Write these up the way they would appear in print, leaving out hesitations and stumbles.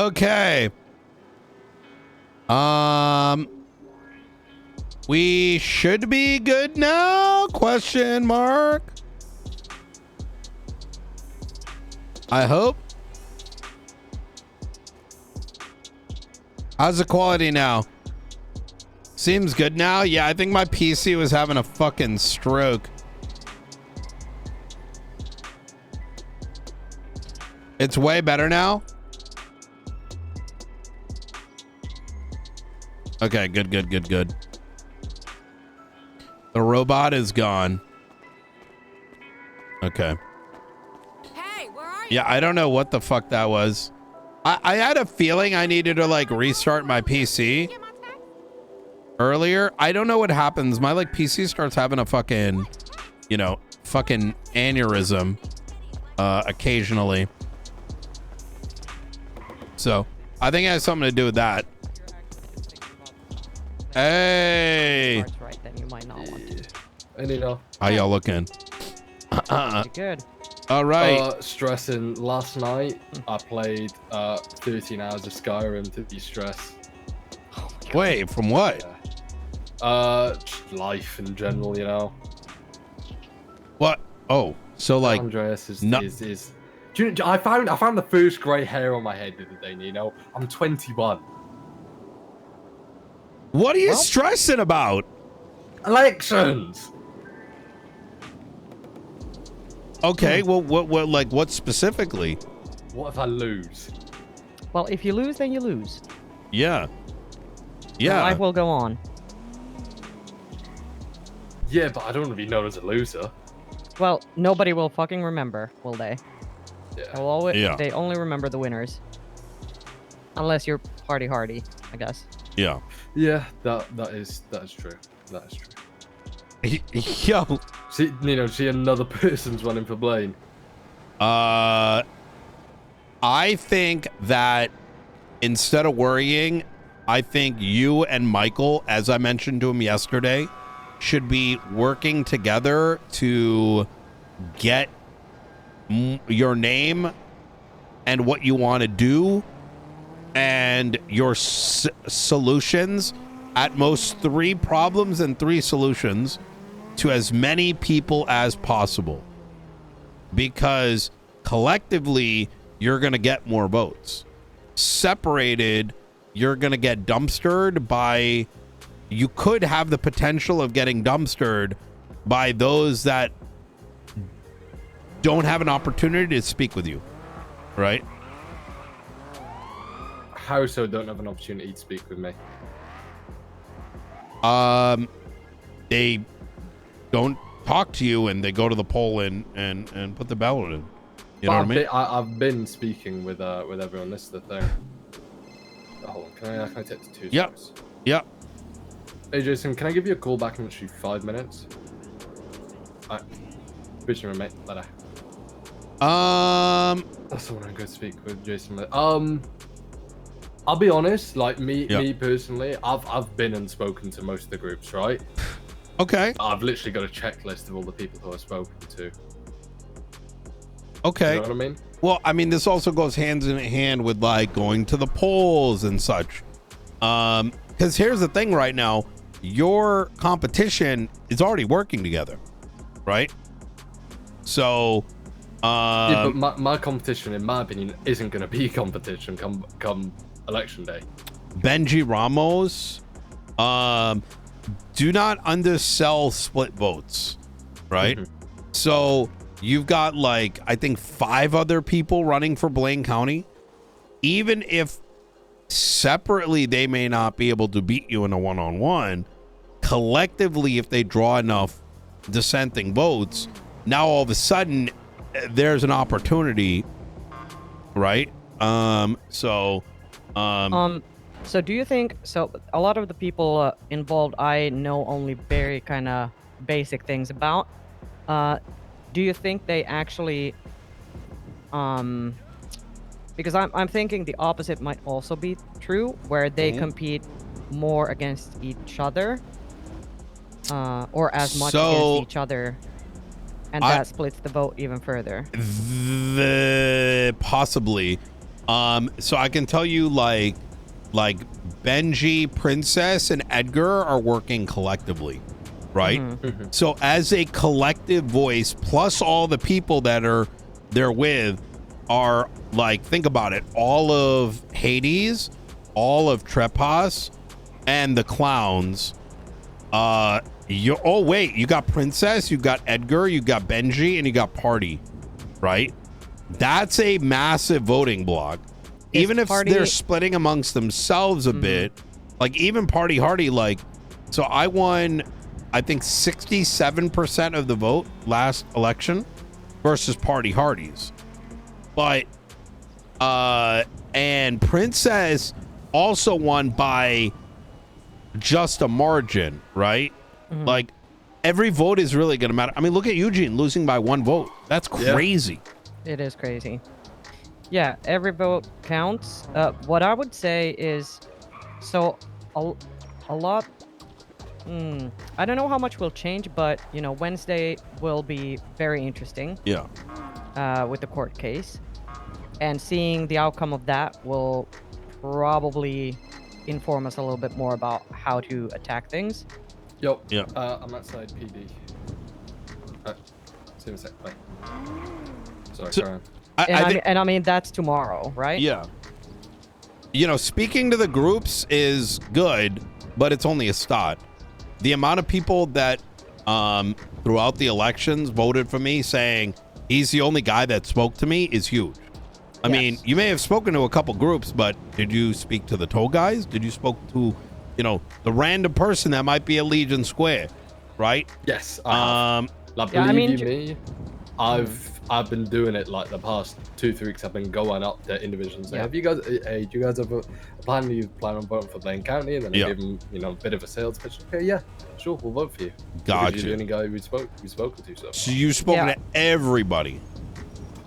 Okay. We should be good now? Question mark. I hope. How's the quality now? Seems good now. Yeah, I think my PC was having a fucking stroke. It's way better now. Okay, good. The robot is gone. Okay. Hey, where are you? Yeah, I don't know what the fuck that was. I had a feeling I needed to like restart my PC earlier. I don't know what happens. My like PC starts having a fucking, you know, fucking aneurysm occasionally. So I think it has something to do with that. Hey. Right, then you might not want to. Hey, Nino. How y'all looking? Good. All right. Stressing. Last night, I played 13 hours of Skyrim to de-stress. Wait, from what? Just life in general, you know. What? Oh, so like Andreas is. Do you know, I found the first grey hair on my head the other day, Nino. I'm 21. What are you stressing about? Elections. Okay, well, what specifically? What if I lose? Well, if you lose, then you lose. Yeah. Life will go on. Yeah, but I don't want to be known as a loser. Well, nobody will fucking remember, will they? Yeah. They only remember the winners. Unless you're party hardy, I guess. Yeah. Yeah, that is true. That is true. Yo. See, Nino, see another person's running for Blaine. I think that instead of worrying, I think you and Michael, as I mentioned to him yesterday, should be working together to get your name and what you want to do and your solutions, at most 3 problems and 3 solutions to as many people as possible, because collectively you're going to get more votes. Separated, you're going to get dumpstered by, you could have the potential of getting dumpstered by those that don't have an opportunity to speak with you, right? How so don't have an opportunity to speak with me? They don't talk to you and they go to the poll and put the ballot in. You know what I mean? I've been speaking with everyone. This is the thing. Hold on, can I take the 2 seconds? Yep. Hey Jason, can I give you a call back in literally 5 minutes? Alright. Bitch, mate. Later. That's the one I'm going to speak with Jason with. I'll be honest, like me personally, I've been and spoken to most of the groups, right? Okay. I've literally got a checklist of all the people who I've spoken to. Okay. You know what I mean? Well, I mean, this also goes hand in hand with like going to the polls and such. Because here's the thing right now, your competition is already working together, right? So, yeah, but my competition, in my opinion, isn't going to be competition come election day. Benji Ramos, do not undersell split votes, right? Mm-hmm. So you've got like, I think 5 other people running for Blaine County. Even if separately they may not be able to beat you in a one-on-one, collectively, if they draw enough dissenting votes, now all of a sudden there's an opportunity, right? So do you think, so a lot of the people involved I know only very kind of basic things about, do you think they actually, because I'm thinking the opposite might also be true, where they compete more against each other, or as much against each other, and that splits the vote even further. Possibly. So I can tell you, like Benji, Princess, and Edgar are working collectively, right? So as a collective voice, plus all the people that are there with are like, think about it, all of Hades, all of Trepas, and the clowns. You got Princess, you got Edgar, you got Benji, and you got Party, right? That's a massive voting block. Even if they're splitting amongst themselves a bit, like even Party Hardy, like, so I won, I think 67% of the vote last election versus Party Hardys. But, and Princess also won by just a margin, right? Like every vote is really going to matter. I mean, look at Eugene losing by 1 vote. That's crazy. It is crazy. Yeah, every vote counts. What I would say is, so a lot. I don't know how much will change, but you know, Wednesday will be very interesting. Yeah. With the court case, and seeing the outcome of that will probably inform us a little bit more about how to attack things. Yo. Yeah. I'm outside PD. See you in a sec. Bye. Sorry, So- carry on. I mean that's tomorrow, right? Yeah. You know, speaking to the groups is good, but it's only a start. The amount of people that throughout the elections voted for me saying he's the only guy that spoke to me is huge. I mean, you may have spoken to a couple groups, but did you speak to the toll guys? Did you spoke to, you know, the random person that might be at Legion Square, right? Yes. Like, Yeah, believe you me, I've been doing it like the past 2-3 weeks. I've been going up to individuals. Say, have you guys? Hey, do you guys have a plan? Do you plan on voting for Blaine County? And then I give them, you know, a bit of a sales pitch. Okay, yeah, sure, we'll vote for you. Gotcha. Because you're the only guy we've spoken to. So you've spoken to everybody.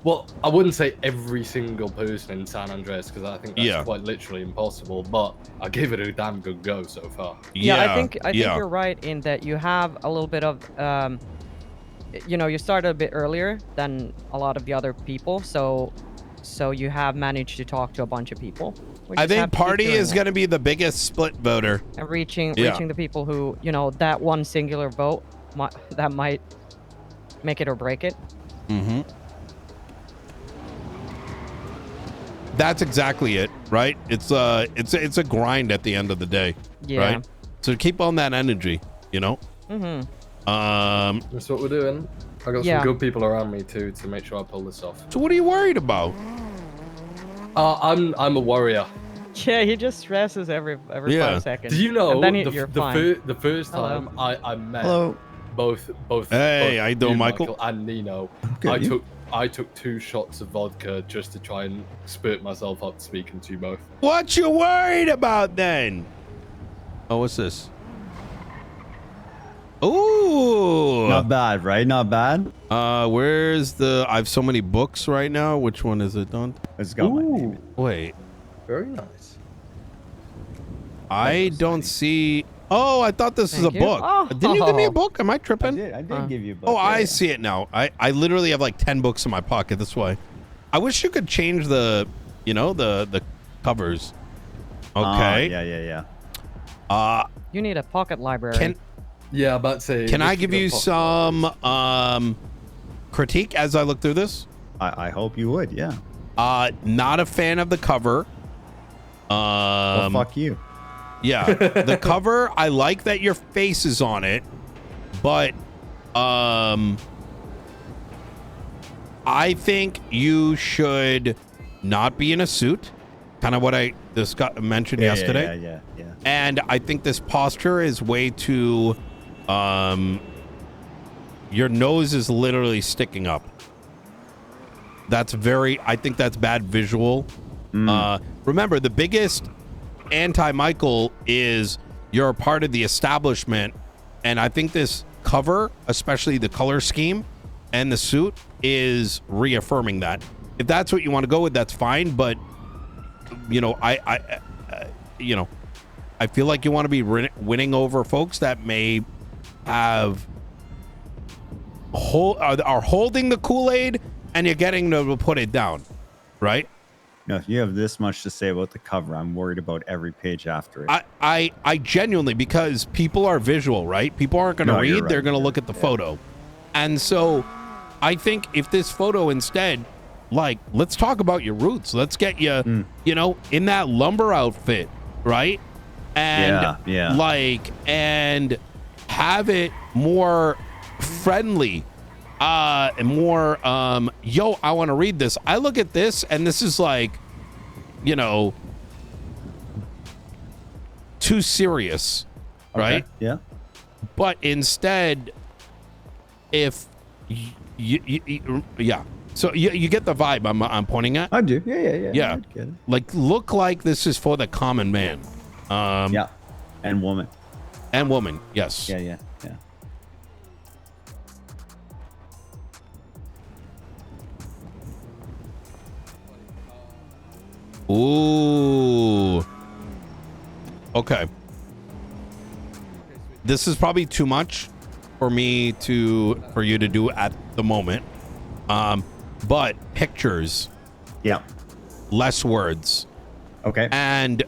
Well, I wouldn't say every single person in San Andreas because I think that's quite literally impossible. But I gave it a damn good go so far. I think you're right in that you have a little bit of you know, you started a bit earlier than a lot of the other people, so you have managed to talk to a bunch of people. I think Party is going to be the biggest split voter. And reaching the people who, you know, that one singular vote that might make it or break it. That's exactly it, right? It's a grind at the end of the day, right? So keep on that energy, you know. That's what we're doing. I got some good people around me too to make sure I pull this off. So what are you worried about? I'm a warrior. Yeah, he just stresses every 5 seconds. Do you know and then the first time I met both Hey, how you doing, Michael, and Nino, I took 2 shots of vodka just to try and spurt myself up speaking to you both. What you worried about then? Oh, what's this? Ooh. Not bad, right? Not bad. Where's the? I have so many books right now. Which one is it, Don? It's got my name in it. Wait. Very nice. I don't see. Oh, I thought this was a book. Oh. Didn't you give me a book? Am I tripping? I did give you a book. Oh, I see it now. I literally have like 10 books in my pocket this way. I wish you could change the, you know, the covers. Okay. Yeah. You need a pocket library. Yeah, about to say. Can I give you some critique as I look through this? I hope you would, yeah. Not a fan of the cover. Well, fuck you. Yeah, the cover, I like that your face is on it, but I think you should not be in a suit, kind of what I mentioned yesterday. Yeah. And I think this posture is way too, your nose is literally sticking up. I think that's bad visual. Remember, the biggest anti-Michael is you're a part of the establishment, and I think this cover, especially the color scheme and the suit, is reaffirming that. If that's what you want to go with, that's fine, but you know, I feel like you want to be winning over folks that may have are holding the Kool-Aid and you're getting to put it down, right? No, if you have this much to say about the cover, I'm worried about every page after it. I genuinely, because people are visual, right? People aren't going to read. Right, they're going to look at the photo. And so I think if this photo instead, like, let's talk about your roots. Let's get you, you know, in that lumber outfit, right? And like, and have it more friendly, and more, yo, I want to read this. I look at this and this is like, you know, too serious, right? Yeah. But instead, if yeah, so you get the vibe I'm pointing at. I do. Yeah. I get it. Like, look like this is for the common man. Yeah, and woman. And woman, yes. Yeah. Ooh. Okay. This is probably too much for you to do at the moment. But pictures. Yeah. Less words. Okay. And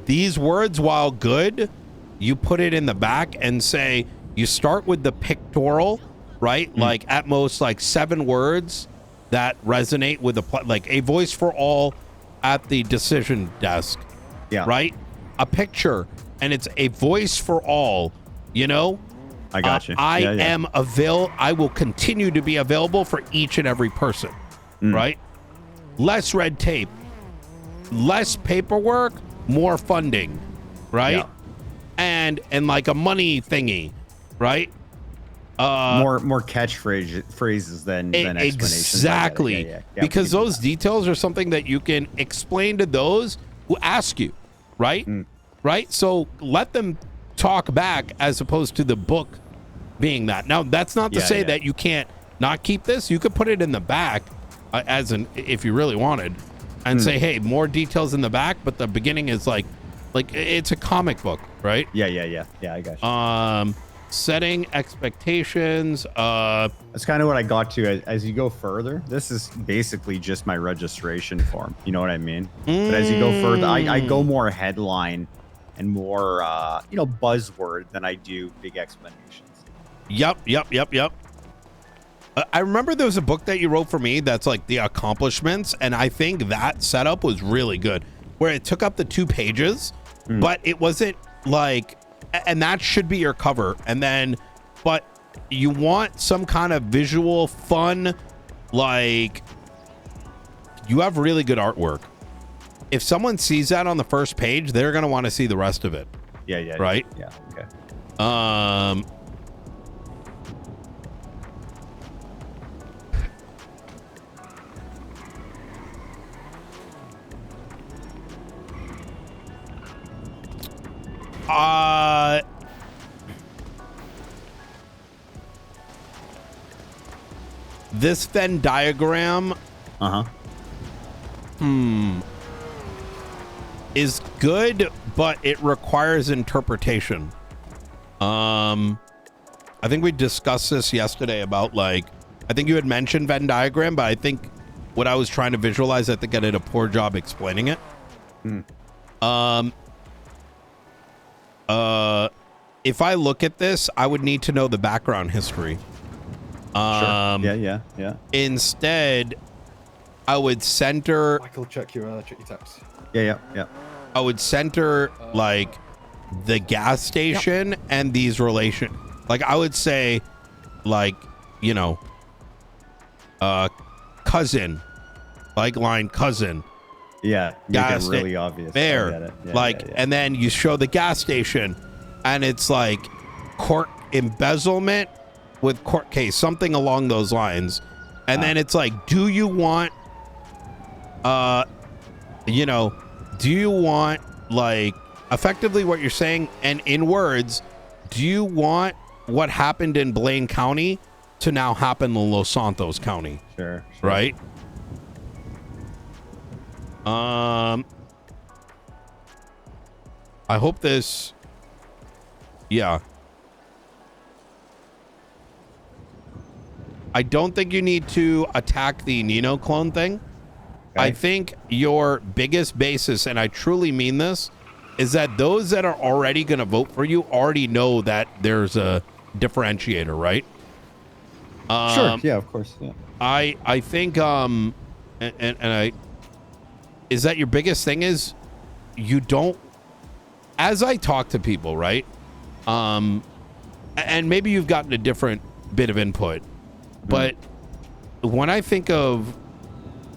these words, while good, you put it in the back and say, you start with the pictorial, right? Like at most like 7 words that resonate with like a voice for all at the decision desk. Yeah. Right? A picture, and it's a voice for all, you know? I got you. I will continue to be available for each and every person, right? Less red tape, less paperwork, more funding, right? Yeah. And like a money thingy, right? More catchphrases than explanations. Exactly. Yeah, because those details are something that you can explain to those who ask you, right? Right? So let them talk back as opposed to the book being that. Now, that's not to say that you can't not keep this. You could put it in the back if you really wanted, and say, hey, more details in the back, but the beginning is like it's a comic book, right? Yeah, I got you. Setting expectations. That's kind of what I got to as you go further. This is basically just my registration form. You know what I mean? But as you go further, I go more headline and more, buzzword than I do big explanations. Yep. I remember there was a book that you wrote for me that's like the accomplishments, and I think that setup was really good, where it took up the 2 pages, but it wasn't like, and that should be your cover, and then, but you want some kind of visual fun, like, you have really good artwork. If someone sees that on the first page, they're going to want to see the rest of it. Yeah. Right? Yeah, okay. This Venn diagram is good, but it requires interpretation. I think we discussed this yesterday about, like, I think you had mentioned Venn diagram, but I think what I was trying to visualize, I think I did a poor job explaining it. If I look at this, I would need to know the background history. Sure. Yeah. Instead, I would center. Michael, check your text. Yeah. I would center like the gas station and these relation. Like I would say, like, you know, cousin, like line cousin. Yeah. Make it really obvious. There, and then you show the gas station, and it's like court embezzlement with court case, something along those lines. And then it's like, do you want, do you want, like, effectively what you're saying, and in words, do you want what happened in Blaine County to now happen in Los Santos County? Sure. Right? I hope this, I don't think you need to attack the Nino clone thing. I think your biggest basis, and I truly mean this, is that those that are already going to vote for you already know that there's a differentiator, right? Sure. Yeah, of course. Yeah. I think is that your biggest thing is you don't, as I talk to people, right? And maybe you've gotten a different bit of input, but when I think of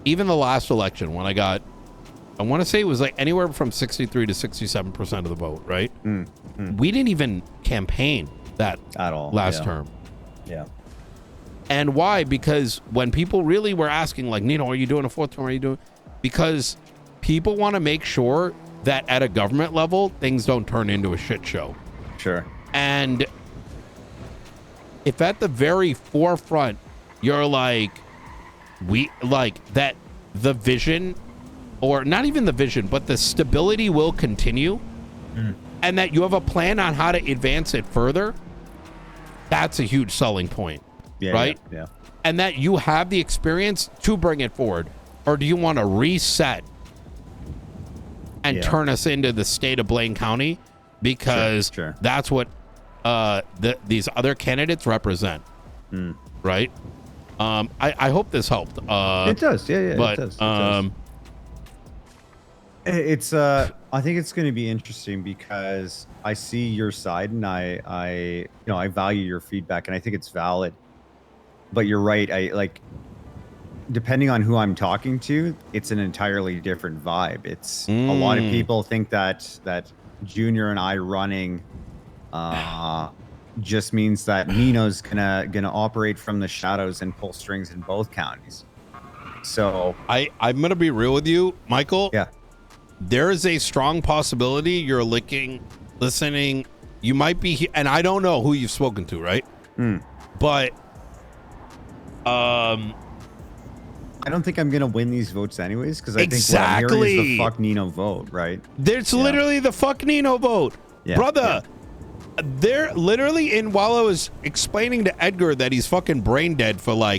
even the last election, when I want to say it was like anywhere from 63 to 67% of the vote, right? We didn't even campaign that At all. last term. Yeah. And why? Because when people really were asking, like, Nino, are you doing a fourth term? Are you doing? Because people want to make sure that at a government level, things don't turn into a shit show. Sure. And if at the very forefront, you're like, that the vision, or not even the vision, but the stability will continue, and that you have a plan on how to advance it further, that's a huge selling point. Yeah. Right? Yeah. And that you have the experience to bring it forward. Or do you want to reset and turn us into the state of Blaine County? Because that's what these other candidates represent. Right? I hope this helped. It does. Yeah. But, it does. It's I think it's going to be interesting because I see your side, and I value your feedback, and I think it's valid. But you're right. Depending on who I'm talking to, it's an entirely different vibe. It's a lot of people think that Junior and I running just means that Nino's gonna operate from the shadows and pull strings in both counties. So I'm gonna be real with you, Michael. Yeah. There is a strong possibility you're listening. You might be, and I don't know who you've spoken to, right? But I don't think I'm gonna win these votes anyways, because I think what I'm hearing is the fuck Nino vote, right? There's literally the fuck Nino vote, brother. They're literally while I was explaining to Edgar that he's fucking brain dead for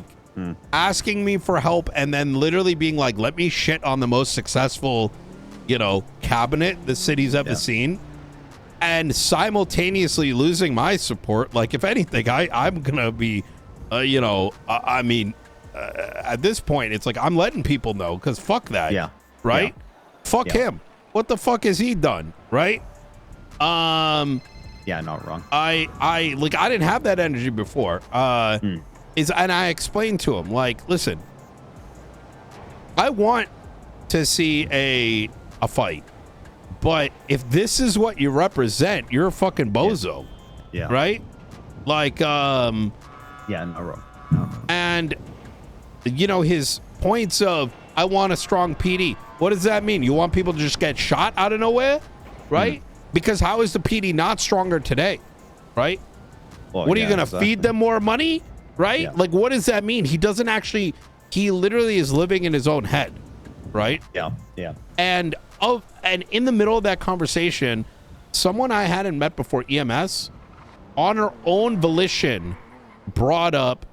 asking me for help, and then literally being like, let me shit on the most successful, cabinet the city's ever seen, and simultaneously losing my support. Like, if anything, I'm gonna be at this point, it's like I'm letting people know, because fuck that. Yeah. Right? Yeah. Fuck him. What the fuck has he done? Right? Yeah, not wrong. I didn't have that energy before. And I explained to him, like, listen, I want to see a fight, but if this is what you represent, you're a fucking bozo. Yeah. Right? Like, yeah, not wrong. And his points of, I want a strong PD. What does that mean? You want people to just get shot out of nowhere? Right? Because how is the PD not stronger today? Right? Well, what are you going to feed them more money? Right? Yeah. Like, what does that mean? He literally is living in his own head. Right? Yeah. Yeah. And in the middle of that conversation, someone I hadn't met before, EMS, on her own volition, brought up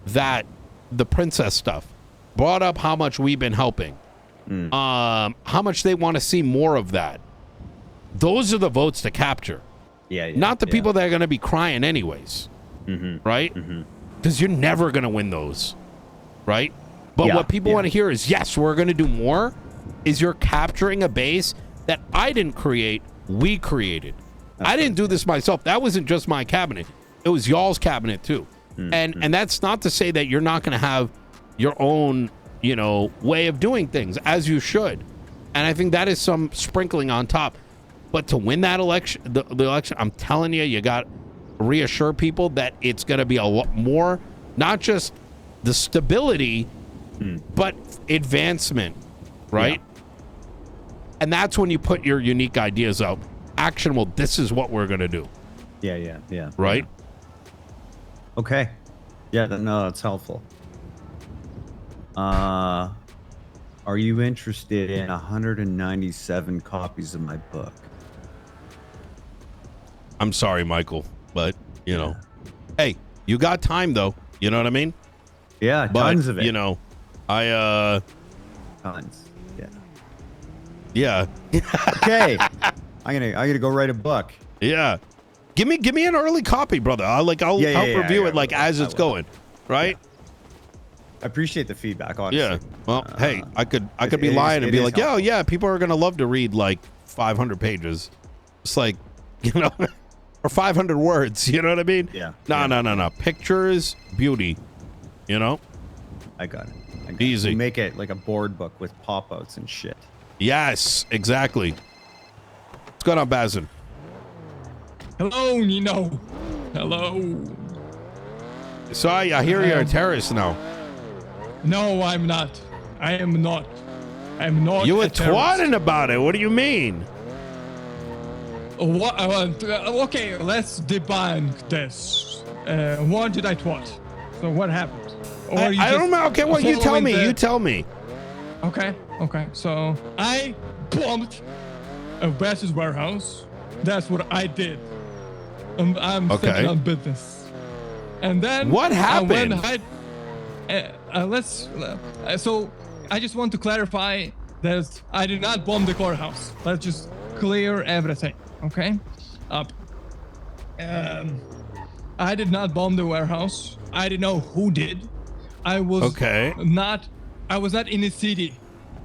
that the princess stuff, brought up how much we've been helping, how much they want to see more of that. Those are the votes to capture. Not the people that are going to be crying anyways. Right? Because you're never going to win those. Right? But what people want to hear is, yes, we're going to do more, is you're capturing a base that I didn't create, we created. I didn't do this myself. That wasn't just my cabinet. It was y'all's cabinet too. And that's not to say that you're not going to have your own, way of doing things, as you should. And I think that is some sprinkling on top. But to win that election, the election, I'm telling you, you got to reassure people that it's going to be a lot more, not just the stability, but advancement, right? And that's when you put your unique ideas out. Actionable, this is what we're going to do. Yeah. Right? Okay. Yeah, that's helpful. Are you interested in 197 copies of my book? I'm sorry, Michael, but, hey, you got time, though. You know what I mean? Yeah, but, tons of it. Tons. Yeah. Okay. I'm gonna go write a book. Yeah. Give me an early copy, brother. I'll help review it like as it's going, right? Yeah. I appreciate the feedback, honestly. Yeah. Well, hey, I could be lying and be like, "Yo, yeah, people are gonna love to read like 500 pages." It's like, or 500 words. You know what I mean? Yeah. No. Pictures, beauty. I got it. Easy. We'll make it like a board book with pop-outs and shit. Yes, exactly. What's going on, Bazin? Hello, Nino. Hello. So I hear you're a terrorist now. No, I'm not. I am not. I'm not. You were a terrorist. twatting about it. What do you mean? What? Okay, let's debunk this. What did I twat? So what happened? Or I don't know. Okay, well, you tell me. You tell me. Okay. So I bombed a Bass's warehouse. That's what I did. I'm thinking on business. And then what happened? So I just want to clarify that I did not bomb the courthouse. Let's just clear everything, okay? I did not bomb the warehouse. I didn't know who did. I was not in the city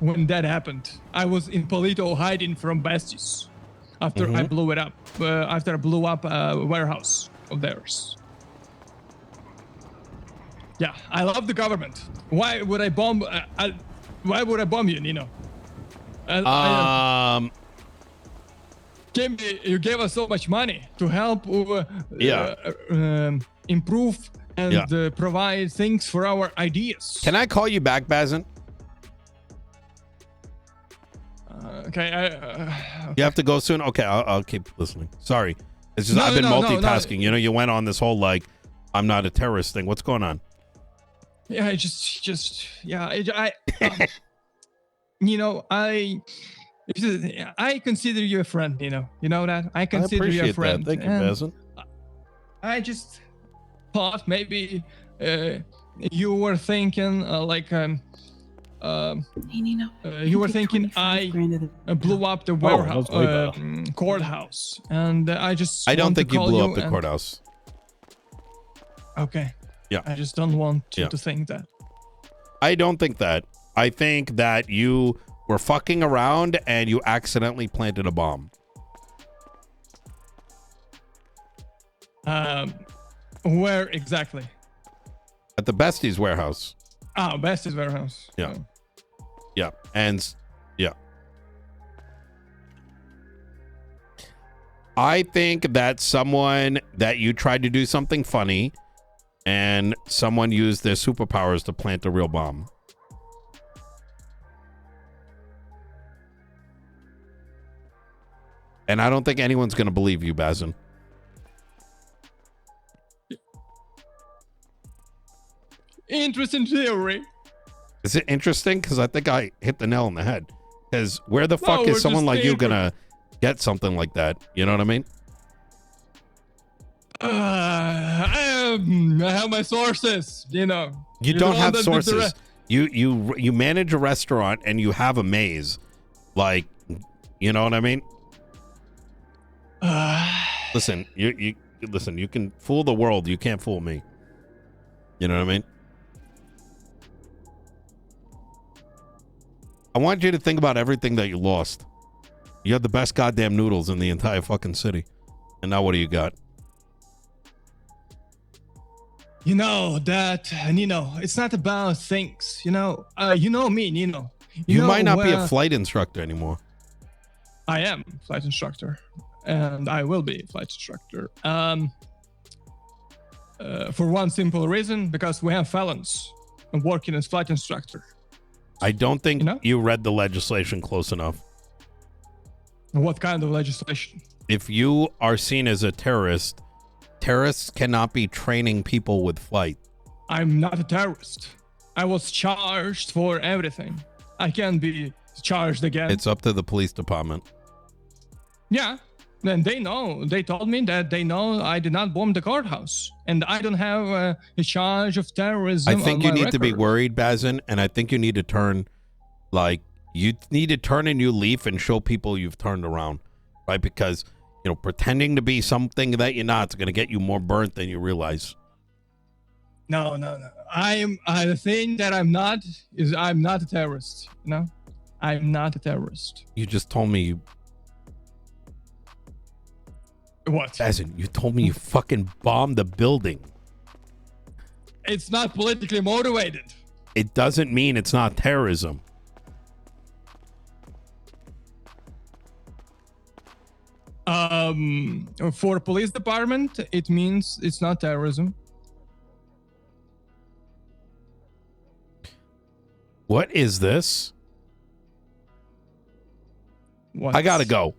when that happened. I was in Polito hiding from Bastis after I blew it up. After I blew up a warehouse of theirs. Yeah, I love the government. Why would I bomb? Why would I bomb you, Nino? You gave us so much money to help improve and provide things for our ideas. Can I call you back, Bazin? Okay. You have to go soon? Okay, I'll keep listening. Sorry. It's just I've been multitasking. No. You went on this whole, like, I'm not a terrorist thing. What's going on? Yeah, I consider you a friend, You know that? I consider you a friend. Thank you, Bazin. I just thought maybe you were thinking you were thinking I blew up the warehouse, courthouse, and I don't think you blew up the courthouse. Okay. Yeah. I just don't want you to think that. I don't think that. I think that you were fucking around and you accidentally planted a bomb. Where exactly? At the Bestie's warehouse. Oh, Bestie's warehouse. Yeah. Oh. Yeah. And yeah. I think that you tried to do something funny and someone used their superpowers to plant a real bomb. And I don't think anyone's going to believe you, Bazin. Interesting theory. Is it interesting? Because I think I hit the nail on the head. Because where the fuck is someone like you going to get something like that? You know what I mean? I have my sources, You don't have sources. You manage a restaurant and you have a maze. Like, you know what I mean? Listen, you can fool the world. You can't fool me. You know what I mean? I want you to think about everything that you lost. You had the best goddamn noodles in the entire fucking city. And now what do you got? Nino, it's not about things, you know me, Nino. You might not be a flight instructor anymore. I am a flight instructor, and I will be a flight instructor. For one simple reason, because we have felons working as flight instructor. I don't think you read the legislation close enough. What kind of legislation? If you are seen as a terrorist, terrorists cannot be training people with flight. I'm not a terrorist. I was charged for everything. I can't be charged again. It's up to the police department. Yeah, Then they know. They told me that they know I did not bomb the courthouse, and I don't have a charge of terrorism. I think you on my need to be record. worried, Bazin, and I think you need to turn, like, you need to turn a new leaf and show people you've turned around, right? Because, you know, pretending to be something that you're not is going to get you more burnt than you realize. No. The thing that I'm not is I'm not a terrorist. No, I'm not a terrorist. You just told me you... What? Bazin, you told me you fucking bombed the building. It's not politically motivated. It doesn't mean it's not terrorism. For police department, it means it's not terrorism. What is this? What? I gotta go.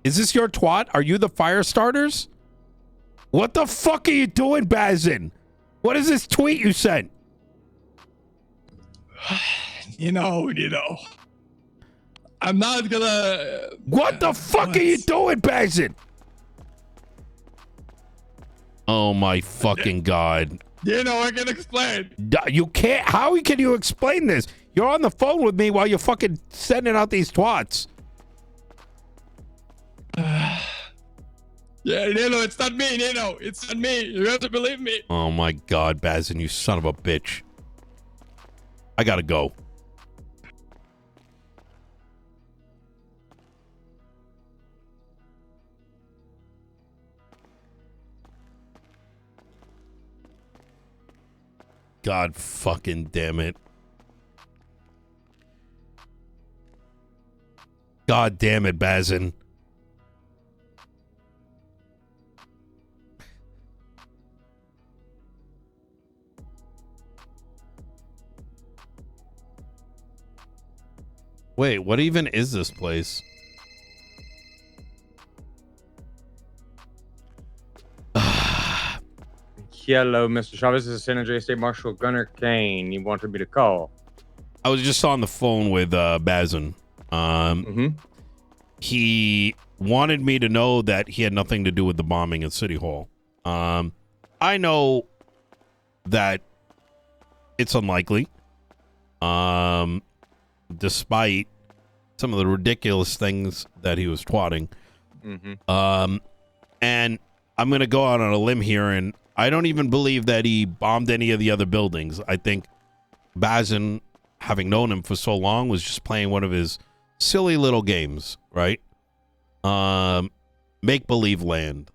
Is this your twat? Are you the fire starters? What the fuck are you doing, Bazin? What is this tweet you sent? You know. I'm not gonna... What the fuck are you doing, Bazin? Oh my fucking god. I can explain. You can't. How can you explain this? You're on the phone with me while you're fucking sending out these twats. Yeah, Nino, it's not me, Nino. It's not me. You have to believe me. Oh my god, Bazin, you son of a bitch. I gotta go. God fucking damn it. God damn it, Bazin. Wait, what even is this place? Hello, Mr. Chavez. This is San Andreas State Marshal Gunnar Kane. You wanted me to call. I was just on the phone with Bazin. He wanted me to know that he had nothing to do with the bombing at City Hall. I know that it's unlikely, despite some of the ridiculous things that he was twatting. And I'm going to go out on a limb here, and I don't even believe that he bombed any of the other buildings. I think Bazin, having known him for so long, was just playing one of his silly little games, right? Make-believe land.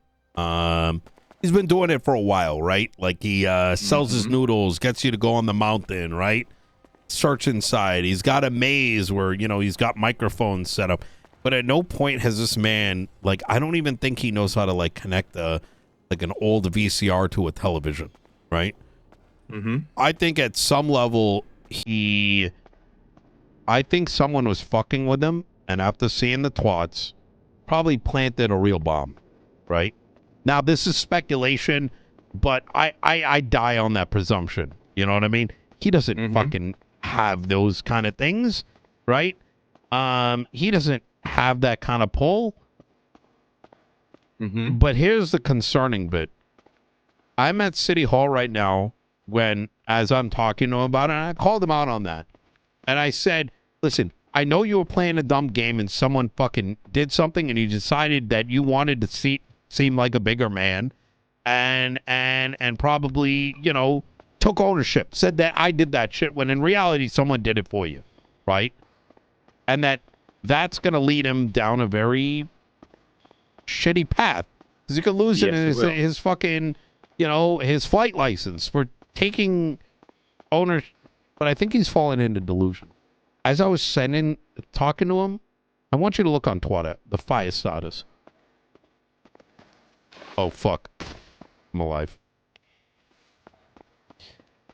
He's been doing it for a while, right? Like he sells his noodles, gets you to go on the mountain, right? Search inside. He's got a maze where, you know, he's got microphones set up. But at no point has this man, like, I don't even think he knows how to, like, connect like an old VCR to a television, right? I think at some level I think someone was fucking with him, and after seeing the twats, probably planted a real bomb, right? Now, this is speculation, but I die on that presumption. You know what I mean? He doesn't fucking have those kind of things, right? He doesn't have that kind of pull. But here's the concerning bit. I'm at City Hall right now as I'm talking to him about it, and I called him out on that. And I said, listen, I know you were playing a dumb game and someone fucking did something and you decided that you wanted to seem like a bigger man and probably, you know, took ownership, said that I did that shit when in reality someone did it for you, right? And that's going to lead him down a very shitty path because he could lose his fucking, you know, his flight license for taking ownership. But I think he's fallen into delusion. As I was talking to him, I want you to look on Twitter, the fire status. Oh, fuck. I'm alive.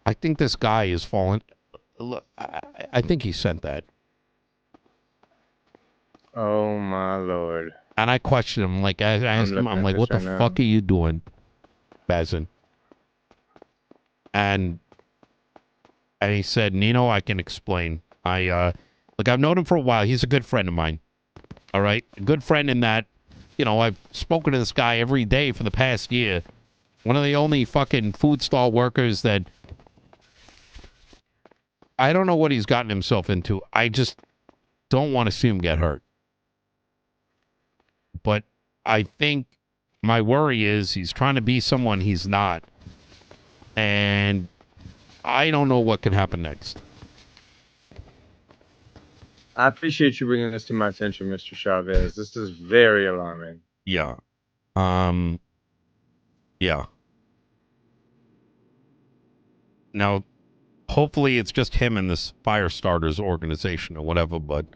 I think this guy is fallen. Look, I think he sent that. Oh, my Lord. And I questioned him, like, I asked him, I'm like, what the fuck are you doing, Bazin? And he said, Nino, I can explain. Look, I've known him for a while. He's a good friend of mine. All right, a good friend in that, you know, I've spoken to this guy every day for the past year. One of the only fucking food stall workers that I don't know what he's gotten himself into. I just don't want to see him get hurt. But I think my worry is he's trying to be someone he's not. And I don't know what can happen next. I appreciate you bringing this to my attention, Mr. Chavez. This is very alarming. Yeah. Yeah. Now, hopefully it's just him and this Firestarters organization or whatever, but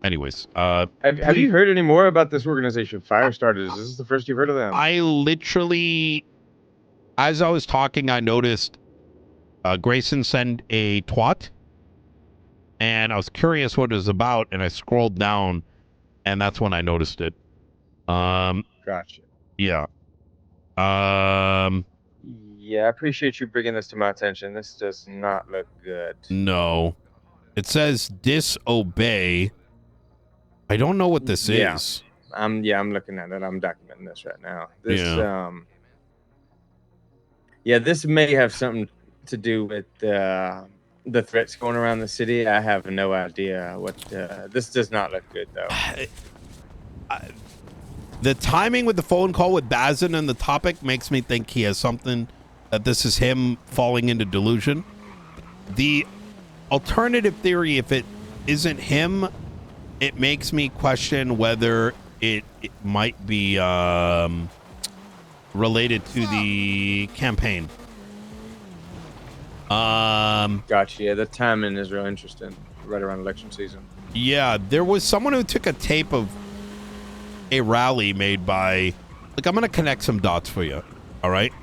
anyways. Have you heard any more about this organization, Firestarters? This is the first you've heard of them? I literally, as I was talking, I noticed Grayson sent a twat, and I was curious what it was about, and I scrolled down, and that's when I noticed it. Gotcha. Yeah. Yeah, I appreciate you bringing this to my attention. This does not look good. No. It says disobey. I don't know what this is. I'm looking at it. I'm documenting this right now. This this may have something to do with the threats going around the city. I have no idea what this does not look good though. The timing with the phone call with Bazin and the topic makes me think he has something, that this is him falling into delusion. The alternative theory, if it isn't him, it makes me question whether it might be related to the campaign. Gotcha. Yeah, the timing is real interesting. Right around election season. Yeah, there was someone who took a tape of a rally made by, like, I'm gonna connect some dots for you. All right,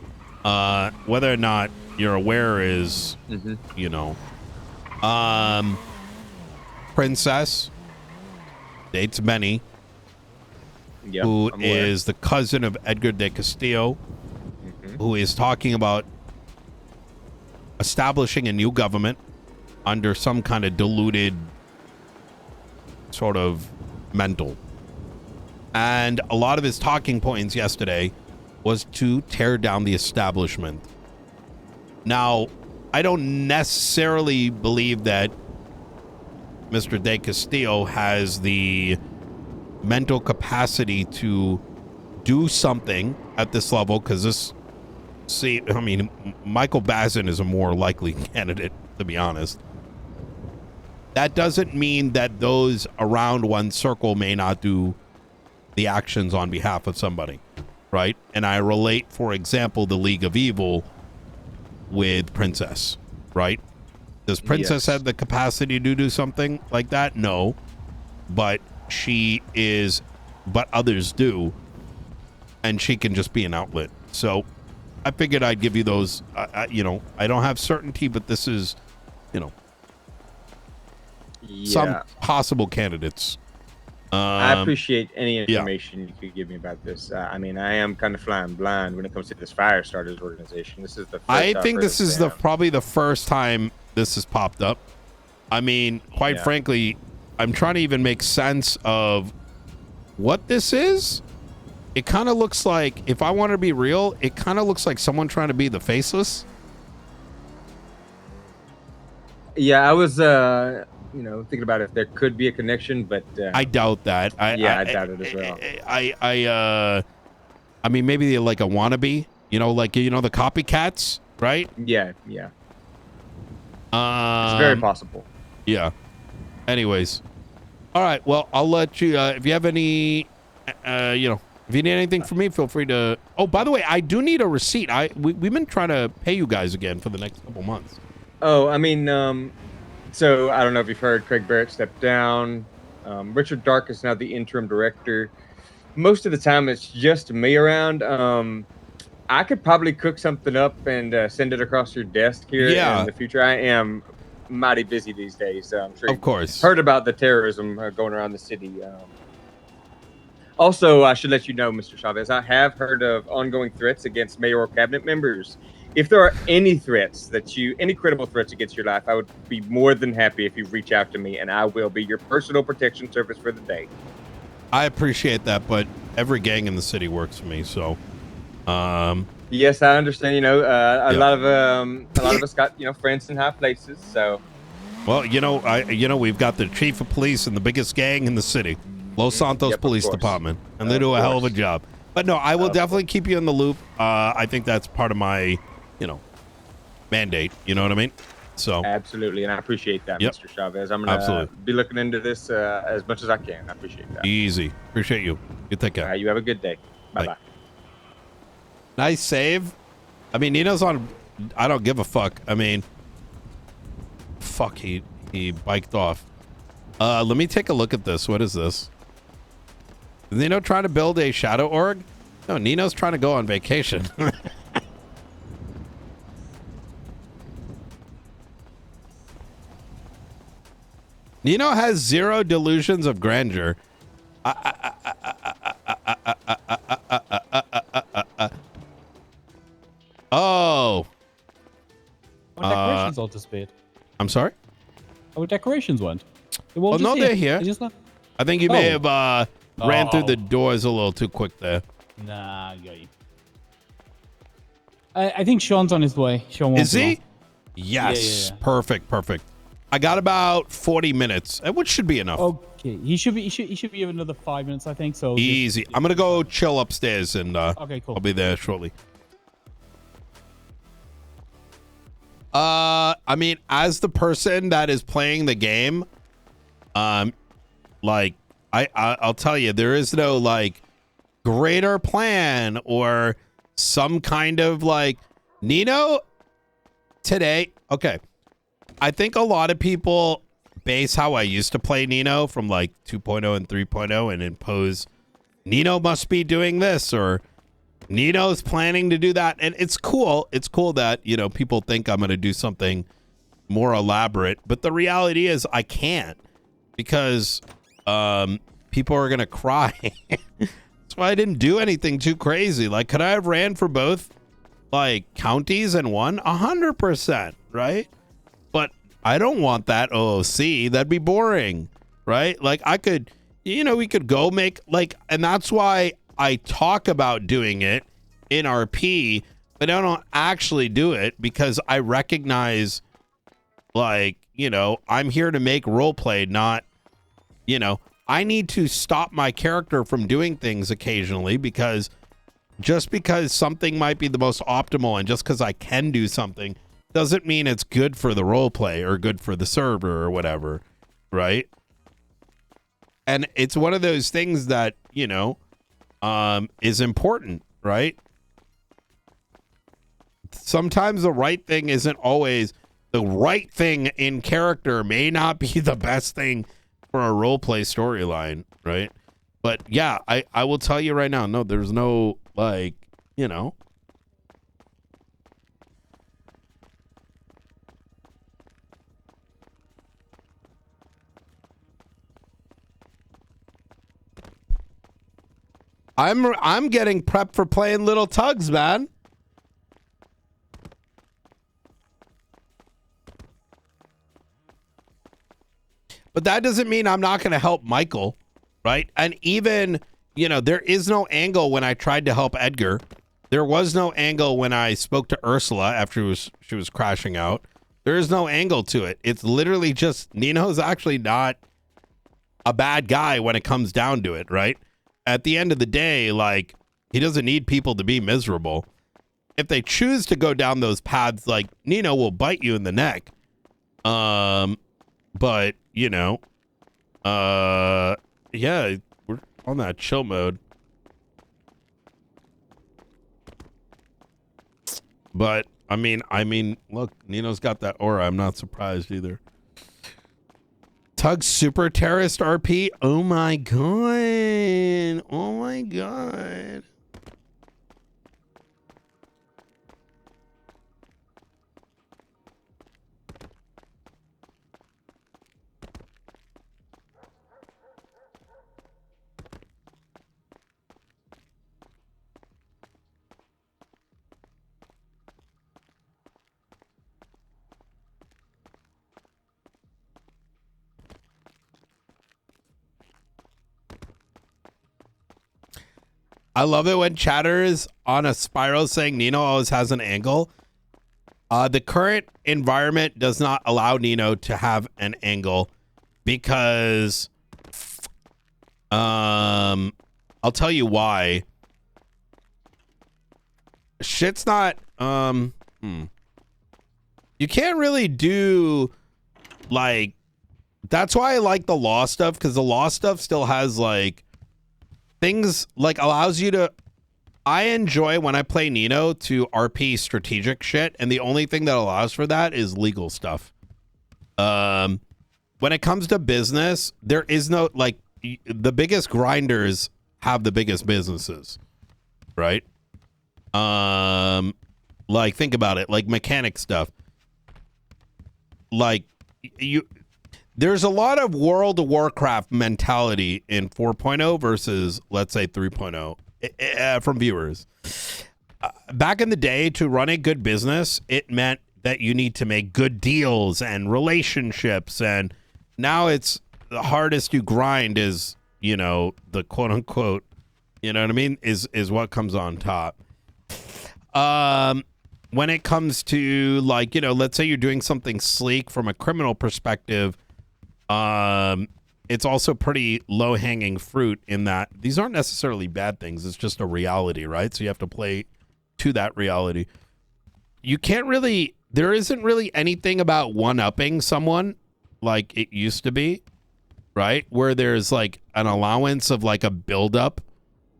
whether or not you're aware is, you know, Princess dates Benny, who is the cousin of Edgar de Castillo, who is talking about establishing a new government under some kind of diluted sort of mental. And a lot of his talking points yesterday was to tear down the establishment. Now, I don't necessarily believe that Mr. De Castillo has the mental capacity to do something at this level, because this, see, I mean, Michael Bazin is a more likely candidate, to be honest. That doesn't mean that those around one circle may not do the actions on behalf of somebody, right? And I relate, for example, the League of Evil with Princess, right? Does Princess have the capacity to do something like that? No, but she is, but others do, and she can just be an outlet. So I figured I'd give you those, you know, I don't have certainty, but this is, you know, some possible candidates. I appreciate any information you could give me about this. I mean, I am kind of flying blind when it comes to this Firestarters organization. This is the first I think this is probably the first time this has popped up. I mean, quite frankly, I'm trying to even make sense of what this is. It kind of looks like, if I want to be real, it kind of looks like someone trying to be the faceless. Yeah, I was you know, thinking about if there could be a connection, but I doubt that. I doubt it as well. I mean, maybe they're like a wannabe, you know, like, you know, the copycats, right? Yeah. It's very possible. Yeah. Anyways, all right. Well, I'll let you. If you have any, you know, if you need anything from me, feel free to. Oh, by the way, I do need a receipt. We've been trying to pay you guys again for the next couple months. Oh, I mean, so I don't know if you've heard, Craig Barrett stepped down. Richard Dark is now the interim director. Most of the time, it's just me around. I could probably cook something up and send it across your desk here in the future. I am mighty busy these days. I'm sure you've heard about the terrorism going around the city. Also, I should let you know, Mr. Chavez, I have heard of ongoing threats against mayoral cabinet members if there are any credible threats against your life, I would be more than happy if you reach out to me, and I will be your personal protection service for the day. I appreciate that, but every gang in the city works for me, so. Yes, I understand. You know, a lot of us got friends in high places, so. Well, we've got the chief of police and the biggest gang in the city, Los Santos Police Department, and they do a hell of a job. But no, I will definitely keep you in the loop. I think that's part of my, mandate. You know what I mean? So absolutely, and I appreciate that, Mr. Chavez. I'm gonna be looking into this as much as I can. I appreciate that. Easy. Appreciate you. You take care. You have a good day. Bye-bye. Nice save. I mean, Nino's on. I don't give a fuck. I mean, fuck. He biked off. Let me take a look at this. What is this? Is Nino trying to build a shadow org? No, Nino's trying to go on vacation. Nino has zero delusions of grandeur. Oh. Our decorations all disappeared. I'm sorry? Our decorations went. Oh, no, they're here. They just left. I think you may have ran through the doors a little too quick there. Nah, I got you. I think Sean's on his way. Sean Is he? Yes. Yeah. Perfect. I got about 40 minutes, which should be enough. Okay. He should be here another 5 minutes, I think. So easy. I'm gonna go chill upstairs and okay, cool. I'll be there shortly. I mean, as the person that is playing the game, like I'll tell you, there is no like greater plan or some kind of like Nino today. Okay. I think a lot of people base how I used to play Nino from like 2.0 and 3.0 and impose Nino must be doing this or Nino's planning to do that. And it's cool. It's cool that, people think I'm going to do something more elaborate. But the reality is I can't because people are going to cry. That's why I didn't do anything too crazy. Like, could I have ran for both like counties and won? 100%, right? But I don't want that OOC. That'd be boring, right? Like I could, we could go make like, and that's why I talk about doing it in RP, but I don't actually do it because I recognize like, I'm here to make roleplay, not, I need to stop my character from doing things occasionally because just because something might be the most optimal and just because I can do something doesn't mean it's good for the role play or good for the server or whatever, right? And it's one of those things that, is important, right? Sometimes the right thing isn't always the right thing in character may not be the best thing for a role play storyline, right? But yeah, I will tell you right now, no, there's no like, I'm getting prepped for playing Little Tugs, man. But that doesn't mean I'm not going to help Michael, right? And even, there is no angle when I tried to help Edgar. There was no angle when I spoke to Ursula after she was crashing out. There is no angle to it. It's literally just Nino's actually not a bad guy when it comes down to it, right? At the end of the day, like, he doesn't need people to be miserable. If they choose to go down those paths, like, Nino will bite you in the neck. But, yeah, we're on that chill mode. But, I mean, look, Nino's got that aura. I'm not surprised either. Tug Super Terrorist RP. Oh my god. Oh my god. I love it when chatters on a spiral saying Nino always has an angle. The current environment does not allow Nino to have an angle because I'll tell you why. Shit's not you can't really do like, that's why I like the law stuff, because the law stuff still has like things like allows you to, I enjoy when I play Nino to RP strategic shit, and the only thing that allows for that is legal stuff. When it comes to business, there is no, like, the biggest grinders have the biggest businesses, right? Like, think about it, like mechanic stuff. Like, there's a lot of World of Warcraft mentality in 4.0 versus, let's say, 3.0 from viewers. Back in the day, to run a good business, it meant that you need to make good deals and relationships. And now it's the hardest you grind is, you know, the quote unquote, you know what I mean, is what comes on top. When it comes to, like, you know, let's say you're doing something sleek from a criminal perspective, it's also pretty low-hanging fruit in that these aren't necessarily bad things. It's just a reality, right? So you have to play to that reality. You can't really, there isn't really anything about one-upping someone like it used to be, right? Where there's like an allowance of like a build-up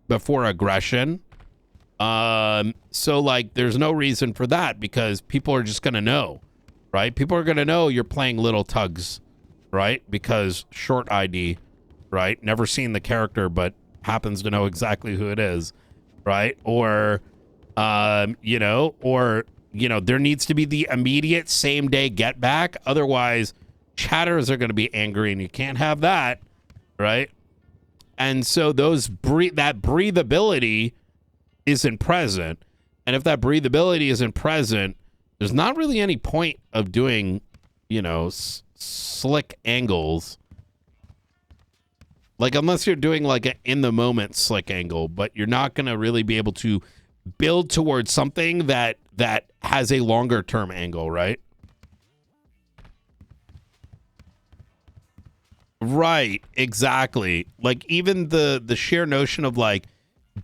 before aggression. So like there's no reason for that because people are just going to know, right? People are going to know you're playing little tugs, right? Because short ID, right? Never seen the character, but happens to know exactly who it is, right? Or, you know, there needs to be the immediate same day get back. Otherwise, chatters are going to be angry and you can't have that, right? And so that breathability isn't present. And if that breathability isn't present, there's not really any point of doing, you know, slick angles. Like, unless you're doing like an in the moment slick angle, but you're not going to really be able to build towards something that has a longer term angle, right? Right, exactly. Like, even the sheer notion of like,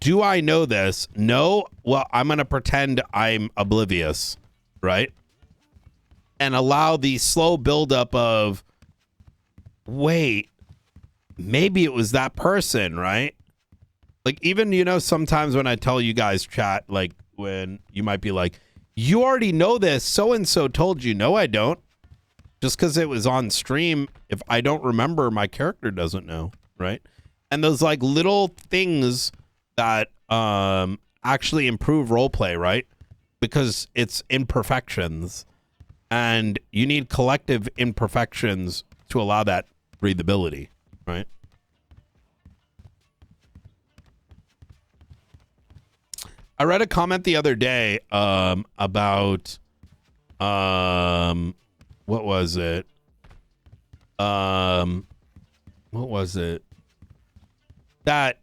do I know this? No. Well, I'm going to pretend I'm oblivious, right? And allow the slow buildup of, wait, maybe it was that person, right? Like, even, you know, sometimes when I tell you guys chat, like when you might be like, you already know this, so-and-so told you. No, I don't. Just because it was on stream, if I don't remember, my character doesn't know, right? And those like little things that actually improve roleplay, right? Because it's imperfections, and you need collective imperfections to allow that breathability, right? I read a comment the other day about what was it? That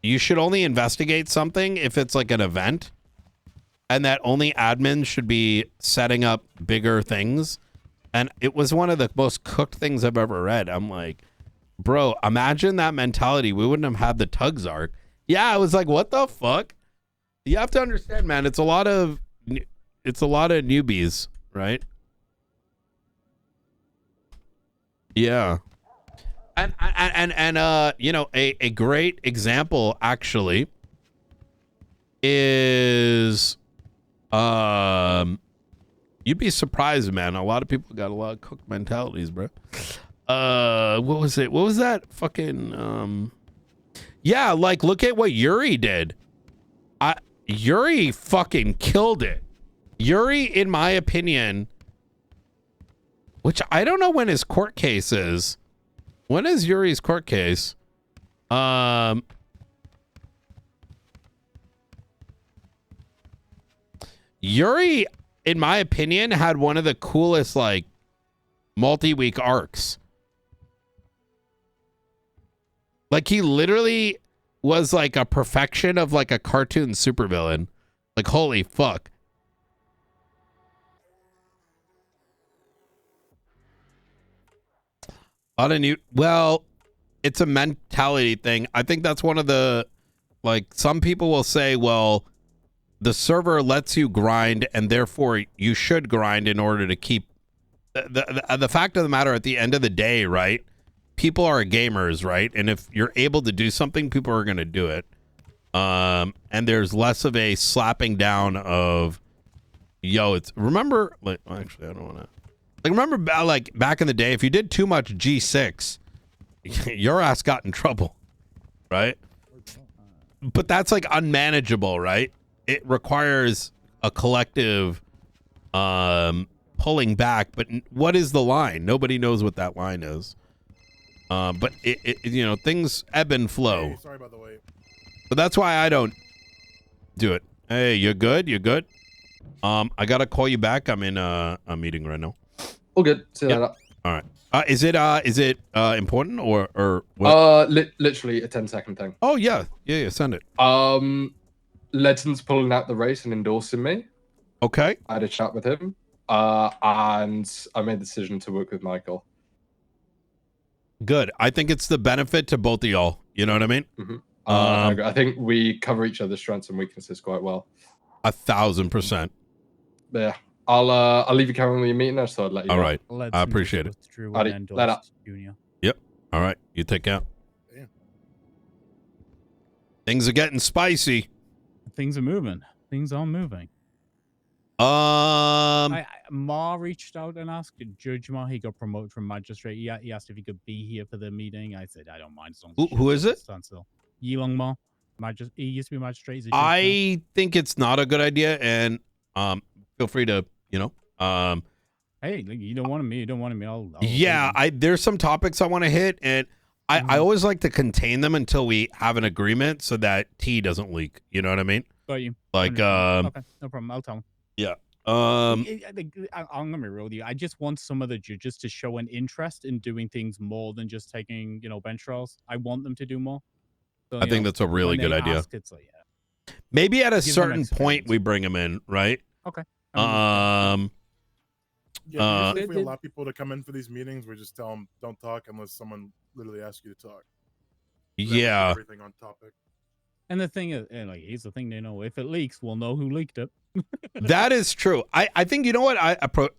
you should only investigate something if it's like an event, and that only admins should be setting up bigger things. And it was one of the most cooked things I've ever read. I'm like, bro, imagine that mentality. We wouldn't have had the tugs arc. Yeah, I was like, what the fuck? You have to understand, man, it's a lot of newbies, right? Yeah. And you know, a great example actually is you'd be surprised, man. A lot of people got a lot of cooked mentalities, bro. What was it? What was that fucking yeah, like look at what Yuri did. Yuri fucking killed it. Yuri, in my opinion, which I don't know when his court case is. When is Yuri's court case? Yuri, in my opinion, had one of the coolest, like, multi-week arcs. Like, he literally was like a perfection of like a cartoon supervillain. Like, holy fuck. Well, it's a mentality thing. I think that's one of the, like, some people will say, well, the server lets you grind and therefore you should grind in order to keep the fact of the matter at the end of the day, right? People are gamers, right? And if you're able to do something, people are going to do it. And there's less of a slapping down of, yo, it's, remember, like, actually, I don't want to, like, remember, like, back in the day, if you did too much G6, your ass got in trouble, right? But that's, like, unmanageable, right? It requires a collective pulling back, but what is the line? Nobody knows what that line is. But it you know, things ebb and flow. Hey, sorry about the wait. But that's why I don't do it. Hey, you good? You good? I gotta call you back. I'm in a meeting right now. All good. See you Yep. later. All right. Is it important or what? Literally a 10-second thing. Oh yeah. Send it. Ledson's pulling out the race and endorsing me. Okay. I had a chat with him, and I made the decision to work with Michael. Good. I think it's the benefit to both of y'all. You know what I mean? Mm-hmm. I think we cover each other's strengths and weaknesses quite well. 1,000%. Yeah. I'll leave you carrying with your meeting there, so I'd let you All know. right. I appreciate it. Alrighty, later. Yep. All right. You take care. Damn. Things are getting spicy. Things are moving. Things are moving. Ma reached out and asked Judge Ma. He got promoted from magistrate. He asked if he could be here for the meeting. I said I don't mind. As long as Who is it? Yilong Ma. He used to be magistrate. He's a judge I think it's not a good idea, and feel free to, you know, hey, you don't want me. You don't want me. I'll yeah, there's some topics I want to hit, and I always like to contain them until we have an agreement so that tea doesn't leak. You know what I mean? Got you. Like, okay, no problem. I'll tell him. Yeah. I'm gonna be real with you. I just want some of the judges to show an interest in doing things more than just taking, bench trials. I want them to do more. So, I think that's a really good idea. It's like, yeah. Maybe at a certain point we bring them in, right? Okay. Yeah, usually if we allow people to come in for these meetings, we just tell them don't talk unless someone literally asks you to talk. Yeah. Everything on topic. And the thing is, and here's the thing, if it leaks, we'll know who leaked it. That is true. I think, you know what?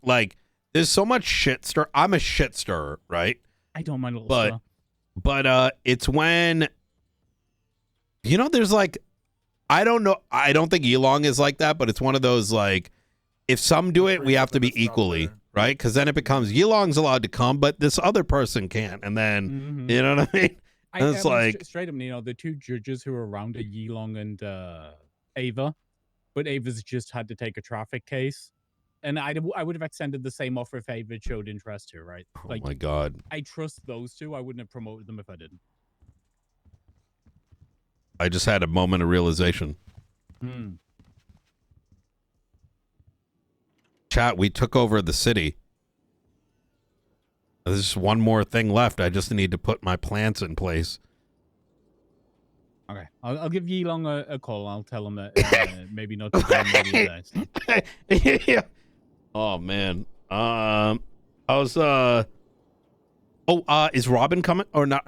Like, there's so much shit stir. I'm a shit stirrer, right? I don't mind a little stir. But it's when, there's like, I don't know. I don't think Yilong is like that, but it's one of those, like, if some do it, we have to be equally, right? Because then it becomes Yilong's allowed to come, but this other person can't. And then, you know what I mean? And it's like straight up, the two judges who are around are Yilong and Ava, but Ava's just had to take a traffic case, and I would have extended the same offer if Ava showed interest too, right? Oh my god! I trust those two. I wouldn't have promoted them if I didn't. I just had a moment of realization. Chat, we took over the city. There's just one more thing left. I just need to put my plants in place. Okay, I'll give Yilong a call. I'll tell him that maybe not today, maybe yeah. Oh man. How's is Robin coming or not?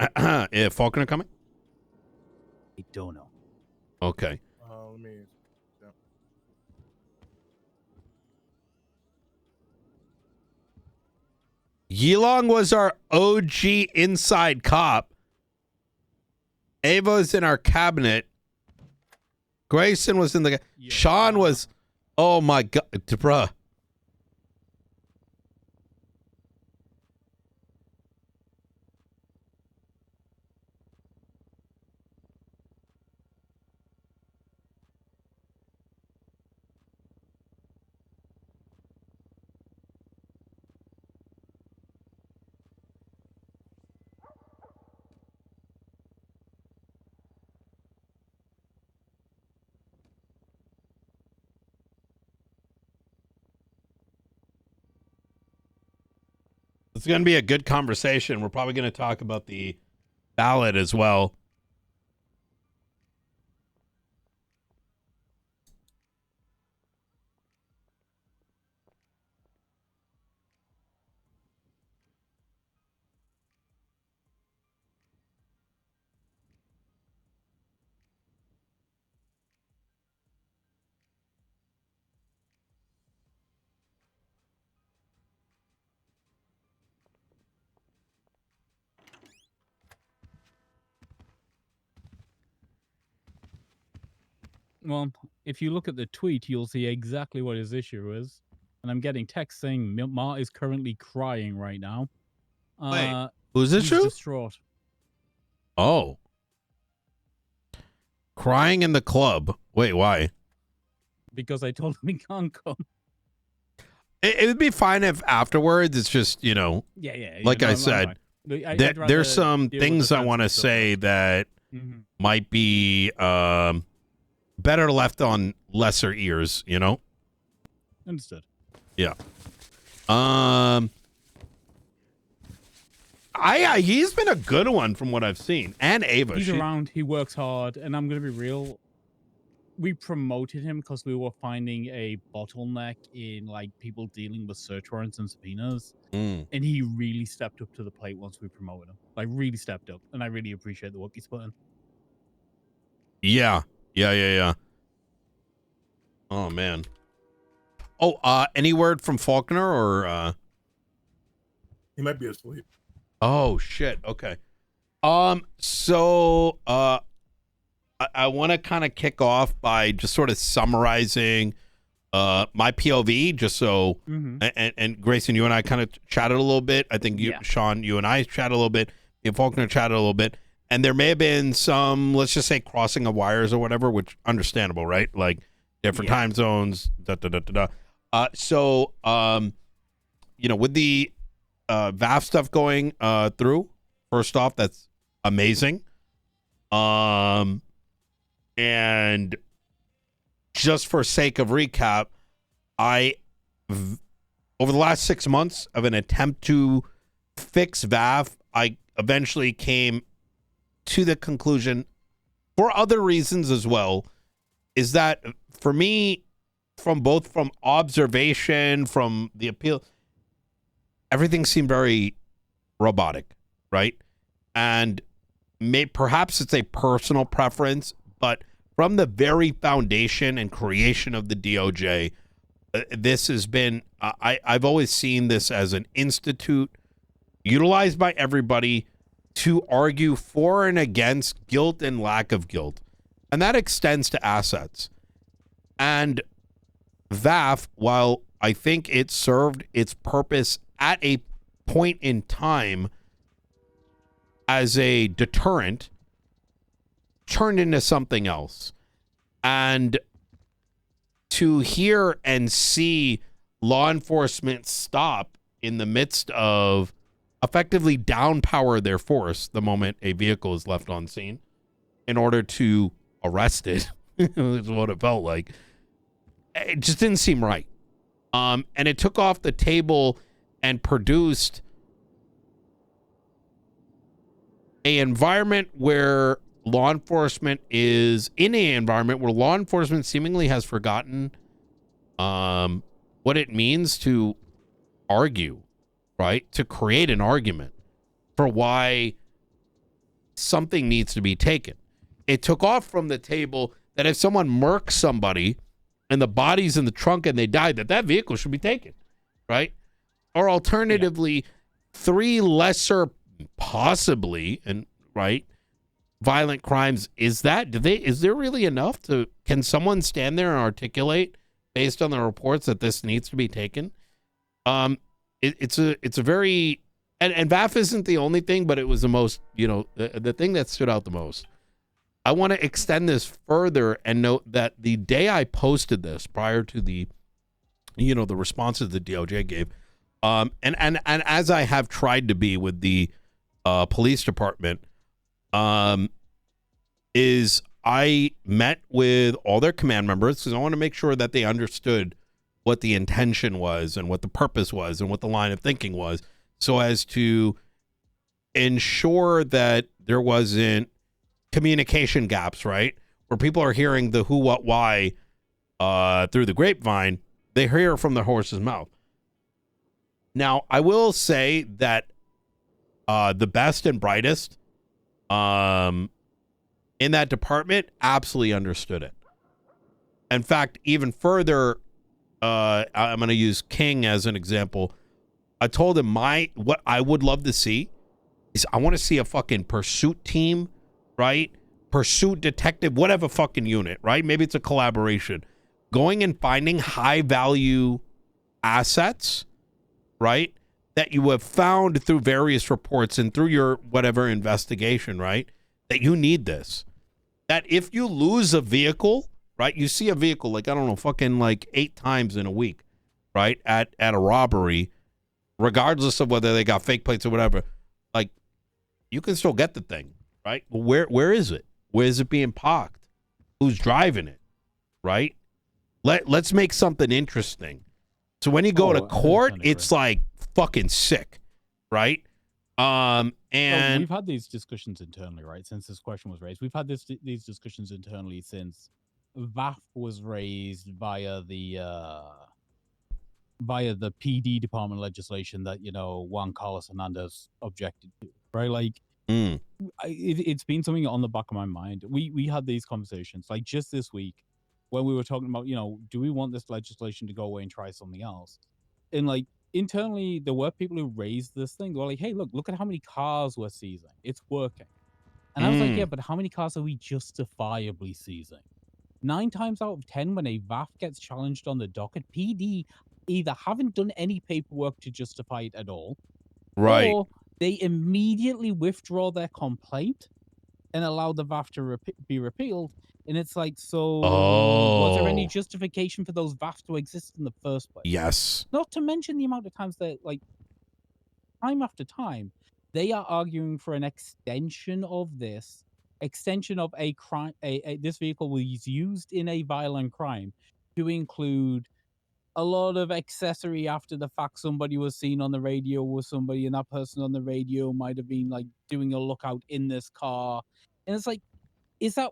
Faulkner coming? I don't know. Okay. Let me. Yilong was our OG inside cop. Ava's in our cabinet. Grayson was in the... Yeah. Sean was... Oh, my God. Bruh. It's going to be a good conversation. We're probably going to talk about the ballot as well. Well, if you look at the tweet, you'll see exactly what his issue is. And I'm getting text saying Ma is currently crying right now. Wait, who's this? He's distraught. Oh. Crying in the club. Wait, why? Because I told him he can't come. It would be fine if afterwards it's just, you know, like I said, there's some things I want to say that might be better left on lesser ears, you know? Understood. Yeah. He's been a good one from what I've seen. And Ava. He's around, he works hard, and I'm going to be real. We promoted him because we were finding a bottleneck in like people dealing with search warrants and subpoenas. And he really stepped up to the plate once we promoted him. Like really stepped up. And I really appreciate the work he's put in. Yeah. Oh man. Oh, any word from Faulkner or he might be asleep. Oh shit. Okay. So I want to kind of kick off by just sort of summarizing my POV, just so and Grayson, you and I kind of chatted a little bit. I think Sean, you and I chatted a little bit. And Faulkner chatted a little bit, and there may have been some, let's just say, crossing of wires or whatever, which understandable, right? Like different time zones. So you know, with the VAF stuff going through, first off, that's amazing. And just for sake of recap, over the last 6 months of an attempt to fix VAF, I eventually came to the conclusion, for other reasons as well, is that for me, from observation, from the appeal, everything seemed very robotic, right? And perhaps it's a personal preference, but from the very foundation and creation of the DOJ, this has been, I've always seen this as an institute utilized by everybody to argue for and against guilt and lack of guilt. And that extends to assets. And VAF, while I think it served its purpose at a point in time as a deterrent, turned into something else. And to hear and see law enforcement stop in the midst of effectively downpower their force the moment a vehicle is left on scene in order to arrest it is what it felt like. It just didn't seem right. And it took off the table and produced an environment where law enforcement seemingly has forgotten what it means to argue, right? To create an argument for why something needs to be taken. It took off from the table that if someone murks somebody and the body's in the trunk and they died, that vehicle should be taken, right? Or alternatively, 3 lesser possibly, and right, violent crimes. Is there really enough can someone stand there and articulate based on the reports that this needs to be taken? It's a very, and VAF isn't the only thing, but it was the most, the thing that stood out the most. I want to extend this further and note that the day I posted this, prior to the responses the DOJ gave, and as I have tried to be with the police department, is I met with all their command members because I want to make sure that they understood what the intention was and what the purpose was and what the line of thinking was, so as to ensure that there wasn't communication gaps, right? Where people are hearing the who, what, why through the grapevine, they hear from the horse's mouth. Now, I will say that the best and brightest in that department absolutely understood it. In fact, even further, I'm going to use King as an example. I told him what I would love to see is I want to see a fucking pursuit team, right? pursuit detective, whatever fucking unit, right? Maybe it's a collaboration. Going and finding high value assets, right? That you have found through various reports and through your whatever investigation, right? That you need this. That if you lose a vehicle, right? You see a vehicle like, I don't know, fucking like 8 times in a week, right? At a robbery, regardless of whether they got fake plates or whatever, like you can still get the thing, right? Where is it? Where is it being parked? Who's driving it, right? Let's make something interesting. So when you go to court, it's like fucking sick, right? And we've had these discussions internally, right? Since this question was raised, we've had these discussions internally since VAF was raised via the PD department legislation that Juan Carlos Hernandez objected to, right? Like, it's been something on the back of my mind. We had these conversations like just this week when we were talking about, do we want this legislation to go away and try something else? And like internally, there were people who raised this thing. They were like, hey, look at how many cars we're seizing. It's working. And I was like, yeah, but how many cars are we justifiably seizing? 9 times out of 10, when a VAF gets challenged on the docket, PD either haven't done any paperwork to justify it at all, right, or they immediately withdraw their complaint and allow the VAF to be repealed. And it's like, so was there any justification for those VAFs to exist in the first place? Yes. Not to mention the amount of times that, like, time after time, they are arguing for an extension of a crime. This vehicle was used in a violent crime to include a lot of accessory after the fact. Somebody was seen on the radio with somebody, and that person on the radio might have been like doing a lookout in this car. And it's like,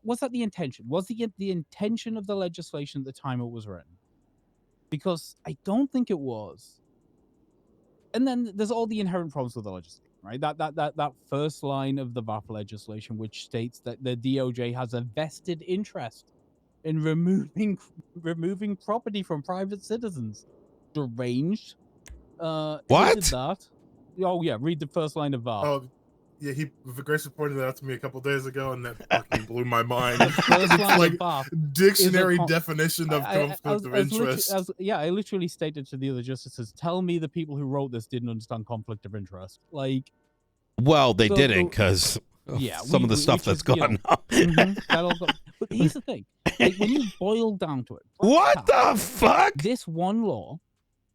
was that the intention? Was the intention of the legislation at the time it was written? Because I don't think it was. And then there's all the inherent problems with the legislation, right? That first line of the VAF legislation, which states that the DOJ has a vested interest in removing property from private citizens. Deranged. What? Did that. Oh yeah, read the first line of VAF. Oh, yeah, Grayson pointed that out to me a couple days ago, and that fucking blew my mind. First line like of VAF dictionary definition of conflict of interest. I literally stated to the other justices, tell me the people who wrote this didn't understand conflict of interest. Like, well, they didn't, because some of the stuff that's gone up. But here's the thing. Like, when you boil down to it, what the fuck? This one law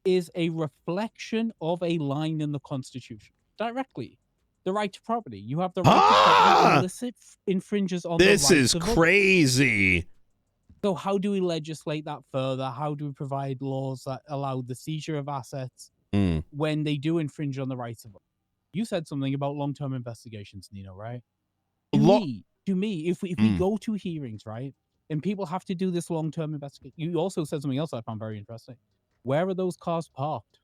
is a reflection of a line in the Constitution. Directly. The right to property. You have the right to property. Illicit infringes on this the is crazy. So how do we legislate that further? How do we provide laws that allow the seizure of assets when they do infringe on the rights of others? You said something about long-term investigations, Nino, right? To me, if we go to hearings, right, and people have to do this long-term investigation, you also said something else I found very interesting. Where are those cars parked?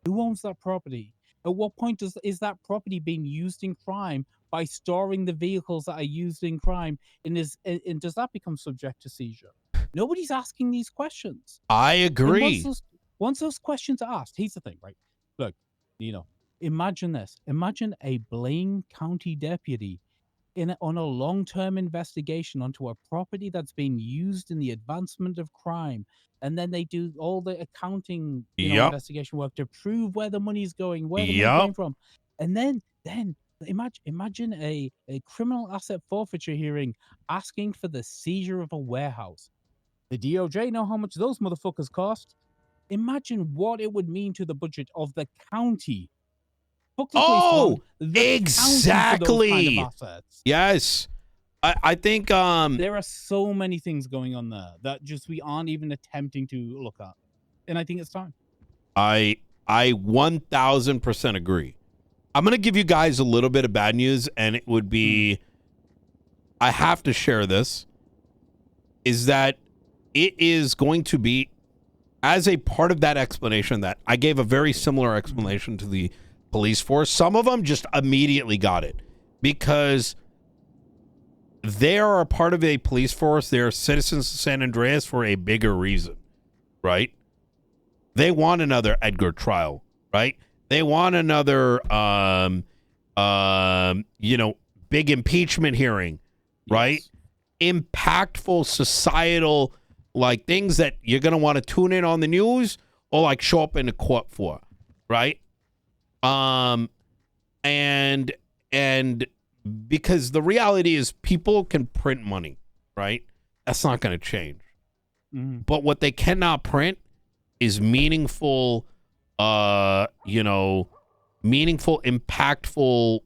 Who owns that property? At what point is that property being used in crime by storing the vehicles that are used in crime? And does that become subject to seizure? Nobody's asking these questions. I agree. Once those questions are asked, here's the thing, right? Look, imagine this. Imagine a Blaine County deputy on a long-term investigation onto a property that's being used in the advancement of crime. And then they do all the accounting investigation work to prove where the money's going, where the money came from. And then imagine a criminal asset forfeiture hearing asking for the seizure of a warehouse. The DOJ know how much those motherfuckers cost. Imagine what it would mean to the budget of the county. Exactly. Kind of assets. Yes. I think there are so many things going on there that just we aren't even attempting to look at. And I think it's time. I 1000% agree. I'm going to give you guys a little bit of bad news, and it would be I have to share this, is that it is going to be, as a part of that explanation, that I gave a very similar explanation to the police force. Some of them just immediately got it because they are a part of a police force. They're citizens of San Andreas for a bigger reason, right? They want another Edgar trial, right? They want another, big impeachment hearing right? Impactful societal, like things that you're going to want to tune in on the news or like show up in the court for, right? And because the reality is people can print money, right? That's not going to change. But what they cannot print is meaningful, meaningful, impactful,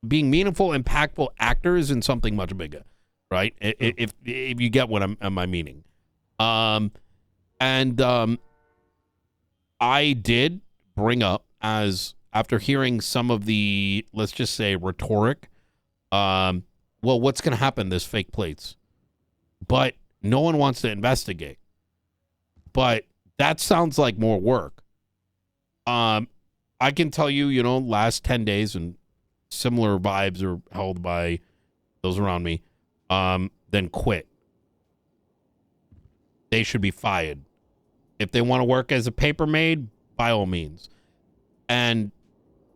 being meaningful, impactful actors in something much bigger, right? If you get what am I meaning. I did bring up, as after hearing some of the, let's just say, rhetoric, well, what's going to happen? There's fake plates. But no one wants to investigate. But that sounds like more work. I can tell you, last 10 days, and similar vibes are held by those around me, then quit. They should be fired. If they want to work as a paper maid, by all means. And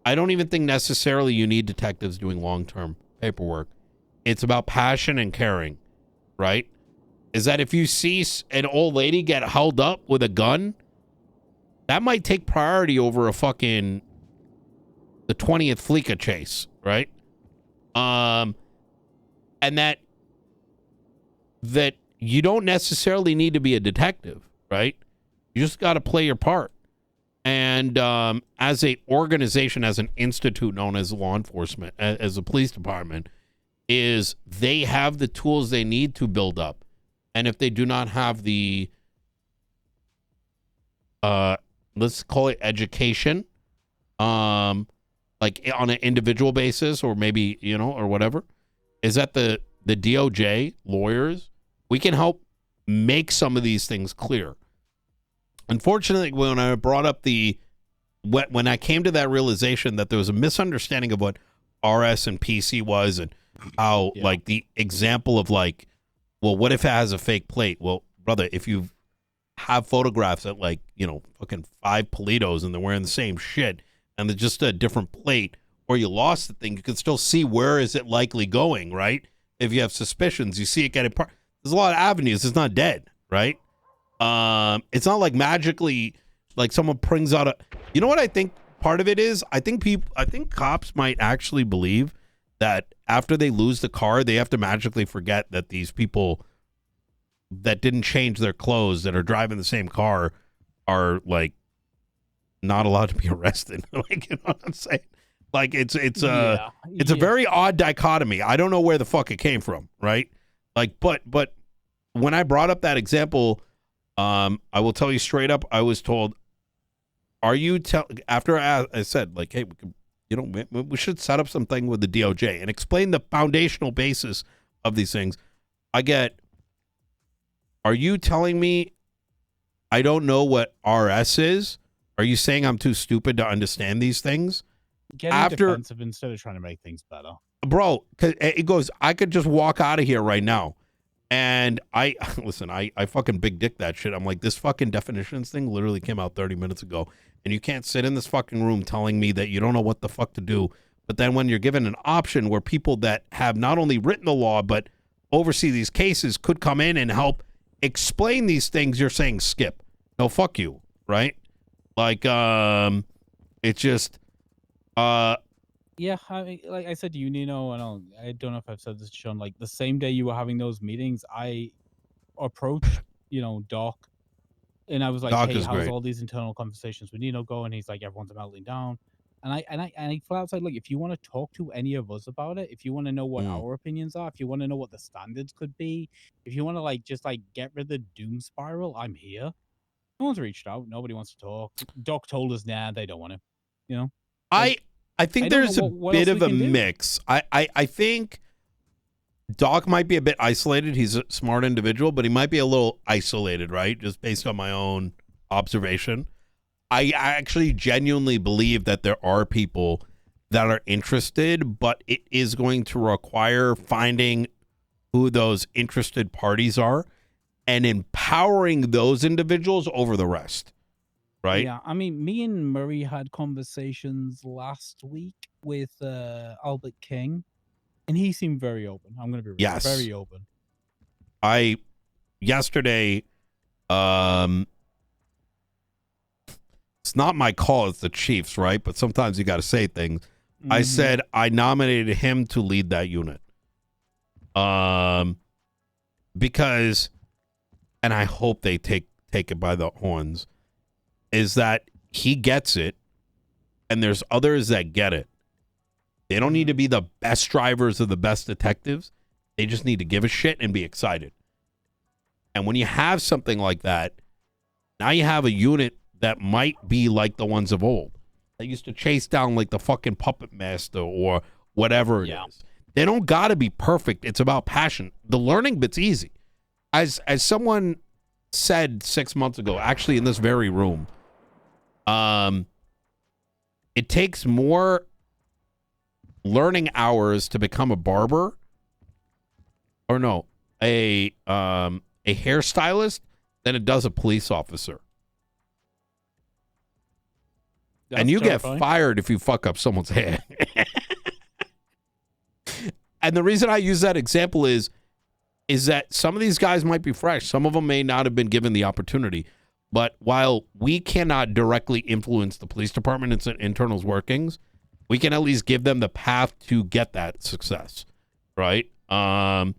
I don't even think necessarily you need detectives doing long-term paperwork. It's about passion and caring, right? Is that if you see an old lady get held up with a gun, that might take priority over the 20th Fleeca chase, right? And that you don't necessarily need to be a detective, right? You just got to play your part. And as a organization, as an institute known as law enforcement, as a police department, is they have the tools they need to build up. And if they do not have the, let's call it education, like on an individual basis, or maybe, or whatever, is that the DOJ lawyers, we can help make some of these things clear. Unfortunately, when I brought up when I came to that realization that there was a misunderstanding of what RS and PC was, and how like the example of like, well, what if it has a fake plate? Well, brother, if you have photographs at like, fucking 5 Politos and they're wearing the same shit and they're just a different plate, or you lost the thing, you can still see where is it likely going, right? If you have suspicions, you see it getting there's a lot of avenues. It's not dead, right? It's not like magically, like someone brings out you know what I think part of it is? I think cops might actually believe that after they lose the car, they have to magically forget that these people that didn't change their clothes, that are driving the same car, are like not allowed to be arrested. Like, you know what I'm saying? Like it's a very odd dichotomy. I don't know where the fuck it came from, right? Like, but when I brought up that example, I will tell you straight up, I was told, after I said, like, hey, we should set up something with the DOJ and explain the foundational basis of these things. Are you telling me I don't know what RS is? Are you saying I'm too stupid to understand these things? Getting defensive instead of trying to make things better. Bro, it goes, I could just walk out of here right now. And I fucking big dick that shit. I'm like, this fucking definitions thing literally came out 30 minutes ago. And you can't sit in this fucking room telling me that you don't know what the fuck to do. But then when you're given an option where people that have not only written the law, but oversee these cases could come in and help explain these things, you're saying skip. No, fuck you, right? Like, it's just, yeah, I mean, like I said to you, Nino, and I don't know if I've said this to Sean, like the same day you were having those meetings, I approached, Doc, and I was like, Doc hey, how's great. all these internal conversations with Nino going? He's like, everyone's melting down. And I flat out said, look, if you want to talk to any of us about it, if you want to know what our opinions are, if you want to know what the standards could be, if you want to just get rid of the doom spiral, I'm here. No one's reached out. Nobody wants to talk. Doc told us, nah, they don't want to, I think there's a bit of a mix. I think Doc might be a bit isolated. He's a smart individual, but he might be a little isolated, right? Just based on my own observation. I actually genuinely believe that there are people that are interested, but it is going to require finding who those interested parties are and empowering those individuals over the rest. Right? Yeah, I mean, me and Murray had conversations last week with Albert King, And he seemed very open. I'm gonna be real, Yes. very open. Yesterday, it's not my call, it's the Chiefs, right? But sometimes you got to say things. I said I nominated him to lead that unit. Because, and I hope they take it by the horns, is that he gets it, and there's others that get it. They don't need to be the best drivers or the best detectives. They just need to give a shit and be excited. And when you have something like that, now you have a unit that might be like the ones of old. They used to chase down like the fucking puppet master or whatever it is. They don't got to be perfect. It's about passion. The learning bit's easy. As someone said 6 months ago, actually in this very room, it takes more learning hours to become a barber, or no, a hairstylist than it does a police officer. And you get fired if you fuck up someone's hair. And the reason I use that example is that some of these guys might be fresh. Some of them may not have been given the opportunity. But while we cannot directly influence the police department and its internal workings, we can at least give them the path to get that success, right? One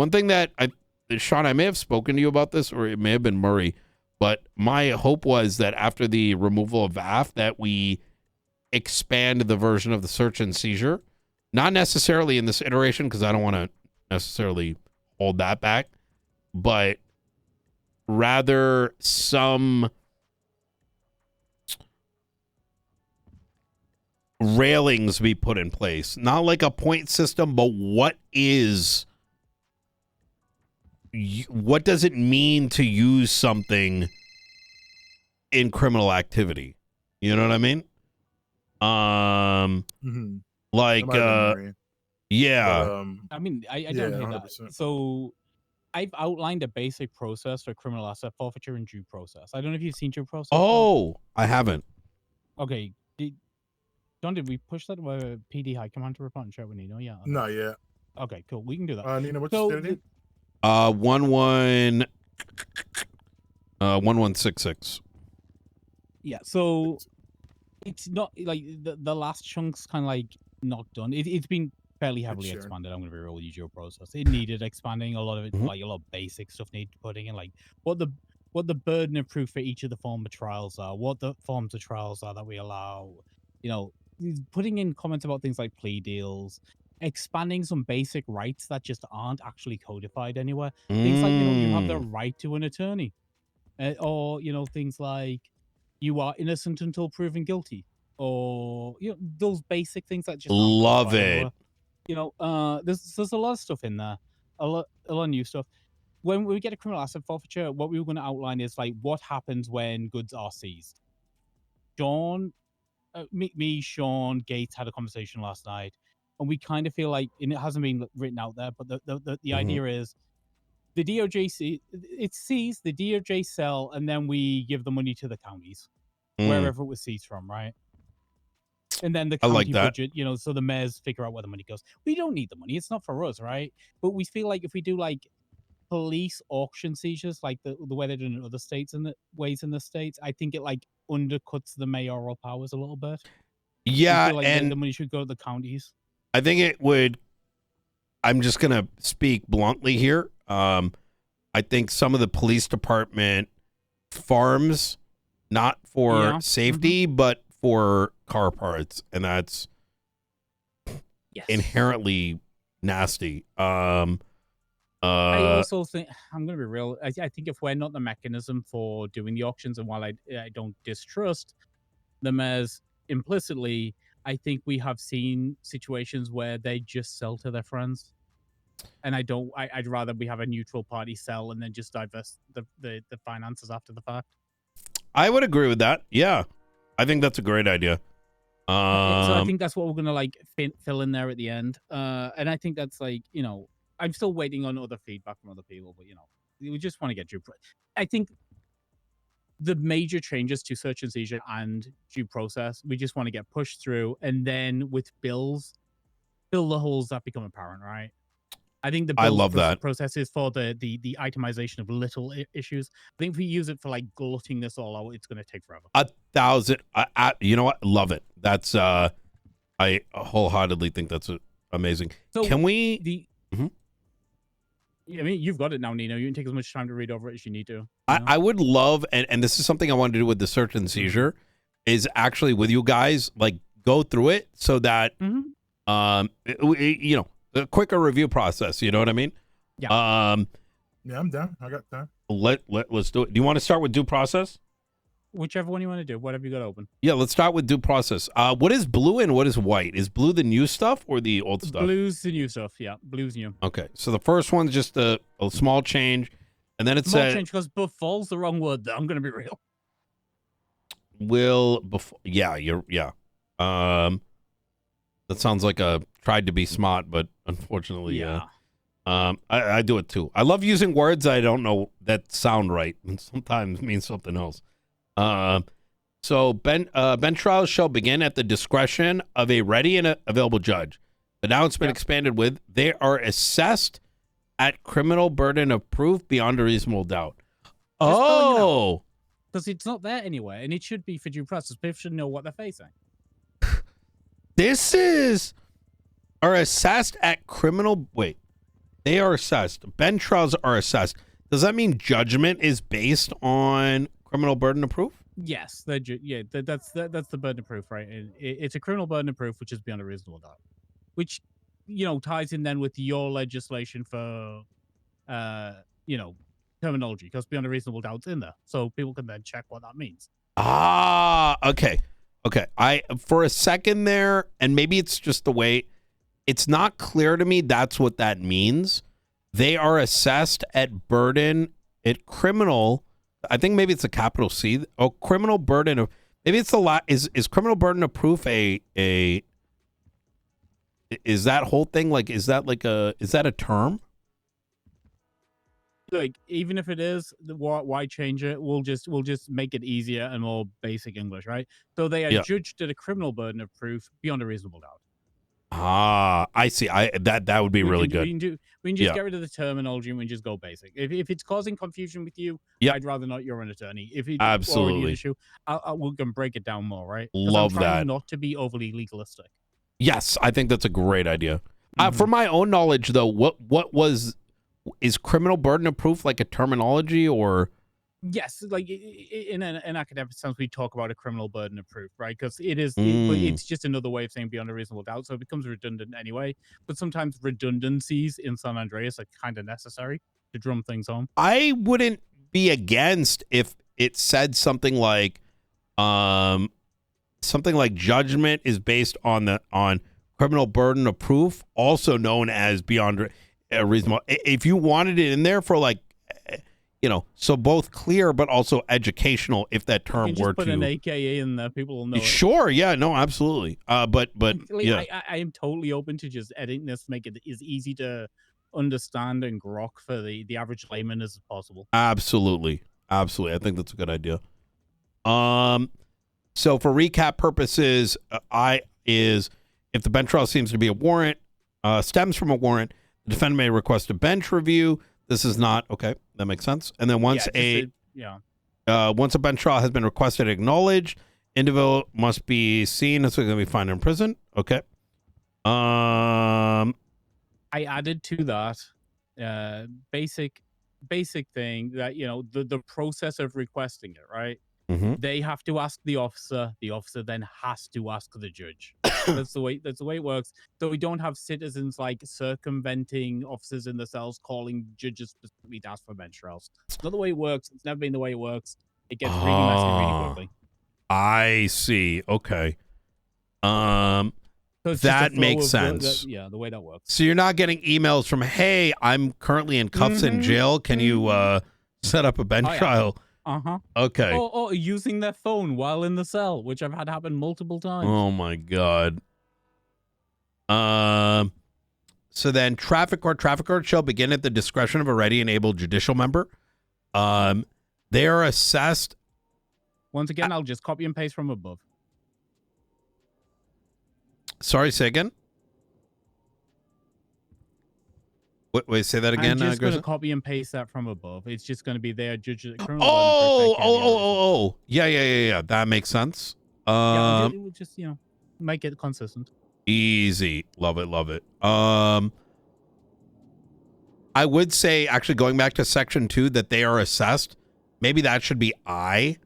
thing that Sean, I may have spoken to you about this, or it may have been Murray, but my hope was that after the removal of VAF, that we expand the version of the search and seizure. Not necessarily in this iteration, because I don't want to necessarily hold that back, but rather some railings be put in place. Not like a point system, but what does it mean to use something in criminal activity? You know what I mean? Like, yeah. But, I mean, I don't hear 100%. that. So I've outlined a basic process for criminal asset forfeiture and due process. I don't know if you've seen due process. Oh, I haven't. Okay. John, did we push that PD High Command to report and chat with Nino? Yeah. Not yet. Okay, cool. We can do that. Nino, what's your name? 1166. Yeah, so it's not like the last chunk's kind of like not done. It's been fairly heavily expanded. I'm going to be real with you, due process. It needed expanding. A lot of it, like a lot of basic stuff needed putting in, like what the burden of proof for each of the form of trials are, what the forms of trials are that we allow, putting in comments about things like plea deals, expanding some basic rights that just aren't actually codified anywhere. Things like, you have the right to an attorney, or, things like you are innocent until proven guilty, or, those basic things that just love it. Anywhere. There's a lot of stuff in there, a lot of new stuff. When we get a criminal asset forfeiture, what we were going to outline is like what happens when goods are seized. Sean, Gates had a conversation last night, and we kind of feel like, and it hasn't been written out there, but the idea is the DOJ it's seized, the DOJ sell, and then we give the money to the counties, wherever it was seized from, right? And then the county budget, so the mayors figure out where the money goes. We don't need the money; it's not for us, right? But we feel like if we do like police auction seizures, like the way they're doing in other states and the ways in the states, I think it like undercuts the mayoral powers a little bit. Yeah, feel like and the money should go to the counties. I think it would. I'm just gonna speak bluntly here. I think some of the police department farms, not for safety, but for car parts, and that's inherently nasty. I also think, I'm going to be real, I think if we're not the mechanism for doing the auctions, and while I don't distrust them as implicitly, I think we have seen situations where they just sell to their friends. And I'd rather we have a neutral party sell and then just divest the finances after the fact. I would agree with that. Yeah. I think that's a great idea. So I think that's what we're going to like fill in there at the end. And I think that's like, I'm still waiting on other feedback from other people, but we just want to get you. I think the major changes to search and seizure and due process, we just want to get pushed through, and then with bills, fill the holes that become apparent, right? I think the I bills love that. process is for the itemization of little issues. I think if we use it for like glutting this all out, it's going to take forever. 1,000. You know what? Love it. That's I wholeheartedly think that's amazing. So can we? I mean, you've got it now, Nino. You can take as much time to read over it as you need to. I would love, and this is something I wanted to do with the search and seizure, is actually with you guys, like go through it so that, you know, a quicker review process. You know what I mean? Yeah. Yeah, I'm down. I got time. Let's do it. Do you want to start with due process? Whichever one you want to do. Whatever you got open. Yeah, let's start with due process. What is blue and what is white? Is blue the new stuff or the old stuff? Blue's the new stuff. Yeah, blue's new. Okay, so the first one's just a small change, and then it says change because befall's the wrong word. Though. I'm gonna be real. Yeah. That sounds like a tried to be smart, but unfortunately, I do it too. I love using words I don't know that sound right, and sometimes mean something else. So bench trials shall begin at the discretion of a ready and available judge. But now it's been expanded with they are assessed at criminal burden of proof beyond a reasonable doubt. Because it's not there anywhere, and it should be for due process. People should know what they're facing. Are assessed at criminal. Wait, they are assessed. Bench trials are assessed. Does that mean judgment is based on criminal burden of proof? Yes, that's the burden of proof, right? It's a criminal burden of proof, which is beyond a reasonable doubt, which ties in then with your legislation for terminology, because beyond a reasonable doubt's in there, so people can then check what that means. Okay. I for a second there, and maybe it's just the way it's not clear to me. That's what that means. They are assessed at burden at criminal. I think maybe it's a capital C. Oh, criminal burden of maybe it's a lot. Is criminal burden of proof is that whole thing like is that a term? Like even if it is, why change it? We'll just make it easier and more basic English, right? So they are judged at a criminal burden of proof beyond a reasonable doubt. I see. That would be really good. We can just get rid of the terminology and we just go basic. If it's causing confusion with you, I'd rather not. You're an attorney. If it's already an issue, we can break it down more, right? Love I'm trying that. Not to be overly legalistic. Yes, I think that's a great idea. For my own knowledge, though, is criminal burden of proof like a terminology or? Yes, like in an academic sense, we talk about a criminal burden of proof, right? Because it's just another way of saying beyond a reasonable doubt, so it becomes redundant anyway. But sometimes redundancies in San Andreas are kind of necessary to drum things home. I wouldn't be against if it said something like judgment is based on criminal burden of proof, also known as beyond a reasonable. If you wanted it in there for like. So both clear but also educational. If that term you can just put an AKA in there, people will know. Sure, yeah, no, absolutely. But yeah, I am totally open to just editing this, make it as easy to understand and grok for the average layman as possible. Absolutely. I think that's a good idea. So for recap purposes, if the bench trial seems to be a warrant, stems from a warrant, the defendant may request a bench review. This is not okay. That makes sense. And then once once a bench trial has been requested and acknowledged, individual must be seen. It's going to be fined in prison. Okay. I added to that basic thing that the process of requesting it, right? Mm-hmm. They have to ask the officer. The officer then has to ask the judge. That's the way it works. So we don't have citizens like circumventing officers in the cells, calling judges specifically to ask for bench trials. It's not the way it works. It's never been the way it works. It gets really messy really quickly. I see. Okay. So that makes sense. The way that works. So you're not getting emails from, "Hey, I'm currently in cuffs in jail. Can you set up a bench trial?" Okay. Or using their phone while in the cell, which I've had happen multiple times. Oh my God. So then traffic court shall begin at the discretion of a ready and able judicial member. They are assessed Once again, I'll just copy and paste from above. Sorry, say again. Wait, say that again. I'm just going to copy and paste that from above. It's just going to be there. Yeah. That makes sense. We'll just make it consistent. Easy. Love it. I would say, actually, going back to section 2, that they are assessed. Maybe that should be I,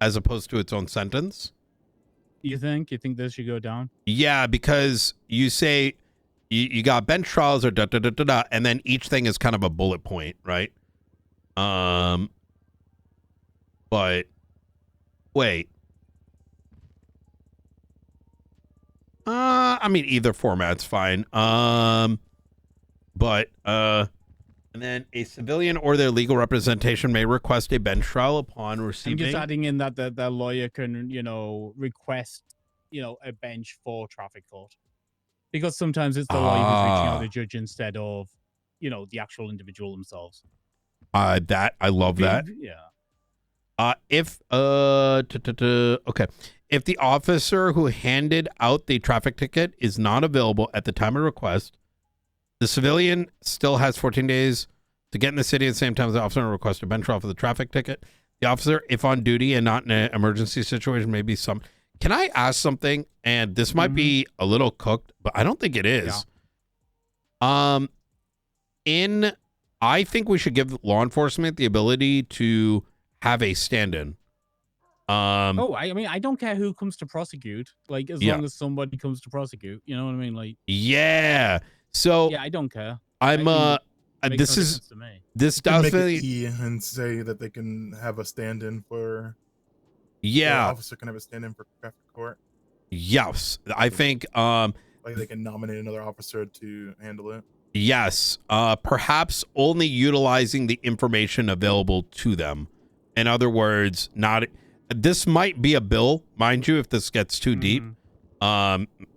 as opposed to its own sentence. You think this should go down? Yeah, because you say you got bench trials or and then each thing is kind of a bullet point, right? But wait. I mean, either format's fine. And then a civilian or their legal representation may request a bench trial upon receiving. I'm just adding in that the lawyer can, request, a bench for traffic court, because sometimes it's the lawyer who's reaching out to the judge instead of, the actual individual themselves. I love that. Yeah. Okay. If the officer who handed out the traffic ticket is not available at the time of request, the civilian still has 14 days to get in the city at the same time as the officer and request a bench trial for the traffic ticket. The officer, if on duty and not in an emergency situation, may be some. Can I ask something? And this might be a little cooked, but I don't think it is. Yeah. I think we should give law enforcement the ability to have a stand-in. I mean, I don't care who comes to prosecute, like, as long as somebody comes to prosecute, you know what I mean? Like, yeah. So yeah, I don't care. This definitely and say that they can have a stand-in for. Yeah, the officer can have a stand-in for traffic court. Yes, I think like they can nominate another officer to handle it. Yes, perhaps only utilizing the information available to them. In other words, not. This might be a bill, mind you, if this gets too deep.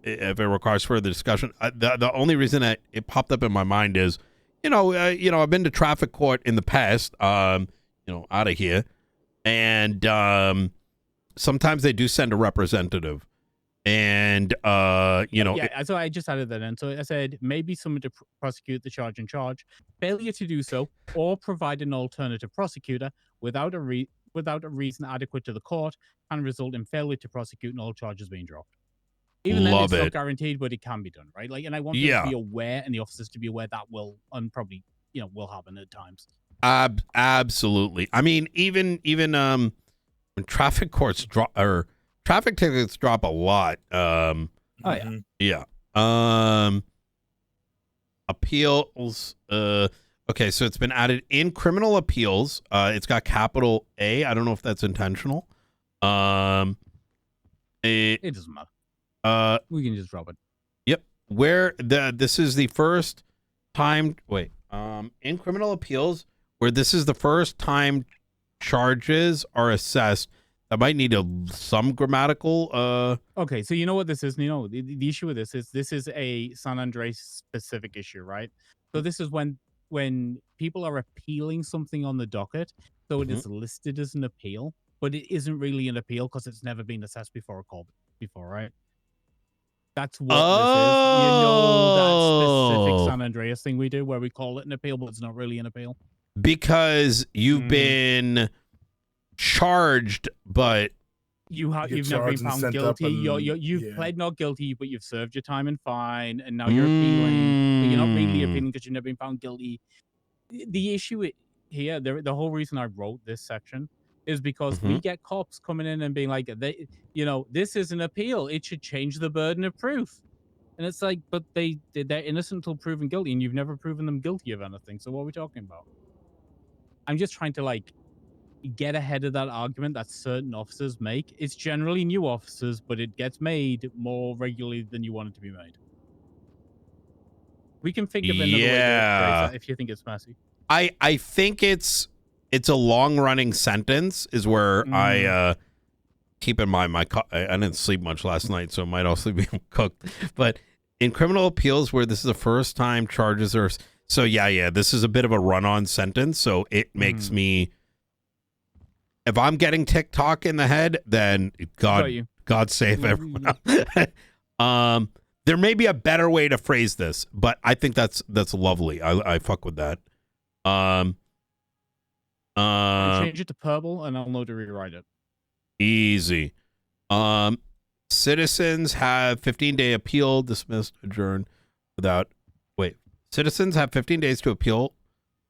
If it requires further discussion. The only reason that it popped up in my mind is, I've been to traffic court in the past, out of here, and sometimes they do send a representative, and so I just added that in. So I said maybe someone to prosecute the charge in charge, failure to do so, or provide an alternative prosecutor without a reason adequate to the court can result in failure to prosecute and all charges being dropped. Even then, it's not guaranteed, but it can be done, right? Like, and I want them to be aware, and the officers to be aware that will probably, will happen at times. Absolutely. I mean, even when traffic courts drop or traffic tickets drop a lot. Yeah. Appeals. Okay, so it's been added in criminal appeals. It's got capital A. I don't know if that's intentional. It doesn't matter. We can just drop it. Yep. This is the first time. Wait. In criminal appeals, where this is the first time charges are assessed, that might need some grammatical. Okay, so you know what this is, Nino? The issue with this is a San Andreas specific issue, right? So this is when people are appealing something on the docket, so it is listed as an appeal, but it isn't really an appeal because it's never been assessed before a call before, right? That's what this is. You know, that specific San Andreas thing we do where we call it an appeal, but it's not really an appeal. Because you've been charged, but you've never been found guilty. You've pled not guilty, but you've served your time and fine, and now you're appealing. But you're not really appealing because you've never been found guilty. The issue here, the whole reason I wrote this section is because we get cops coming in and being like, this is an appeal. It should change the burden of proof. And it's like, but they're innocent until proven guilty, and you've never proven them guilty of anything. So what are we talking about? I'm just trying to get ahead of that argument that certain officers make. It's generally new officers, but it gets made more regularly than you want it to be made. We can think of another way to phrase that if you think it's messy. I think it's a long running sentence is where I keep in mind I didn't sleep much last night, so it might also be cooked. But in criminal appeals where this is the first time charges are this is a bit of a run on sentence, so it makes me if I'm getting TikTok in the head, then Got you. God save everyone else. There may be a better way to phrase this, but I think that's lovely. I fuck with that. Change it to purple, and I'll know to rewrite it. Easy. Citizens have 15-day appeal, dismissed, adjourned without. Wait. Citizens have 15 days to appeal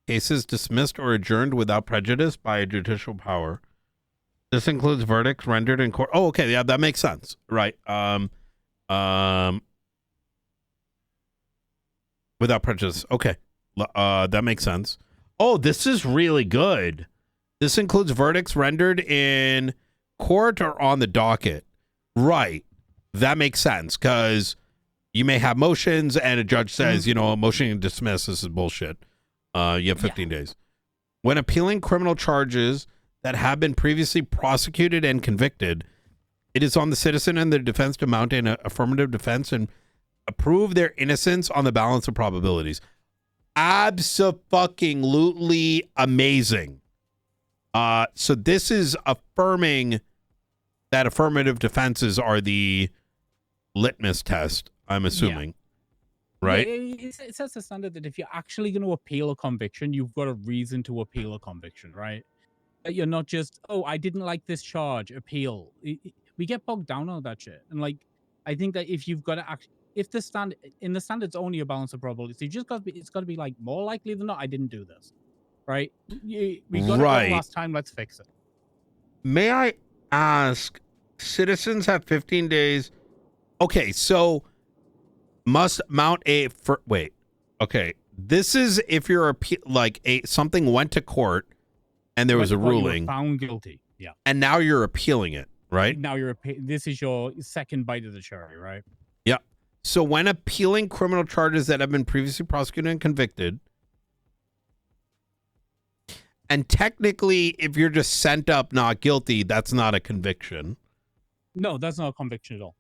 cases dismissed or adjourned without prejudice by a judicial power. This includes verdicts rendered in court. Oh, okay. Yeah, that makes sense. Right. Without prejudice. Okay. That makes sense. Oh, this is really good. This includes verdicts rendered in court or on the docket. Right. That makes sense because you may have motions and a judge says, you know, a motion to dismiss, this is bullshit. You have 15 days. When appealing criminal charges that have been previously prosecuted and convicted, it is on the citizen and the defense to mount an affirmative defense and prove their innocence on the balance of probabilities. Abso-fucking-lutely amazing. So this is affirming that affirmative defenses are the litmus test, I'm assuming. Right? Yeah, it sets the standard that if you're actually going to appeal a conviction, you've got a reason to appeal a conviction, right? That you're not just, oh, I didn't like this charge, appeal. We get bogged down on that shit. And like, I think that if you've got to act, if the standard's only a balance of probability, you just got to be, it's got to be like more likely than not, I didn't do this, right? We got it wrong last time, let's fix it. May I ask, citizens have 15 days. Okay, so must mount a wait. Okay, this is if you're something went to court and there was a ruling, you were found guilty. Yeah, and now you're appealing it, right? Now this is your second bite of the cherry, right? Yeah. So when appealing criminal charges that have been previously prosecuted and convicted, and technically, if you're just sent up not guilty, that's not a conviction. No, that's not a conviction at all.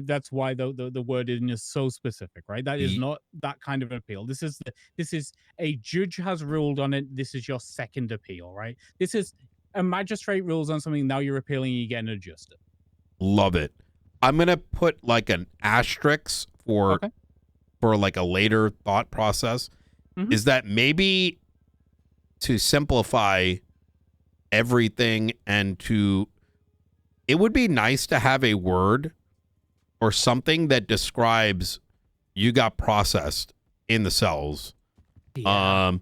That's why the wording is so specific, right? That is not that kind of an appeal. This is a judge has ruled on it. This is your second appeal, right? This is a magistrate rules on something. Now you're appealing, you get adjusted. Love it. I'm gonna put like an asterisk for like a later thought process. Is that maybe to simplify everything and it would be nice to have a word or something that describes you got processed in the cells. Yeah.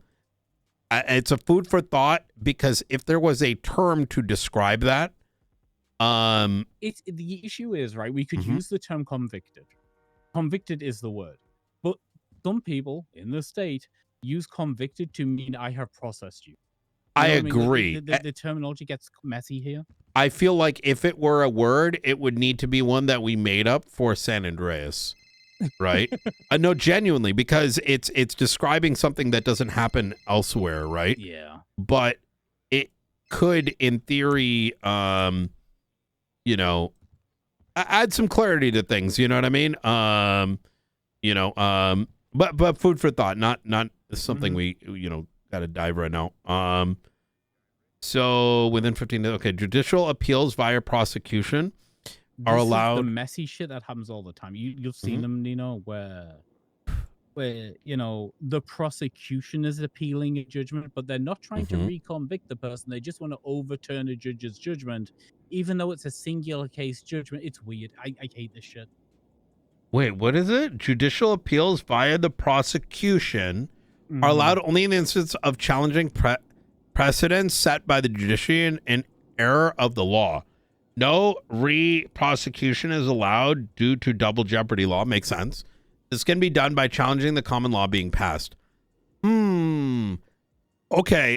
It's a food for thought because if there was a term to describe that, it's the issue is, right, we could use the term convicted. Convicted is the word, but some people in the state use convicted to mean I have processed you. I agree. The terminology gets messy here. I feel like if it were a word, it would need to be one that we made up for San Andreas, right? No, genuinely, because it's describing something that doesn't happen elsewhere, right? Yeah. But it could, in theory, add some clarity to things. You know what I mean? But food for thought, not something we got to dive right now. So within 15 days, okay, judicial appeals via prosecution are allowed. The messy shit that happens all the time. You've seen them, Nino, where the prosecution is appealing a judgment, but they're not trying to reconvict the person. They just want to overturn a judge's judgment, even though it's a singular case judgment. It's weird. I hate this shit. Wait, what is it? Judicial appeals via the prosecution are allowed only in the instance of challenging precedents set by the judiciary in error of the law. No re-prosecution is allowed due to double jeopardy law. Makes sense. This can be done by challenging the common law being passed. Okay.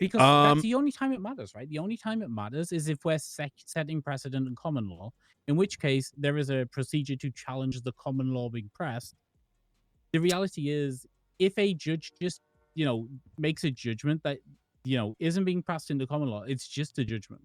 Because that's the only time it matters, right? The only time it matters is if we're setting precedent in common law, in which case there is a procedure to challenge the common law being pressed. The reality is, if a judge just, makes a judgment that, isn't being passed into common law, it's just a judgment.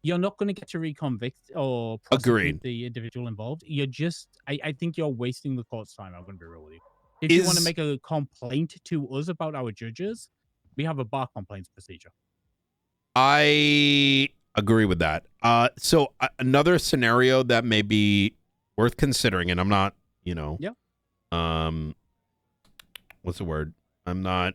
You're not going to get to reconvict or prosecute the individual involved. You're just, I think you're wasting the court's time. I'm going to be real with you. If you want to make a complaint to us about our judges, we have a bar complaints procedure. I agree with that. So another scenario that may be worth considering, and I'm not, you know, what's the word? I'm not.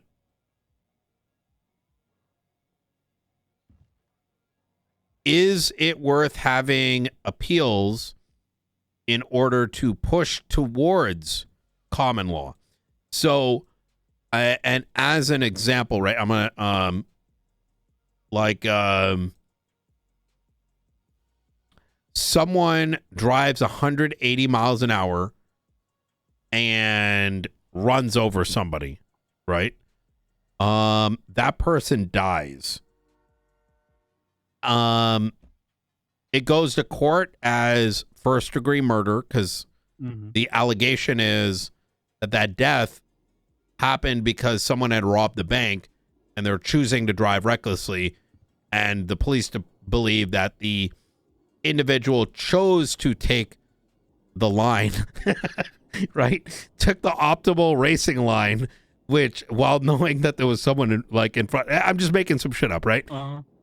Is it worth having appeals in order to push towards common law? So, and as an example, right, I'm gonna someone drives 180 miles an hour and runs over somebody, right? That person dies. It goes to court as first-degree murder because the allegation is that death happened because someone had robbed the bank and they're choosing to drive recklessly, and the police believe that the individual chose to take the line, right? Took the optimal racing line, which, while knowing that there was someone in front, I'm just making some shit up, right?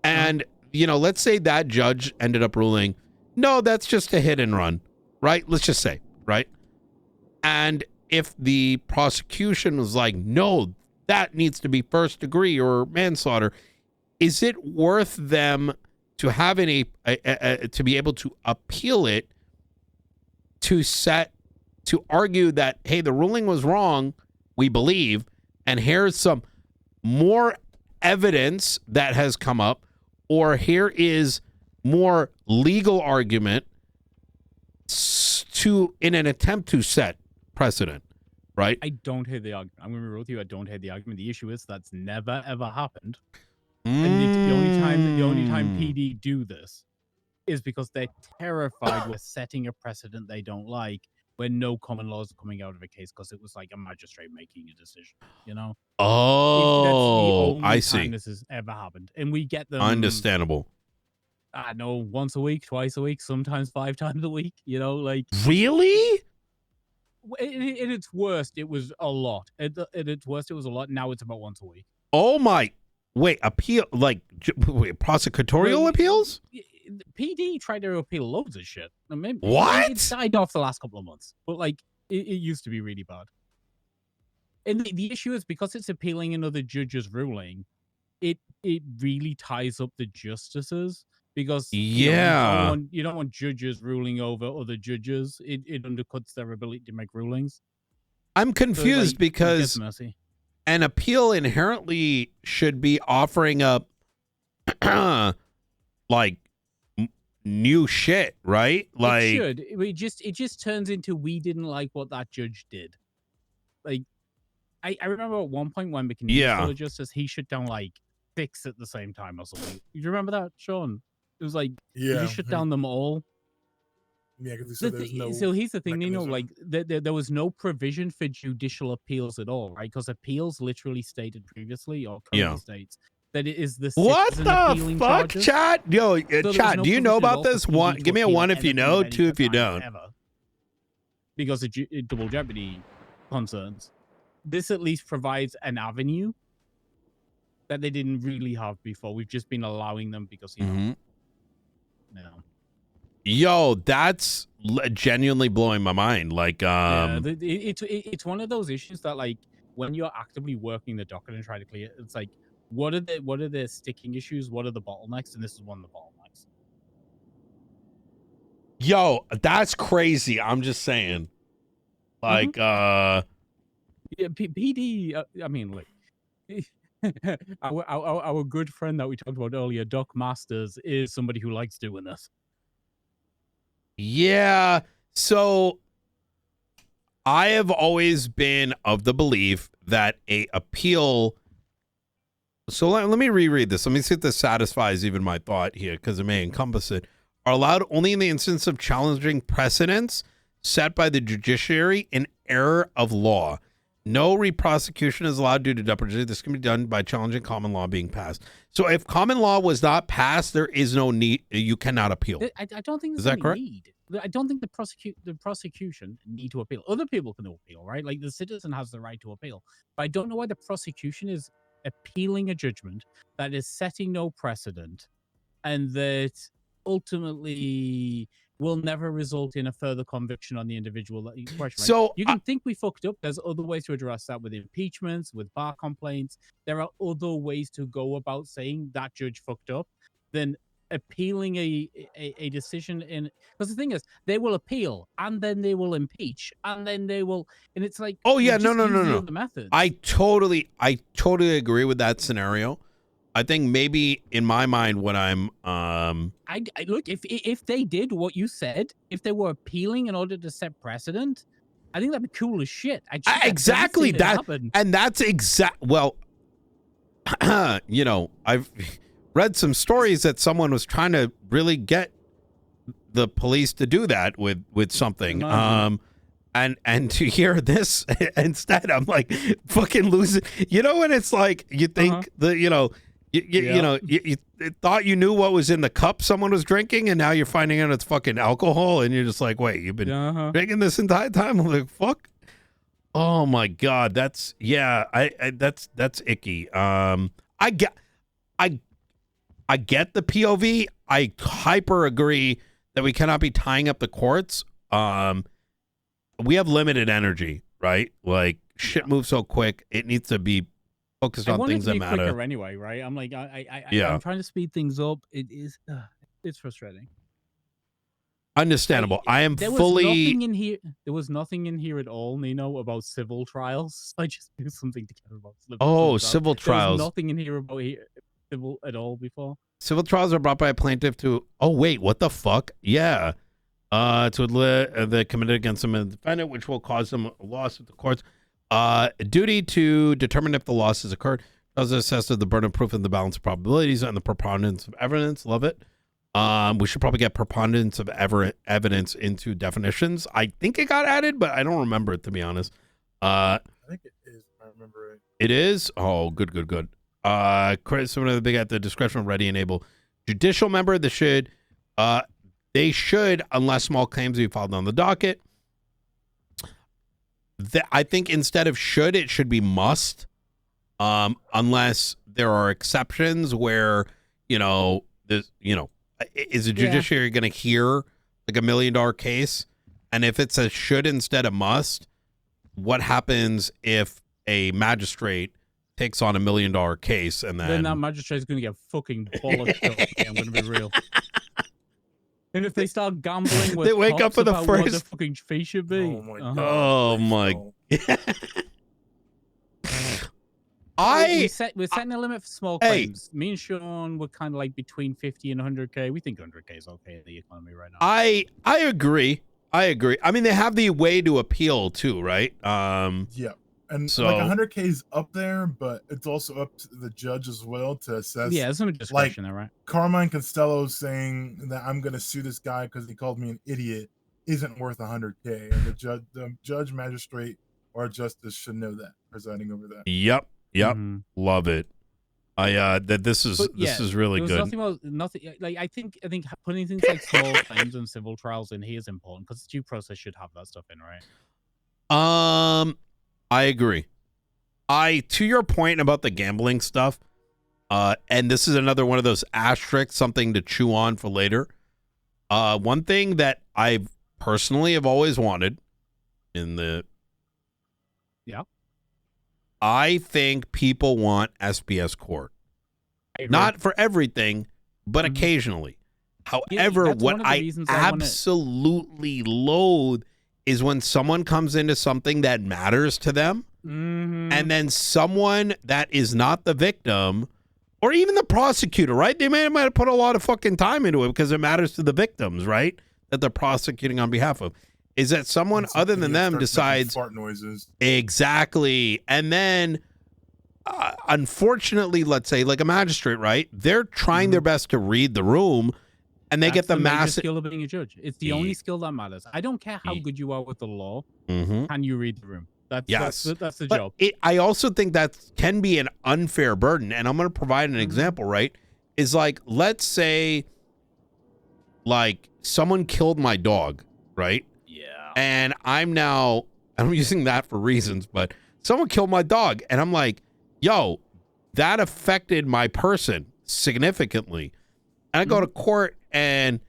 And you know, let's say that judge ended up ruling, no, that's just a hit and run, right? Let's just say, right? And if the prosecution was like, no, that needs to be first degree or manslaughter, is it worth them to having to be able to appeal it to argue that, hey, the ruling was wrong, we believe, and here's some more evidence that has come up, or here is more legal argument in an attempt to set precedent, right? I don't hate the argument. I'm going to be real with you. I don't hate the argument. The issue is that's never ever happened. And the only time PD do this is because they're terrified with setting a precedent they don't like, when no common laws are coming out of a case because it was like a magistrate making a decision, you know? Oh, that's the only I time see. this has ever happened. And we get them. Understandable. I know, once a week, twice a week, sometimes 5 times a week, you know, like. Really? At its worst, it was a lot. At its worst, it was a lot. Now it's about once a week. Oh my, wait, prosecutorial appeals? PD tried to appeal loads of shit. I mean, what? It died off the last couple of months, but like it used to be really bad. And the issue is because it's appealing another judge's ruling, it really ties up the justices because you don't want judges ruling over other judges. It undercuts their ability to make rulings. I'm confused because messy. An appeal inherently should be offering up like new shit, right? Like it should. It just turns into we didn't like what that judge did. Like I remember at one point when McKinney Justice, he shut down like 6 at the same time or something. You remember that, Sean? It was like he just shut down them all. Yeah, because there's no. So here's the thing, mechanism. Nino. Like there was no provision for judicial appeals at all, right? Because appeals literally stated previously, or currently states, that it is the what citizen the appealing fuck, charges. chat? Yo, So chat. no Do you know provision at about all for this? PD One, to give me a appeal 1 if you anything know, of 2 any if you kind don't. ever. Because of double jeopardy concerns, this at least provides an avenue that they didn't really have before. We've just been allowing them because you know. Yo, that's genuinely blowing my mind. Like, it's one of those issues that, like, when you're actively working the docket and trying to clear it, it's like, what are the sticking issues? What are the bottlenecks? And this is one of the bottlenecks. Yo, that's crazy. I'm just saying. Like, PD. I mean, like, our good friend that we talked about earlier, Doc Masters, is somebody who likes doing this. Yeah. So I have always been of the belief that a appeal. So let me reread this. Let me see if this satisfies even my thought here, because it may encompass it. Are allowed only in the instance of challenging precedents set by the judiciary in error of law. No reprosecution is allowed due to deprivation. This can be done by challenging common law being passed. So if common law was not passed, there is no need. You cannot appeal. I don't think there's is that any correct? need. I don't think the prosecution need to appeal. Other people can appeal, right? Like the citizen has the right to appeal. But I don't know why the prosecution is appealing a judgment that is setting no precedent and that ultimately will never result in a further conviction on the individual that you question. Right? So you can think we fucked up. There's other ways to address that with impeachments, with bar complaints. There are other ways to go about saying that judge fucked up than appealing a decision in, because the thing is, they will appeal and then they will impeach and then they will, and it's like, oh yeah, no. the methods. I totally agree with that scenario. I think maybe in my mind when I'm I look, if they did what you said, if they were appealing in order to set precedent, I think that'd be cool as shit. Exactly that, and that's well, you know, I've read some stories that someone was trying to really get the police to do that with something. And to hear this instead, I'm like fucking losing. You know, when it's like you think you thought you knew what was in the cup someone was drinking, and now you're finding out it's fucking alcohol, and you're just like, wait, you've been drinking this entire time? I'm like, fuck. Oh my god, that's that's icky. I get the POV. I hyper agree that we cannot be tying up the courts. We have limited energy, right? Like shit moves so quick. It needs to be focused on things that matter. Quicker anyway, right? I'm like, I'm trying to speed things up. It is, it's frustrating. Understandable. I am fully. Nothing in here. There was nothing in here at all, Nino, about civil trials. I just do something together about civil trials. There was nothing in here about civil at all before. Civil trials are brought by a plaintiff to. Oh wait, what the fuck? Yeah, to the committed against them and the defendant, which will cause them a loss of the courts. Duty to determine if the loss has occurred. Does assess the burden of proof and the balance of probabilities and the preponderance of evidence. Love it. We should probably get preponderance of evidence into definitions. I think it got added, but I don't remember it, to be honest. I think it is. I remember it. It is? Oh, good. Credit someone at the discretion of ready and able judicial member. They should, unless small claims be filed on the docket. I think instead of should, it should be must, unless there are exceptions where, is a judiciary going to hear like $1 million case? And if it says should instead of must, what happens if a magistrate takes on $1 million case and then that magistrate's going to get fucking bollocks? I'm going to be real. And if they start gambling with they wake up for the first what the fucking fee should be. Oh my We're setting a limit for small claims. Me and Sean were kind of like between 50 and 100K. We think 100K is okay in the economy right now. I agree. I mean, they have the way to appeal too, right? Yeah. And so, like 100K is up there, but it's also up to the judge as well to assess. Yeah, there's some discretion there, right? Carmine Costello saying that I'm going to sue this guy because he called me an idiot isn't worth 100K, and the judge, magistrate, or justice should know that presiding over that. Yep. Love it. This is really good. Nothing. Like I think putting things like small claims and civil trials in here is important because due process should have that stuff in, right? I agree. To your point about the gambling stuff, and this is another one of those asterisks, something to chew on for later. One thing that I personally have always wanted I think people want SPS court. Not for everything, but occasionally. However, what I absolutely loathe is when someone comes into something that matters to them, and then someone that is not the victim, or even the prosecutor, right? They might have put a lot of fucking time into it because it matters to the victims, right? That they're prosecuting on behalf of. Is that someone other than them decides fart noises. Exactly. And then unfortunately, let's say like a magistrate, right? They're trying their best to read the room, and they get the massive skill of being a judge. It's the only skill that matters. I don't care how good you are with the law. Can you read the room? That's the job. I also think that can be an unfair burden, and I'm going to provide an example, right? Is like, let's say like someone killed my dog, right? And I'm using that for reasons, but someone killed my dog. And I'm like, yo, that affected my person significantly. And I go to court, and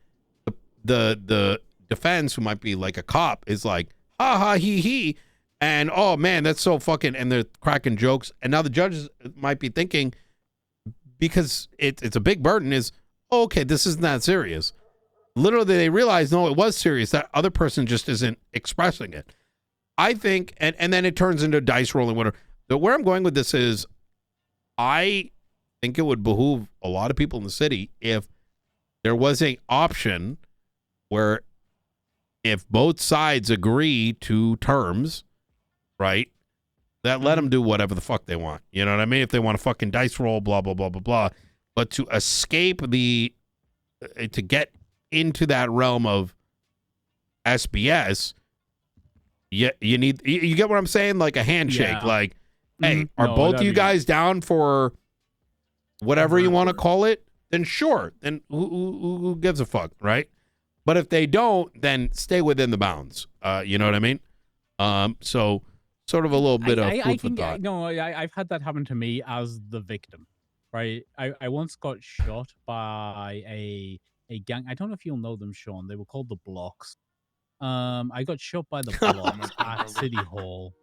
the defense, who might be like a cop, is like, ha ha he, and oh man, that's so fucking, and they're cracking jokes. And now the judges might be thinking, because it's a big burden, is, oh, okay, this isn't that serious. Literally, they realize, no, it was serious. That other person just isn't expressing it. I think, and then it turns into dice rolling, whatever. Where I'm going with this is, I think it would behoove a lot of people in the city if there was an option where, if both sides agree to terms, right, that let them do whatever the fuck they want. You know what I mean? If they want to fucking dice roll, blah, blah, blah, blah, blah. But to escape to get into that realm of SBS, you get what I'm saying? Like a handshake. Yeah. Like, hey, are both of you guys down for whatever you want to call it? Then sure. Then who gives a fuck, right? But if they don't, then stay within the bounds. You know what I mean? So sort of a little bit of food for thought. No, I've had that happen to me as the victim, right? I once got shot by a gang. I don't know if you'll know them, Sean. They were called the Blocks. I got shot by the Blocks at City Hall.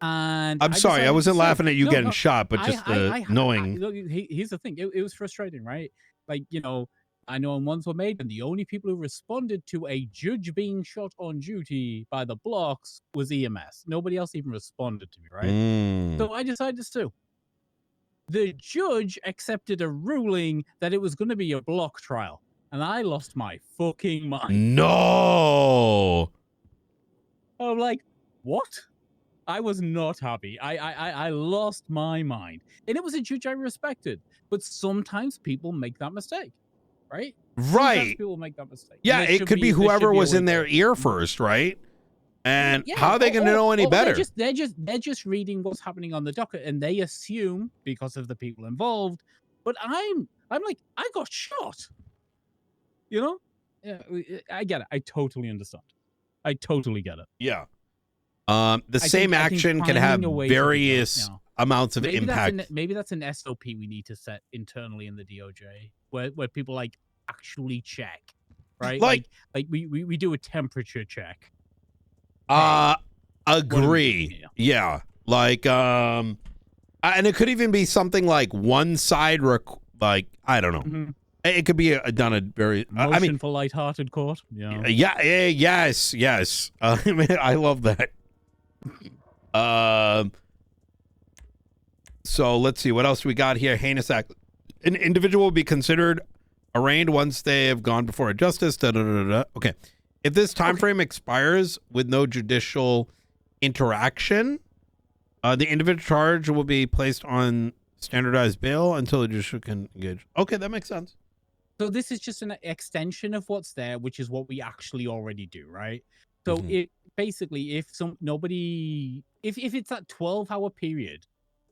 And I'm sorry, I wasn't laughing at you getting shot, but just knowing. Here's the thing. It was frustrating, right? Like, you know, I know ones were made, and the only people who responded to a judge being shot on duty by the Blocks was EMS. Nobody else even responded to me, right? So I decided to sue. The judge accepted a ruling that it was going to be a block trial, and I lost my fucking mind. No! I'm like, what? I was not happy. I lost my mind. And it was a judge I respected. But sometimes people make that mistake, right? Right. Sometimes people make that mistake. Yeah, it could be whoever was in their ear first, right? And how are they going to know any better? They're just reading what's happening on the docket, and they assume because of the people involved. But I'm like, I got shot. You know? Yeah, I get it. I totally understand. I totally get it. Yeah. The same action can have various amounts of impact. Maybe that's an SOP we need to set internally in the DOJ, where people like actually check, right? Like we do a temperature check. Agree. Yeah. Like and it could even be something like one side like, I don't know. It could be done a very motion, I mean, for lighthearted court. Yeah. Yes. I mean, I love that. So let's see what else we got here. Heinous act. An individual will be considered arraigned once they have gone before a justice. Okay. If this time frame expires with no judicial interaction, the individual charged will be placed on standardized bail until the judicial can engage. Okay, that makes sense. So this is just an extension of what's there, which is what we actually already do, right? So it basically, if it's that 12-hour period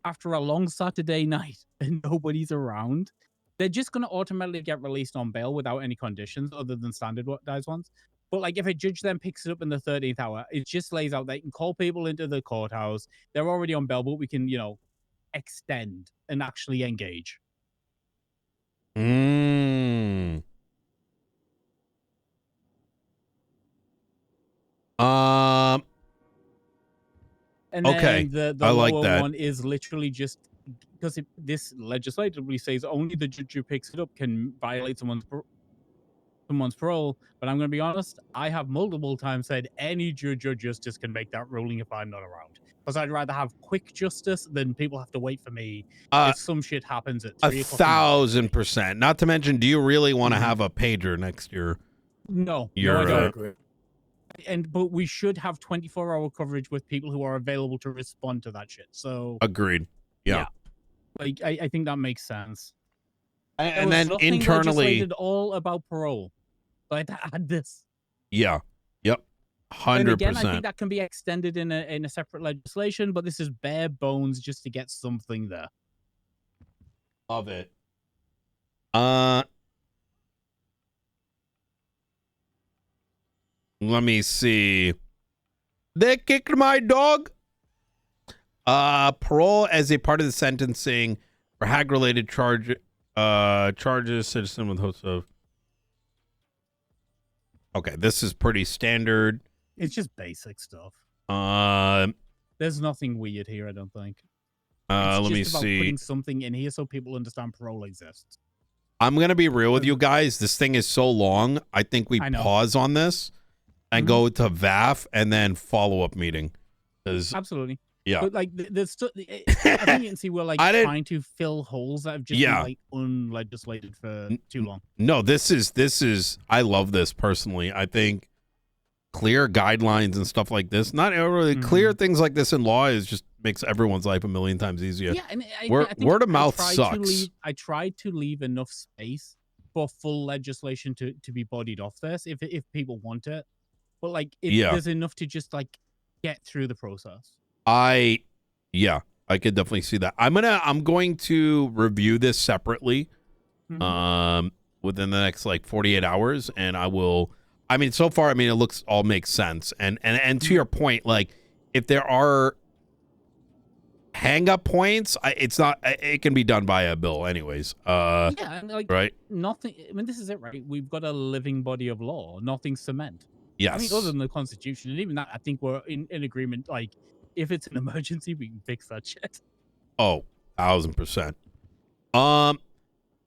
after a long Saturday night and nobody's around, they're just going to automatically get released on bail without any conditions other than standardized ones. But like, if a judge then picks it up in the 13th hour, it just lays out they can call people into the courthouse. They're already on bail, but we can, extend and actually engage. And then okay. The I like lower that one is literally just because this legislatively says only the judge who picks it up can violate someone's parole. But I'm going to be honest, I have multiple times said any judge or justice can make that ruling if I'm not around. Because I'd rather have quick justice than people have to wait for me if some shit happens at 3 o'clock. 1,000%. Not to mention, do you really want to have a pager next year? No, I don't. But we should have 24-hour coverage with people who are available to respond to that shit. So agreed. Yeah. Like I think that makes sense. And then internally, all about parole. Like I had this. Yeah. Yep. 100%. And again, I think that can be extended in a separate legislation, but this is bare bones just to get something there. Love it. Let me see. They kicked my dog. Parole as a part of the sentencing for hag-related charges, citizen with hosts of. Okay, this is pretty standard. It's just basic stuff. Um, There's nothing weird here, I don't think. let me It's just about see. putting something in here so people understand parole exists. I'm gonna be real with you guys. This thing is so long. I think we pause on this and go to VAF and then follow-up meeting. Absolutely. Yeah. But like, there's still. I think you can see we're like trying to fill holes that have just been like unlegislated for too long. No, this is. I love this personally. I think clear guidelines and stuff like this, not really clear things like this in law, is just makes everyone's life a million times easier. Yeah, and I think word of mouth sucks. I tried to leave enough space for full legislation to be bodied off this if people want it, but like there's enough to just like get through the process. I could definitely see that. I'm going to review this separately within the next like 48 hours, and I will. I mean, so far, it looks all makes sense, and to your point, like if there are hang up points, it can be done by a bill anyways. And like, right. Nothing. This is it, right? We've got a living body of law, nothing cement. Yes. Other than the Constitution, and even that, I think we're in agreement. Like, if it's an emergency, we can fix that shit. Oh, 1000%.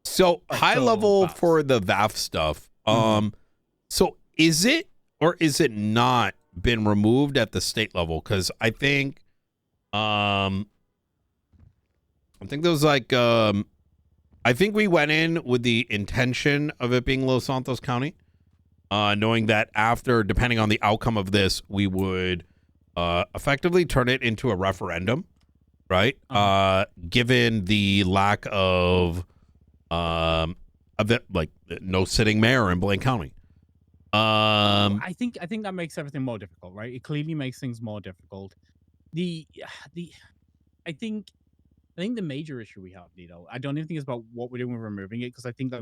So high level for the VAF stuff. So is it or is it not been removed at the state level? Because I think there was like I think we went in with the intention of it being Los Santos County, knowing that after, depending on the outcome of this, we would effectively turn it into a referendum, right? Given the lack of it, like no sitting mayor in Blaine County. I think that makes everything more difficult, right? It clearly makes things more difficult. I think the major issue we have, Nino, I don't even think it's about what we're doing with removing it, because I think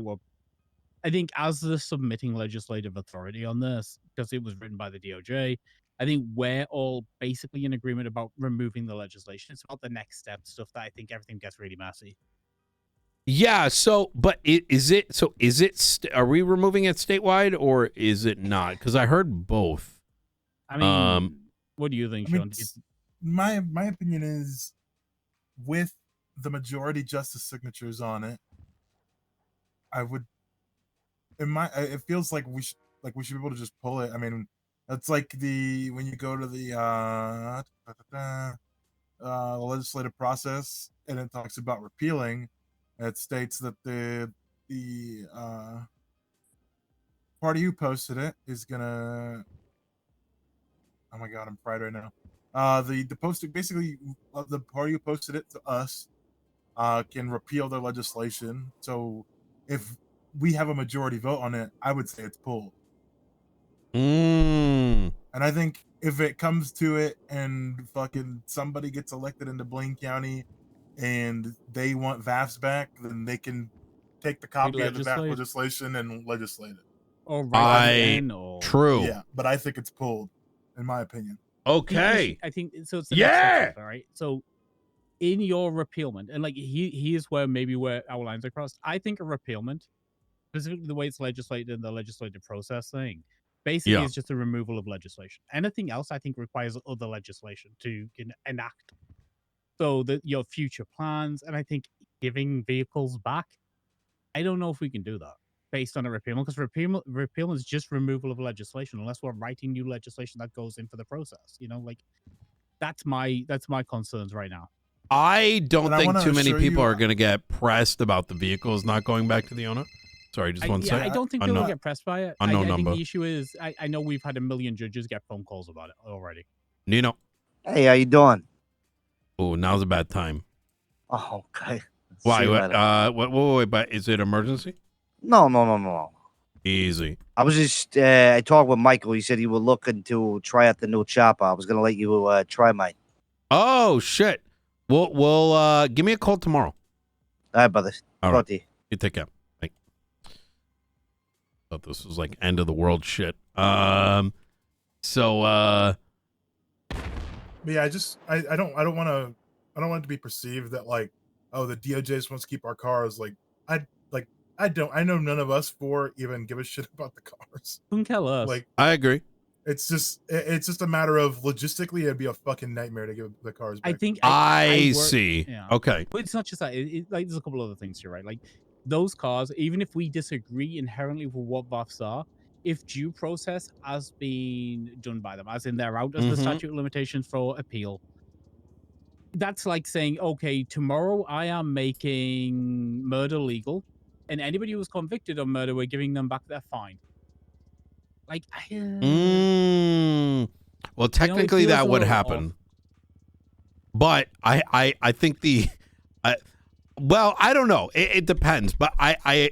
as the submitting legislative authority on this, because it was written by the DOJ, I think we're all basically in agreement about removing the legislation. It's about the next step stuff that I think everything gets really messy. Yeah. So, but are we removing it statewide or is it not? Because I heard both. I mean, what do you think, Sean? My opinion is, with the majority justice signatures on it, it feels like we should be able to just pull it. I mean, that's like when you go to the legislative process and it talks about repealing, it states that the party who posted it is gonna. Oh my god, I'm fried right now. The posting, basically, the party who posted it to us can repeal their legislation. So if we have a majority vote on it, I would say it's pulled. And I think if it comes to it and fucking somebody gets elected into Blaine County and they want VAFs back, then they can take the copy of the VAF legislation and legislate it. True. Yeah, but I think it's pulled, in my opinion. Okay. I think so. It's the next step, all right. So in your repealment, and like here's where our lines are crossed. I think a repealment, specifically the way it's legislated in the legislative process thing, basically is just a removal of legislation. Anything else, I think, requires other legislation to enact. So that your future plans, and I think giving vehicles back, I don't know if we can do that based on a repeal, because repeal is just removal of legislation, unless we're writing new legislation that goes in for the process. Like that's my concerns right now. I don't think too many people are going to get pressed about the vehicles not going back to the owner. Sorry, just one second. I don't think people will get pressed by it. I number. think the issue is, I know we've had 1 million judges get phone calls about it already. Nino. Hey, how you doing? Oh, now's a bad time. Oh, okay. Why? Wait, but is it emergency? No. Easy. I was just, I talked with Michael. He said he was looking to try out the new chopper. I was going to let you try mine. Oh, shit. We'll give me a call tomorrow. All right, brother. All right. You take care. Bye. Thought this was like end of the world shit. But yeah, I don't want it to be perceived that like oh, the DOJ just wants to keep our cars. I know none of us four even give a shit about the cars. Couldn't care less. Like, I agree. it's just a matter of logistically, it'd be a fucking nightmare to give the cars back. I think I work- see. Yeah. Okay. But it's not just that. Like, there's a couple other things here, right? Like, those cars, even if we disagree inherently with what VAFs are, if due process has been done by them, as in they're out as the statute of limitations for appeal, that's like saying, okay, tomorrow I am making murder legal, and anybody who was convicted of murder, we're giving them back their fine. Like, well, technically that would happen, but I think well, I don't know. It depends, but I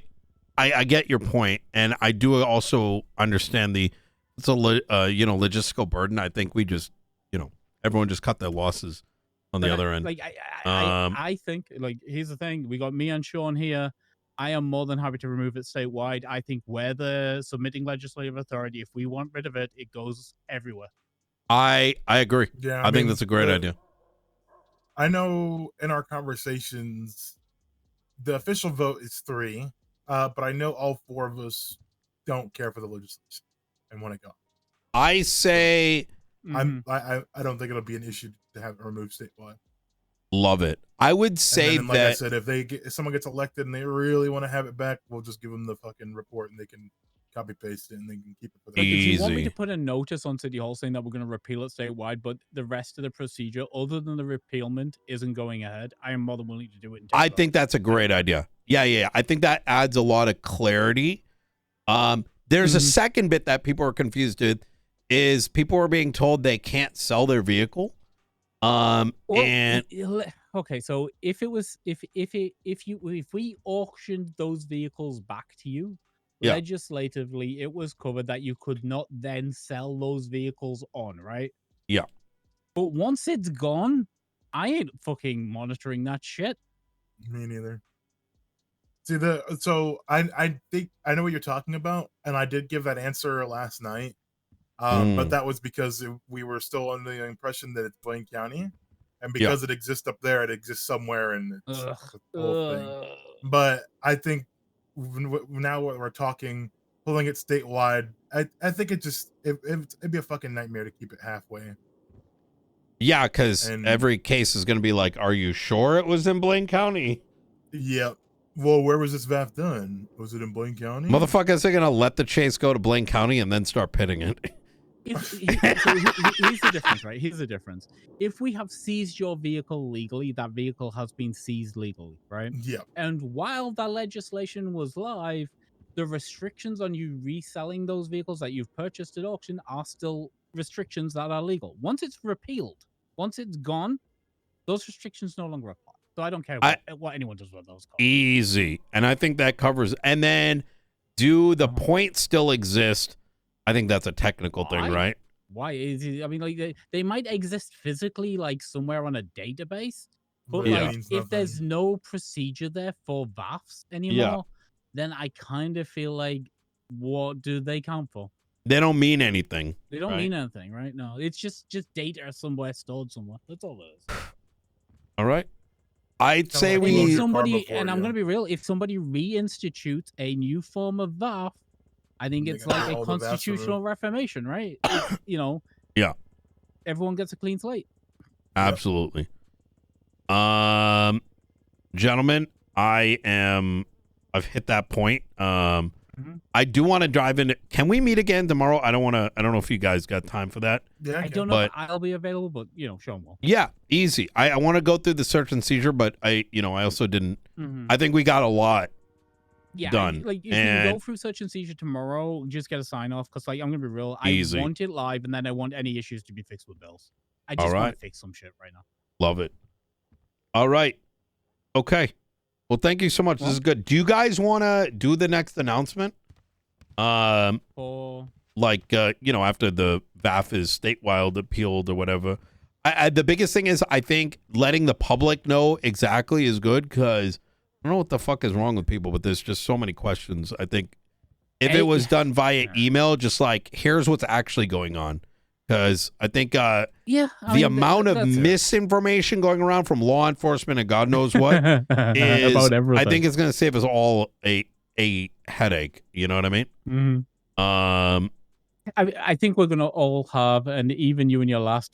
get your point, and I do also understand it's a logistical burden. I think we just everyone just cut their losses on the other end. Like I think, like, here's the thing: we got me and Sean here. I am more than happy to remove it statewide. I think we're the submitting legislative authority. If we want rid of it, it goes everywhere. I agree. Yeah, I think that's a great idea. I know in our conversations, the official vote is 3, but I know all 4 of us don't care for the legislation and want to go. I say, I don't think it'll be an issue to have it removed statewide. Love it. I would say and then, like that I said, if someone gets elected and they really want to have it back, we'll just give them the fucking report and they can copy paste it and they can keep it for their If you want me to put a notice on City Hall saying that we're going to repeal it statewide, but the rest of the procedure, other than the repealment, isn't going ahead, I am more than willing to do it. I think that's a great idea. Yeah. I think that adds a lot of clarity. There's a second bit that people are confused with, is people are being told they can't sell their vehicle. Okay, so if we auctioned those vehicles back to you, legislatively, it was covered that you could not then sell those vehicles on, right? Yeah. But once it's gone, I ain't fucking monitoring that shit. Me neither. See, I think I know what you're talking about, and I did give that answer last night. But that was because we were still under the impression that it's Blaine County, and because it exists up there, it exists somewhere, and it's the whole thing. But I think now what we're talking, pulling it statewide, I think it'd be a fucking nightmare to keep it halfway. Yeah, because every case is going to be like, are you sure it was in Blaine County? Yeah. Well, where was this VAF done? Was it in Blaine County? Motherfuckers are going to let the chase go to Blaine County and then start pitting it. Here's the difference, right? Here's the difference. If we have seized your vehicle legally, that vehicle has been seized legally, right? Yeah. And while that legislation was live, the restrictions on you reselling those vehicles that you've purchased at auction are still restrictions that are legal. Once it's repealed, once it's gone, those restrictions no longer apply. So I don't care what anyone does with those cars. Easy. And I think that covers. And then, do the points still exist? I think that's a technical thing, right? Why is it? I mean, like they might exist physically, like somewhere on a database, but if there's no procedure there for VAFs anymore, then I kind of feel like, what do they count for? They don't mean anything. They don't mean anything, right? No, it's just data somewhere stored somewhere. That's all it is. All right. I'd say if somebody, and I'm going to be real, if somebody reinstitutes a new form of VAF, I think it's like a constitutional reformation, right? It's, yeah. Everyone gets a clean slate. Absolutely. Gentlemen, I've hit that point. I do want to dive into. Can we meet again tomorrow? I don't know if you guys got time for that. Yeah, I don't know if I'll be available, but Sean will. Yeah, easy. I want to go through the search and seizure, but I also didn't. I think we got a lot done. If you can go through search and seizure tomorrow, just get a sign off, because I'm gonna be real. Easy. I want it live, and then I want any issues to be fixed with bills. I just want to fix some shit right now. Love it. All right. Okay. Well, thank you so much. This is good. Do you guys want to do the next announcement? After the VAF is statewide appealed or whatever. The biggest thing is, I think letting the public know exactly is good, because I don't know what the fuck is wrong with people, but there's just so many questions. I think if it was done via email, just like, here's what's actually going on. because I think Yeah, the amount of misinformation going around from law enforcement and God knows what is, about everything. I think it's going to save us all a headache. You know what I mean? Mm-hmm. I think we're gonna all have, and even you in your last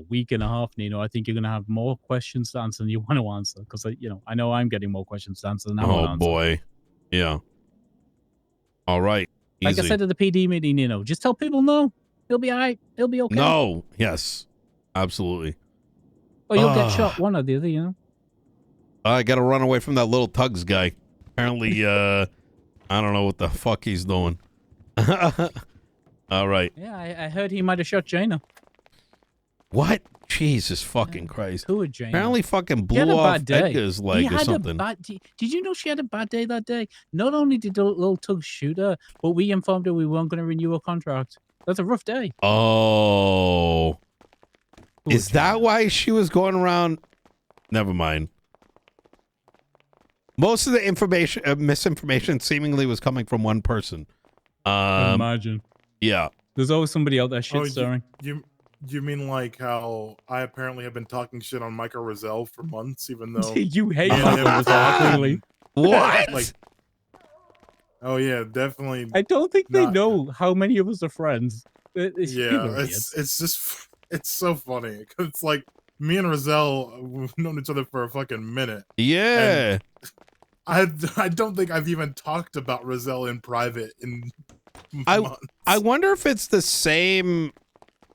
week and a half, Nino, I think you're gonna have more questions to answer than you want to answer, because I know I'm getting more questions to answer than I want to answer. Boy, yeah. All right, like I said at the PD meeting, just tell people no, he'll be all right, he'll be okay. No, yes, absolutely. Or you'll get shot, one or the other. I got to run away from that little Tugs guy. Apparently, I don't know what the fuck he's doing. All right. Yeah, I heard he might have shot Jaina. What? Jesus fucking Christ. Who would Jaina? Apparently fucking blew off Edgar's leg or something. Did you know she had a bad day that day? Not only did the little Tug shoot her, but we informed her we weren't going to renew her contract. That's a rough day. Oh. Is that why she was going around? Never mind. Most of the information, misinformation seemingly was coming from one person. Imagine. Yeah. There's always somebody out there shit stirring. You mean like how I apparently have been talking shit on Michael Rosell for months, even though you hate Michael Rosell, clearly. What? Like, oh yeah, definitely. I don't think they know how many of us are friends. It's just it's so funny because it's like me and Rosell, we've known each other for a fucking minute. Yeah. I don't think I've even talked about Rosell in private in months. I wonder if it's the same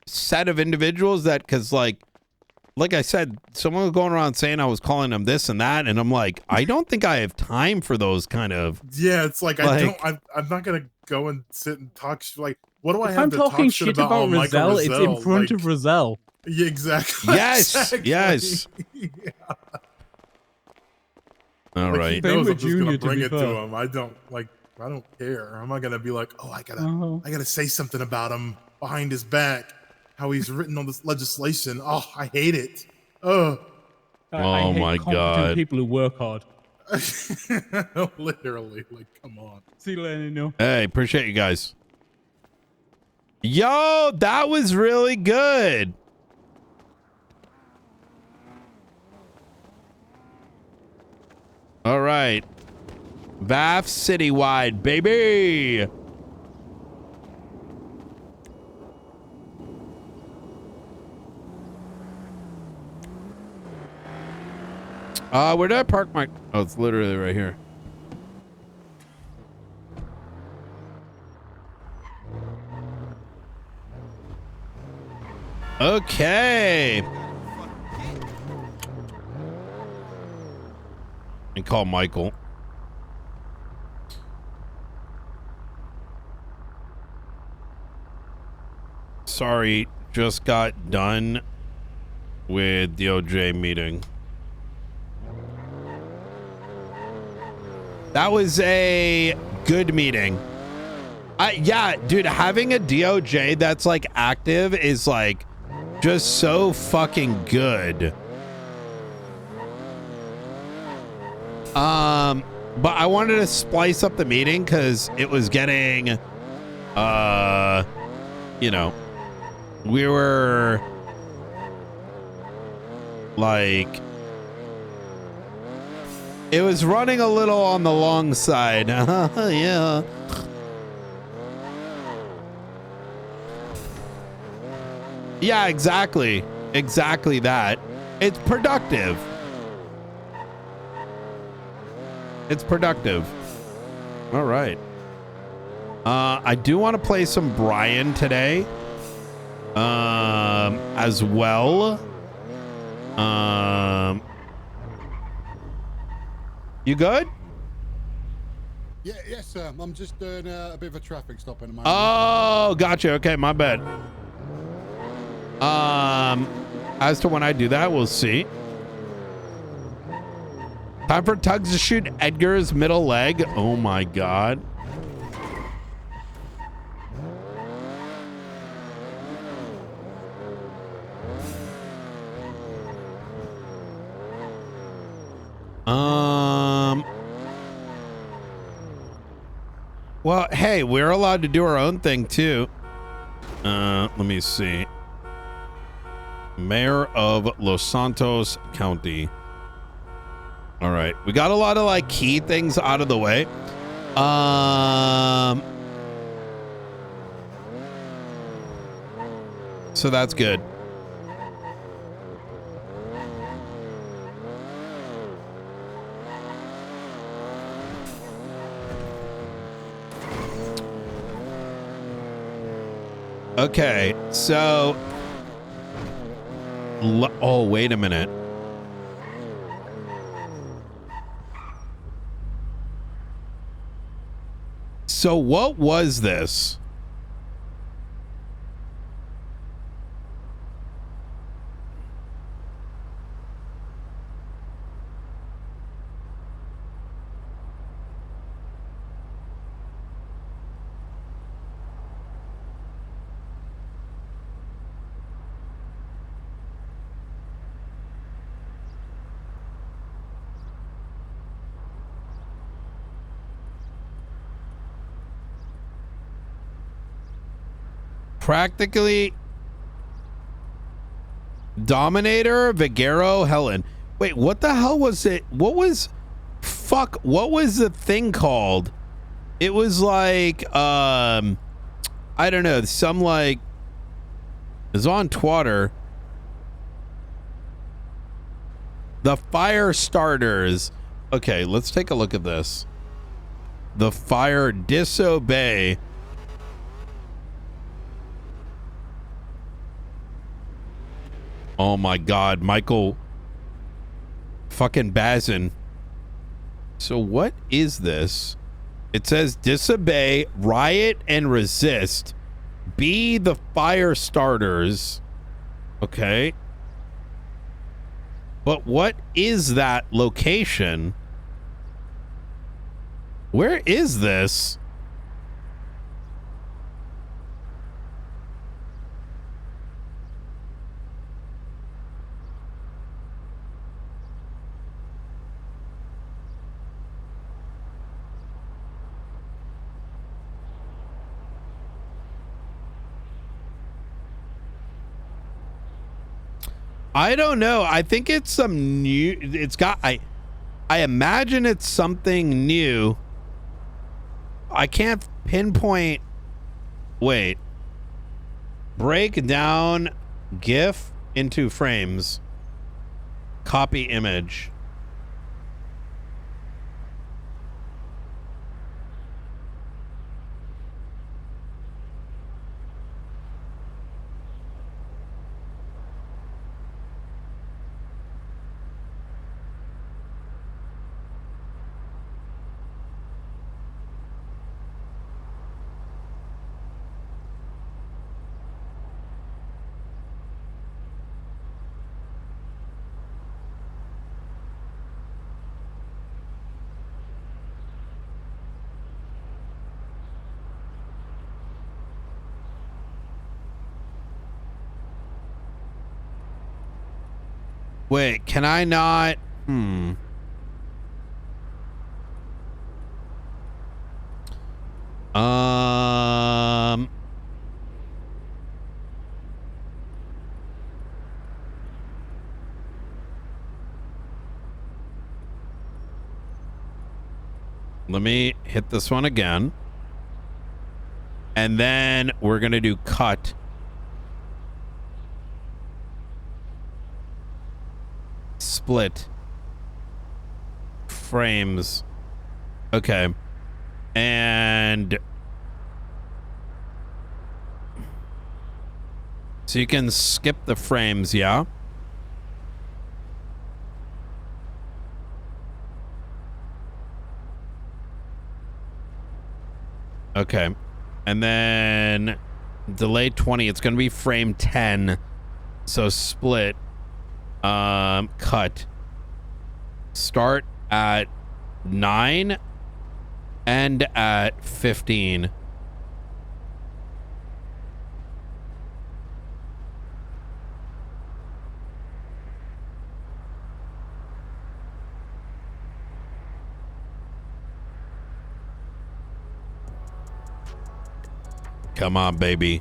set of individuals that, because like I said, someone was going around saying I was calling them this and that, and I'm like, I don't think I have time for those kind of. Yeah, it's like I'm not gonna go and sit and talk like, what do I have I'm to talking talk shit about Rosell, it's in front of Rosell. Yeah, exactly. Yes, exactly. yes. Yeah. All right. He knows I'm just gonna bring it to him. I don't care. I'm not gonna be like, oh, I gotta say something about him behind his back. How he's written on this legislation. Oh, I hate it. Oh I hate my God. People who work hard. Literally, like, come on. See you later, Nino. Hey, appreciate you guys. Yo, that was really good. All right. VAF citywide, baby. Where did I park my... Oh, it's literally right here. Okay. And call Michael. Sorry, just got done with DOJ meeting. That was a good meeting. Yeah, dude, having a DOJ that's like active is like just so fucking good. But I wanted to splice up the meeting because it was getting, you know, we were like, it was running a little on the long side. Yeah. Yeah, exactly. Exactly that. It's productive. It's productive. All right. I do want to play some Brian today. As well. You good? Yeah, yes, sir. I'm just doing a bit of a traffic stop in a moment. Oh, gotcha. Okay, my bad. As to when I do that, we'll see. Time for Tugs to shoot Edgar's middle leg. Oh my God. Well, hey, we're allowed to do our own thing too. Let me see. Mayor of Los Santos County. All right. We got a lot of like key things out of the way. So that's good. Okay, so oh, wait a minute. So what was this? Practically Dominator, Viguero, Helen. Wait, what the hell was it? What was the thing called? It was like I don't know, some like is on Twitter. The fire starters. Okay, let's take a look at this. The fire disobey. Oh my God, Michael fucking Bazin. So what is this? It says disobey, riot, and resist. Be the fire starters. Okay. But what is that location? Where is this? I don't know. I think it's some new. It's got. I imagine it's something new. I can't pinpoint. Wait. Break down GIF into frames. Copy image. Wait, can I not? Let me hit this one again. And then we're going to do cut. Split. Frames. Okay. And so you can skip the frames, yeah? Okay. And then delay 20. It's going to be frame 10. So split. Cut. Start at 9. End at 15. Come on, baby.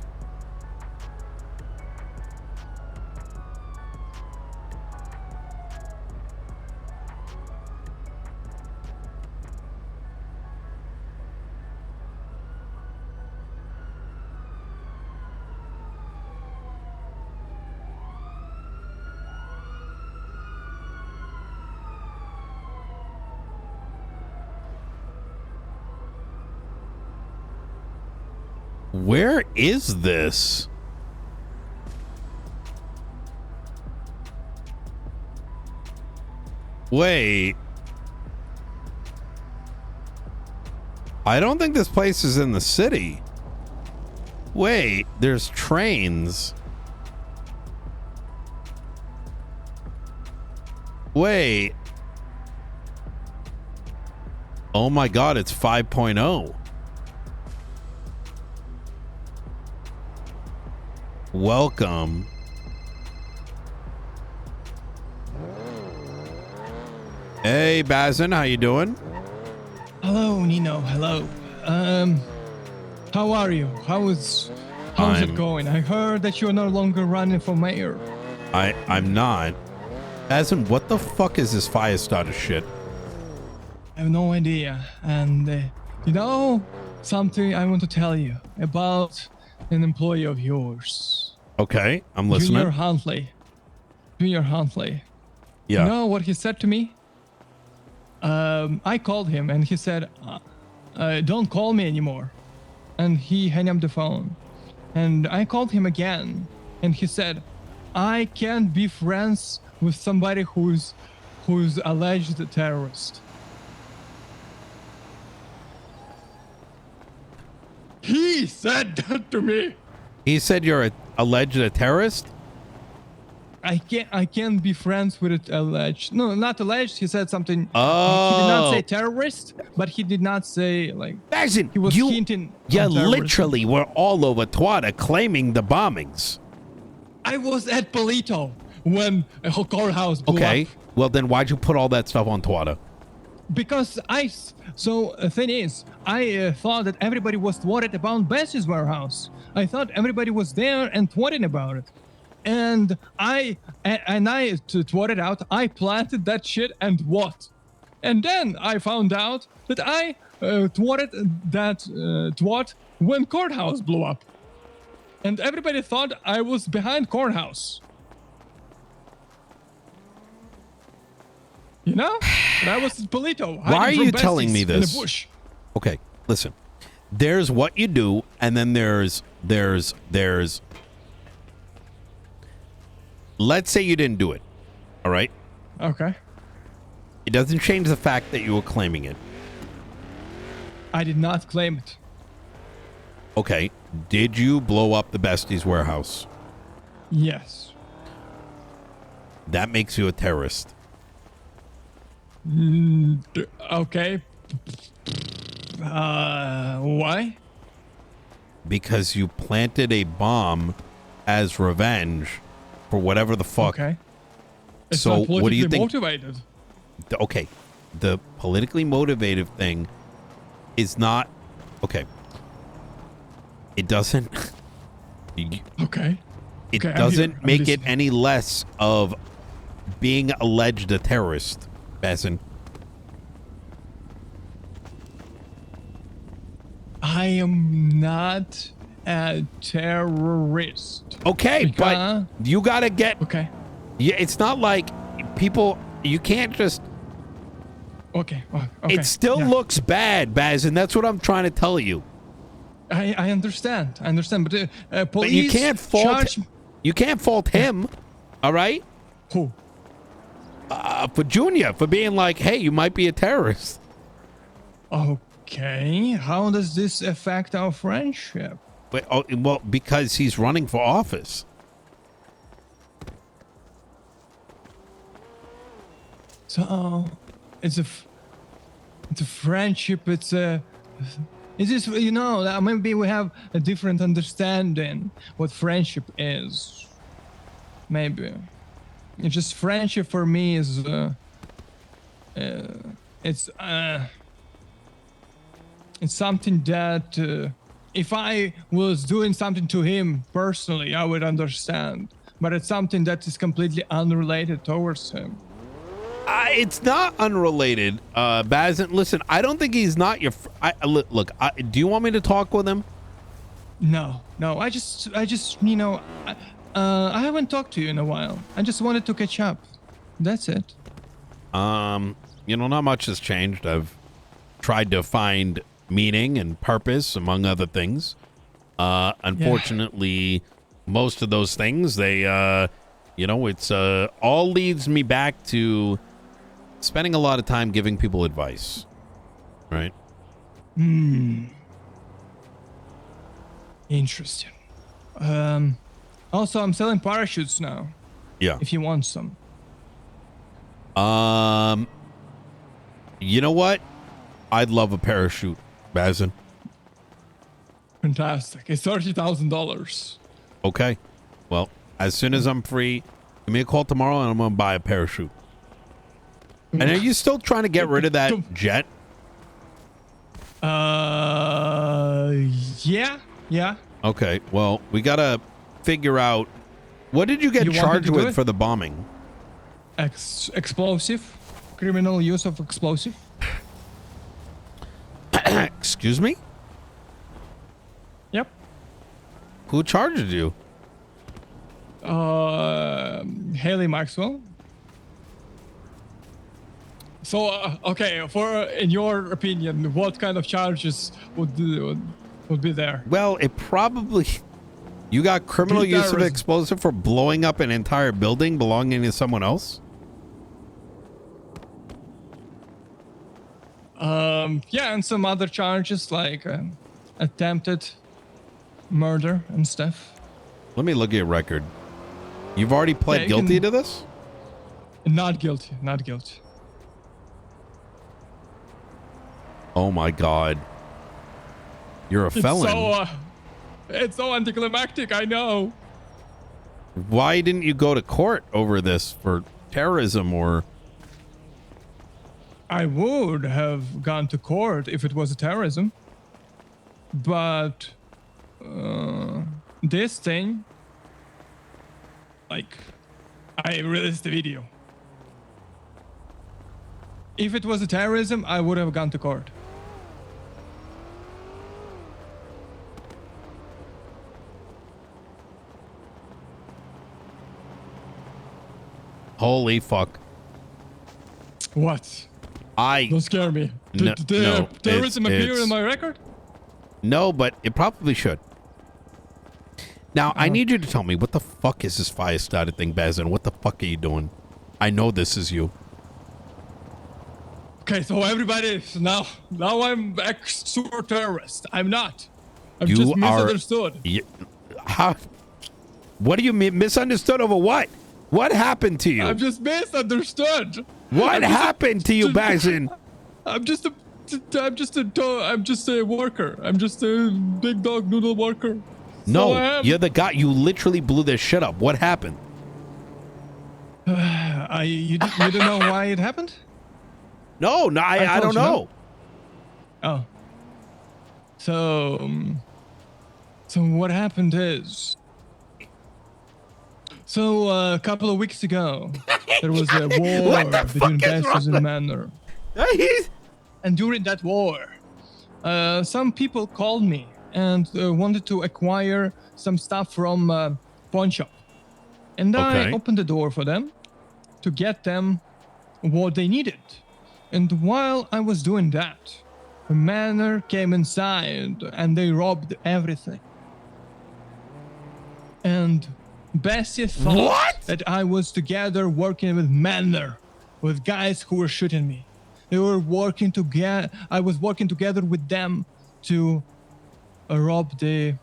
Where is this? Wait. I don't think this place is in the city. Wait, there's trains. Wait. Oh my God, it's 5.0. Welcome. Hey, Bazin, how you doing? Hello, Nino. Hello. How are you? How's it going? I heard that you're no longer running for mayor. I'm not. Bazin, what the fuck is this fire starter shit? I have no idea. And you know something I want to tell you about an employee of yours. Okay, I'm listening. Junior Huntley. Yeah. You know what he said to me? I called him and he said, don't call me anymore. And he hung up the phone. And I called him again and he said, I can't be friends with somebody who's alleged a terrorist. He said that to me. He said you're alleged a terrorist? I can't be friends with it alleged. No, not alleged. He said something. Oh. He did not say terrorist, but he did not say like. Bazin, he was hinting. Yeah, literally, we're all over Twitter claiming the bombings. I was at Polito when a courthouse blew up. Well then, why'd you put all that stuff on Twitter? Because so the thing is, I thought that everybody was worried about Bessie's warehouse. I thought everybody was there and tweeting about it. And I tweeted out, I planted that shit and what? And then I found out that I tweeted that twat when courthouse blew up. And everybody thought I was behind courthouse. You know? And I was at Polito. Why are you telling me in this? the bush. Okay, listen. There's what you do, and then there's let's say you didn't do it. All right? Okay. It doesn't change the fact that you were claiming it. I did not claim it. Okay. Did you blow up the Bestie's warehouse? Yes. That makes you a terrorist. Okay. Why? Because you planted a bomb as revenge for whatever the fuck. Okay. It's so not what do you think? Motivated. Okay. The politically motivated thing is not okay. It doesn't. Okay. It doesn't make it any less of being alleged a terrorist, Bazin. I am not a terrorist. Okay, but you gotta get. Okay. Yeah, it's not like people. You can't just. Okay. It still looks bad, Bazin. That's what I'm trying to tell you. I understand. But police. But you can't fault. You can't fault him. All right. Who? For Junior, for being like, hey, you might be a terrorist. Okay. How does this affect our friendship? But, well, because he's running for office. So, it's a friendship. It's just, you know, maybe we have a different understanding what friendship is. Maybe. It's just friendship for me is, it's something that if I was doing something to him personally, I would understand. But it's something that is completely unrelated towards him. It's not unrelated, Bazin. Listen, I don't think he's not your. Look. Do you want me to talk with him? No. I just, you know, I haven't talked to you in a while. I just wanted to catch up. That's it. You know, not much has changed. I've tried to find meaning and purpose, among other things. Unfortunately, most of those things, they, it's all leads me back to spending a lot of time giving people advice, right? Interesting. Also, I'm selling parachutes now. Yeah. If you want some. You know what? I'd love a parachute, Bazin. Fantastic. It's $30,000. Okay. Well, as soon as I'm free, give me a call tomorrow and I'm going to buy a parachute. And are you still trying to get rid of that jet? Yeah. Okay. Well, we got to figure out, what did you get charged with for the bombing? Explosive. Criminal use of explosive. Excuse me? Yep. Who charged you? Haley Maxwell. So, okay, in your opinion, what kind of charges would be there? Well, it probably... You got criminal use of explosive for blowing up an entire building belonging to someone else? Yeah, and some other charges like attempted murder and stuff. Let me look at your record. You've already pled guilty to this? Not guilty. Oh my God. You're a felon. It's so anticlimactic, I know. Why didn't you go to court over this for terrorism or... I would have gone to court if it was a terrorism. But this thing, like, I released the video. If it was a terrorism, I would have gone to court. Holy fuck. What? Don't scare me. No, Did terrorism appear in my record? No, but it probably should. Now, I need you to tell me, what the fuck is this fire started thing, Bazin? What the fuck are you doing? I know this is you. Okay, so everybody, now I'm super terrorist. I'm not. I'm just misunderstood. How? What do you mean misunderstood over what? What happened to you? I'm just misunderstood. What happened to you, Bazin? I'm just a worker. I'm just a big dog noodle worker. No, you're the guy. You literally blew this shit up. What happened? You don't know why it happened? No, I don't know. Oh. So what happened is... So a couple of weeks ago, there was a war between Bastards and Manor. And during that war, some people called me and wanted to acquire some stuff from pawn shop. And I opened the door for them to get them what they needed. And while I was doing that, the Manor came inside and they robbed everything. And Bessie thought that I was together working with Manor, with guys who were shooting me. They were working together. I was working together with them to rob the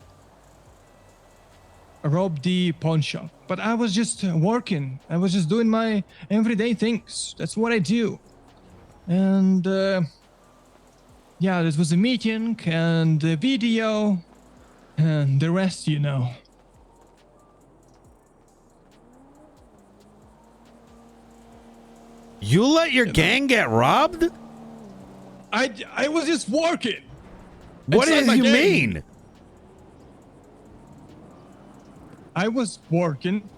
pawn shop. But I was just working. I was just doing my everyday things. That's what I do. And yeah, this was a meeting and a video and the rest, you know. You let your gang get robbed? I was just working. What does you mean? I was working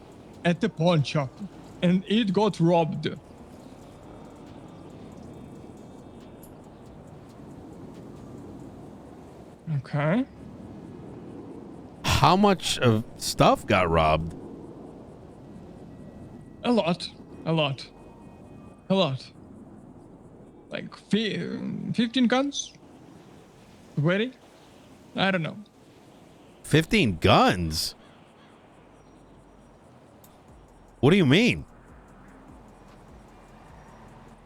at the pawn shop and it got robbed. Okay. How much of stuff got robbed? A lot. Like 15 guns? 20? I don't know. 15 guns? What do you mean?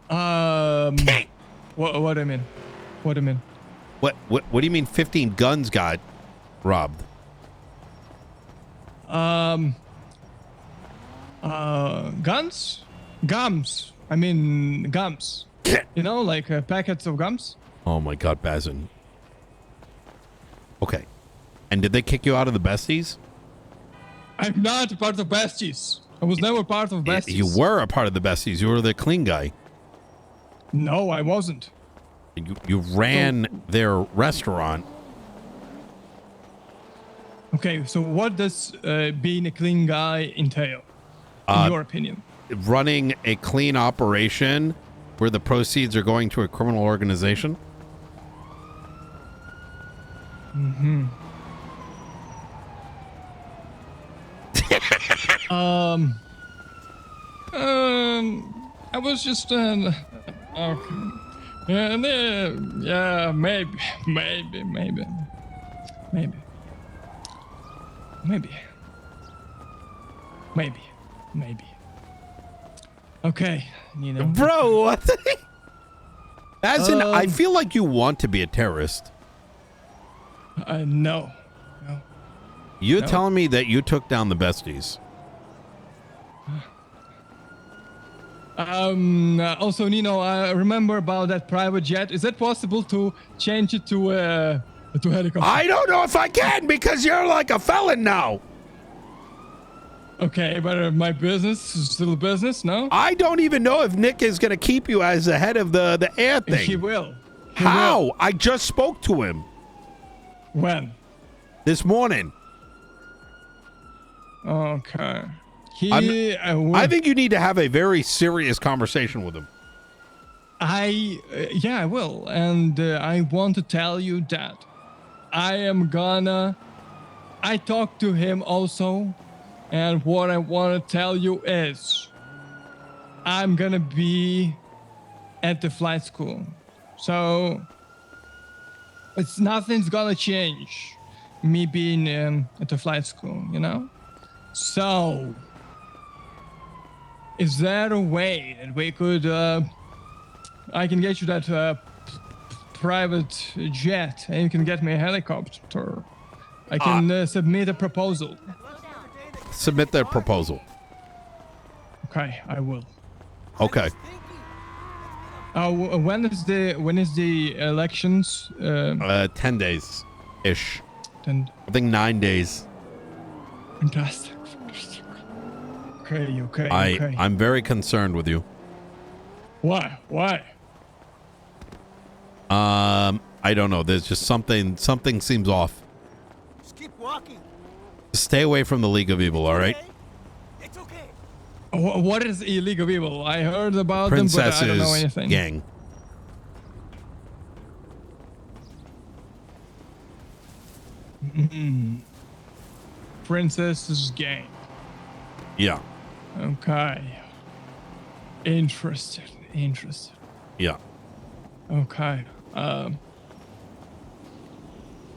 What do I mean? What do you mean? What do you mean 15 guns got robbed? Guns? Gums. I mean, gums. You know, like packets of gums? Oh my God, Bazin. Okay. And did they kick you out of the besties? I'm not part of besties. I was never part of besties. You were a part of the besties. You were the clean guy. No, I wasn't. You ran their restaurant. Okay, so what does being a clean guy entail, in your opinion? Running a clean operation where the proceeds are going to a criminal organization. Mm-hmm. I was just okay. Yeah, maybe. Okay, Nino. Bro, what? As in, I feel like you want to be a terrorist. No. You're telling me that you took down the besties. Also, Nino, I remember about that private jet. Is it possible to change it to helicopter? I don't know if I can because you're like a felon now. Okay, but my business is still business, no? I don't even know if Nick is going to keep you as the head of the air thing. He will. How? I just spoke to him. When? This morning. Okay. I think you need to have a very serious conversation with him. Yeah, I will. And I want to tell you that I talked to him also. And what I want to tell you is I'm going to be at the flight school. So nothing's going to change me being at the flight school, you know? So is there a way that we could, I can get you that private jet and you can get me a helicopter? I can submit a proposal. Submit the proposal. Okay, I will. Okay. When is the elections? 10 days ish. I 10. think 9 days. Fantastic. Okay. I'm very concerned with you. Why? I don't know. There's just something seems off. Just keep walking. Stay away from the League of Evil, all right? It's okay. What is a League of Evil? I heard about them, but I don't know anything. Gang. Princess's gang. Yeah. Okay. Interested. Yeah. Okay.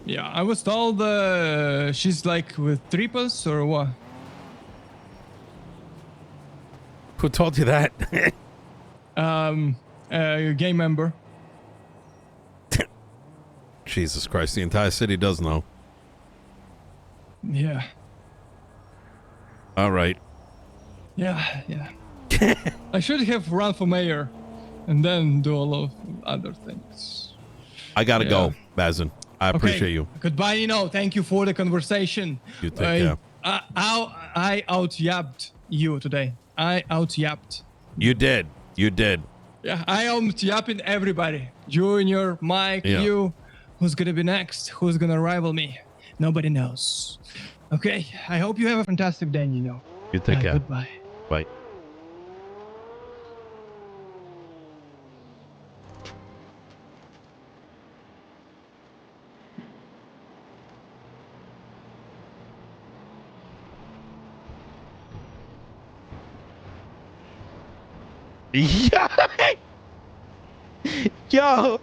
Yeah, I was told she's like with tripas or what? Who told you that? A gay member. Jesus Christ, the entire city does know. Yeah. All right. Yeah. I should have run for mayor and then do a lot of other things. I gotta go, Bazin. I appreciate you. Goodbye, Nino. Thank you for the conversation. You take care. I out-yapped you today. I out-yapped. You did. Yeah, I am yapping everybody. Junior, Mike, you. Who's gonna be next? Who's gonna rival me? Nobody knows. Okay, I hope you have a fantastic day, Nino. You take care. Goodbye. Bye. Yo.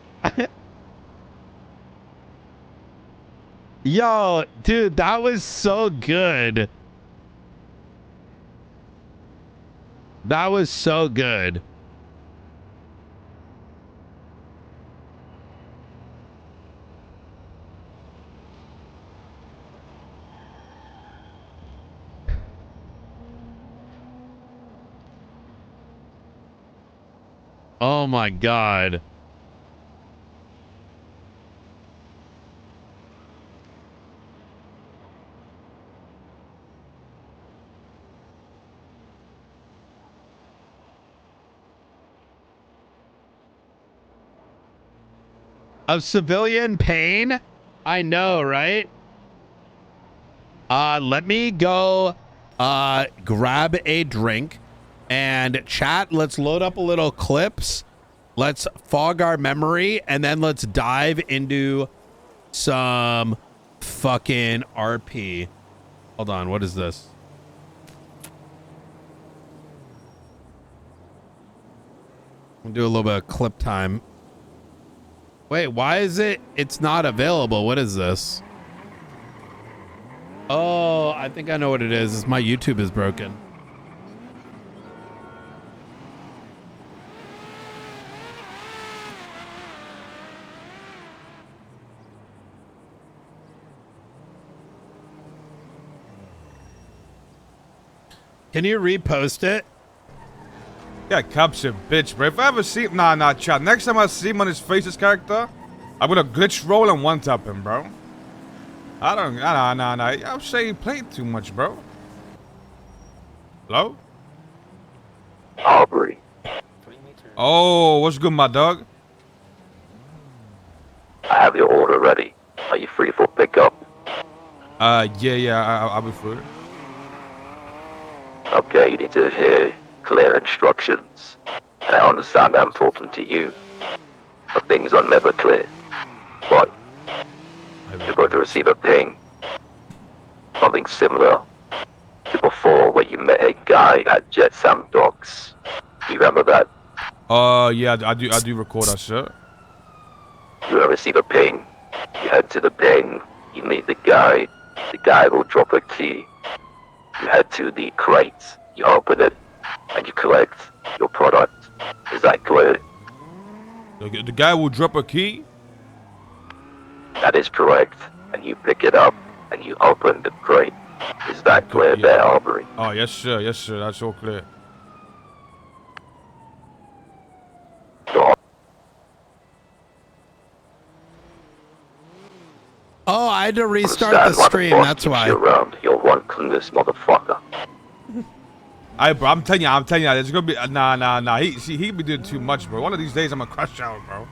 Yo, dude, that was so good. That was so good. Oh my God. Of civilian pain? I know, right? Let me go grab a drink and chat. Let's load up a little clips. Let's fog our memory and then let's dive into some fucking RP. Hold on, what is this? We'll do a little bit of clip time. Wait, why is it's not available? What is this? Oh, I think I know what it is. It's my YouTube is broken. Can you repost it? Yeah, capture, bitch, bro. If I ever see nah, chat. Next time I see him on his face's character, I'm gonna glitch roll and one tap him, bro. Nah. I'm saying he played too much, bro. Hello? Aubrey. Oh, what's good, my dog? I have your order ready. Are you free for pickup? Yeah, I'll be free. Okay, you need to hear clear instructions. And I understand I'm talking to you, but things are never clear. But you're going to receive a ping. Something similar to before where you met a guy at Jet Sam Docks. Do you remember that? Yeah, I do record that shit. You will receive a ping. You head to the ping. You meet the guy. The guy will drop a key. You head to the crate. You open it, and you collect your product. Is that clear? The guy will drop a key? That is correct. And you pick it up, and you open the crate. Is that clear there, Aubrey? Oh, yes, sir. That's all clear. Oh, I had to restart the stream, that's why. You're one clueless motherfucker. Alright, bro, I'm telling you, there's gonna be nah. He be doing too much, bro. One of these days I'm gonna crash out, bro.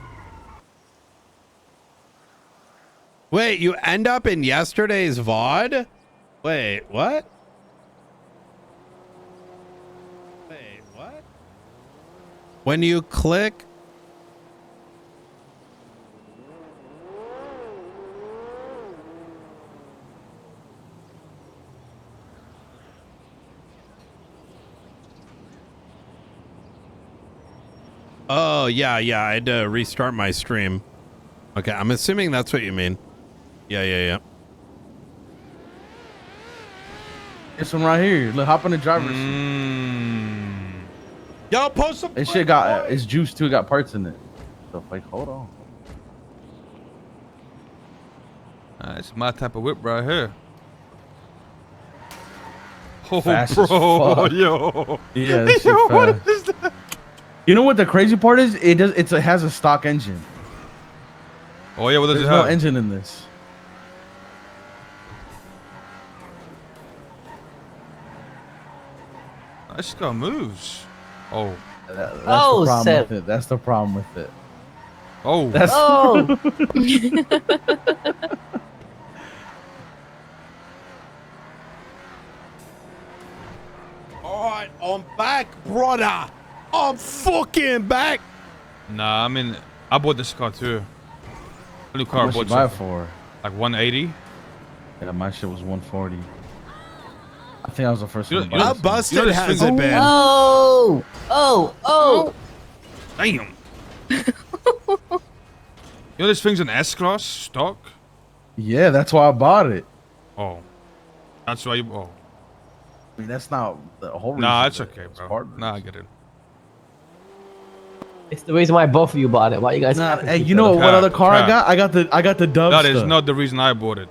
Wait, you end up in yesterday's VOD? Wait, what? Wait, what? When you click... Oh, yeah, I had to restart my stream. Okay, I'm assuming that's what you mean. Yeah. This one right here. Look, hop on the driver's seat. Yo, post some. This shit got it's juice too. Got parts in it. So like, hold on. It's my type of whip right here. Oh, Fast bro, as fuck. yo. Yeah, this Yo, shit what fast. is that? You know what the crazy part is? It has a stock engine. Oh yeah, what does There's it no have? engine in this. This car moves. Oh. That's the problem with it. That's the problem with it. Oh. That's Alright, I'm back, brother. I'm fucking back. Nah, I mean, I bought this car too. New car How much I you bought buy it so- for? Like 180. Yeah, my shit was 140. I think I was the first You one. know- to buy How this one. busted You know this has thing- it been? Oh. Damn. You know this thing's an S-Class stock? Yeah, that's why I bought it. Oh, that's why you. Oh, I mean, that's not the whole reason. nah, it's okay, bro. Nah, I get it. It's the reason why both of you bought it. Why you guys? Hey, you know what other car I got? I got the Dubster. That is not the reason I bought it.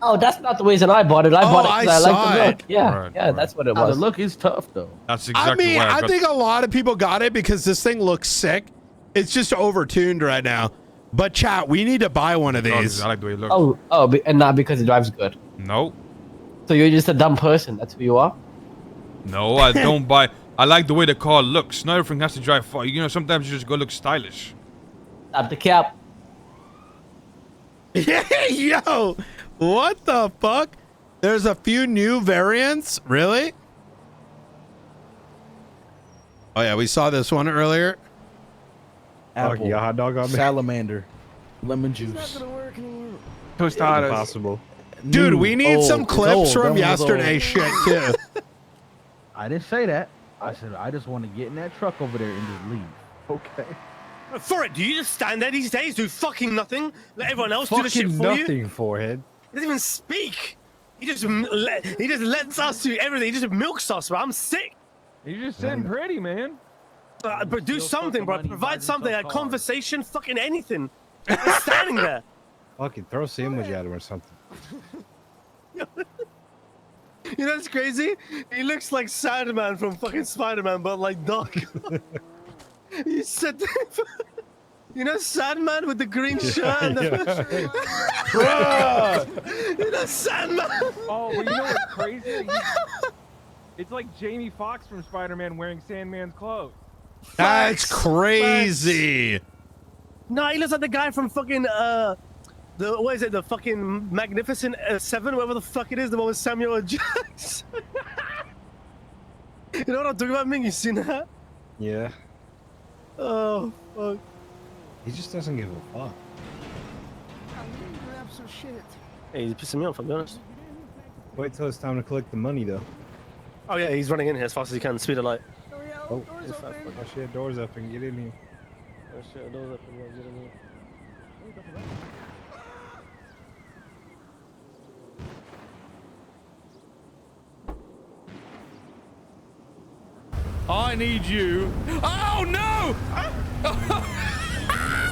Oh, that's not the reason I bought it. I bought it because I like the look. Yeah, Right, yeah, that's what it was. The look is tough though. That's exactly I mean, why I got think a lot of people got it because this thing looks sick. It's just overtuned right now. But chat, we need to buy one of these. I like the way it looks. And not because it drives good. No. So you're just a dumb person. That's who you are. No, I don't buy. I like the way the car looks. Not everything has to drive far. You know, sometimes you just go look stylish. Stop the cap. Yo, what the fuck? There's a few new variants. Really? Oh yeah, we saw this one earlier. Apple, you got a hot dog on me? salamander, lemon juice, Tostadas. Impossible. Dude, we need some clips from yesterday shit too. I didn't say that. I said I just want to get in that truck over there and just leave. Okay. For it, do you just stand there these days, do fucking nothing, let everyone else do the shit for you? Nothing, forehead. He doesn't even speak. He just lets us do everything. He just milks us, bro. I'm sick. You're just sitting pretty, man. But do something, bro. Provide something, a conversation, fucking anything. Just standing there. Fucking throw a sandwich at him or something. You know what's crazy? He looks like Sandman from fucking Spider-Man, but like dark. You said, you know Sandman with the green shirt. And you know Sandman. Oh, but you know what's crazy? It's like Jamie Foxx from Spider-Man wearing Sandman's clothes. That's crazy. No, he looks like the guy from fucking what is it? The fucking Magnificent Seven, whatever the fuck it is, the one with Samuel L. Jackson. You know what I'm talking about, Ming? You seen that? Yeah. Oh fuck. He just doesn't give a fuck. Hey, he's pissing me off, I'll be honest. Wait till it's time to collect the money, though. Oh yeah, he's running in here as fast as he can. Speed of light. Oh shit, doors open. Get in here. Oh shit, doors open. Get in here. I need you. Oh no!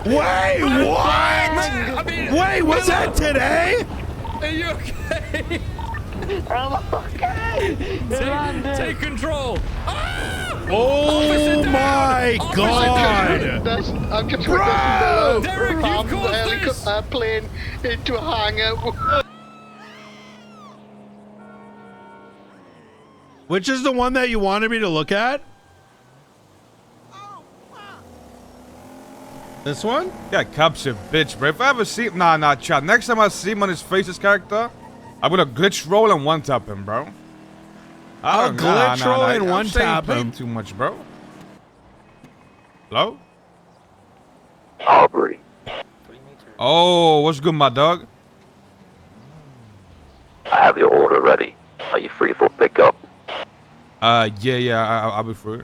Wait, what? I mean, wait, was that today? Are you okay? I'm okay. Take control. Oh my god! I'm just Bro! Derek, you the caused this! plane into a hangar. Which is the one that you wanted me to look at? This one? Yeah, Cub's a bitch, bro. If I ever see nah, chat. Next time I see him on his face's character, I'm gonna glitch roll and one tap him, bro. I'll glitch roll and one tap him. Too much, bro. Hello? Aubrey. Oh, what's good, my dog? I have your order ready. Are you free for pickup? Yeah, I'll be free.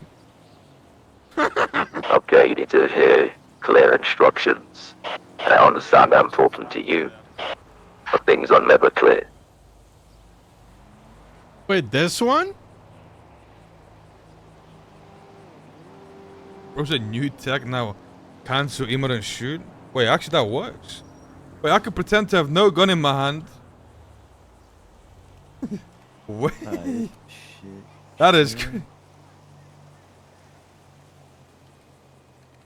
Okay, you need to hear clear instructions. And I understand I'm talking to you, but things are never clear. Wait, this one? Where's a new tech now? Cancel, email, and shoot? Wait, actually that works. Wait, I could pretend to have no gun in my hand. Wait. Shit. That is...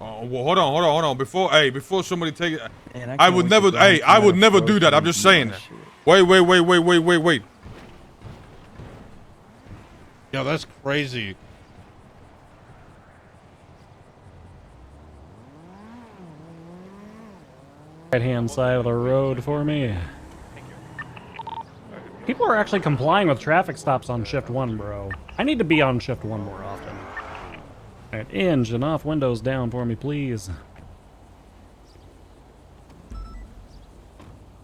Oh, well, hold on. Before somebody take it, Man, I would never. Hey, I would never do that. I'm just saying. Wait. Yo, that's crazy. Right-hand side of the road for me. People are actually complying with traffic stops on shift 1, bro. I need to be on shift 1 more often. Alright, engine off, windows down for me, please.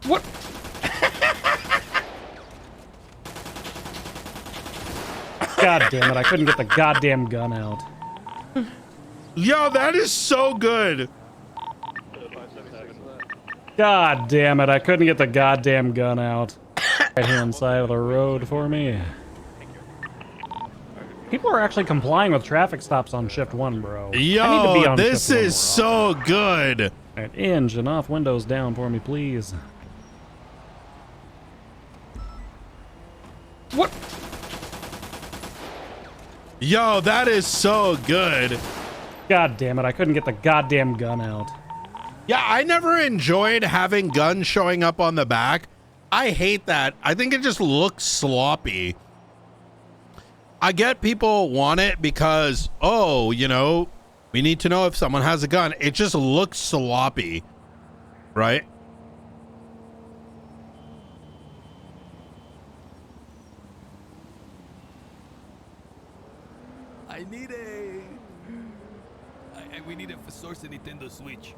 What? God damn it, I couldn't get the goddamn gun out. Yo, that is so good. God damn it, I couldn't get the goddamn gun out. Right hand side of the road for me. People are actually complying with traffic stops on shift 1, bro. I need to be Yo, on this shift 1 is so good. Alright, engine off, windows down for me, please. What? Yo, that is so good. God damn it, I couldn't get the goddamn gun out. Yeah, I never enjoyed having guns showing up on the back. I hate that. I think it just looks sloppy. I get people want it because, oh, you know, we need to know if someone has a gun. It just looks sloppy, right? I need we need it for source a Nintendo Switch.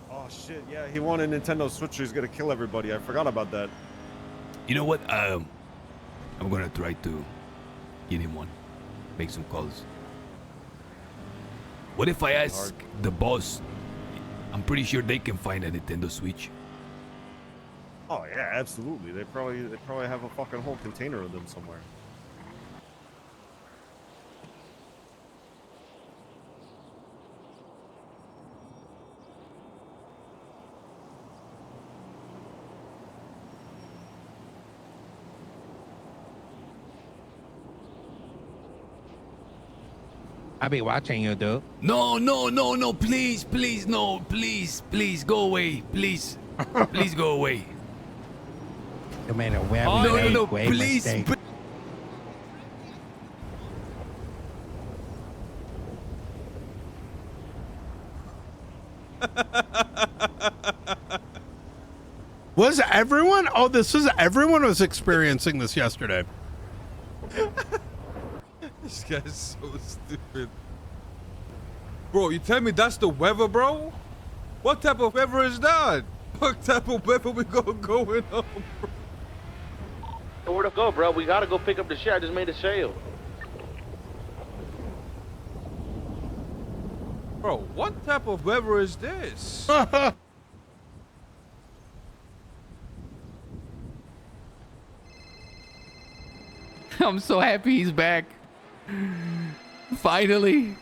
Oh shit, yeah, he won a Nintendo Switch, he's gonna kill everybody. I forgot about that. You know what? I'm gonna try to get him one. Make some calls. What if I ask the boss? I'm pretty sure they can find a Nintendo Switch. Oh yeah, absolutely. They probably have a fucking whole container of them somewhere. I'll be watching you, dude. No, please, no, please, go away, please, please go away. You made a very great please, mistake. Was everyone? Oh, everyone was experiencing this yesterday. This guy's so stupid. Bro, you tell me that's the weather, bro? What type of weather is that? What type of weather we got going on, bro? Where to go, bro? We gotta go pick up the shit. I just made a sale. Bro, what type of weather is this? I'm so happy he's back. Finally.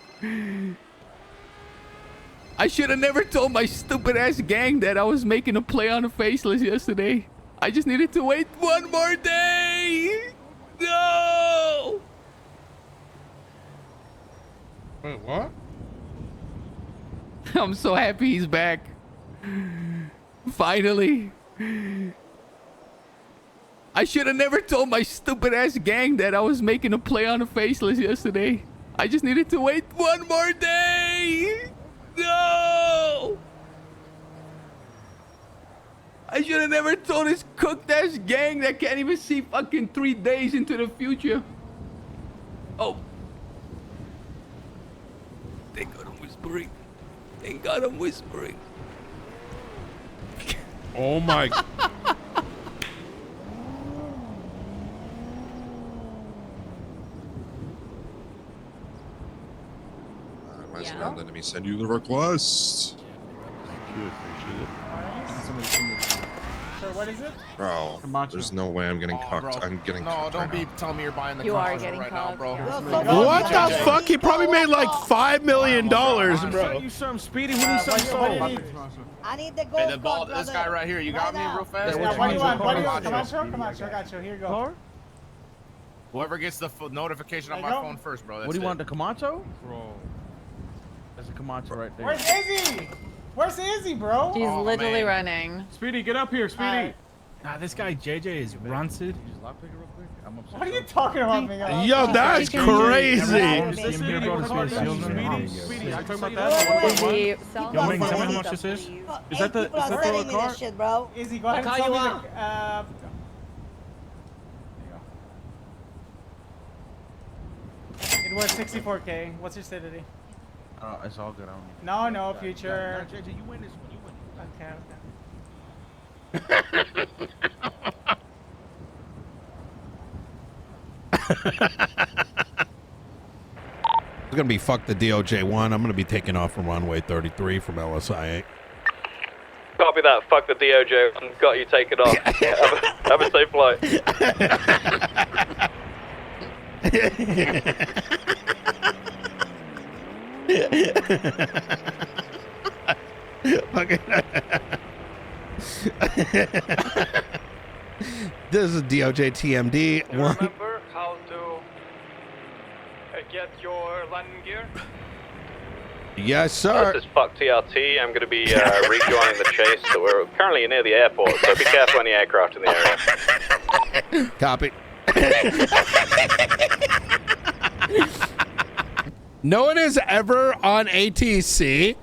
I should have never told my stupid ass gang that I was making a play on the faceless yesterday. I just needed to wait one more day. No. Wait, what? I'm so happy he's back. Finally. I should have never told my stupid ass gang that I was making a play on the faceless yesterday. I just needed to wait one more day. No. I should have never told this cooked ass gang that can't even see fucking 3 days into the future. Oh. Thank God I'm whispering. Thank God I'm whispering. Oh my. Let me send you the request. So what is it? Bro, there's no way I'm getting cucked. I'm getting cucked don't right be now. telling me you're buying the You are Camacho getting right now, bro. What the fuck? He probably made like $5 million, bro. You some Speedy. Who needs some soul? I need the gold Hey, the ball, card, this guy right here, you got me real fast? Yeah, what do you want? What do you want? Camacho. Camacho, I got you. Here you go. Whoever gets the notification on my phone first, bro. What do you want, the Camacho? Bro. There's a Camacho right there. Where's Izzy? Where's Izzy, bro? She's literally running. Speedy, get up here, Speedy. Nah, this guy JJ is rancid. What are you talking about, me? Yo, that's crazy. Speedy, I talk about that. Izzy, Yo, Ming, tell me how much this is. Is that the car? Shit, bro. Izzy, go ahead and tell me the... It was 64K. What's your stability? It's all good. I don't No, future. JJ, you win this one. You win. It's gonna be fuck the DOJ one. I'm gonna be taking off from runway 33 from LSI. Copy that. Fuck the DOJ. Got you taken off. Have a safe flight. This is DOJ TMD. Remember how to get your landing gear? Yes, sir. This is Fuck TRT. I'm going to be rejoining the chase. So we're currently near the airport, so be careful any aircraft in the area. Copy. No one is ever on ATC.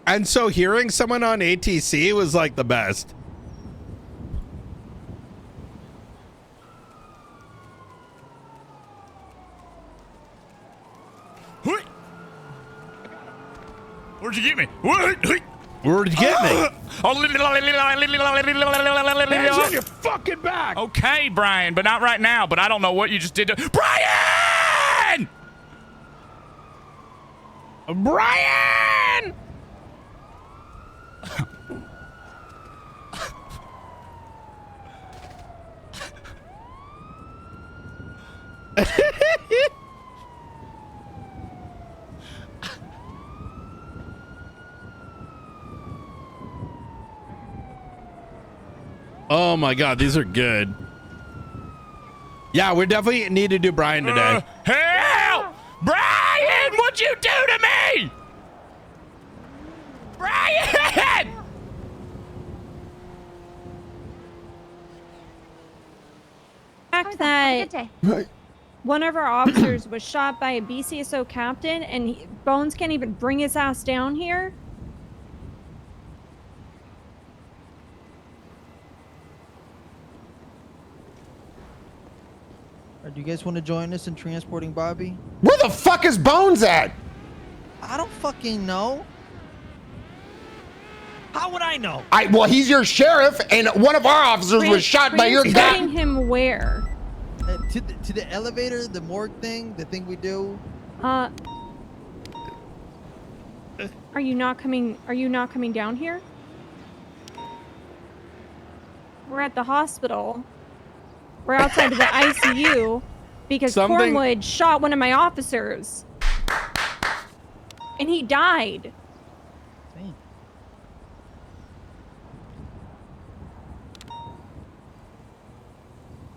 And so hearing someone on ATC was like the best. Where'd you get me? Where'd you get me? Hands on your fucking back. Okay, Brian, but not right now. But I don't know what you just did to Brian. Brian. Oh my God, these are good. Yeah, we definitely need to do Brian today. Hell! Brian, what'd you do to me? Brian! Fact that one of our officers was shot by a BCSO captain, and Bones can't even bring his ass down here. Do you guys want to join us in transporting Bobby? Where the fuck is Bones at? I don't fucking know. How would I know? Well, he's your sheriff, and one of our officers was shot by your guy. Transporting him where? To the elevator, the morgue thing, the thing we do. Are you not coming? Are you not coming down here? We're at the hospital. We're outside of the ICU because Cornwood shot one of my officers, and he died.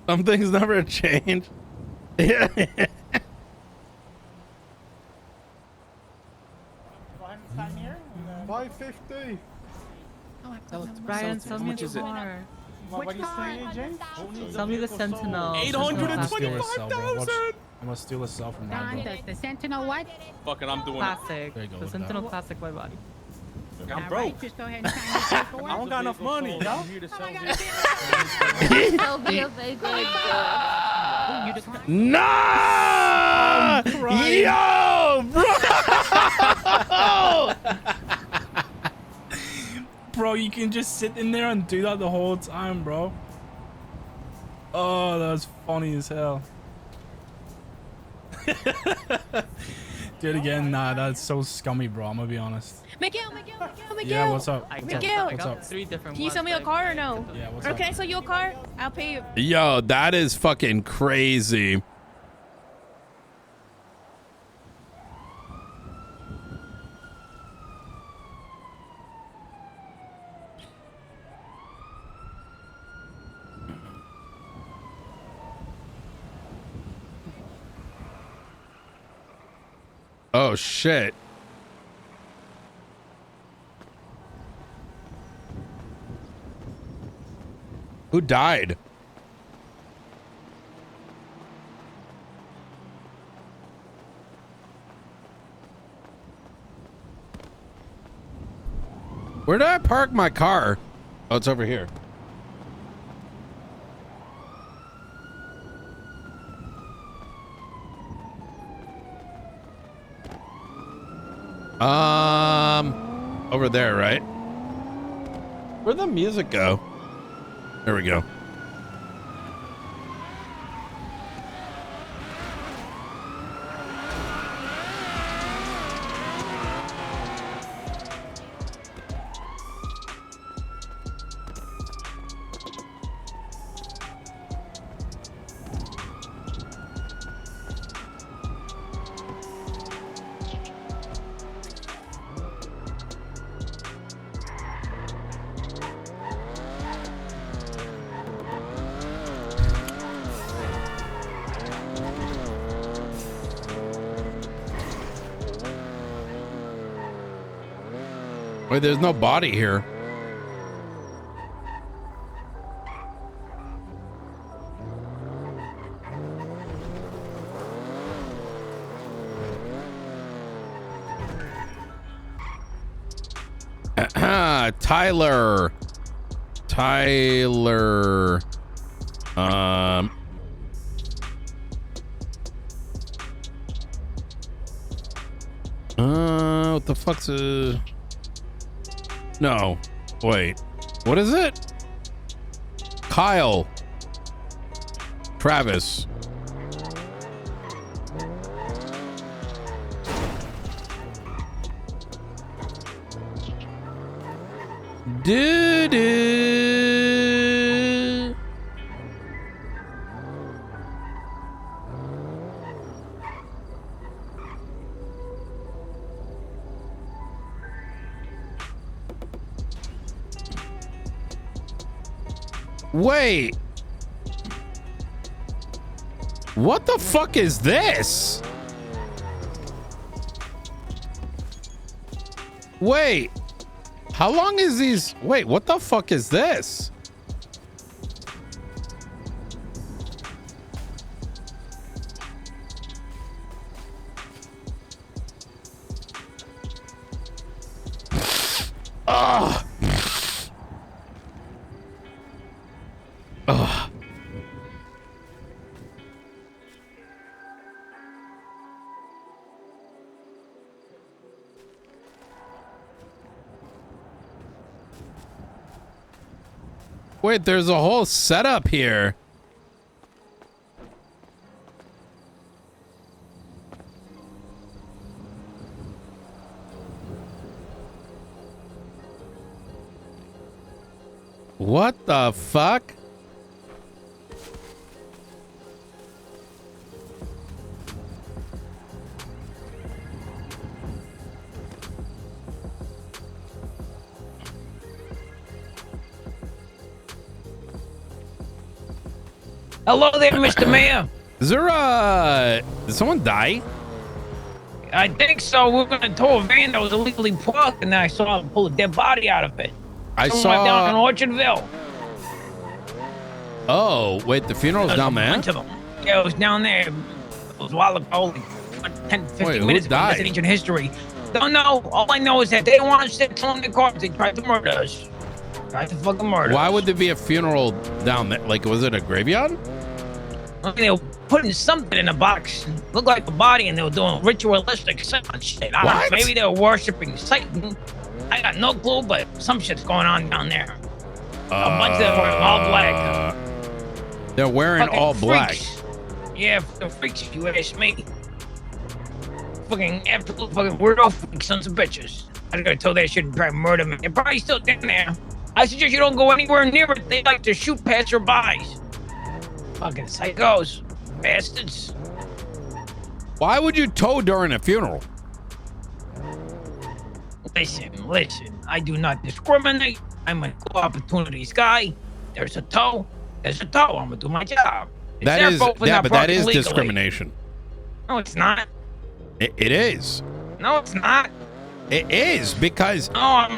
Some things never change. Yeah. 550. Brian, sell me the car. What are you saying, James? Sell me the Sentinel. 825,000. I'm gonna steal a cell from my bro. The Sentinel what? Fucking, I'm doing Classic. it. There you go. The Sentinel Classic white body. I'm broke. Just go ahead and sign the paperwork. I don't got enough money, yo. That'll be a big Nah! Yo, bro! Bro, you can just sit in there and do that the whole time, bro. Oh, that's funny as hell. Do it again. Nah, that's so scummy, bro. I'm gonna be honest. Miguel. Yeah, what's up? Miguel, What's up? can you sell me a car or no? Yeah, what's or up? can I sell you a car? I'll pay you. Yo, that is fucking crazy. Oh, shit. Who died? Where did I park my car? Oh, it's over here. Over there, right? Where'd the music go? There we go. Wait, there's no body here. Tyler. What the fuck's no, wait, what is it? Kyle Travis. Do-do. Wait. What the fuck is this? Wait. How long is these? Wait, what the fuck is this? Ugh. Ugh. Wait, there's a whole setup here. What the fuck? Hello there, Mr. Mayor. Is there did someone die? I think so. We're gonna tow a van that was illegally parked, and I saw him pull a dead body out of it. Someone went down in Orchardville. Oh, wait, the funeral's down there? Yeah, it was down there. It was a while ago, like 10, 15 minutes ago. That's ancient history. Don't know. All I know is that they didn't want us to tell them the cops. They tried to murder us. Tried to fucking murder us. Why would there be a funeral down there? Like, was it a graveyard? I mean, they were putting something in a box. Looked like a body, and they were doing ritualistic shit. I don't know, maybe they were worshiping Satan. I got no clue, but some shit's going on down there. A bunch of them were all black. They're wearing Fucking all black. freaks. Yeah, fucking freaks, if you ask me. Fucking absolute fucking weirdo fucking sons of bitches. I gotta tell that shit and try to murder me. They're probably still down there. I suggest you don't go anywhere near it. They like to shoot passerbys. Fucking psychos. Bastards. Why would you tow during a funeral? Listen. I do not discriminate. I'm an equal opportunities guy. There's a tow. I'm gonna do my job. It's That their is, fault for yeah, not but that parking is legally. discrimination. No, it's not. It is. No, it's not. It is because. No, I'm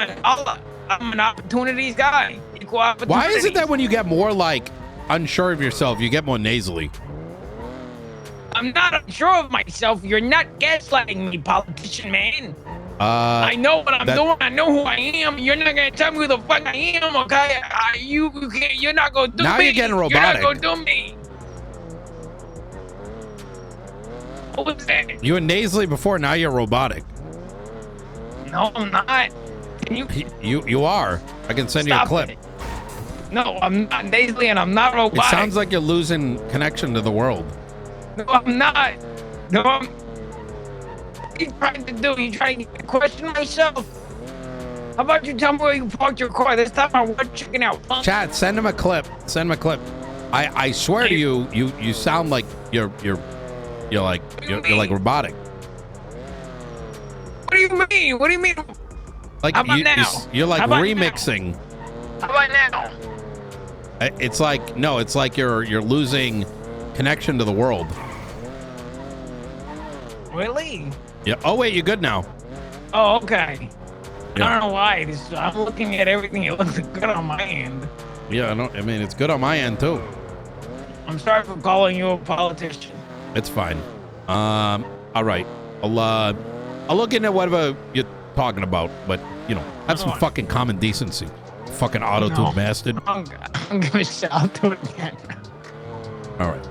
an opportunities guy. Equal opportunities. Why is it that when you get more like unsure of yourself, you get more nasally? I'm not unsure of myself. You're not gaslighting me, politician man. I know what I'm doing. I know who I am. You're not gonna tell me who the fuck I am, okay? You can't. You're not gonna do Now me. you're getting robotic. You're not gonna do me. What was that? You were nasally before. Now you're robotic. No, I'm not. Can you? You are. I can send you a Stop clip. it. No, I'm not nasally and I'm not It robotic. sounds like you're losing connection to the world. No, I'm not. No, I'm. What are you trying to do? You trying to question myself? How about you tell me where you parked your car? This time I was checking out. Chat, send him a clip. Send him a clip. I swear to you, you sound like you're like robotic. What do you mean? What do you mean? Like How about now? you're like How about remixing. How about now? It's like no, it's like you're losing connection to the world. Really? Yeah. Oh wait, you're good now. Oh, okay. I don't know why. I'm looking at everything. It looks good on my end. Yeah, I mean, it's good on my end too. I'm sorry for calling you a politician. It's fine. All right. I'll look into whatever you're talking about, but you know, have some fucking common decency. Fucking auto-tune bastard. I'm gonna shout to it again. All right.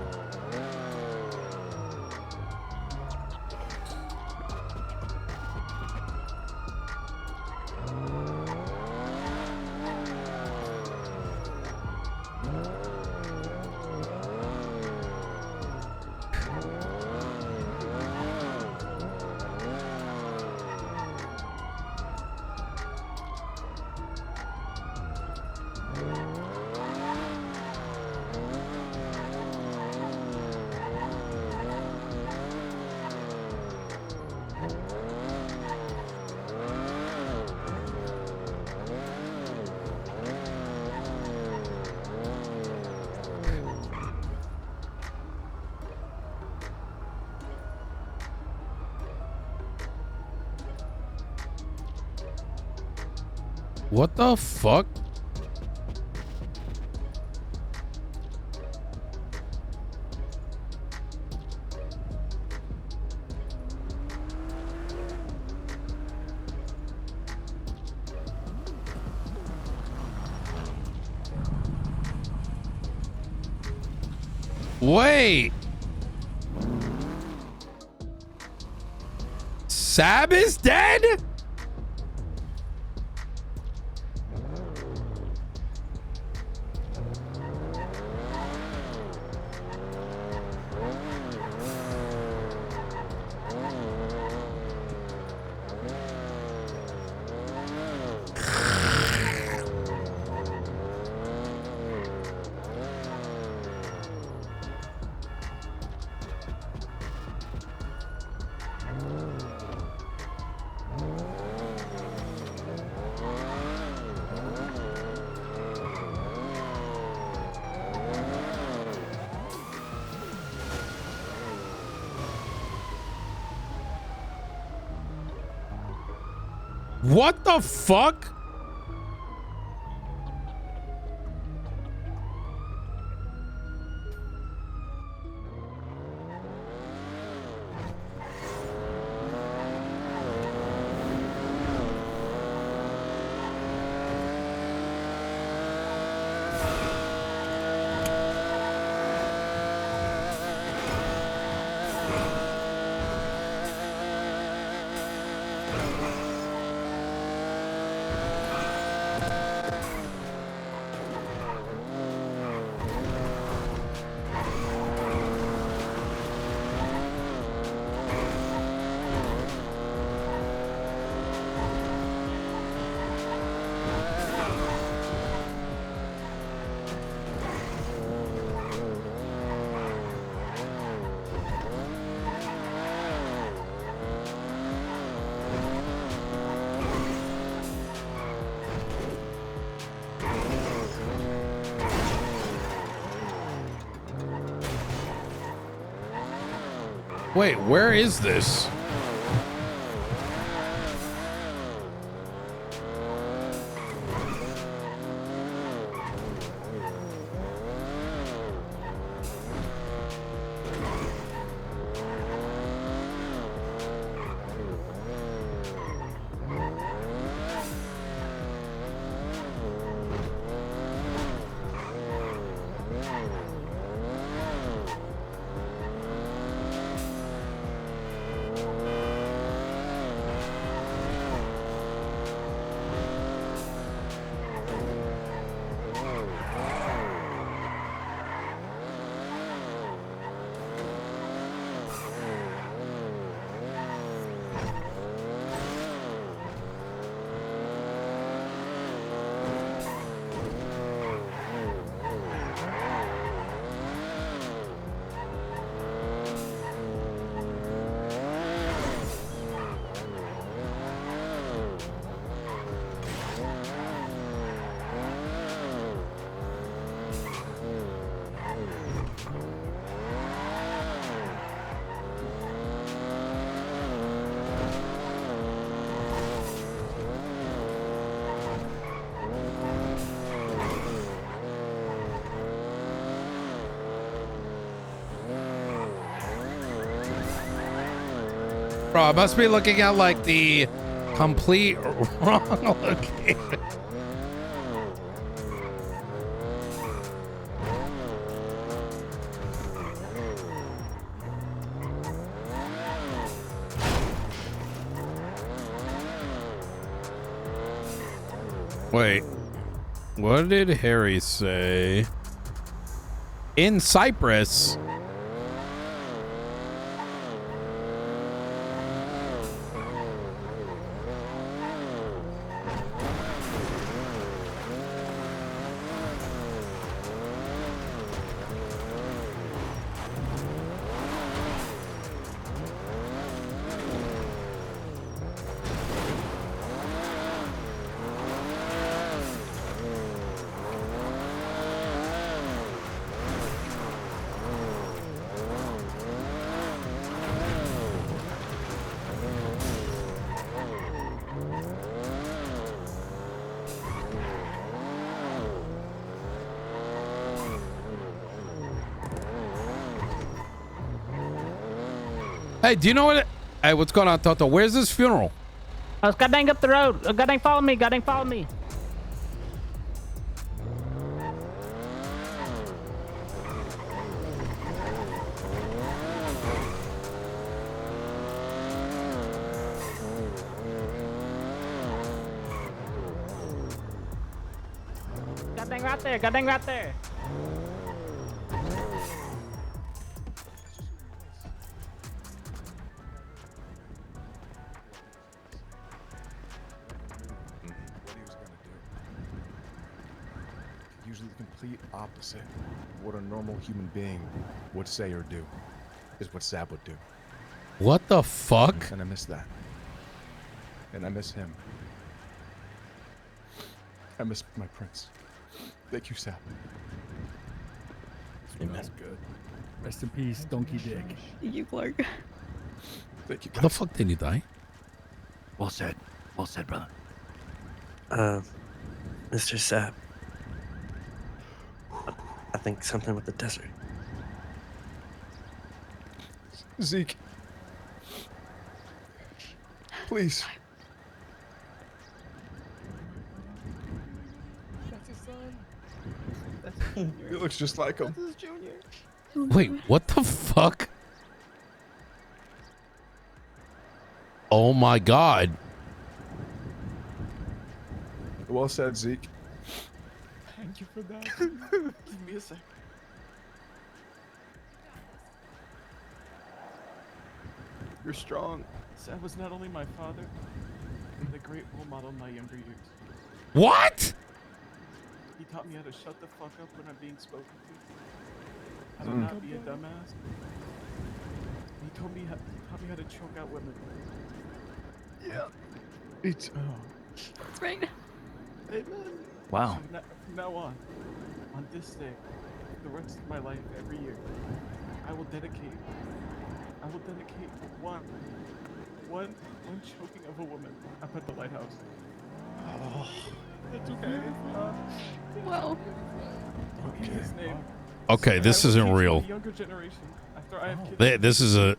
What the fuck? Wait. Sab is dead? What the fuck? Wait, where is this? Bro, I must be looking at like the complete wrong location. Wait, what did Harry say? In Cyprus? Hey, do you know what? Hey, what's going on, Toto? Where's this funeral? I was goddamn up the road. Goddamn follow me. Goddamn follow me. Goddamn right there. Goddamn right there. Usually the complete opposite of what a normal human being would say or do is what Sab would do. What the fuck? And I miss that. And I miss him. I miss my prince. Thank you, Sab. That's good. Rest in peace, Donkey Dick. You Clark. Thank you. How the fuck did he die? Well said. Well said, brother. Mr. Sab. I think something with the desert. Zeke. Please. That's his son. He looks just like him. That's his junior. Wait, what the fuck? Oh my god. Well said, Zeke. Thank you for that. Give me a sec. You're strong. Sam was not only my father, but a great role model in my younger years. What? He taught me how to shut the fuck up when I'm being spoken to. How to not be a dumbass. He taught me how to choke out women. Yeah. Me too. That's right. Amen. Wow. So from now on this day, the rest of my life, every year, I will dedicate one choking of a woman up at the lighthouse. Oh, that's okay. Well. In his name. Okay, this isn't real. The younger generation, after I have kids.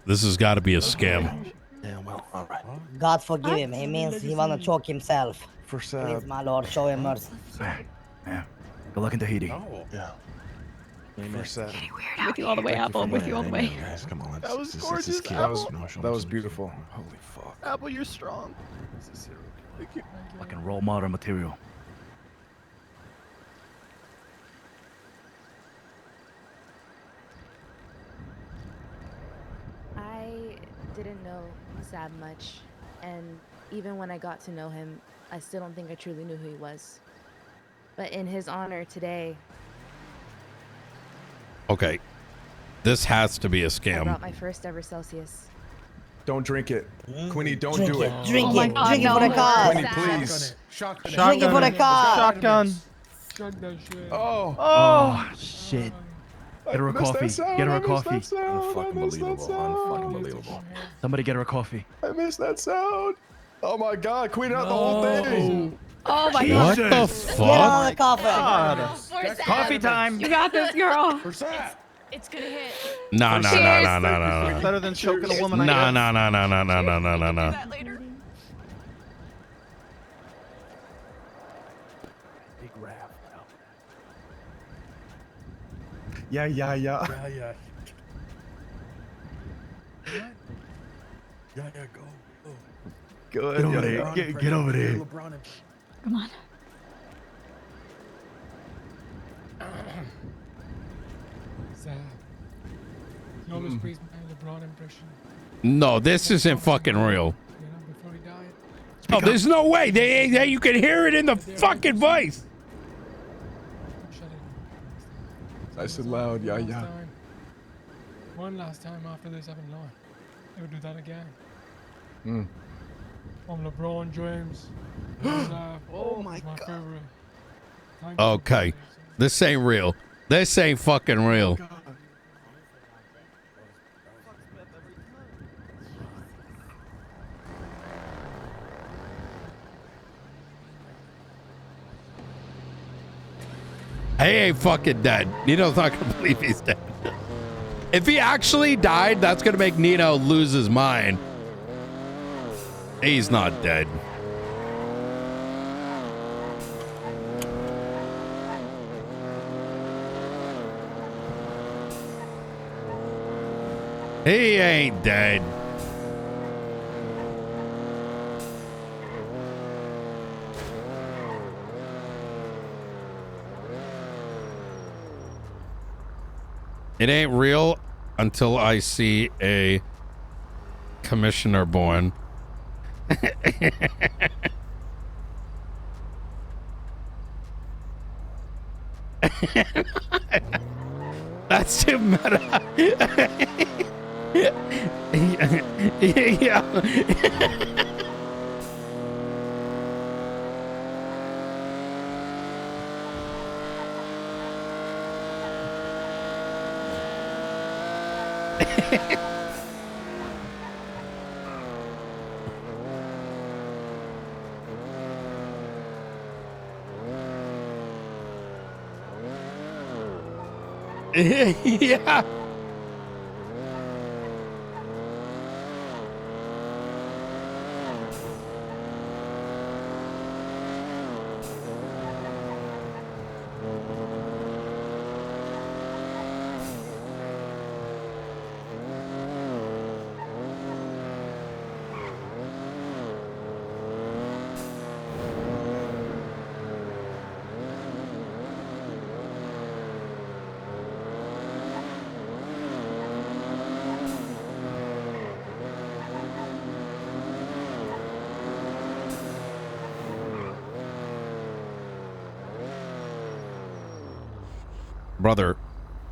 This has got to be a scam. Yeah, well, all right. God forgive him. He means he wanna choke himself. For Please, my lord, show him mercy. Yeah. Good luck in Tahiti. Yeah. For Sab. With you all the way, Apple. I'm with you all the way. Guys, come on. That was gorgeous, That was beautiful. Holy fuck. Apple, you're strong. Thank you. Fucking role model material. I didn't know Sab much, and even when I got to know him, I still don't think I truly knew who he was. But in his honor today, Okay. This has to be a I scam. brought my first ever Celsius. Don't drink it. Queenie, don't Drink do it. it. Drink Oh it. my God, Drink it no. for the cause. Queenie, please. Drink it for the cause. Shotgun. Oh. Shit. Get her a coffee. Get her a coffee. Unfucking Somebody get her a coffee. I missed that sound. Oh my god, Queen out the whole thing. Oh my What god. the Get fuck? on the coffee. Coffee time. You got this, girl. It's gonna hit. No. It's better than choking a woman. No. That later. Big rap. Yeah. Yeah, Go. Good. Get over there. Come on. LeBron impression. No, this isn't fucking real. Before he died. Oh, there's no way. You can hear it in the fucking voice. Nice and loud. Yeah. One last time after this, I've been lying. They would do that again. Mm. I'm LeBron James. Oh my God. Favorite. Okay. This ain't real. This ain't fucking real. He ain't fucking dead. Nino's not gonna believe he's dead. If he actually died, that's gonna make Nino lose his mind. He's not dead. He ain't dead. It ain't real until I see a commissioner born. That's too meta. Yeah. Yeah.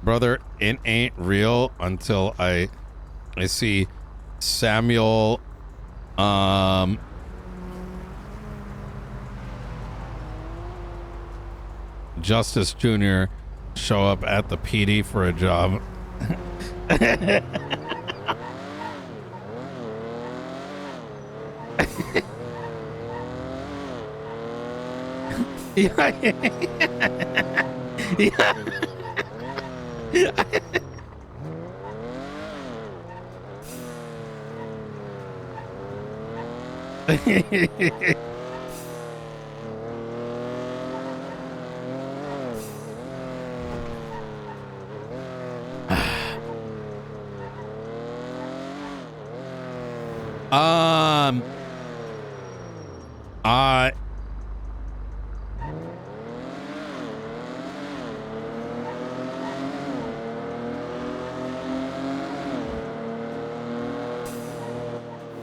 Brother, it ain't real until I see Samuel Justice Jr. show up at the PD for a job.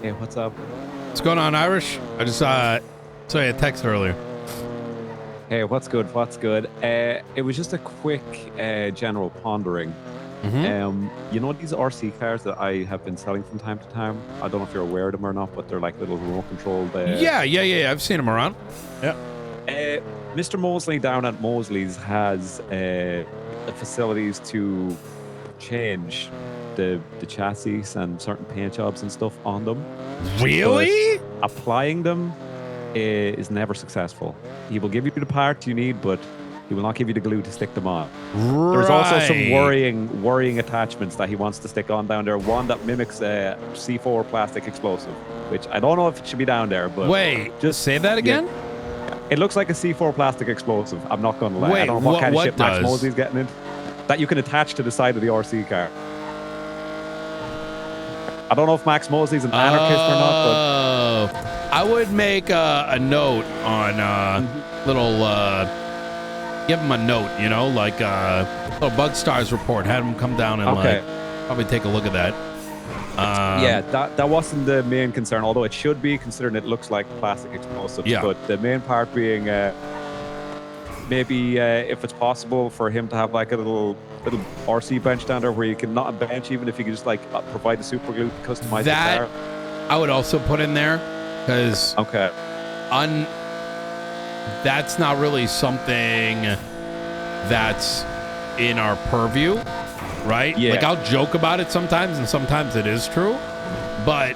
Hey, what's up? What's going on, Irish? I just saw you a text earlier. Hey, what's good? What's good? It was just a quick general pondering. You know these RC cars that I have been selling from time to time? I don't know if you're aware of them or not, but they're like little remote controlled. Yeah. I've seen them around. Yeah. Mr. Mosley down at Mosley's has the facilities to change the chassis and certain paint jobs and stuff on them. Really? But applying them is never successful. He will give you the part you need, but He will not give you the glue to stick them on. There's also some worrying attachments that he wants to stick on down there. One that mimics a C4 plastic explosive, which I don't know if it should be down there. But wait, just say that again. Yeah. It looks like a C4 plastic explosive. I'm not going to lie. Wait, I don't know what kind of shit Max does? Mosley's getting into. That you can attach to the side of the RC car. I don't know if Max Mosley's an anarchist or not, but I would make a note on little. Give him a note, you know, like little Bug Stars report. Have him come down and like probably take a look at that. Yeah, that wasn't the main concern, although it should be, considering it looks like plastic explosives. Yeah. But the main part being maybe if it's possible for him to have like a little RC bench down there where you can, not a bench, even if you could just like provide the super glue to customize that the car. I would also put in there because that's not really something that's in our purview, right? Yeah. Like I'll joke about it sometimes, and sometimes it is true. But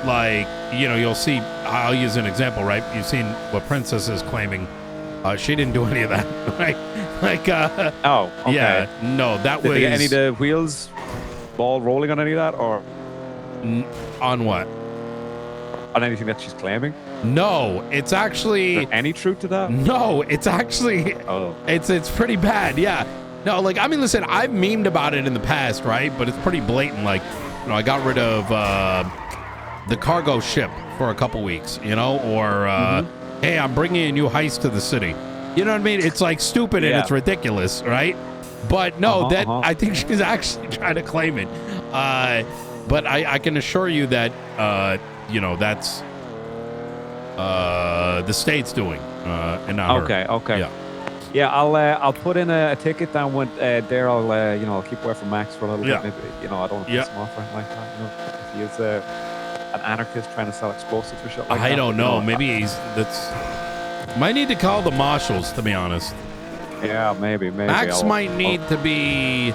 like, you know, you'll see. I'll use an example, right? You've seen what Princess is claiming. She didn't do any of that, right? Like, yeah, no, that Did was they get any of the wheels ball rolling on any of that, or on what? On anything that she's claiming? No, it's actually. Is there any truth to that? No, it's actually. It's pretty bad. Yeah. No, like I mean, listen, I've memed about it in the past, right? But it's pretty blatant. Like, you know, I got rid of the cargo ship for a couple weeks, you know, or hey, I'm bringing a new heist to the city. You know what I mean? It's like stupid and it's ridiculous, right? But no, I think she's actually trying to claim it. But I can assure you that you know, that's the state's doing, and not her. Okay. Yeah. Yeah, I'll put in a ticket down with there. I'll you know, I'll keep away from Max for a little bit. Maybe, you know, I don't want to piss him off or anything like that. You know, if he is an anarchist trying to sell explosives or shit like that. I don't know. Maybe might need to call the marshals, to be honest. Yeah, maybe. Max might need to be.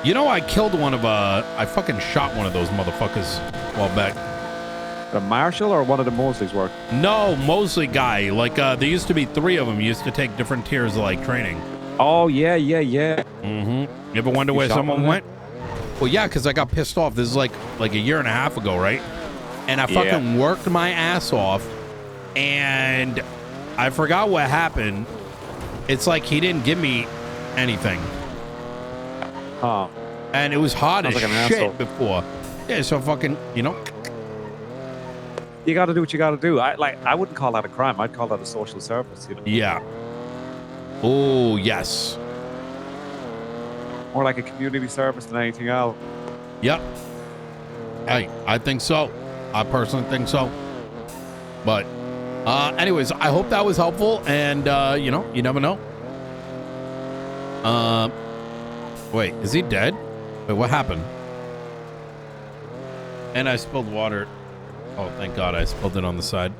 You know, I killed I fucking shot one of those motherfuckers a while back. The marshal or one of the Mosleys work? No, Mosley guy. Like, there used to be 3 of them. Used to take different tiers of, like, training. Oh, yeah. You ever wonder where someone went? Well, yeah, because I got pissed off. This is like a year and a half ago, right? And I fucking worked my ass off, and I forgot what happened. It's like he didn't give me anything. Oh. And it was hot as Sounds like an shit asshole. before. Yeah, so fucking, you know. You got to do what you got to do. I wouldn't call that a crime. I'd call that a social service. You know? Yeah. Oh, yes. More like a community service than anything else. Yep. Hey, I think so. I personally think so. But, anyways, I hope that was helpful. And, you know, you never know. Wait, is he dead? Wait, what happened? And I spilled water. Oh, thank God I spilled it on the side.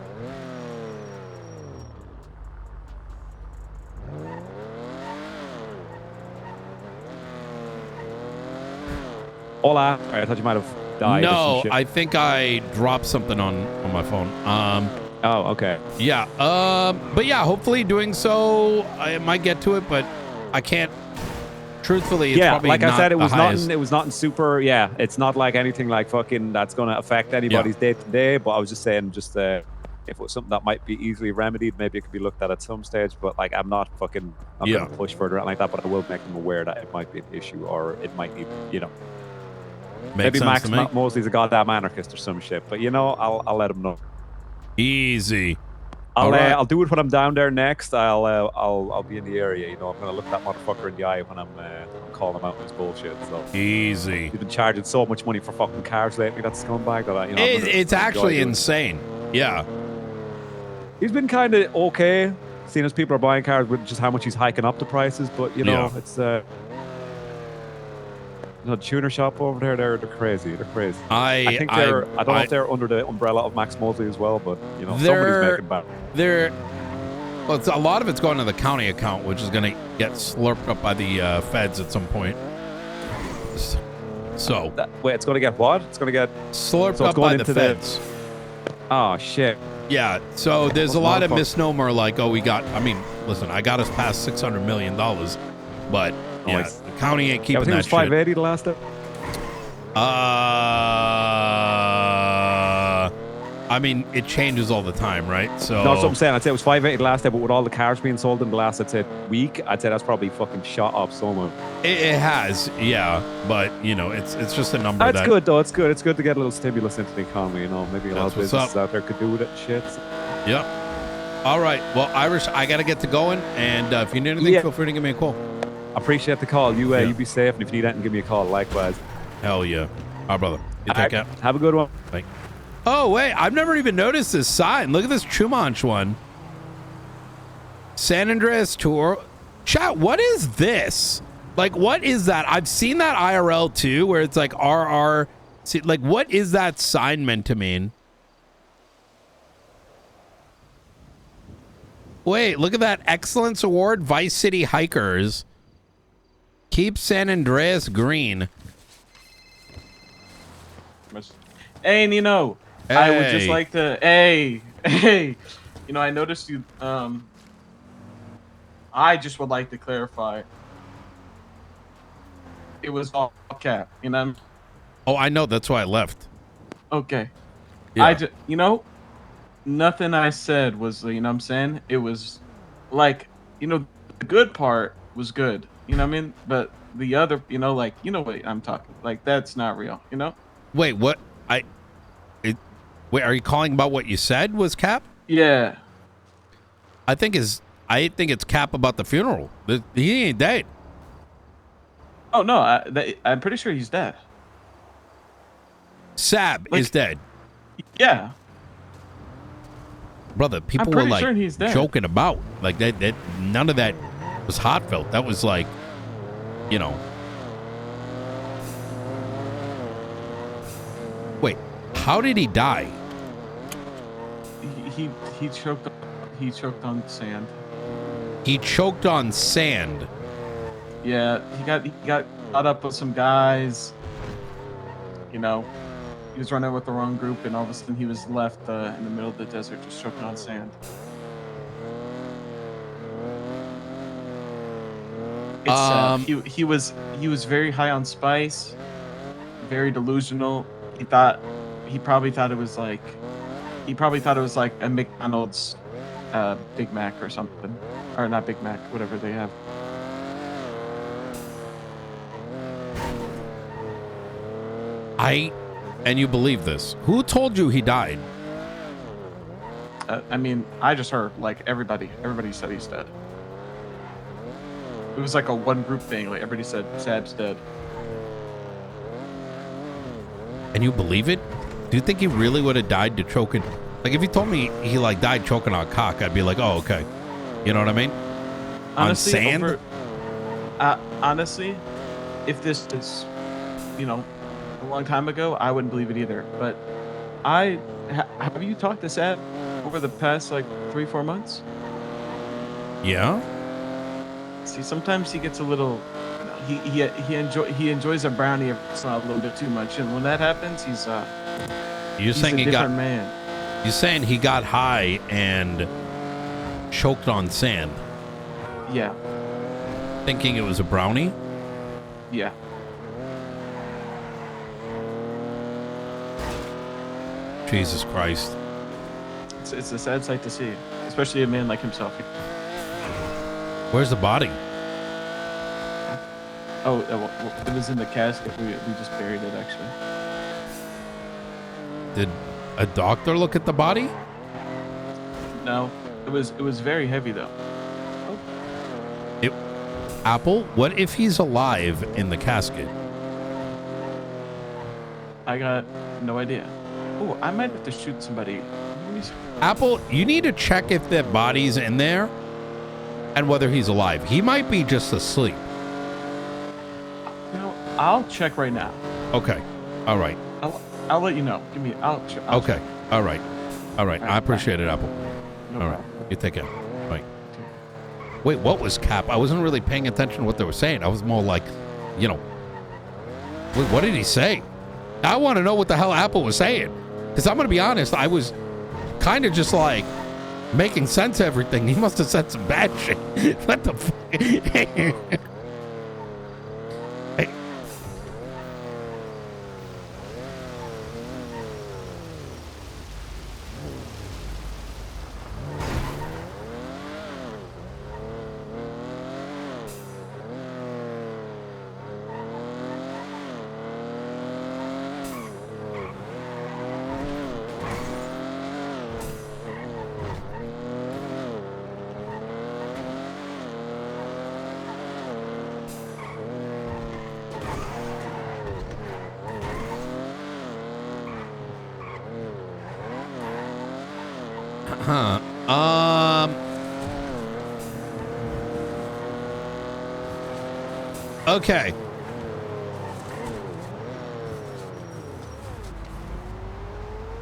Hola. I thought you might have died. No, I think I dropped something on my phone. Oh, okay. Yeah. But yeah, hopefully doing so, I might get to it, but I can't. Truthfully, it's probably like not I said, it was highest. nothing. It was nothing super. Yeah, it's not like anything like fucking that's going to affect anybody's day to day. But I was just saying, just if it was something that might be easily remedied, maybe it could be looked at some stage. But like, I'm not fucking. I'm going to push further or anything like that. But I will make them aware that it might be an issue, or it might need, you know. Maybe Max Mosley's a goddamn anarchist or some shit. But you know, I'll let him know. Easy. I'll do it when I'm down there next. I'll be in the area. You know, I'm gonna look that motherfucker in the eye when I'm calling him out on his bullshit. So easy. He's been charging so much money for fucking cars lately. That scumbag. That you know, it's actually insane. Yeah. He's been kind of okay, seeing as people are buying cars with just how much he's hiking up the prices. But you know, it's you know, the tuner shop over there, they're crazy. They're crazy. I think I don't know if they're under the umbrella of Max Mosley as well, but you know, somebody's making back. Well, it's a lot of it's going to the county account, which is going to get slurped up by the feds at some point. Wait, it's going to get what? It's going to get slurped up by the feds. Oh shit! Yeah, so there's a lot of misnomer like, oh, we got, I mean, listen, I got us past $600 million, but yeah, the county ain't keeping I think that it was 580 the last time. I mean, it changes all the time, right? So No, that's what I'm saying. I'd say it was 580 the last day, but with all the cars being sold in the last, I'd say, week, I'd say that's probably fucking shot up so much. It has, yeah, but you know, it's just a number. That's good though. It's good. It's good to get a little stimulus into the economy. You know, maybe a lot of That's what's businesses out there could do with it. Shit. Yep. All right. Well, Irish, I gotta get to going, and if you need anything, feel free to give me a call. Appreciate the call. You be safe, and if you need anything, give me a call. Likewise. Hell yeah. All right, brother. You take care. Have a good one. Bye. Oh wait, I've never even noticed this sign. Look at this Chumanch one. San Andreas Tour. Chat, what is this? Like, what is that? I've seen that IRL too, where it's like RR. Like, what is that sign meant to mean? Wait, look at that Excellence Award, Vice City Hikers. Keep San Andreas green. Hey, Nino. I would just like to. Hey. You know, I noticed you. I just would like to clarify. It was all cap, you know. Oh, I know. That's why I left. Okay. Yeah. You know, nothing I said was, you know what I'm saying? It was like, you know, the good part was good. You know what I mean? But the other, you know, like, you know what I'm talking. Like, that's not real, you know? Wait, what? Wait, are you calling about what you said was cap? Yeah. I think it's cap about the funeral. He ain't dead. Oh, no. I'm pretty sure he's dead. Sab is dead. Yeah. Brother, people were like joking about. Like that none of that was heartfelt. That was like, you know. Wait, how did he die? He choked on sand. He choked on sand. Yeah, he got caught up with some guys. You know, he was running with the wrong group, and all of a sudden he was left in the middle of the desert, just choking on sand. It's he was very high on spice, very delusional. He probably thought it was like a McDonald's Big Mac or something, or not Big Mac, whatever they have. And you believe this? Who told you he died? I mean, I just heard, like, everybody said he's dead. It was like a one group thing. Like, everybody said Sab's dead. And you believe it? Do you think he really would have died to choking? Like, if you told me he like died choking on cock, I'd be like, oh, okay. You know what I mean? Honestly, on sand? Honestly, if this is, you know, a long time ago, I wouldn't believe it either. But have you talked to Sab over the past like 3-4 months? Yeah. See, sometimes he gets a little. He enjoys a brownie every once in a while a little bit too much, and when that happens, he's saying a different man. You're saying he got high and choked on sand. Yeah. Thinking it was a brownie? Yeah. Jesus Christ. It's a sad sight to see, especially a man like himself. Where's the body? Oh, it was in the casket. We just buried it, actually. Did a doctor look at the body? No, it was very heavy though. Apple, what if he's alive in the casket? I got no idea. Oh, I might have to shoot somebody. Apple, you need to check if that body's in there and whether he's alive. He might be just asleep. You know, I'll check right now. Okay. All right. I'll let you know. I'll check. Okay. All right. All right. I appreciate it, Apple. No All right. You take care. Bye. Wait, what was Cap? I wasn't really paying attention to what they were saying. I was more like, you know, wait, what did he say? I want to know what the hell Apple was saying. Because I'm going to be honest, I was kind of just like making sense of everything. He must have said some bad shit. What the fuck? Huh. Okay.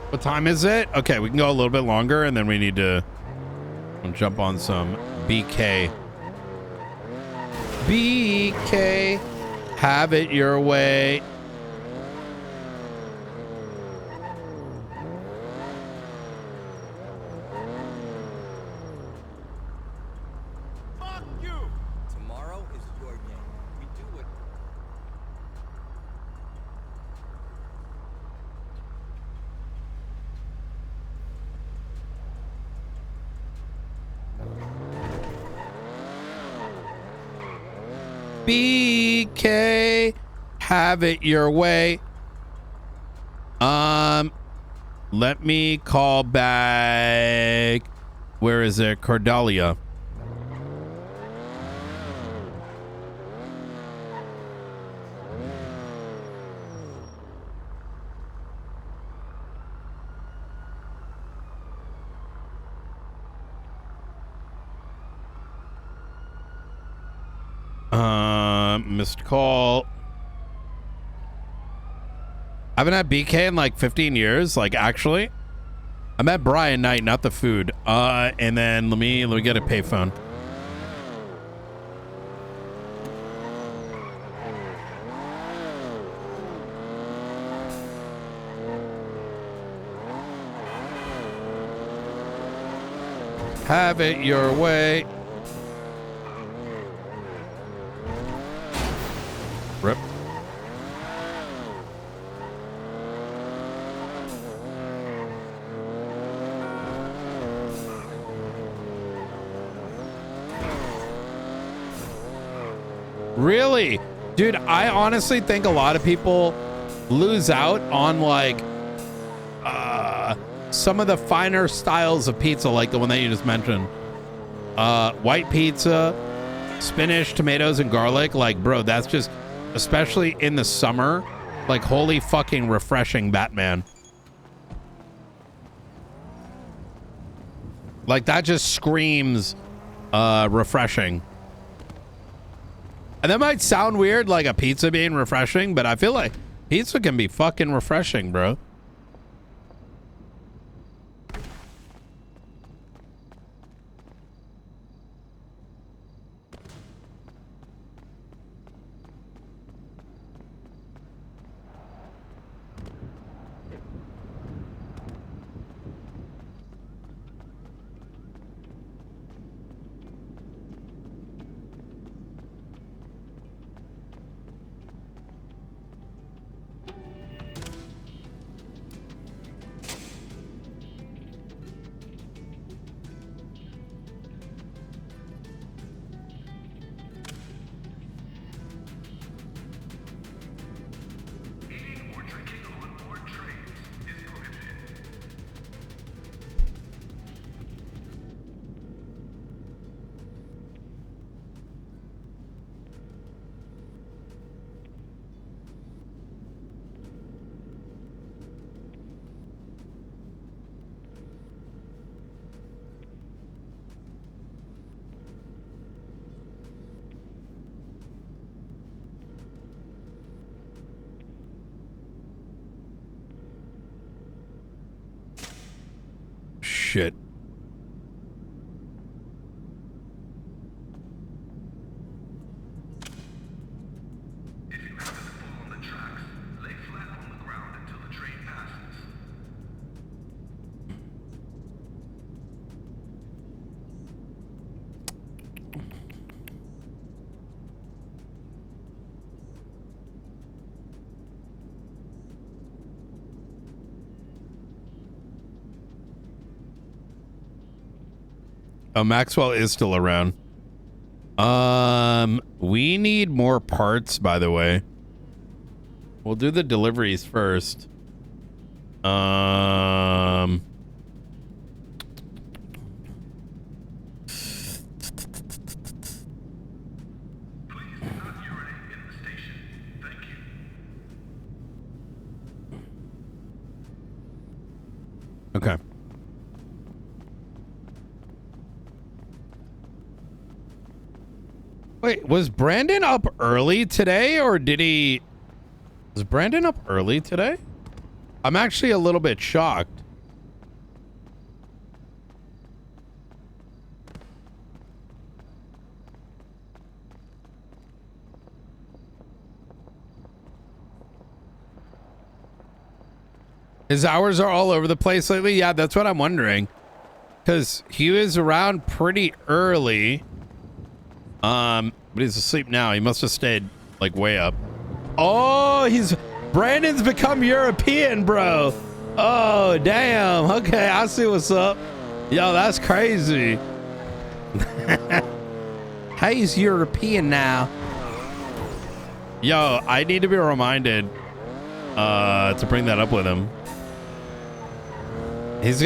What time is it? Okay, we can go a little bit longer, and then we need to jump on some BK. BK, have it your way. Tomorrow is your day. We do what. BK, have it your way. Let me call back. Where is it? Cordelia. Missed call. I haven't had BK in like 15 years. Like, actually, I'm at Brian Knight, not the food. And then let me get a payphone. Have it your way. Rip. Really? Dude, I honestly think a lot of people lose out on like some of the finer styles of pizza, like the one that you just mentioned. White pizza, spinach, tomatoes, and garlic. Like, bro, that's just, especially in the summer, like, holy fucking refreshing, Batman. Like, that just screams refreshing. And that might sound weird, like a pizza being refreshing, but I feel like pizza can be fucking refreshing, bro. Shit. Maxwell is still around. We need more parts, by the way. We'll do the deliveries first. Okay. Wait, was Brandon up early today, or did he... Was Brandon up early today? I'm actually a little bit shocked. His hours are all over the place lately? Yeah, that's what I'm wondering. Because he was around pretty early. But he's asleep now. He must have stayed, like, way up. Oh, Brandon's become European, bro. Oh, damn. Okay, I see what's up. Yo, that's crazy. He's European now. Yo, I need to be reminded to bring that up with him. He's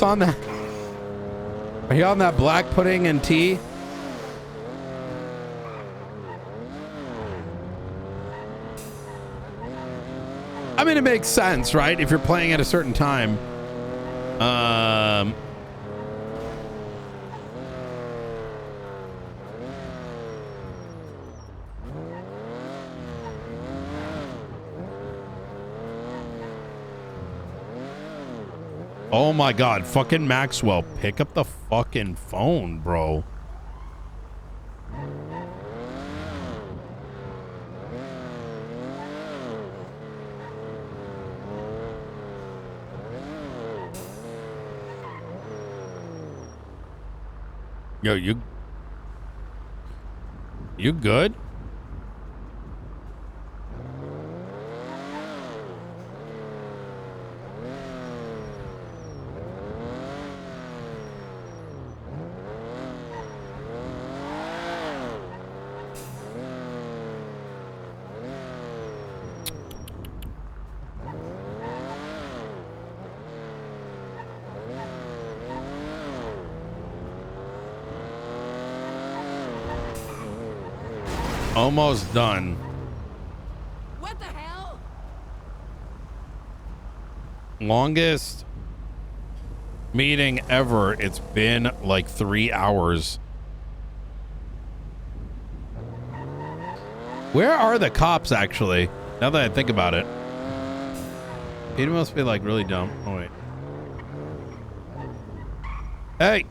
on that. Are you on that black pudding and tea? I mean, it makes sense, right? If you're playing at a certain time. Oh my God, fucking Maxwell, pick up the fucking phone, bro. Yo, you good? Almost done. What the hell? Longest meeting ever. It's been like 3 hours. Where are the cops, actually? Now that I think about it. Peter must be like really dumb. Oh, wait. Hey.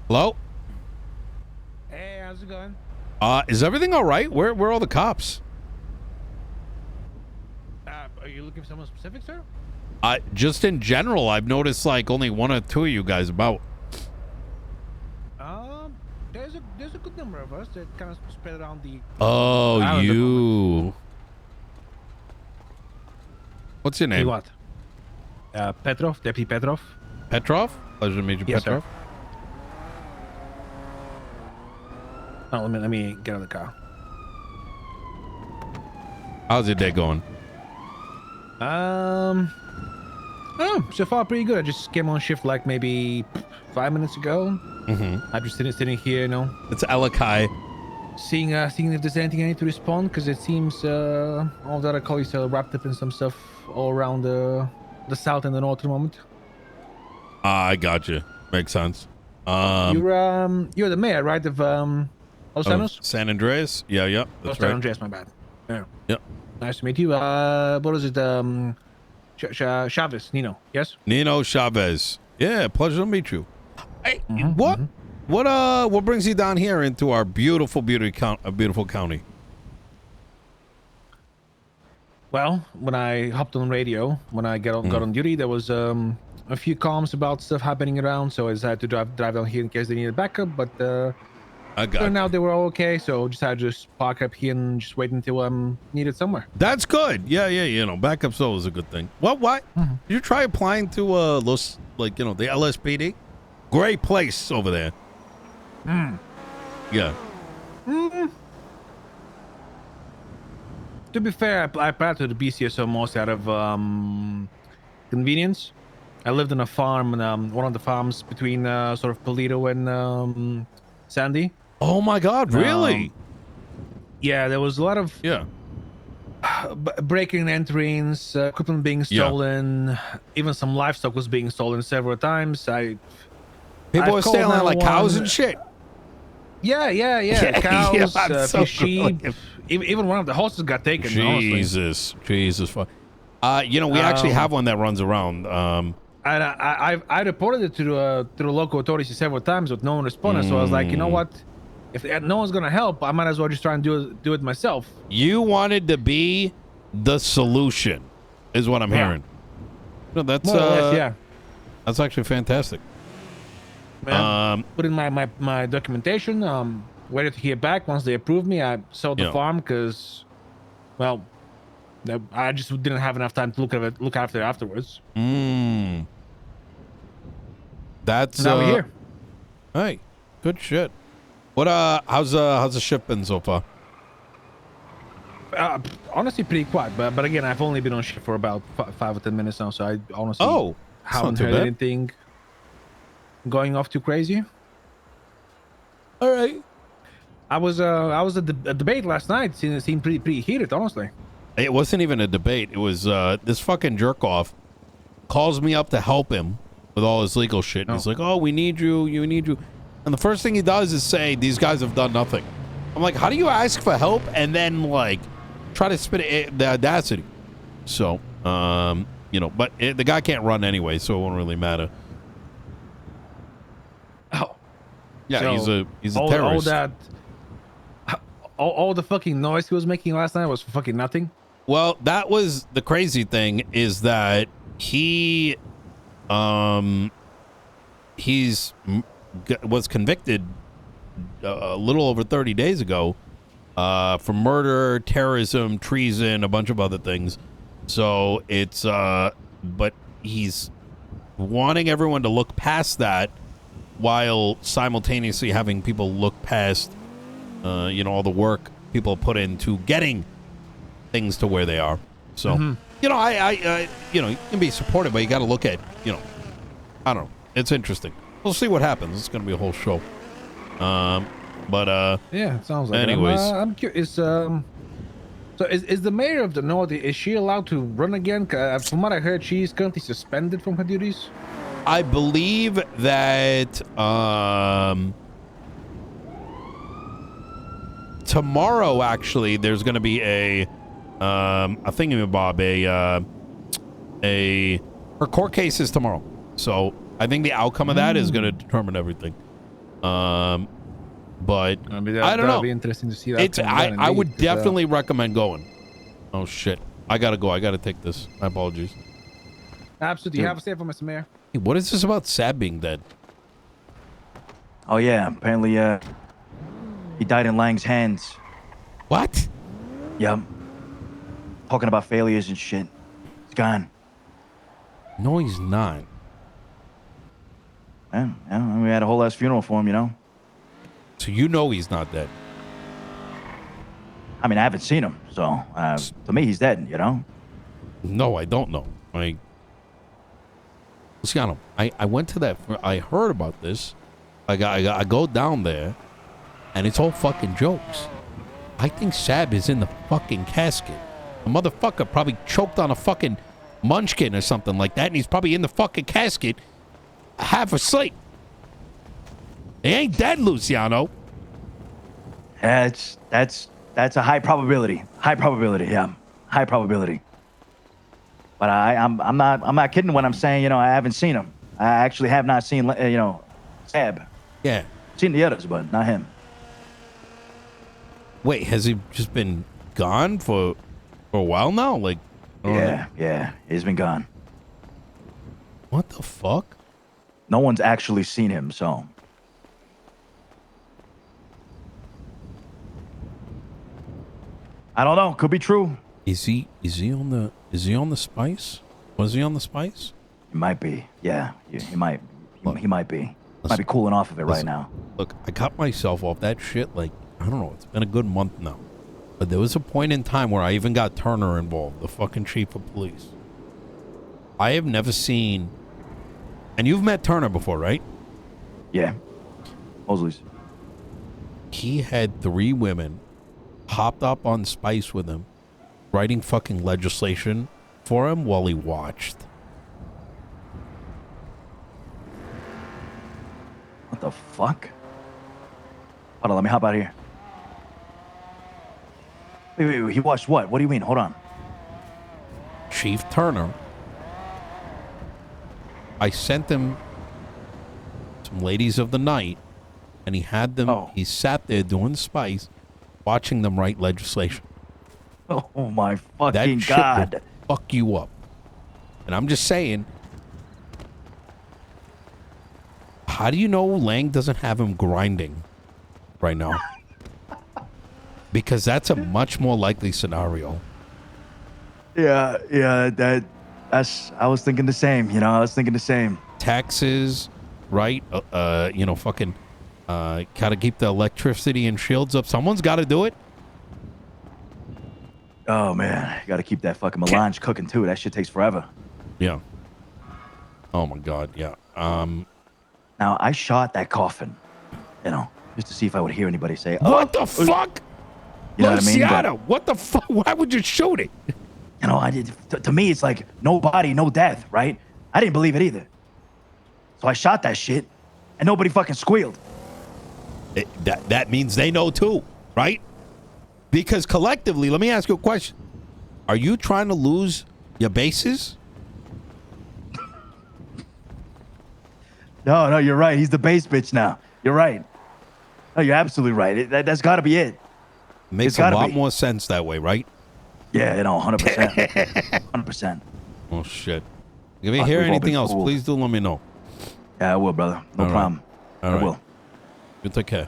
Hello? Hey, how's it going? Is everything all right? Where are all the cops? Are you looking for someone specific, sir? Just in general, I've noticed like only 1 or 2 of you guys about. There's a good number of us that kind of spread around the. Oh, you. What's your name? Hey, what? Petrov, Deputy Petrov. Petrov? Pleasure to meet you, Yes, Petrov. sir. Oh, let me get out of the car. How's your day going? Oh, so far pretty good. I just came on shift like maybe 5 minutes ago. Mm-hmm. I'm just sitting here, you know. It's Alakai. Seeing if there's anything I need to respond, because it seems all the other colleagues are wrapped up in some stuff all around the south and the north at the moment. I got you. Makes sense. You're the mayor, right, of Los Angeles? San Andreas? Yeah, that's San right. Andreas, my bad. Yeah. Yep. Nice to meet you. What is it? Chavez, Nino. Yes. Nino Chavez. Yeah, pleasure to meet you. Hey, what brings you down here into our beautiful county? Well, when I hopped on radio, when I got on duty, there was a few comms about stuff happening around, so I decided to drive down here in case they needed backup. But turned out they were all okay, so decided to just park up here and just wait until I'm needed somewhere. That's good. Yeah. You know, backup's always a good thing. Why? Did you try applying to Los like, you know, the LSPD. Great place over there. Yeah. To be fair, I applied to the BCSO most out of convenience. I lived on a farm, one of the farms between sort of Polito and Sandy. Oh my God! Really? Yeah, there was a lot of breaking and enterings, equipment being stolen, even some livestock was being stolen several times. People were stealing like cows and shit. Yeah. Cows, so sheep. Even one of the horses got taken. Jesus. You know, we actually have one that runs around. I reported it to the local authorities several times, but no one responded. So I was like, you know what? If no one's gonna help, I might as well just try and do it myself. You wanted to be the solution, is what I'm hearing. No, that's more or less, that's actually fantastic. Put in my documentation. Waited to hear back. Once they approved me, I sold the farm because, well, I just didn't have enough time to look after it afterwards. That's now we're here. Hey, good shit. What how's the shift been so far? Honestly, pretty quiet. But again, I've only been on shift for about 5 or 10 minutes now, so I honestly haven't heard anything going off too crazy. All right. I was at the debate last night. It seemed pretty heated, honestly. It wasn't even a debate. It was this fucking jerk off calls me up to help him with all his legal shit. And he's like, "Oh, we need you. You need you." And the first thing he does is say, "These guys have done nothing." I'm like, "How do you ask for help and then like try to spit it, the audacity?" So, you know, but the guy can't run anyway, so it won't really matter. Oh, yeah, so he's a terrorist. All the fucking noise he was making last night was for fucking nothing. Well, that was the crazy thing, is that he was convicted a little over 30 days ago for murder, terrorism, treason, a bunch of other things. So it's but he's wanting everyone to look past that while simultaneously having people look past you know, all the work people put into getting things to where they are. So, you know, I you know, you can be supportive, but you got to look at, you know, I don't know. It's interesting. We'll see what happens. It's going to be a whole show. But yeah, it sounds like anyways. I'm curious. So is the mayor of the North, is she allowed to run again? From what I heard, she's currently suspended from her duties. I believe that tomorrow, actually, there's going to be a thingamabob, her court case is tomorrow. So I think the outcome of that is going to determine everything. But I don't know. That'll be interesting to see that. I would definitely recommend going. Oh shit! I gotta go. I gotta take this. My apologies. Absolutely. Have a safe one, Mr. Mayor. Hey, what is this about Sab being dead? Oh yeah, apparently he died in Lang's hands. What? Yep. Talking about failures and shit. He's gone. No, he's not. Yeah, we had a whole ass funeral for him, you know. So you know he's not dead. I mean, I haven't seen him, so to me, he's dead, you know? No, I don't know. Luciano, I went to that, I heard about this. I go down there, and it's all fucking jokes. I think Sab is in the fucking casket. The motherfucker probably choked on a fucking munchkin or something like that, and he's probably in the fucking casket, half asleep. He ain't dead, Luciano. That's a high probability. High probability, yeah. High probability. But I'm not kidding when I'm saying, you know, I haven't seen him. I actually have not seen, you know, Sab. Yeah. Seen the others, but not him. Wait, has he just been gone for a while now? Like, yeah, he's been gone. What the fuck? No one's actually seen him, so. I don't know. Could be true. Is he on the spice? Was he on the spice? He might be. Yeah, he might. He might be. Might be cooling off of it right now. Look, I cut myself off that shit. Like, I don't know. It's been a good month now. But there was a point in time where I even got Turner involved, the fucking chief of police. I have never seen... And you've met Turner before, right? Yeah. Mosley's. He had 3 women hopped up on Spice with him, writing fucking legislation for him while he watched. What the fuck? Hold on, let me hop out of here. Wait, he watched what? What do you mean? Hold on. Chief Turner. I sent him some ladies of the night, and he had them, he sat there doing Spice, watching them write legislation. Oh my fucking that shit God. Will fuck you up. And I'm just saying, how do you know Lang doesn't have him grinding right now? Because that's a much more likely scenario. Yeah, that's, I was thinking the same, I was thinking the same. Taxes, right? Fucking, gotta keep the electricity and shields up. Someone's gotta do it. Oh man, you gotta keep that fucking melange cooking too. That shit takes forever. Yeah. Oh my God, yeah. Now, I shot that coffin, just to see if I would hear anybody say, what the fuck? You know what I mean? Luciano, what the fuck? Why would you shoot it? I did. To me, it's like no body, no death, right? I didn't believe it either. So I shot that shit, and nobody fucking squealed. That means they know too, right? Because collectively, let me ask you a question. Are you trying to lose your bases? No, you're right. He's the base bitch now. You're right. No, you're absolutely right. That's got to be it. Makes a lot more sense that way, right? Yeah, 100%. 100%. Oh, shit. If you hear anything else, please do let me know. Yeah, I will, brother. No problem. All right. I will. You take care.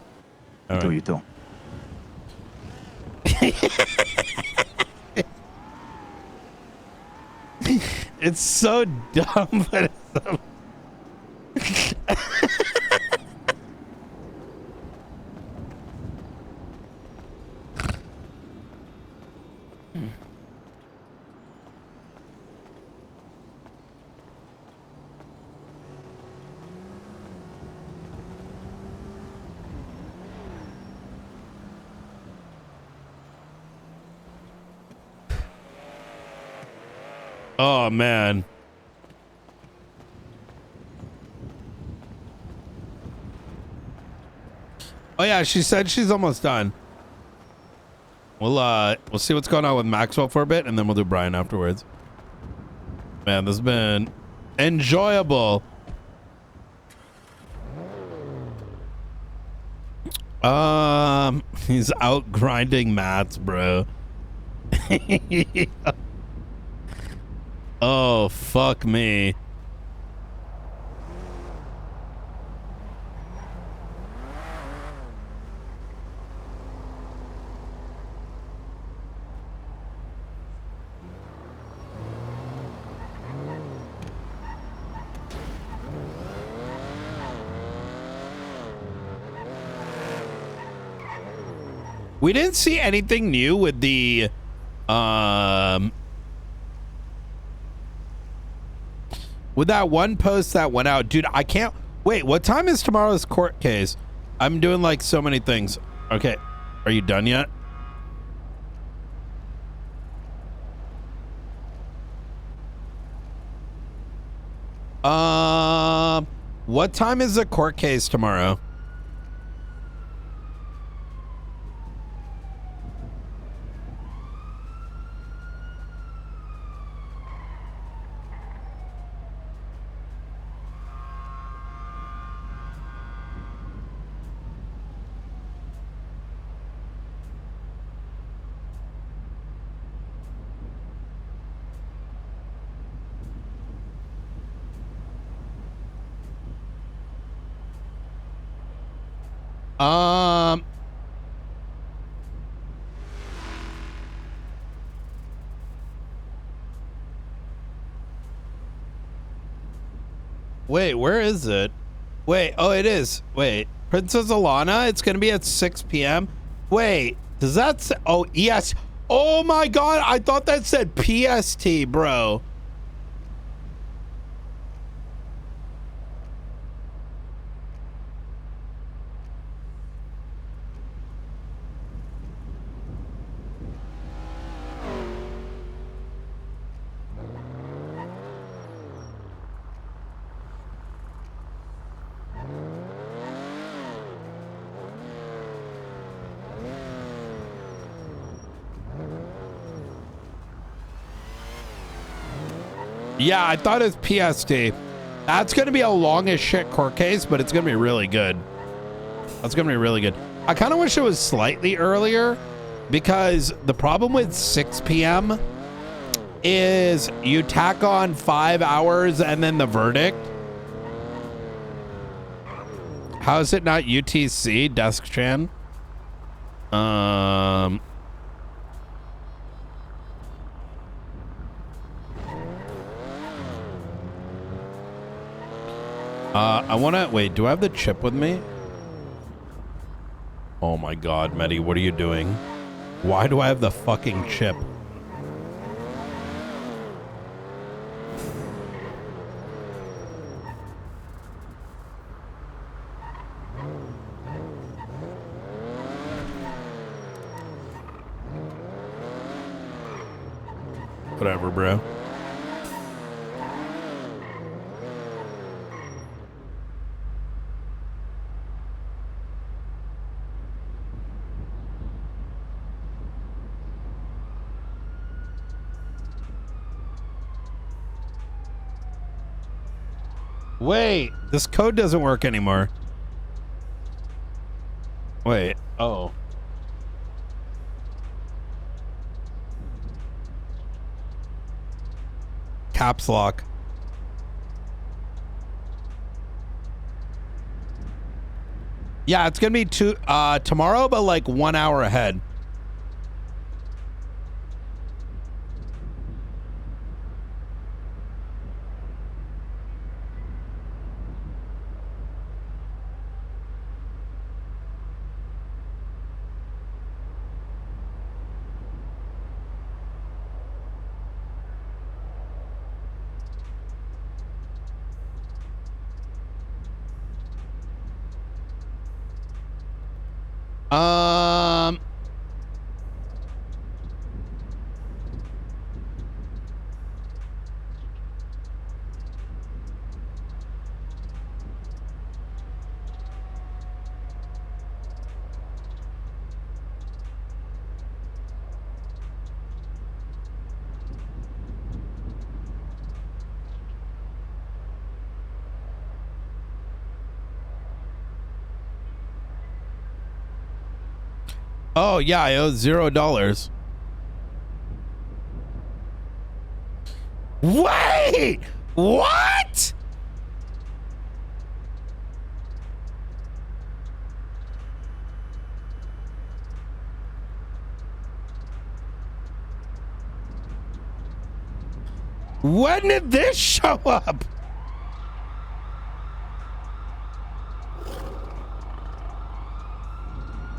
You too. It's so dumb, but it's so... Oh, man. Oh, yeah, she said she's almost done. We'll see what's going on with Maxwell for a bit, and then we'll do Brian afterwards. Man, this has been enjoyable. He's out grinding mats, bro. Oh, fuck me. We didn't see anything new with the with that one post that went out. Dude, I can't wait. What time is tomorrow's court case? I'm doing like so many things. Okay. Are you done yet? What time is the court case tomorrow? Wait, where is it? Wait, oh, it is. Wait, Princess Alana, it's going to be at 6 p.m. Wait, does that say, oh, yes. Oh my God, I thought that said PST, bro. Yeah, I thought it was PST. That's going to be a long as shit court case, but it's going to be really good. That's going to be really good. I kind of wish it was slightly earlier because the problem with 6 p.m. is you tack on 5 hours and then the verdict. How is it not UTC, Desk Chan? I want to wait. Do I have the chip with me? Oh my God, Medi, what are you doing? Why do I have the fucking chip? Whatever, bro. Wait, this code doesn't work anymore. Wait, oh. Caps lock. Yeah, it's gonna be tomorrow, but like 1 hour ahead. Oh yeah, I owe $0. Wait! What? When did this show up?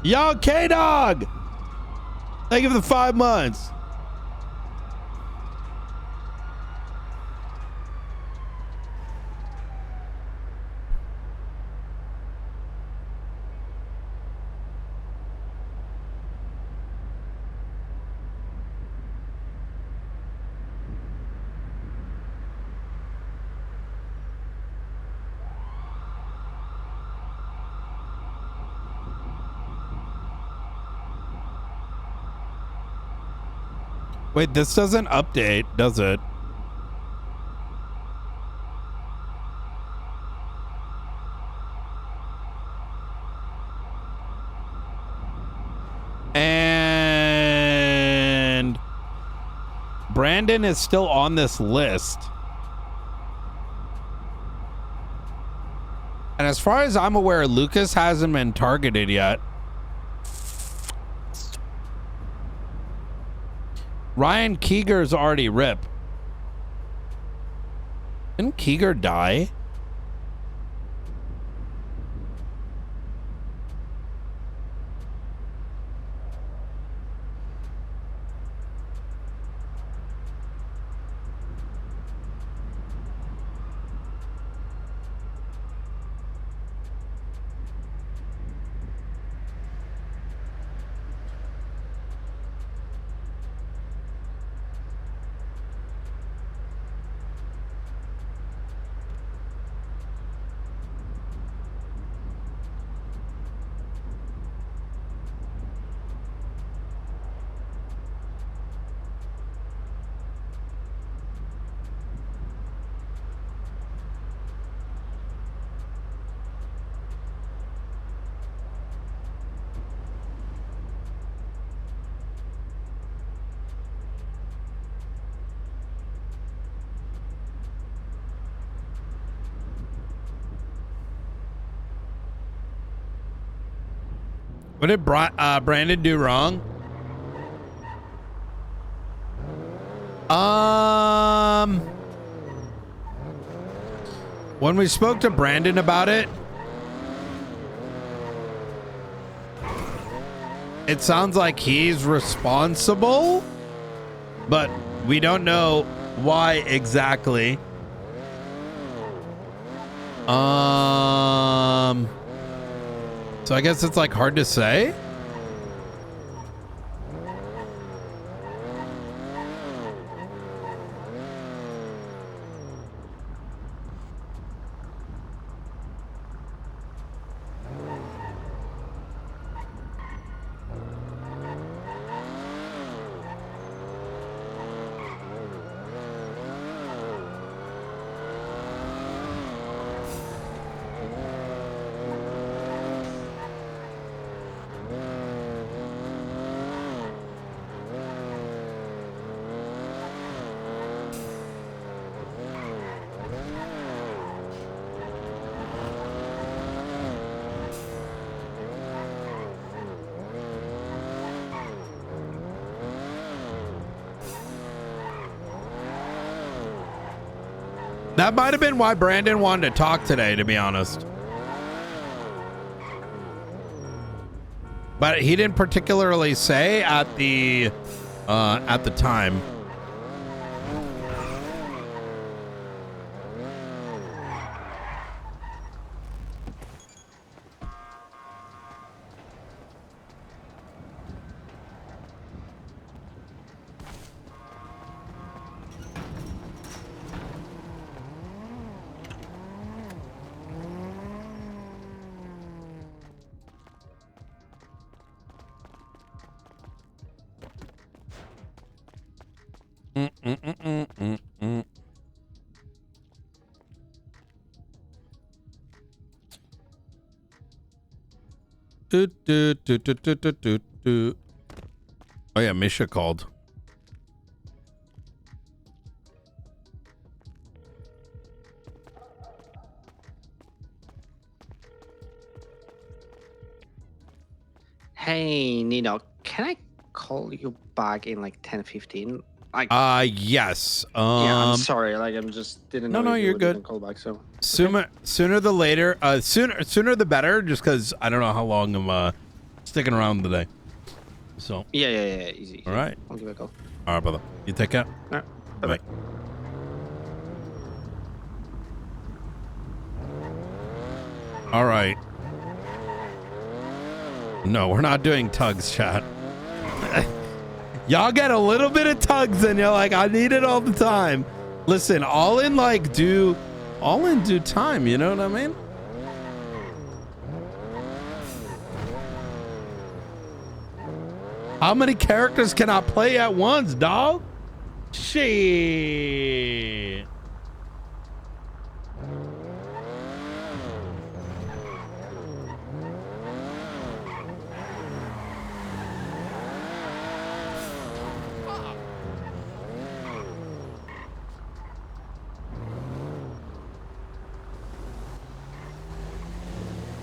Yo, K-Dog! Thank you for the 5 months. Wait, this doesn't update, does it? And Brandon is still on this list. And as far as I'm aware, Lucas hasn't been targeted yet. Ryan Keeger's already rip. Didn't Keeger die? What did Brandon do wrong? When we spoke to Brandon about it, it sounds like he's responsible, but we don't know why exactly. So I guess it's like hard to say. That might have been why Brandon wanted to talk today, to be honest. But he didn't particularly say at the time. Oh yeah, Misha called. Hey, Nino, can I call you back in like 10-15? Like, yes. yeah, I'm sorry. Like, I'm just didn't know. No, if you you're would good. even call back. So Sooner the later. Sooner the better. Just because I don't know how long I'm sticking around today. So yeah, easy. All right. I'll give it a call. All right, brother. You take care. All right. Bye. All right. No, we're not doing tugs, chat. Y'all get a little bit of tugs and you're like, I need it all the time. Listen, all in due time, you know what I mean? How many characters can I play at once, dog? Shit.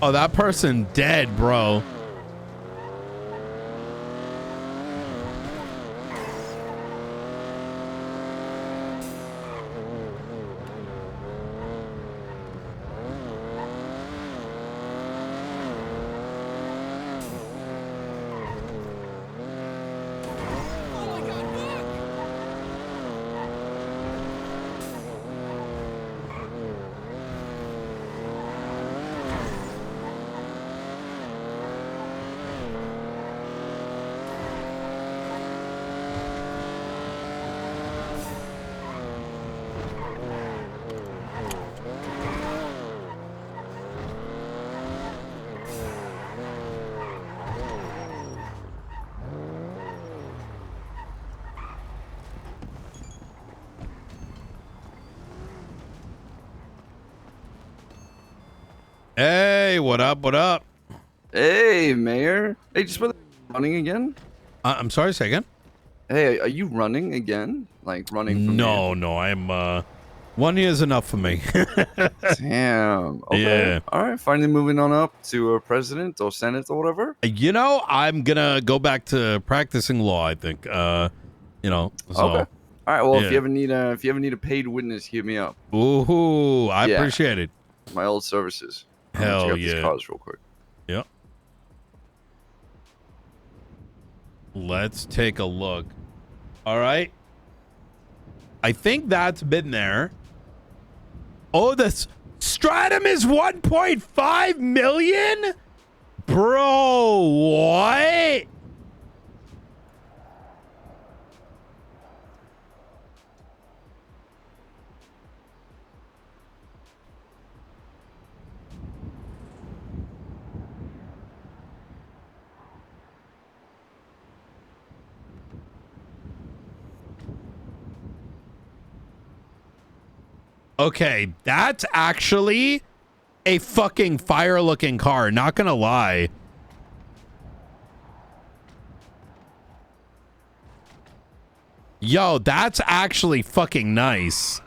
Oh, that person dead, bro. Hey, what up? What up? Hey, Mayor. Hey, just running again? I'm sorry, say again? Hey, are you running again? Like running from No, I'm 1 year is enough for me. Damn. Okay. Yeah. All right. Finally moving on up to a president or senate or whatever. You know, I'm gonna go back to practicing law. I think. You know. So. Okay. All right. Well, yeah. if you ever need a paid witness, hit me up. Ooh, I Yeah. appreciate it. My old services. I'm gonna Hell check out yeah. these cars real quick. Yep. Let's take a look. All right. I think that's been there. Oh, the Stratum is 1.5 million? Bro, what? Okay, that's actually a fucking fire-looking car. Not gonna lie. Yo, that's actually fucking nice.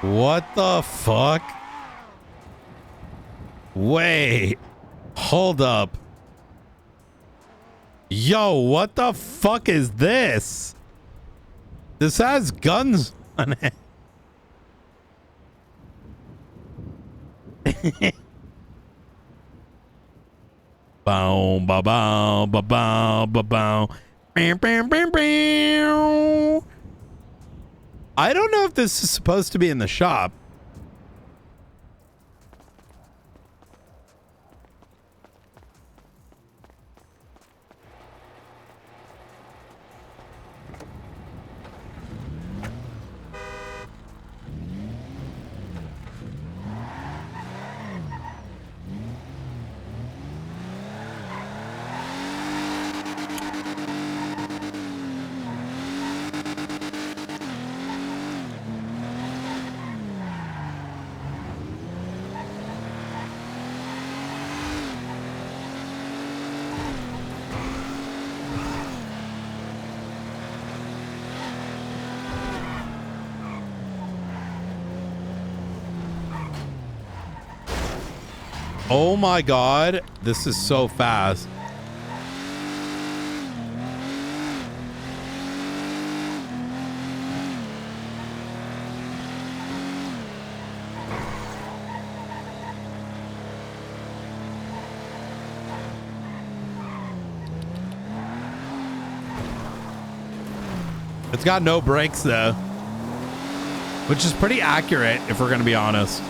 What the fuck? Wait. Hold up. Yo, what the fuck is this? This has guns on it. Bow, ba bow, ba bow, ba bow. Bam, bam, bam, bam. I don't know if this is supposed to be in the shop. Oh my god, this is so fast. It's got no brakes though, which is pretty accurate if we're gonna be honest.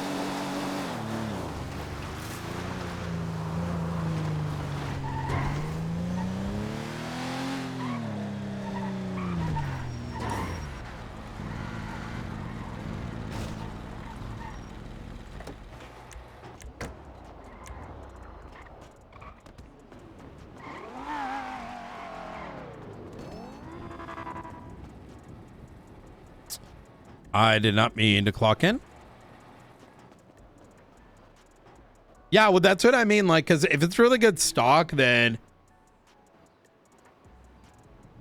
I did not mean to clock in. Yeah, well, that's what I mean. Like, because if it's really good stock, then...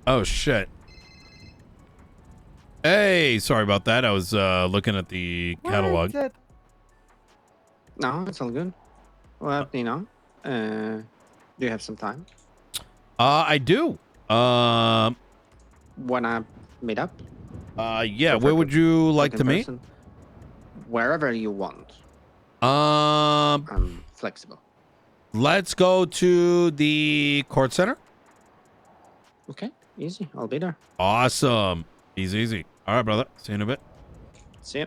Oh, shit. Hey, sorry about that. I was looking at the catalog. No, it's all good. Well, Nino, do you have some time? I do. Wanna meet up? Yeah, where would you like to meet? Wherever you want. I'm flexible. Let's go to the court center. Okay, easy. I'll be there. Awesome. Easy, easy. All right, brother. See you in a bit. See ya.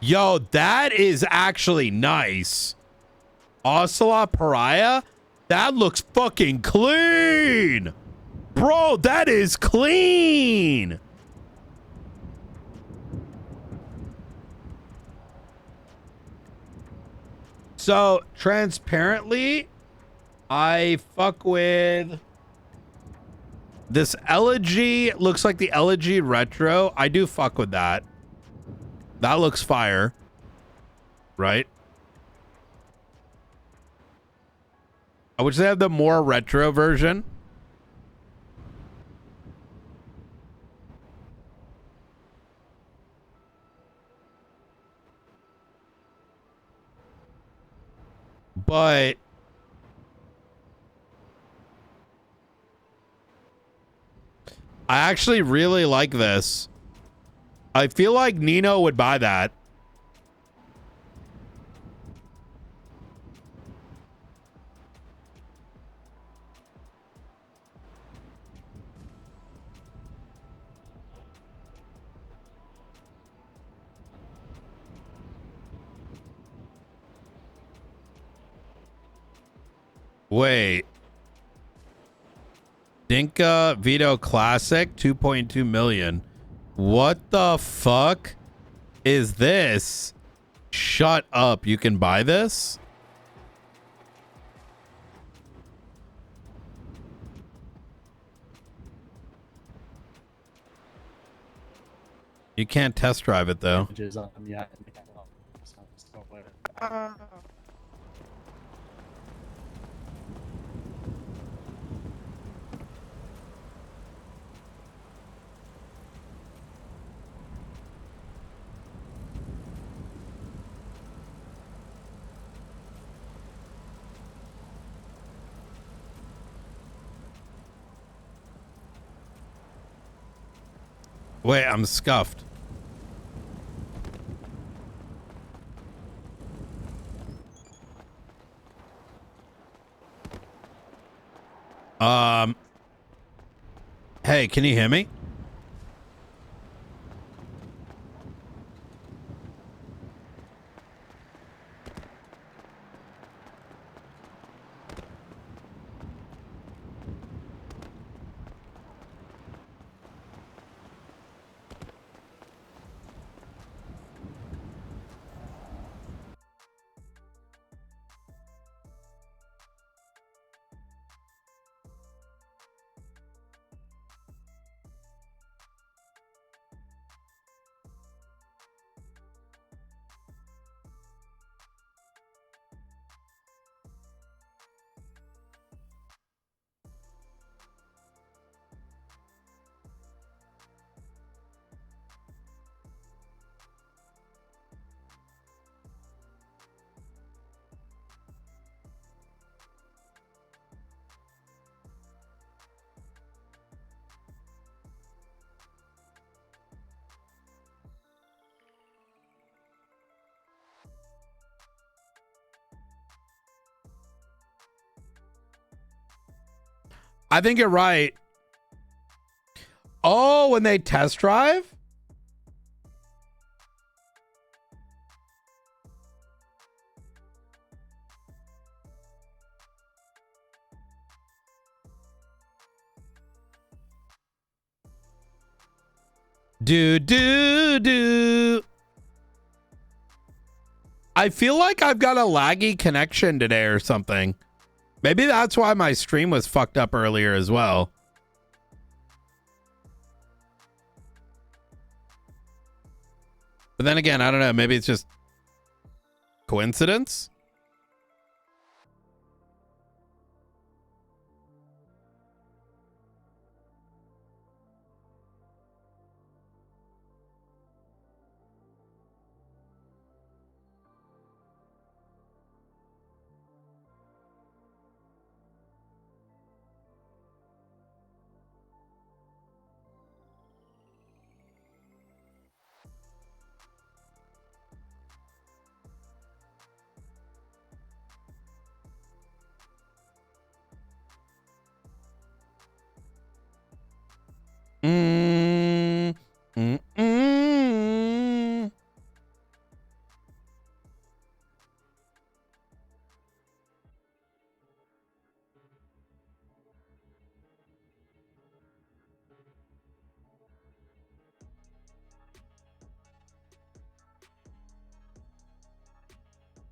Yo, that is actually nice. Ocelot Pariah? That looks fucking clean. Bro, that is clean. So, transparently, I fuck with this Elegy. Looks like the Elegy Retro. I do fuck with that. That looks fire. Right? I wish they had the more retro version. But I actually really like this. I feel like Nino would buy that. Wait. Dinka Vito Classic, 2.2 million. What the fuck is this? Shut up. You can buy this? You can't test drive it though. Wait, I'm scuffed. Hey, can you hear me? I think you're right. Oh, when they test drive? Do. I feel like I've got a laggy connection today or something. Maybe that's why my stream was fucked up earlier as well. But then again, I don't know. Maybe it's just coincidence.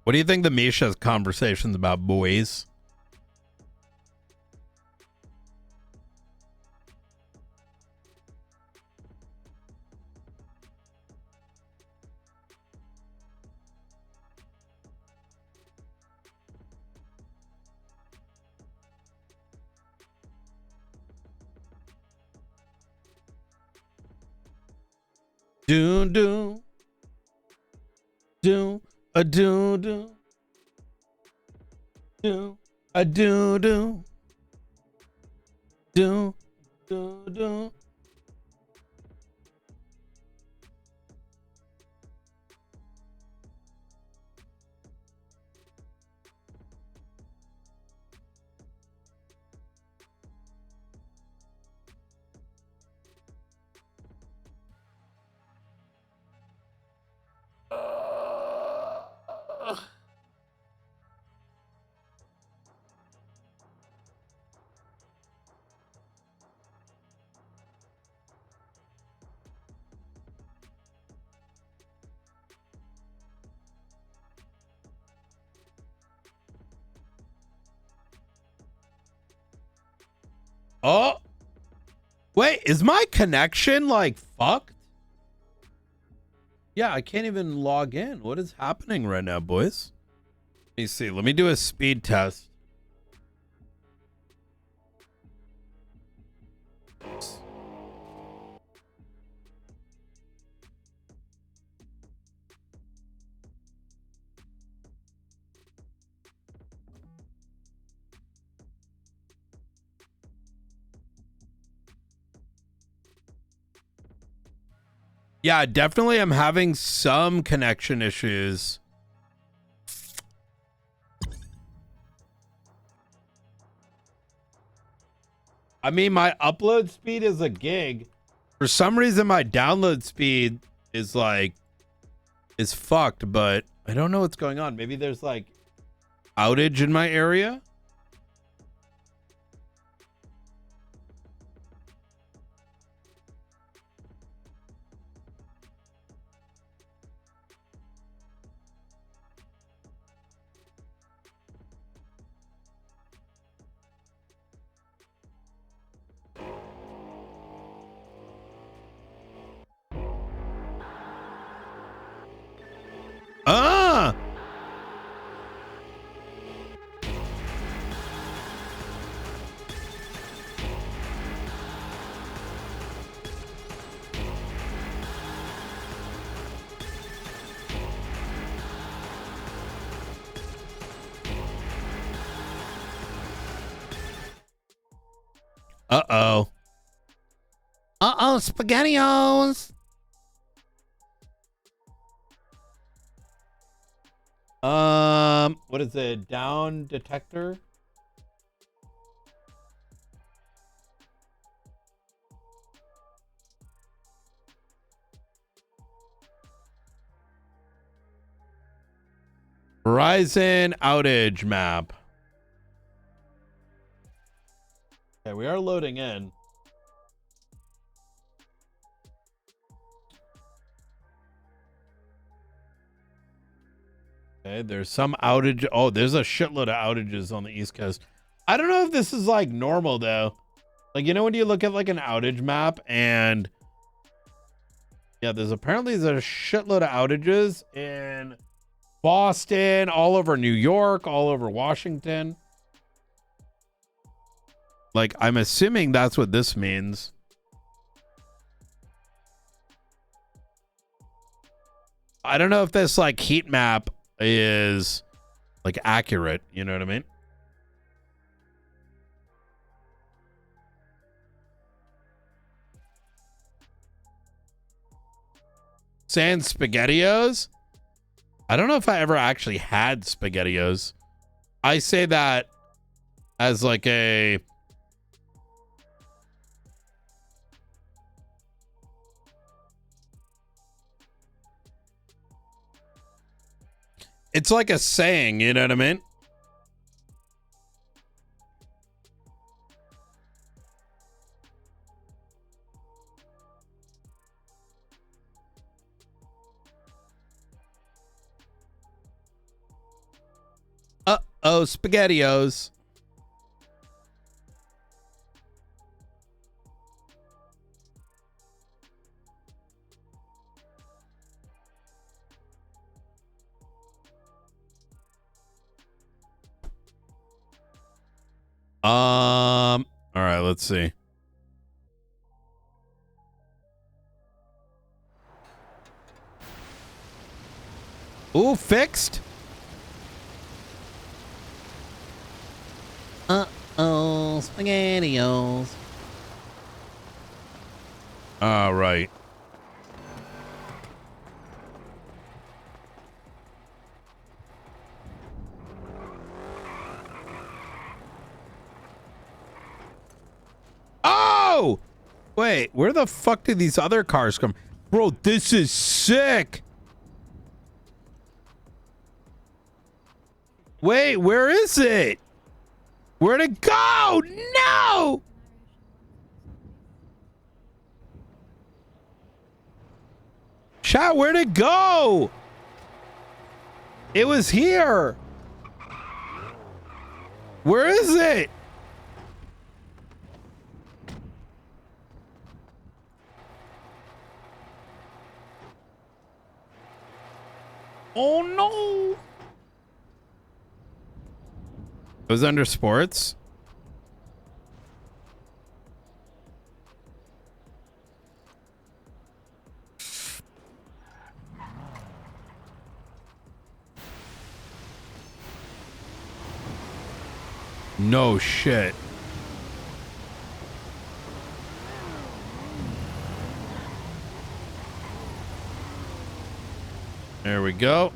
What do you think the Misha's conversations about, boys? Do do do a do do do a do do do do do. Oh, wait, is my connection like fucked? Yeah, I can't even log in. What is happening right now, boys? Let me see. Let me do a speed test. Yeah, definitely I'm having some connection issues. I mean, my upload speed is a gig. For some reason, my download speed is fucked, but I don't know what's going on. Maybe there's like outage in my area. Ah! Uh-oh. Uh-oh, SpaghettiOs. What is it? Down detector? Verizon outage map. Okay, we are loading in. Okay, there's some outage. Oh, there's a shitload of outages on the East Coast. I don't know if this is like normal though. Like, you know, when you look at like an outage map and yeah, there's a shitload of outages in Boston, all over New York, all over Washington. Like, I'm assuming that's what this means. I don't know if this like heat map is like accurate, you know what I mean? Saying SpaghettiOs? I don't know if I ever actually had SpaghettiOs. I say that as like a it's like a saying, you know what I mean? Uh-oh, SpaghettiOs. All right, let's see. Ooh, fixed. Uh-oh, SpaghettiOs. All right. Oh! Wait, where the fuck did these other cars come? Bro, this is sick. Wait, where is it? Where'd it go? No! Chat, where'd it go? It was here. Where is it? Oh no. It was under sports. No shit. There we go.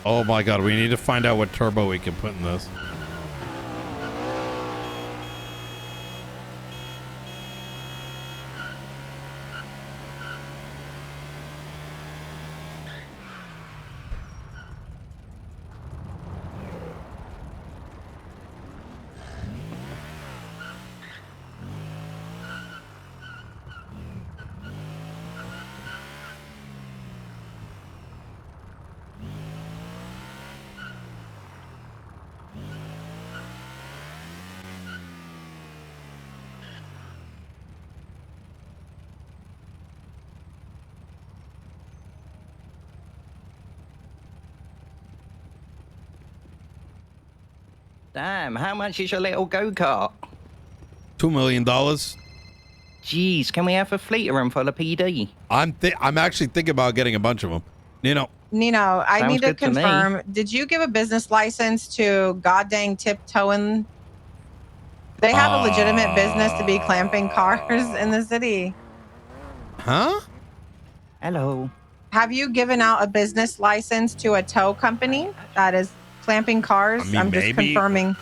Oh my god, we need to find out what turbo we can put in this. Damn, how much is your little go-kart? $2 million. Jeez, can we have a fleet of them full of PD? I'm actually thinking about getting a bunch of them. Nino, I Sounds need to good to me. confirm. Did you give a business license to goddamn Tiptoeing? They have a legitimate business to be clamping cars in the city. Huh? Hello. Have you given out a business license to a tow company that is clamping cars? I mean, I'm just maybe. confirming.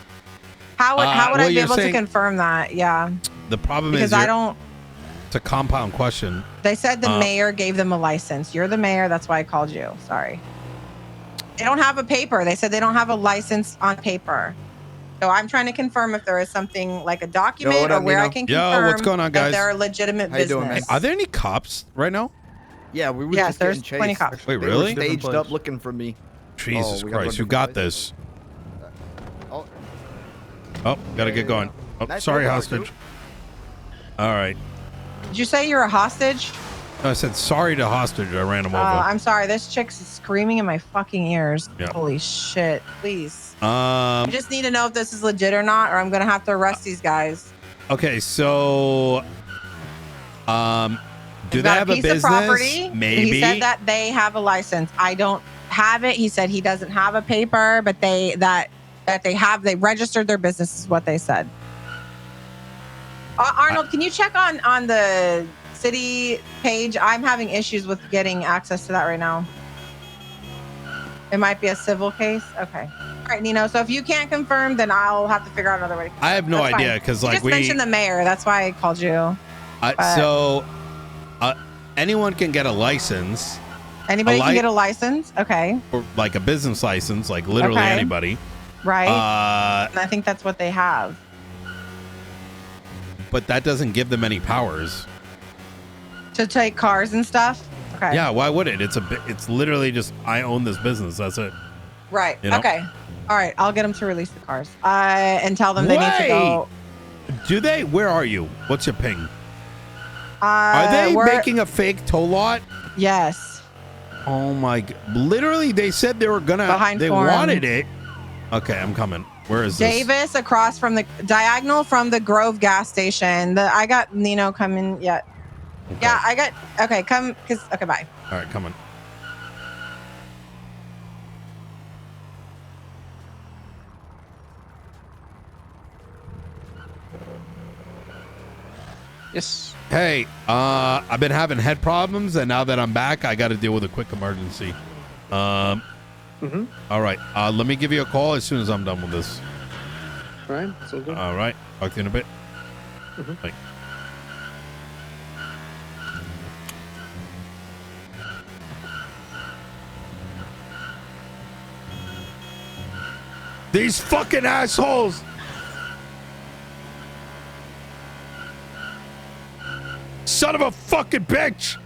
How would well, I be you're able to saying- confirm that? Yeah. the problem Because is I don't. It's a compound question. They said the mayor gave them a license. You're the mayor. That's why I called you. Sorry. They don't have a paper. They said they don't have a license on paper. So I'm trying to confirm if there is something like a document what or up, where I Nino? can Yo, confirm what's going on, that guys? they're a legitimate How you business. doing, man? Are there any cops right now? Yeah, we were Yes, just there's getting chased. 20 cops. Wait, They really? were staged up looking for me. Jesus we gotta Christ, go you got different this. Oh, Oh, gotta get going. Oh, Nice sorry, work, hostage. All right. Did you say you're a hostage? No, I said sorry to hostage. I ran him over. I'm sorry. This chick's screaming in my fucking ears. Yeah. Holy shit. Please. I just need to know if this is legit or not, or I'm going to have to arrest these guys. Okay, so do He's they got have a piece business? of property. Maybe. He said that they have a license. I don't have it. He said he doesn't have a paper, but they registered their business is what they said. Arnold, can you check on the city page? I'm having issues with getting access to that right now. It might be a civil case. Okay. All right, Nino. So if you can't confirm, then I'll have to figure out another way. I have no That's idea fine. because You like just mentioned the mayor. That's why I called you. So, anyone can get a license. Anybody can get a license. Okay. Or like a business license, like literally Okay. anybody. Right. And I think that's what they have. But that doesn't give them any powers. To take cars and stuff. Okay. Yeah, why would it? It's literally just I own this business. That's it. Right. You know? Okay. All right. I'll get them to release the cars. And tell them they need to go. Do they? Where are you? What's your ping? Are they making a fake tow lot? Yes. Oh my! Literally, they said they were gonna. Behind they Forum. wanted it. Okay, I'm coming. Where is this? Davis across from the diagonal from the Grove gas station. I got Nino coming. Yeah. Okay. Yeah, I got. Okay, come. Okay, bye. All right, coming. Yes. Hey, I've been having head problems, and now that I'm back, I got to deal with a quick emergency. All right. Let me give you a call as soon as I'm done with this. All right. So good. All right. Talk to you in a bit. Bye. These fucking assholes. Son of a fucking bitch.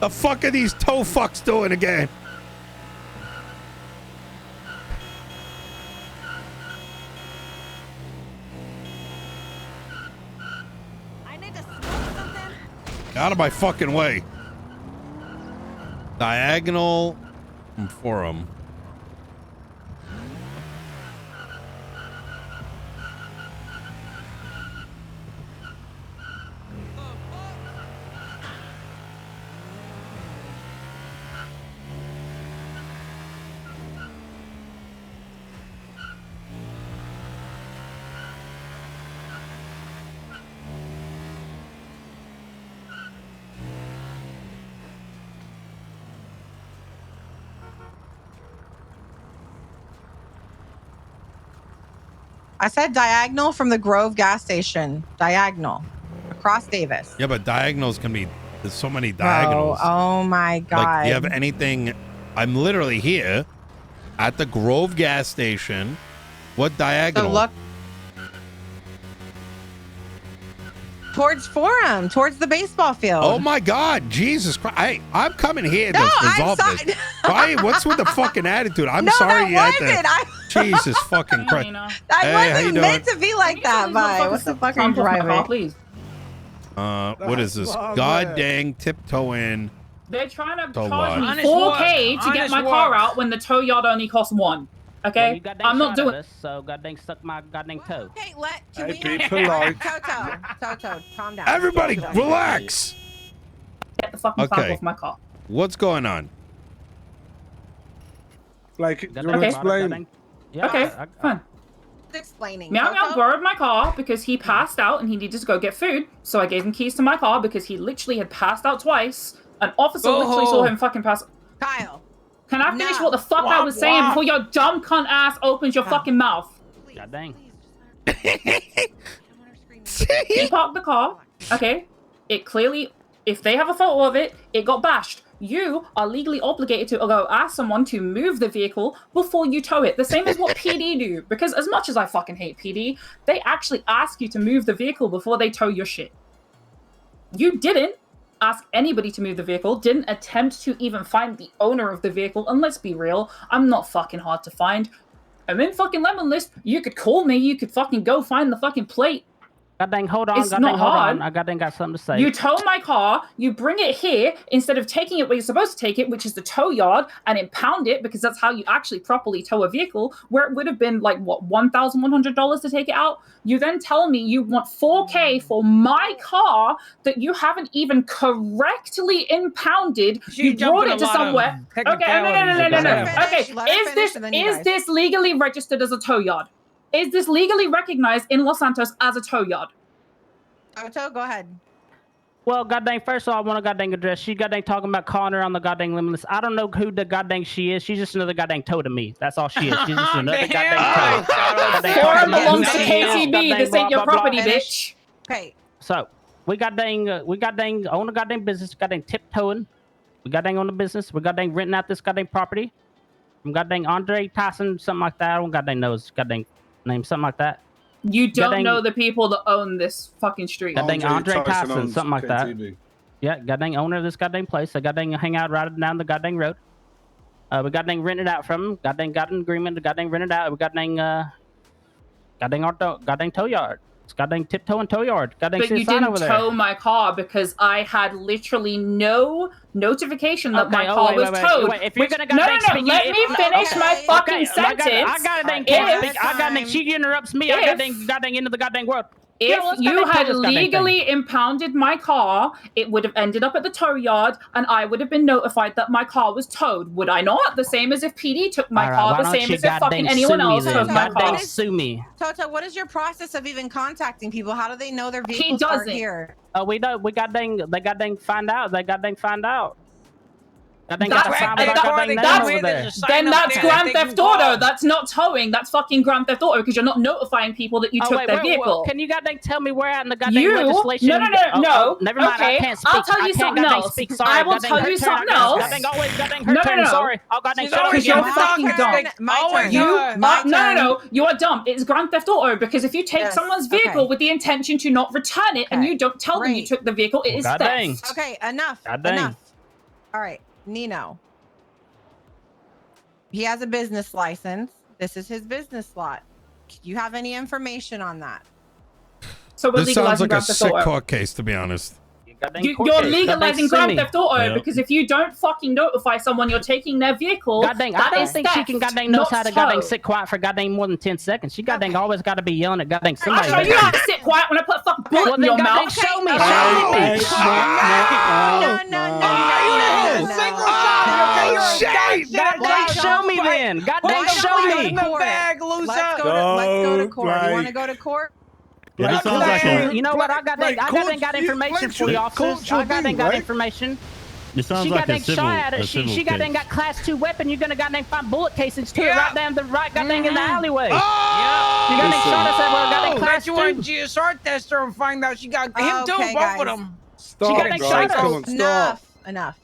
The fuck are these toe fucks doing again? Out of my fucking way. Diagonal Forum. I said diagonal from the Grove gas station. Diagonal. Across Davis. Yeah, but diagonals can be, there's so many diagonals. Oh my God. Like, do you have anything? I'm literally here at the Grove gas station. What diagonal? So look towards Forum, towards the baseball field. Oh my God, Jesus Christ! I'm coming here to resolve I'm this. Why? What's with the fucking attitude? I'm No, sorry that you had wasn't. to. Jesus fucking Christ! I Hey, how you wasn't doing? meant to be like that, bye. What the fuck are you driving? Please. What is this? That's God lovely. dang tiptoeing. They're trying to Tow charge lot. me 4K to get my car out when the tow yard only costs 1. Okay, I'm not doing. So goddamn suck my goddamn toe. Okay, can Hey, we be polite. Toto, calm down. Everybody, relax. Get the fucking fuck off my car. What's going on? Like, you wanna explain? Okay, fine. Explaining. Meow Meow borrowed my car because he passed out and he needed to go get food. So I gave him keys to my car because he literally had passed out twice. An officer literally saw him fucking pass. Kyle. Can I finish what the fuck I was saying before your dumb cunt ass opens your fucking mouth? God dang. He parked the car. Okay. It clearly, if they have a photo of it, it got bashed. You are legally obligated to go ask someone to move the vehicle before you tow it. The same as what PD do. Because as much as I fucking hate PD, they actually ask you to move the vehicle before they tow your shit. You didn't ask anybody to move the vehicle, didn't attempt to even find the owner of the vehicle, and let's be real, I'm not fucking hard to find. I'm in fucking Lemon List. You could call me, you could fucking go find the fucking plate. God dang, hold on. It's God not dang, hold hard. on. I goddamn got something to say. You tow my car, you bring it here instead of taking it where you're supposed to take it, which is the tow yard, and impound it because that's how you actually properly tow a vehicle, where it would have been like, what, $1,100 to take it out? You then tell me you want 4K for my car that you haven't even correctly impounded. You brought it to somewhere. Okay, no. Okay, is this legally registered as a tow yard? Is this legally recognized in Los Santos as a tow yard? Toto, go ahead. Well, goddamn, first of all, I want a goddamn address. She goddamn talking about calling her on the goddamn limitless. I don't know who the goddamn she is. She's just another goddamn toe to me. That's all she is. She's just another goddamn toe. Forum belongs to KTB. This ain't your property, bitch. Okay. So, we got dang own a goddamn business, goddamn tiptoeing. We got dang on the business. We got dang renting out this goddamn property. From goddamn Andre Tyson, something like that. I don't goddamn know his goddamn name, something like that. You don't know the people that own this fucking street. Goddamn Andre Tyson, something like that. Yeah, goddamn owner of this goddamn place. They goddamn hang out right down the goddamn road. We goddamn rent it out from him. Goddamn got an agreement to goddamn rent it out. We goddamn goddamn tow yard. It's goddamn tiptoe and tow yard. Goddamn But you didn't tow my car because I had literally no notification that my car was towed. Wait. If you're gonna no, let me finish my fucking sentence. I got a dang can't. I got dang. She interrupts me. I got dang into the goddamn world. If you had legally impounded my car, it would have ended up at the tow yard, and I would have been notified that my car was towed. Would I not? The same as if PD took my car, the same as if fucking anyone else took my car. Sue me. Toto, what is your process of even contacting people? How do they know their vehicles are here? We know. We got dang. They got dang find out. They got dang find out. Then that's Grand Theft Auto. That's not towing. That's fucking Grand Theft Auto because you're not notifying people that you took their vehicle. Can you goddamn tell me where at in the goddamn legislation? No. Never mind. Okay. I can't speak. I'll tell you something else. I will tell you something else. Sorry. I'll goddamn shut up. Because you're fucking dumb. No. You are dumb. It's Grand Theft Auto because if you take someone's vehicle with the intention to not return it and you don't tell them you took the vehicle, it is theft. Okay, enough. Enough. All right. Nino. He has a business license. This is his business lot. Do you have any information on that? So this sounds like a sick court case, to be honest. You're legalizing Grand Theft Auto because if you don't fucking notify someone you're taking their vehicle, I don't think she can goddamn knows how to goddamn sit quiet for goddamn more than 10 seconds. She goddamn always got to be yelling at goddamn somebody. I'll show you how to sit quiet when I put a fucking bullet in your mouth. Show me, show me then. Goddamn, show me. Let's go to court. You want to go to court? Yeah, like you know what? I got information for the officers. I got information. It sounds she like got shot at it. She got class 2 weapon. You're gonna goddamn find bullet casings to it right down the goddamn in the alleyway. Oh! You goddamn shot us at goddamn class 2. You want GSR tester and find out she got him too, both of them. Stop, guys. Enough.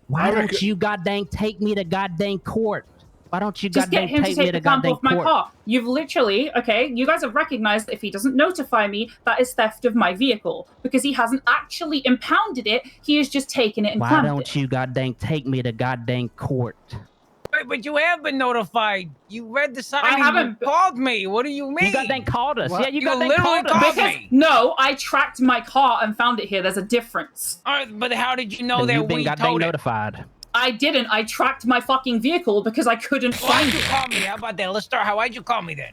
Why don't you goddamn take me to goddamn court? Why don't you just goddamn get him take to me take to the clamp goddamn off my court? car? You've literally, you guys have recognized that if he doesn't notify me, that is theft of my vehicle because he hasn't actually impounded it. He has just taken it and Why clamped it. don't you goddamn take me to goddamn court? Wait, but you have been notified. You read the sign. I haven't. You called me. What do you mean? You goddamn called us. What? Yeah, you literally called me. No, I tracked my car and found it here. There's a difference. All right, but how did you know that we been goddamn notified? I didn't. I tracked my fucking vehicle because I couldn't find it. Why'd you call me? How about that? Let's start. Why'd you call me then?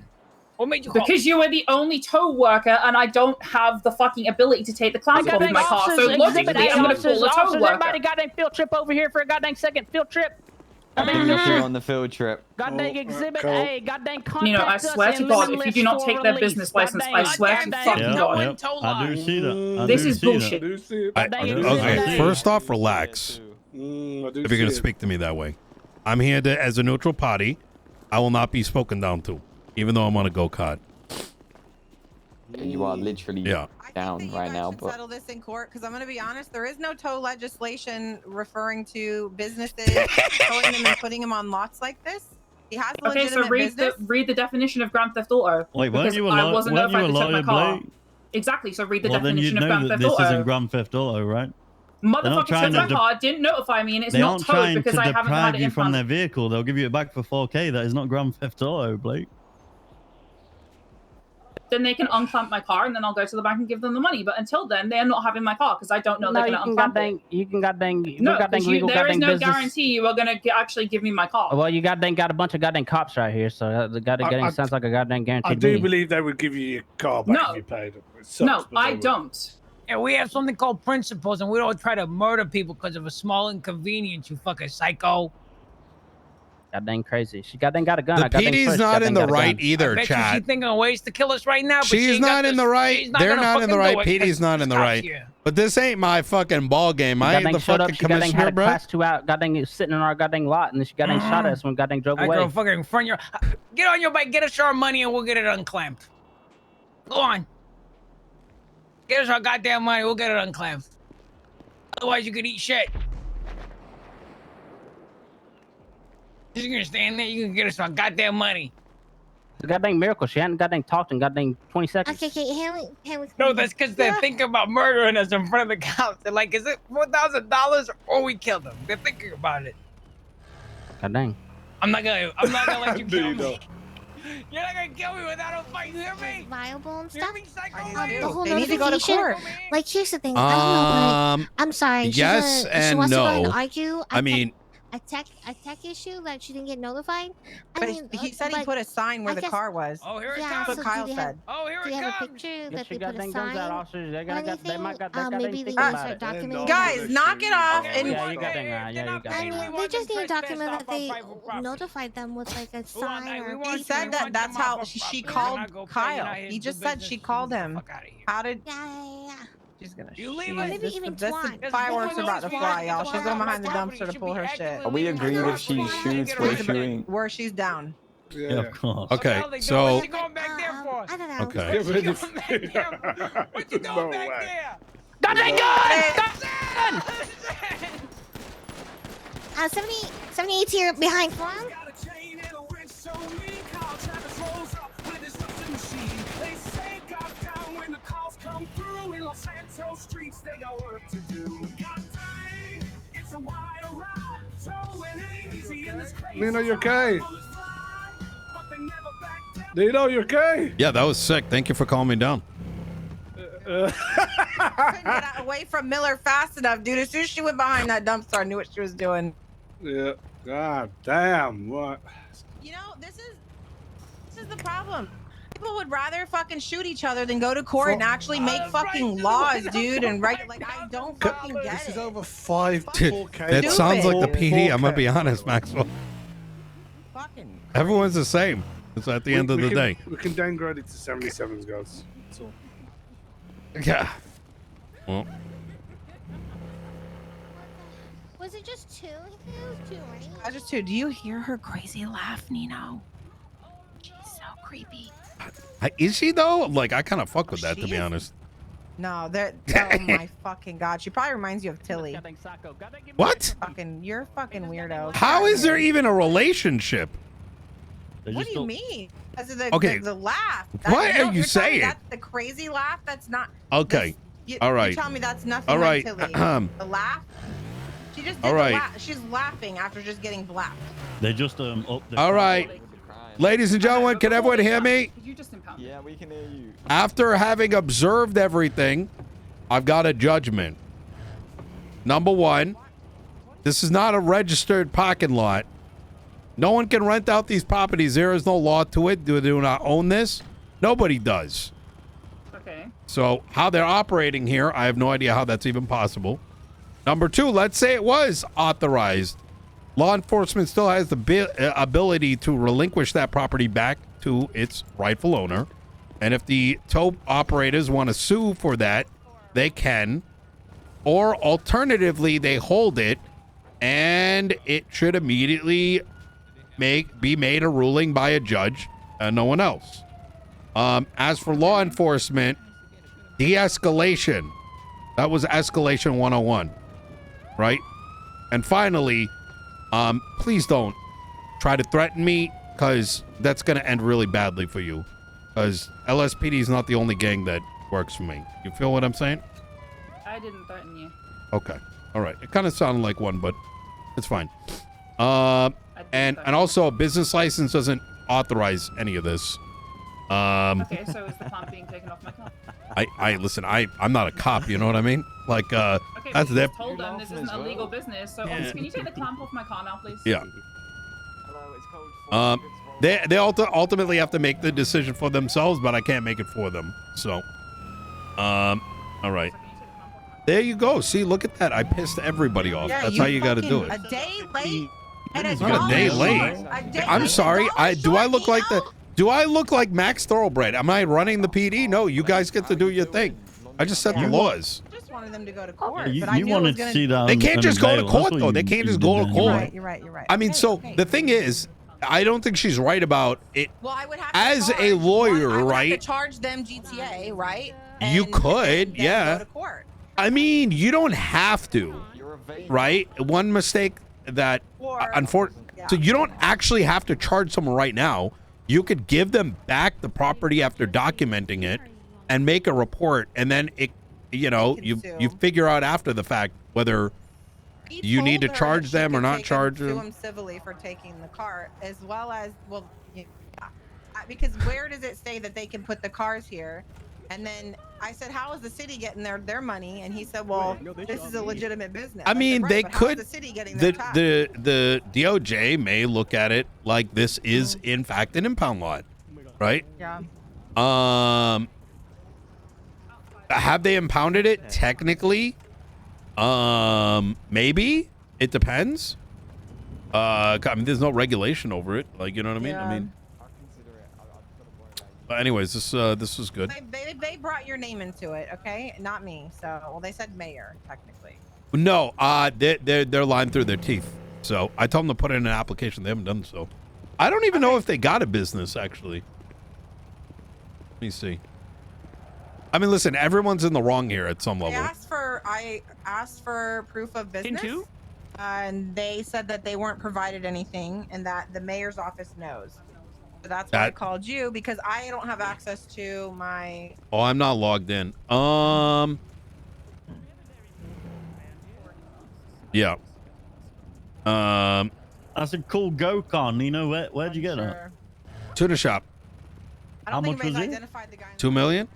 What made you call Because you were the only tow worker and I don't have the fucking ability to take the clamp off my car. So logically, I'm going to call a tow worker. Everybody goddamn field trip over here for a goddamn second field trip. On the field trip. Goddamn exhibit A, goddamn contact Nino, I swear to God, if you do not take their business license, I swear to fucking God. I do see that. This is bullshit. Okay, first off, relax. If you're going to speak to me that way. I'm here as a neutral party. I will not be spoken down to, even though I'm on a go-kart. And you are literally down right now. But settle this in court because I'm going to be honest. There is no tow legislation referring to businesses towing them and putting them on lots like this. He has a legitimate business. read the definition of Grand Theft Auto. Wait, weren't you a lawyer? Exactly. So read the well, definition of Grand Theft this Auto. isn't Grand Theft Auto, right? Motherfucker took my car, didn't notify me, and it's not towed because I haven't had it you from impounded. their vehicle. They'll give you it back for 4K. That is not Grand Theft Auto, Blake. Then they can unclamp my car, and then I'll go to the bank and give them the money. But until then, they're not having my car because I don't know they're going to unclamp it. You can goddamn No, legal there is goddamn no business. guarantee you are going to actually give me my car. Well, you got a bunch of goddamn cops right here, so the goddamn sounds like a goddamn guarantee. I do believe they would give you your car back if you paid them. No, I don't. Yeah, we have something called principles, and we don't try to murder people because of a small inconvenience, you fucking psycho. Goddamn crazy. She goddamn got a gun. The PD's not in the right either, I bet Chad. she's thinking of ways to kill us right now. But She's not in the right. They're not in the right. PD's not in the right. But this ain't my fucking ball game. I ain't the fucking commissioner, had a bro. class 2 out, goddamn sitting in our goddamn lot, and then she goddamn shot at us when goddamn drove away. Girl, fucking front your. Get on your bike, get us our money, and we'll get it unclamped. Go on. Get us our goddamn money. We'll get it unclaimed. Otherwise, you could eat shit. You're gonna stand there. You can get us our goddamn money. It's a goddamn miracle. She hadn't goddamn talked in goddamn 20 seconds. Okay, Haley. No, that's because they're thinking about murdering us in front of the cops. They're like, is it $4,000 or we killed them? They're thinking about it. Goddamn. I'm not gonna let you kill me. You're not gonna kill me without a fight. You hear me? Viable and You stuff. hear me, psycho? The whole They need to go to notification. court. Like, here's the thing. I don't know. Like, I'm sorry. Yes she and wants to go no. and argue. I mean, a tech issue that she didn't get notified. But he said he put a sign where the car was. Oh, here it Yeah, comes. That's what Kyle said. Oh, here Do it you have a comes. picture Yes, that she they put a goddamn sign? guns out, officers. They might got Maybe goddamn they think can about start it. documenting. Guys, knock it off. Okay, And Yeah, you goddamn right. Yeah, you I goddamn mean, right. they just need to document that they private property. notified them with like a sign or a he paper. said that that's how she called Kyle. He just said she called him. How did? Yeah. She's gonna You leave shoot. us. Maybe even This twat. the fireworks are about to fly, y'all. She's going behind the dumpster to pull her shit. Are we agreeing if she shoots, we're shooting? Where she's down. Yeah, of course. Okay, so What you going back there for? I don't know. okay. What you going back there for? What you doing back there? Goddamn gun! 78's here behind farm. Nino, you okay? Nino, you okay? Yeah, that was sick. Thank you for calming me down. Couldn't get away from Miller fast enough, dude. As soon as she went behind that dumpster, I knew what she was doing. Yeah. God damn. What? You know, this is the problem. People would rather fucking shoot each other than go to court and actually make fucking laws, dude. And right, like I don't fucking get This is it. over 5 Dude, 4K. that sounds like the Stupid. PD. I'm gonna be honest, Maxwell. Fucking. Everyone's the same. It's at the end of the day. We can downgrade it to 77s, guys. That's all. Yeah. Well, Was it just two? It was two, right? I just too. Do you hear her crazy laugh, Nino? She's so creepy. is she though? Like, I kind of fuck with that, to she be is. honest. No, that. Oh my fucking god. She probably reminds you of Tilly. What? You're a fucking weirdo. How is there even a relationship? What do you mean? Because of Okay. the laugh. What are you you're telling me saying? That's the crazy laugh. That's not. Okay. All right. You tell me that's nothing All right. like Tilly. The laugh. She just did All right. She's laughing after just getting blapped. They just up the. All right. Ladies and gentlemen, can everyone hear me? Yeah, we can hear you. After having observed everything, I've got a judgment. Number one, this is not a registered parking lot. No one can rent out these properties. There is no law to it. Do not own this. Nobody does. Okay. So how they're operating here, I have no idea how that's even possible. Number two, let's say it was authorized. Law enforcement still has the ability to relinquish that property back to its rightful owner. And if the tow operators want to sue for that, they can. Or alternatively, they hold it and it should immediately be made a ruling by a judge and no one else. As for law enforcement, de-escalation. That was escalation 101, right? And finally, please don't try to threaten me, because that's going to end really badly for you. Because LSPD is not the only gang that works for me. You feel what I'm saying? I didn't threaten you. Okay. All right. It kind of sounded like one, but it's fine. And also a business license doesn't authorize any of this. Okay, so is the plant being taken off my car? I listen, I'm not a cop, you know what I mean? Like, Okay, that's but their... you told them this isn't a legal business, so officer, can you take the clamp off my car now, please? Yeah. They ultimately have to make the decision for themselves, but I can't make it for them. So, all right. There you go. See, look at that. I pissed everybody off. Yeah, That's how you got to do it. A day late. And It's not a day late. I'm sorry. Do I look like Max Thoroughbred? Am I running the PD? No, you guys get to do your thing. I just set the laws. I just wanted them to go to court. You, but I you knew it wanted was to gonna... see that. They can't just go to unveiled. court, That's what though. They you- can't you just go to did. court. You're right. I mean, so the thing is, I don't think she's right about it. Well, I would have to as charge, a lawyer, I would right? have to charge them GTA, right? You could, then yeah. go to court. I mean, you don't have to, right? One mistake that, so you don't actually have to charge someone right now. You could give them back the property after documenting it and make a report, and then it, you know, you figure out after the fact whether you need to charge them or not charge Sue them. him civilly for taking the car, as well as because where does it say that they can put the cars here? And then I said, how is the city getting their money? And he said, well, this is a legitimate business. I mean, said, they but how is could. the city getting The, their tax? the DOJ may look at it like this is in fact an impound lot, right? Yeah. Have they impounded it? Technically, maybe. It depends. I mean, there's no regulation over it. Like, you know what I mean? I mean. But anyways, this was good. They brought your name into it, okay? Not me. So, well, they said mayor, technically. No, they're lying through their teeth. So I told them to put in an application. They haven't done so. I don't even know if they got a business, actually. Let me see. I mean, listen, everyone's in the wrong here at some level. I asked for proof of business, and they said that they weren't provided anything, and that the mayor's office knows. So that's why I called you, because I don't have access to my. Oh, I'm not logged in. Yeah. That's a cool go-kart, Nino. Where'd you get that? Tuna shop. How much was it? $2 million.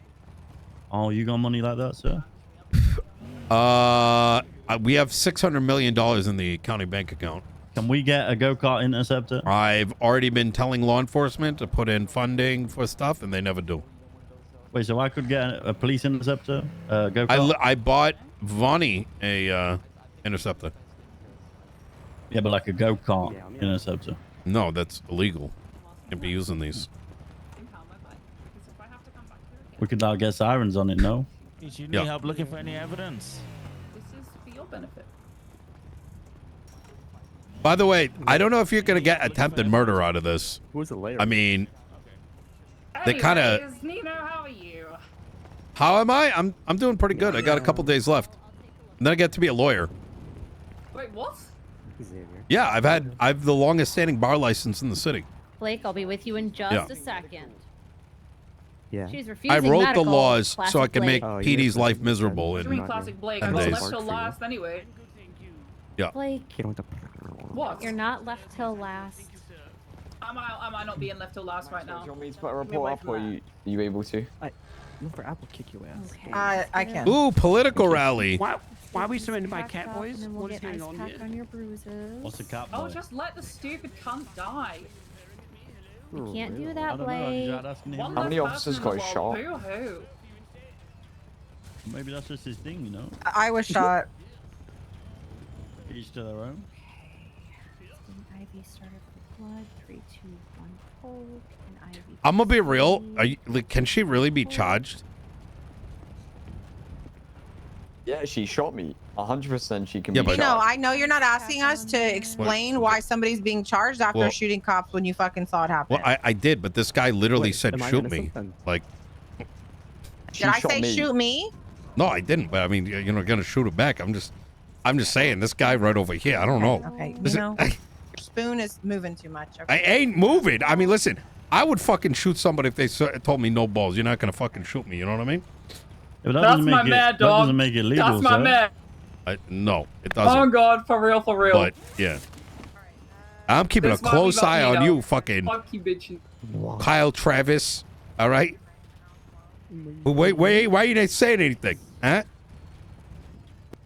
Oh, you got money like that, sir? We have $600 million in the county bank account. Can we get a go-kart interceptor? I've already been telling law enforcement to put in funding for stuff, and they never do. Wait, so I could get a police interceptor? Go-kart? I bought Vonnie a interceptor. Yeah, but like a go-kart interceptor. No, that's illegal. Can't be using these. We could now get sirens on it, no? Did you need help looking for any evidence? This is for your benefit. By the way, I don't know if you're gonna get attempted murder out of this. Who's the layer? I mean, they kind of. Anyways, Nino, how are you? How am I? I'm doing pretty good. I got a couple days left, and then I get to be a lawyer. Wait, what? Yeah, I've the longest standing bar license in the city. Blake, I'll be with you in just a second. Yeah. She's refusing I wrote medical. the laws so I Classic can make Blake. PD's life miserable What do you mean in classic Blake? I 10 got days. left till last anyway. Yeah. Blake, What? you're not left till last. Am I not being left till last right now? Do you want me to put a report up, or are you able to? Look for Apple kick your ass. Okay. I can. Ooh, political rally. Why are we surrounded by cat boys? And then we'll What is get going ice on pack here? on your bruises. What's a cat Oh, boy? just let the stupid cunt die. You can't do I that, don't know. Blake. I'm just asking him. How many officers got shot? Boo-hoo. Maybe that's just his thing, you know? I was shot. Each to their own. IV started for blood. 3, 2, 1, hold. And IV. I'm gonna be real. Can she really be charged? Yeah, she shot me. 100% she can Yeah, be but- You know, shot. I know you're not asking us to explain why somebody's being charged after Well- shooting cops when you fucking saw it happen. Well, I did, but this guy literally Wait, said am I shoot innocent me. then? Like, She Did I shot say me. shoot me? no, I didn't. But I mean, you're not gonna shoot it back. I'm just saying this guy right over here. I don't know. Okay, you Listen, know, your spoon is moving too much. Okay? I ain't moving. I mean, listen, I would fucking shoot somebody if they told me no balls. You're not gonna fucking shoot me. You know what I mean? Yeah, but that That's doesn't my make man, it, dog. That doesn't make it legal, That's my sir. man. No, it Oh doesn't. god, for real, for real. But yeah, I'm keeping This a might be close about eye me on now. you, fucking Fuck you, bitches. Kyle Travis. All right. Wait, why are you not saying anything? Huh?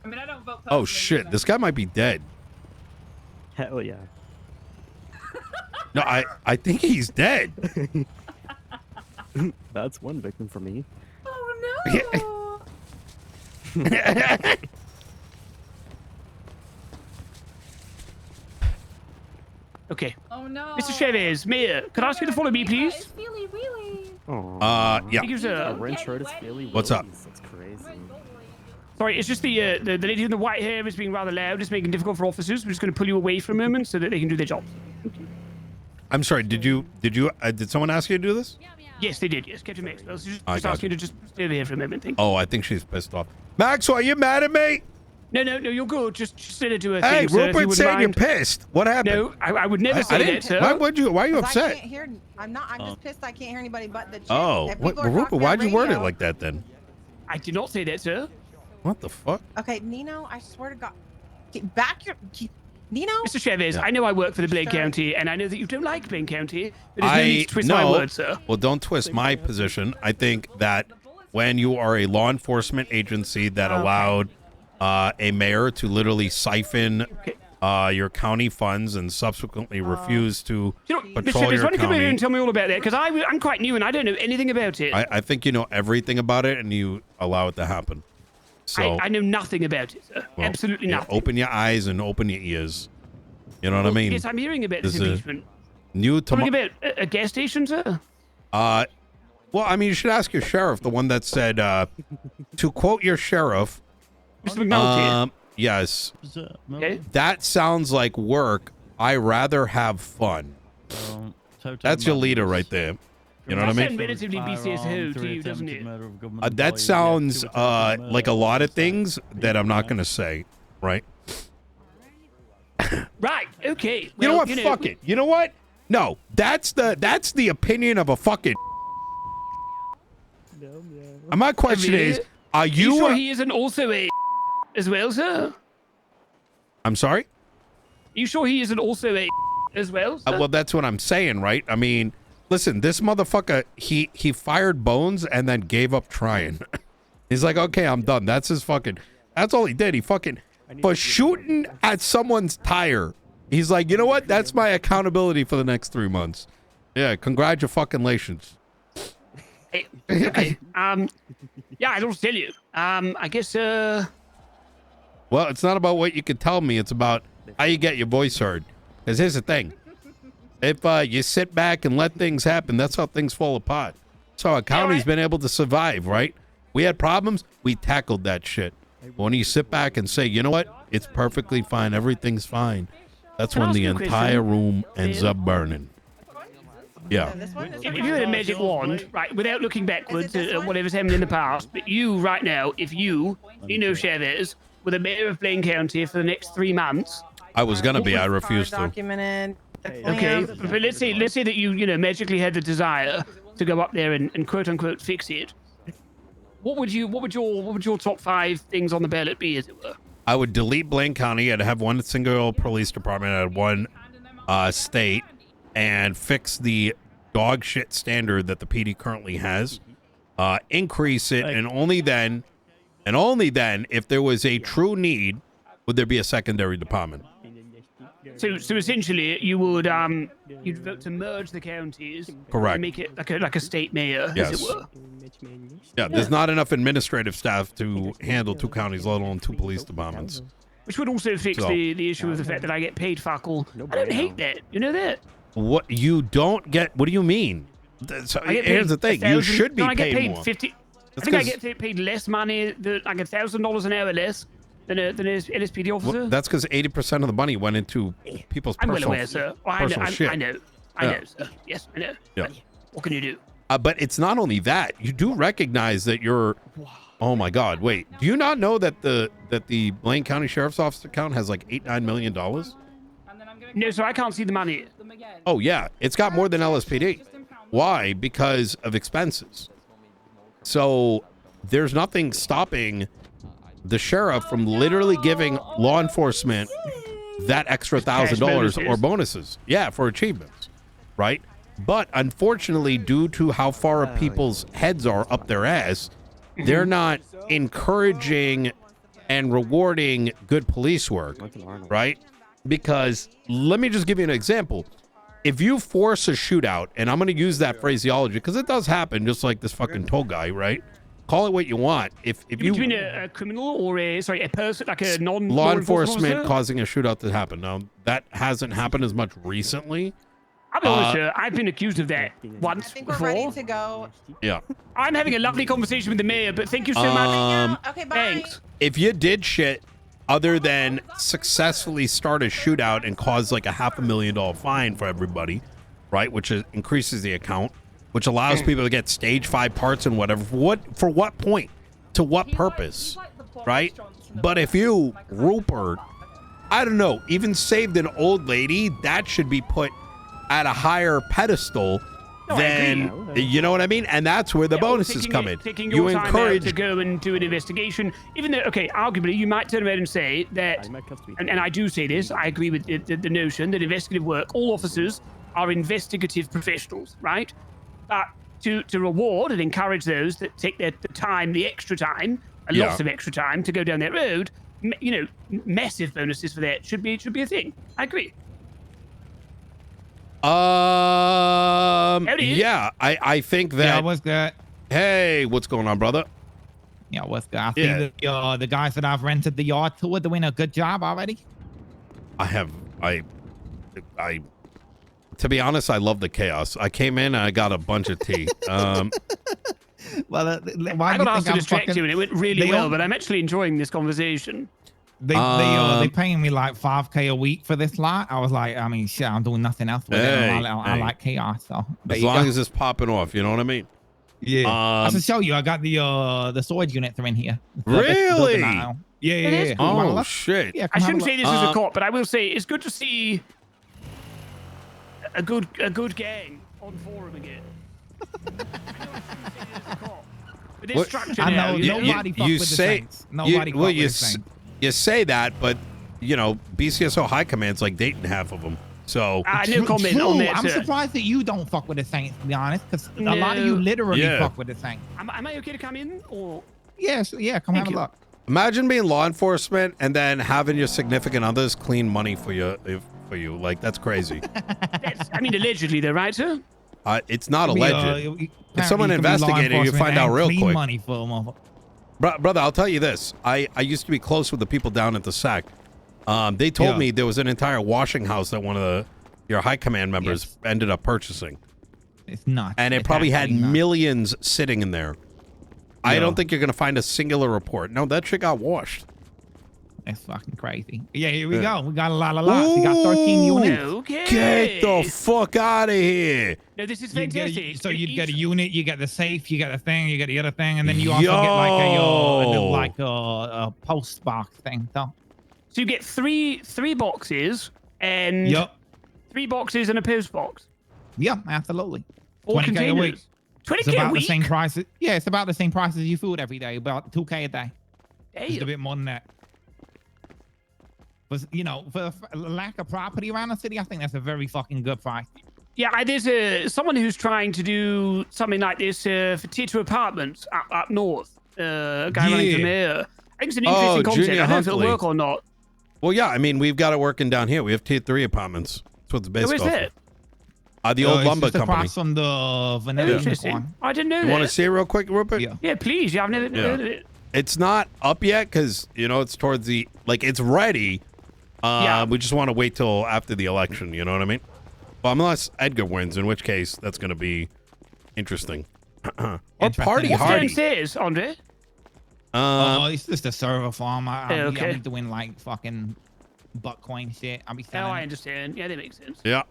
I mean, I don't vote Oh personally, shit, this guy might be dead. Hell yeah. No, I think he's dead. That's one victim for me. Oh no. Okay. Oh no. Mr. Chavez, Mayor, could I ask you to follow me, please? It's really, really. Yeah. Thank you, sir. Red shirt is Philly. What's up? That's crazy. Sorry, it's just the lady in the white hair is being rather loud. It's making it difficult for officers. We're just going to pull you away for a moment so that they can do their job. I'm sorry. Did someone ask you to do this? Yes, they did. Yes, Captain Maxwell. So I just got ask you to just stay over here for a moment. Thank you. Oh, I think she's pissed off. Maxwell, are you mad at me? No, you're good. Just send it to her. Hey, thing, sir, if you Rupert wouldn't said you're mind. pissed. What happened? No, I would never I say didn't- that, sir. Why would you? Why are you 'Cause I upset? can't hear. I'm not. I'm just pissed. I can't hear anybody but the chick. Oh, If what, people are Rupert? talking Why'd on you word it radio- like that then? I did not say that, sir. What the fuck? Okay, Nino. I swear to God. Back your. Nino. Mr. Chavez, Yeah. I know I work for the Blaine Sure. County, and I know that you don't like Blaine County, but there's no need to twist my words, sir. Well, don't twist my position. I think that when you are a law enforcement agency that allowed a mayor to literally siphon your county funds and subsequently refuse to You know, Mr. patrol Chavez, your why don't you come in here and county, tell me all about that? Because I'm quite new and I don't know anything about it. I think you know everything about it and you allow it to happen. So I know nothing about it, sir. well, Absolutely yeah, nothing. open your eyes and open your ears. You know what I Well, mean? Yes, I'm hearing about this There's a impeachment. New Talking tomorrow. about a gas station, sir? Well, I mean, you should ask your sheriff, the one that said, to quote your sheriff, Mr. McNulty. yes, Okay. that sounds like work. I rather have fun. That's your leader right there. You know what I That mean? sounds relatively BCSO to you, doesn't it? That sounds like a lot of things that I'm not going to say, right? Right. Okay. You know Well, what? Fuck it. You know what? No, that's the opinion of a fucking. My question is, are you? sure he isn't also a as well, sir? I'm sorry. You sure he isn't also a as well, sir? Well, that's what I'm saying, right? I mean, listen, this motherfucker, he fired Bones and then gave up trying. He's like, okay, I'm done. That's his fucking. That's all he did. He fucking for shooting at someone's tire. He's like, you know what? That's my accountability for the next 3 months. Yeah, congratulations. Hey, okay. Yeah, I don't tell you. I guess. Well, it's not about what you can tell me. It's about how you get your voice heard. Because here's the thing. If you sit back and let things happen, that's how things fall apart. That's how our county's been able to survive, right? We had problems. We tackled that shit. When you sit back and say, you know what? It's perfectly fine. Everything's fine. That's when the entire room ends up burning. Yeah. If you had a magic wand, right, without looking backwards at whatever's happened in the past, but you right now, if you, Nino Chavez, were the mayor of Blaine County for the next 3 months. I was gonna be. I refused to. Documented. Okay, but let's say that you magically had the desire to go up there and quote unquote fix it. What would your top 5 things on the ballot be, as it were? I would delete Blaine County. I'd have one single police department. I'd have one state, and fix the dog shit standard that the PD currently has. Increase it, and only then, if there was a true need, would there be a secondary department. So essentially, you would you'd vote to merge the counties. Correct. And make it like a state mayor, Yes. as it were. Yeah, there's not enough administrative staff to handle 2 counties, let alone 2 police departments. Which would also fix So- the issue of the fact that I get paid fuck all. I don't hate that. You know that? What you don't get? What do you mean? So, I get here's paid the thing: 1,000 you should be no, I get paid paid more. 50. I That's think I 'cause- get paid less money, like $1,000 an hour less than an LSPD officer. Well, that's because 80% of the money went into people's I'm well personal, aware, sir. Well, personal shit. I know, sir. Yes, I know. Yeah. What can you do? But it's not only that. You do recognize that you're. Oh my God! Wait, do you not know that the Blaine County Sheriff's Office account has like $8-9 million? No, so I can't see the money. Oh yeah, it's got more than LSPD. Why? Because of expenses. So there's nothing stopping the sheriff from literally giving law enforcement that extra $1,000 or bonuses. Yeah, for achievements, right? But unfortunately, due to how far people's heads are up their ass, they're not encouraging and rewarding good police work, right? Because let me just give you an example. If you force a shootout, and I'm going to use that phraseology because it does happen, just like this fucking toll guy, right? Call it what you want. If you between a criminal or a person, like a law enforcement officer? causing a shootout to happen. Now that hasn't happened as much recently. I'll be honest, sir, I've been accused of that once I think we're before. ready to go. Yeah. I'm having a lovely conversation with the mayor, but thank you so much. Okay, bye. Thanks. If you did shit other than successfully start a shootout and cause like a $500,000 fine for everybody, right, which increases the account, which allows people to get stage 5 parts and whatever. For what point? To what purpose? Right? But if you, Rupert, I don't know, even saved an old lady, that should be put at a higher pedestal than, you know what I mean? And that's where the bonuses come in. Taking You your time encourage. out to go and do an investigation, even though, okay, arguably you might turn around and say that, and I do say this, I agree with the notion that investigative work, all officers are investigative professionals, right? But to reward and encourage those that take the time, the extra time, lots of extra time to go down that road, you know, massive bonuses for that should be a thing. I agree. Yeah, I think that. Yeah, what's good? Hey, what's going on, brother? Yeah, what's good? I see the guys that I've rented the yard to are doing a good job already. To be honest, I love the chaos. I came in and I got a bunch of tea. Well, why I got asked to distract you and it went really well, but I'm actually enjoying this conversation. They paying me like $5K a week for this lot. I was like, I mean, shit, I'm doing nothing else with it. I like chaos, so As long as it's popping off, you know what I mean? Yeah. I should show you. I got the storage units are in here. Really? Yeah. Oh shit! Yeah, I shouldn't say this as a cop, but I will say it's good to see a good gang on forum again. But this structure I know now, nobody fuck with the Saints. Nobody fuck with the Saints. You say that, but you know, BCSO high command's like dating half of them. So no comment on that. I'm surprised that you don't fuck with the Saints, to be honest, because a lot of you literally fuck with the Saints. Am I okay to come in or? Yes, yeah, come have a look. Imagine being law enforcement and then having your significant others clean money for you. Like, that's crazy. I mean, allegedly, though, right, sir? It's not alleged. If someone investigated, you find out real quick. Money for them. Brother, I'll tell you this. I used to be close with the people down at the SAC. They told me there was an entire washing house that one of your high command members ended up purchasing. It's not. And it probably had millions sitting in there. I don't think you're going to find a singular report. No, that shit got washed. That's fucking crazy. Yeah, here we go. We got a lot of lots. We got 13 units. Okay. Get the fuck out of here. No, this is fantastic. So you get a unit, you get the safe, you get the thing, you get the other thing, and then you also get like a post box thing. So you get three boxes and 3 boxes and a post box. Yep, absolutely. 20K a week. 20K it's about a week? the same price. Yeah, it's about the same price as your food every day. About 2K a day. Damn. Just a bit more than that. But you know, for lack of property around the city, I think that's a very fucking good price. Yeah, there's someone who's trying to do something like this for Tier 2 apartments up north. A guy running for mayor. I think it's an interesting concept. I don't know if it'll work or not. Well, yeah, I mean, we've got it working down here. We have Tier 3 apartments. That's what the base Where's that? The old lumber just company. Across from the vanilla one. I didn't know that. You want to see it real quick, Rupert? Yeah, please. Yeah, I've never heard of it. It's not up yet because, you know, it's towards the, like, it's ready. We just want to wait till after the election. You know what I mean? Well, unless Edgar wins, in which case that's going to be interesting. Or party hardy. What's downstairs, Andre? It's just a server farm. I'll be doing like fucking buttcoin shit. I'll be selling. Oh, I understand. Yeah, that makes sense. Yeah.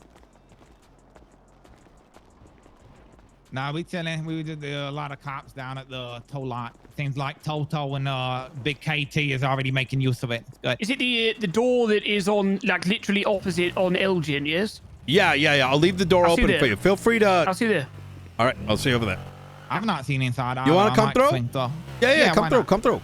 Nah, we did a lot of cops down at the tow lot. Seems like Toto and Big KT is already making use of it. It's good. Is it the door that is on, like, literally opposite on Elgin, yes? Yeah. I'll leave the door open for you. Feel free to... I'll see you there. All right, I'll see you over there. I've not seen inside. You want to come through? Yeah, come through, come through.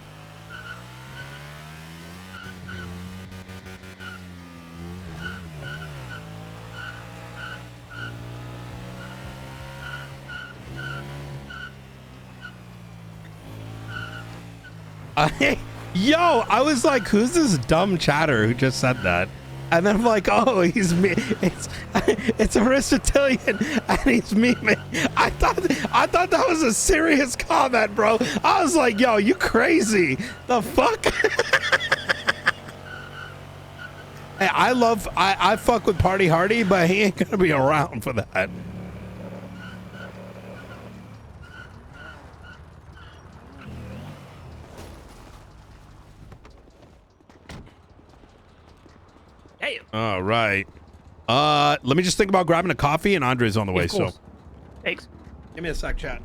Yo, I was like, who's this dumb chatter who just said that? And then I'm like, oh, he's me. It's Aristotelian, and he's memeing. I thought that was a serious comment, bro. I was like, yo, you crazy? The fuck? Hey, I fuck with Party Hardy, but he ain't gonna be around for that. Hey. All right. Let me just think about grabbing a coffee, and Andre's on the way. So, thanks. Give me a sec, chat.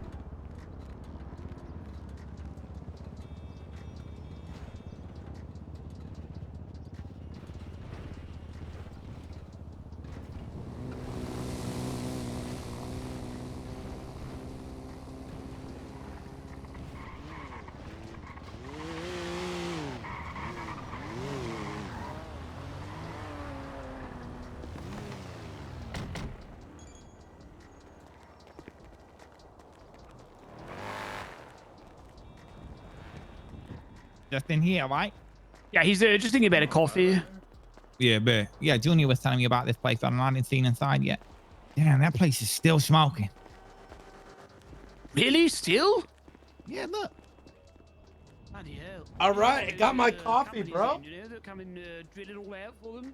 Just in here, right? Yeah, he's just thinking about a coffee. Yeah, but yeah, Junior was telling me about this place. I haven't seen inside yet. Damn, that place is still smoking. Really? Still? Yeah, look. All right, I got my coffee, bro.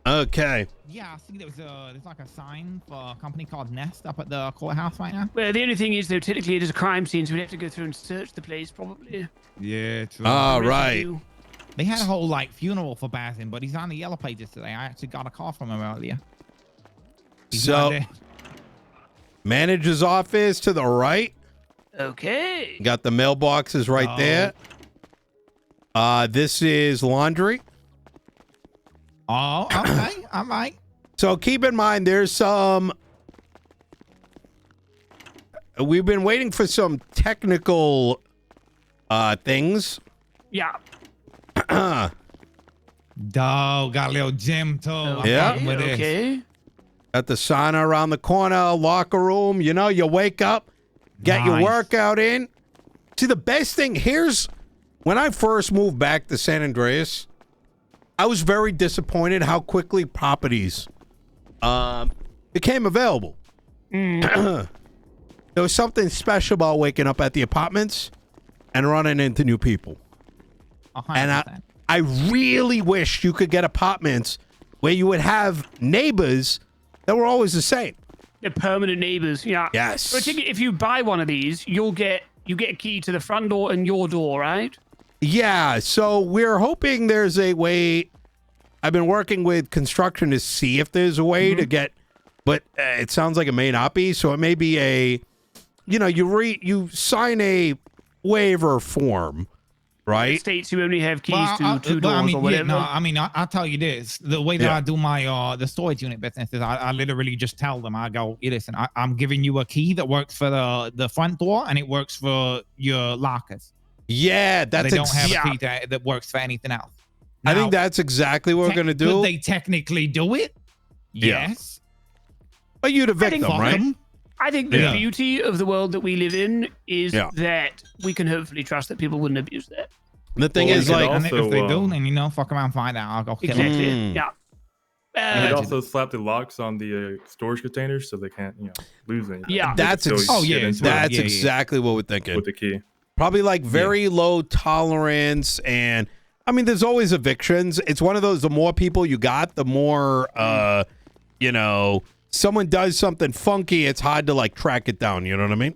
Okay. Yeah, I see there's like a sign for a company called Nest up at the courthouse right now. Well, the only thing is, though, technically it is a crime scene, so we'd have to go through and search the place, probably. Yeah, true. All right. They had a whole like funeral for Basin, but he's on the yellow pages today. I actually got a call from him earlier. He's not So, there. manager's office to the right. Okay. Got the mailboxes right there. This is laundry. Oh, okay. All right. So keep in mind, there's some. We've been waiting for some technical things. Yeah. Dog, got a little gym too. Yeah. Okay. Got the sauna around the corner, locker room. You know, you wake up, get your workout in. See, the best thing here's when I first moved back to San Andreas, I was very disappointed how quickly properties became available. There was something special about waking up at the apartments and running into new people. 100%. And I really wish you could get apartments where you would have neighbors that were always the same. They're permanent neighbors, yeah. Yes. So I think if you buy one of these, you get a key to the front door and your door, right? Yeah, so we're hoping there's a way. I've been working with construction to see if there's a way to get, but it sounds like it may not be. So it may be a, you sign a waiver form, right? It states you only have keys to two doors or whatever. I'll tell you this. The way that I do my the storage unit business is I literally just tell them, I go, hey, listen, I'm giving you a key that works for the front door and it works for your lockers. Yeah, that's they don't have a key that works for anything else. I think that's exactly what we're going to do. Could they technically do it? Yes. But you're the victim, right? I think the beauty of the world that we live in is that we can hopefully trust that people wouldn't abuse that. The thing is, like, and if they do, then fuck around, find out. I'll go kill them. Exactly. Yeah. You could also slap the locks on the storage containers so they can't, lose anything. Yeah, that's exactly what we're thinking. With the key. Probably like very low tolerance, and I mean, there's always evictions. It's one of those. The more people you got, the more someone does something funky. It's hard to like track it down. You know what I mean?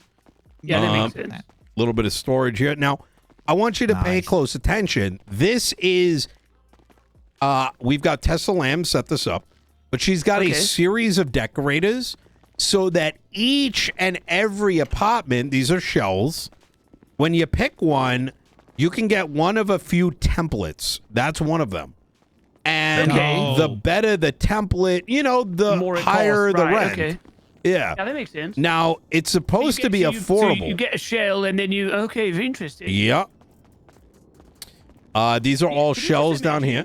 Yeah, that makes sense. A little bit of storage here. Now, I want you to pay close attention. This is, we've got Tessa Lamb set this up, but she's got a series of decorators so that each and every apartment, these are shells. When you pick one, you can get one of a few templates. That's one of them. And the better the template, the more higher costs, the right, rent. okay. Yeah. Yeah, that makes sense. Now, it's supposed to be affordable. So you get a shell and then very interesting. Yep. These are all shells down here.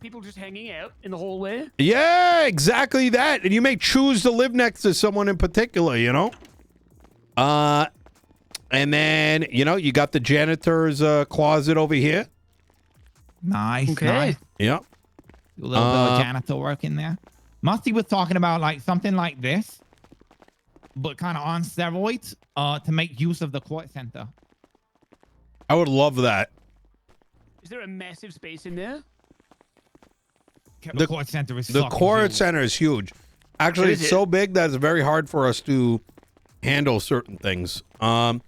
People just hanging out in the hallway. Yeah, exactly that. And you may choose to live next to someone in particular, And then, you got the janitor's closet over here. Nice. Okay. Nice. Yep. A little bit of janitor work in there. Musty was talking about like something like this, but kind of on steroids to make use of the court center. I would love that. Is there a massive space in there? The court center is The court center is huge. Actually, it's so big that it's very hard for us to handle certain things. Right.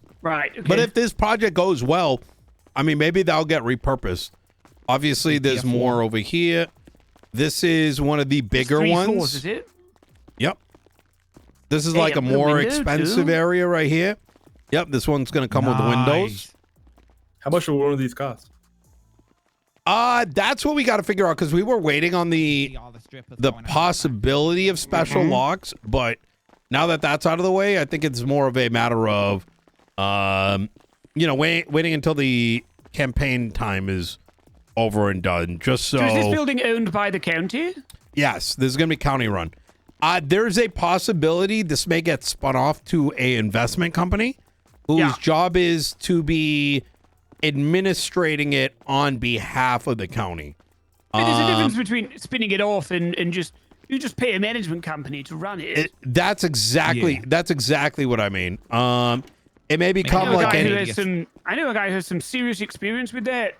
Okay. But if this project goes well, I mean, maybe that'll get repurposed. Obviously, there's more over here. This is one of the bigger ones. Floors, is it? Yep. This is like a more expensive area right here. Yep, this one's going to come with windows. How much will one of these cost? That's what we got to figure out because we were waiting on the possibility of special locks, but now that that's out of the way, I think it's more of a matter of, waiting until the campaign time is over and done. Just so. Is this building owned by the county? Yes, this is going to be county run. There's a possibility this may get spun off to a investment company whose job is to be administrating it on behalf of the county. There's a difference between spinning it off and just you just pay a management company to run it. That's exactly what I mean. It may become like I know a guy who has some serious experience with that.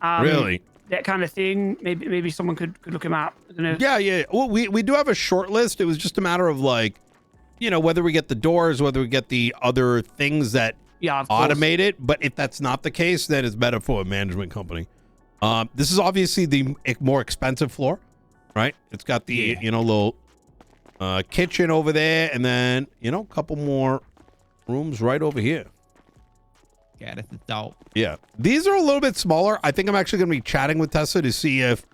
Really? That kind of thing. Maybe someone could look him up. I don't know. Yeah. Well, we do have a short list. It was just a matter of whether we get the doors, whether we get the other things that automate it. But if that's not the case, then it's better for a management company. This is obviously the more expensive floor, right? It's got the little kitchen over there, and then a couple more rooms right over here. Yeah, that's dope. Yeah, these are a little bit smaller. I think I'm actually going to be chatting with Tessa to see if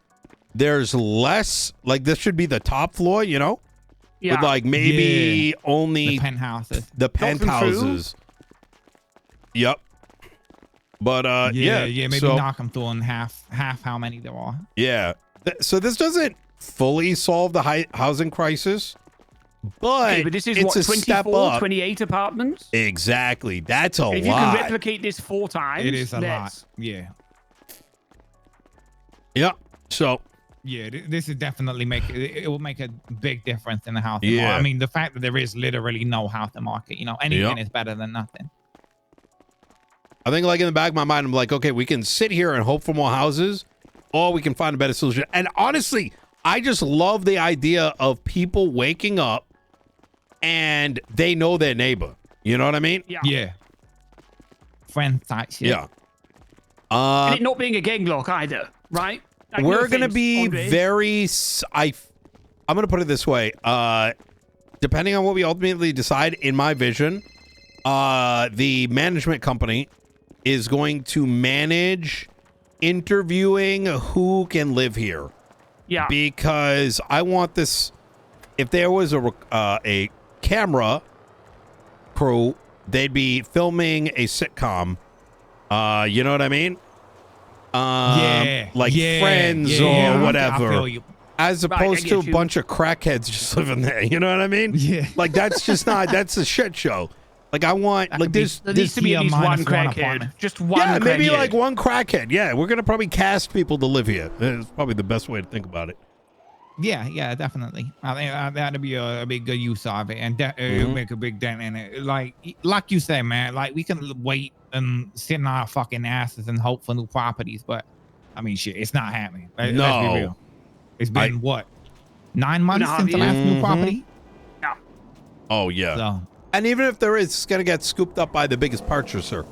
there's less. Like this should be the top floor, Yeah. With maybe only the penthouses. The penthouses. Yep. But maybe knock them through in half how many there are. Yeah. So this doesn't fully solve the housing crisis. But this is it's what, a step 24, up. 28 apartments? Exactly. That's a lot. If you can replicate this 4 times, it is a lot. Yeah. Yeah. So. Yeah, this is definitely it will make a big difference in the housing market. Yeah. I mean, the fact that there is literally no housing market, anything is better than nothing. I think in the back of my mind, I'm like, okay, we can sit here and hope for more houses, or we can find a better solution. And honestly, I just love the idea of people waking up and they know their neighbor. You know what I mean? Yeah. Friend type shit. Yeah. And it not being a gang lock either, right? Like, we're no going to offense, be Andre. very... I'm going to put it this way. Depending on what we ultimately decide, in my vision, the management company is going to manage interviewing who can live here. Yeah. Because I want this... If there was a camera crew, they'd be filming a sitcom. You know what I mean? Like Friends or whatever. I feel you. As opposed to a bunch of crackheads just living there. You know what I mean? Yeah. Like that's just not. That's a shit show. Like I want. Like there needs to be at least one crackhead. apartment. Just one. Yeah, maybe crackhead. like one crackhead. Yeah, we're gonna probably cast people to live here. It's probably the best way to think about it. Yeah, definitely. I think that'd be a big good use of it, and it'll make a big dent in it. Like you say, man, like we can wait and sit on our fucking asses and hope for new properties, but I mean, shit, it's not happening. Let's be real. It's been 9 months since the last new property. Yeah. Oh yeah. So, and even if there is, it's gonna get scooped up by the biggest purchaser,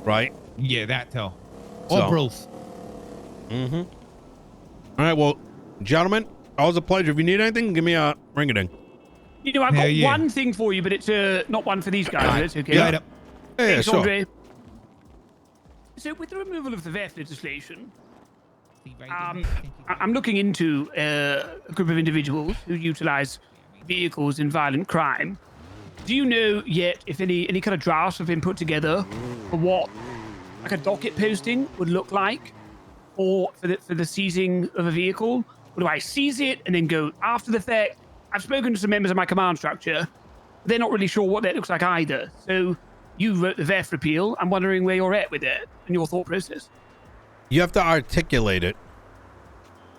right? Yeah, that too. Or Bruce. All right, well, gentlemen, always a pleasure. If you need anything, give me a ring-a-ding. I've got one thing for you, but it's not one for these guys. It's okay. Yeah, Thanks, sure. Andre. So with the removal of the VEF legislation, I'm looking into a group of individuals who utilize vehicles in violent crime. Do you know yet if any kind of drafts have been put together for what like a docket posting would look like for the seizing of a vehicle? Or do I seize it and then go after the fact? I've spoken to some members of my command structure. They're not really sure what that looks like either. So you wrote the VEF repeal. I'm wondering where you're at with it and your thought process. You have to articulate it.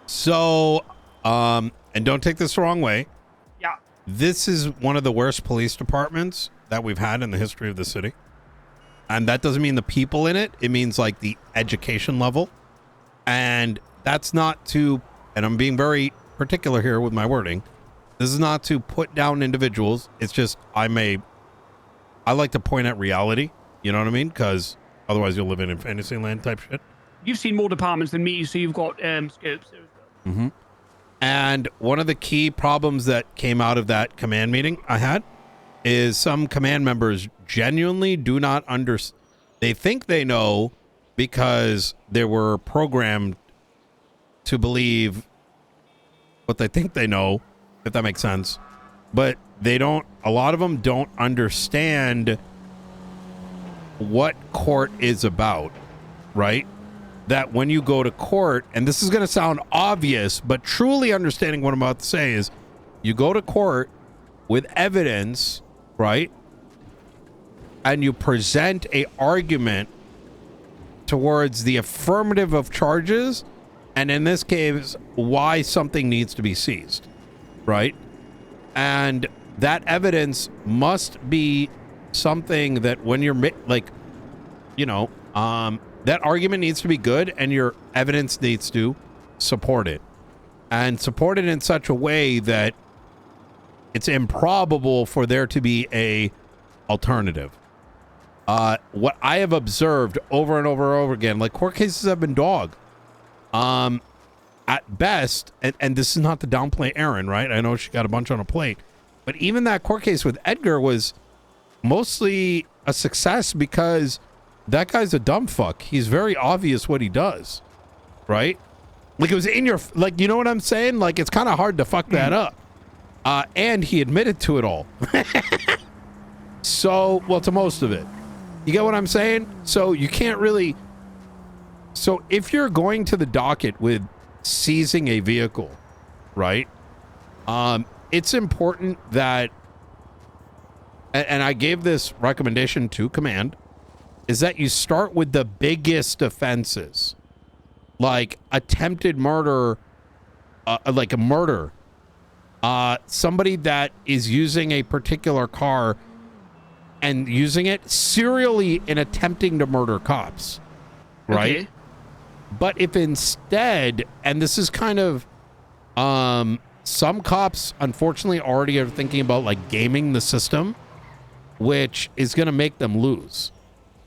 So, and don't take this the wrong way. Yeah. This is one of the worst police departments that we've had in the history of the city. And that doesn't mean the people in it. It means like the education level. And that's not to, and I'm being very particular here with my wording. This is not to put down individuals. It's just I like to point at reality. You know what I mean? Because otherwise you'll live in fantasy land type shit. You've seen more departments than me, so you've got scopes. And one of the key problems that came out of that command meeting I had is some command members genuinely do not understand. They think they know because they were programmed to believe what they think they know, if that makes sense. But they don't, a lot of them don't understand what court is about, right? That when you go to court, and this is going to sound obvious, but truly understanding what I'm about to say is you go to court with evidence, right? And you present a argument towards the affirmative of charges, and in this case, why something needs to be seized, right? And that evidence must be something that when you're like, you know, that argument needs to be good, and your evidence needs to support it, and support it in such a way that it's improbable for there to be a alternative. What I have observed over and over and over again, like court cases have been dog. At best, and this is not to downplay Erin, right? I know she got a bunch on a plate, but even that court case with Edgar was mostly a success because that guy's a dumb fuck. He's very obvious what he does, right? Like it was in your, like, you know what I'm saying? Like it's kind of hard to fuck that up. And he admitted to it all. So, well, to most of it. You get what I'm saying? So you can't really, so if you're going to the docket with seizing a vehicle, right? It's important that, and I gave this recommendation to command, is that you start with the biggest offenses, like attempted murder, like a murder, somebody that is using a particular car and using it serially in attempting to murder cops, right? Okay. But if instead, and this is kind of, some cops unfortunately already are thinking about like gaming the system, which is going to make them lose.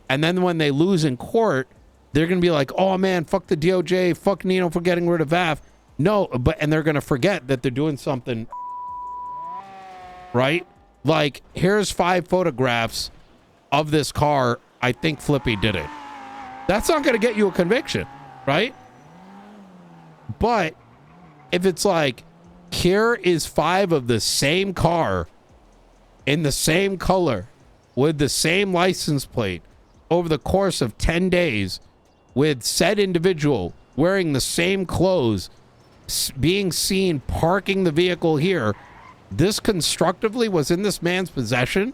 And then when they lose in court, they're going to be like, oh man, fuck the DOJ, fuck Nino for getting rid of VAF. No, but, and they're going to forget that they're doing something, right? Like, here's 5 photographs of this car. I think Flippy did it. That's not going to get you a conviction, right? But if it's like, here is 5 of the same car in the same color with the same license plate over the course of 10 days with said individual wearing the same clothes, being seen parking the vehicle here, this constructively was in this man's possession,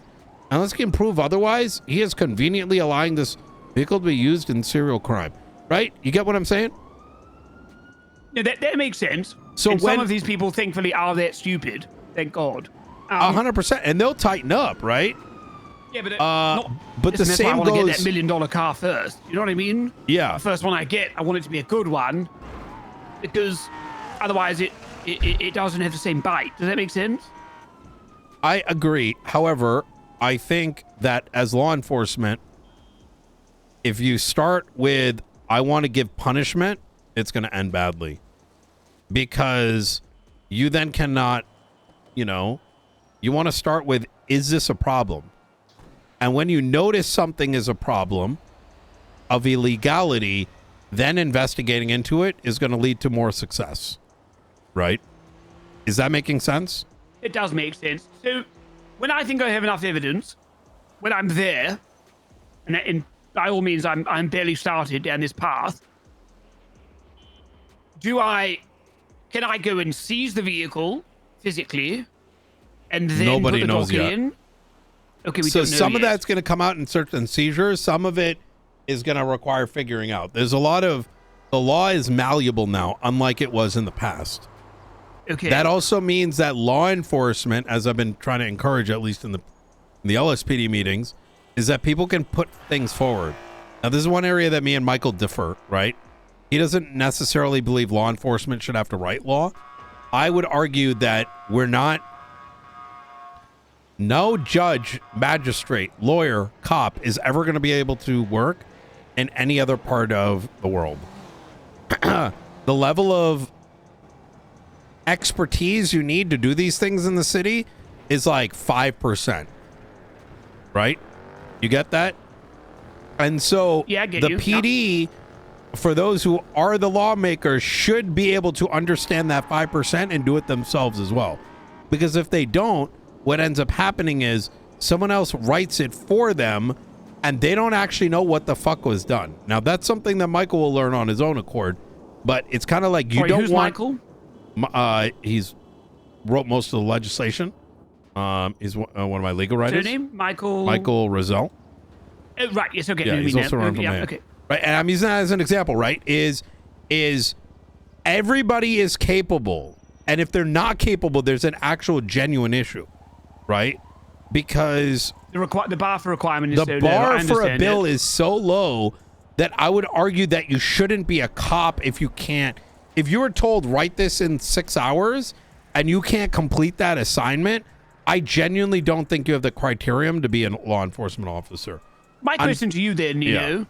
unless he can prove otherwise, he is conveniently allowing this vehicle to be used in serial crime, right? You get what I'm saying? Yeah, that makes sense. So and when, some of these people thankfully are that stupid, thank God. 100%, and they'll tighten up, right? Yeah, but but the that's same why I want to goes. get that $1 million car first. You know what I mean? Yeah. The first one I get, I want it to be a good one, because otherwise it doesn't have the same bite. Does that make sense? I agree. However, I think that as law enforcement, if you start with, I want to give punishment, it's going to end badly. Because you then cannot, you know, you want to start with, is this a problem? And when you notice something is a problem of illegality, then investigating into it is going to lead to more success. Right? Is that making sense? It does make sense. So, when I think I have enough evidence, when I'm there, and by all means I'm barely started down this path, can I go and seize the vehicle physically, and then Nobody put the knows docket yet. in? Okay, we So don't know some of yet. that's going to come out in search and seizures. Some of it is going to require figuring out. There's a lot of, the law is malleable now, unlike it was in the past. Okay. That also means that law enforcement, as I've been trying to encourage, at least in the LSPD meetings, is that people can put things forward. Now, this is one area that me and Michael differ, right? He doesn't necessarily believe law enforcement should have to write law. I would argue that no judge, magistrate, lawyer, cop is ever going to be able to work in any other part of the world. The level of expertise you need to do these things in the city is like 5%. right? You get that? And so Yeah, I get the you. PD, for those who are the lawmakers, should be able to understand that 5% and do it themselves as well. Because if they don't, what ends up happening is someone else writes it for them and they don't actually know what the fuck was done. Now, that's something that Michael will learn on his own accord, but it's kind of like you don't who's want... Michael? He's wrote most of the legislation. He's one of my legal writers. Surname? Michael Rosell. Right, yes, okay. Yeah, he's also around from there. Okay. Right, and I'm using that as an example, right? Is everybody is capable, and if they're not capable, there's an actual genuine issue, right? Because The bar for requirement is the so low. bar I for a understand bill it. is so low that I would argue that you shouldn't be a cop if you can't. If you were told write this in 6 hours and you can't complete that assignment, I genuinely don't think you have the criterion to be a law enforcement officer. My question to you then, Nino, Yeah.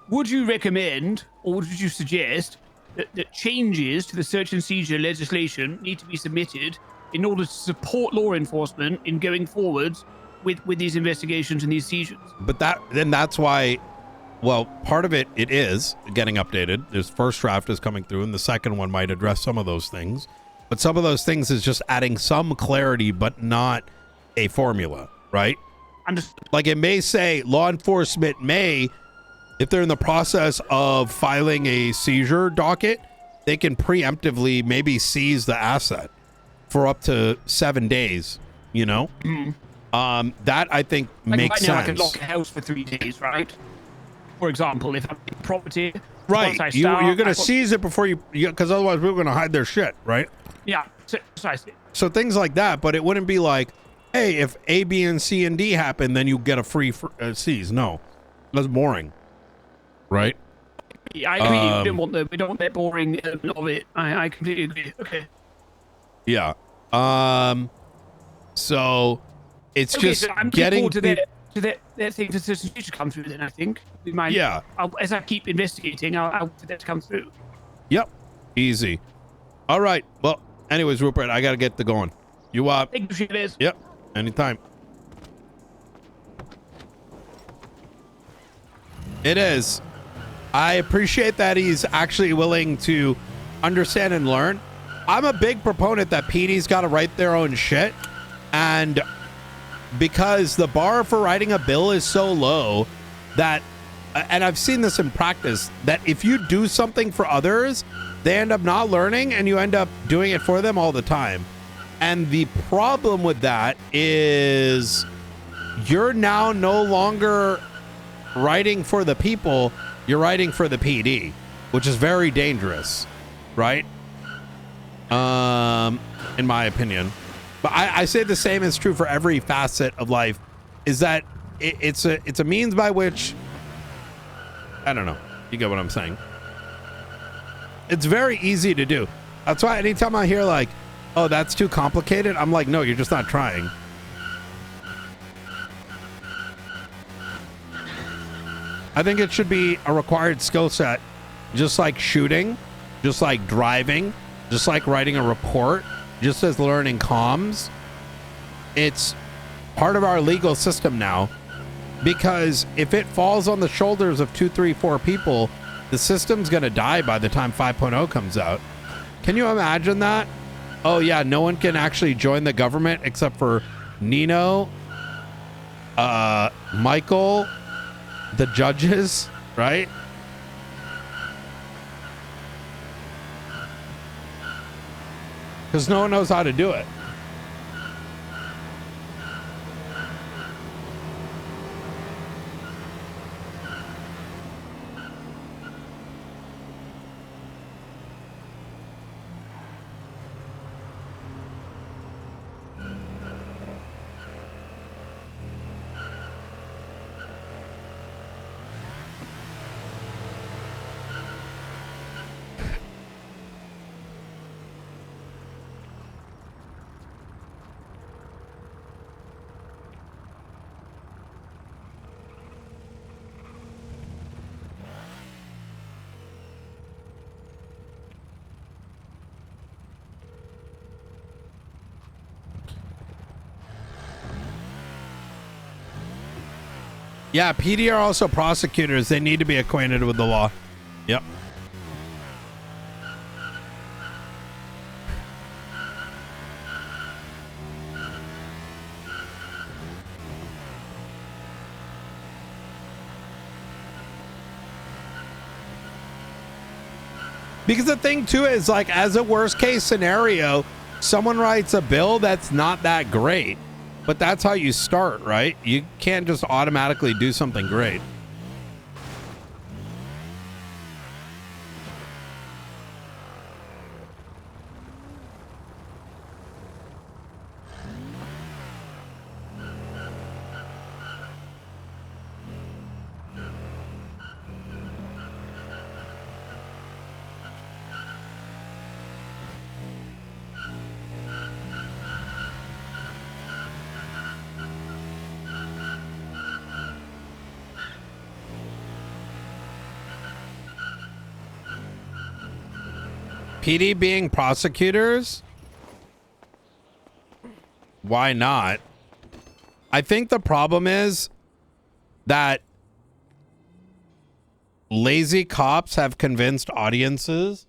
would you recommend or would you suggest that changes to the search and seizure legislation need to be submitted in order to support law enforcement in going forwards with these investigations and these seizures? But that's why, well, part of it is getting updated. This first draft is coming through, and the second one might address some of those things. But some of those things is just adding some clarity, but not a formula, right? Like it may say law enforcement may, if they're in the process of filing a seizure docket, they can preemptively maybe seize the asset for up to 7 days, you know? That I think Like makes right now, sense. I can lock a house for 3 days, right? For example, if I'm in property, Right, once I you're start, going to seize it before you, because otherwise we're going to hide their shit, right? Yeah, precisely. So things like that, but it wouldn't be like, hey, if A, B, and C, and D happen, then you get a free seize. No, that's boring, right? Yeah, I agree. We don't want that boring element of it. I completely agree. Okay. Yeah. So it's Okay, just so I'm getting looking forward to that thing for citizenship to come through. Then I think we might. Yeah. As I keep investigating, I'll for that to come through. Yep. Easy. All right. Well, anyways, Rupert, I got to get to going. You up? Thank you, Chavez. Yep. Anytime. It is. I appreciate that he's actually willing to understand and learn. I'm a big proponent that PD's got to write their own shit. And because the bar for writing a bill is so low that, and I've seen this in practice, that if you do something for others, they end up not learning and you end up doing it for them all the time. And the problem with that is you're now no longer writing for the people, you're writing for the PD, which is very dangerous, right? In my opinion. But I say the same is true for every facet of life, is that it's a means by which, I don't know, you get what I'm saying. It's very easy to do. That's why anytime I hear like, oh, that's too complicated, I'm like, no, you're just not trying. I think it should be a required skill set, just like shooting, just like driving, just like writing a report, just as learning comms. It's part of our legal system now, because if it falls on the shoulders of 2, 3, 4 people, the system's going to die by the time 5.0 comes out. Can you imagine that? Oh yeah, no one can actually join the government except for Nino, Michael, the judges, right? Because no one knows how to do it. Yeah, PD are also prosecutors. They need to be acquainted with the law. Yep. Because the thing too is, like, as a worst case scenario, someone writes a bill that's not that great, but that's how you start, right? You can't just automatically do something great. PD being prosecutors? Why not? I think the problem is that lazy cops have convinced audiences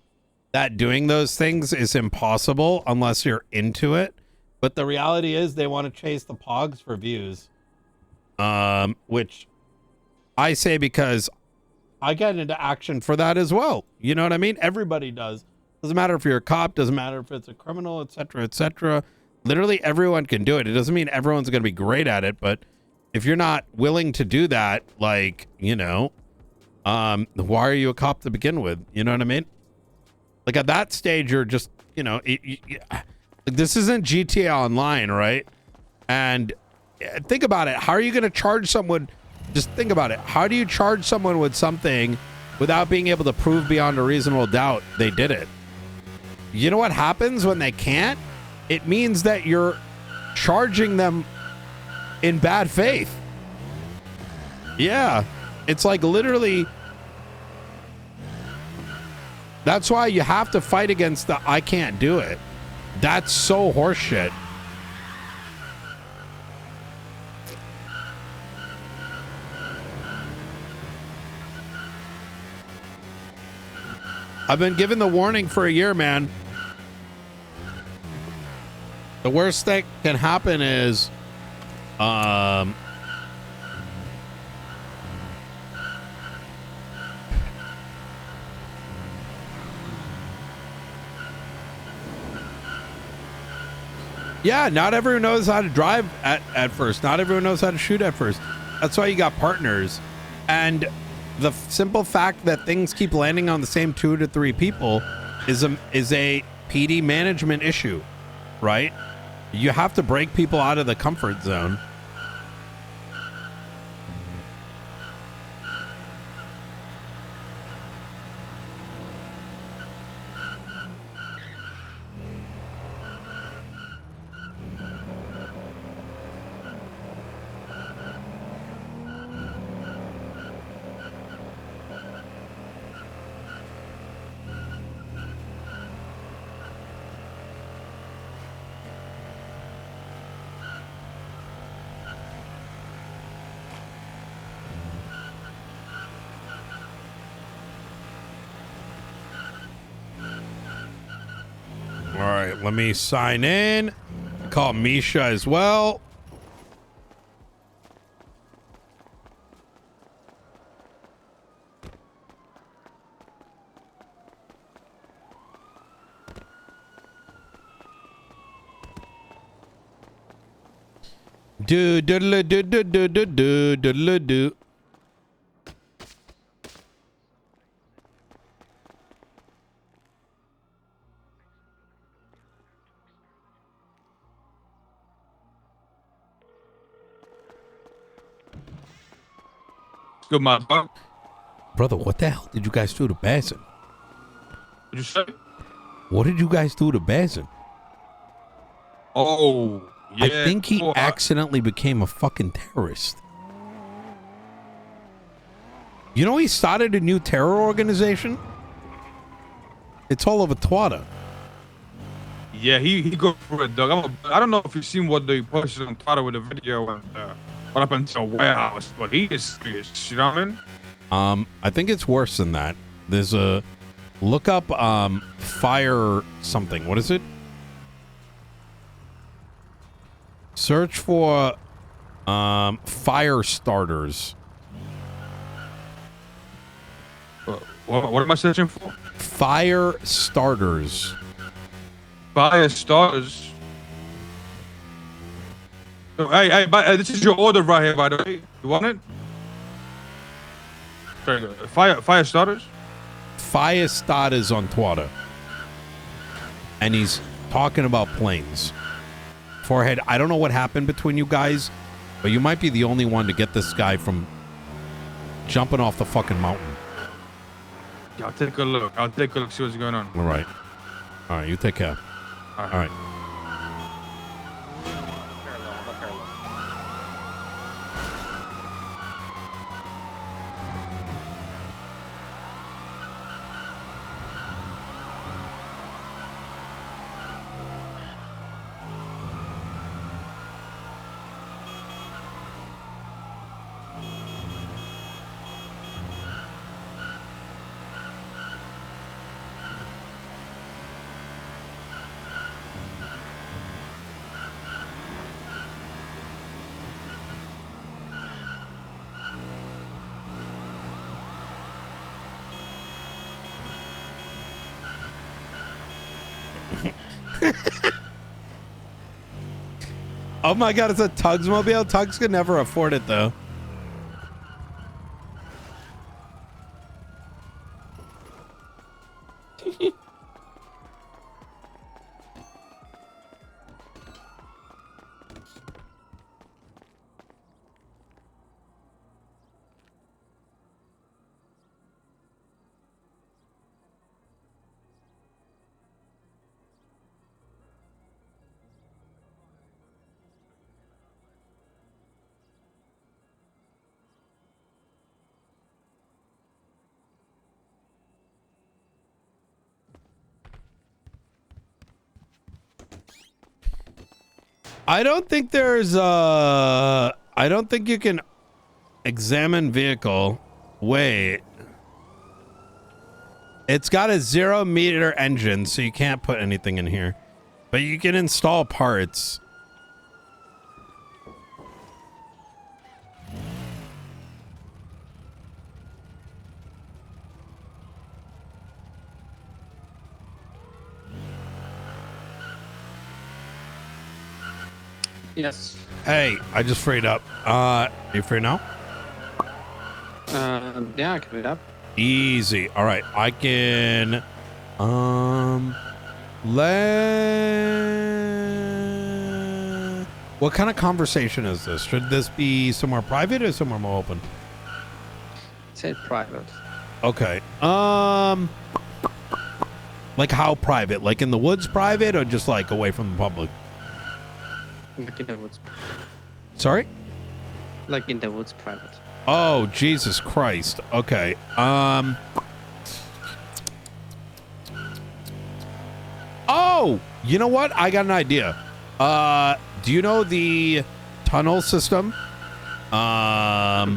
that doing those things is impossible unless you're into it. But the reality is they want to chase the pogs for views. Which I say because I get into action for that as well. You know what I mean? Everybody does. Doesn't matter if you're a cop, doesn't matter if it's a criminal, etc., etc. Literally everyone can do it. It doesn't mean everyone's going to be great at it, but if you're not willing to do that, like, you know, why are you a cop to begin with? You know what I mean? Like at that stage, you're just, you know, this isn't GTA Online, right? And think about it. How are you going to charge someone? Just think about it. How do you charge someone with something without being able to prove beyond a reasonable doubt they did it? You know what happens when they can't? It means that you're charging them in bad faith. Yeah. It's like literally. That's why you have to fight against the I can't do it. That's so horseshit. I've been given the warning for a year, man. The worst that can happen is, yeah, not everyone knows how to drive at first. Not everyone knows how to shoot at first. That's why you got partners. And the simple fact that things keep landing on the same 2 to 3 people is a PD management issue, right? You have to break people out of the comfort zone. All right, let me sign in. Call Misha as well. Do do do do do do do do do. Good, my dog. Brother, what the hell did you guys do to Basin? What'd you say? What did you guys do to Basin? Oh, yeah. I think he accidentally became a fucking terrorist. You know he started a new terror organization? It's all over Twitter. Yeah, he go for it, dog. I don't know if you've seen what they posted on Twitter with the video and What happened to a warehouse? But he is serious. You know what I mean? I think it's worse than that. There's a look up fire something. What is it? Search for fire starters. What am I searching for? Fire starters. Fire starters. Oh, hey, this is your order right here, by the way. You want it? Sorry, fire starters? Fire starters on Twitter. And he's talking about planes. Forehead, I don't know what happened between you guys, but you might be the only one to get this guy from jumping off the fucking mountain. Yeah, I'll take a look. See what's going on. All right. All right, you take care. All right. Oh my god, it's a Tugs mobile? Tugs could never afford it though. I don't think there's I don't think you can examine vehicle. Wait. It's got a 0-meter engine, so you can't put anything in here. But you can install parts. Yes. Hey, I just freed up. You free now? Yeah, I can do that. Easy. All right, I can. What kind of conversation is this? Should this be somewhere private or somewhere more open? Say private. Okay. Like how private? Like in the woods private or just like away from the public? Like in the woods. Sorry? Like in the woods private. Oh, Jesus Christ. Okay. Oh, you know what? I got an idea. Do you know the tunnel system? By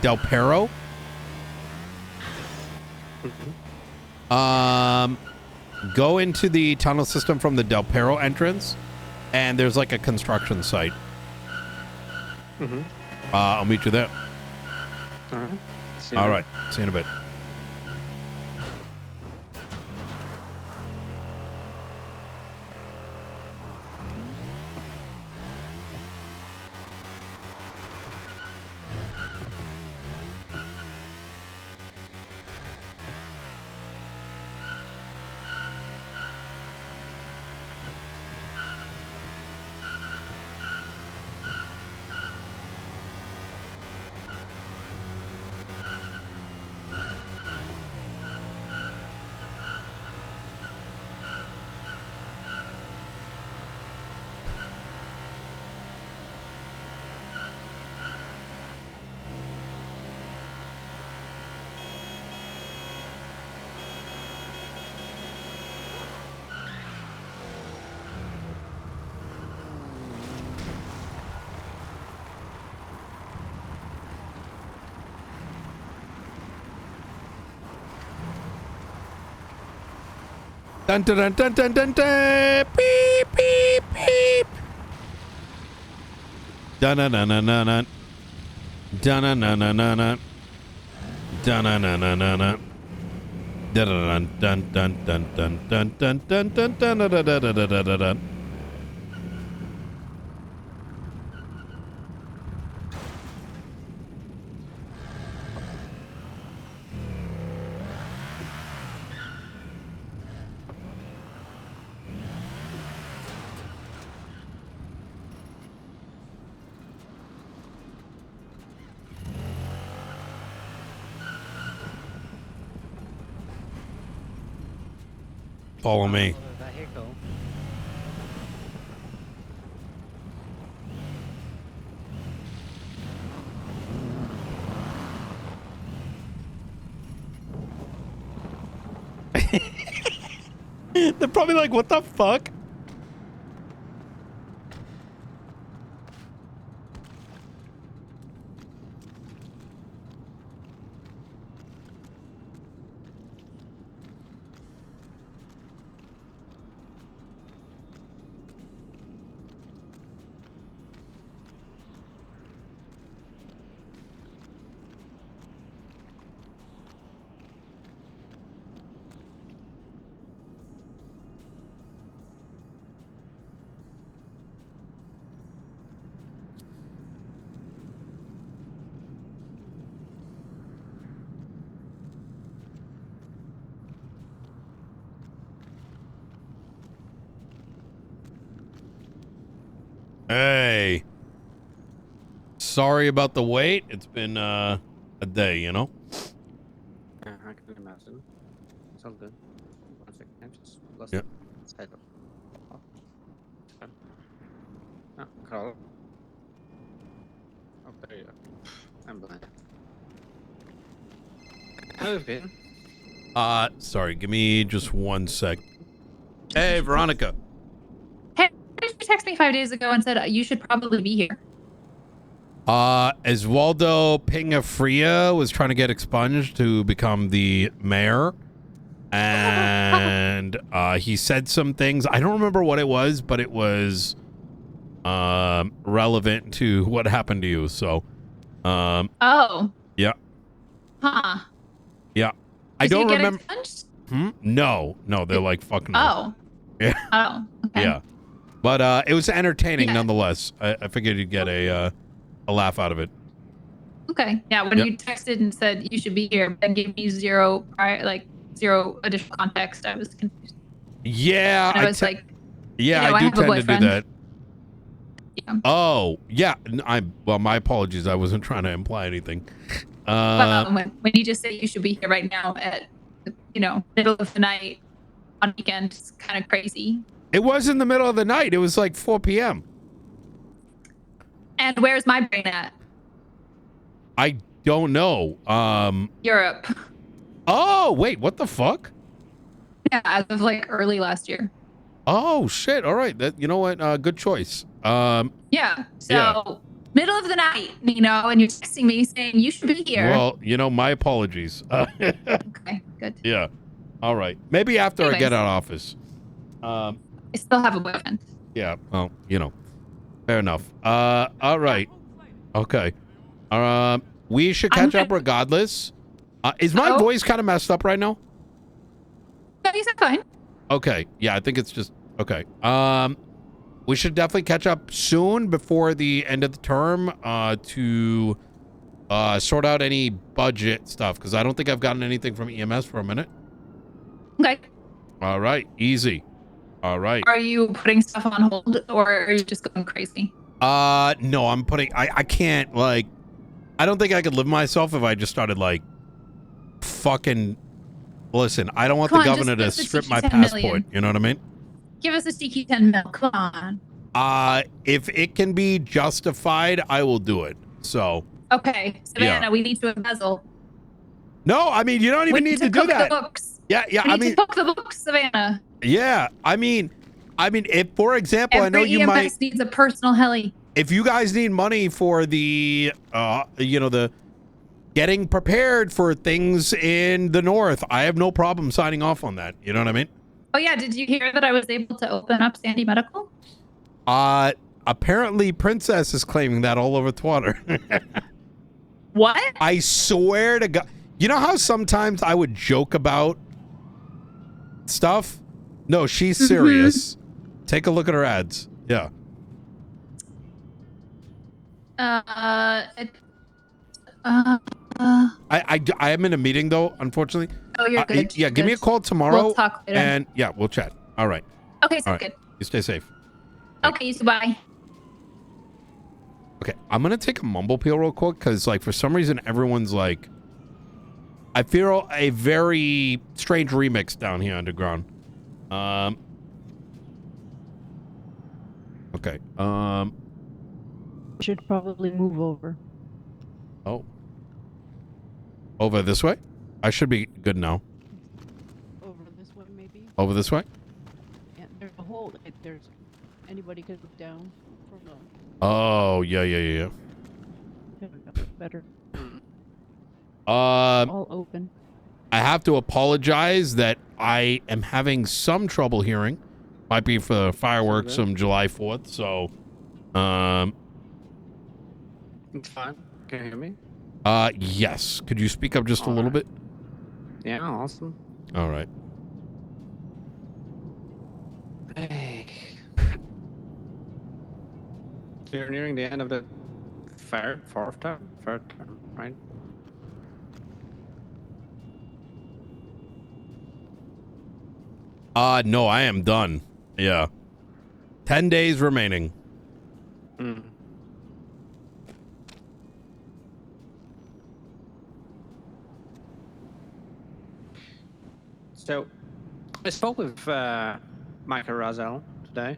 Del Perro? Go into the tunnel system from the Del Perro entrance, and there's like a construction site. I'll meet you there. All right. All right. See you in a bit. Dun dun dun dun dun dun dun. Beep beep beep. Dun dun dun dun dun dun. Dun dun dun dun dun dun. Dun dun dun dun dun dun. Dun dun dun dun dun dun dun dun dun dun dun dun dun dun dun dun. Follow me. They're probably like, what the fuck? Hey. Sorry about the wait. It's been a day, you know? Yeah, I can imagine. It's all good. 1 second. I just lost Yep. sight of. Oh. Oh, Carl. Oh, there you go. I'm blind. How have you been? Sorry, give me just 1 sec. Hey, Veronica. Hey, you texted me 5 days ago and said you should probably be here. Oswaldo Pingafria was trying to get expunged to become the mayor. And he said some things. I don't remember what it was, but it was relevant to what happened to you. So, Oh. yeah. Huh. Yeah. I Did don't you get remember. expunged? No, they're like fucking. Oh. Yeah. Oh. Okay. Yeah. But it was entertaining Yeah. nonetheless. I figured you'd get a laugh out of it. Okay. Yeah. When Yep. you texted and said you should be here, and gave me zero additional context, I was confused. Yeah. And I was like, yeah, you know, I do have a tend to do boyfriend. that. Oh, yeah. Well, my apologies. I wasn't trying to imply anything. Well, when you just say you should be here right now at, middle of the night on weekend, it's kind of crazy. It was in the middle of the night. It was like 4 p.m. And where's my brain at? I don't know. Europe. Oh, wait. What the fuck? Yeah, as of like early last year. Oh, shit. All right. You know what? Good choice. Yeah. So Yeah. middle of the night, and you're texting me saying you should be here. Well, my apologies. Okay, good. Yeah. All right. Maybe after I get Anyways. out of office. I still have a boyfriend. Yeah. Well, fair enough. All right. Okay. We should catch up regardless. Is my voice kind of messed up right now? No, you sound fine. Okay. Yeah, I think it's just okay. We should definitely catch up soon before the end of the term to sort out any budget stuff because I don't think I've gotten anything from EMS for a minute. Okay. All right. Easy. All right. Are you putting stuff on hold or are you just going crazy? No, I'm putting I can't I don't think I could live myself if I just started fucking listen, I don't want Come the on, governor to just strip my 10 passport, million. you know what I mean? Give us a sticky 10 mil. Come on. If it can be justified, I will do it. So Okay, Savannah, we need to embezzle. no, I mean you don't even need to do cook that. The books. Yeah, We I need mean to cook the books, Savannah. yeah, I mean if for example, I know Every you EMS might needs a personal heli. if you guys need money for the the getting prepared for things in the north, I have no problem signing off on that. You know what I mean? Oh yeah, did you hear that I was able to open up Sandy Medical? Apparently Princess is claiming that all over Twitter. What? I swear to God. You know how sometimes I would joke about stuff? No, she's serious. Take a look at her ads. Yeah. I am in a meeting though, unfortunately. Oh, you're good. Yeah, give me a Good. call tomorrow. We'll talk later. And yeah, we'll chat. All right. Okay, All sounds right. good. You stay safe. Okay, so bye. Okay, I'm gonna take a mumble peel real quick because, like, for some reason, everyone's like, I feel a very strange remix down here underground. Okay. Should probably move over. Oh. Over this way? I should be good now. Over this way, maybe. Over this way? Yeah, there's a hole. There's anybody could look down from the. Oh, yeah. There we go. Better. All open. I have to apologize that I am having some trouble hearing. Might be for fireworks from July 4th. So, It's fine. Can you hear me? yes. Could you speak up just a little bit? Yeah, awesome. All right. Hey. So you're nearing the end of the fourth term, right? No, I am done. Yeah. 10 days remaining. Mm. So, I spoke with Michael Razel today.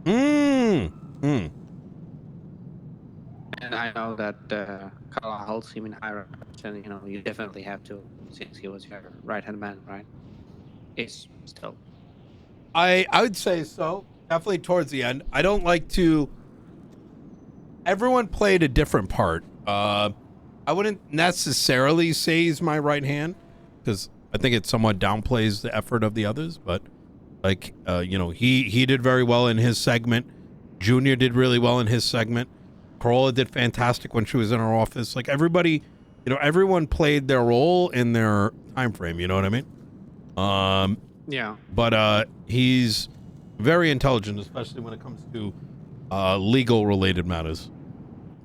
And I know that Carla holds him in high reputation. You know, you definitely have to, since he was your right-hand man, right? Is still. I would say so. Definitely towards the end. I don't like to. Everyone played a different part. I wouldn't necessarily say he's my right hand because I think it somewhat downplays the effort of the others. But like, you know, he did very well in his segment. Junior did really well in his segment. Corolla did fantastic when she was in her office. Like everybody, you know, everyone played their role in their time frame. You know what I mean? Yeah. But he's very intelligent, especially when it comes to legal related matters.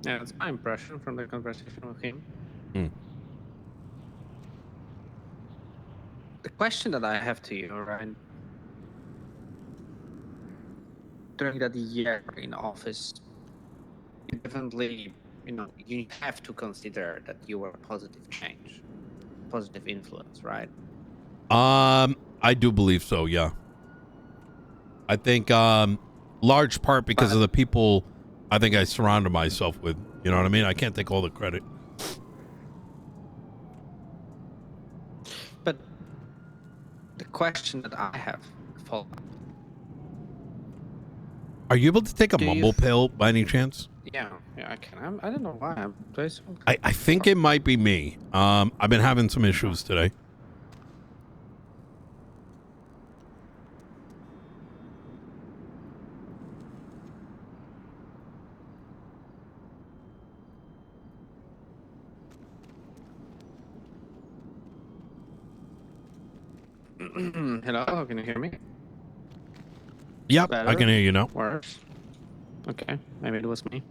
Yeah, that's my impression from the conversation with him. The question that I have to you, Ryan, during that year in office, you definitely, you know, you have to consider that you were a positive change, positive influence, right? I do believe so, yeah. I think large part because of the people I think I surrounded myself with. You know what I mean? I can't take all the credit. But the question that I have follow up. Are you able to take a mumble pill by any chance? Yeah, I can. I don't know why. I'm doing some. I think it might be me. I've been having some issues today. Hello, can you hear me? Yep, Better? I can hear you now. Worse? Okay, maybe it was me.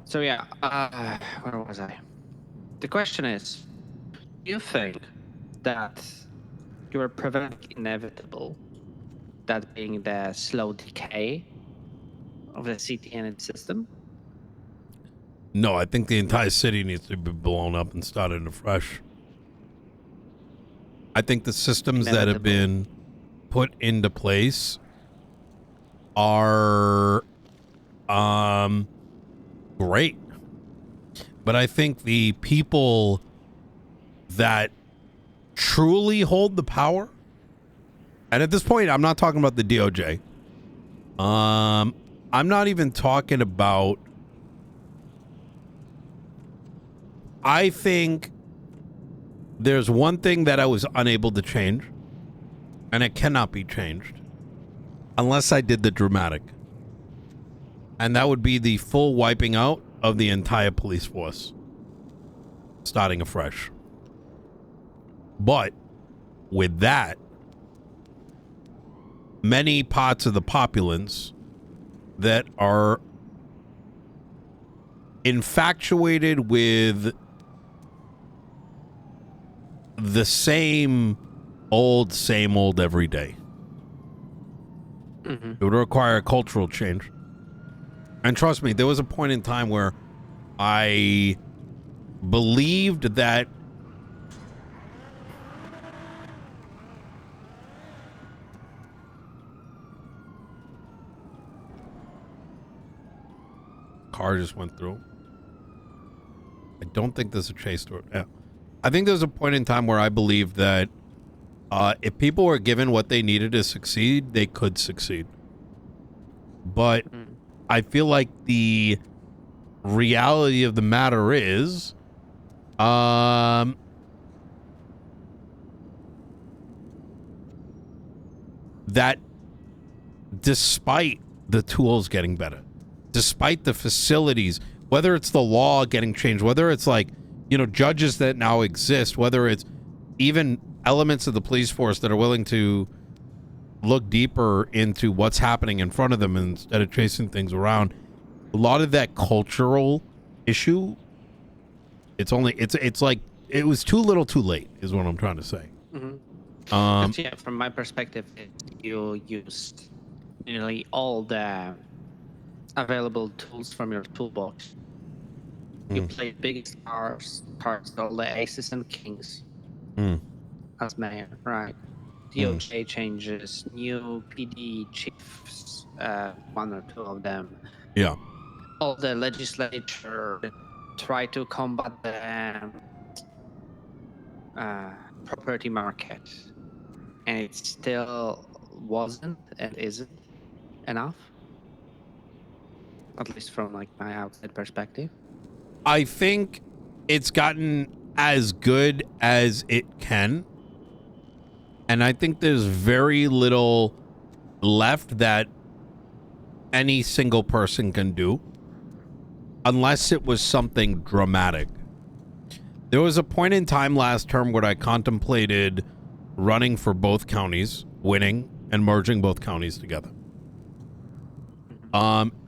So yeah, where was I? The question is, do you think that you are preventing inevitable, that being the slow decay of the city and its system? No, I think the entire city needs to be blown up and started afresh. I think the systems that have been put into place are great. But I think the people that truly hold the power, and at this point I'm not talking about the DOJ. I'm not even talking about, I think there's one thing that I was unable to change, And it cannot be changed unless I did the dramatic. And that would be the full wiping out of the entire police force, starting afresh. But with that, many parts of the populace that are infatuated with the same old every day. Mm-hmm. It would require a cultural change. And trust me, there was a point in time where I believed that car just went through. I don't think there's a chase to it. Yeah. I think there's a point in time where I believed that if people were given what they needed to succeed, they could succeed. But I feel like the reality of the matter is, that despite the tools getting better, despite the facilities, whether it's the law getting changed, whether it's like, you know, judges that now exist, whether it's even elements of the police force that are willing to look deeper into what's happening in front of them instead of chasing things around, a lot of that cultural issue, it's like it was too little too late is what I'm trying to say. But yeah, from my perspective, you used nearly all the available tools from your toolbox. You played biggest parts, all the aces and kings as mayor, right? DOJ changes, new PD chiefs, one or two of them. Yeah. All the legislature try to combat the property market, and it still wasn't and isn't enough, at least from like my outside perspective. I think it's gotten as good as it can. And I think there's very little left that any single person can do unless it was something dramatic. There was a point in time last term where I contemplated running for both counties, winning, and merging both counties together.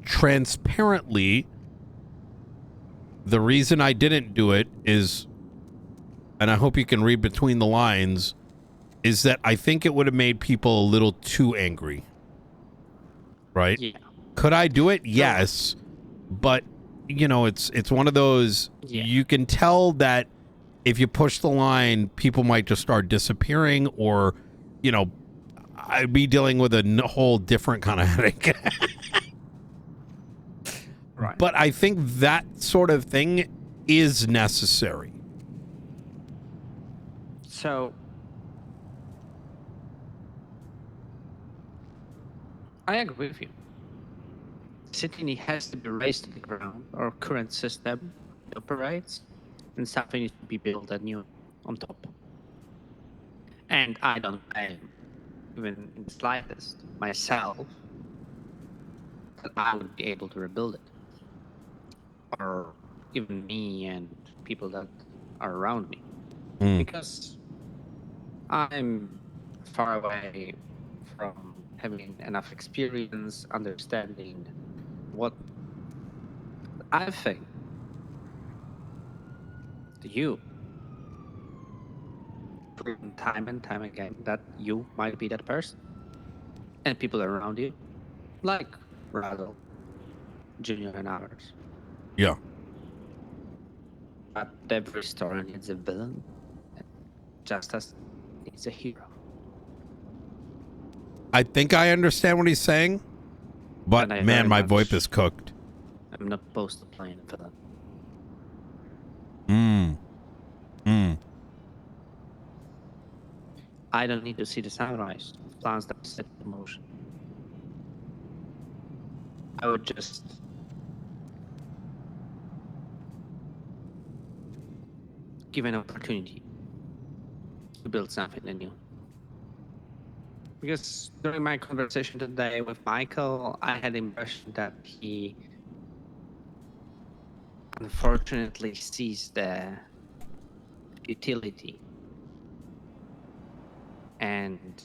Transparently, the reason I didn't do it is, and I hope you can read between the lines, is that I think it would have made people a little too angry. Right? Yeah. Could I do it? Yes. But, you know, it's one of those, you can tell that if you push the line, people might just start disappearing, or, you know, I'd be dealing with a whole different kind of headache. Right. But I think that sort of thing is necessary. So I agree with you. City has to be raised to the ground. Our current system operates, and something needs to be built anew on top. And I don't blame, even in the slightest, myself, that I would be able to rebuild it. Or even me and people that are around me. Because I'm far away from having enough experience, understanding what I think you proven time and time again that you might be that person. And people around you, like Rattle, Junior, and others. Yeah. But every story needs a villain, just as it needs a hero. I think I understand what he's saying, but And I man, very my much- VoIP is cooked. I'm not opposed to playing a villain. I don't need to see the sunrise of plans that are set in motion. I would just give an opportunity to build something anew. Because during my conversation today with Michael, I had the impression that he unfortunately sees the utility and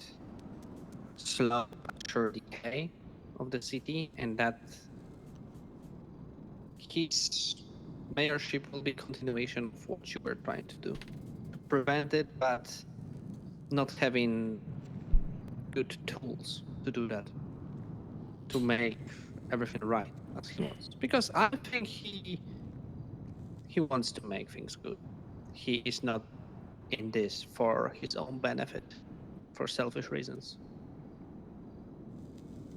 slow but sure decay of the city, and that his mayorship will be continuation of what you were trying to do. To prevent it, but not having good tools to do that. To make everything right as he wants. Because I think he wants to make things good. He is not in this for his own benefit, for selfish reasons.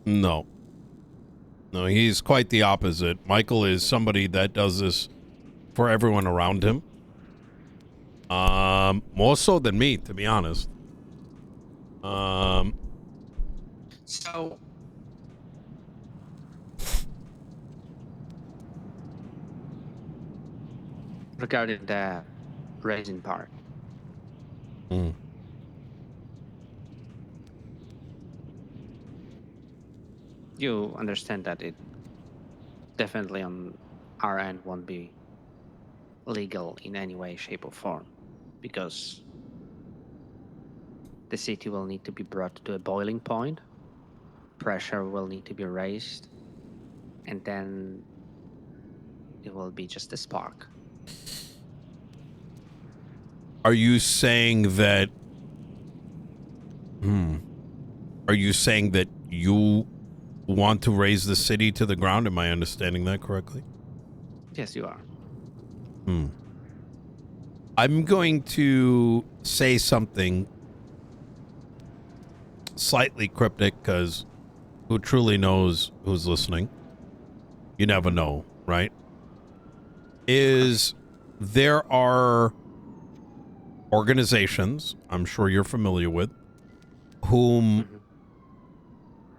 No. No, he's quite the opposite. Michael is somebody that does this for everyone around him. More so than me, to be honest. So regarding the raising part. You understand that it definitely on our end won't be legal in any way, shape, or form, because the city will need to be brought to a boiling point, pressure will need to be raised, and then it will be just a spark. Are you saying that... Are you saying that you want to raise the city to the ground? Am I understanding that correctly? Yes, you are. I'm going to say something slightly cryptic, because who truly knows who's listening? You never know, right? There are organizations, I'm sure you're familiar with, whom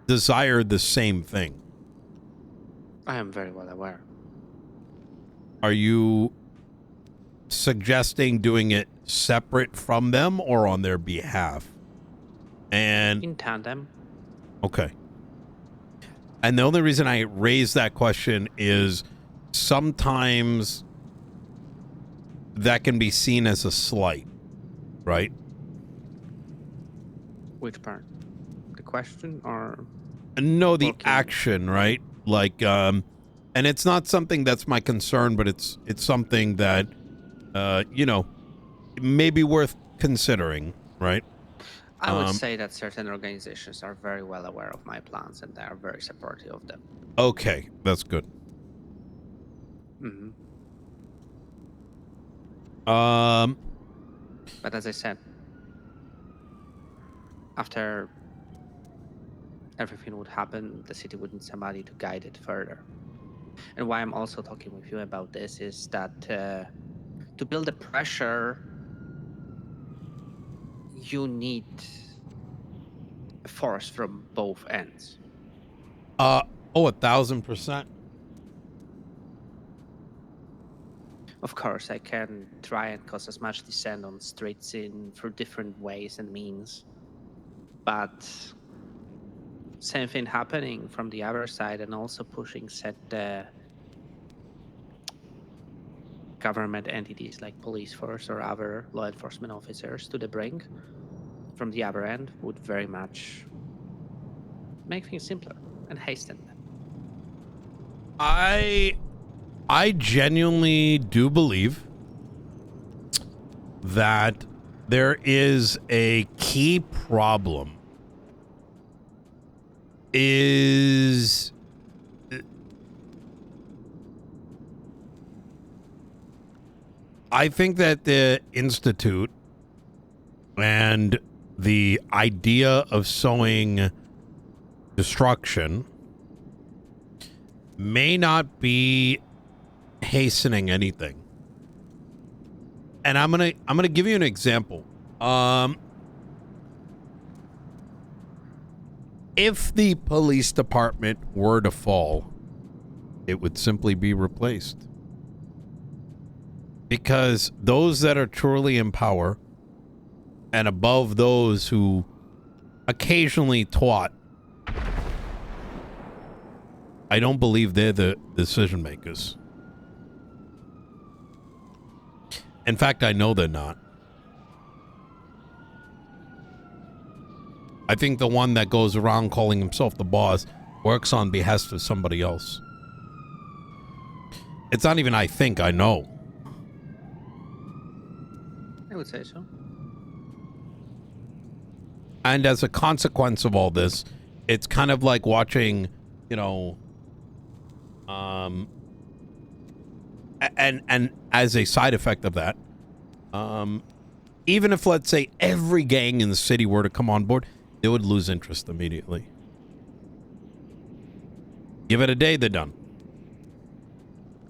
desire the same thing. I am very well aware. Are you suggesting doing it separate from them or on their behalf? And in tandem. Okay. And the only reason I raise that question is sometimes that can be seen as a slight, right? Which part? The question or? No, the action, right? Like, and it's not something that's my concern, but it's something that, you know, may be worth considering, right? I would say that certain organizations are very well aware of my plans and they are very supportive of them. Okay, that's good. But as I said, after everything would happen, the city would need somebody to guide it further. And why I'm also talking with you about this is that to build the pressure, you need a force from both ends. 1,000%. Of course, I can try and cause as much dissent on streets through different ways and means, but same thing happening from the other side, and also pushing set government entities like police force or other law enforcement officers to the brink from the other end would very much make things simpler and hasten them. I genuinely do believe that there is a key problem I think that the Institute and the idea of sowing destruction may not be hastening anything. And I'm gonna give you an example. If the police department were to fall, it would simply be replaced. Because those that are truly in power and above those who occasionally twat. I don't believe they're the decision makers. In fact, I know they're not. I think the one that goes around calling himself the boss works on behest of somebody else. It's not even I think, I know. I would say so. And as a consequence of all this, it's kind of like watching, you know, and as a side effect of that, even if, let's say, every gang in the city were to come on board, they would lose interest immediately. Give it a day, they're done.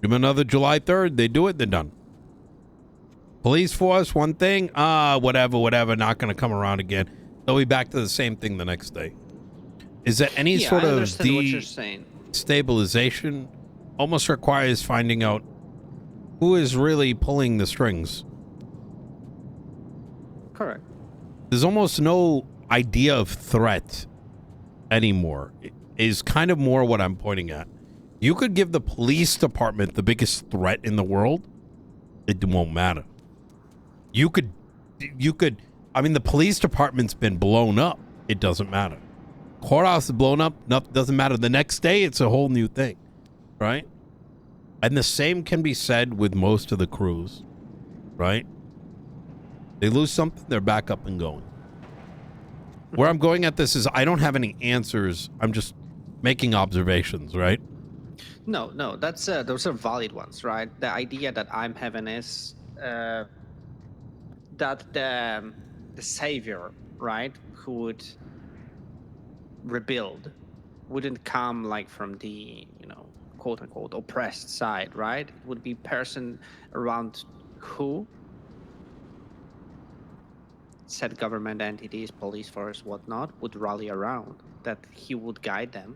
Give them another July 3rd, they do it, they're done. Police force, one thing, whatever, not going to come around again. They'll be back to the same thing the next day. Is that any sort of destabilization almost requires finding out who is really pulling the strings? Correct. There's almost no idea of threat anymore. It is kind of more what I'm pointing at. You could give the police department the biggest threat in the world. It won't matter. You could, I mean, the police department's been blown up. It doesn't matter. Courthouse is blown up. Nothing, doesn't matter. The next day, it's a whole new thing, right? And the same can be said with most of the crews, right? They lose something, they're back up and going. Where I'm going at this is I don't have any answers. I'm just making observations, right? No, that's those are valid ones, right? The idea that I'm having is that the savior, right, who would rebuild, wouldn't come like from the, you know, quote unquote oppressed side, right? It would be person around who said government entities, police force, whatnot, would rally around, that he would guide them,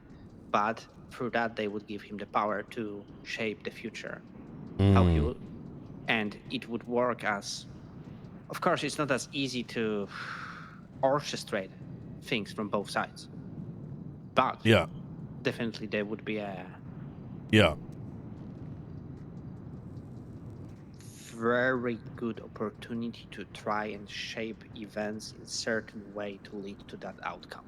but through that they would give him the power to shape the future. How he would, and it would work as, of course, it's not as easy to orchestrate things from both sides, but yeah, definitely there would be a very good opportunity to try and shape events in certain way to lead to that outcome.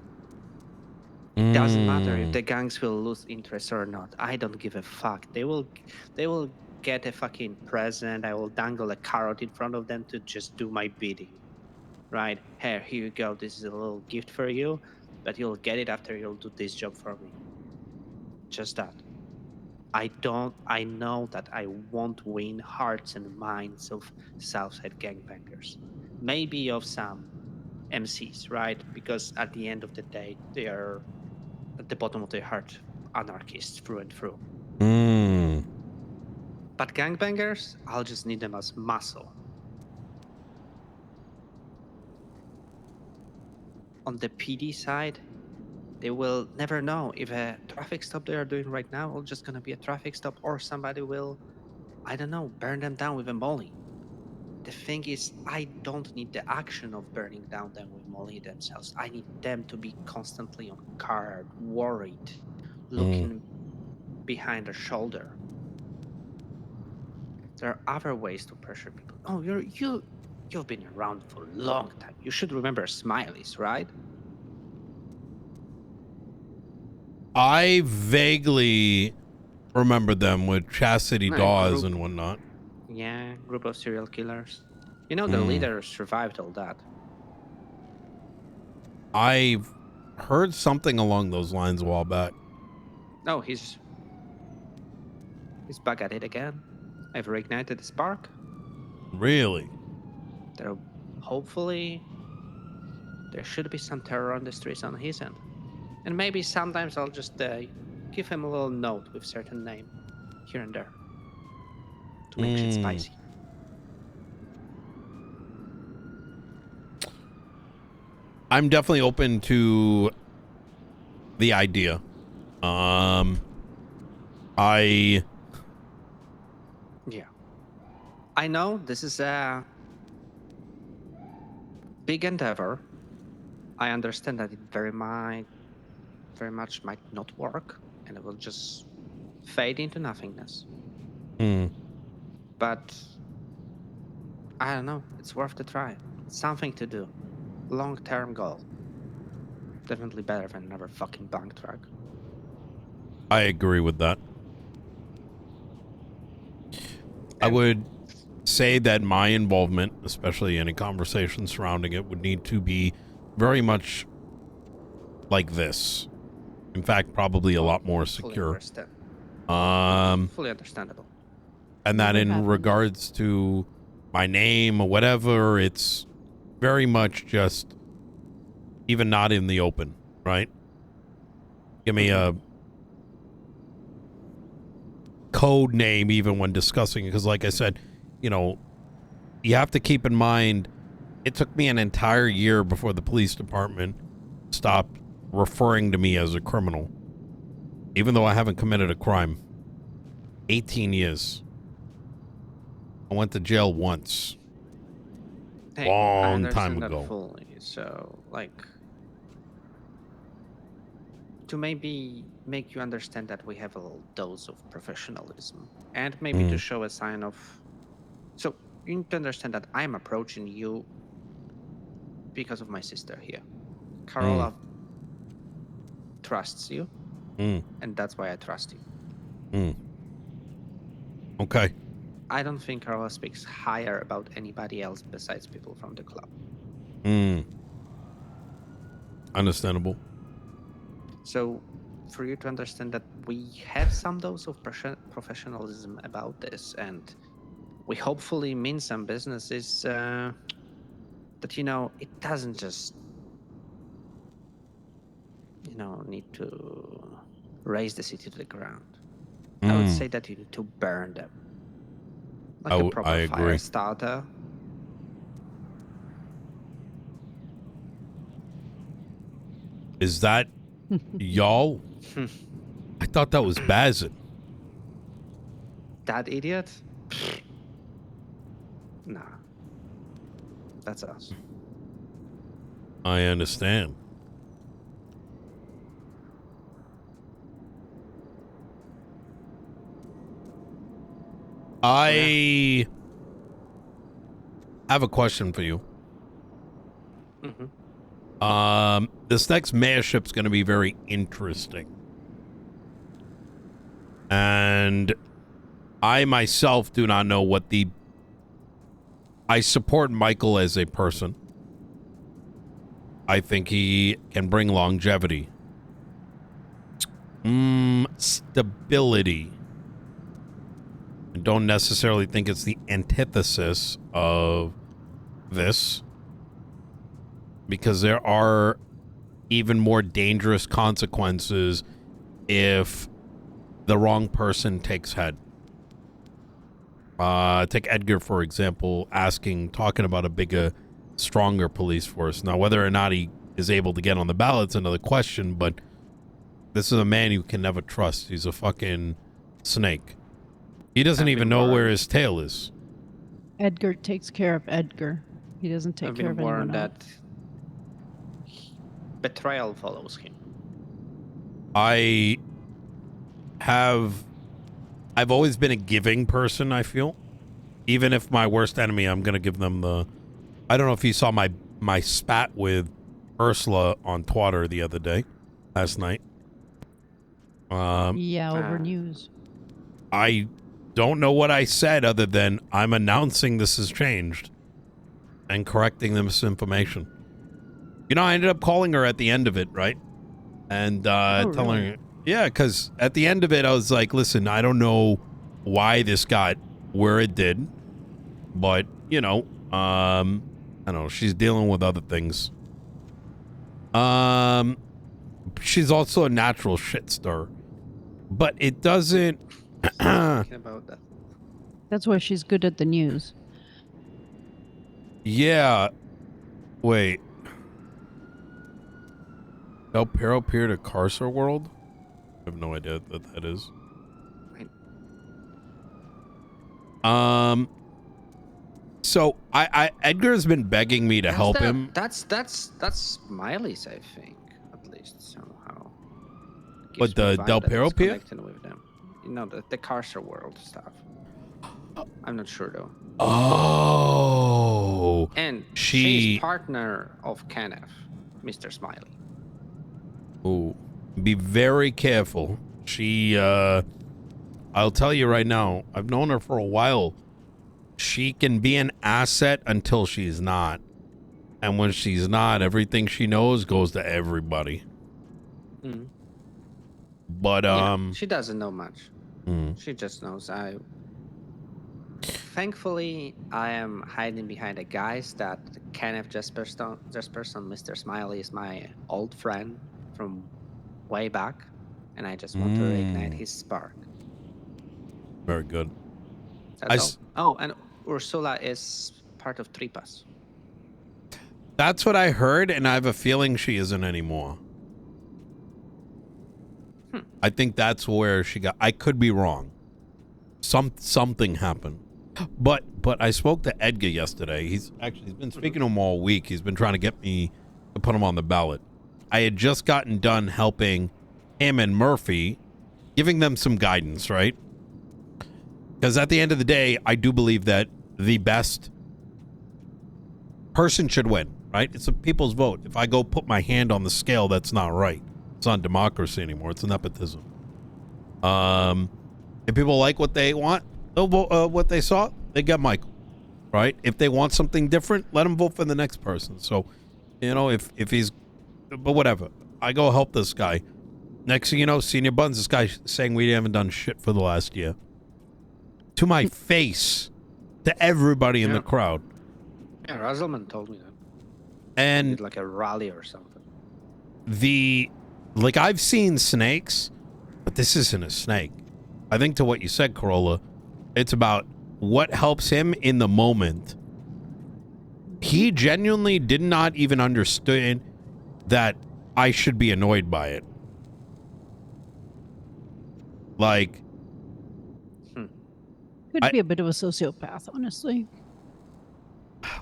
It doesn't matter if the gangs will lose interest or not. I don't give a fuck. They will get a fucking present. I will dangle a carrot in front of them to just do my bidding. Right? Here you go. This is a little gift for you, but you'll get it after you'll do this job for me. Just that. I know that I won't win hearts and minds of Southside gangbangers. Maybe of some MCs, right? Because at the end of the day, they are at the bottom of their heart anarchists through and through. But gangbangers, I'll just need them as muscle. On the PD side, they will never know if a traffic stop they are doing right now will just gonna be a traffic stop, or somebody will, I don't know, burn them down with a molly. The thing is, I don't need the action of burning down them with molly themselves. I need them to be constantly on guard, worried, looking behind their shoulder. There are other ways to pressure people. Oh, you've been around for a long time. You should remember Smileys, right? I vaguely remember them with Chastity Dawes and whatnot. Yeah, group of serial killers. You know, the leader survived all that. I've heard something along those lines a while back. Oh, he's back at it again. I've reignited the spark. Really? Hopefully, there should be some terror on the streets on his end. And maybe sometimes I'll just give him a little note with certain name here and there to make shit spicy. I'm definitely open to the idea. Yeah. I know this is a big endeavor, I understand that it very much might not work, and it will just fade into nothingness. But I don't know. It's worth the try. Something to do. Long-term goal. Definitely better than another fucking bank truck. I agree with that. I would say that my involvement, especially any conversation surrounding it, would need to be very much like this. In fact, probably a lot more secure. Fully understandable. And that in regards to my name or whatever, it's very much just even not in the open, right? Give me a code name even when discussing it, because like I said, you know, you have to keep in mind it took me an entire year before the police department stopped referring to me as a criminal, even though I haven't committed a crime. 18 years. I went to jail once. Hey, I Long time understand ago. that fully. So, like, to maybe make you understand that we have a little dose of professionalism, and maybe to show a sign of. So you need to understand that I'm approaching you because of my sister here. Carola trusts you, and that's why I trust you. Okay. I don't think Carola speaks higher about anybody else besides people from the club. Understandable. So, for you to understand that we have some dose of professionalism about this, and we hopefully mean some business, is that, you know, it doesn't just, you know, need to raise the city to the ground. I would say that you need to burn them. Like a proper I fire agree. starter. Is that y'all? I thought that was Bazin. That idiot? Nah. That's us. I understand. I have a question for you. This next mayorship's going to be very interesting. And I myself do not know what the... I support Michael as a person. I think he can bring longevity. Stability. I don't necessarily think it's the antithesis of this, because there are even more dangerous consequences if the wrong person takes head. Take Edgar, for example, talking about a bigger, stronger police force. Now, whether or not he is able to get on the ballot's another question, but this is a man you can never trust. He's a fucking snake. He doesn't even know where his tail is. Edgar takes care of Edgar. He doesn't take care of anyone else. That betrayal follows him. I've always been a giving person, I feel. Even if my worst enemy, I'm going to give them the... I don't know if you saw my spat with Ursula on Twitter the other day, last night. Yeah, over news. I don't know what I said other than I'm announcing this has changed and correcting the misinformation. You know, I ended up calling her at the end of it, right? And telling her... Yeah, because at the end of it, I was like, listen, I don't know why this got where it did, but, you know, I don't know, she's dealing with other things. She's also a natural shit stirrer, but it doesn't... about that. That's why she's good at the news. Yeah. Wait. El Perro peer to Carcer World? I have no idea what that is. So Edgar's been begging me to help him. That's Smiley's, I think, at least somehow. But the Del Perro Pier? Connecting with them. You know, the Carcer World stuff. I'm not sure though. Oh. And she's partner of Kenneth, Mr. Smiley. Oh, be very careful. She, I'll tell you right now, I've known her for a while. She can be an asset until she's not. And when she's not, everything she knows goes to everybody. Mm. But, she doesn't know much. She just knows Thankfully, I am hiding behind the guise that Kenneth Jesperson, Mr. Smiley, is my old friend from way back, and I just want to reignite his spark. Very good. That's all. Oh, and Ursula is part of Tripas. That's what I heard, and I have a feeling she isn't anymore. I think that's where she got. I could be wrong. Something happened. But I spoke to Edgar yesterday. He's been speaking to him all week. He's been trying to get me to put him on the ballot. I had just gotten done helping him and Murphy, giving them some guidance, right? Because at the end of the day, I do believe that the best person should win, right? It's a people's vote. If I go put my hand on the scale, that's not right. It's not democracy anymore. It's nepotism. If people like what they want, they'll vote what they saw. They get Michael, right? If they want something different, let them vote for the next person. So, you know, if he's, but whatever. I go help this guy. Next thing you know, Senior Buns, this guy saying we haven't done shit for the last year. To my face, to everybody in the crowd. Yeah, Russellman told me that. And He did like a rally or something. Like I've seen snakes, but this isn't a snake. I think to what you said, Corolla, it's about what helps him in the moment. He genuinely did not even understand that I should be annoyed by it. Like, Could be a bit of a sociopath, honestly.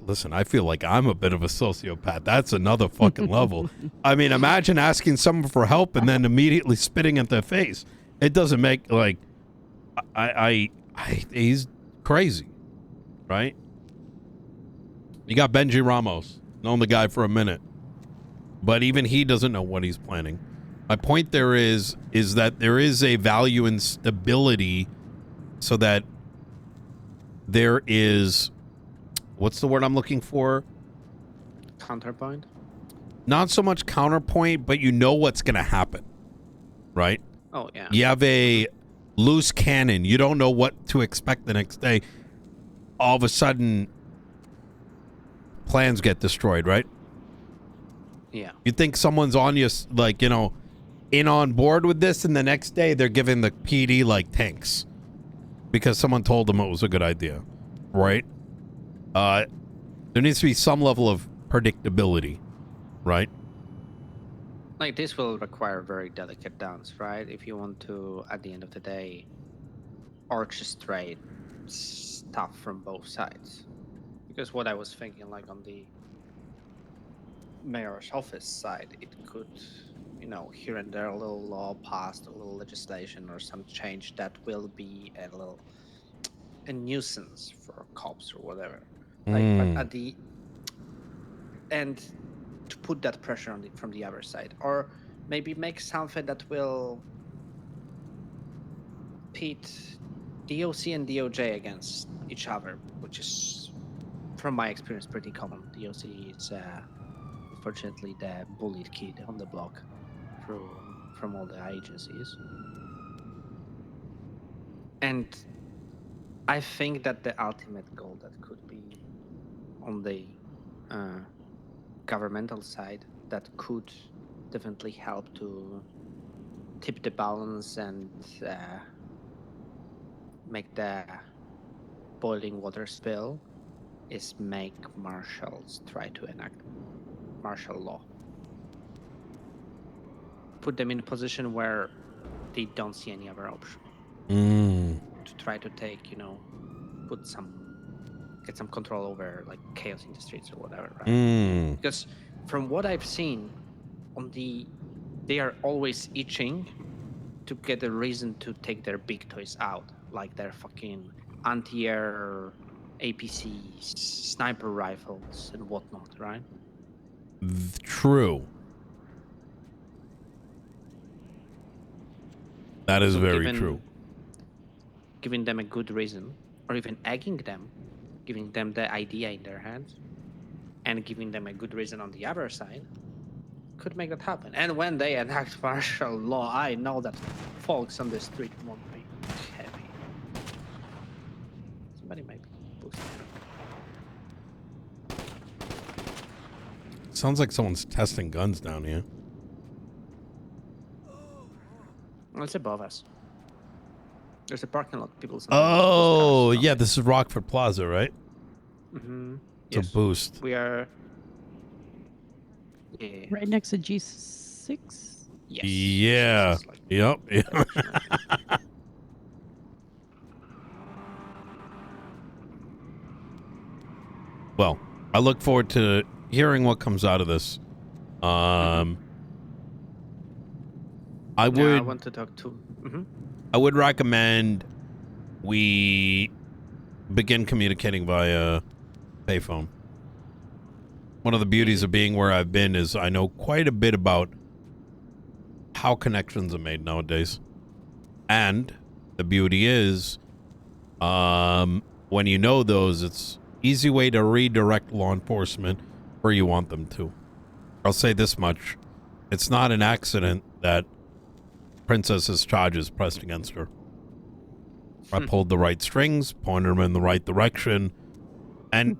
Listen, I feel like I'm a bit of a sociopath. That's another fucking level. I mean, imagine asking someone for help and then immediately spitting at their face. It doesn't make, like, he's crazy, right? You got Benji Ramos, known the guy for a minute, but even he doesn't know what he's planning. My point there is that there is a value in stability, so that there is, what's the word I'm looking for? Counterpoint? Not so much counterpoint, but you know what's going to happen, right? Oh, yeah. You have a loose cannon. You don't know what to expect the next day. All of a sudden, plans get destroyed, right? Yeah. You think someone's on you, like, you know, in on board with this, and the next day they're giving the PD, like, tanks because someone told them it was a good idea, right? There needs to be some level of predictability, right? Like, this will require very delicate dance, right? If you want to, at the end of the day, orchestrate stuff from both sides. Because what I was thinking, like, on the mayor's office side, it could, you know, here and there a little law passed, a little legislation or some change that will be a nuisance for cops or whatever. Like, but at the end, to put that pressure on from the other side, or maybe make something that will pit DOC and DOJ against each other, which is, from my experience, pretty common. DOC is unfortunately the bullied kid on the block from all the agencies. And I think that the ultimate goal that could be on the governmental side that could definitely help to tip the balance and make the boiling water spill is make marshals try to enact martial law. Put them in a position where they don't see any other option. To try to take, you know, put some get some control over like chaos in the streets or whatever, right? Mm. Because from what I've seen, they are always itching to get a reason to take their big toys out, like their fucking anti-air APCs, sniper rifles, and whatnot, right? True. That is So very true. Giving them a good reason, or even egging them, giving them the idea in their hands, and giving them a good reason on the other side, could make that happen. And when they enact martial law, I know that folks on the street won't be happy. Somebody might be boosting. Sounds like someone's testing guns down here. It's above us. There's a parking lot. People. Oh, yeah, this is Rockford Plaza, right? Mm-hmm. It's a boost. We are. Yeah. Right next to G6. Yes. Yeah. Yep. Well, I look forward to hearing what comes out of this. I would. Yeah, I want to talk to. I would recommend we begin communicating via payphone. One of the beauties of being where I've been is I know quite a bit about how connections are made nowadays. And the beauty is, when you know those, it's easy way to redirect law enforcement where you want them to. I'll say this much. It's not an accident that Princess's charges pressed against her. I pulled the right strings, pointed them in the right direction, and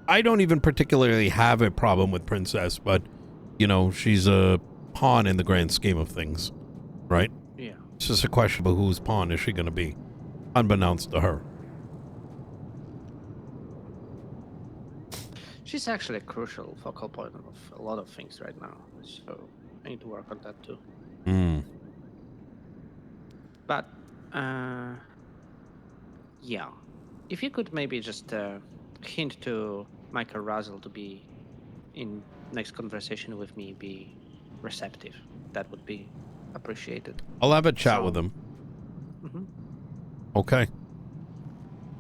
I don't even particularly have a problem with Princess, but, you know, she's a pawn in the grand scheme of things, right? Yeah. It's just a question of whose pawn is she going to be, unbeknownst to her. She's actually a crucial focal point of a lot of things right now, so I need to work on that too. But, yeah, if you could maybe just hint to Michael Russell to be in next conversation with me, be receptive, that would be appreciated. I'll have a chat with him. Okay.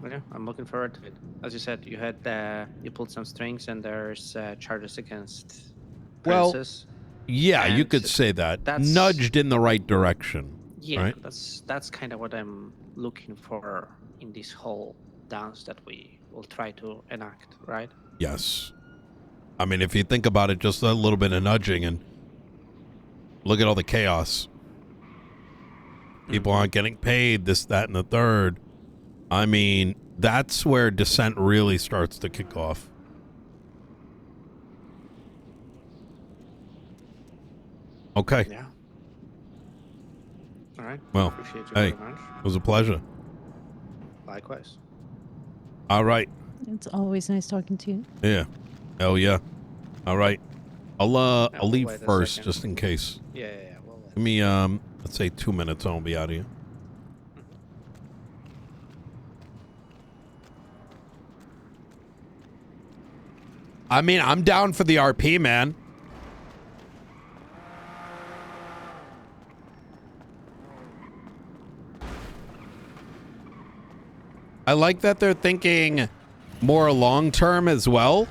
Yeah, I'm looking forward to it. As you said, you pulled some strings, and there's charges against Princess. Yeah, you could say that. That's Nudged in the right direction. Yeah, right? that's kind of what I'm looking for in this whole dance that we will try to enact, right? Yes. I mean, if you think about it, just a little bit of nudging and look at all the chaos. People aren't getting paid, this, that, and the third. I mean, that's where dissent really starts to kick off. Okay. Yeah. All right. Well, Appreciate you hey, very much. it was a pleasure. Likewise. All right. It's always nice talking to you. Yeah. Hell yeah. All right. I'll we'll leave wait a first second. just in case. Yeah. We'll Give me let's say 2 minutes and I'll be out of here. I mean, I'm down for the RP, man. I like that they're thinking more long-term as well.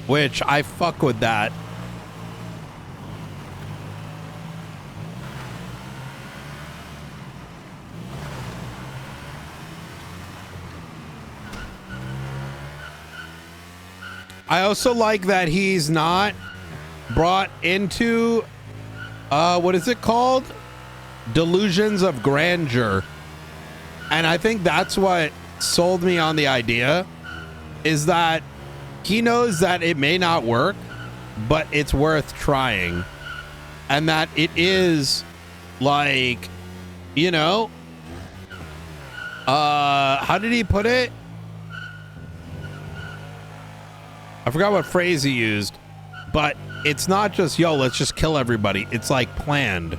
Which I fuck with that. I also like that he's not brought into what is it called? Delusions of grandeur. And I think that's what sold me on the idea, is that he knows that it may not work, but it's worth trying. And that it is like, you know, how did he put it? I forgot what phrase he used, But it's not just, yo, let's just kill everybody. It's like planned.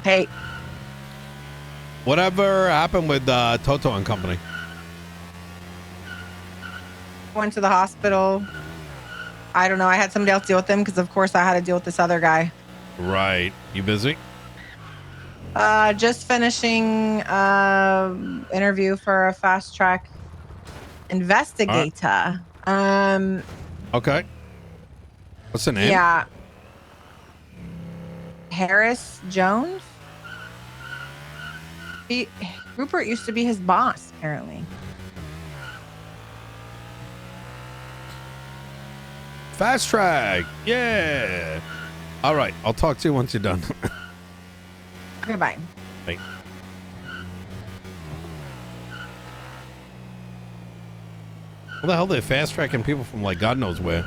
Hey, Whatever happened with Toto and company? went to the hospital. I don't know. I had somebody else deal with them because, of course, I had to deal with this other guy. Right. You busy? Just finishing interview for a fast track investigator. Okay. What's the name? Yeah. Harris Jones. Rupert used to be his boss, apparently. Fast track. Yeah. All right. I'll talk to you once you're done. Okay, bye. Bye. What the hell? They're fast tracking people from like God knows where.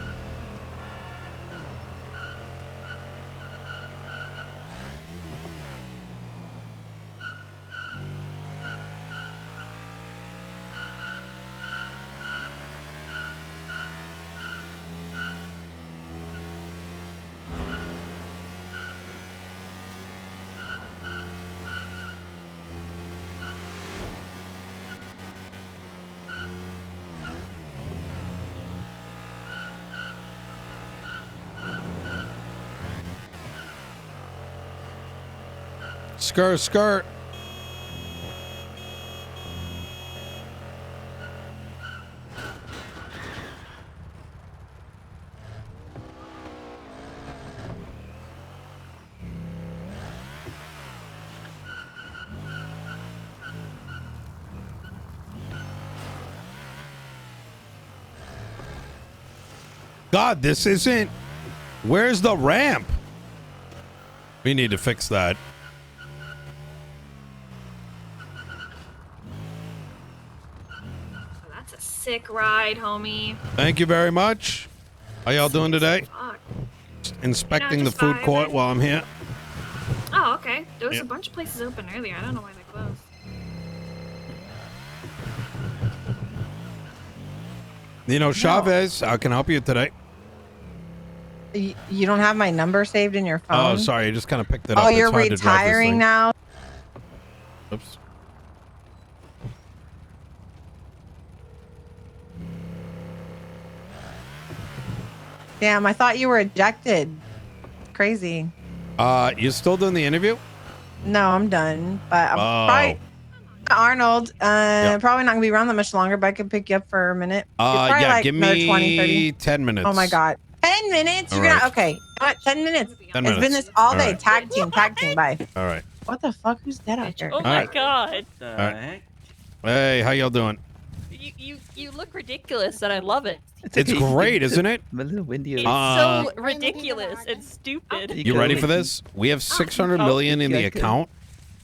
Skirt, skirt. God, this isn't. Where's the ramp? We need to fix that. That's a sick ride, homie. Thank you very much. How y'all doing today? Fuck. Just inspecting You know, the just food vibing. court while I'm here. Oh, okay. There was Yep. a bunch of places open earlier. I don't know why they closed. Nino Chavez, how can I help you today? You don't have my number saved in your phone? Oh, sorry. I just kind of picked it up. Oh, It's you're hard to drive this retiring thing. now? Oops. Damn, I thought you were ejected. Crazy. You still doing the interview? No, I'm done. But I'm Oh. probably Arnold. Probably not gonna be around that much longer, but I could pick you up for a minute. Probably Yeah, like give another me 20, 30. 10 minutes. Oh my god. 10 minutes? You're All gonna right. okay. You know what? 10 minutes. 10 It's been minutes. this all All day. right. Tag team, bye. All right. What the fuck? Who's that out there? Oh All my right. god. All right. Hey, how y'all doing? You look ridiculous and I love it. It's great, isn't it? It's so ridiculous and stupid. You ready for this? We have 600 million in the account.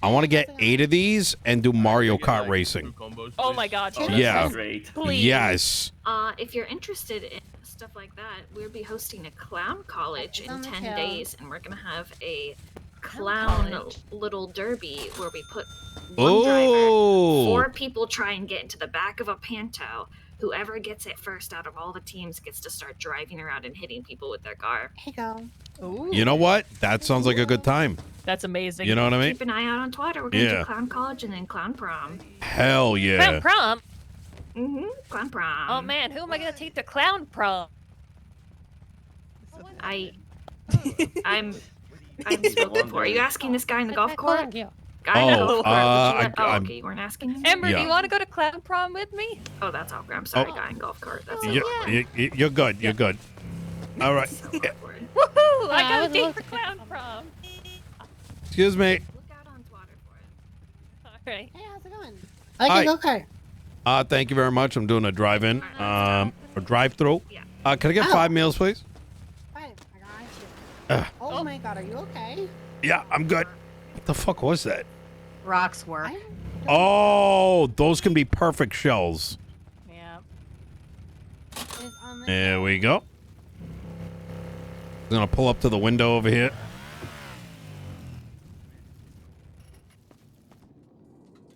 I want to get 8 of these and do Mario Kart racing. Oh my god. Yeah. Please. Yes. If you're interested in stuff like that, we'll be hosting a clown college in 10 days, and we're gonna have a clown little derby where we put one driver. Oh. 4 people try and get into the back of a Panto. Whoever gets it first out of all the teams gets to start driving around and hitting people with their car. Here you go. You know what? That sounds like a good time. That's amazing. You know what I mean? Keep an eye out on Twitter. We're gonna Yeah. do clown college and then clown prom. Hell yeah. Clown prom? Clown prom. Oh man, who am I gonna take to clown prom? I'm spoken for. Are you asking this guy in the golf court? Guy in the Oh, golf court. I'm- Okay, you weren't asking him? Amber, do Yeah. you want to go to clown prom with me? Oh, that's all. I'm sorry, Oh. guy in golf cart. That's You're good. You're good. All right. Woohoo! I got a date for clown prom. Excuse me. Alright. Hey, how's it going? Hi. I can go kart. Thank you very much. I'm doing a drive-in, or drive-through. Can I get Oh. 5 meals, please? Fine, I got you. Oh my god, are you okay? Yeah, I'm good. What the fuck was that? Rocks work. Oh, those can be perfect shells. Yeah. There we go. I'm gonna pull up to the window over here.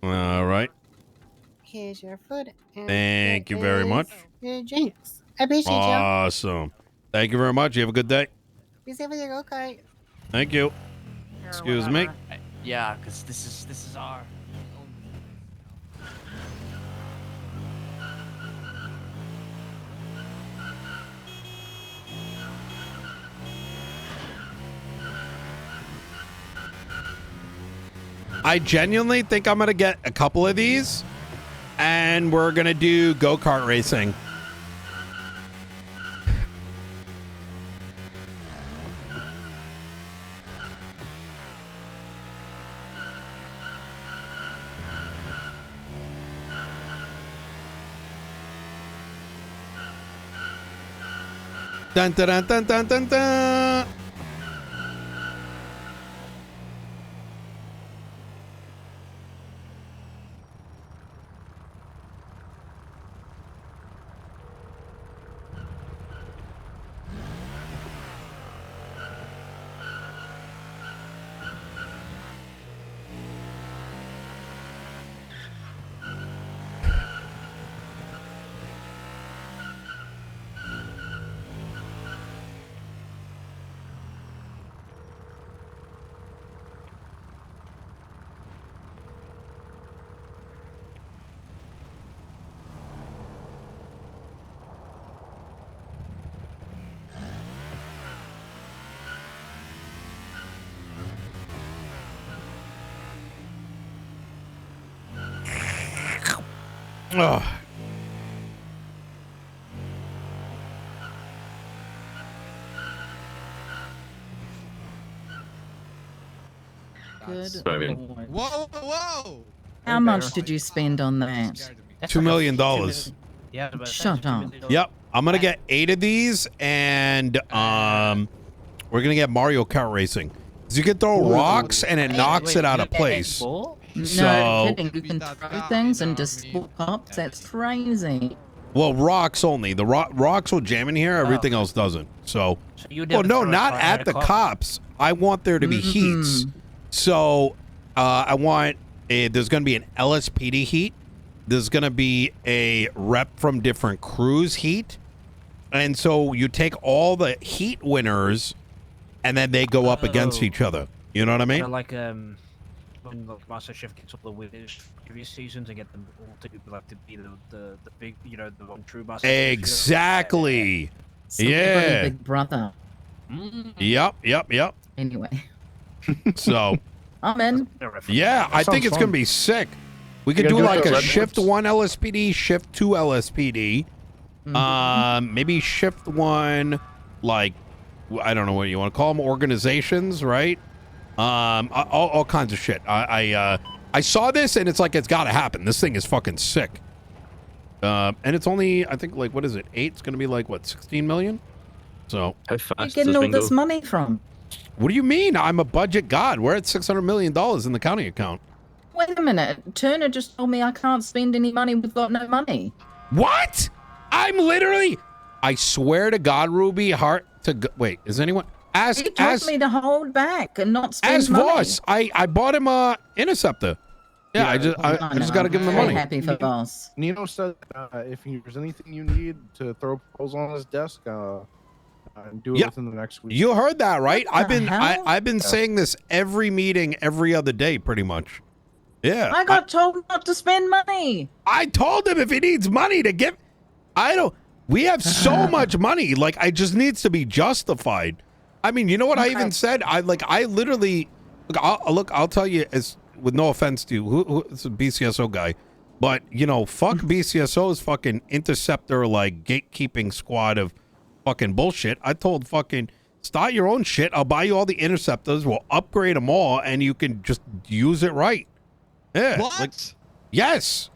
All right. Here's your food. And Thank you very much. Your drinks. I appreciate you. Awesome. Thank you very much. You have a good day. Be safe with your go-kart. Thank you. Excuse me. Yeah, because this is our. I genuinely think I'm gonna get a couple of these, and we're gonna do go-kart racing. Dun dun dun dun dun dun dun. Ugh. Good. Whoa, whoa! How much did you spend on that? $2 million. Yeah, but Shut up. Yep. I'm gonna get 8 of these, and we're gonna get Mario Kart racing. 'Cause you can throw rocks and it knocks it out of place. No So, kidding. You can throw things and just pops. That's crazy. well, rocks only. The rocks will jam in here. Everything else doesn't. So, you well, never no, throw a not car at at the a cop? cops. I want there to be heats. So, I want there's going to be an LSPD heat. There's going to be a rep from different crews heat. And so you take all the heat winners and then they go up against each other. You know what I mean? Like when like Master Chef gets all the winners from previous seasons and get them all to like to be the big, you know, the one true Master Chef. Exactly. Celebrity Yeah. Big Brother. Yep. Anyway. So, I'm in. yeah, I think it's going to be sick. We could You do gonna like do a it shift 1 LSPD, shift 2 LSPD. Maybe shift 1, like, I don't know what you want to call them, organizations, right? All kinds of shit. I saw this and it's like, it's got to happen. This thing is fucking sick. And it's only, I think, like, what is it? 8? It's going to be like, what, 16 million? So, Where are you getting all this money from? what do you mean? I'm a budget god. We're at $600 million in the county account. Wait a minute. Turner just told me I can't spend any money. We've got no money. What? I'm literally, I swear to God, Ruby, wait, is anyone? He told me to hold back and not spend As money. Voss, I bought him a Interceptor. Yeah, I just got to give him the money. Happy for Voss. Nino said if there's anything you need to throw a proposal on his desk, do it Yeah. within the next week. You heard that, right? What the hell? I've been saying this every meeting, every other day, pretty much. Yeah. I got told not to spend money. I told him if he needs money to give. We have so much money. Like, it just needs to be justified. I mean, you know what I even said? I literally, I'll tell you, as with no offense to you, who is a BCSO guy, but, you know, fuck BCSO's fucking interceptor, like, gatekeeping squad of fucking bullshit. I told fucking, start your own shit. I'll buy you all the interceptors. We'll upgrade them all, and you can just use it right. Yeah. What? Like, yes.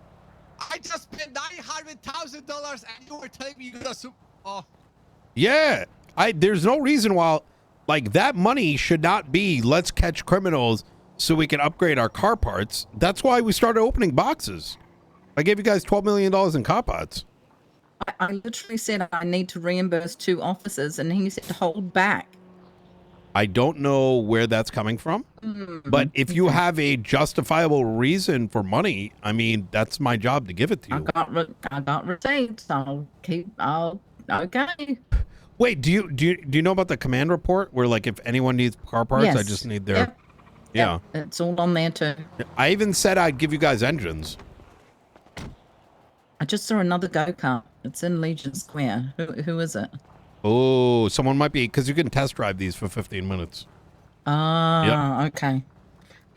I just spent $900,000 and you were telling me you're gonna Oh. Yeah. There's no reason why Like, that money should not be, let's catch criminals so we can upgrade our car parts. That's why we started opening boxes. I gave you guys $12 million in car parts. I literally said I need to reimburse 2 officers, and he said to hold back. I don't know where that's coming from, but if you have a justifiable reason for money, I mean, that's my job to give it to you. I got receipts. Okay. Wait, do you know about the command report where, like, if anyone needs car parts, I Yes. just need their... Yep. Yeah. Yep. It's all on there too. I even said I'd give you guys engines. I just saw another go-kart. It's in Legion Square. Who is it? Oh, someone might be, because you can test drive these for 15 minutes. Okay.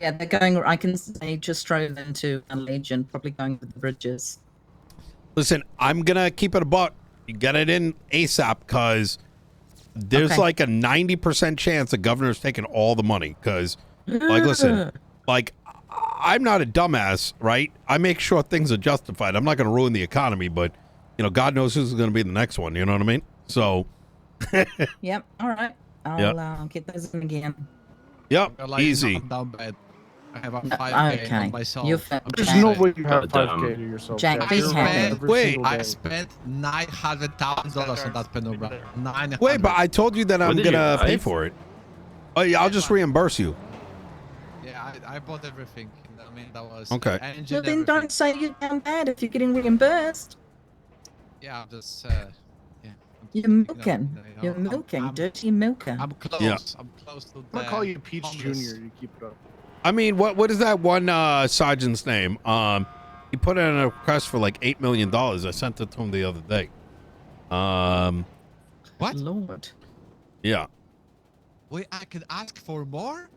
Yeah, they're going. They just drove into a Legion, probably going with the bridges. Listen, I'm going to keep it a buck. You get it in ASAP, because there's like a 90% chance the governor's taking all the money. Because, like, listen, like, I'm not a dumbass, right? I make sure things are justified. I'm not going to ruin the economy, but, you know, God knows who's going to be the next one. You know what I mean? So... Yep. All right. I'll get those in again. Yep. Easy. Down bad. I have a 5K on myself. There's no way you have 5K to yourself. Jack, be happy. Wait. I spent $900,000 on that penumbra. 900. Wait, but I told you that I'm going to pay for it. Oh, yeah, I'll just reimburse you. Yeah, I bought everything. I mean, that was... Okay. Engine, Well, then everything. don't say you're down bad if you're getting reimbursed. Yeah, I'm just... You're milking. You're milking. Dirty milker. I'm close. Yeah. I'm close to I'm gonna call you Peach homeless. Jr. You keep it up. I mean, what is that one sergeant's name? He put in a request for like $8 million. I sent it to him the other day. What? Lord. Yeah. Wait, I can ask for more?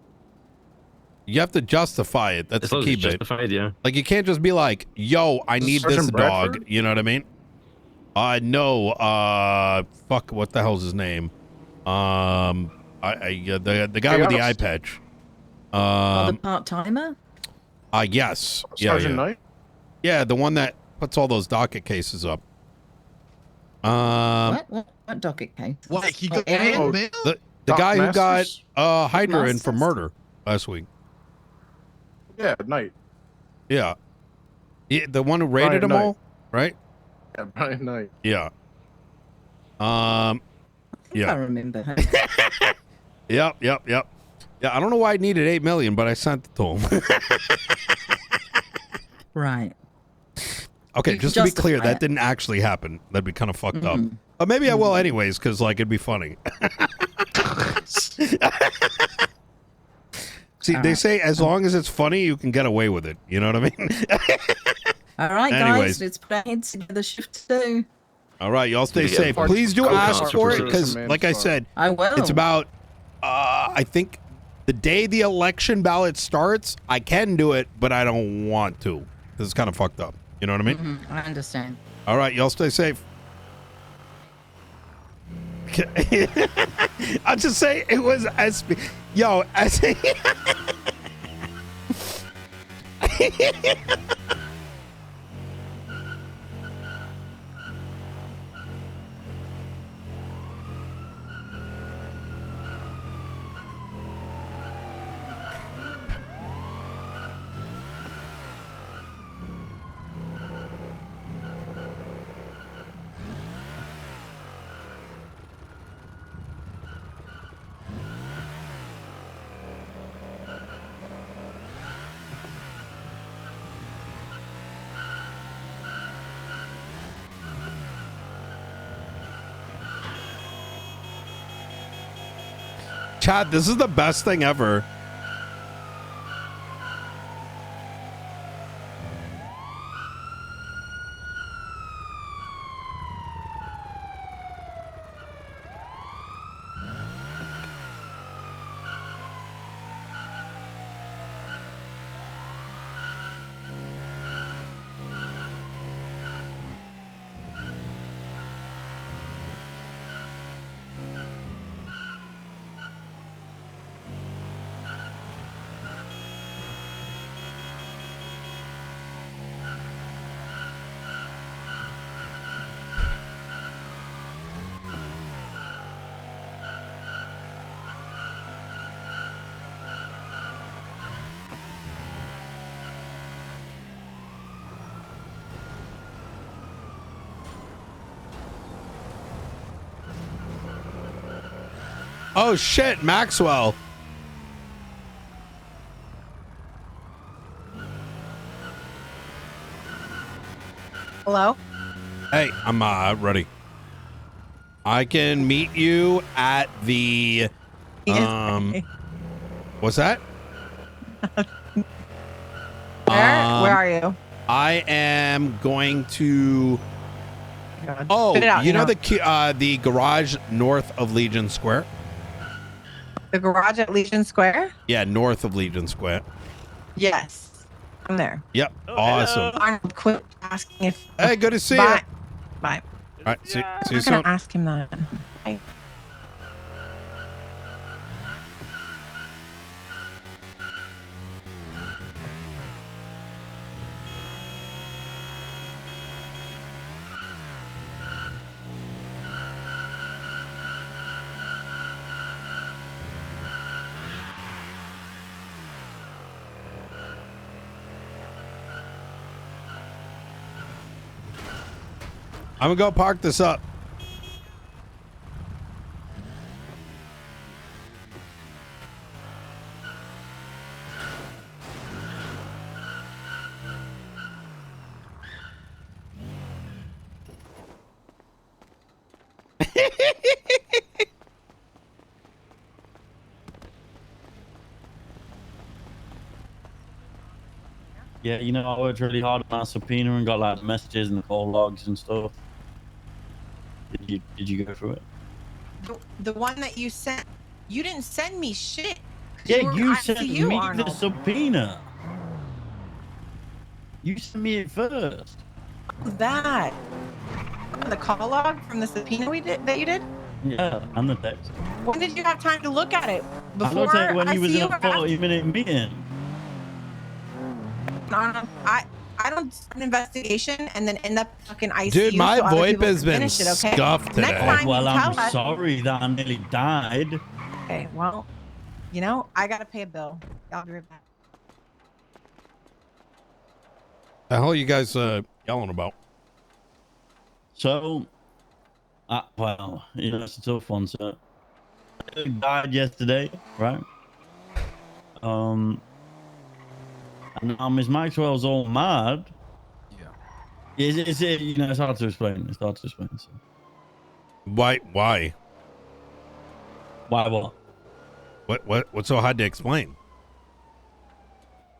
You have to justify it. That's As the long as key it's bit. justified, yeah. Like, you can't just be like, yo, I need this Sergeant dog. Bradford? You know what I mean? No. Fuck, what the hell's his name? The guy with the eye patch. The part-timer? Yes. Sergeant Knight? Yeah, the one that puts all those docket cases up. What docket case? What? He got Aaron? The Doc guy who got Masters? Hydra in for Masters? murder last week. Yeah, Knight. Yeah. The one who raided Brian them Knight. all, right? Yeah, Brian Knight. Yeah. I Yeah. remember her. Yep. Yeah, I don't know why I needed $8 million, but I sent it to him. Right. Okay, You just to be clear, justify that it. didn't actually happen. That'd be kind of fucked up. But maybe I will anyways, because, like, it'd be funny. See, they say as long as it's funny, you can get away with it. You know what I mean? All right, Anyways. guys, let's put our heads together. Shift 2. All right, y'all stay Yeah, safe. Please do ask for it, because, Command like I star. said, I will. it's about, I think, the day the election ballot starts, I can do it, but I don't want to, because it's kind of fucked up. You know what I mean? I understand. All right, y'all stay safe. I'll just say it was SP. Yo, Chad, this is the best thing ever. Oh shit, Maxwell. Hello? Hey, I'm ready. I can meet you at the what's that? Where are you? I am going to Spit it out, you know Nino. the garage north of Legion Square? The garage at Legion Square? Yeah, north of Legion Square. Yes. I'm there. Yep. Awesome. Arnold, quit asking if. Hey, good to see Bye. you. Bye. All right, see you I'm soon. not gonna ask him that. Bye. I'm gonna go park this up. Yeah, you know, I worked really hard on that subpoena and got like the messages and the call logs and stuff. Did you go through it? The one that you sent. You didn't send me shit. Yeah, you sent ICU, me Arnold. the subpoena. You sent me it first. What was that? The call log from the subpoena that you did? Yeah, and the text. When did you have time to look at it? I Before looked at it when you was in ICU a or after? 40-minute meeting. No, I don't start an investigation and then end up fucking ICU. Dude, my so other VoIP people has can been finish it, okay? scuffed today. Next time Well, you I'm tell us. sorry that I nearly died. Okay, well, you know, I gotta pay a bill. I'll be right back. The hell are you guys yelling about? So, well, you know, it's a tough one. So, I died yesterday, right? And now Miss Maxwell's all mad. Yeah. Is it? You know, it's hard to explain. It's hard to explain. So. Why? Why what? What's so hard to explain?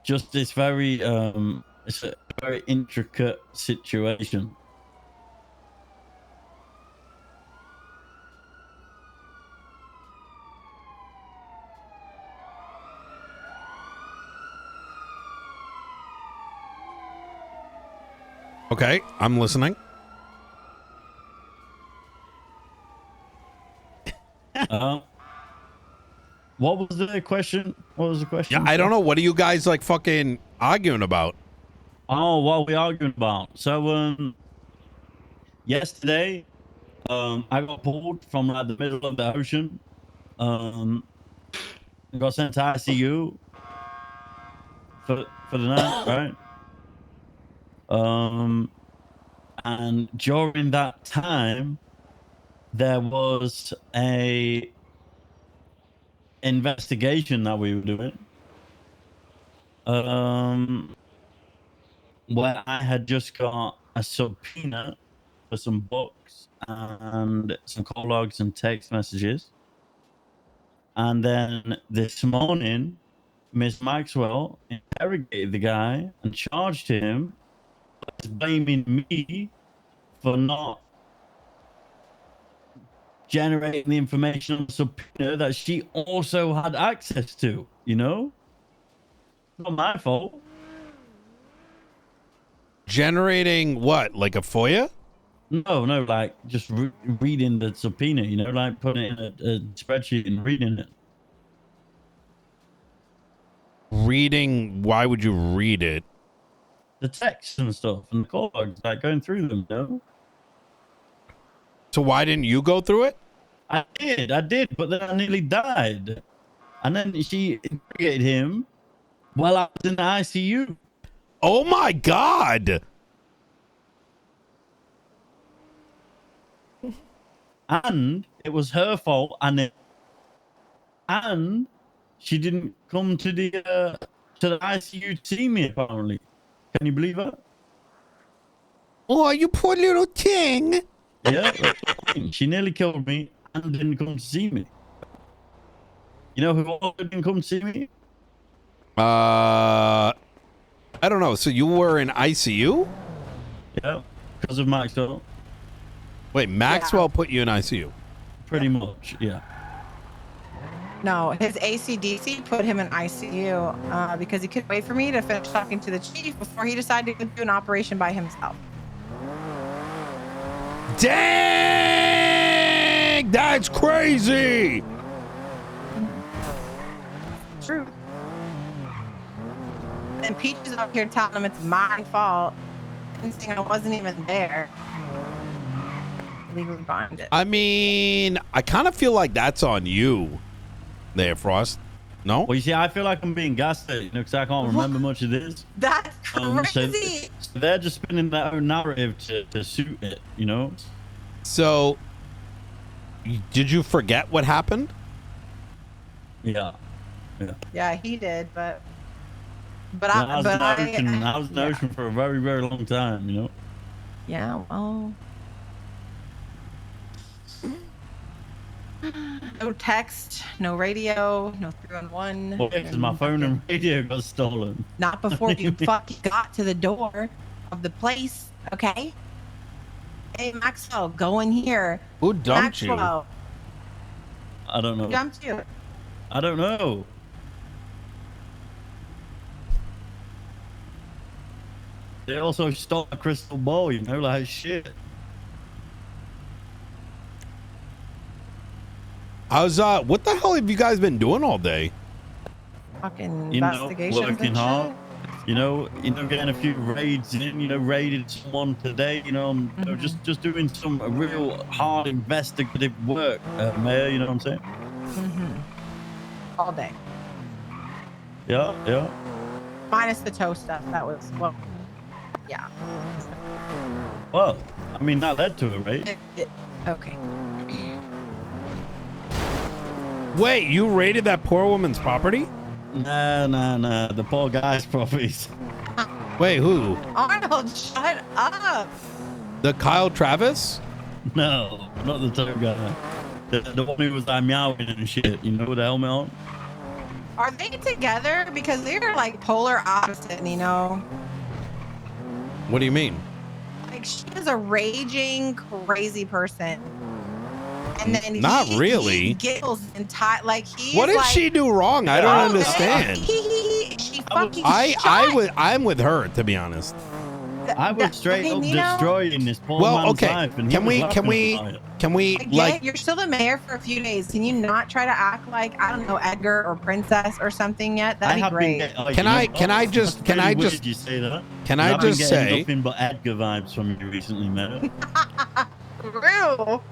Just it's very it's a very intricate situation. Okay, I'm listening. What was the question? What was the question? Yeah, I don't know. What are you guys like fucking arguing about? Oh, what are we arguing about? So, yesterday, I got pulled from like the middle of the ocean. I got sent to ICU for the night, right? And during that time, there was a investigation that we were doing. Where I had just got a subpoena for some books and some call logs and text messages. And then this morning, Miss Maxwell interrogated the guy and charged him with blaming me for not generating the information on the subpoena that she also had access to, you know? Not my fault. Generating what? Like a FOIA? No, like just reading the subpoena, you know, like putting it in a spreadsheet and reading it. Reading? Why would you read it? The text and stuff and the call logs, like going through them, you know? So why didn't you go through it? I did, but then I nearly died. And then she interrogated him while I was in the ICU. Oh my God. And it was her fault. And and she didn't come to the ICU to see me. Apparently, can you believe that? Oh, you poor little thing. Yeah, she nearly killed me and didn't come to see me. You know who also didn't come to see me? I don't know. So you were in ICU? Yeah, because of Maxwell. Wait, Maxwell put you in ICU? Pretty much, yeah. No, his ACDC put him in ICU because he couldn't wait for me to finish talking to the chief before he decided to do an operation by himself. Dang! That's crazy! True. And Peach is up here telling him it's my fault, and saying I wasn't even there. Legally bind it. I mean, I kind of feel like that's on you there, Frost. No? Well, you see, I feel like I'm being gaslit, you know, because I can't remember much of this. That's crazy. So they're just spinning their own narrative to suit it, you know? So, did you forget what happened? Yeah. Yeah, he did, but I was in the ocean for a very, very long time, you know? Yeah, well. No text, no radio, no 311. Well, because my phone and radio got stolen. Not before you fucking got to the door of the place, okay? Hey, Maxwell, go in here. Who dumped you? Maxwell, I don't know. who dumped you? I don't know. They also stole a crystal ball, you know, like shit. How's what the hell have you guys been doing all day? Fucking You know, investigations working and hard. shit. You know, getting a few raids in. You know, raided someone today. You know, you know, just doing some real hard investigative work, Mayor. You know what I'm saying? All day. Yeah. Minus the toe stuff. That was, well, yeah. Well, I mean, that led to it, right? Okay. Wait, you raided that poor woman's property? Nah. The poor guy's properties. Wait, who? Arnold, shut up. The Kyle Travis? No, not the tow guy. The one who was like meowing and shit. You know, with the helmet on. Are they together? Because they're like polar opposite, you know? What do you mean? Like, she is a raging, crazy person. And then Not really. He giggles and like he's What did like, she do wrong? I don't understand. She fucking I'm with her, to be honest. I was straight up Nino? destroying this poor man's life, and he was laughing about it. Can we like? You're still the mayor for a few days. Can you not try to act like, I don't know, Edgar or Princess or something yet? That'd be great. Can I just You say that? Can I just say? Nothing but Edgar vibes from you recently, man. Real.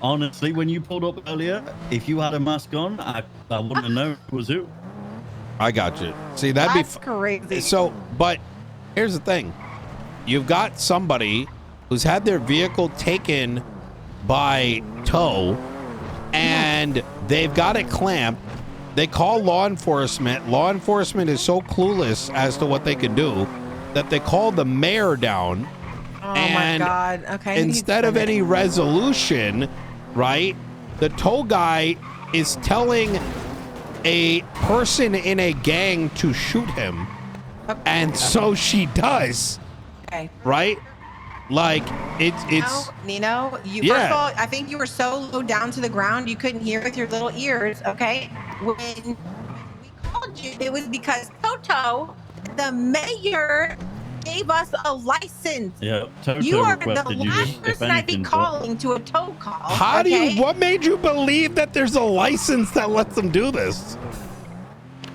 Honestly, when you pulled up earlier, if you had a mask on, I wouldn't have known it was who. I got you. See, that'd That's be crazy. So, but here's the thing: you've got somebody who's had their vehicle taken by tow, and they've got it clamped. They call law enforcement. Law enforcement is so clueless as to what they can do that they call the mayor down. Oh and my God. Okay. instead of any resolution, right, the tow guy is telling a person in a gang to shoot him. And so she does. Okay. Right? Like, it's Nino, first of all, I think you were so low down to the ground you couldn't hear with your little ears, okay? When we called you, it was because Toto, the mayor, gave us a license. Yeah, Toto You are the requested you, last if person I'd be anything, but- calling to a tow call. How do okay? you, what made you believe that there's a license that lets them do this?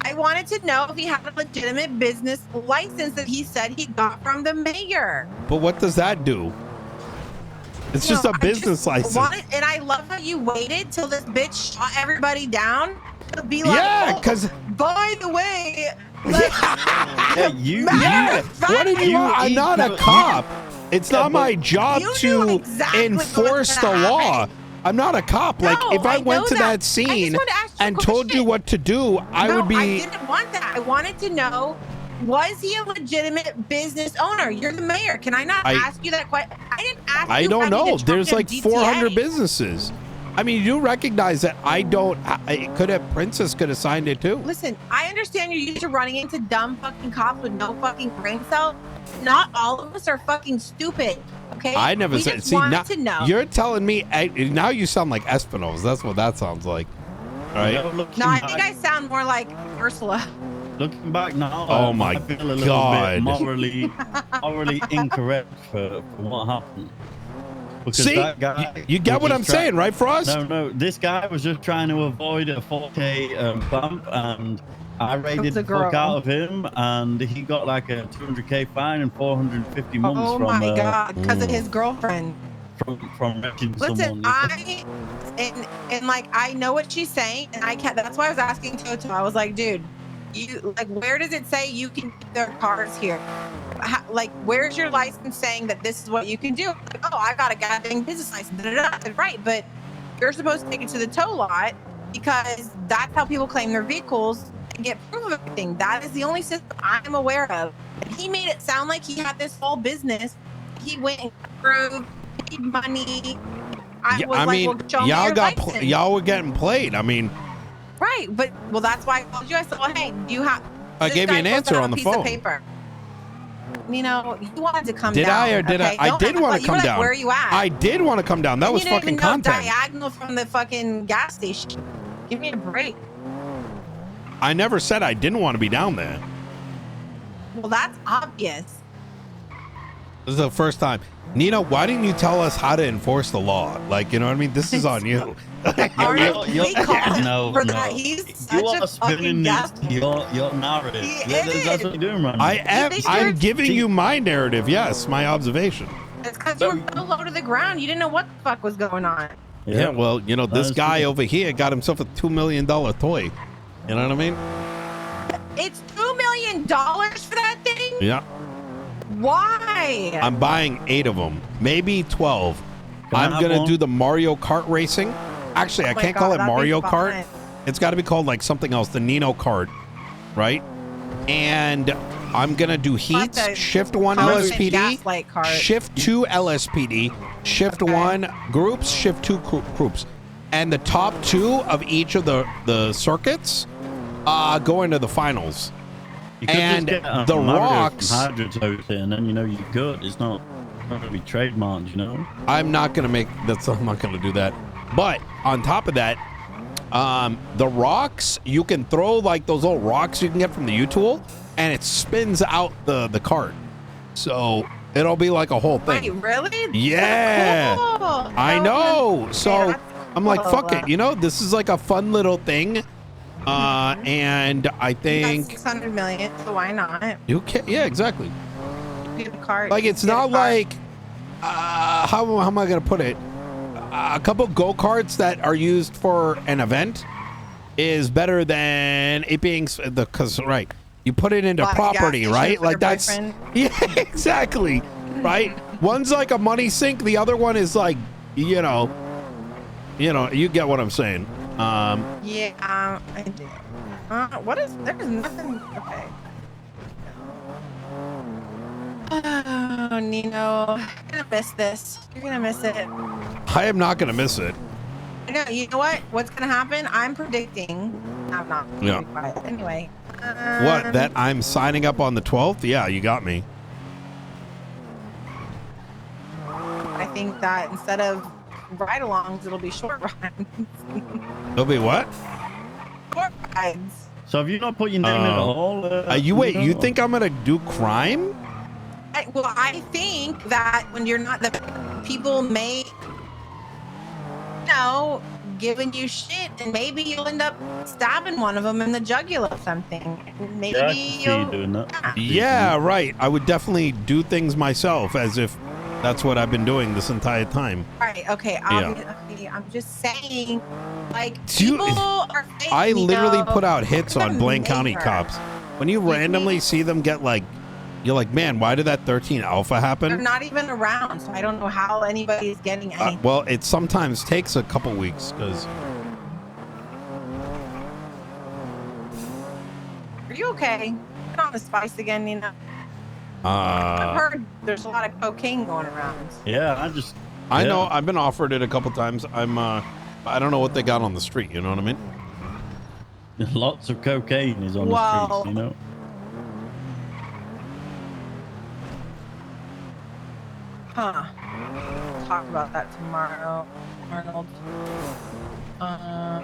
I wanted to know if he had a legitimate business license that he said he got from the mayor. But what does that do? It's just a business license. And I love how you waited till this bitch shot everybody down to be like, Yeah, oh, 'cause- by the way, Yeah, you. What did you want? I'm not a cop. It's not my job You to knew exactly what was enforce the gonna law. happen. I'm not a cop. Like, No, if I went know to that I just scene wanted to ask you a and told you question. what to do, I No, would be. I didn't want that. I wanted to know, was he a legitimate business owner? You're the mayor. Can I not ask you that question? I didn't ask I you. don't if I need know. to There's charge like him 400 DTA. businesses. I mean, you recognize that I don't. It could have Princess could have signed it too. Listen, I understand you're used to running into dumb fucking cops with no fucking brain cells. Not all of us are fucking stupid. Okay. I never we said. just See, want now to know. you're telling me. Now you sound like Espinosa. That's what that sounds like. Right? No, I think I sound more like Ursula. Looking back now, Oh my I feel a little God. bit morally incorrect for what happened. Because See, that guy you get was what just I'm saying, right, Frost? No. This guy was just trying to avoid a 4K bump, and I raided the fuck out of him, and he got like a 200K fine and 450 months Oh from. my god, because of his girlfriend. From wrecking Listen, someone. and like I know what she's saying, and I can't. That's why I was asking Toto. I was like, dude, you like, where does it say you can keep their cars here? Like, where's your license saying that this is what you can do? Like, oh, I got a goddamn business license. I said, right, but you're supposed to take it to the tow lot because that's how people claim their vehicles and get proof of everything. That is the only system I'm aware of. And he made it sound like he had this whole business. He went and proved, paid money. I was like, well, show me y'all your license. y'all were getting played. I mean, Right, but well, that's why I called you. I said, well, hey, do you have? I this gave you guy an supposed to answer have on a the piece of phone. paper. You know, you wanted to come did down. I or did okay? I? I Don't did act want like- to you were come like, down. Where are you at? I did want to come down. That And was you didn't fucking even know content. diagonal from the fucking gas station. Give me a break. I never said I didn't want to be down there. Well, that's obvious. This is the first time. Nino, why didn't you tell us how to enforce the law? Like, you know what I mean? This is on you. We called him for that. He's You such are a fucking spinning gas. this your narrative. That's what you're doing right now. I am. I'm giving you my narrative. Yes, my observation. It's because you were so low to the ground. You didn't know what the fuck was going on. Yeah. Well, you know, this guy over here got himself a $2 million toy. You know what I mean? It's $2 million for that thing. Yeah. Why? I'm buying 8 of them, maybe 12. I I'm have gonna one? do the Mario Kart racing. Actually, I Oh my can't God, call it that'd be Mario fun. Kart. It's got to be called like something else, the Nino Kart, right? And I'm gonna do heats, the shift 1 constant LSPD, gaslight cart. shift 2 LSPD, shift 1 groups, shift 2 groups, and the top 2 of each of the circuits go into the finals. You could And just get, the Mario rocks. Hundreds out there, and then you know you're good. It's not going to be trademarked, you know. I'm not gonna make that's. I'm not gonna do that. But on top of that, the rocks you can throw like those little rocks you can get from the U-Tool, and it spins out the cart. So it'll be like a whole thing. Wait, really? Yeah, Cool. I know. So that's I'm like, cool. fuck it. You know, this is like a fun little thing. And I You got think 600 million, so why not? you can. Yeah, exactly. Get a cart. Like it's Get a not cart. like how am I gonna put it? A couple go-karts that are used for an event is better than it being because right, you put it into Buy a gas property, station right? for Like your that's boyfriend. yeah, exactly, right? One's like a money sink, the other one is like you know, you get what I'm saying. Yeah, I do. What is? There's nothing. Okay. Oh, Nino, you're gonna miss this. You're gonna miss it. I am not gonna miss it. I know. You know what? What's gonna happen? I'm predicting. I'm not. Yeah. Be quiet. Anyway. What? That I'm signing up on the 12th? Yeah, you got me. I think that instead of ride-alongs, it'll be short rides. It'll be what? Short rides. So have you not put your name in at all? You wait. You think I'm gonna do crime? Well, I think that when you're not the people may, giving you shit, and maybe you'll end up stabbing one of them in the jugular or something. And maybe Yeah, I can see you doing that. Yeah, right. I would definitely do things myself as if that's what I've been doing this entire time. Right. Okay. Okay. I'm just saying, like, You- people are fake, I literally Nino. put out hits You're on the Blaine County mayor. cops. When you randomly see them get like You're like, man, why did that 13 Alpha They're happen? not even around, so I don't know how anybody's getting anything. Well, it sometimes takes a couple weeks because. Are you okay? Get on the spice again, Nina. I've heard there's a lot of cocaine going around. Yeah, I know. I've been offered it a couple times. I don't know what they got on the street. You know what I mean? Lots of cocaine is on the streets, you know. Huh. Talk about that tomorrow, Arnold.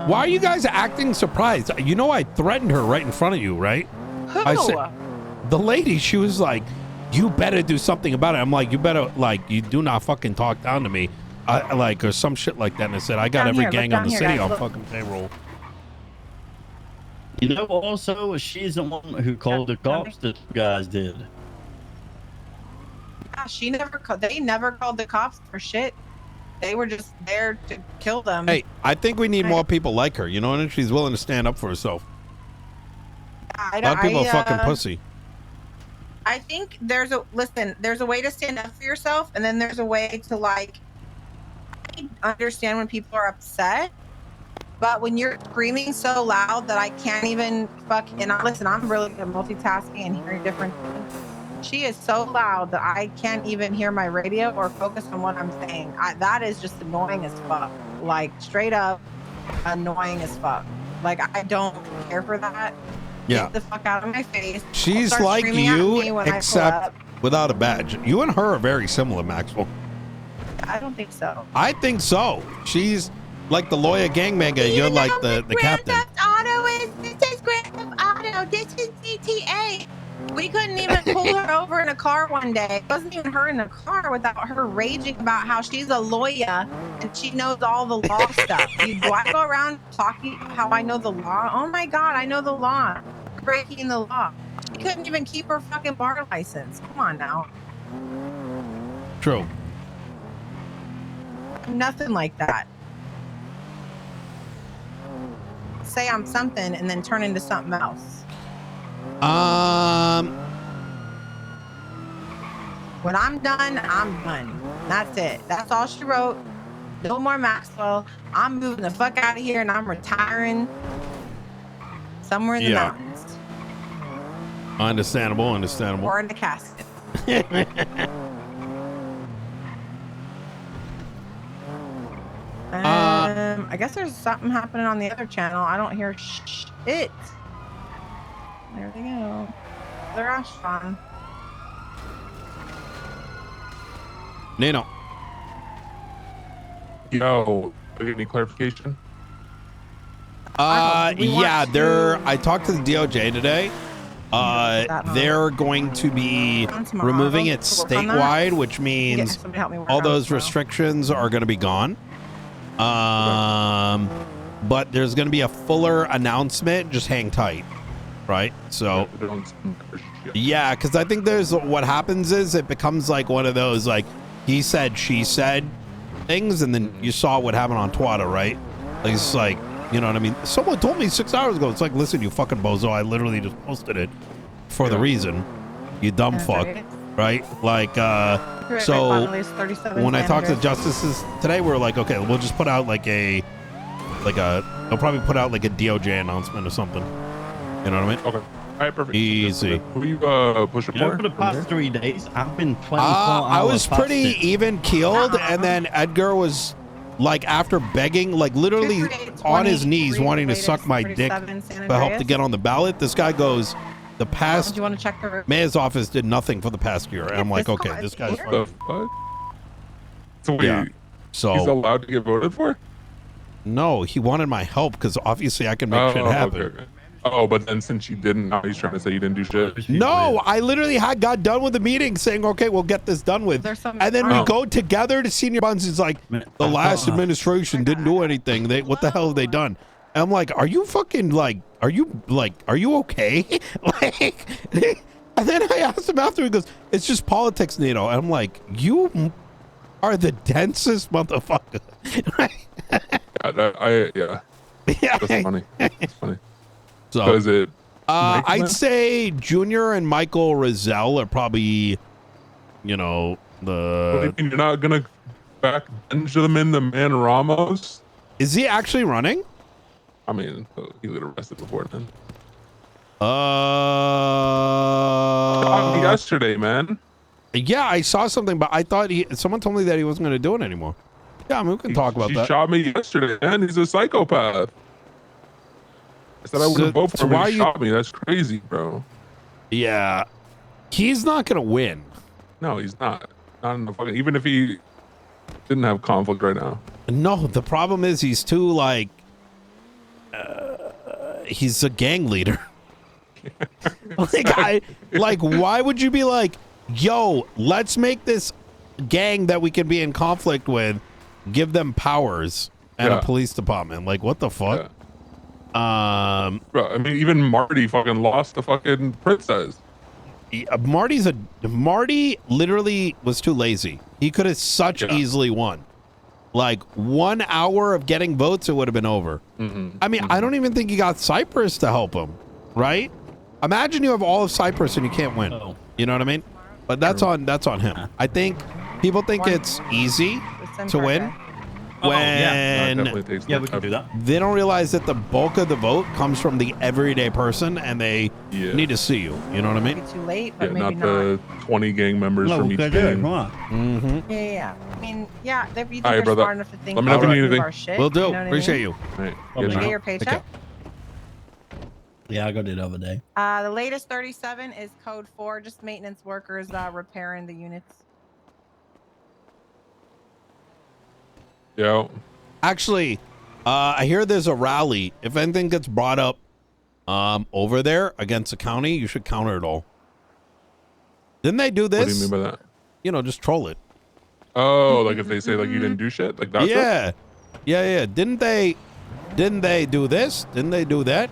Why are you guys acting surprised? You know, I threatened her right in front of you, right? Who? I said, the lady, she was like, you better do something about it. I'm like, you better, like, you do not fucking talk down to me. Or some shit like that. And I said, I got Down every here, gang look on the down city here, on guys, look. fucking payroll. You know, also, she's the one who called the cops that you guys did. Yeah, they never called the cops for shit. They were just there to kill them. Hey, I think we need more people like her. You know what I mean? She's willing to stand up for herself. A lot of people are fucking pussy. I think there's a way to stand up for yourself, and then there's a way to, like, I understand when people are upset, but when you're screaming so loud that I can't even listen, I'm really good at multitasking and hearing different things. She is so loud that I can't even hear my radio or focus on what I'm saying. That is just annoying as fuck. Like, straight up annoying as fuck. Like, I don't care for that. Yeah. Get the fuck out of my face. She's Start like screaming at me you, when I pull except up. without a badge. You and her are very similar, Maxwell. I don't think so. I think so. She's like the lawyer gangbanger. You're like the captain. Auto this is Grand Theft Auto. This is GTA. We couldn't even pull her over in a car one day. It wasn't even her in the car without her raging about how she's a lawyer and she knows all the law stuff. Do I go around talking about how I know the law? Oh my God, I know the law. Breaking the law. She couldn't even keep her fucking bar license. Come on now. True. Nothing like that. Say I'm something and then turn into something else. When I'm done, I'm done. That's it. That's all she wrote. No more Maxwell. I'm moving the fuck out of here and I'm retiring somewhere in the mountains. Understandable. Or in the casket. I guess there's something happening on the other channel. I don't hear shit. There they go. They're Ashton. Nino. Yo, any clarification? Yeah, I talked to the DOJ today. They're going to be removing it statewide, which means all those restrictions are going to be gone. But there's going to be a fuller announcement. Just hang tight, right? So, yeah, because I think what happens is it becomes like one of those like he said, she said things, and then you saw what happened on Twitter, right? Like it's like, you know what I mean? Someone told me 6 hours ago. It's like, listen, you fucking bozo, I literally just posted it for the reason, you dumb fuck, right? Like, so when I talked to justices today, we were like, okay, we'll just put out they'll probably put out like a DOJ announcement or something. You know what I mean? Okay. All right, perfect. Easy. Who you pushing for? For the past 3 days, I've been 24 I was hours pretty fasting. even keeled, and then Edgar was like, after begging, like literally on his knees wanting to suck my dick for help to get on the ballot. This guy goes, the past Do you want to check the mayor's office did nothing for the past year. And I'm like, okay, this guy's What the fuck? So wait, yeah. So he's allowed to get voted for? No, he wanted my help because obviously I can make shit happen. Okay. Oh, but then since you didn't, now he's trying to say you didn't do shit. No, I literally got done with the meeting saying, okay, we'll get this done with. And then we go together to senior buns. It's like, the last administration didn't do anything. What the hell have they done? And I'm like, are you fucking like, are you okay? Like, and then I asked him after, he goes, it's just politics, Nino. And I'm like, you are the densest motherfucker. Yeah. That's funny. That's funny. So So is it I'd say Junior and Michael Rizal are probably, you know, What do you mean you're not gonna back Benjamin the Man Ramos? Is he actually running? I mean, he got arrested before then. Yesterday, man. Yeah, I saw something, but I thought someone told me that he wasn't going to do it anymore. Yeah, I mean, we can talk about He that. shot me yesterday, man. He's a psychopath. I said I wouldn't vote for him. why He shot me. That's crazy, bro. Yeah, he's not going to win. No, he's not. Not in the fucking. Even if he didn't have conflict right now. No, the problem is he's too like. He's a gang leader. like, why would you be like, yo, let's make this gang that we can be in conflict with, give them powers and a police department? Like, what the fuck? Bro, I mean, even Marty fucking lost the fucking princess. Marty literally was too lazy. He could have easily won. Like 1 hour of getting votes, it would have been over. I mean, I don't even think he got Cyprus to help him, right? Imagine you have all of Cyprus and you can't win. You know what I mean? But that's on him. I think people think it's easy to win when we can do that. they don't realize that the bulk of the vote comes from the everyday person and they need to see you. You know what I mean? Too late, but Yeah, maybe not the 20 gang members from each gang. Yeah. I mean, yeah. If you think All right, they're brother. smart enough to think Let me know if you need about anything. our shit, Will do. you know what I Appreciate mean? you. Right. Did you get your paycheck? Yeah, I got it the other day. The latest 37 is code 4, just maintenance workers repairing the units. Yeah. Actually, I hear there's a rally. If anything gets brought up over there against the county, you should counter it all. Didn't they do this? What do you mean by that? You know, just troll it. Oh, like if they say like you didn't do shit, like that. Yeah. Yeah. Didn't they do this? Didn't they do that?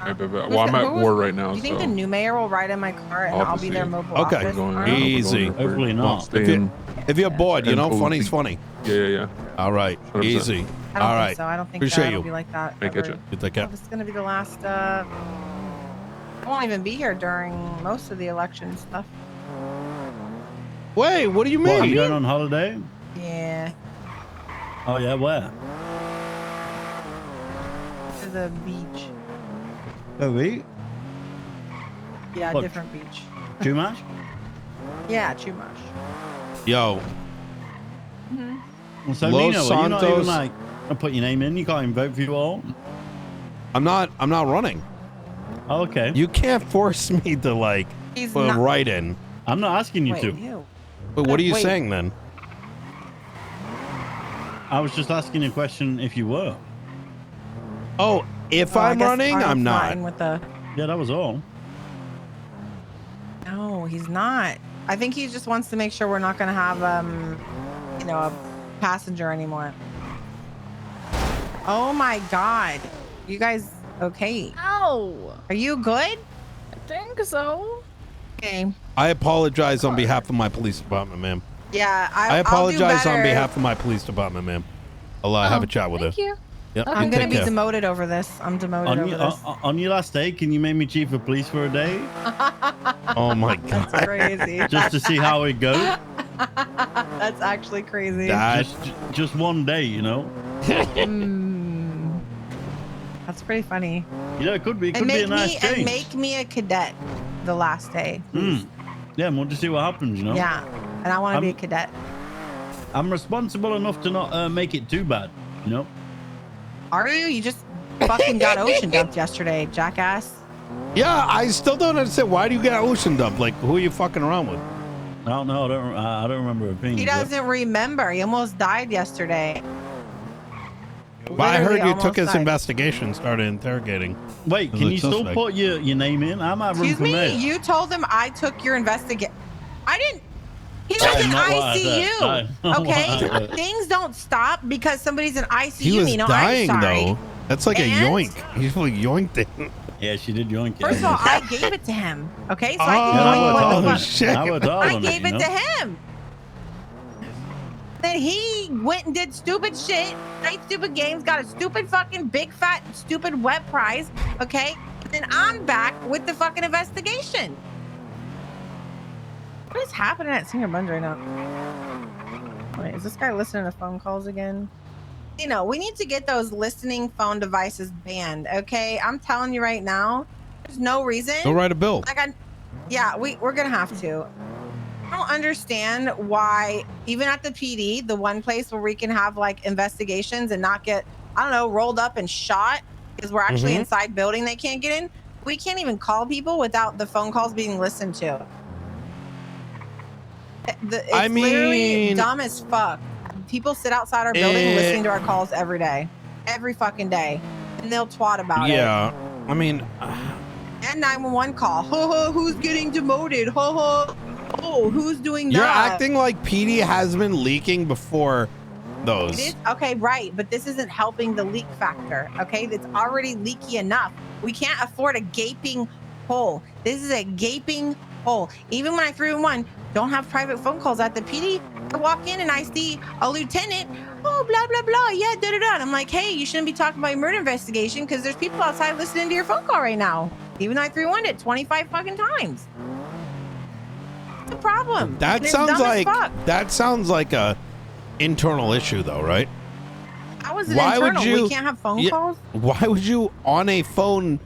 Well, I'm at war right now. Do you think so. the new mayor will ride in my car and I'll be their mobile office? Easy. Hopefully not. If you're bored, you know, funny's funny. Yeah. All right. 100%. Easy. I don't All think right. so. I don't think Appreciate it'll you. be like that. I get you. You take care. This is going to be the last. I won't even be here during most of the election stuff. Wait, what do you mean? What, are you going on holiday? Yeah. Oh yeah, where? To the beach. Oh, we? Yeah, What? different beach. Too much? Yeah, too much. Yo. Well, so Los Nino, are you not even Santos- like, I'll put your name in. You can't even vote for you all. I'm not running. Oh, okay. You can't force me to like He's put not- right in. I'm not asking you Wait, to. you. But what are you Wait. saying then? I was just asking a question if you were. Oh, if Oh, I I'm guess running, Arnold's I'm not. in with the... Yeah, that was all. No, he's not. I think he just wants to make sure we're not going to have, you know, a passenger anymore. Oh my God. You guys okay? Ow! Are you good? I think so. Okay. I apologize on behalf of my police department, ma'am. Yeah, I I'll do apologize on better. behalf of my police department, ma'am. I'll have a chat with her. Thank you. Yep, I'm you going to take be care. demoted over this. I'm demoted over this. On your last day, can you make me chief of police for a day? Oh my God. That's crazy. Just to see how it goes? That's actually crazy. Just one day, you know? That's pretty funny. Yeah, it could be. It And could be make a nice me change. and make me a cadet the last day. Yeah, and we'll just see what happens, you know? Yeah, and I want to be a I'm- cadet. I'm responsible enough to not make it too bad, you know? Are you? You just fucking got ocean dumped yesterday, jackass. Yeah, I still don't understand. Why do you get ocean dump? Like, who are you fucking around with? I don't know. I don't remember it being. He doesn't remember. He almost died yesterday. Well, I heard Literally you took his almost died. investigation, started interrogating. Wait, the can you still suspect. put your name in? I'm at room Excuse for me? mayor. You told him I took your investigation. I didn't. He was That's in not what I ICU. said. That's not what I Okay? said. Things don't stop because somebody's in ICU. He was Nino. dying, I'm sorry. though. That's like a And- yoink. He really yoinked it. Yeah, she did yoink it. First of all, I gave it to him. Okay? So Oh, I can yoink what the fuck. shit. Now we're I talking, gave you it know? to him. Then he went and did stupid shit, played stupid games, got a stupid fucking big fat stupid web prize. Okay, And I'm back with the fucking investigation. What is happening at Senior Buns right now? Wait, is this guy listening to phone calls again? You know, we need to get those listening phone devices banned, okay? I'm telling you right now, there's no reason. Go write a bill. Yeah, we're gonna have to. I don't understand why, even at the PD, the one place where we can have like investigations and not get, I don't know, rolled up and shot because we're actually inside building they can't get in. We can't even call people without the phone calls being listened to. It's literally dumb as fuck. People sit outside our building listening to our calls every day, every fucking day, and they'll twat about it. Yeah, I mean, and 911 call. Ho ho, who's getting demoted? Ho ho. Oh, who's doing that? you're acting like PD has been leaking before those. It is okay, right? But this isn't helping the leak factor. Okay, it's already leaky enough. We can't afford a gaping hole. This is a gaping hole. Even when I 311 don't have private phone calls at the PD, I walk in and I see a lieutenant. Oh, blah blah blah. Yeah, da da da. And I'm like, hey, you shouldn't be talking about your murder investigation because there's people outside listening to your phone call right now. Even though I 311 it 25 fucking times. What's the problem? That sounds like a internal issue, though, right? How was it internal? We can't have phone calls? Why would you on a phone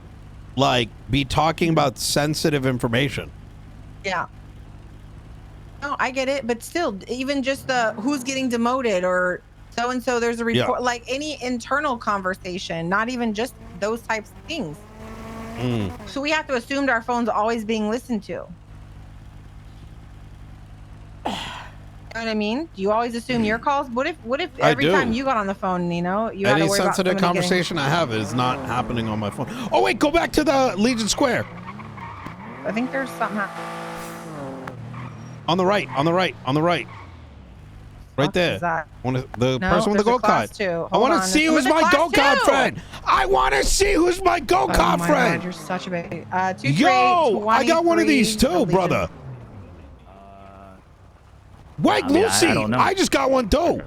like be talking about sensitive information? Yeah. No, I get it, but still, even just the who's getting demoted or so and so, there's a report, like any internal conversation, not even just those types of things. So we have to assume our phone's always being listened to. You know what I mean? Do you always assume your calls? What if every time you got on the phone, Nino, you had to worry about sensitive conversation I have is not happening on my phone. Oh wait, go back to the Legion Square. I think there's something happening. On the right. Right there. The person with the go-kart. I want to see who's my go-kart friend. I want to see who's my go-kart friend. God, you're such a baby. Yo, I got one of these too, brother. Wait, Lucy, I just got one too.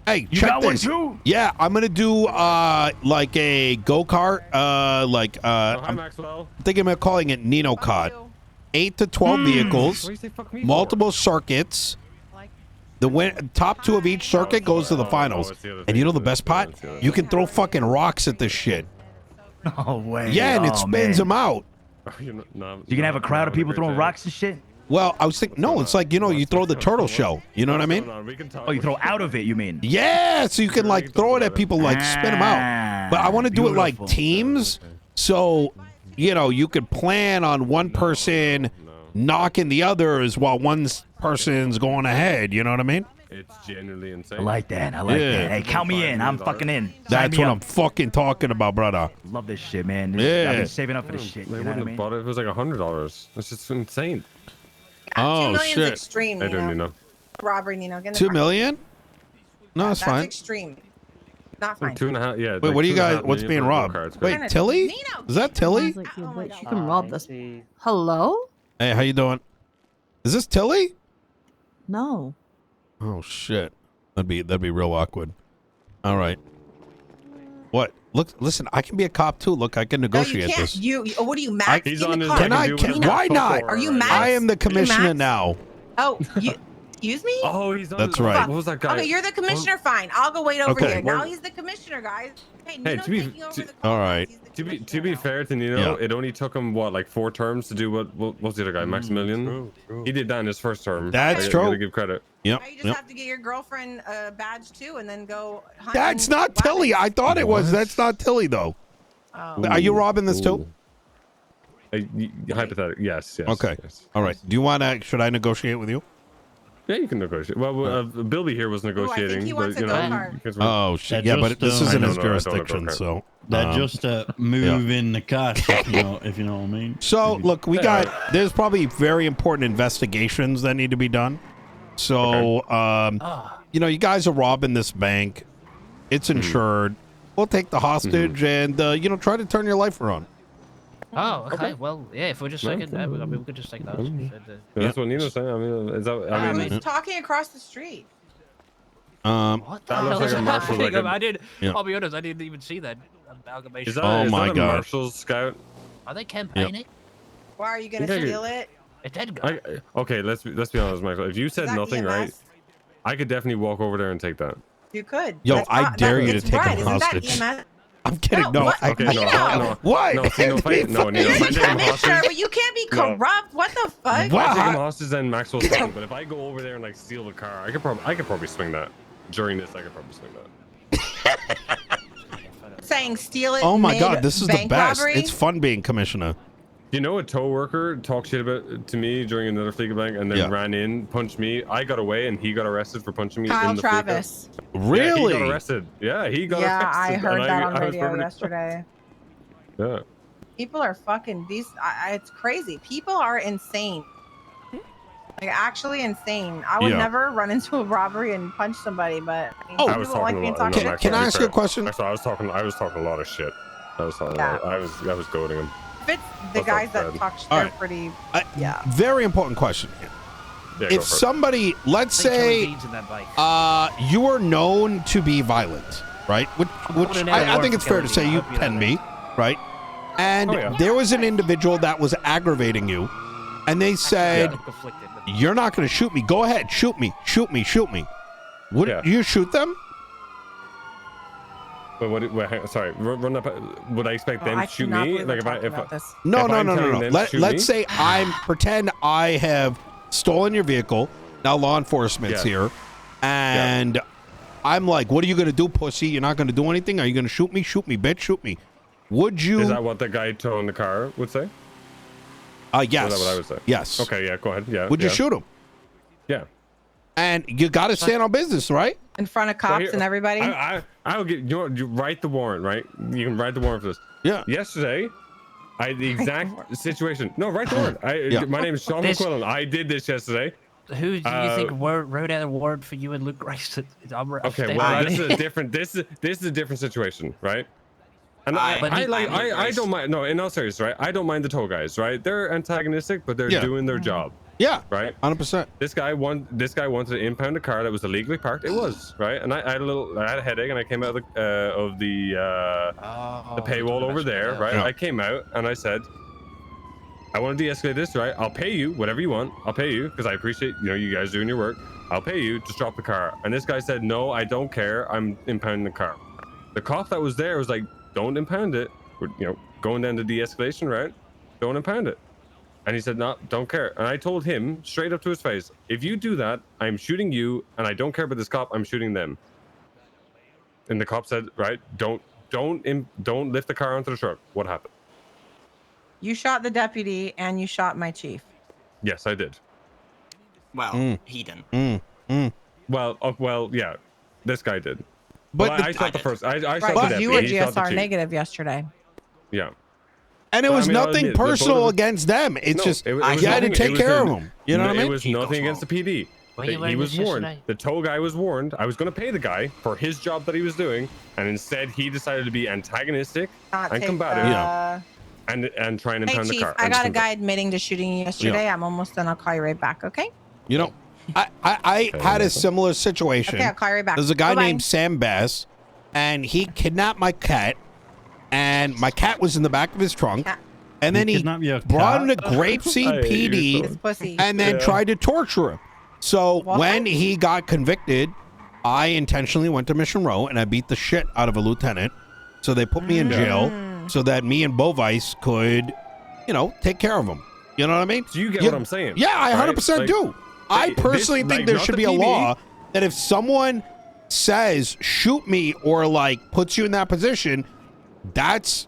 Hey, You check got one this. too? Yeah, I'm gonna do like a go-kart, I'm Maxwell. thinking about calling it Nino Kart. 8 to 12 vehicles, multiple circuits. The top 2 of each circuit goes to the finals. And you know the best part? You can throw fucking rocks at this shit. No way. Yeah, and it spins them out. You can have a crowd of people throwing rocks and shit? Well, I was thinking, no, it's like, you throw the turtle shell. You know what I mean? Oh, you throw out of it, you mean? Yeah, so you can like throw it at people, like spin them out. But I want to do it like teams. So, you could plan on one person knocking the others while one person's going ahead. You know what I mean? It's genuinely insane. I like that. Hey, count me in. I'm fucking in. That's what I'm fucking talking about, brother. Love this shit, man. I've been saving up for this shit. They You know what I wouldn't mean? have bought it if it was like $100. That's just insane. 2 million's shit. extreme, I don't Nino. know. Robbery, Nino. Get in the 2 car. million? No, it's That's fine. extreme. Not fine. 2.5. Yeah. Wait, what do you guys? What's being robbed? Wait, Tilly? Is that Tilly? You can rob this. Hello? Hey, how you doing? Is this Tilly? No. Oh shit, that'd be real awkward. All right. What? Look, listen, I can be a cop too. Look, I can negotiate you can't. this. What are you, Max? He's in on the his- car? Can I? Why not? Are you Max? I am the Are you commissioner Max? now. Oh, you. Excuse me? Oh, he's on That's his- right. What was that guy? Okay, you're the commissioner. Fine. I'll go wait over Okay. here. Now he's the commissioner, guys. Hey, Hey, Nino's to be taking over the All right. to be fair to Nino, Yeah. it only took him like 4 terms to do what was the other guy, Maximilian? He did that in his first term. That's I true. gotta give credit. Yep. Now you just have to get your girlfriend a badge too, and then go. Hunting. That's not Tilly. I thought it was. That's not Tilly though. Oh. Are you robbing this too? Hypothetical. Yes. Okay. Yes. All right. Do you want to? Should I negotiate with you? Yeah, you can negotiate. Well, Billy here was negotiating, he wants but a go-kart. you guys Oh shit. That Yeah, but just, this isn't I his don't know, I don't know jurisdiction, go-kart. so. That just move in the cash, if you know what I mean. So look, we got. There's probably very important investigations that need to be done. So, you guys are robbing this bank. It's insured. We'll take the hostage and try to turn your life around. Oh, okay. Well, yeah. If we're just taking that, I mean, we could just take that. That's what Nino's saying. I mean, is that? I mean, Who's talking across the street? What that looks like a marshal. I did. Yeah. I'll be honest. I didn't even see that amalgamation. Is that, Oh is my that a God. marshal's scout? Are they campaigning? Why are you gonna steal it? A dead guy. Okay, let's be honest, Michael. If you said that nothing, EMS? right? I could definitely walk over there and take that. You could. Yo, That's I not- dare that- you to it's take right. him Isn't that hostage. EMS? I'm kidding. No, what? Okay, no. What? No, see, no, if I, no, Nino, if I take him Make sure, hostage, but you can't be No. corrupt. What the fuck? if I take him hostage, then Maxwell's fine. But if I go over there and like steal the car, I could probably swing that. During this, I could probably swing that. Saying steal it. Oh my mid God, this is the bank best. robbery? It's fun being commissioner. You know, a tow worker talked shit about to me during another Fleeca bank, and then ran in, punched me. I got away, and he got arrested for punching me Kyle in the Travis. Fleeca. Really? Yeah, he got arrested. Yeah, he got Yeah, arrested. I heard and that on I was radio perfectly- yesterday. Yeah. People are fucking these. It's crazy. People are insane. Like actually insane. I would Yeah. never run into a robbery and punch somebody, but I mean, Oh, some I was people like talking being a lot. talked No, shit Can to. I ask you a question? Actually, I was talking a lot of shit. I was talking. Yeah. I was goading him. If it's the That's guys not that bad. talk, All they're right. pretty. Yeah. Very important question. Yeah, go If for it. somebody, let's I think Kelly say, Dean's in that bike. you are known to be violent, right? Which putting in a I word think for it's fair to Kelly say Dean. I you hope you can know be, right? And Oh, yeah. there was an individual that was aggravating you, and they said, Conflicted, but- "You're not going to shoot me. Go ahead, shoot me, shoot me, shoot me." Would Yeah. you shoot them? But sorry, run up. Would I expect them I to shoot cannot me? believe Like we're if I talking if about this. No, if no, I'm no, telling no, them no. to shoot Let's me- say pretend I have stolen your vehicle. Now law enforcement's Yeah. here, and I'm like, "What are you going to do, pussy? You're not going to do anything? Are you going to shoot me? Shoot me, bitch, shoot me." Would you? Is that what the guy towing the car would say? Yes. Is that what I would say? Yes. Okay, yeah, go ahead. Yeah. Would you yeah. shoot him? Yeah. And you got to stand on business, right? In front of cops and everybody. I'll get you write the warrant, right? You can write the warrant for this. Yeah. Yesterday, I had the exact situation. No, write the warrant. Yeah. My name is Sean This- McQuillan. I did this yesterday. Who do you think wrote out a word for you and Luke Grace? Okay, well, this is a different. This is a different situation, right? And I don't mind. No, in all seriousness, right? I don't mind the tow guys, right? They're antagonistic, but they're Yeah. doing their job. Yeah. Right. 100%. This guy wanted to impound a car that was illegally parked. It was right, and I had a headache, and I came out of the paywall over there, right? Yeah. I came out and I said, I want to de-escalate this, right? I'll pay you whatever you want. I'll pay you because I appreciate you guys doing your work. I'll pay you. Just drop the car. And this guy said, no, I don't care. I'm impounding the car. The cop that was there was like, don't impound it. We're going down the de-escalation route. Don't impound it. And he said, no, don't care. And I told him straight up to his face, if you do that, I'm shooting you, and I don't care about this cop. I'm shooting them. And the cop said, right, don't lift the car onto the truck. What happened? You shot the deputy and you shot my chief. Yes, I did. Well, he didn't. Well, yeah, this guy did. But Well, I shot the first. I shot the Right, deputy. you were he shot the GSR chief. negative yesterday. Yeah. And it Well, was I mean, I'll nothing admit, the both personal of us- against them. It's No, just it you was had to nothing- take it was care of a- them. You know what I mean? It was nothing against the PD. Were you He wearing was this warned. yesterday? The tow guy was warned. I was going to pay the guy for his job that he was doing, and instead he decided to be antagonistic Not and take, combative, and try and Hey impound the chief, car. I and got a just guy admitting to shooting you yesterday. I'm almost done. I'll call you right back. Okay. You know, I had a similar situation. Okay, I'll call you right back. There's a guy Bye-bye. named Sam Bass, and he kidnapped my cat, and my cat was in the back of his trunk. And then he kidnapped your brought him to cat? Grapeseed I hate you PD so pussy. and then Yeah. tried to torture him. So What? when he got convicted, I intentionally went to Mission Row and I beat the shit out of a lieutenant. So they put me in jail so that me and Bovice could, take care of him. You know what I mean? So you get what I'm saying? Yeah, I right? 100% Like, do. I hey, personally this- think like, there not should the be a PD. law that if someone says shoot me or puts you in that position, that's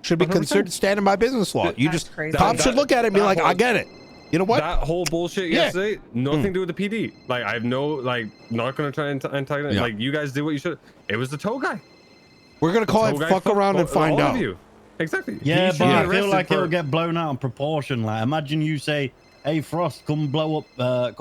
should be 100%. considered standing by business law. You just crazy. cops should look at it and be that like, whole- I get it. You know what? That whole bullshit Yeah. yesterday, nothing to do with the PD. Like, I have no, not going to try and antagonize. Yeah. Like, you guys did what you should. It was the tow guy. We're gonna call The it tow guy fuck around and find all out. Of you. Exactly. Yeah, He but should I be feel arrested like it'll for- get blown out of proportion. Like, imagine you say, "Hey, Frost, come blow up the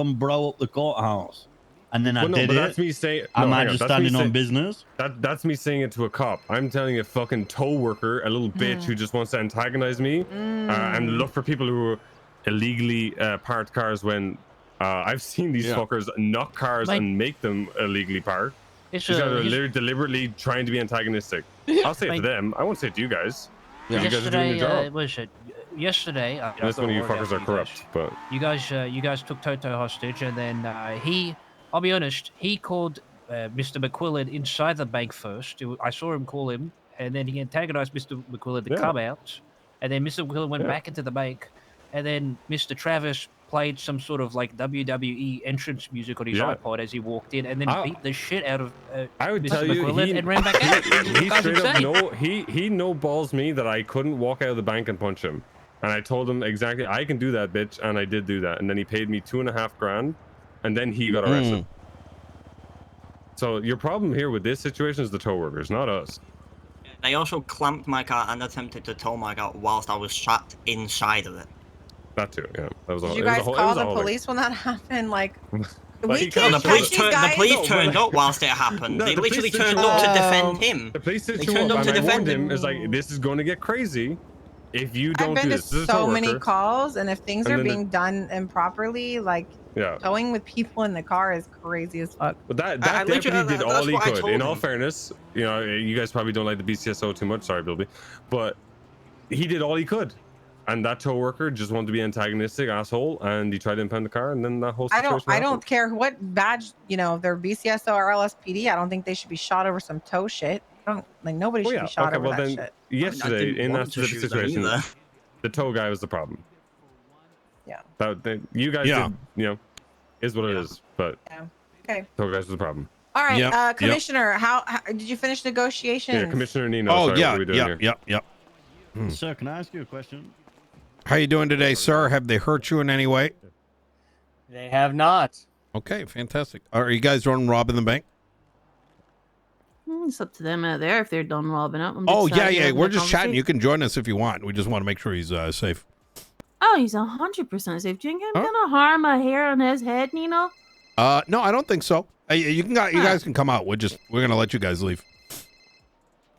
courthouse," and then I Well, no, did but it. that's me saying. Am no, I hang on, just that's me standing on saying- business? That's me saying it to a cop. I'm telling a fucking tow worker, a little bitch who just wants to antagonize me and look for people who illegally parked cars when I've seen these fuckers knock cars Mate. and make them illegally parked. It's These guys are he's- deliberately trying to be antagonistic. I'll say it to Mate. them. I won't say it to you guys. Yeah. You guys are doing your Yesterday, job. what is it? Yesterday, Unless one of you fuckers are you corrupt, but you guys took Toto hostage, and then I'll be honest, he called Mr. McQuillan inside the bank first. I saw him call him, and then he antagonized Mr. McQuillan to Yeah. come out, and then Mr. McQuillan went Yeah. back into the bank, and then Mr. Travis played some sort of like WWE entrance music on his Yeah. iPod as he walked in, and then beat the shit out of I would Mr. tell you, McQuillan and ran back out. he Guys straight up insane. he no balls me that I couldn't walk out of the bank and punch him, and I told him exactly I can do that, bitch, and I did do that, and then he paid me $2.5 grand, and then he got arrested. So your problem here with this situation is the tow workers, not us. They also clamped my car and attempted to tow my car whilst I was trapped inside of it. That too, yeah. That was a Did whole. you it was a guys whole- it call was a the whole thing. police when that happened? Like, But we he can't could've- trust these guys. The police turned up whilst it happened. No, They the literally police turned did up show to up. defend him. The police did They show turned up, up and to I warned defend him. It's like, this is going to get crazy if you I've don't been do to this. This is a so tow many worker. calls, and if things And are then the- being done improperly, like Yeah. towing with people in the car is crazy as fuck. But that I deputy literally- did all that's he what I could. told In all him. fairness, you know, you guys probably don't like the BCSO too much. Sorry, Bilby, but he did all he could. And that tow worker just wanted to be antagonistic asshole, and he tried to impound the car, and then that whole I situation don't happened. care what badge, you know, they're BCSO or LSPD. I don't think they should be shot over some tow shit. I don't like nobody should be shot over that shit. Yesterday, didn't in that want to specific shoot them situation, either. the tow guy was the problem. Yeah. You guys Yeah. did, you know, is what it is, but Okay. tow guys was the problem. All right, Yep, yep. Commissioner, how did you finish negotiations? Yeah, Commissioner Nino. Oh, sorry, yeah, what are we doing here? yep. Sir, can I ask you a question? How you doing today, sir? Have they hurt you in any way? They have not. Okay, fantastic. Are you guys running robbing the bank? It's up to them out there if they're done robbing up. Oh, yeah. We're just chatting. You can join us if you want. We just want to make sure he's safe. Oh, he's 100% safe. Do you think I'm gonna harm a hair on his head, Nino? No, I don't think so. You guys can come out. We're gonna let you guys leave.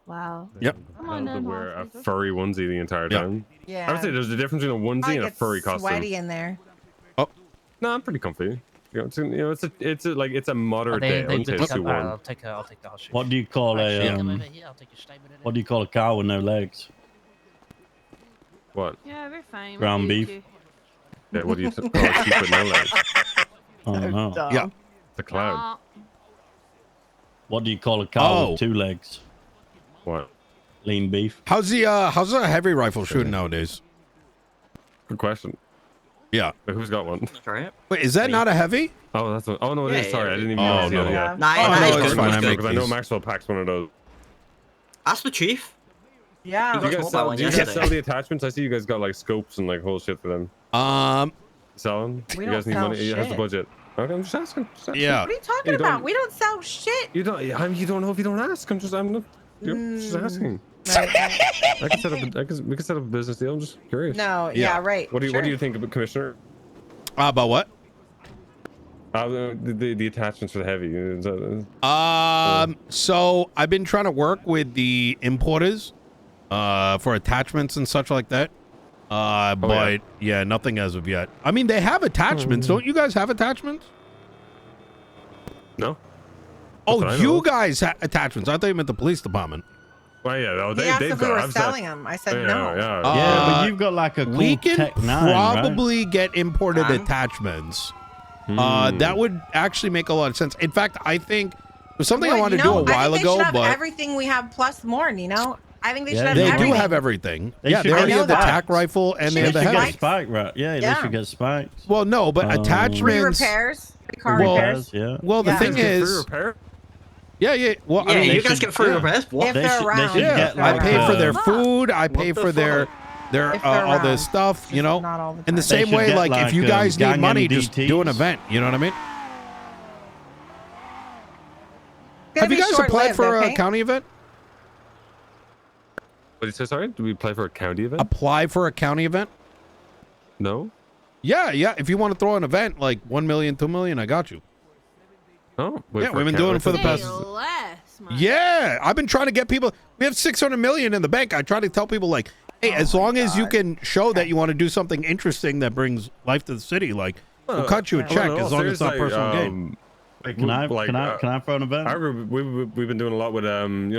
Wow. Yep. Come on To then. wear a furry onesie the entire time. Yeah. I would say there's a difference between a onesie Probably and a gets furry costume. sweaty in there. No, I'm pretty comfy. You know, it's a moderate They- day. I they wouldn't say pick it's up- too warm. I'll take the hostage. What do you call what do you call a cow with no legs? What? Yeah, we're fine. Ground beef. Yeah, what do you call a sheep with no legs? I don't know. Yeah. The cloud. What do you call a cow Oh. with 2 legs? What? Lean beef. How's the heavy rifle shooting nowadays? Good question. Yeah. Who's got one? Right. Wait, is that not a heavy? Oh, that's one. Oh no, it is. Yeah, Sorry, yeah, I didn't even Oh, notice. no. Yeah. Nah, Oh, nah, no, it's it's good, fine. it's I good. make Because I know these. Maxwell packs one of those. Ask the chief. Yeah. You Do you got guys small sell? one Do you guys yesterday. sell the attachments? I see you guys got like scopes and like whole shit for them. Selling? We You guys don't need sell money? Has the shit. budget? Okay, I'm just asking. Yeah. What are you talking You don't- about? We don't sell shit. You don't. You don't know if you don't ask. I'm not. You're just asking. Right. I can set up. We can set up a business deal. I'm just curious. No, yeah, right. What do you sure. What do you think, Commissioner? About what? The attachments for the heavy. Is that- So I've been trying to work with the importers, for attachments and such like that. But yeah, nothing as of yet. I mean, they have attachments. Don't you guys have attachments? No. Oh, That's what I know you of. guys have attachments. I thought you meant the police department. Well, yeah, no, He they, asked they've if we got. were I've said- selling them. I said yeah, no. Yeah, Yeah, but you've got like a cool We can Tech 9, right? probably get imported Nine? attachments. Hmm. That would actually make a lot of sense. In fact, I think it was something I Well, wanted you to do know, a while I think ago, they should have but everything we have plus more. You know, I think they should Yeah, have they everything. do have everything. They Yeah, should they already know have the that. tac rifle and they They have the should heavy. get spiked, right? Yeah, they Yeah. should get spiked. Well, no, but Free Free attachments. repairs, free car Well, repairs. Yeah. Well, the Yeah. thing Free is, repair? yeah. Well, Yeah, I mean, you they guys should- get free yeah. repairs. What? If They they're should- they around. should yeah, get I like, pay for their Fuck. food. I pay the for their If they're all their around. stuff. You know, Not all the in the time. They same should way, get, like if like, you guys need gang money, just do an MDTs. event. You know what I mean? It's Have gonna you be guys applied short-lived, for okay? a county event? What did you say? Sorry, do we play for a county event? Apply for a county event? No. Yeah. If you want to throw an event like 1 million, 2 million, I got you. Oh, Yeah, we've been doing it for the past. Yeah, I've been trying to get people. We have 600 million in the bank. I try to tell people like, hey, as long as you can show that you want to do something interesting that brings life to the city, like we'll cut you a check as long as it's not personal gain. Wait, can I throw an event? I remember we've been doing a lot with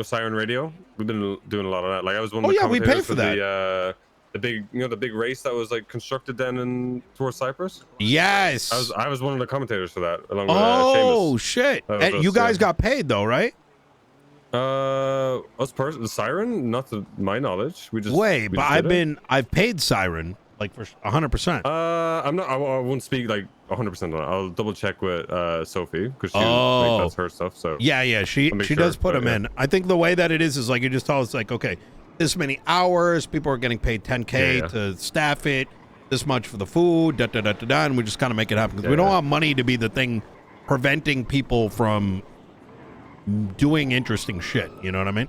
Siren Radio. We've been doing a lot of that. Like I was one of Oh, the yeah, we commentators pay for that. the big the big race that was like constructed down towards Cyprus. Yes. I was one of the commentators for that along with Oh Seamus. shit! That was And us, you guys yeah. got paid though, right? The Siren, not to my knowledge. We just Wait, we but just did it. I've paid Siren like for 100%. I'm not. I won't speak like 100% on it. I'll double check with Sophie because she Oh. like, that's her stuff. So Yeah, she I'll make does sure, put but, them yeah. in. I think the way that it is like you just tell us like, okay, this many hours, people are getting paid 10K Yeah. to staff it, this much for the food, and we just kind of make it happen because we Yeah. don't want money to be the thing preventing people from doing interesting shit. You know what I mean?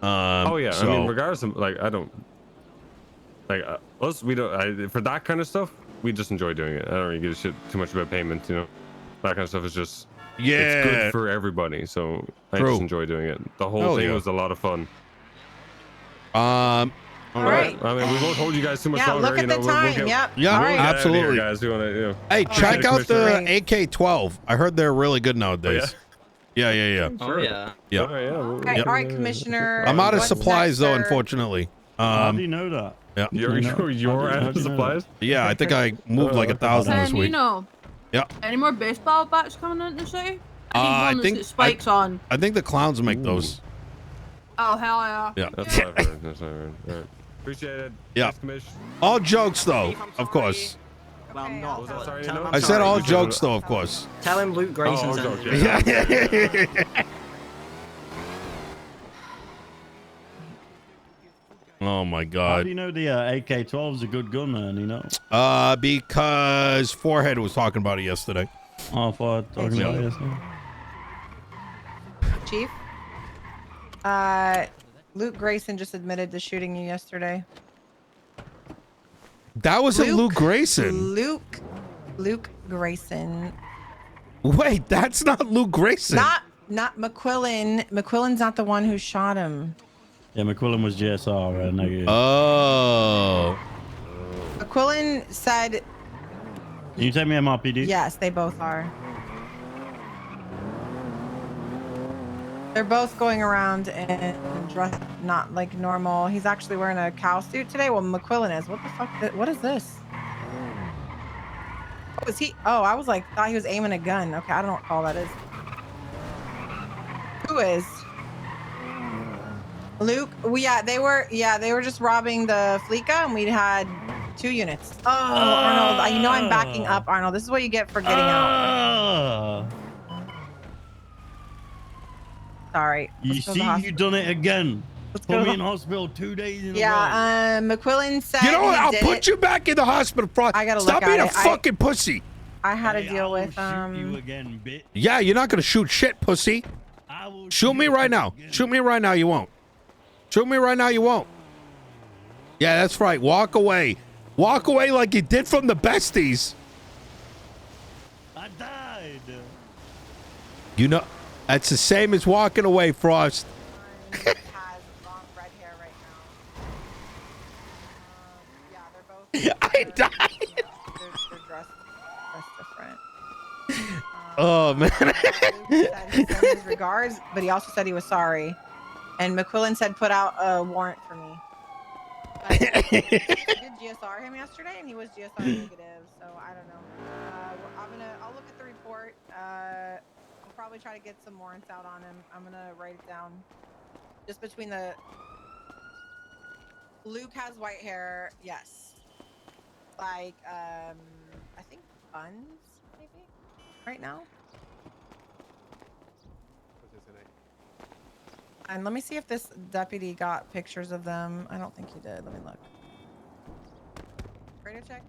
Oh yeah, So, I mean, regardless of like, I don't like us. We don't for that kind of stuff. We just enjoy doing it. I don't really give a shit too much about payment. You know, that kind of stuff is just it's Yeah. good for everybody. So I True. just enjoy doing it. The whole Hell thing yeah. was a lot of fun. All right. I mean, we won't hold you guys too much Yeah, longer. look at you know, the we'll time. get, Yep. Yeah, All we'll right. get out of here, absolutely. guys. We want to, you know. Hey, check out the Commissioner. AK-12. I heard they're really good nowadays. Yeah. Oh yeah. Yeah. Oh, yeah. All right, Commissioner. I'm out of what's supplies next, though, sir? unfortunately. How do you know that? Yeah. You're out of supplies? Yeah, I think I moved like 1,000 this week. Nino, Yeah. any more baseball bats coming in the city? I I need one think that spikes on. I think the clowns make those. Oh, hell yeah. Yeah. That's what I've heard. That's what I've heard. All right. Appreciate it. Yeah. Thanks, Commish. All jokes though, of course. Well, I'm not. Was that sorry, Tell him Nino? I'm I said sorry. all jokes though, of course. Tell him Luke Grayson all sent jokes, you. Yeah. Oh my How do god. you know the AK-12 is a good gun, man? You know? Because Forehead was talking about it yesterday. Oh, for talking about it yesterday. Chief. Luke Grayson just admitted to shooting you yesterday. That wasn't Luke Grayson. Luke Grayson. Wait, that's not Luke Grayson. Not McQuillan. McQuillan's not the one who shot him. Yeah, McQuillan was GSR, right? Negative. Oh. McQuillan said Can you take me MRPD? yes, they both are. They're both going around and dressed not like normal. He's actually wearing a cow suit today. Well, McQuillan is. What the fuck? What is this? Oh, is he? Oh, I was like, thought he was aiming a gun. Okay, I don't know what call that is. Who is? Luke? They were just robbing the Fleeca, and we had 2 units. Oh, Arnold, you know I'm backing up, Arnold. This is what you get for getting out. Sorry. You Let's go to see, the you hospital. done it again. Let's Put go to me the- in hospital 2 days in a row. Yeah, McQuillan said You know what? he I'll did put it. you back in the hospital. I gotta Stop look being at a it. fucking pussy. I had to deal with You again, bitch. Yeah, you're not gonna shoot shit, pussy. Shoot me right now. Shoot me right now. You won't. Shoot me right now. You won't. Yeah, that's right. Walk away. Walk away like you did from the besties. I died. You know, that's the same as walking away, Frost. has long red hair right now. Yeah, they're both. I died. They're dressed different. Oh man. He sent his regards, but he also said he was sorry. And McQuillan said put out a warrant for me. I did GSR him yesterday, and he was GSR negative, so I don't know. I'll look at the report. I'll probably try to get some warrants out on him. I'm gonna write it down. Just between the. Luke has white hair. Yes. Like I think buns maybe right now. And let me see if this deputy got pictures of them. I don't think he did. Let me look. Radio check.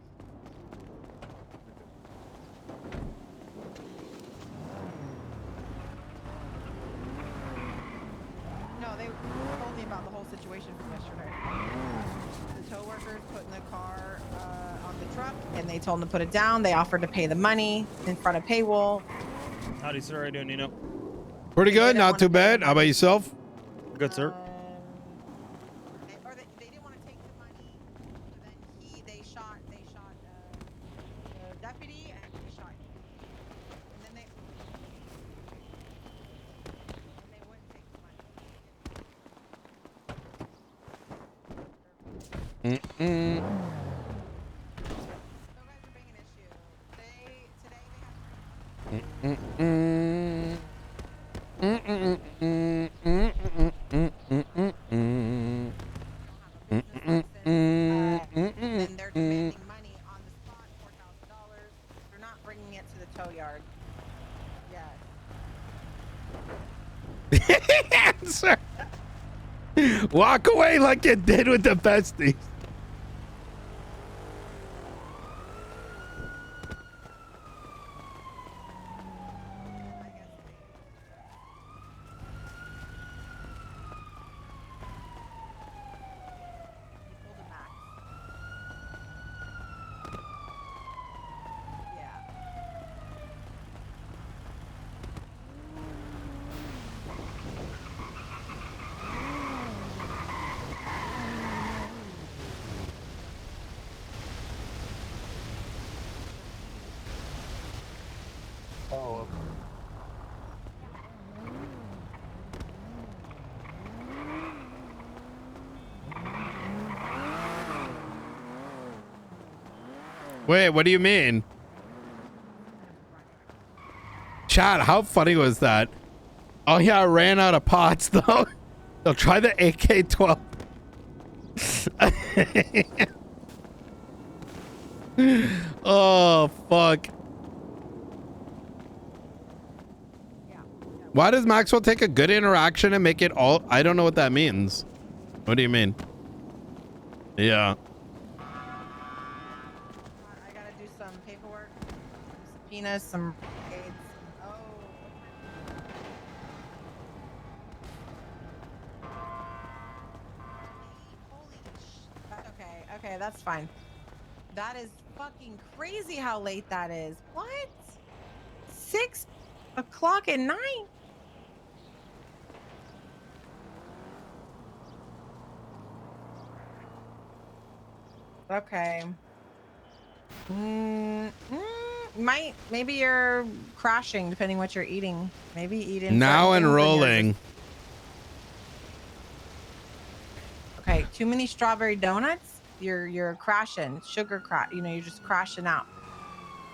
No, they told me about the whole situation from yesterday. The tow workers put in the car on the truck, and they told them to put it down. They offered to pay the money in front of paywall. Howdy, sir. How you doing, Nino? Pretty good. Not too bad. How about yourself? Good, sir. They didn't want to take the money, so then they shot the deputy, and they shot him. And then And they're demanding money on the spot, $4,000. They're not bringing it to the tow yard. Yes. Answer. Walk away like you did with the besties. Oh. Wait, what do you mean? Chad, how funny was that? Oh yeah, I ran out of pots though. So try the AK-12. Oh fuck. Why does Maxwell take a good interaction and make it all? I don't know what that means. What do you mean? Yeah. I gotta do some paperwork, some subpoenas, some aids. Okay, that's fine. That is fucking crazy how late that is. What? 6 o'clock at night? Okay. Maybe you're crashing depending what you're eating. Maybe eat inside Now things and you're enrolling. Okay, too many strawberry donuts, you're crashing. Sugar crash, you're just crashing out.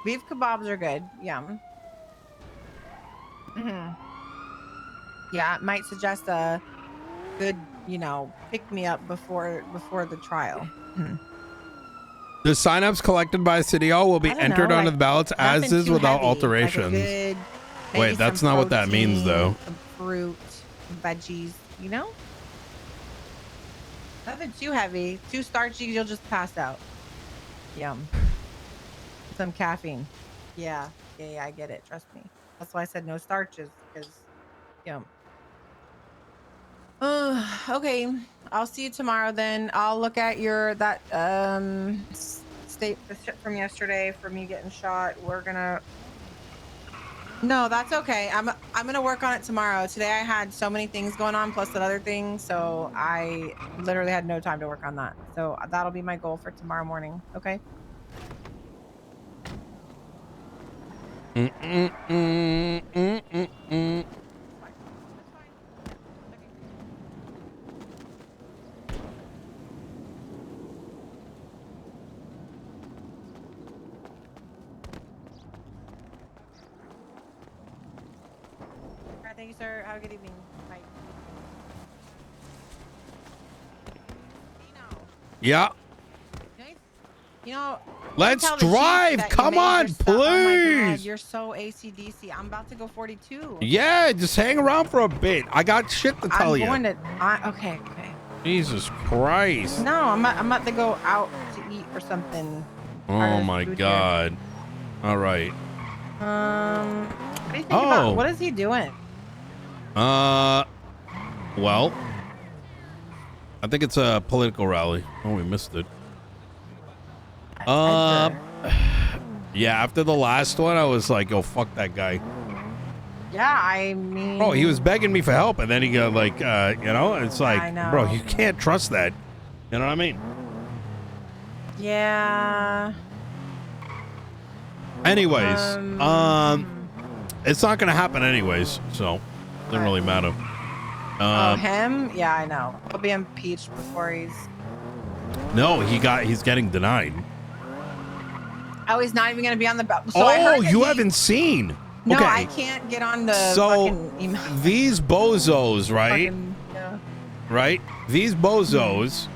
Beef kebabs are good. Yum. Yeah, it might suggest a good, pick me up before the trial. The signups collected by City Hall will be I don't entered know, onto like, the ballots as nothing is too without heavy, like a alterations. good, maybe Wait, that's some not what that means though. some fruit, some veggies, Nothing too heavy, too starchy, you'll just pass out. Yum. Some caffeine. Yeah, I get it. Trust me. That's why I said no starches, because yum. Okay. I'll see you tomorrow then. I'll look at that the shit from yesterday for me getting shot. No, that's okay. I'm gonna work on it tomorrow. Today I had so many things going on plus that other thing, so I literally had no time to work on that. So that'll be my goal for tomorrow morning. Okay. All right, thank you, sir. Have a good evening. Bye. Yeah. Let's tell the chief drive. that you Come made your on, stuff. Oh my God, please. you're so AC/DC. I'm about to go 42. Yeah, just hang around for a bit. I got shit to tell you. Okay. Jesus Christ. No, I'm about to go out to eat or something. Oh my God. All right. What do you think about? What is he doing? Well, I think it's a political rally. Oh, we missed it. Yeah, after the last one, I was like, oh, fuck that guy. Yeah, I mean. Bro, he was begging me for help, and then he got like, it's like, I know. bro, you can't trust that. You know what I mean? Yeah. Anyways, it's not gonna happen anyways, so it doesn't really matter. Him? Yeah, I know. He'll be impeached before he's. No, he's getting denied. Oh, he's not even going to be on the ballot. So I heard that you haven't seen. No, Okay. I can't get on the So fucking email. these bozos, right? Fucking, yeah. Right? These bozos,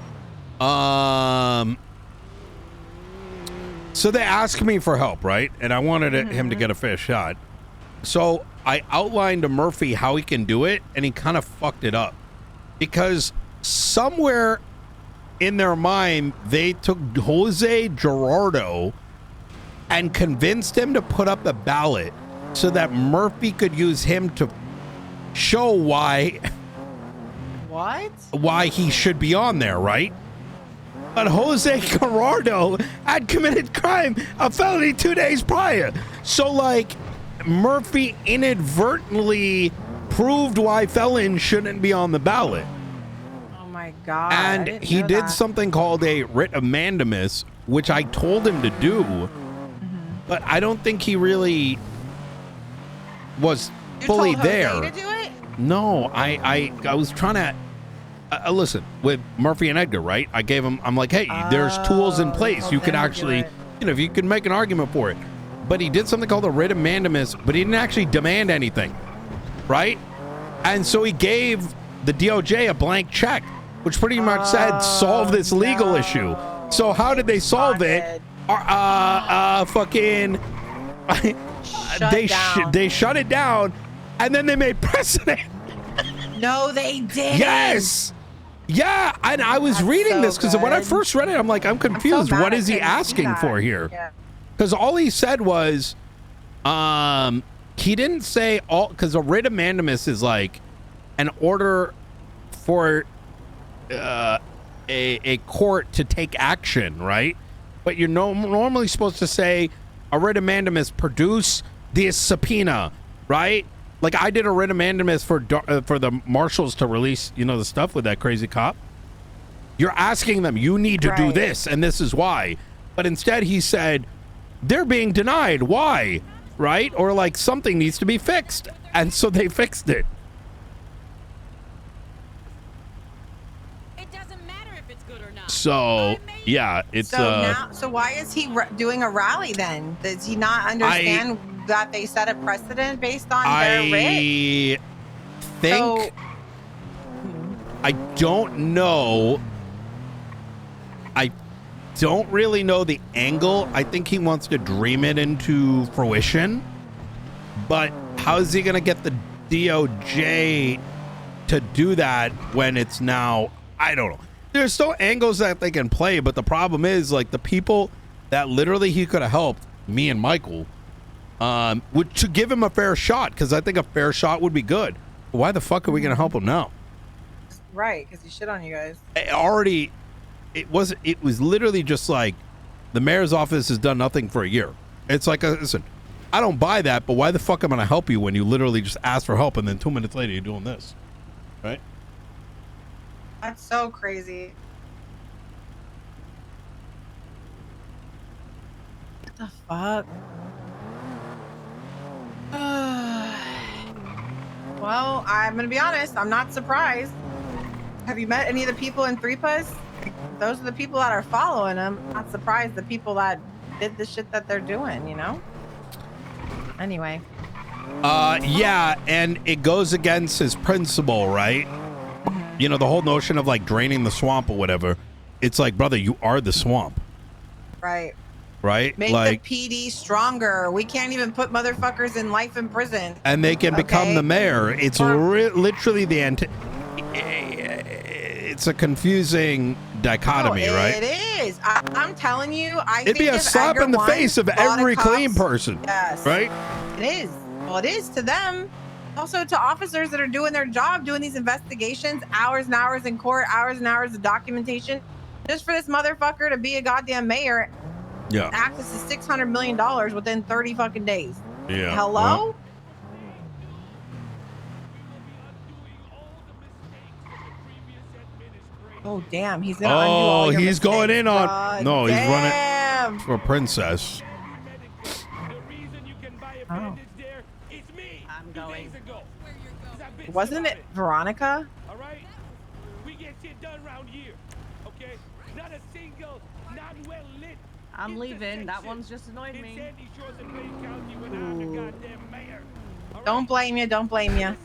so they asked me for help, right? And I wanted him to get a fair shot. So I outlined to Murphy how he can do it, and he kind of fucked it up. Because somewhere in their mind, they took Jose Gerardo and convinced him to put up a ballot so that Murphy could use him to show why he should be on there, right? But Jose Gerardo had committed a felony 2 days prior. So, like, Murphy inadvertently proved why felons shouldn't be on the ballot. Oh my God. And he did something called a writ of mandamus, which I told him to do, but I don't think he really was fully there. Jose to do it? No, I was trying to listen with Murphy and Edgar, right? I gave him, I'm like, hey, there's tools in place. You could actually, if you can make an argument for it. But he did something called a writ of mandamus, but he didn't actually demand anything, right? And so he gave the DOJ a blank check, which pretty much said, solve this legal issue. So how did they solve it? Fucking, they shut it down, and then they made precedent. No, they did. Yes. Yeah, and I was reading this because when I first read it, I'm like, I'm confused. What is he asking for here? Because all he said was, he didn't say all, because a writ of mandamus is like an order for a court to take action, right? But you're normally supposed to say a writ of mandamus, produce this subpoena, right? Like I did a writ of mandamus for the marshals to release, the stuff with that crazy cop. You're asking them, you need to do this, and this is why. But instead he said, they're being denied. Why? Right? Or like something needs to be fixed. And so they fixed it. It doesn't matter if it's good or not. So, yeah, it's so why is he doing a rally then? Does he not understand that they set a precedent based on their writ? Think I don't know. I don't really know the angle. I think he wants to dream it into fruition. But how is he going to get the DOJ to do that when it's now, I don't know. There's still angles that they can play, but the problem is like the people that literally he could have helped, me and Michael, would to give him a fair shot, because I think a fair shot would be good. Why the fuck are we going to help him now? Right, because he shit on you guys. It was literally just like the mayor's office has done nothing for a year. It's like, listen, I don't buy that, but why the fuck am I going to help you when you literally just ask for help and then 2 minutes later you're doing this, right? That's so crazy. What the fuck? Well, I'm gonna be honest, I'm not surprised. Have you met any of the people in 3PUS? Those are the people that are following him. Not surprised the people that did the shit that they're doing, Anyway. Yeah, and it goes against his principle, right? The whole notion of like draining the swamp or whatever. It's like, brother, you are the swamp. Right. Right? Make like, the PD stronger. We can't even put motherfuckers in life in prison. And they can become the mayor. It's literally the it's a confusing dichotomy, right? It is. I'm telling you. It'd be a slap in the face of every clean person. Yes. Right? It is. Well, it is to them. Also to officers that are doing their job, doing these investigations, hours and hours in court, hours and hours of documentation, just for this motherfucker to be a goddamn mayor. Yeah. Access to $600 million within 30 fucking days. Yeah. Hello? Oh damn, he's gonna undo all your he's going in on. God No, he's damn. running for princess. Oh. I'm going. Wasn't it Veronica? We get shit done around here, okay? Not a I'm leaving. That one's just annoyed me. Don't blame you. Don't blame you.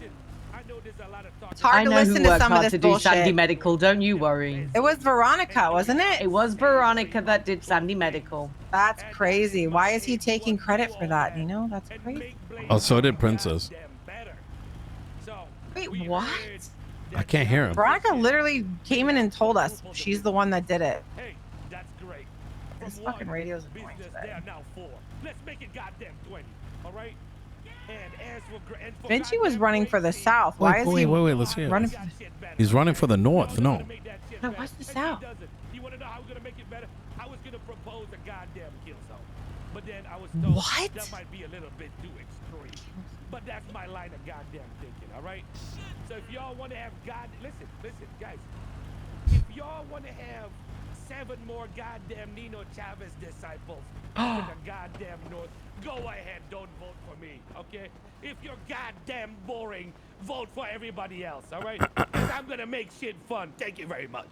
It's I hard to know listen who to worked some of hard this to do Sandy bullshit. Medical. Don't you worry. It was Veronica, wasn't it? It was Veronica that did Sandy Medical. That's crazy. Why is he taking credit for that? You know, that's crazy. Oh, so did Princess. Wait, what? I can't hear him. Veronica literally came in and told us she's the one that did it. Hey, that's great. This fucking radio's annoying Business, today. there are now 4. Let's make it goddamn 20. All right. And as for Vinci was running for the South. Why is he? Wait, let's hear running? it. He's running for the North. No. No, what's the South? You want to know how we're gonna make it better? I was gonna propose a goddamn kill zone, but then I was told What? that might be a little bit too extreme. But that's my line of goddamn thinking. All right. So if y'all want to have listen, guys. If y'all want to have 7 more goddamn Nino Chavez disciples in the goddamn North, go ahead, don't vote for me, okay? If you're goddamn boring, vote for everybody else, all right? 'Cause I'm gonna make shit fun. Thank you very much.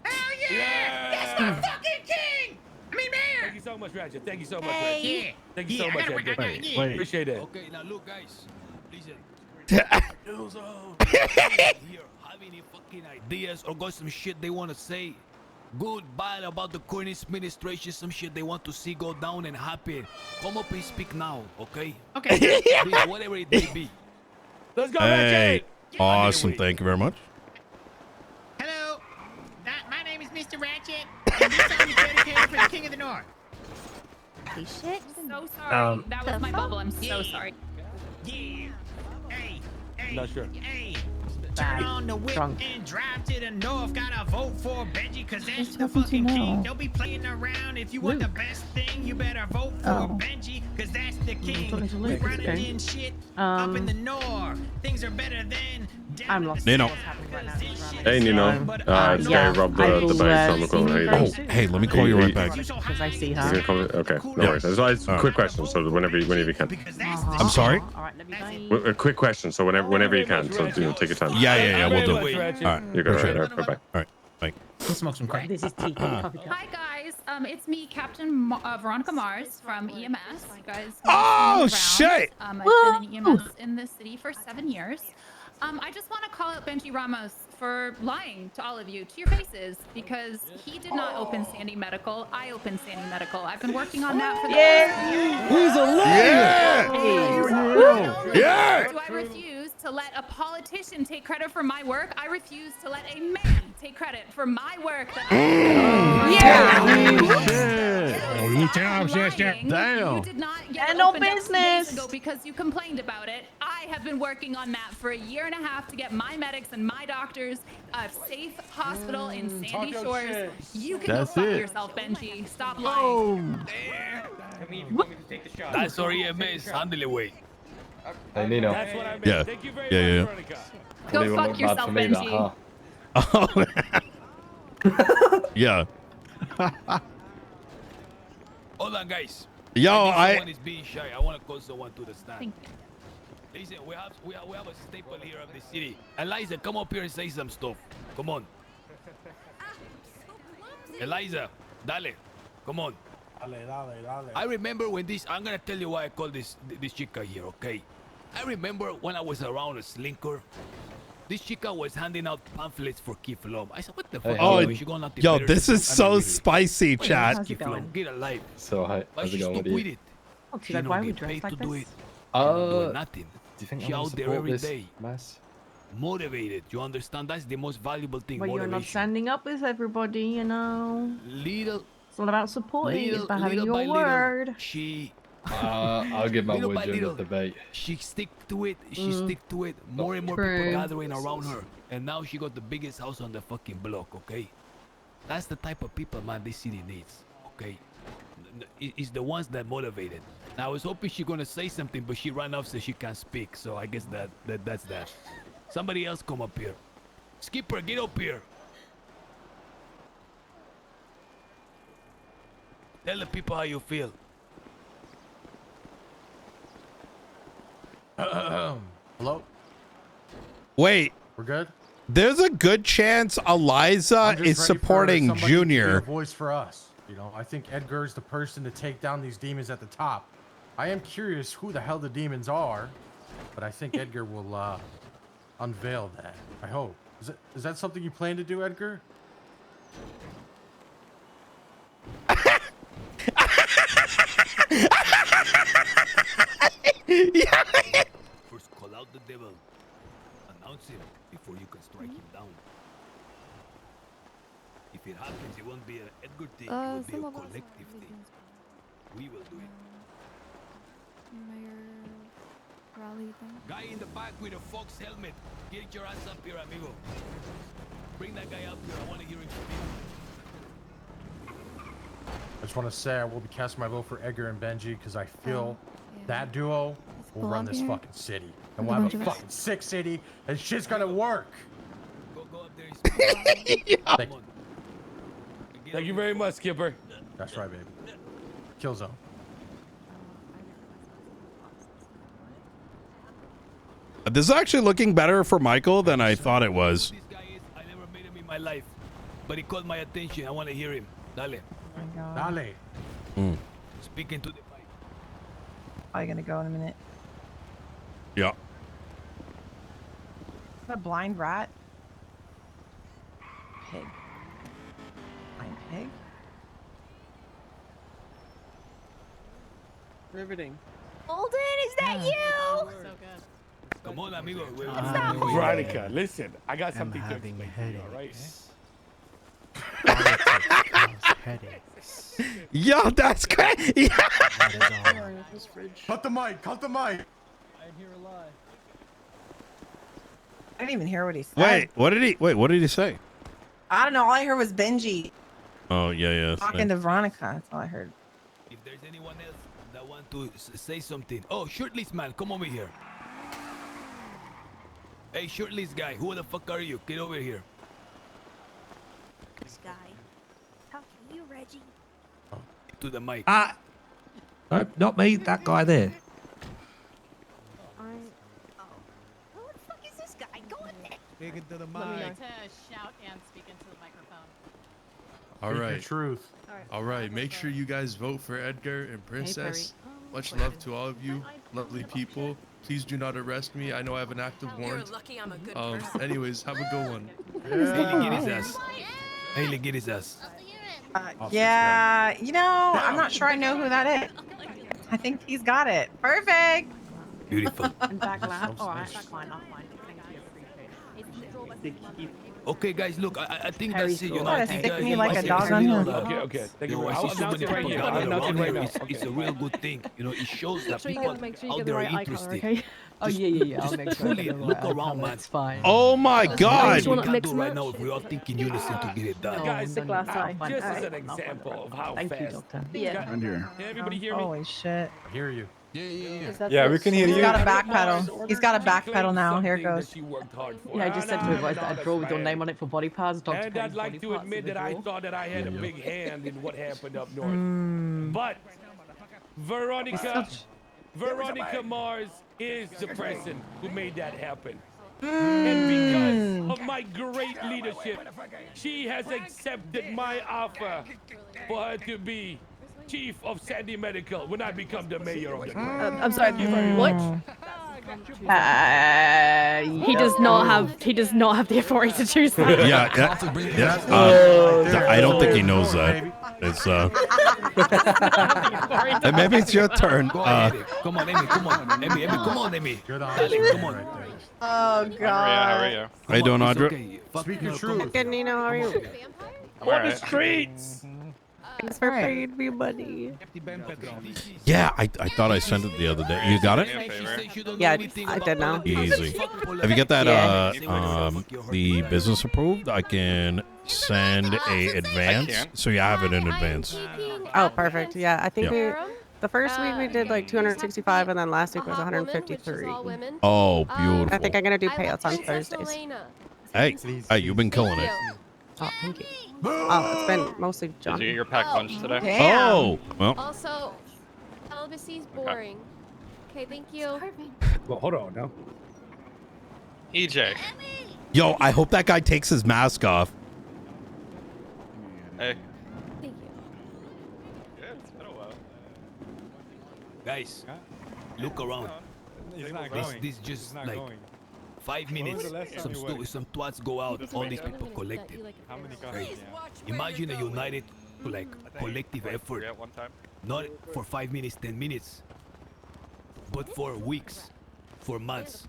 Hell yeah! That's my fucking king! I mean, mayor! Thank you so much, Ratchet. Thank you so much, Hey. Ratchet. Yeah. Thank you Yeah, so I much, gotta work- I Ratchet. gotta- yeah. Appreciate it. Okay, now look, guys. Listen. Here, have any fucking ideas or got some shit they want to say? Good, bad about the current administration, some shit they want to see go down and happen. Come up and speak now, okay? Okay. Please, whatever it may be. Let's go, Hey, awesome. Thank you very much. Hello. My name is Mr. Ratchet, and this song is dedicated for the King of the North. Holy shit. So sorry. That was my bubble. I'm so sorry. Yeah. Hey. Not sure. Hey. Turn on the whip and drive to the north. Gotta vote for Benji, cause that's the fucking king. Don't be playing around. If you want the best thing, you better vote for Benji, cause that's the king. We running in shit up in the north. Things are better than I'm lost. Nino. Hey, Nino. It's yeah, Gary Rob, I the will, base on the see you corner. How you very doing? soon. Hey, let me call you right back. Because I see You her. gonna call it? Okay, no worries. That's why it's a quick question. So whenever you can. I'm sorry? All right, let me go. A quick question. So whenever you can. So take your time. Yeah, we'll do it. Ratchet. All right. You're good. Appreciate All it. right. Bye. All right. Bye. Let's smoke some crack. This is tea. Hi guys, it's me, Captain Veronica Mars from EMS. You guys. Oh, know me shit! around. I've been in EMS in the city for 7 years. I just want to call out Benji Ramos for lying to all of you, to your faces, because he did not open Sandy Medical. I opened Sandy Medical. I've been working on that for the last year. Yeah! Do I refuse to let a politician take credit for my work? I refuse to let a man take credit for my work. Damn. You did not get no opened up 2 days business. ago because you complained about it. I have been working on that for 1.5 years to get my medics and my doctors a safe hospital in Sandy Shores. You can That's go fuck it. yourself, Benji. Stop lying. That's our EMS. Handle it way. Hey, Nino. That's what I meant. Yeah. Thank you very Yeah. much, Veronica. Go fuck yourself, Benji. Yeah. Hold on, guys. Yo, Someone is being shy. I want to call someone to the stand. Thank you. Listen, we have a staple here of the city. Eliza, come up here and say some stuff. Come on. Eliza, dale. Come on. I remember when I'm gonna tell you why I call this chica here, okay? I remember when I was around a slinker. This chica was handing out pamphlets for Kiflom. I said, what the fuck? Oh, is she going out to yo, better this than is some so animal? spicy, Wait, chat. how's it going? Get alive. So, Why how's it she going stuck with with you? it? Oh, She like, don't why we get dressed paid like to do this? it. She don't do Do nothing. you think She I'm out there support every this day. mess? Motivated. You understand? That's the most valuable thing. Well, you're not motivation. standing up with everybody, you know. Little. It's all about supporting. It's about having little by your little, word. She. I'll give my Little word by during this little, debate. She stick to it. She stick to it. More and more True. people gathering around her, and now she got the biggest house on the fucking block. Okay, that's the type of people, man, this city needs. Okay, it's the ones that motivated. Now I was hoping she's gonna say something, but she ran off so she can't speak. So I guess that's that. Somebody else come up here. Skipper, get up here. Tell the people how you feel. Hello? Wait. We're good? There's a good chance Eliza I'm just is ready for supporting somebody to be a Junior. voice for us. You know, I think Edgar is the person to take down these demons at the top. I am curious who the hell the demons are, but I think Edgar will unveil that. I hope. Is that something you plan to do, Edgar? First, call out the devil. Announce him before you can strike him down. If it happens, it won't be an Edgar thing. It will be a collective thing. We will do it. Mayor rally thing. Guy in the back with a fox helmet. Get your ass up here, amigo. Bring that guy up here. I want to hear him speak. I just want to say I will be casting my vote for Edgar and Benji because I feel that duo will run this fucking city. And we'll have a fucking sick city and shit's gonna work. Go up there and speak. Thank you very much, Skipper. That's right, baby. Kill zone. This is actually looking better for Michael than I thought it was. This guy is, I never met him in my life, but he caught my attention. I want to hear him. Dale. Oh my God. Dale. Speaking to the mic. Probably gonna go in a minute. Yeah. A blind rat. Pig. Blind pig. Riveting. Holden, is that you? So good. Come on, amigo. Veronica, listen, I got something to explain to you, all right? Yo, that's great. Yeah. Cut the mic. Cut the mic. I hear a lie. I didn't even hear what he said. Wait, what did he say? I don't know. All I heard was Benji Oh, yeah. talking to Veronica. That's all I heard. If there's anyone else that want to say something. Oh, shirtless man, come over here. Hey, shirtless guy, who the fuck are you? Get over here. This guy. Talk to you, Reggie. To the mic. No, not me. That guy there. Who the fuck is this guy? Go in there. Speak into the Let me mic. know to shout and speak into the microphone. All Speak right. your Truth. All right, make sure you guys vote for Edgar and Princess. Much love to all of you, lovely people. Please do not arrest me. I know I have an active warrant. lucky I'm a good person. Anyways, have a good one. Haley, get his ass. Haley, get his ass. Yeah, you know, I'm not sure I know who that is. I think he's got it. Perfect. Beautiful. And back lap. All right. Offline. Okay, guys, look, I think Harry's that's it. cool. You know, I think Stick me like a dog on him. Okay. Thank you very I much. see so many people I'm gathered announcing around right here. now. It's a real good thing. You know, it shows that Make sure you people get- make sure you out get there the are right eye color, interested. okay? Oh, yeah. I'll make sure I get Fully the right look eye around, color, man. it's fine. Oh my God. We can't do right now if we all think in unison to get it done. Guys, the glass eye. just as an Alright. example of how Thank you, fast. doctor. Yeah. Can everybody hear me? Holy shit. I hear you. Yeah, we can hear He's you. got a backpedal. He's got a backpedal now. Here it goes. Yeah, I just said to him that I draw with your name on it for body parts. Doctor And I'd like to admit that I thought that I had a big hand in what happened up north. Mm. But Veronica Mars is the person who made that happen. And because of my great leadership, she has accepted my offer for her to be chief of Sandy Medical when I become the mayor of the north. I'm sorry. What? He does not have the authority to choose that. I don't think he knows that. It's and maybe it's your turn. Come on, Amy. Come on, Amy. Darling, come on. Oh God. How you doing, Audra? Speak your truth. Good, Nino. How are you? I'm on the streets. Thanks for paying me money. Yeah, I thought I sent it the other day. You got it? Yeah, I did now. Easy. If you get that the business approved, I can send a advance, so you have it in advance. Oh, perfect. Yeah, I think Yeah. the first week we did like 265, and then last week was 153. Oh, beautiful. I think I'm gonna do payouts on Thursdays. Hey, you've been killing it. Oh, thank you. Oh, it's been mostly John. Did you get your pack lunch today? Damn. Oh, well. Also, celibacy's boring. Okay, thank you. Well, hold on now. EJ. Yo, I hope that guy takes his mask off. Hey. Thank Guys, look around. This just like 5 minutes. Some twats go out. All these people collected. Hey, imagine a united, like, collective effort. Not for 5 minutes, 10 minutes, but for weeks, for months.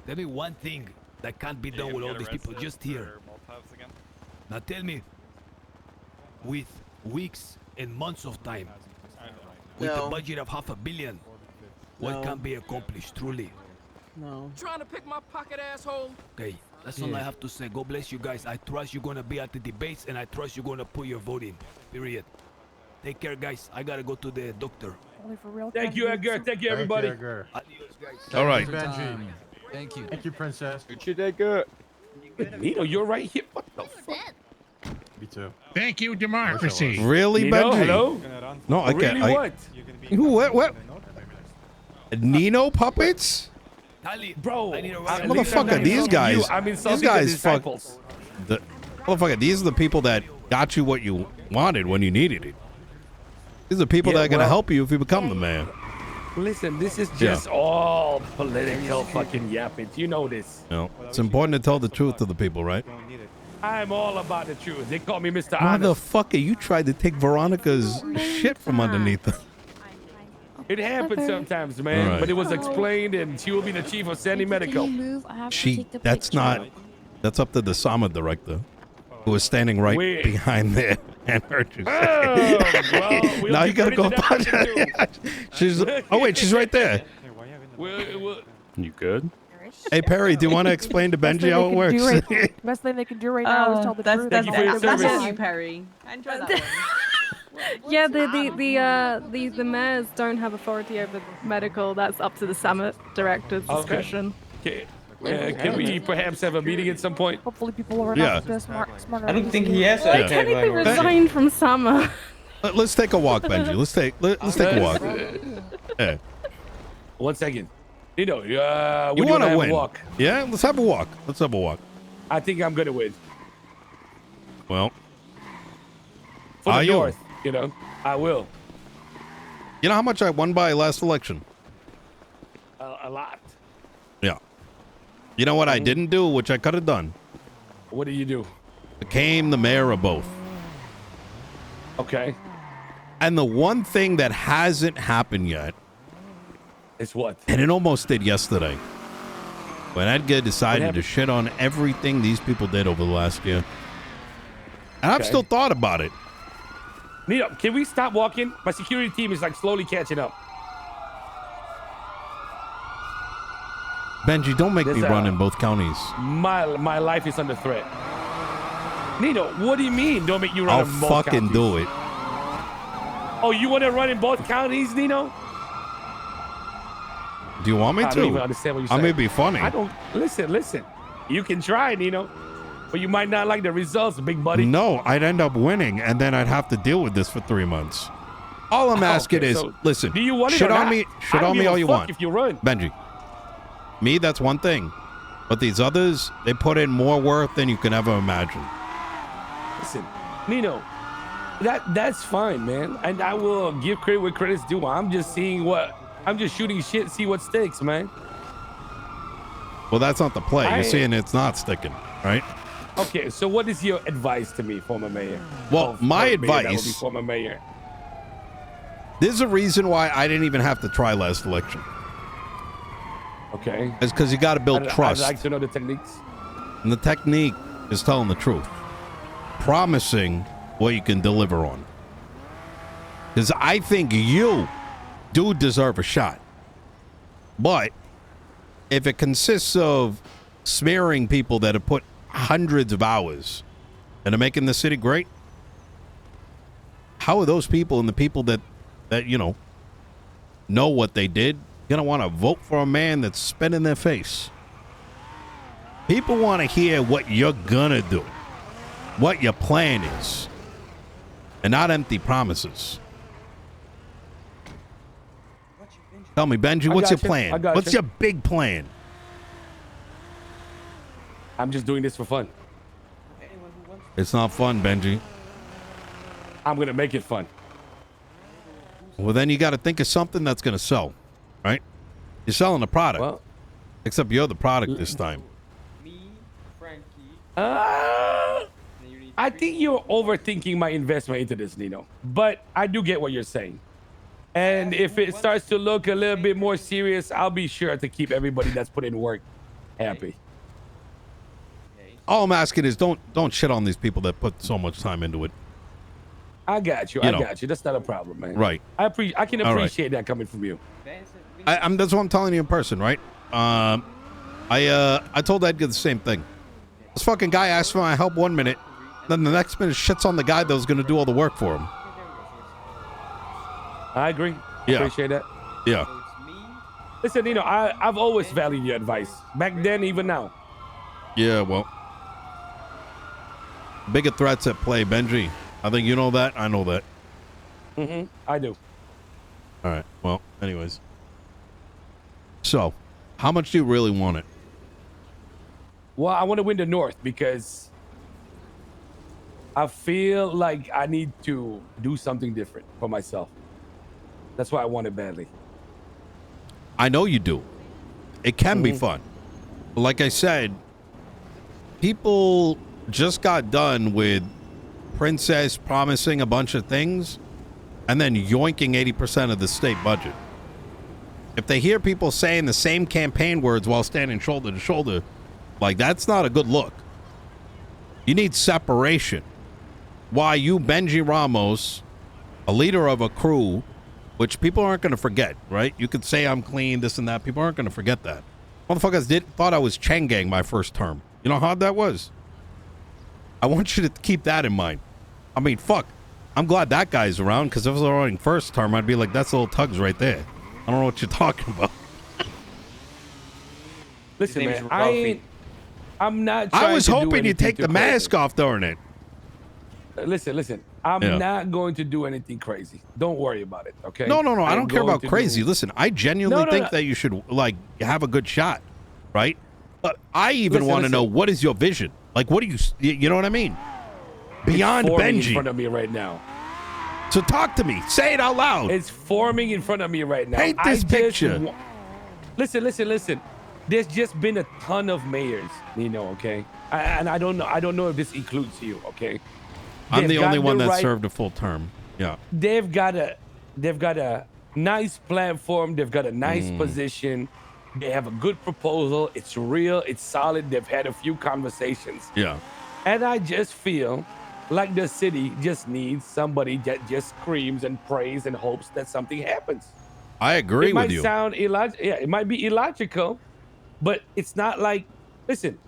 Tell me one thing that can't be done with all these people just here. Now tell me, with weeks and months of time, with a budget of $500 million, what can be accomplished truly? No. Trying to pick my pocket, asshole. Okay, that's all I have to say. God bless you guys. I trust you're gonna be at the debates, and I trust you're gonna put your vote in. Period. Take care, guys. I gotta go to the doctor. Thank you, Edgar. Thank you, everybody. Thank you, Edgar. Adios, guys. All right. Benji. Thank you. Thank you, Princess. Good Edgar. Nino, you're right here. What the fuck? Me too. Thank you, democracy. Really, Nino, Benji? hello? No, I can't. Really, what? What? Nino puppets? Bro, Motherfucker, these guys. These guys fuck. Motherfucker, these are the people that got you what you wanted when you needed it. These are the people that are gonna help you if you become the man. Listen, this is just all political fucking yapping. You know this. No, it's important to tell the truth to the people, right? I'm all about the truth. They call me Mr. Honest. Motherfucker, you tried to take Veronica's shit from underneath her. It happens sometimes, man. Right. But it was explained, and she will be the chief of Sandy Medical. That's not. That's up to the SAMA director, who is standing right behind there and heard you say. Now you gotta go punch her. She's. Oh wait, she's right there. You good? Hey Perry, do you want to explain to Benji how it works? Best thing they can do right now is tell the truth. That's you, Perry. I enjoy that one. Yeah, the mayors don't have authority over medical. That's up to the summit director's discretion. Okay. Can we perhaps have a meeting at some point? Hopefully people are smarter. I don't think he has I technically resigned from summer. Let's take a walk, Benji. Let's take a walk. Yeah. 1 second. You know, You want to win? Walk? Yeah, let's have a walk. Let's have a walk. I think I'm gonna win. Well, For the are you? North, you know, I will. You know how much I won by last election? A lot. Yeah. You know what I didn't do, which I could have done? What do you do? Became the mayor of both. Okay. And the one thing that hasn't happened yet. It's what? And it almost did yesterday. When Edgar decided to shit on everything these people did over the last year. And I've still thought about it. Nino, can we stop walking? My security team is like slowly catching up. Benji, don't make me run in both counties. My life is under threat. Nino, what do you mean? Don't make you run I'll in both fucking counties? do it. Oh, you want to run in both counties, Nino? Do you want me to? I don't even understand what you're I saying. may be funny. I don't listen. You can try, Nino, but you might not like the results, big buddy. No, I'd end up winning, and then I'd have to deal with this for 3 months. All I'm asking is, so listen. do you want it shit or on not? me, I shit don't on me give a all you fuck want. if you run. Benji, me, that's one thing, but these others, they put in more work than you can ever imagine. Listen, Nino, that's fine, man, and I will give credit where credit's due. I'm just shooting shit, see what sticks, man. Well, that's not the play. You're seeing it's not sticking, right? Okay, so what is your advice to me, former mayor? Well, my Mayor, that would be advice. former mayor. There's a reason why I didn't even have to try last election. Okay. It's because you got to build trust. I'd like to know the techniques. And the technique is telling the truth. Promising what you can deliver on. Because I think you do deserve a shot. But if it consists of smearing people that have put hundreds of hours into making the city great, how are those people and the people that you know what they did gonna want to vote for a man that's spit in their face? People want to hear what you're gonna do, what your plan is, and not empty promises. Tell me, Benji, what's your plan? What's your big plan? I'm just doing this for fun. It's not fun, Benji. I'm gonna make it fun. Well, then you got to think of something that's going to sell, right? You're selling a product. Well, except you're the product this time. I think you're overthinking my investment into this, Nino. But I do get what you're saying. And if it starts to look a little bit more serious, I'll be sure to keep everybody that's put in work happy. All I'm asking is don't shit on these people that put so much time into it. I got you. You I know. got you. That's not a problem, man. Right. I can All right. appreciate that coming from you. That's what I'm telling you in person, right? I told Edgar the same thing. This fucking guy asked for my help 1 minute, then the next minute shits on the guy that was going to do all the work for him. I agree. Yeah. Appreciate that. Yeah. Listen, Nino, I've always valued your advice. Back then, even now. Yeah, well. Bigger threats at play, Benji. I think you know that. I know that. I do. All right. Well, anyways. So, how much do you really want it? Well, I want to win the North because I feel like I need to do something different for myself. That's why I want it badly. I know you do. It can be fun. Like I said, people just got done with Princess promising a bunch of things and then yoinking 80% of the state budget. If they hear people saying the same campaign words while standing shoulder to shoulder, like, that's not a good look. You need separation. Why you, Benji Ramos, a leader of a crew, which people aren't going to forget, right? You could say I'm clean, this and that. People aren't going to forget that. Motherfuckers thought I was Chang Gang my first term. You know how hard that was? I want you to keep that in mind. I mean, fuck. I'm glad that guy's around, because if I was running first term, I'd be like, that's little Tugs right there. I don't know what you're talking about. Listen, man, I'm not trying I was to do hoping you'd anything take too the crazy. mask off during it. Listen. I'm not going to do anything crazy. Don't worry about it, okay? No. I I'm don't care going about to crazy. do- Listen, I genuinely No, think no. that you should, like, have a good shot, right? But I even Listen, want to know, listen. what is your vision? Like, what do you know what I mean? Beyond It's forming Benji. in front of me right now. So talk to me. Say it out loud. It's forming in front of me right now. Paint this picture. Listen. There's just been a ton of mayors, okay? And I don't know if this includes you, okay? I'm the They've only got one the that right- served a full term. Yeah. They've got a nice platform. They've got a nice position. They have a good proposal. It's real. It's solid. They've had a few conversations. Yeah. And I just feel like the city just needs somebody that just screams and prays and hopes that something happens. I agree it with might you. sound illogical. Yeah, it might be illogical, but it's not like, listen,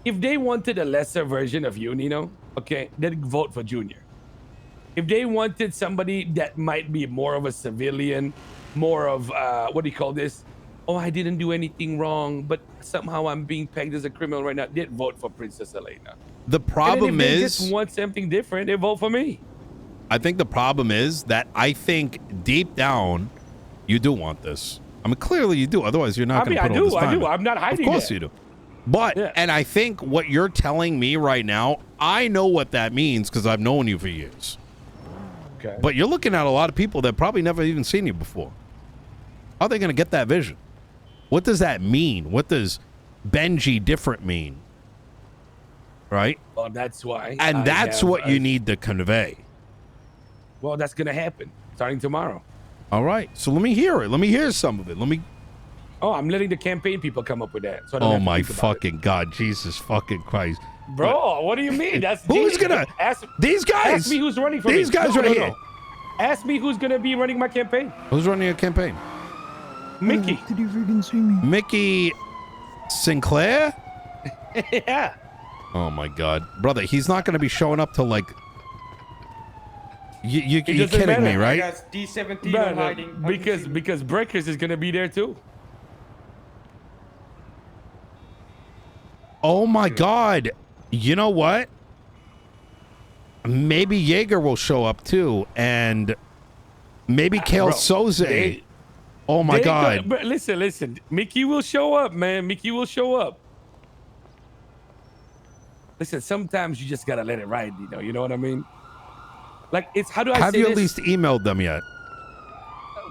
if they wanted a lesser version of you, Nino, okay, they'd vote for Junior. If they wanted somebody that might be more of a civilian, more of, what do you call this? Oh, I didn't do anything wrong, but somehow I'm being pegged as a criminal right now. They'd vote for Princess Elena. The problem and then if they is, just want something different, they vote for me. I think the problem is that I think deep down, you do want this. I mean, clearly you do. Otherwise, you're not going to put all this time I do. in. I'm not hiding Of course that. you do. But, and I think what you're telling me right now, I know what that means because I've known you for years. Okay. But you're looking at a lot of people that probably never even seen you before. How are they going to get that vision? What does that mean? What does Benji different mean? Right? Well, that's why. And I that's have what you need to convey. Well, that's going to happen starting tomorrow. All right. So let me hear it. Let me hear some of it. Let me. Oh, I'm letting the campaign people come up with that. So I don't Oh have to my think about fucking God. Jesus fucking Christ. it. Bro, what do you mean? That's Who's gonna ask these guys? Ask me who's running for these me. guys No, right no, here. no. Ask me who's gonna be running my campaign. Who's running your campaign? Mickey. Did you freaking see me? Mickey Sinclair? Yeah. Oh my God, brother, he's not going to be showing up till like. You're doesn't kidding matter. me, right? That's D17 on hiding. Because Breakers is gonna be there too. Oh my God, you know what? Maybe Jaeger will show up too, and maybe Kale Bro, Soze. Oh my God. But listen. Mickey will show up, man. Mickey will show up. Listen, sometimes you just gotta let it ride, you know what I mean? Like, it's, how do I Have say you this? at least emailed them yet?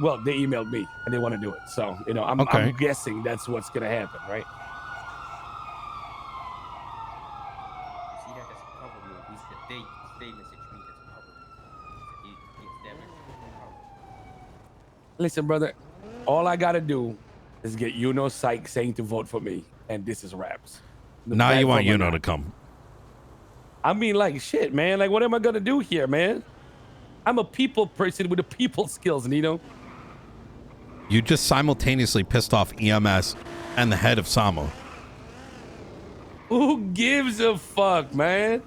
well, they emailed me and they want to do it. So, you know, I'm guessing that's what's going to happen, right? Listen, brother, all I got to do is get Yuno Psych saying to vote for me, and this is raps. Now you want Yuno to come. I mean, like, shit, man. Like, what am I going to do here, man? I'm a people person with the people skills, Nino. You just simultaneously pissed off EMS and the head of SAMO. Who gives a fuck, man?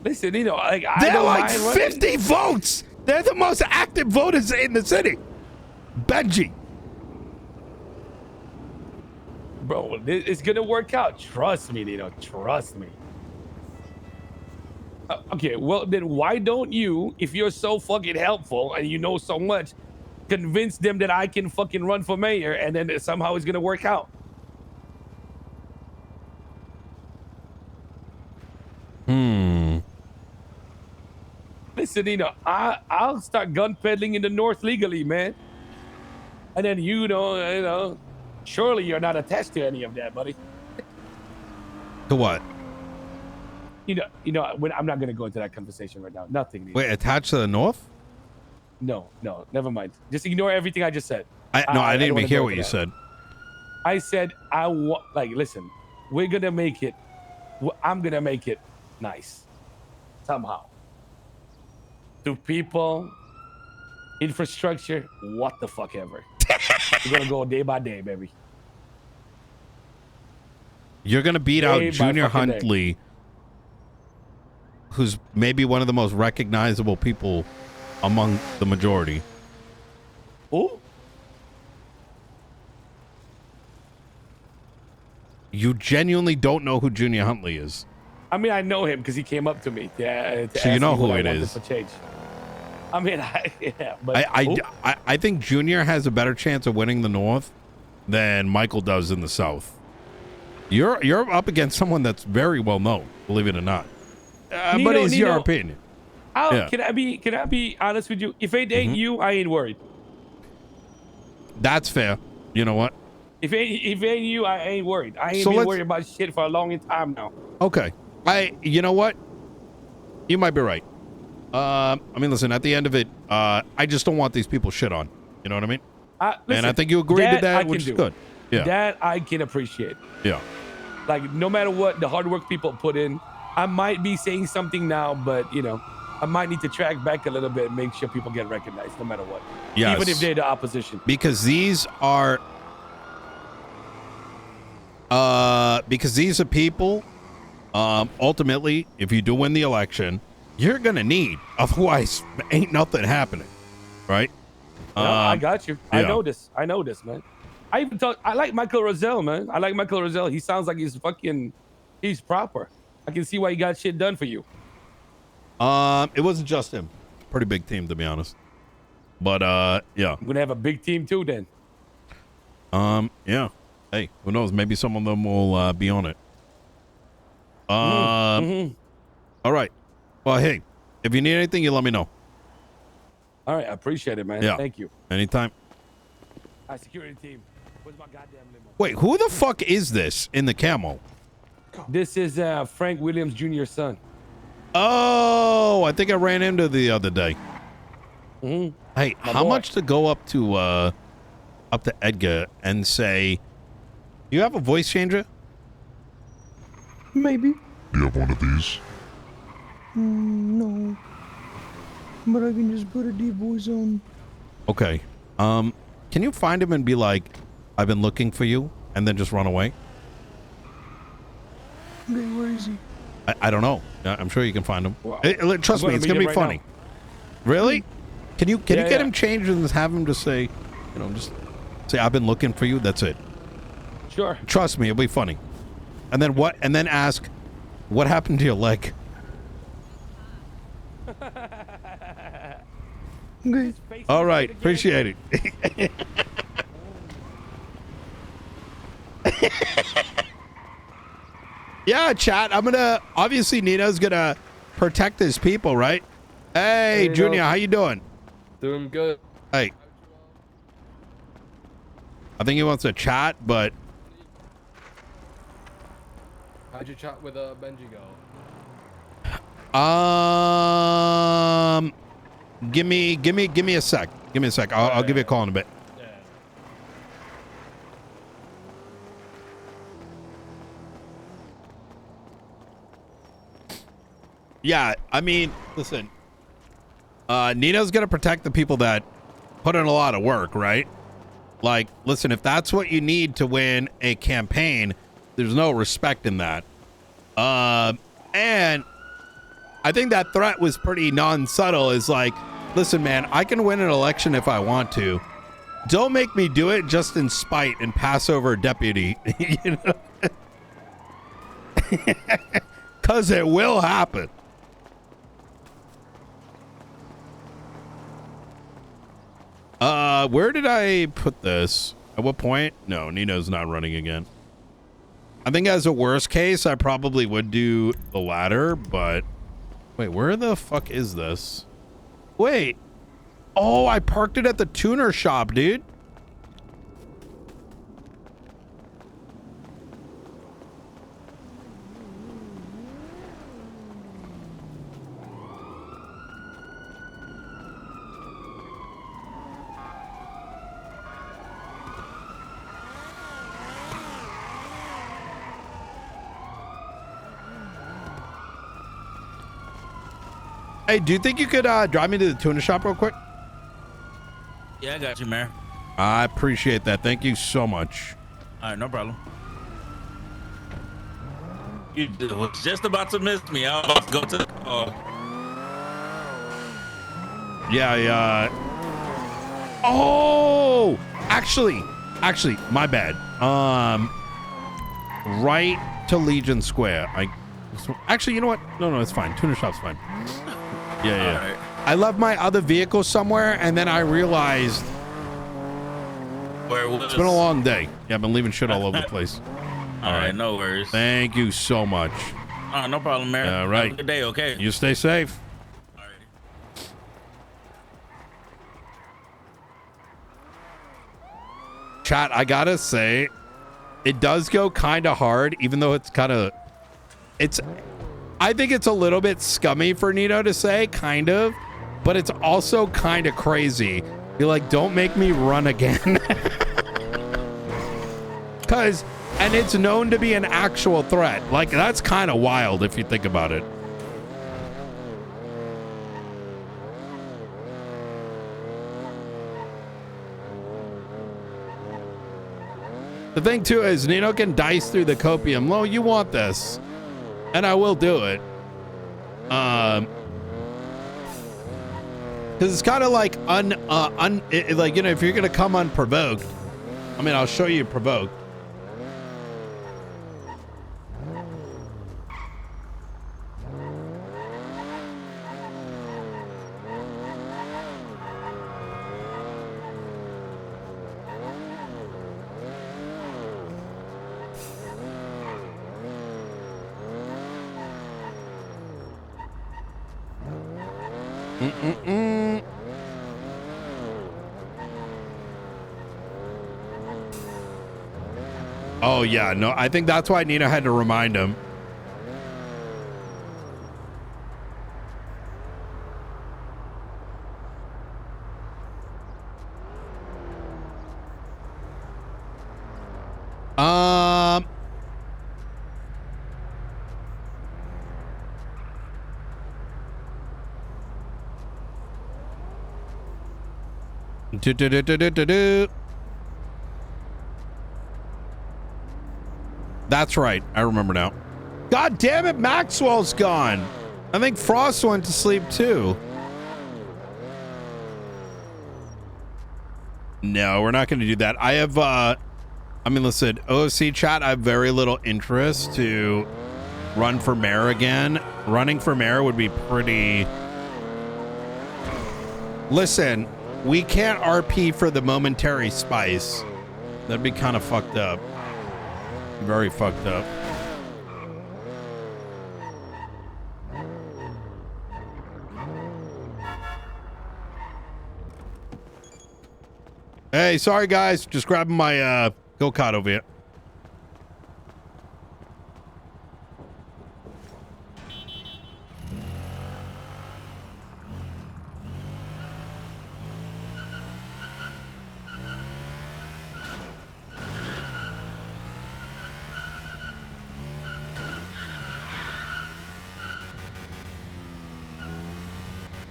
Listen, Nino, like, they're like 50 votes. They're the most active voters in the city. Benji. Bro, it's going to work out. Trust me, Nino. Trust me. Okay, well, then why don't you, if you're so fucking helpful and you know so much, convince them that I can fucking run for mayor and then somehow it's going to work out? Listen, Nino, I'll start gun peddling in the North legally, man. And then you know, surely you're not attached to any of that, buddy. To what? You know, I'm not gonna go into that conversation right now. Nothing. Nino. Wait, attached to the North? No, never mind. Just ignore everything I just said. I didn't even hear what you said. I said listen, we're gonna make it. I'm gonna make it nice, somehow. To people, infrastructure, what the fuck ever. We're gonna go day by day, baby. You're gonna beat out Junior Huntley, who's maybe one of the most recognizable people among the majority. Who? You genuinely don't know who Junior Huntley is. I mean, I know him because he came up to me. So you know who it is. I mean, but I think Junior has a better chance of winning the North than Michael does in the South. You're up against someone that's very well known, believe it or not. But it's your opinion. Can I be honest with you? If it ain't you, I ain't worried. That's fair. You know what? If it ain't you, I ain't worried. I ain't been worried about shit for a long time now. Okay. You know what? You might be right. I mean, listen, at the end of it, I just don't want these people shit on. You know what I mean? Listen, and I think you agreed to that, which is good. Yeah. That I can appreciate. Yeah. Like, no matter what the hard work people put in, I might be saying something now, but, you know, I might need to track back a little bit and make sure people get recognized no matter what. Yes. Even if they're the opposition. Because these are people, ultimately, if you do win the election, you're going to need. Otherwise, ain't nothing happening. Right? No, I got you. I know this, man. I like Michael Roselle, man. I like Michael Roselle. He sounds like he's proper. I can see why he got shit done for you. It wasn't just him. Pretty big team, to be honest. But, yeah. I'm going to have a big team, too, then. Yeah. Hey, who knows? Maybe some of them will be on it. All right. Well, hey, if you need anything, you let me know. All right. I appreciate it, man. Yeah. Thank you. Anytime. Hi, security team. Where's my goddamn limo? Wait, who the fuck is this in the camo? This is Frank Williams Jr.'s son. Oh, I think I ran into the other day. Hey, how much to go up to Edgar and say, you have a voice changer? Maybe. Do you have one of these? No. But I can just put a deep voice on. Okay. Can you find him and be like, I've been looking for you, and then just run away? Okay, where is he? I don't know. I'm sure you can find him. Wow. Trust me, it's gonna be funny. Now. Really? Can you get him changed and have him just say, just say, I've been looking for you. That's it. Sure. Trust me, it'll be funny. And then what? And then ask, what happened to your leg? Okay. All right. Appreciate it. Yeah, chat. Obviously Nino's gonna protect his people, right? Hey, Junior, how you doing? Doing good. Hey. I think he wants to chat, but How'd you chat with Benji go? give me a sec. Give me a sec. I'll give you a call in a bit. Yeah, I mean, listen. Nino's gonna protect the people that put in a lot of work, right? Like, listen, if that's what you need to win a campaign, there's no respect in that. And I think that threat was pretty non-subtle. Is like, listen, man, I can win an election if I want to. Don't make me do it just in spite and pass over a deputy. You know? Because it will happen. Where did I put this? At what point? No, Nino's not running again. I think as a worst case, I probably would do the latter, but wait, where the fuck is this? Wait. Oh, I parked it at the tuner shop, dude. Hey, do you think you could drive me to the tuna shop real quick? Yeah, I got you, Mayor. I appreciate that. Thank you so much. All right, no problem. You was just about to miss me. I was about to go to the call. Yeah. Oh, actually, my bad. Right to Legion Square. Actually, you know what? No, it's fine. Tuna shop's fine. Yeah. Right. I left my other vehicle somewhere, and then I realized Where was it's been a long day. Yeah, I've been leaving shit all over the place. All right, no worries. Thank you so much. No problem, Mayor. All right. Have a good day, okay? You stay safe. Chat, I gotta say, it does go kind of hard, even though it's kind of, I think it's a little bit scummy for Nino to say, kind of, but it's also kind of crazy. You're like, don't make me run again. And it's known to be an actual threat. Like, that's kind of wild if you think about it. The thing too is Nino can dice through the copium. Lo, you want this. And I will do it. Because it's kind of like like, you know, if you're gonna come unprovoked, I mean, I'll show you provoked. Oh yeah, no, I think that's why Nino had to remind him. That's right. I remember now. God damn it, Maxwell's gone. I think Frost went to sleep too. No, we're not going to do that. I have, I mean, listen, OC chat, I have very little interest to run for mayor again. Running for mayor would be pretty... Listen, we can't RP for the momentary spice. That'd be kind of fucked up. Very fucked up. Hey, sorry guys, just grabbing my go-kart over here.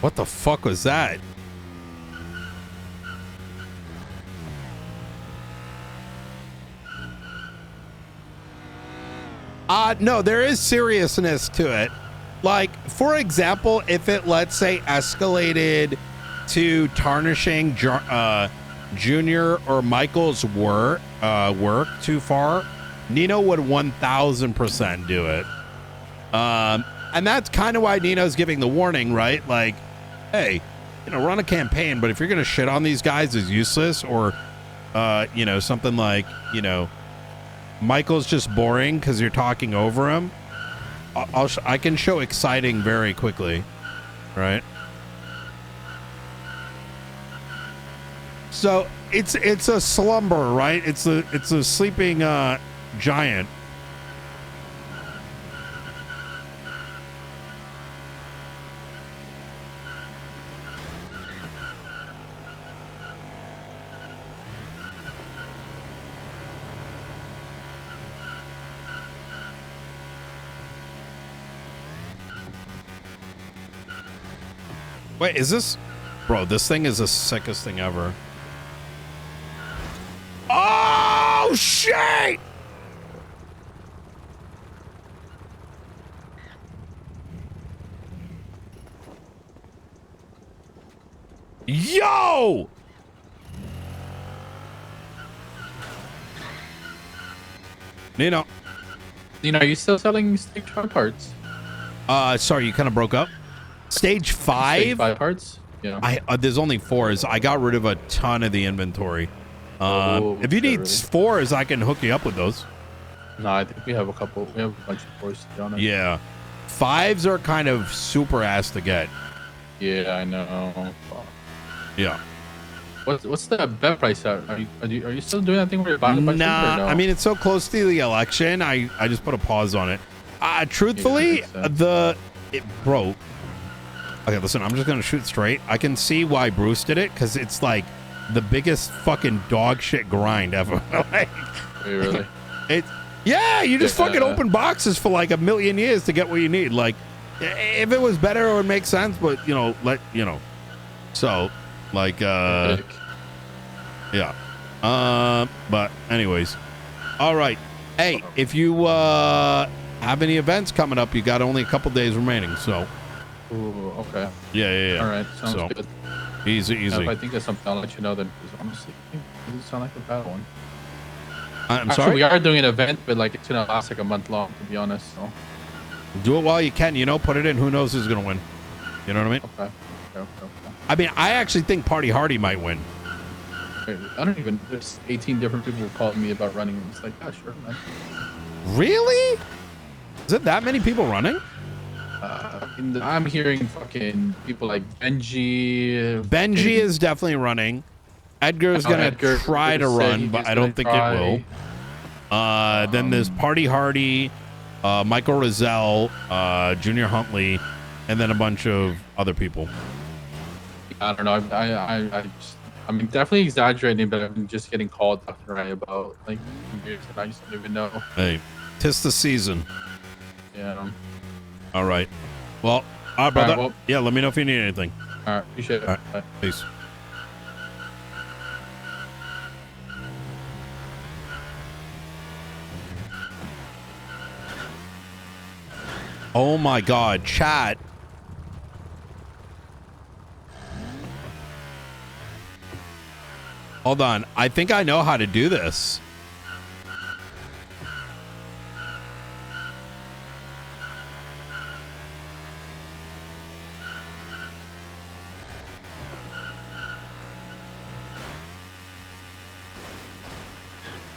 What the fuck was that? No, there is seriousness to it. Like, for example, if it, let's say, escalated to tarnishing Junior or Michael's work too far, Nino would 1000% do it. And that's kind of why Nino's giving the warning, right? Like, hey, you know, run a campaign, but if you're going to shit on these guys as useless or, you know, something like, you know, Michael's just boring because you're talking over him, I can show exciting very quickly, right? So it's a slumber, right? It's a sleeping giant. Wait, is this... Bro, this thing is the sickest thing ever. Oh, shit! Yo! Nino. Nino, are you still selling stage 5 parts? Sorry, you kind of broke up. Stage 5? Stage 5 parts? Yeah. There's only 4s. I got rid of a ton of the inventory. If you need 4s, I can hook you up with those. No, I think we have a couple. We have a bunch of 4s, to be honest. Yeah. 5s are kind of super ass to get. Yeah, I know. Yeah. What's the bet price at? Are you still doing that thing where you're buying a bunch of things, or no? I mean, it's so close to the election. I just put a pause on it. Truthfully, bro. Okay, listen, I'm just gonna shoot straight. I can see why Bruce did it because it's like the biggest fucking dog shit grind ever. Like, really? Yeah, you just fucking open boxes for like a million years to get what you need. Like, if it was better, it would make sense. But you know, so like, yeah. But anyways, all right. Hey, if you have any events coming up, you got only a couple days remaining, so. Ooh, okay. Yeah. All right, sounds good. Easy. If I think of something, I'll let you know then. Because honestly, it doesn't sound like a bad one. I'm Actually, sorry. we are doing an event, but like it's gonna last like a month long, to be honest. So. Do it while you can. You know, put it in. Who knows who's gonna win? You know what I mean? Okay. I mean, I actually think Party Hardy might win. I don't even. There's 18 different people who called me about running. It's like, yeah, sure, man. Really? Is it that many people running? I'm hearing fucking people like Benji. Benji is definitely running. Edgar's gonna try to run, but I don't think it will. Then there's Party Hardy, Michael Rozelle, Junior Huntley, and then a bunch of other people. I don't know. I'm definitely exaggerating, but I'm just getting called left and right about like years that I just don't even know. Hey, 'tis the season. Yeah. All right. Well, all right, brother. All right, well, yeah, let me know if you need anything. All right, appreciate it. All right. Bye. Peace. Oh my God, chat. Hold on. I think I know how to do this.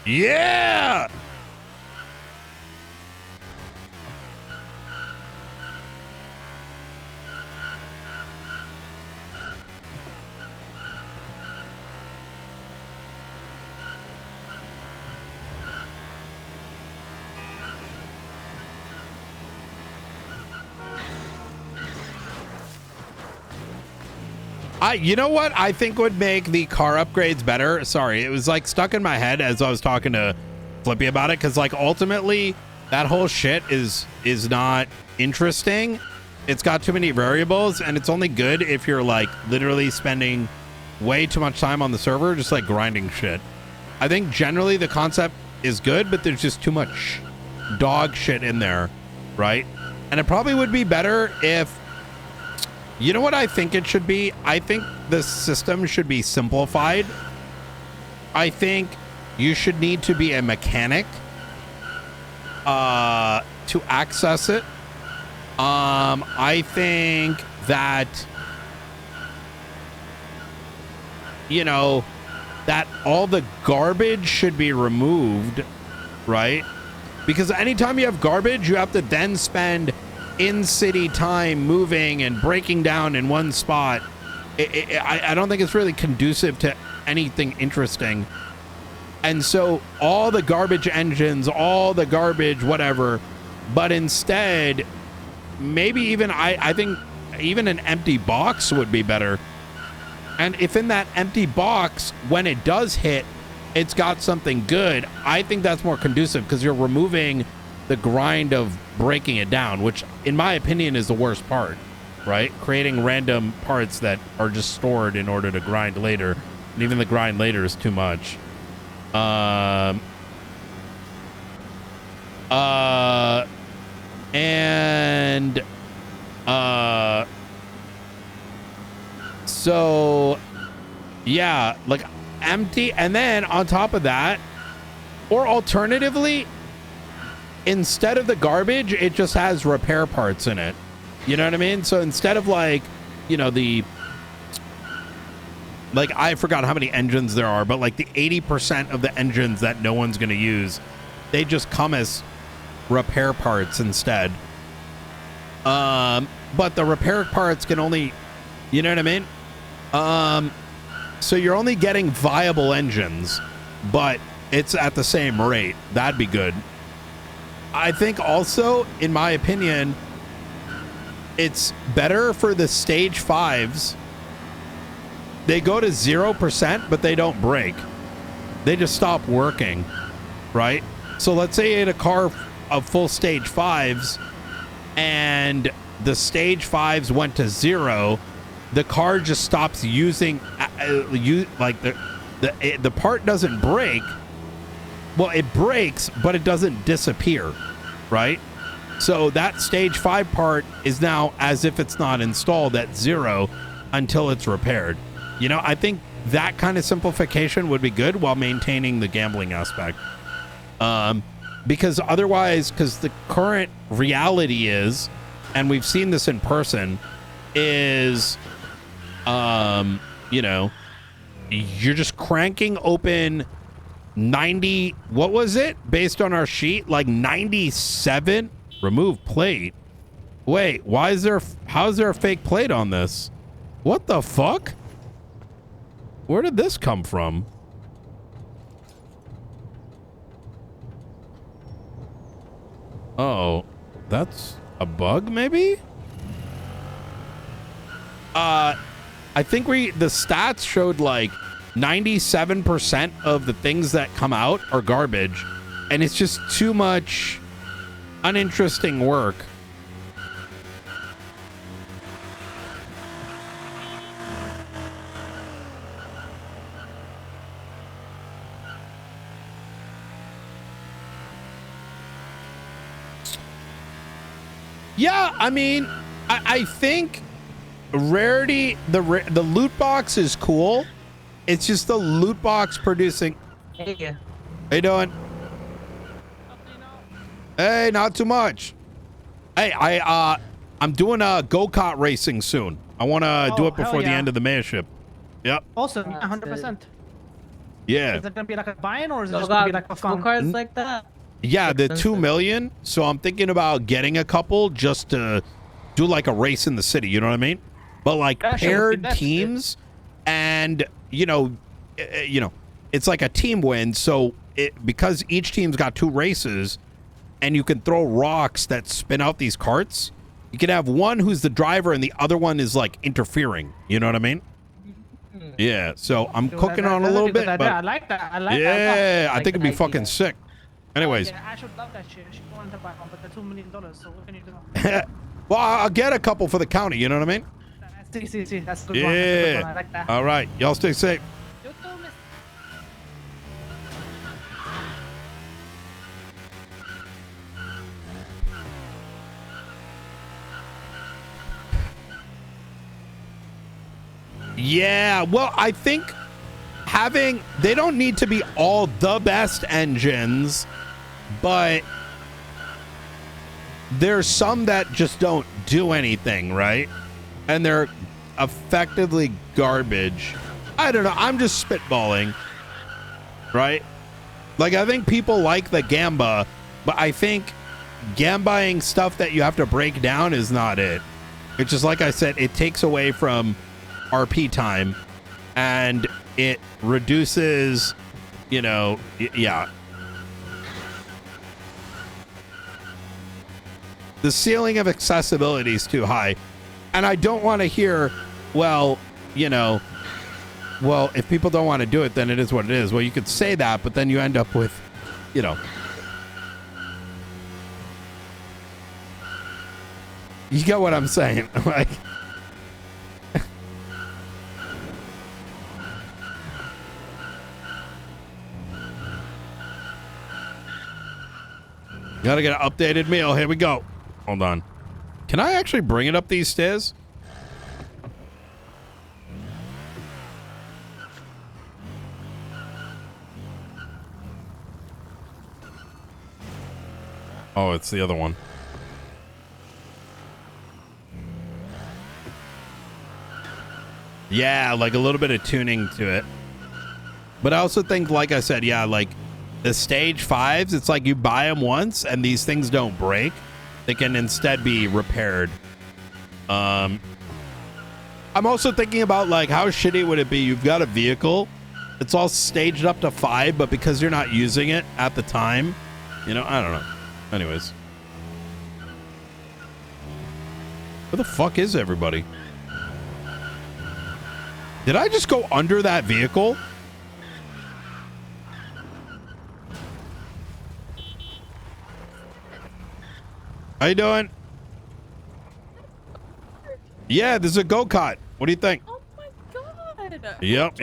Yeah! You know what I think would make the car upgrades better? Sorry, it was like stuck in my head as I was talking to Flippy about it, because like ultimately that whole shit is not interesting. It's got too many variables, and it's only good if you're like literally spending way too much time on the server just like grinding shit. I think generally the concept is good, but there's just too much dog shit in there, right? And it probably would be better if, you know what I think it should be? I think the system should be simplified. I think you should need to be a mechanic to access it. I think that, you know, that all the garbage should be removed, right? Because anytime you have garbage, you have to then spend in-city time moving and breaking down in one spot. I don't think it's really conducive to anything interesting. And so all the garbage engines, all the garbage, whatever, but instead, maybe even, I think even an empty box would be better. And if in that empty box, when it does hit, it's got something good, I think that's more conducive, because you're removing the grind of breaking it down, which in my opinion is the worst part, right? Creating random parts that are just stored in order to grind later. And even the grind later is too much. So yeah, like empty, and then on top of that, or alternatively, instead of the garbage, it just has repair parts in it. You know what I mean? So instead of like, you know, like I forgot how many engines there are, but like the 80% of the engines that no one's going to use, they just come as repair parts instead. But the repair parts can only, you know what I mean? So you're only getting viable engines, but it's at the same rate. That'd be good. I think also, in my opinion, it's better for the stage 5s. They go to 0%, but they don't break. They just stop working, right? So let's say you had a car of full stage 5s and the stage 5s went to 0. The car just stops using, like the part doesn't break. Well, it breaks, but it doesn't disappear, right? So that stage 5 part is now as if it's not installed at 0 until it's repaired. You know, I think that kind of simplification would be good while maintaining the gambling aspect. Because otherwise, because the current reality is, and we've seen this in person, is, you know, you're just cranking open 90, what was it? Based on our sheet, like 97? Remove plate. Wait, how is there a fake plate on this? What the fuck? Where did this come from? Oh, that's a bug maybe? I think the stats showed like 97% of the things that come out are garbage, and it's just too much uninteresting work. Yeah, I mean, I think rarity, the loot box is cool. It's just the loot box producing. Hey. How you doing? Hey, not too much. Hey, I'm doing a go-kart racing soon. I want to do it before the end of the mayorship. Yep. Awesome, 100%. Yeah. Is it gonna be like a buy-in, or is it just gonna be like a fun? Cards like that. Yeah, the 2 million. So I'm thinking about getting a couple just to do like a race in the city. You know what I mean? But like paired teams, and you know, it's like a team win. So because each team's got 2 races, and you can throw rocks that spin out these carts. You can have one who's the driver and the other one is like interfering. You know what I mean? Yeah, so I'm Dude, cooking that- on a that's little good bit, idea. I but like that. I like that. yeah, I like think it'd that be fucking idea. sick. Anyways, Yeah, I should love that shit. She wanted to buy one, but they're $2 million. So what can you do? well, I'll get a couple for the county. You know what I mean? See, that's a good one. That's a good one. I like that. All right, y'all stay safe. You too, miss. Yeah, well, I think they don't need to be all the best engines, but there's some that just don't do anything, right? And they're effectively garbage. I don't know. I'm just spitballing, right? Like, I think people like the Gamba, but I think Gambaing stuff that you have to break down is not it. It's just, like I said, it takes away from RP time and it reduces, yeah. The ceiling of accessibility is too high. And I don't want to hear, well, if people don't want to do it, then it is what it is. Well, you could say that, but then you end up with, you get what I'm saying? Like, gotta get an updated meal. Here we go. Hold on. Can I actually bring it up these stairs? Oh, it's the other one. Yeah, like a little bit of tuning to it. But I also think, like I said, yeah, like the stage 5s, it's like you buy them once and these things don't break. They can instead be repaired. I'm also thinking about, like, how shitty would it be? You've got a vehicle. It's all staged up to 5, but because you're not using it at the time, I don't know. Anyways. Where the fuck is everybody? Did I just go under that vehicle? How you doing? Yeah, this is a go-kart. What do you think? Oh my god. Yep.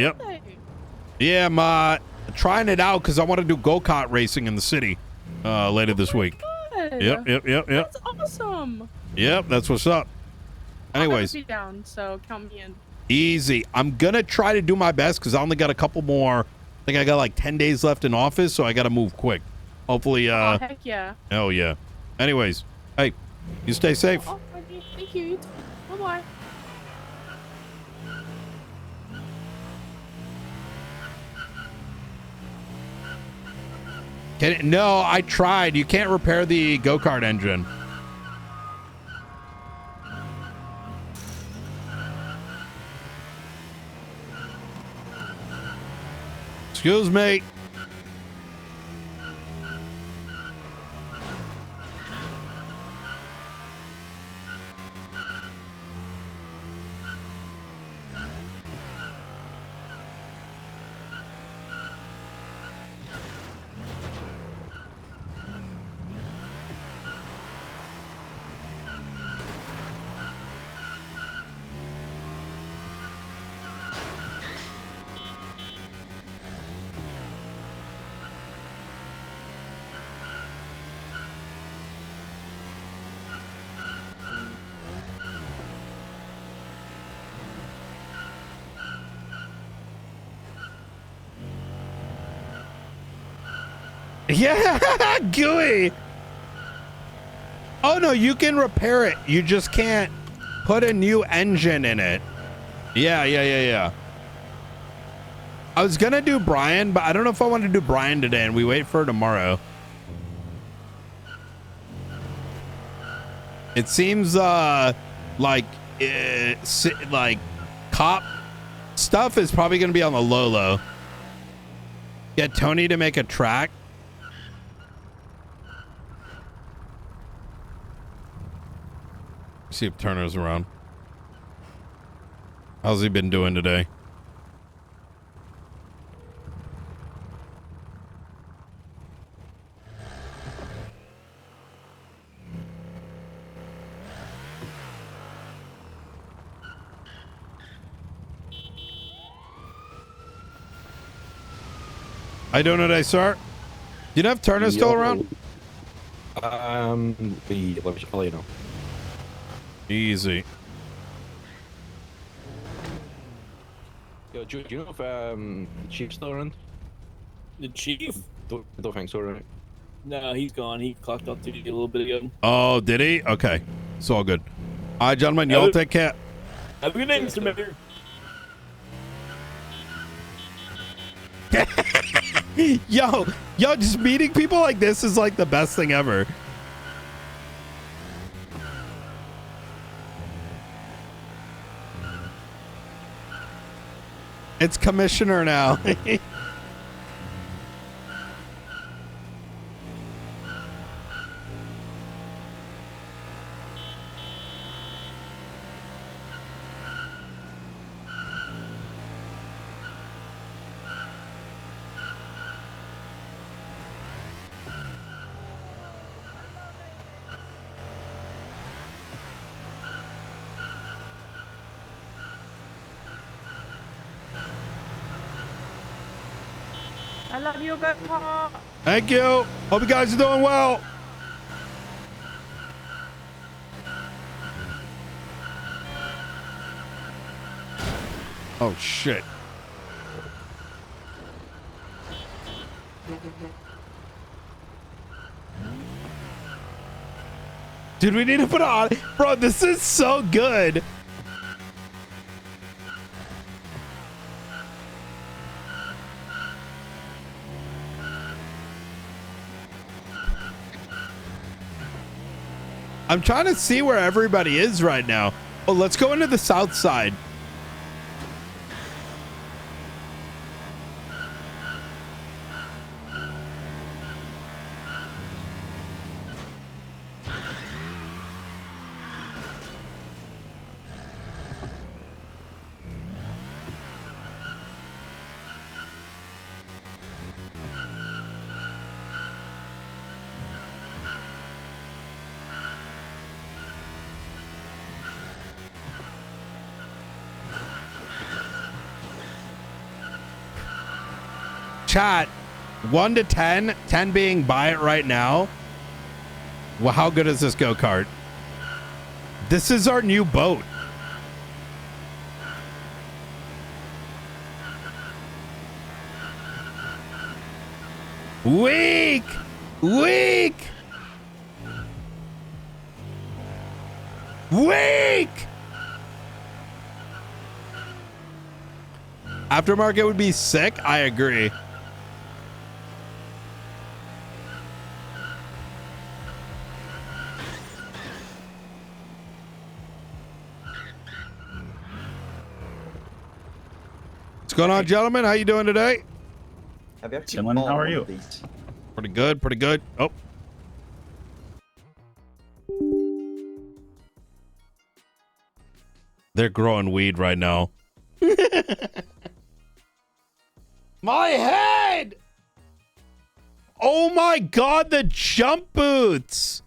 Yeah, I'm trying it out because I want to do go-kart racing in the city later this week. God. Yep. That's awesome. Yep, that's what's up. Anyways. I'll be down, so count me in. Easy. I'm going to try to do my best because I only got a couple more. I think I got like 10 days left in office, so I got to move quick. Hopefully. Oh, heck yeah. Hell yeah. Anyways, hey, you stay safe. Oh, thank you. Bye-bye. No, I tried. You can't repair the go-kart engine. Excuse me. Yeah, gooey. Oh no, you can repair it. You just can't put a new engine in it. Yeah. I was gonna do Brian, but I don't know if I want to do Brian today and we wait for tomorrow. It seems like cop stuff is probably gonna be on the low. Get Tony to make a track. See if Turner's around. How's he been doing today? I don't know today, sir. Do you know if Turner's still around? Let me I'll let you know. Easy. Yo, do you know if the Chief's still around? The chief? Don't think so, right? No, he's gone. He clocked off duty a little bit ago. Oh, did he? Okay. It's all good. All right, gentlemen, y'all take care. Have a good day, Mr. Mayor. yo, just meeting people like this is like the best thing ever. It's commissioner now. I love you, Grandpa. Thank you. Hope you guys are doing well. Oh, shit. Dude, we need to put on. Bro, this is so good. I'm trying to see where everybody is right now. Oh, let's go into the south side. Chat, 1 to 10, 10 being buy it right now. Well, how good is this go-kart? This is our new boat. Weak! Weak! Weak! Aftermarket would be sick. I agree. What's going on, gentlemen? How you doing today? Chilling. How are you? Pretty good, pretty good. Oh. They're growing weed right now. My head! Oh my god, the jump boots!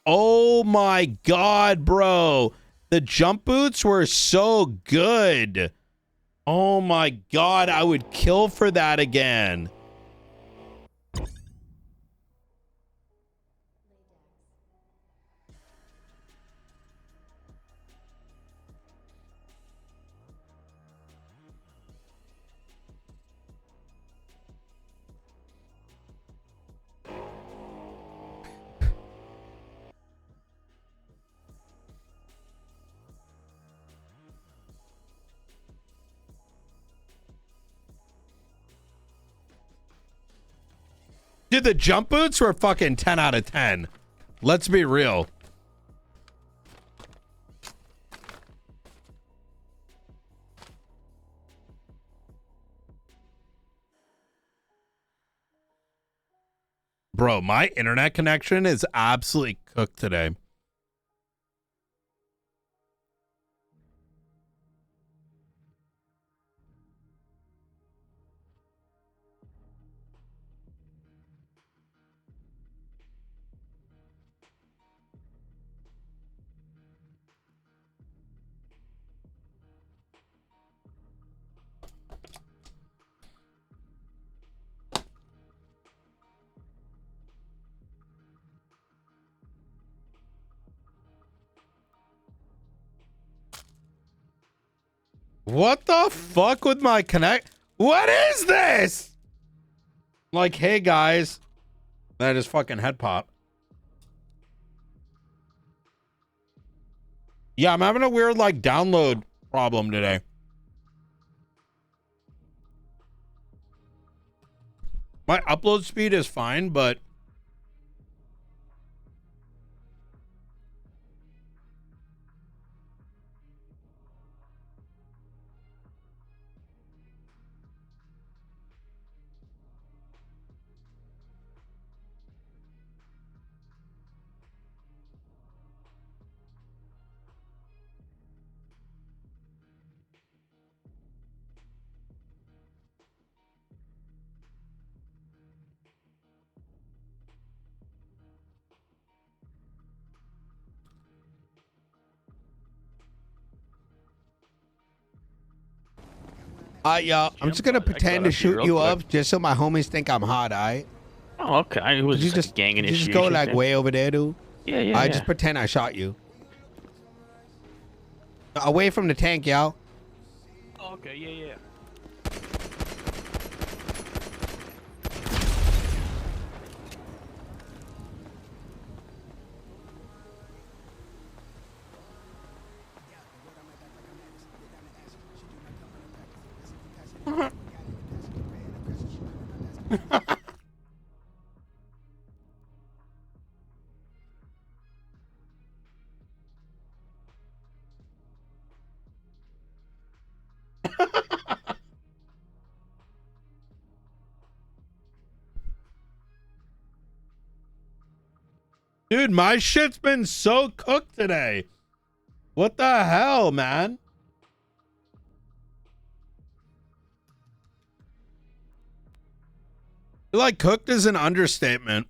Oh my god, bro. The jump boots were so good. Oh my god, I would kill for that again. Dude, the jump boots were fucking 10 out of 10. Let's be real. Bro, my internet connection is absolutely cooked today. What the fuck with my connect? What is this? Like, hey guys, that is fucking head pop. Yeah, I'm having a weird like download problem today. My upload speed is fine, but yeah, I'm just gonna pretend to shoot you up just so my homies think I'm hot, alright? Oh, okay. It was Could you just like a gang could you initiation. just go like thing. way over there, dude? Yeah, yeah, I yeah. just pretend I shot you. Away from the tank, y'all. Oh, okay, yeah, yeah. Dude, my shit's been so cooked today. What the hell, man? Like, cooked is an understatement.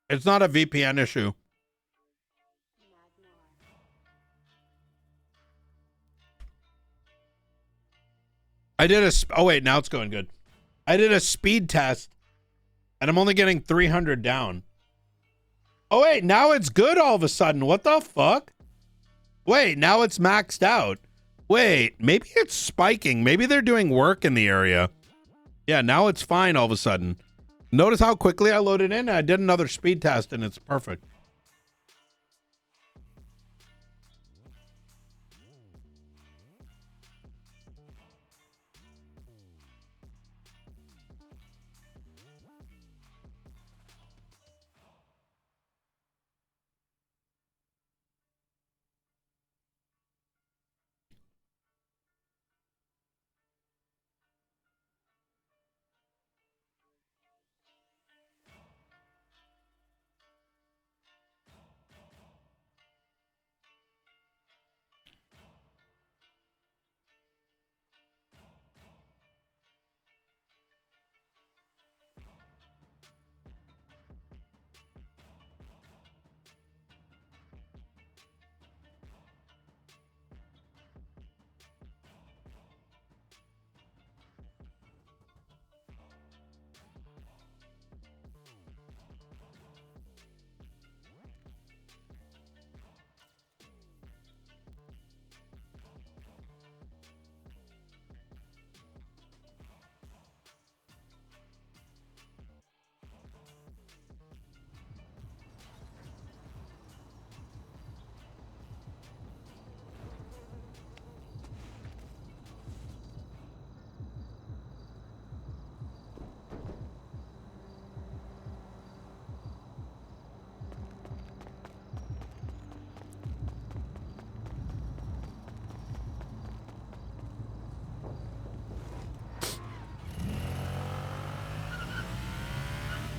It's not a VPN issue. I did a oh wait, now it's going good. I did a speed test and I'm only getting 300 down. Oh wait, now it's good all of a sudden. What the fuck? Wait, now it's maxed out. Wait, maybe it's spiking. Maybe they're doing work in the area. Yeah, now it's fine all of a sudden. Notice how quickly I loaded in? I did another speed test and it's perfect.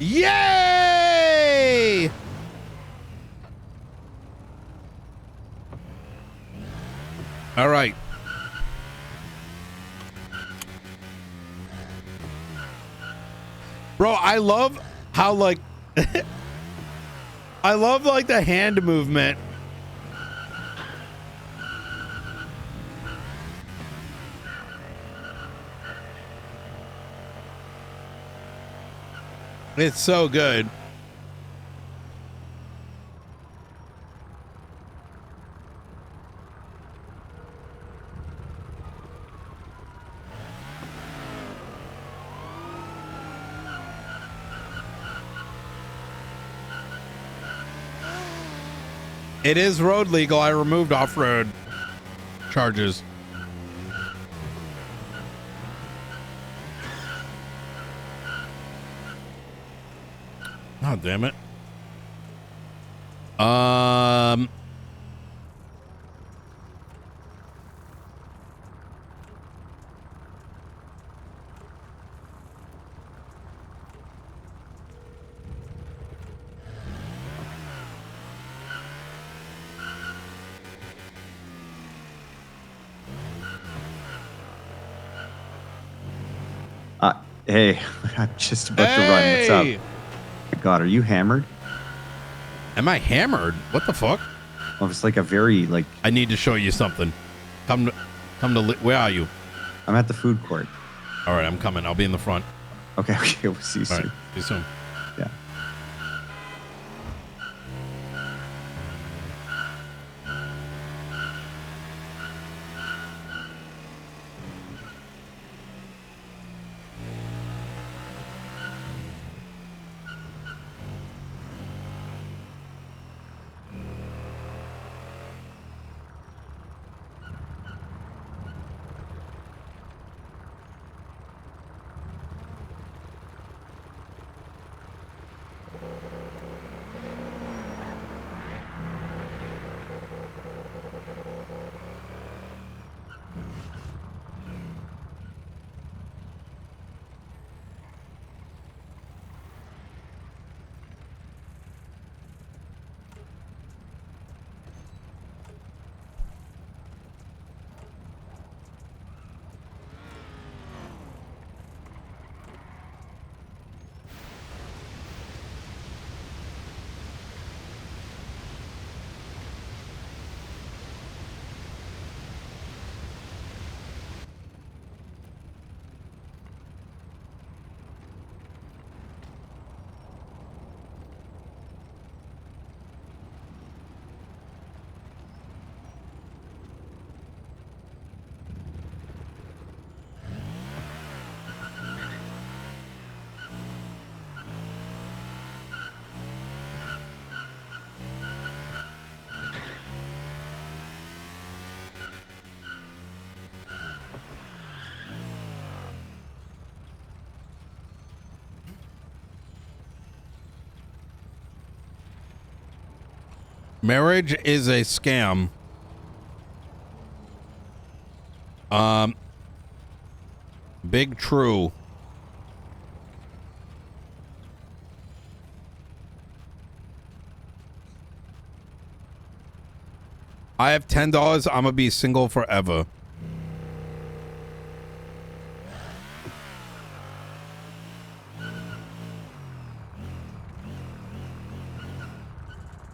Yay! All right. Bro, I love how like I love like the hand movement. It's so good. It is road legal. I removed off-road charges. Oh, damn it. Hey, I'm just about to run. What's up? Hey! My God, are you hammered? Am I hammered? What the fuck? Well, it's like a very like. I need to show you something. Come to. Where are you? I'm at the food court. All right, I'm coming. I'll be in the front. Okay, we'll see you soon. All right, see you soon. Yeah. Marriage is a scam. Big true. I have $10. I'm gonna be single forever.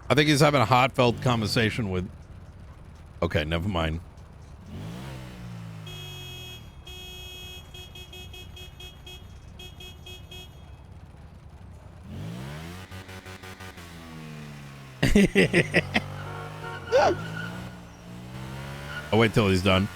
I think he's having a heartfelt conversation with. Okay, never mind. I'll wait till he's done.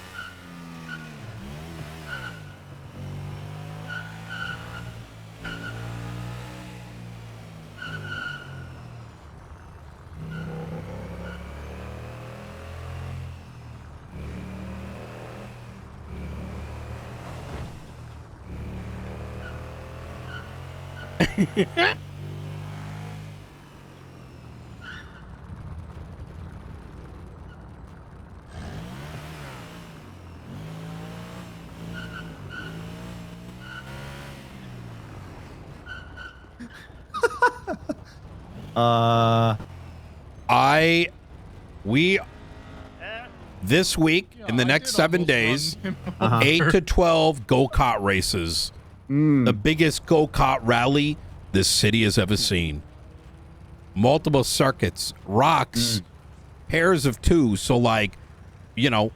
This week, in the next 7 days, 8 to 12 go-kart races. The biggest go-kart rally this city has ever seen. multiple circuits, rocks, pairs of 2. So like, you know,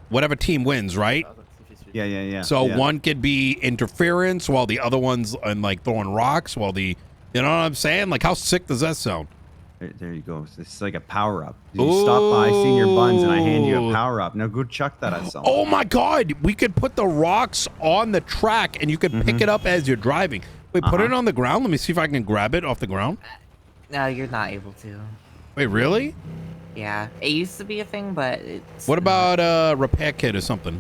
whatever team wins, right? Yeah. So one could be interference while the other one's like throwing rocks while you know what I'm saying? Like, how sick does that sound? There you go. It's like a power up. You stop by Senior Buns and I hand you a power up. Now go chuck that at someone. Oh my God! We could put the rocks on the track and you could pick it up as you're driving. Wait, put it on the ground. Let me see if I can grab it off the ground. No, you're not able to. Wait, really? Yeah, it used to be a thing, but it's... What about a repair kit or something?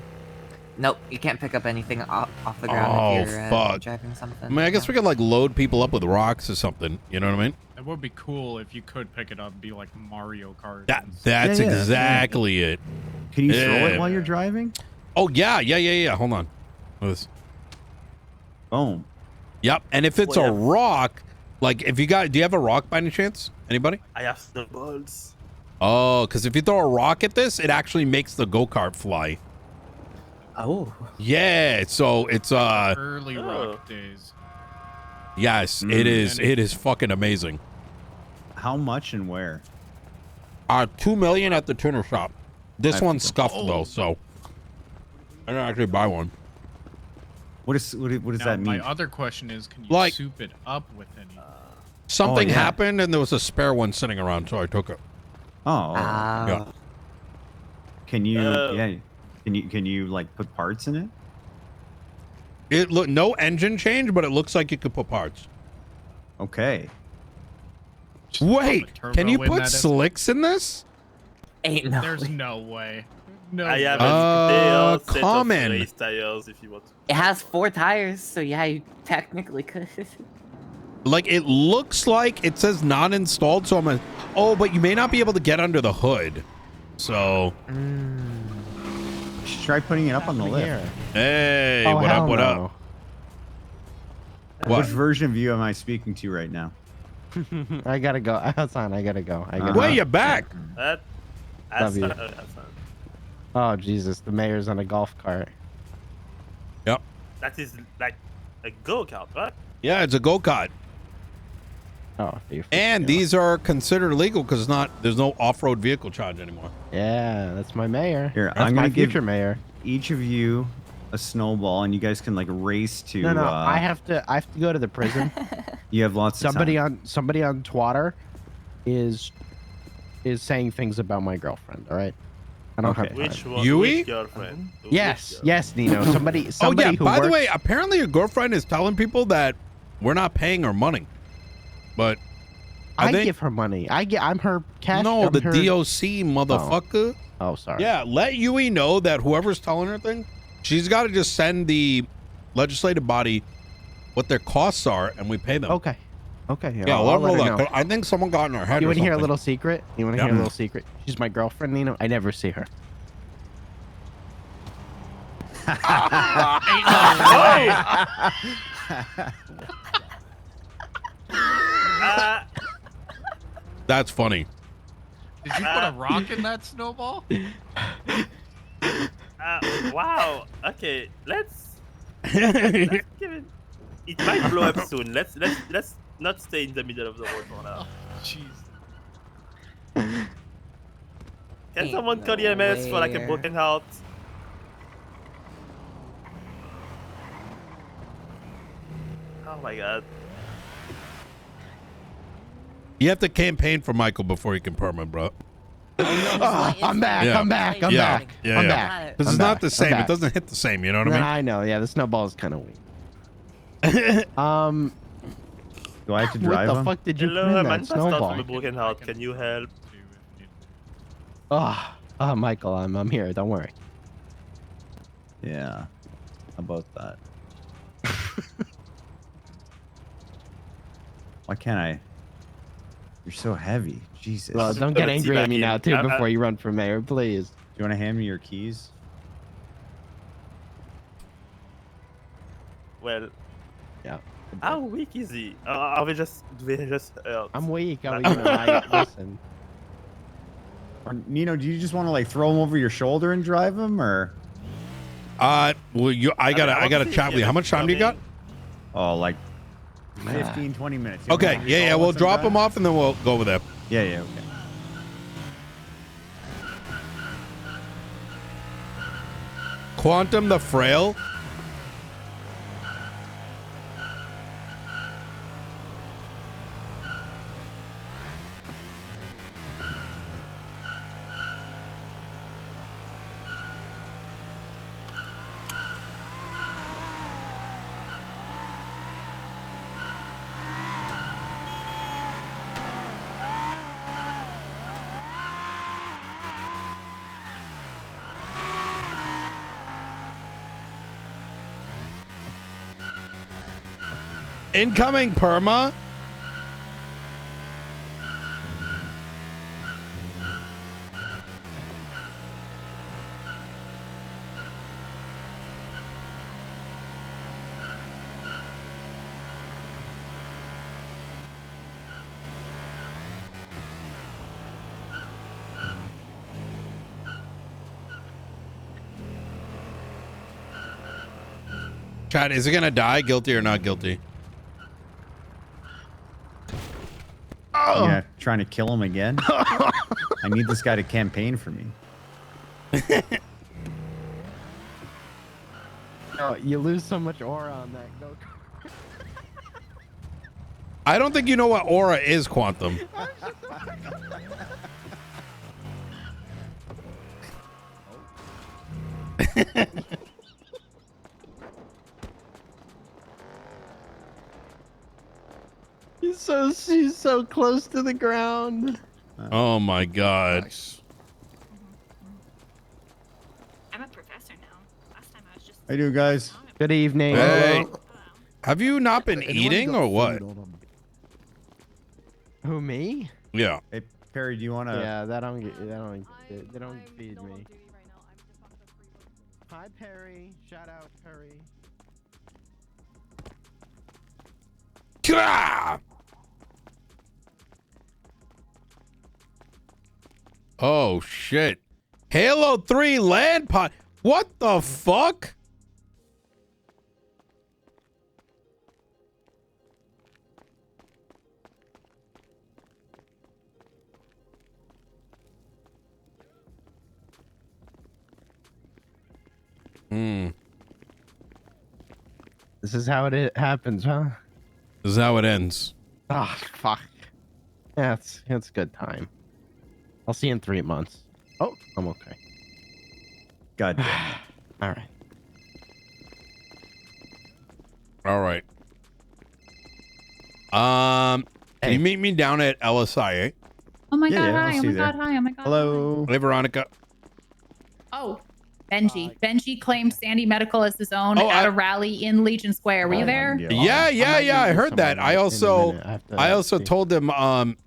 Nope, you can't pick up anything off the ground if you're fuck. driving something. I mean, I guess we could like load people up with rocks or something. You know what I mean? It would be cool if you could pick it up and be like Mario Kart. That's exactly it. Can you throw it while you're driving? Oh yeah. Hold on. Boom. Yep. And if it's a rock, like if you got, do you have a rock by any chance? Anybody? I have snowballs. Oh, because if you throw a rock at this, it actually makes the go-kart fly. Oh. Yeah. So it's early rock days. Yes, it is. It is fucking amazing. How much and where? 2 million at the tuner shop. This one's scuffed though, so I didn't actually buy one. What does that mean? My other question is, can you Like- soup it up with any? Something happened and there was a spare one sitting around, so I took it. Oh. Yeah. Can you? Can you like put parts in it? It look no engine change, but it looks like you could put parts. Okay. Wait, can you in put that slicks in this? Ain't no. There's no way. No. I have Uh, a set common. of race tires if you want. It has 4 tires, so yeah, you technically could. Like it looks like it says not installed, so I'm but you may not be able to get under the hood. So You should try putting it up on the lift. hey, Oh, what up? hell What no. up? What? Which version of you am I speaking to right now? I gotta go. Hassan, I gotta go. Wait, you're back. That's Love you. not. That's not. Oh Jesus, the mayor's on a golf cart. Yep. That is like a go-kart, right? Yeah, it's a go-kart. Oh, you And these are considered legal because there's no off-road vehicle charge anymore. Yeah, that's my mayor. Here, That's I'm my gonna give future mayor. each of you a snowball, and you guys can like race to. No, I have to go to the prison. You have lots of time. Somebody on Twitter is saying things about my girlfriend. All right, I don't have time. Which one? Yui? Which girlfriend? Yes, Nino. Somebody. Oh yeah. Who By the works- way, apparently your girlfriend is telling people that we're not paying her money, but I think give her money. I'm her cash. no, I'm the her- DOC motherfucker. Oh, sorry. Yeah, let Yui know that whoever's telling her thing, she's got to just send the legislative body what their costs are, and we pay them. Okay. Yeah, I'll let let her her know. know. I think someone got in her head. You or want to hear a something. little secret? You want to hear a little secret? She's my girlfriend, Nino. I never see her. Ain't no way. That's funny. Did you put a rock in that snowball? Wow. Okay, let's give it. It might blow up soon. Let's not stay in the middle of the road for now. Jeez. Can someone call EMS for like a broken heart? Oh my god. You have to campaign for Michael before you can permit, bro. I'm back. Yeah. I'm back. I'm Yeah. back. Yeah, I'm yeah. back. This I'm is not back. the I'm same. It back. doesn't hit the same. You know what I mean? I know. Yeah, the snowball is kind of weak. Do I have to drive What the them? fuck did you Hello, put in I'm that passed out from a snowball? broken heart. Can you help? Oh, Michael, I'm here. Don't worry. Yeah. How about that? Why can't I? You're so heavy. Jesus. Well, don't get angry at me now, too, before you run for mayor, please. Do you want to hand me your keys? Well. Yeah. How weak is he? Are they just? Do they just hurt? I'm weak. Listen. Or, Nino, do you just want to like throw him over your shoulder and drive him, or? Well, I gotta chat with you. How much time do you got? Oh, like 15, 20 minutes. You Okay, want me to yeah, call we'll once I'm drop done? him off and then we'll go over there. Yeah, okay. Quantum the Frail. Incoming perma. Chad, is it gonna die? Guilty or not guilty? Yeah, trying to kill him again. I need this guy to campaign for me. Oh, you lose so much aura on that go. I don't think you know what aura is, Quantum. She's so close to the ground. Oh my god. I'm a professor now. Last time I was just. How you doing, guys? Good evening. Hey. Have you not been eating or what? Who, me? Yeah. Hey, Perry, do you want to? Yeah, they don't feed me. Hi, Perry. Shout out, Perry. Kah! Oh shit. Halo 3 land pod. What the fuck? This is how it happens, huh? This is how it ends. Ah, fuck. Yeah, it's a good time. I'll see you in 3 months. Oh, I'm okay. God damn it. All right. All right. Can you meet me down at LSI? Oh my Yeah, god, yeah, I'll hi. see Oh my you there. god, hi. Oh my god. Hello. Hey, Veronica. Oh, Benji. Benji claimed Sandy Medical as his own Oh, at a rally in Legion Square. Were you there? Yeah. I heard that. I also see. told him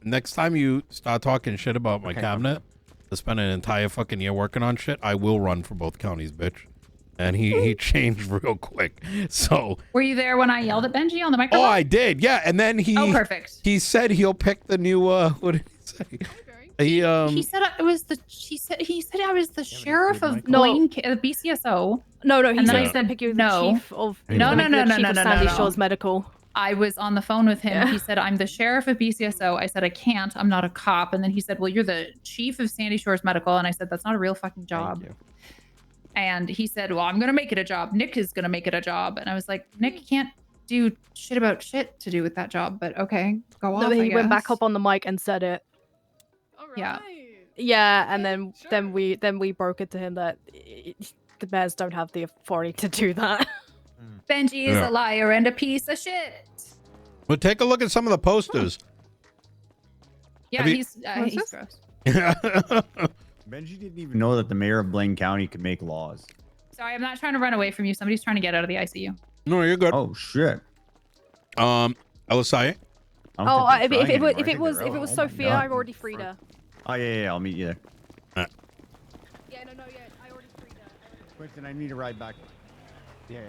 next time you start talking shit about my cabinet, to spend an entire fucking year working on shit, I will run for both counties, bitch. And he changed real quick. So Were you there when I yelled at Benji on the microphone? oh, I did. Yeah, and then he perfect. He said he'll pick the new what did he say? He said I was the. He said I was the sheriff of Blaine, BCSO. No, and he then said I he's said pick you the no. chief of No. chief of Sandy Shores Medical. I was on the phone with him. Yeah. He said, I'm the sheriff of BCSO. I said, I can't. I'm not a cop. And then he said, well, you're the chief of Sandy Shores Medical. And I said, that's not a real fucking job. And he said, well, I'm going to make it a job. Nick is going to make it a job. And I was like, Nick can't do shit about shit to do with that job. But okay, go off, No, he I went back guess. up on the mic and said it. Yeah. Yeah, and then we broke it to him that the bears don't have the authority to do that. Benji is Yeah. a liar and a piece of shit. Well, take a look at some of the posters. Yeah, Have you- he's gross. Benji didn't even know that the mayor of Blaine County could make laws. Sorry, I'm not trying to run away from you. Somebody's trying to get out of the ICU. No, you're good. Oh shit. LSI. Oh, if it was Sophia, I've already freed her. Oh yeah, I'll meet you there. Yeah, no, I already freed her. Quentin, I need a ride back. Yeah.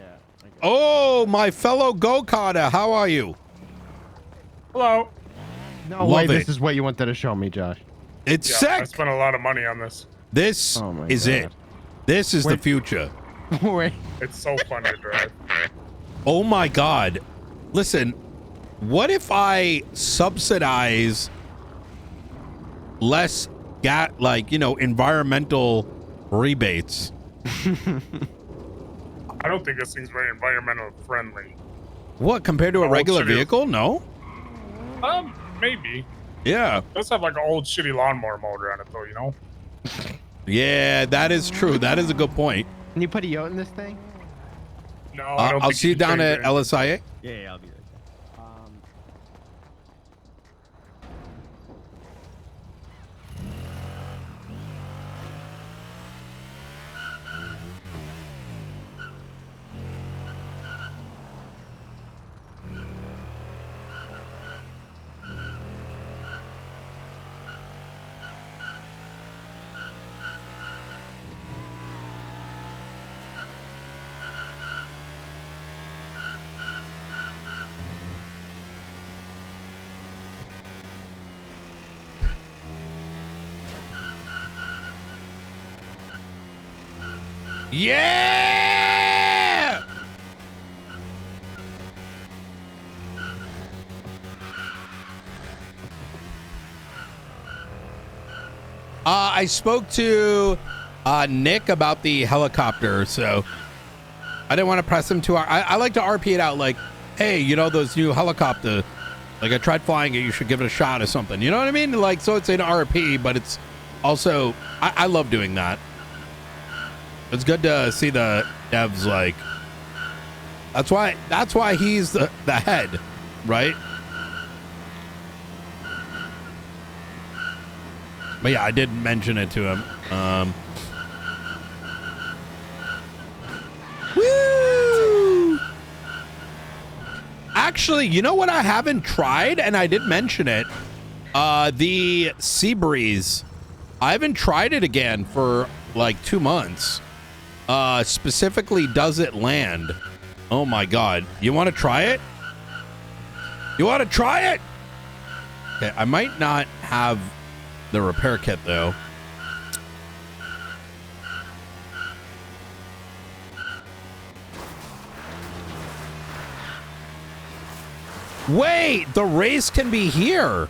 Oh, my fellow go-karter, how are you? Hello. No Love way. it. This is what you wanted to show me, Josh. It's I sick. spent a lot of money on this. This my is God. it. This is the future. Wait. It's so fun to drive. Oh my God. Listen, what if I subsidize less environmental rebates? I don't think this thing's very environmental friendly. What, compared to a regular shitty- vehicle? No. Maybe. Yeah. It does have like an old shitty lawnmower motor on it though, you know? Yeah, that is true. That is a good point. Can you put a yacht in this thing? No, I don't I'll think see you can down change at it. LSIA. Yeah, I'll be right there. Yeah! I spoke to Nick about the helicopter, so I didn't want to press him too hard. I like to RP it out like, hey, you know, those new helicopter, like I tried flying it, you should give it a shot or something. You know what I mean? Like, so it's an RP, but it's also, I love doing that. It's good to see the devs like, that's why he's the head, right? But yeah, I did mention it to him. Woo! Actually, you know what I haven't tried, and I did mention it? The Sea Breeze. I haven't tried it again for like 2 months. Specifically, does it land? Oh my God. You want to try it? You want to try it? Okay, I might not have the repair kit though. Wait, the race can be here.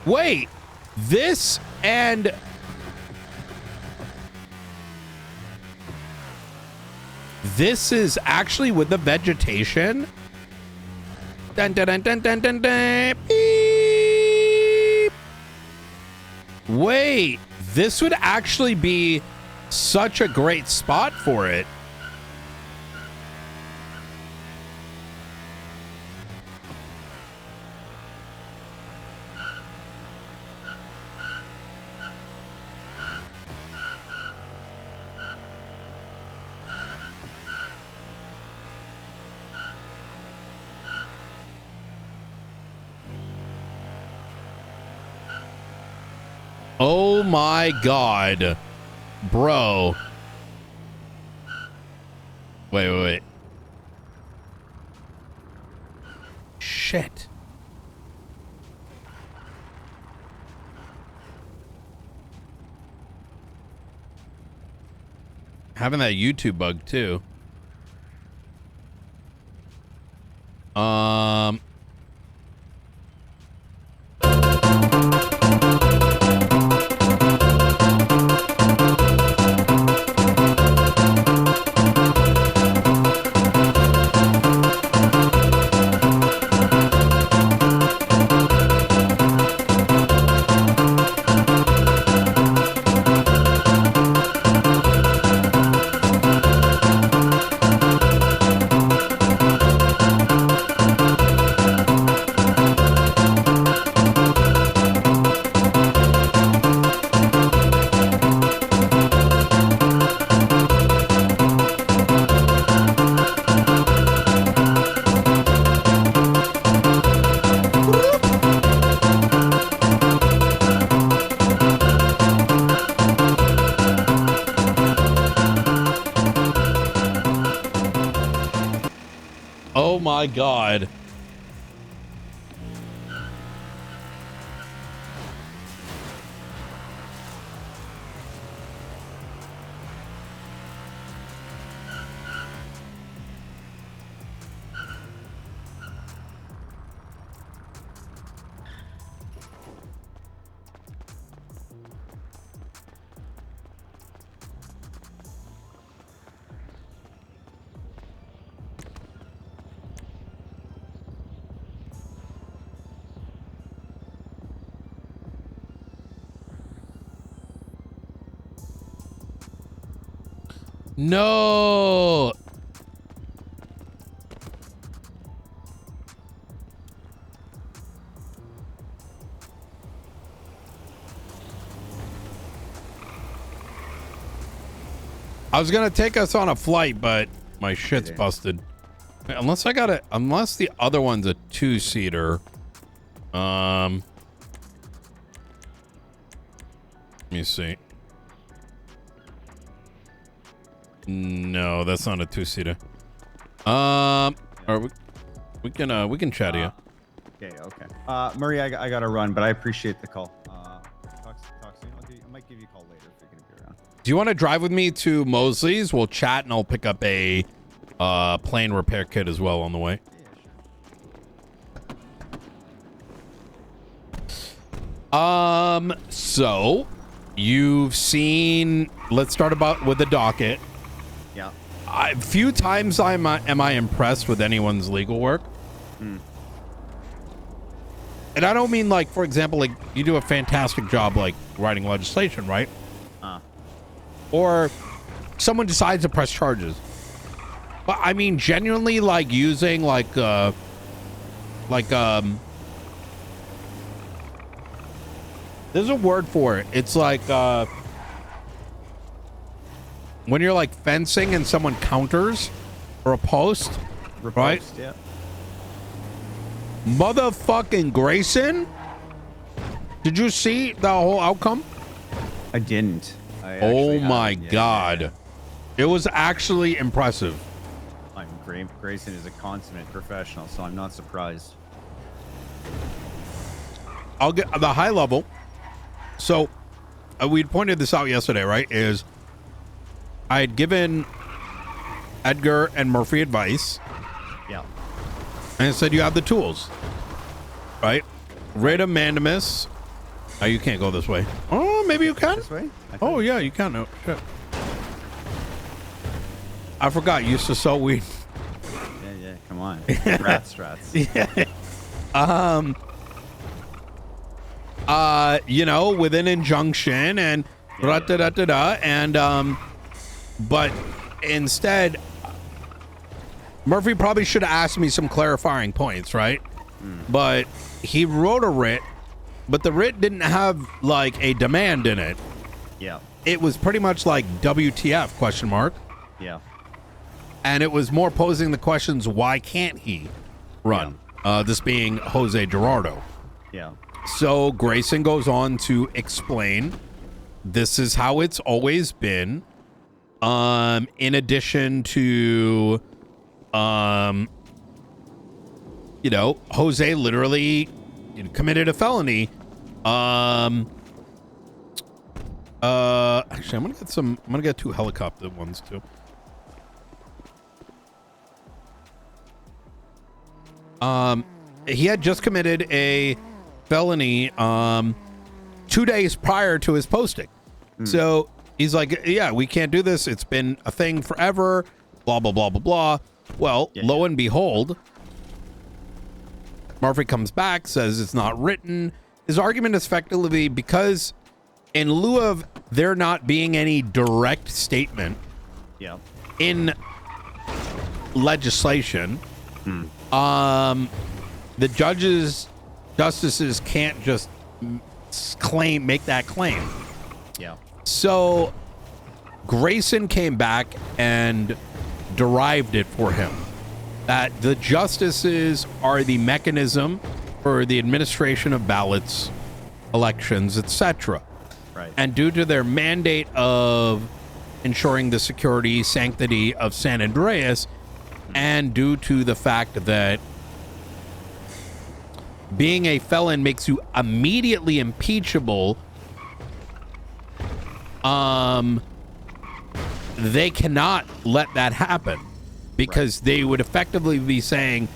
Wait, this and this is actually with the vegetation. Dun, dun, dun, dun, dun, dun, dun. Beep. Wait, this would actually be such a great spot for it. Oh my God, bro. Wait. Shit. Having that YouTube bug too. Oh my God. No. I was gonna take us on a flight, but my shit's busted. Unless I got it, unless the other one's a 2-seater. Let me see. No, that's not a 2-seater. Or we can chat here. Okay. Murray, I gotta run, but I appreciate the call. Talk soon. I might give you a call later if you're gonna be around. Do you want to drive with me to Mosley's? We'll chat and I'll pick up a plane repair kit as well on the way. So you've seen, let's start with the docket. Yeah. A few times am I impressed with anyone's legal work. And I don't mean like, for example, like you do a fantastic job like writing legislation, right? Or someone decides to press charges. But I mean, genuinely like using there's a word for it. It's like when you're like fencing and someone counters or a post, right? Yeah. Motherfucking Grayson, did you see the whole outcome? I didn't. Oh my God. It was actually impressive. Grayson is a consummate professional, so I'm not surprised. I'll get the high level. So we pointed this out yesterday, right? Is I had given Edgar and Murphy advice. Yeah. And I said, you have the tools, right? Writ of mandamus. Oh, you can't go this way. Oh, maybe you can. This way? Oh, yeah, you can. No, shit. I forgot. You used to sell weed. Yeah. Come on. Strats. Yeah. You know, with an injunction and and but instead, Murphy probably should have asked me some clarifying points, right? But he wrote a writ, but the writ didn't have like a demand in it. Yeah. It was pretty much like WTF question mark. Yeah. And it was more posing the questions, why can't he run? This being Jose Gerardo. Yeah. So Grayson goes on to explain this is how it's always been. In addition to you know, Jose literally committed a felony. Actually, I'm gonna get 2 helicopter ones too. He had just committed a felony 2 days prior to his posting. So he's like, yeah, we can't do this. It's been a thing forever, blah, blah, blah, blah, blah. Well, lo and behold, Murphy comes back, says it's not written. His argument is effectively because in lieu of there not being any direct statement in legislation, the justices can't just make that claim. Yeah. So Grayson came back and derived it for him that the justices are the mechanism for the administration of ballots, elections, etc. Right. And due to their mandate of ensuring the security, sanctity of San Andreas, and due to the fact that being a felon makes you immediately impeachable, they cannot let that happen because they would effectively be saying,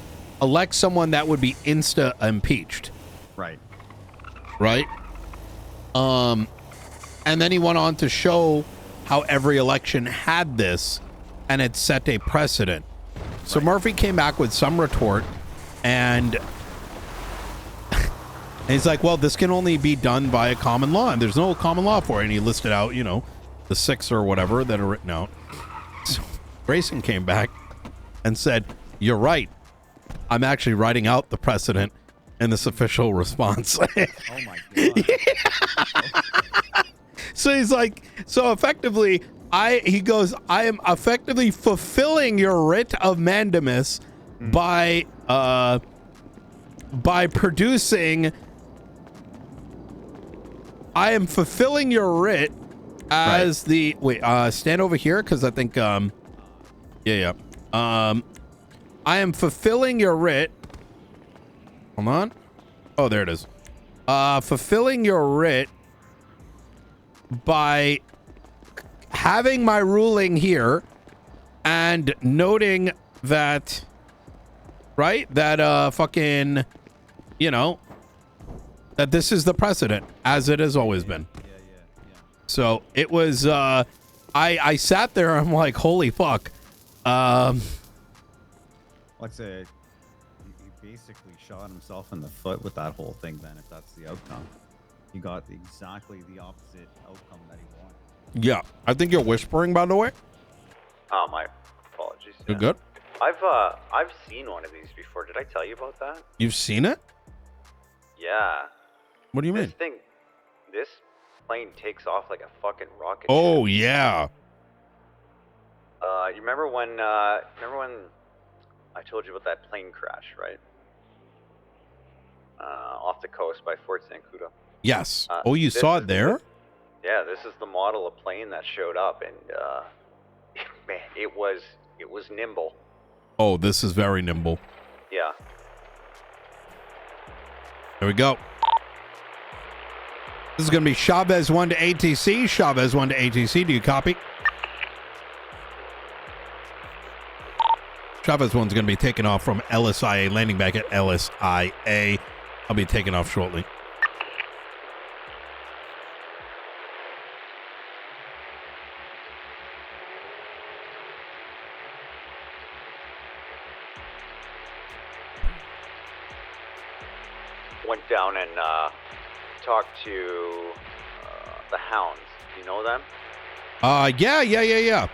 elect someone that would be insta impeached. Right. Right. And then he went on to show how every election had this and it set a precedent. So Murphy came back with some retort and he's like, well, this can only be done by a common law and there's no common law for it. And he listed out, you know, the 6 or whatever that are written out. So Grayson came back and said, "You're right. I'm actually writing out the precedent in this official response." Oh my god. So he's like, so effectively, he goes, I am effectively fulfilling your writ of mandamus by producing. I am fulfilling your writ as the stand over here because I think I am fulfilling your writ. Hold on. Oh, there it is. Fulfilling your writ by having my ruling here and noting that, fucking, that this is the precedent as it has always been. So it was, I sat there, I'm like, holy fuck. Let's say he basically shot himself in the foot with that whole thing then, if that's the outcome. He got exactly the opposite outcome that he wanted. Yeah, I think you're whispering, by the way. Oh, my apologies. You're good? I've seen one of these before. Did I tell you about that? You've seen it? Yeah. What do you mean? This plane takes off like a fucking rocket. Oh, yeah. You remember when I told you about that plane crash, right? Off the coast by Fort Zancudo. Yes. Oh, you saw it there? Yeah, this is the model of plane that showed up, and man, it was nimble. Oh, this is very nimble. Yeah. There we go. This is going to be Chavez 1 to ATC. Chavez 1 to ATC. Do you copy? Chavez 1's going to be taking off from LSIA, landing back at LSIA. I'll be taking off shortly. Went down and talked to the Hounds. You know them? Yeah.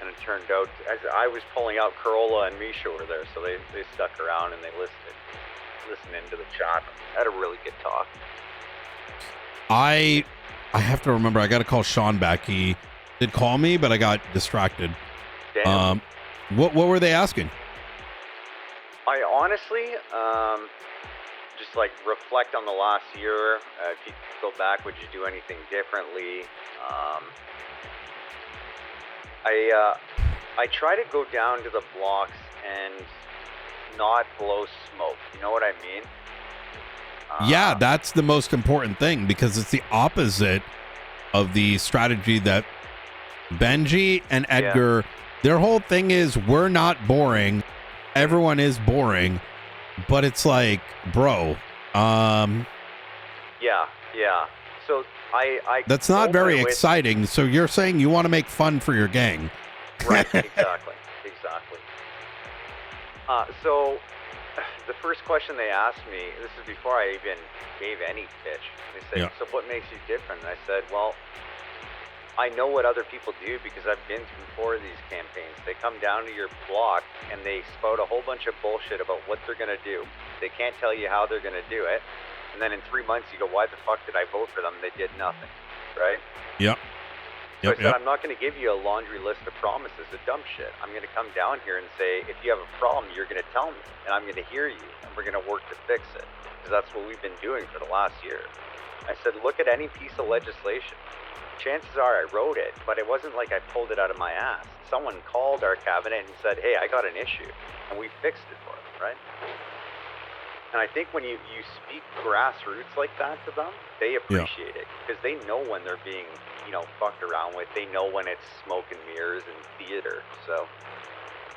And it turned out, as I was pulling out, Corolla and Misha were there, so they stuck around and they listened into the chat. Had a really good talk. I have to remember, I got to call Sean back. He did call me, but I got distracted. Damn. What were they asking? I honestly, just like reflect on the last year. If you could go back, would you do anything differently? I try to go down to the blocks and not blow smoke. You know what I mean? Yeah, that's the most important thing because it's the opposite of the strategy that Benji and Edgar, their whole thing is we're not boring. Everyone is boring, but it's like, bro, Yeah. So that's not very exciting. So you're saying you want to make fun for your gang. Right, exactly. So the first question they asked me, this is before I even gave any pitch, they said, so what makes you different? And I said, well, I know what other people do because I've been through 4 of these campaigns. They come down to your block and they spout a whole bunch of bullshit about what they're going to do. They can't tell you how they're going to do it. And then in 3 months you go, why the fuck did I vote for them? They did nothing, right? Yep. So I said, I'm not going to give you a laundry list of promises of dumb shit. I'm going to come down here and say, if you have a problem, you're going to tell me. And I'm going to hear you. And we're going to work to fix it. Because that's what we've been doing for the last year. I said, look at any piece of legislation. Chances are I wrote it, but it wasn't like I pulled it out of my ass. Someone called our cabinet and said, hey, I got an issue. And we fixed it for them, right? And I think when you speak grassroots like that to them, they appreciate it because they know when they're being, fucked around with. They know when it's smoke and mirrors and theater. So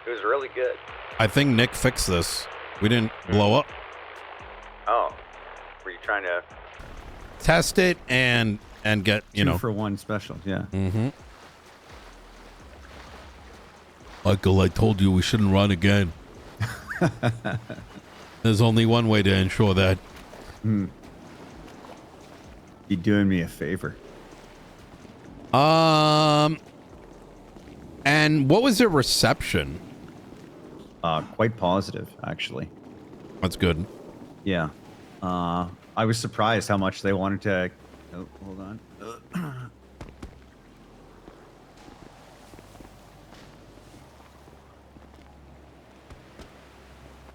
it was really good. I think Nick fixed this. We didn't blow up. Oh, were you trying to test it and get, 2 for 1 special? Yeah. Mm-hmm. Michael, I told you we shouldn't run again. There's only one way to ensure that. You're doing me a favor. And what was their reception? Quite positive, actually. That's good. Yeah. I was surprised how much they wanted to. Oh, hold on.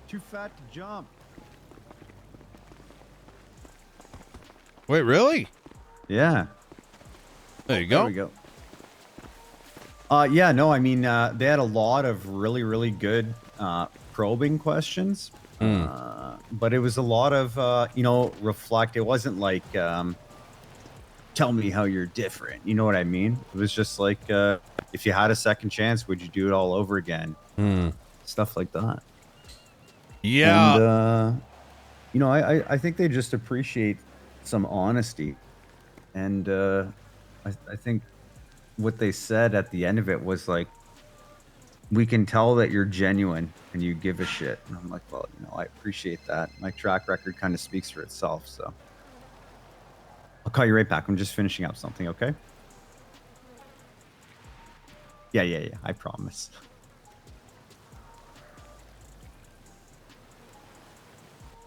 Too fat to jump. Wait, really? Yeah. There you go. There we go. Yeah, no, I mean, they had a lot of really, really good probing questions. But it was a lot of, reflect. It wasn't like, tell me how you're different. You know what I mean? It was just like, if you had a second chance, would you do it all over again? Stuff like that. Yeah. And, I think they just appreciate some honesty. And I think what they said at the end of it was like, we can tell that you're genuine and you give a shit. And I'm like, well, I appreciate that. My track record kind of speaks for itself. So I'll call you right back. I'm just finishing up something. Okay. Yeah. I promise.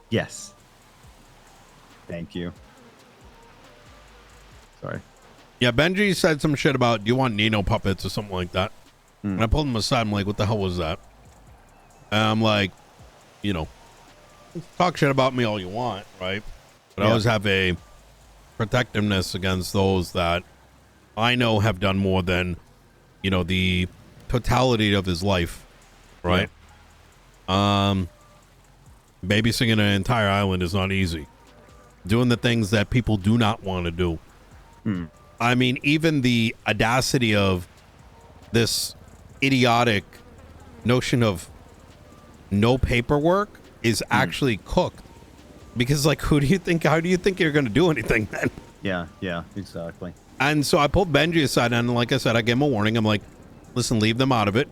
Yes. Thank you. Sorry. Yeah, Benji said some shit about, do you want Nino puppets or something like that? And I pulled him aside. I'm like, what the hell was that? And I'm like, talk shit about me all you want, right? But I always have a protectiveness against those that I know have done more than, the totality of his life, right? Babysitting an entire island is not easy. Doing the things that people do not want to do. I mean, even the audacity of this idiotic notion of no paperwork is actually cooked, because how do you think you're going to do anything then? Yeah, exactly. And so I pulled Benji aside, and like I said, I gave him a warning. I'm like, listen, leave them out of it.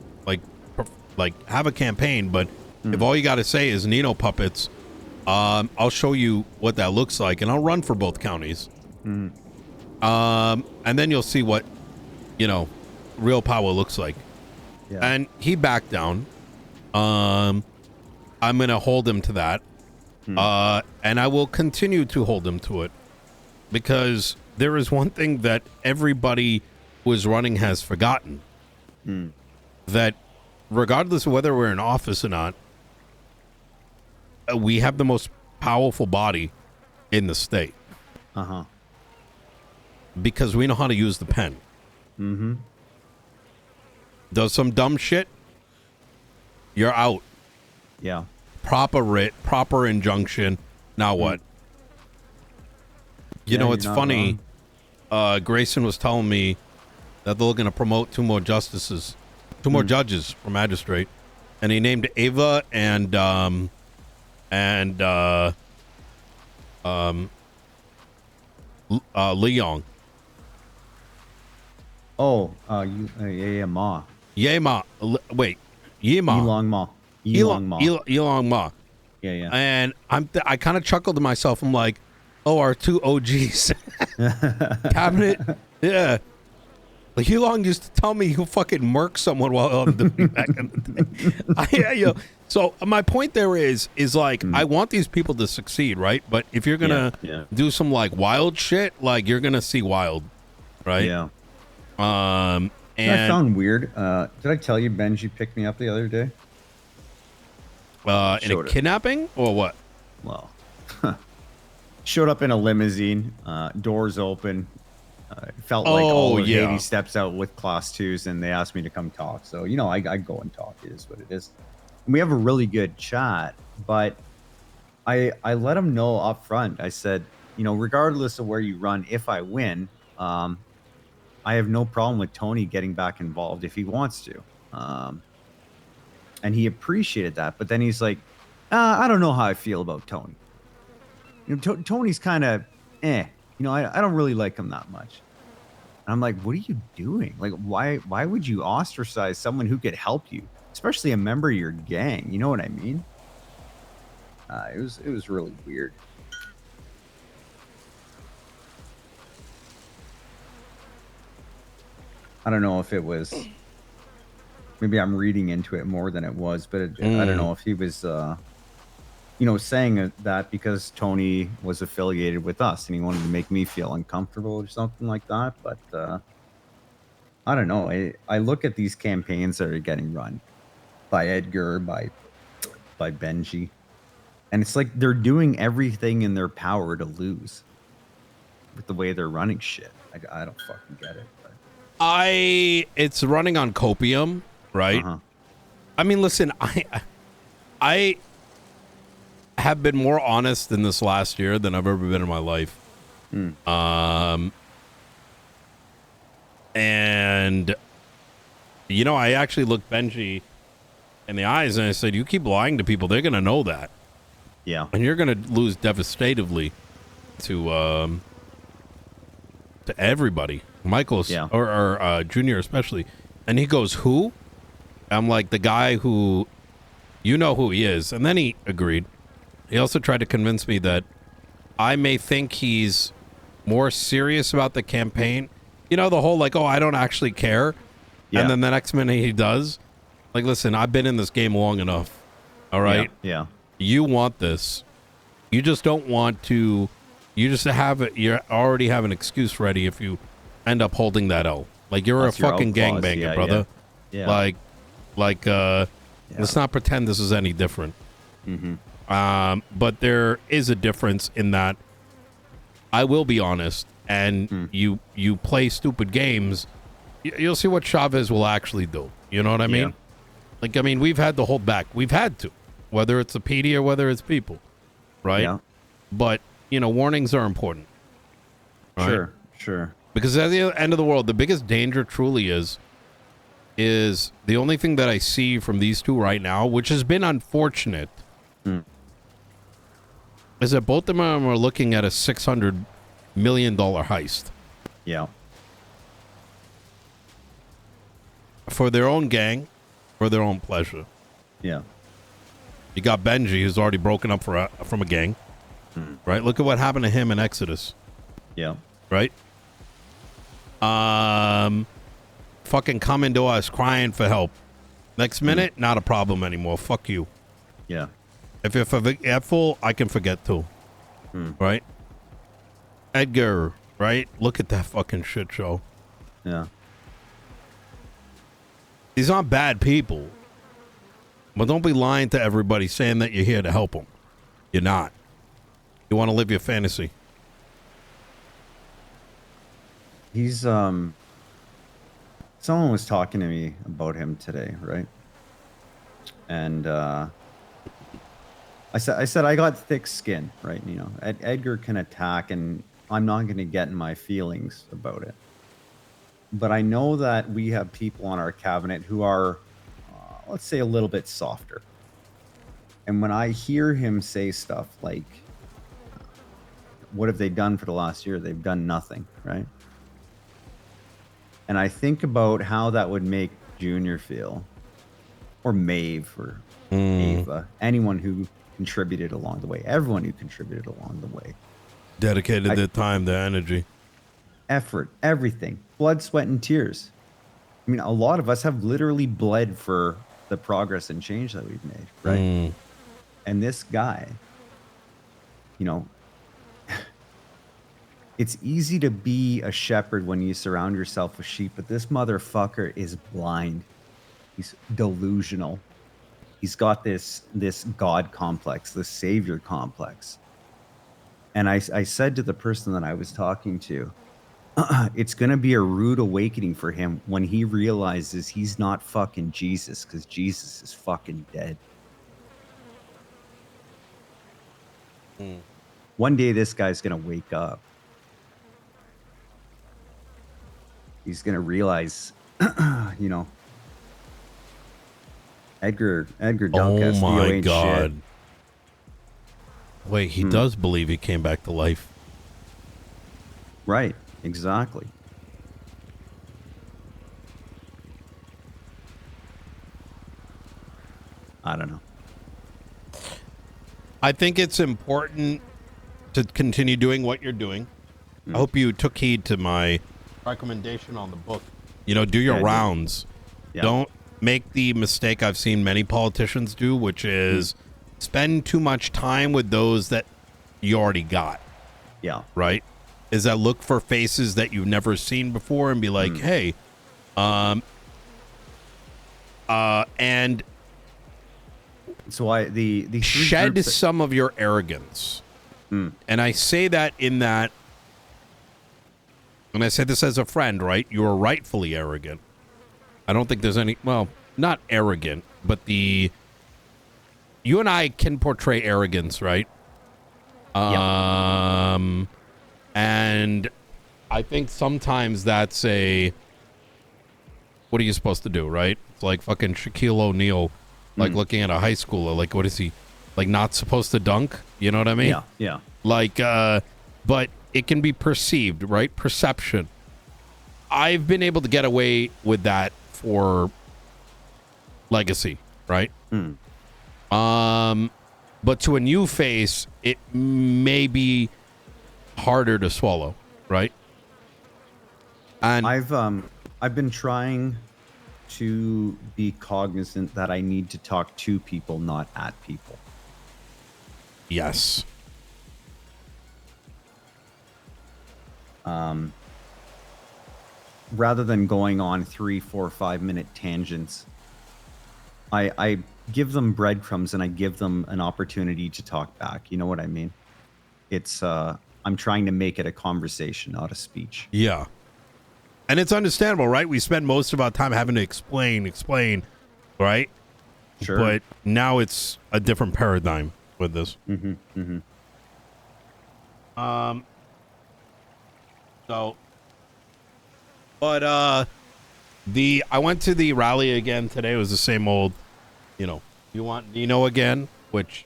Like have a campaign, but if all you got to say is Nino puppets, I'll show you what that looks like, and I'll run for both counties. And then you'll see what, real power looks like. Yeah. And he backed down. I'm going to hold him to that. And I will continue to hold him to it, because there is one thing that everybody who is running has forgotten. That regardless of whether we're in office or not, we have the most powerful body in the state. Because we know how to use the pen. Does some dumb shit, you're out. Yeah. Proper writ, proper injunction. Now what? It's funny. Grayson was telling me that they're looking to promote two more judges for magistrate, and he named Ava and Leong. Oh, yeah, Ma. Yeah, Ma. Wait, yeah, Ma. Elong Ma. Elong Ma. Yeah. And I kind of chuckled to myself. I'm like, oh, our two OGs. Cabinet. Yeah. Like, Elong used to tell me he'll fucking murk someone while on the back in the day. So my point there is like, I want these people to succeed, right? But if you're gonna do some like wild shit, like you're gonna see wild, right? Yeah. And I found weird. Did I tell you Benji picked me up the other day? In a kidnapping or what? Well, showed up in a limousine, doors open. Felt like all of Haiti steps out with class 2s, and they asked me to come talk. So, I go and talk. It is what it is. And we have a really good chat, but I let him know up front. I said, regardless of where you run, if I win, I have no problem with Tony getting back involved if he wants to. And he appreciated that. But then he's like, I don't know how I feel about Tony. Tony's kind of, I don't really like him that much. And I'm like, what are you doing? Like, why would you ostracize someone who could help you, especially a member of your gang? You know what I mean? It was really weird. I don't know if it was maybe I'm reading into it more than it was, but I don't know if he was, saying that because Tony was affiliated with us and he wanted to make me feel uncomfortable or something like that. But I don't know. I look at these campaigns that are getting run by Edgar, by Benji, and it's like they're doing everything in their power to lose with the way they're running shit. I don't fucking get it. But. It's running on copium, right? I mean, listen, I have been more honest in this last year than I've ever been in my life. And I actually looked Benji in the eyes and I said, you keep lying to people, they're gonna know that. Yeah. And you're gonna lose devastatively to everybody. Michael's or Junior especially. And he goes, who? I'm like, the guy who, you know who he is. And then he agreed. He also tried to convince me that I may think he's more serious about the campaign. You know, the whole like, oh, I don't actually care. And then the next minute he does. Like, listen, I've been in this game long enough. All right? Yeah. You want this. You just don't want to. You just have it. You already have an excuse ready if you end up holding that L. Like, you're That's a your fucking outlaws. gangbanger, brother. Yeah. Let's not pretend this is any different. But there is a difference in that I will be honest, and you play stupid games, you'll see what Chavez will actually do. You know what I mean? Yeah. Like, I mean, we've had to hold back. We've had to, whether it's a PD or whether it's people, right? Yeah. But, warnings are important. Right? Sure. Because at the end of the world, the biggest danger truly is the only thing that I see from these two right now, which has been unfortunate, is that both of them are looking at a $600 million heist. Yeah. For their own gang, for their own pleasure. Yeah. You got Benji, who's already broken up from a gang. Right? Look at what happened to him in Exodus. Yeah. Right? Fucking coming to us crying for help. Next minute, not a problem anymore. Fuck you. Yeah. If you're forgetful, I can forget too. Right? Edgar, right? Look at that fucking shit show. Yeah. These aren't bad people. But don't be lying to everybody saying that you're here to help them. You're not. You want to live your fantasy. He's someone was talking to me about him today, right? And I said I got thick skin, right? Edgar can attack and I'm not going to get in my feelings about it. But I know that we have people on our cabinet who are let's say a little bit softer. And when I hear him say stuff like, what have they done for the last year? They've done nothing, right? And I think about how that would make Junior feel, or Maeve, or Ava, anyone who contributed along the way, everyone who contributed along the way. Dedicated their time, their energy. Effort, everything. Blood, sweat, and tears. I mean, a lot of us have literally bled for the progress and change that we've made, right? And this guy, it's easy to be a shepherd when you surround yourself with sheep, but this motherfucker is blind. He's delusional. He's got this God complex, this savior complex. And I said to the person that I was talking to, it's going to be a rude awakening for him when he realizes he's not fucking Jesus, because Jesus is fucking dead. One day this guy's going to wake up. He's going to realize, Edgar Dunk has my ain't God. shit. Wait, he does believe he came back to life. Right, exactly. I don't know. I think it's important to continue doing what you're doing. I hope you took heed to my recommendation on the book. Do your rounds. Yeah. make the mistake I've seen many politicians do, which is spend too much time with those that you already got. Yeah. Right? Is that look for faces that you've never seen before and be like, hey, and so the shed some of your arrogance. And I say that in that, and I say this as a friend, right? You're rightfully arrogant. I don't think there's any, well, not arrogant, but you and I can portray arrogance, right? And I think sometimes that's what are you supposed to do, right? It's like fucking Shaquille O'Neal, like looking at a high schooler, like what is he, like not supposed to dunk? You know what I mean? Yeah. Like, but it can be perceived, right? Perception. I've been able to get away with that for legacy, right? But to a new face, it may be harder to swallow, right? And I've been trying to be cognizant that I need to talk to people, not at people. Yes. Rather than going on 3, 4, 5 minute tangents, I give them breadcrumbs and I give them an opportunity to talk back. You know what I mean? It's I'm trying to make it a conversation, not a speech. Yeah. And it's understandable, right? We spend most of our time having to explain, right? Sure. But now it's a different paradigm with this. So, but I went to the rally again today. It was the same old, you want Nino again, which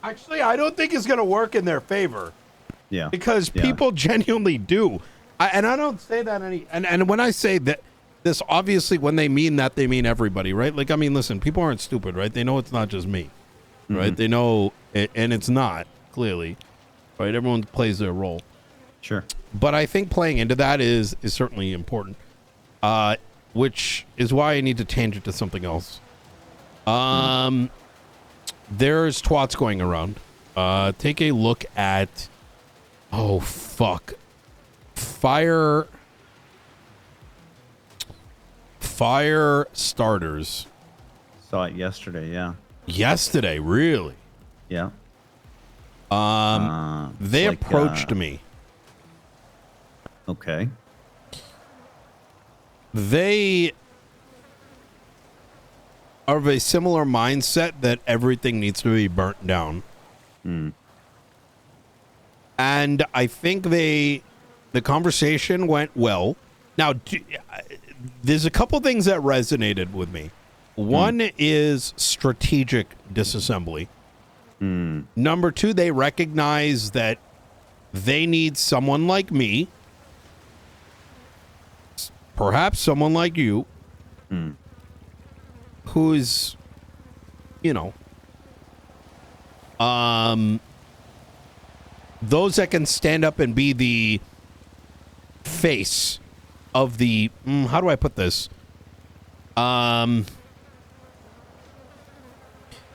actually I don't think is going to work in their favor. Yeah. Because people genuinely do. And I don't say that and when I say that, this obviously when they mean that, they mean everybody, right? Like, I mean, listen, people aren't stupid, right? They know it's not just me, right? They know it, and it's not, clearly, right? Everyone plays their role. Sure. But I think playing into that is certainly important, which is why I need to change it to something else. There's twats going around. Take a look at, oh, fuck. Fire starters. Saw it yesterday, yeah. Yesterday, really? Yeah. They approached me. Okay. They are of a similar mindset that everything needs to be burnt down. And I think the conversation went well. Now, there's a couple things that resonated with me. One is strategic disassembly. Number two, they recognize that they need someone like me, perhaps someone like you, who's, those that can stand up and be the face of the, how do I put this?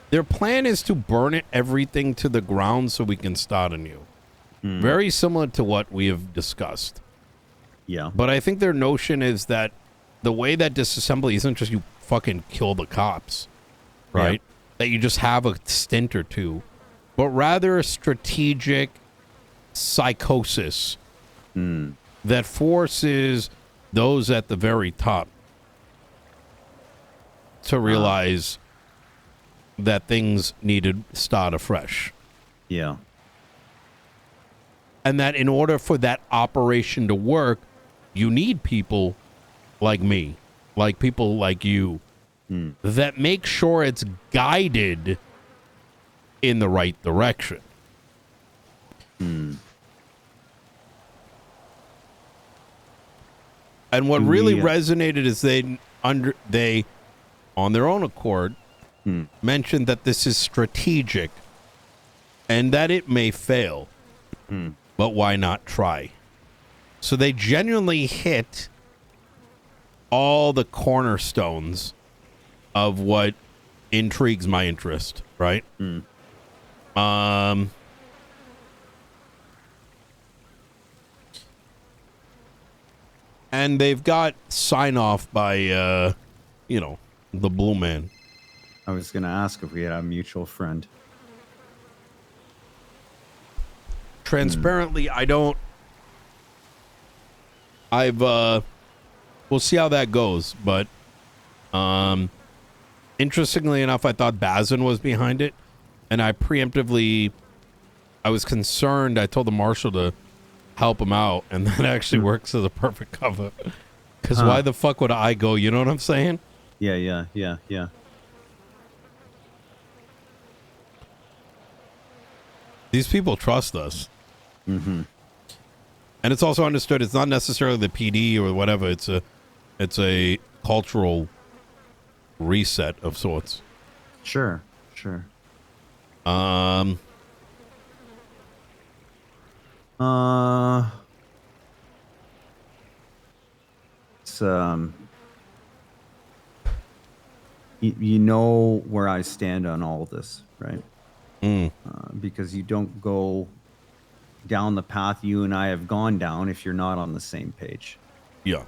Their plan is to burn everything to the ground so we can start anew. Very similar to what we have discussed. Yeah. But I think their notion is that the way that disassembly isn't just you fucking kill the cops, right? That you just have a stint or two, but rather a strategic psychosis that forces those at the very top to realize that things need to start afresh. Yeah. And that in order for that operation to work, you need people like me, like people like you, that make sure it's guided in the right direction. And what really resonated is they on their own accord mentioned that this is strategic and that it may fail, but why not try? So they genuinely hit all the cornerstones of what intrigues my interest, right? And they've got sign off by, you know, the Blue Man. I was going to ask if we had a mutual friend. Transparently, I don't. We'll see how that goes, but interestingly enough, I thought Bazin was behind it, and I was concerned. I told the marshal to help him out, and that actually works as a perfect cover. Because why the fuck would I go? You know what I'm saying? Yeah. These people trust us. Mm-hmm. And it's also understood it's not necessarily the PD or whatever. It's a cultural reset of sorts. Sure. It's you know where I stand on all of this, right? Because you don't go down the path you and I have gone down if you're not on the same page. Yeah.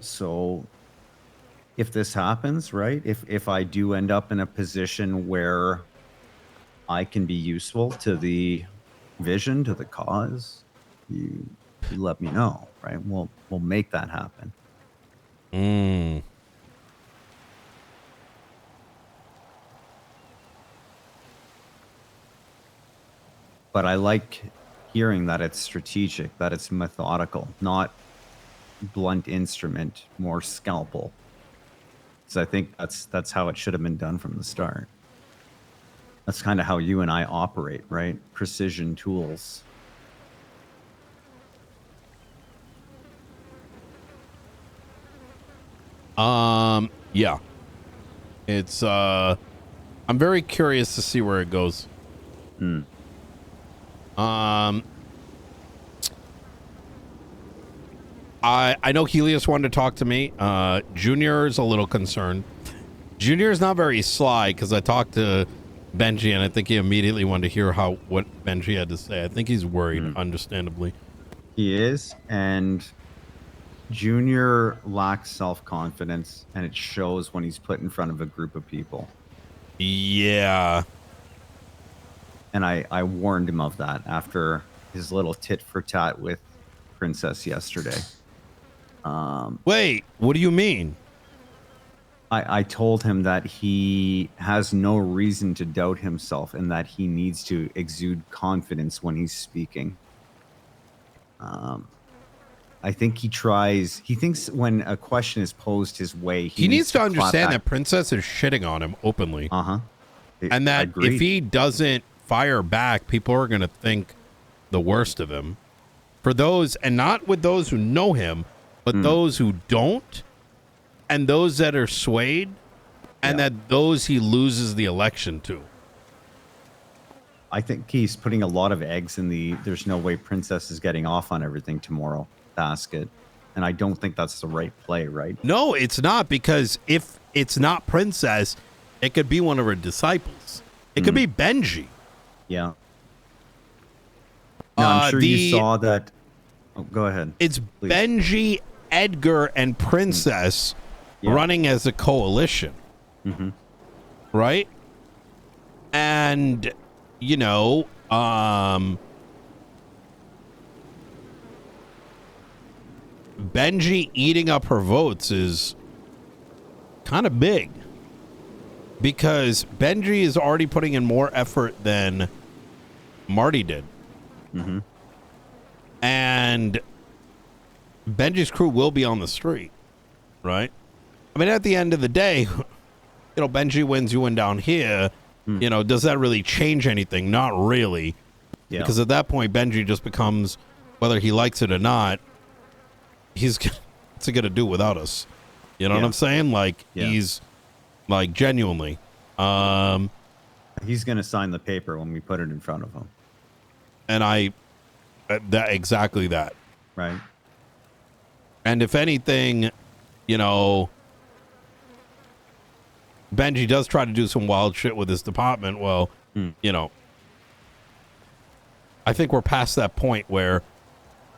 So if this happens, right? If I do end up in a position where I can be useful to the vision, to the cause, you let me know, right? We'll make that happen. But I like hearing that it's strategic, that it's methodical, not blunt instrument, more scalpel. So I think that's how it should have been done from the start. That's kind of how you and I operate, right? Precision tools. Yeah. It's I'm very curious to see where it goes. I know Helios wanted to talk to me. Junior's a little concerned. Junior's not very sly because I talked to Benji and I think he immediately wanted to hear what Benji had to say. I think he's worried, understandably. He is, and Junior lacks self-confidence, and it shows when he's put in front of a group of people. Yeah. And I warned him of that after his little tit-for-tat with Princess yesterday. Wait, what do you mean? I told him that he has no reason to doubt himself and that he needs to exude confidence when he's speaking. I think he thinks when a question is posed his way, he needs to understand that Princess is shitting on him openly. And that if he doesn't fire back, people are going to think the worst of him. For those, and not with those who know him, but those who don't, and those that are swayed, and that those he loses the election to. I think he's putting a lot of eggs in the there's no way Princess is getting off on everything tomorrow basket. And I don't think that's the right play, right? No, it's not, because if it's not Princess, it could be one of her disciples. It could be Benji. Yeah. No, I'm sure you saw that. Oh, go ahead. It's please. Benji, Edgar, and Princess running as a coalition. Right? And, you know, Benji eating up her votes is kind of big. Because Benji is already putting in more effort than Marty did. And Benji's crew will be on the street, right? I mean, at the end of the day, you know, Benji wins, you win down here. You know, does that really change anything? Not really. Because at that point, Benji just becomes, whether he likes it or not, what's he going to do without us? You know what I'm saying? Like, he's, like, genuinely. He's going to sign the paper when we put it in front of him. And exactly that. Right. And if anything, you know, Benji does try to do some wild shit with his department. Well, you know, I think we're past that point where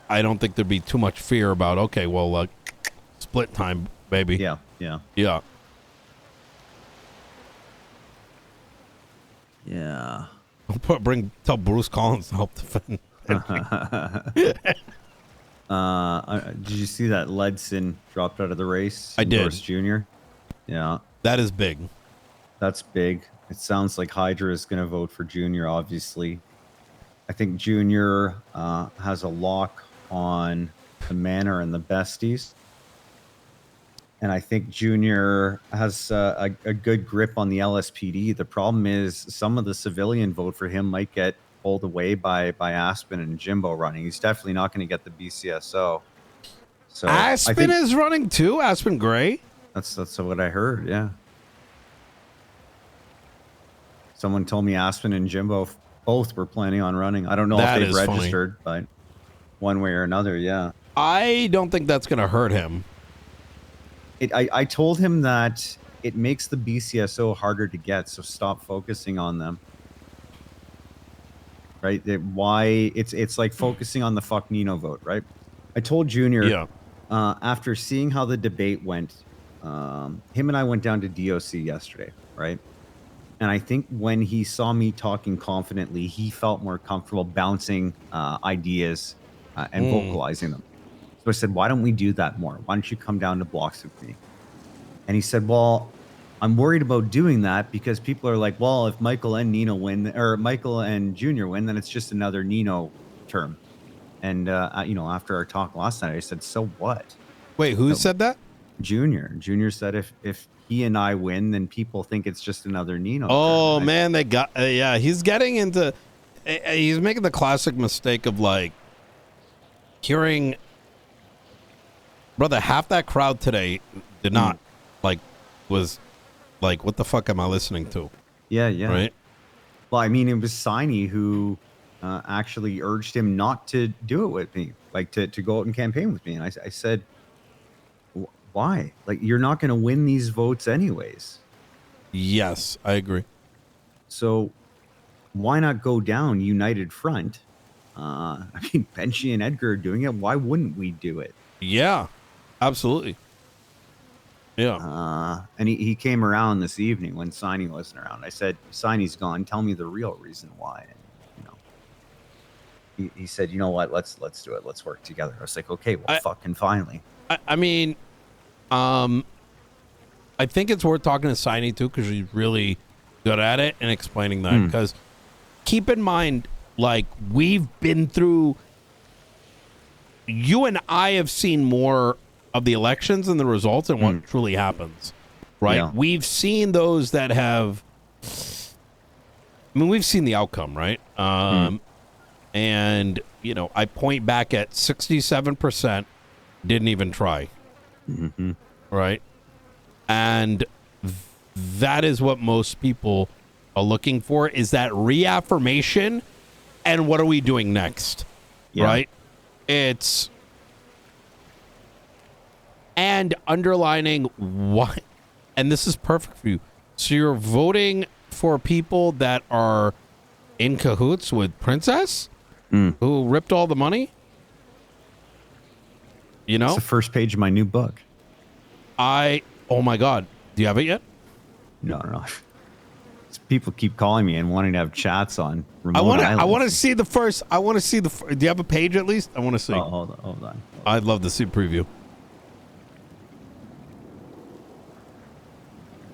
I don't think there'd be too much fear about, okay, well, split time, baby. Yeah. Yeah. Tell Bruce Collins to help defend. Did you see that Ledson dropped out of the race? I did. Jr. Yeah. That is big. That's big. It sounds like Hydra is going to vote for Junior, obviously. I think Junior has a lock on the Manor and the Besties. And I think Junior has a good grip on the LSPD. The problem is some of the civilian vote for him might get pulled away by Aspen and Jimbo running. He's definitely not going to get the BCSO. So Aspen is running too? Aspen Gray? That's what I heard, yeah. Someone told me Aspen and Jimbo both were planning on running. I don't know if they've registered, but one way or another, yeah. I don't think that's going to hurt him. I told him that it makes the BCSO harder to get, so stop focusing on them. Right? It's like focusing on the fuck Nino vote, right? I told Junior, after seeing how the debate went, him and I went down to DOC yesterday, right? And I think when he saw me talking confidently, he felt more comfortable bouncing ideas and vocalizing them. So I said, why don't we do that more? Why don't you come down to blocks with me? And he said, well, I'm worried about doing that because people are like, well, if Michael and Nino win, or Michael and Junior win, then it's just another Nino term. And, you know, after our talk last night, I said, so what? Wait, who said that? Junior. Junior said if he and I win, then people think it's just another Nino. Oh, term. Man, they got, yeah, he's getting into, he's making the classic mistake of like hearing, brother, half that crowd today did not was like, what the fuck am I listening to? Yeah. Right. Well, I mean, it was Siney who actually urged him not to do it with me, like to go out and campaign with me. And I said, why? Like, you're not going to win these votes anyways. Yes, I agree. So why not go down united front? I mean, Benji and Edgar are doing it. Why wouldn't we do it? Yeah, absolutely. Yeah. And he came around this evening when Siney wasn't around. I said, Siney's gone. Tell me the real reason why. And, you know, he said, you know what? Let's do it. Let's work together. I was like, okay, well, fucking finally. I mean, I think it's worth talking to Siney too, because he's really good at it and explaining that. Because keep in mind, like, we've been through, you and I have seen more of the elections and the results and what truly happens, right? Yeah. We've seen those that have, I mean, we've seen the outcome, right? And, you know, I point back at 67% didn't even try, right? And that is what most people are looking for, is that reaffirmation and what are we doing next, right? It's, and underlining what, and this is perfect for you. So you're voting for people that are in cahoots with Princess, who ripped all the money. You know, it's the first page of my new book. Oh my God, do you have it yet? No. People keep calling me and wanting to have chats on remote I want to see the first. I want to see the. Do you have a page at least? I want to see. Oh, hold on. I'd love to see preview.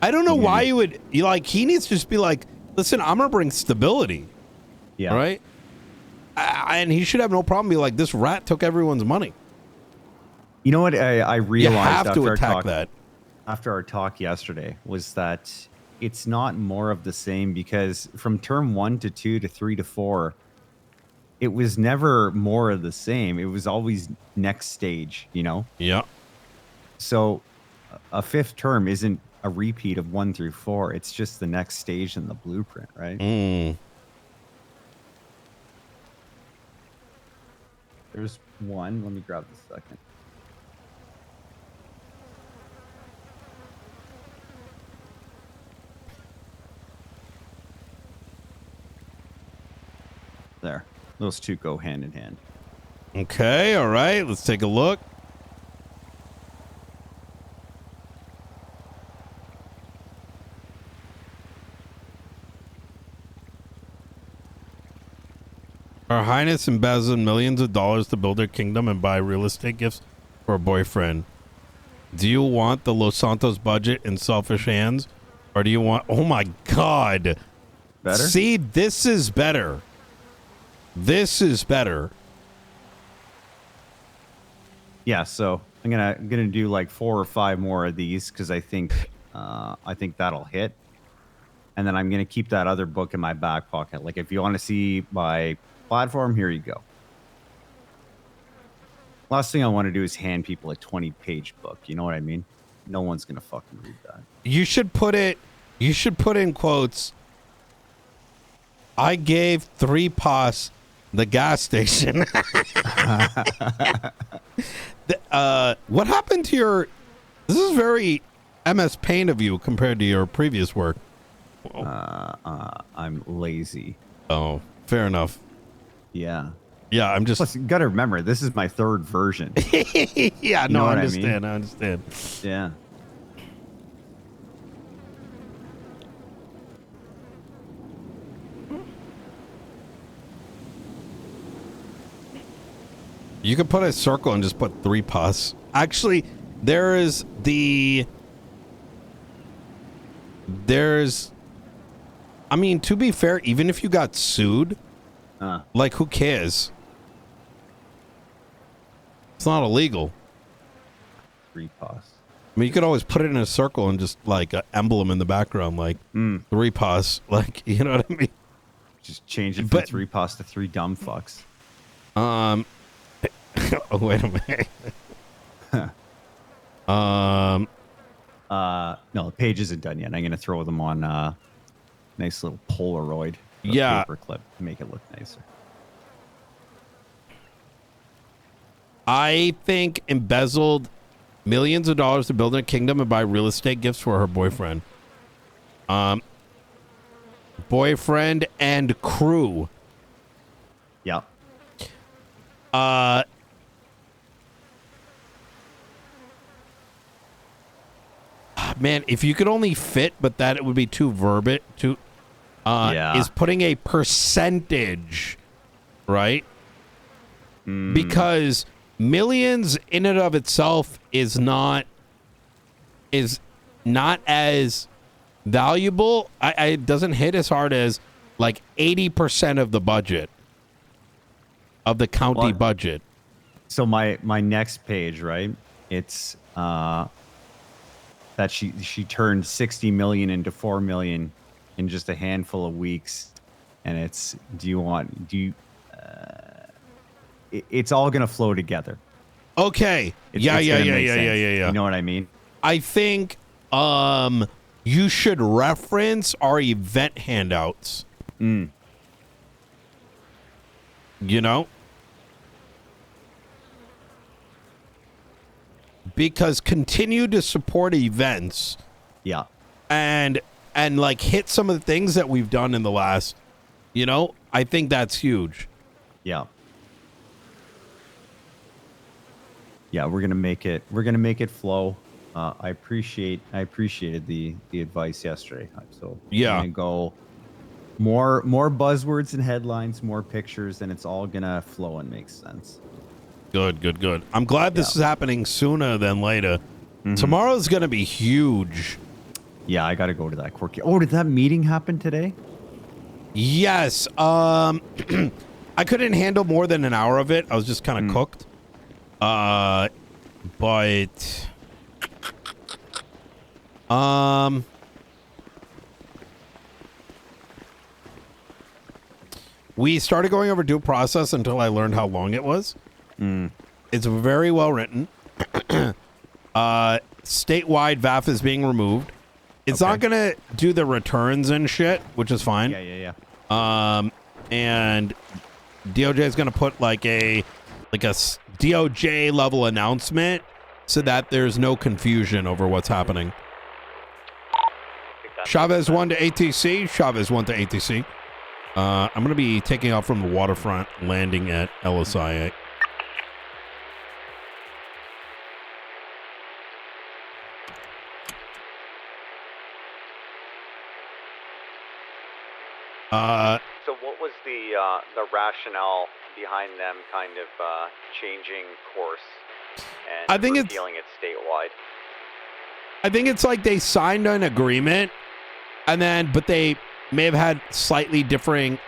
I don't know why you would. He needs to just be like, listen, I'm gonna bring stability. Yeah. Right. And he should have no problem being like, this rat took everyone's money. You know what I realized you have after to our attack talk, that. After our talk yesterday was that it's not more of the same, because from term 1 to 2 to 3 to 4, it was never more of the same. It was always next stage, you know? Yeah. So a fifth term isn't a repeat of 1 through 4. It's just the next stage in the blueprint, right? There's one. Let me grab this second. There. Those two go hand in hand. Okay, all right. Let's take a look. Her Highness embezzled millions of dollars to build her kingdom and buy real estate gifts for her boyfriend. Do you want the Los Santos budget in selfish hands? Or do you want... Oh, my God. Better? See, this is better. This is better. Yeah, so I'm gonna do like 4 or 5 more of these because I think that'll hit. And then I'm gonna keep that other book in my back pocket. Like if you want to see my platform, here you go. Last thing I want to do is hand people a 20-page book. You know what I mean? No one's gonna fucking read that. You should put in quotes. I gave 3 POS the gas station. What happened to your... This is very MS Paint of you compared to your previous work. I'm lazy. Oh, fair enough. Yeah. Yeah, I'm just... Plus, you gotta remember, this is my 3rd version. Yeah, You know no, I what understand. mean? I understand. Yeah. You could put a circle and just put 3 POS. Actually, there's... I mean, to be fair, even if you got sued, like, who cares? It's not illegal. 3 POS. I mean, you could always put it in a circle and just, like, an emblem in the background, like, 3 POS. Like, you know what I mean? Just change it from 3 POS to 3 dumb fucks. Oh, wait a minute. No, the page isn't done yet. I'm gonna throw them on nice little Polaroid Yeah. paper clip to make it look nicer. I think embezzled millions of dollars to build a kingdom and buy real estate gifts for her boyfriend. Boyfriend and crew. Yeah. Man, if you could only fit, but that it would be too verbate. Is putting a percentage, right? Because millions in and of itself is not as valuable. It doesn't hit as hard as like 80% of the budget of the county budget. So my next page, right? It's that she turned 60 million into 4 million in just a handful of weeks, and it's it's all gonna flow together. Okay. It's Yeah. You know what I mean? I think you should reference our event handouts. You know? Because continue to support events. Yeah. And like hit some of the things that we've done in the last, you know, I think that's huge. Yeah. Yeah, we're gonna make it flow. I appreciated the advice yesterday. So yeah, I'm gonna go more buzzwords and headlines, more pictures, and it's all gonna flow and make sense. Good. I'm glad this is happening sooner than later. Tomorrow's gonna be huge. Yeah, I gotta go to that quirky. Oh, did that meeting happen today? Yes. I couldn't handle more than an hour of it. I was just kind of cooked. But we started going over due process until I learned how long it was. It's very well written. Statewide VAF is being removed. It's not gonna do the returns and shit, which is fine. Yeah. And DOJ is gonna put like a DOJ level announcement so that there's no confusion over what's happening. Chavez 1 to ATC. Chavez 1 to ATC. I'm going to be taking off from the waterfront, landing at LSIA. So what was the rationale behind them kind of changing course and I think repealing it statewide? I think it's like they signed an agreement, but they may have had slightly differing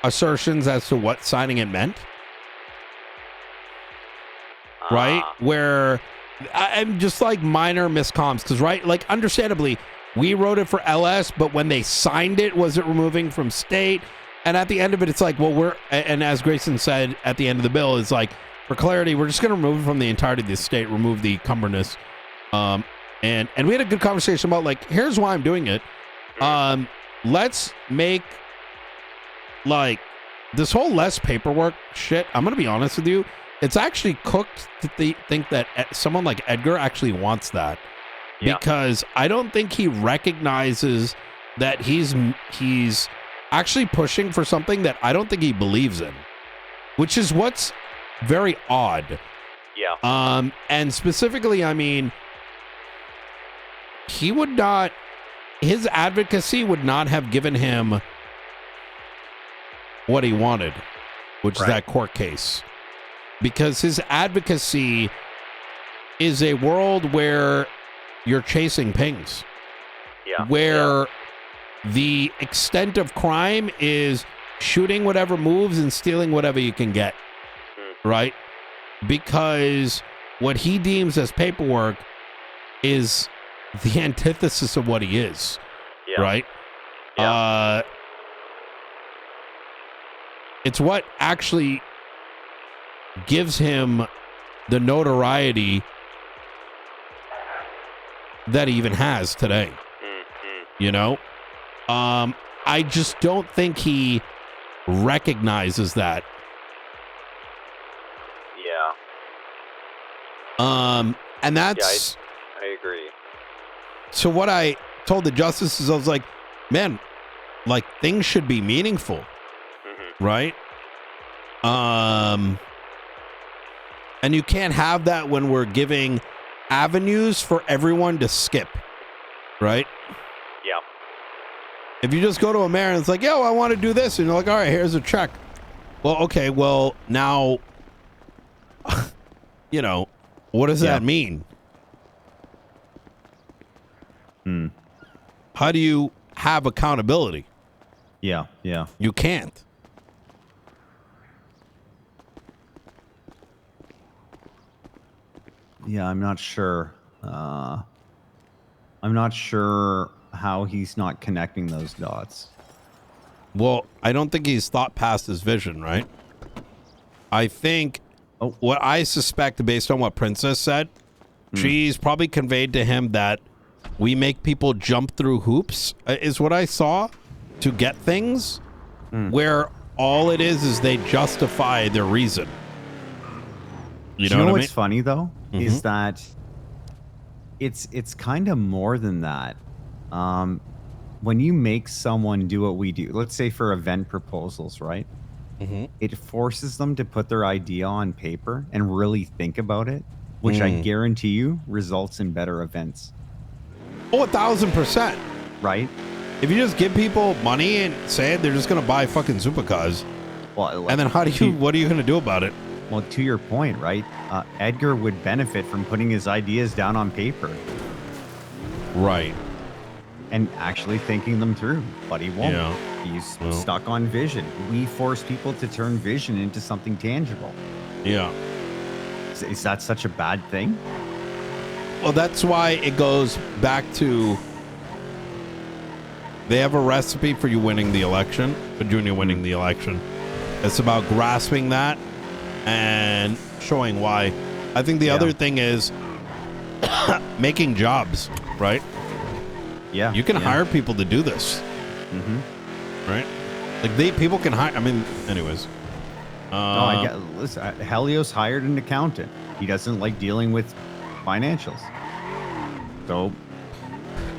assertions as to what signing it meant. Right? Where I'm just like minor miscomms, because like understandably, we wrote it for LS, but when they signed it, was it removing from state? And at the end of it, it's like, well, and as Grayson said at the end of the bill, is like, for clarity, we're just going to remove it from the entirety of the state, remove the cumberness. And we had a good conversation about, like, here's why I'm doing it. Let's make, like, this whole less paperwork shit, I'm going to be honest with you, it's actually cooked to think that someone like Edgar actually wants that. Yeah. Because I don't think he recognizes that he's actually pushing for something that I don't think he believes in, which is what's very odd. Yeah. And specifically, I mean, his advocacy would not have given him what he wanted, which is that court case. Because his advocacy is a world where you're chasing pings. Yeah. Where the extent of crime is shooting whatever moves and stealing whatever you can get. Right? Because what he deems as paperwork is the antithesis of what he is. Yeah. Right? Yeah. It's what actually gives him the notoriety that he even has today. You know? I just don't think he recognizes that. Yeah. And that's... Yeah, I agree. So what I told the justices, I was like, man, like, things should be meaningful. Right? And you can't have that when we're giving avenues for everyone to skip. Right? Yeah. If you just go to a mayor and it's like, yo, I want to do this. And you're like, all right, here's a check. Well, okay, well, now, you know, what does that mean? How do you have accountability? Yeah, yeah. You can't. Yeah, I'm not sure. I'm not sure how he's not connecting those dots. Well, I don't think he's thought past his vision, right? I think what I suspect, based on what Princess said, she's probably conveyed to him that we make people jump through hoops, is what I saw, to get things, where all it is they justify their reason. You know what I mean? What's funny, though, is that it's kind of more than that. When you make someone do what we do, let's say for event proposals, right? It forces them to put their idea on paper and really think about it, which I guarantee you results in better events. Oh, 1,000%. Right? If you just give people money and say they're just going to buy fucking supercars, well, and then what are you going to do about it? Well, to your point, right? Edgar would benefit from putting his ideas down on paper. Right. And actually thinking them through, but he won't. Yeah. He's stuck on vision. We force people to turn vision into something tangible. Yeah. Is that such a bad thing? Well, that's why it goes back to, they have a recipe for you winning the election, for Junior winning the election. It's about grasping that and showing why. I think the other thing is making jobs, right? Yeah. You can hire people to do this. Right? Like people can hire, I mean, anyways. No, I get, listen, Helios hired an accountant. He doesn't like dealing with financials. So,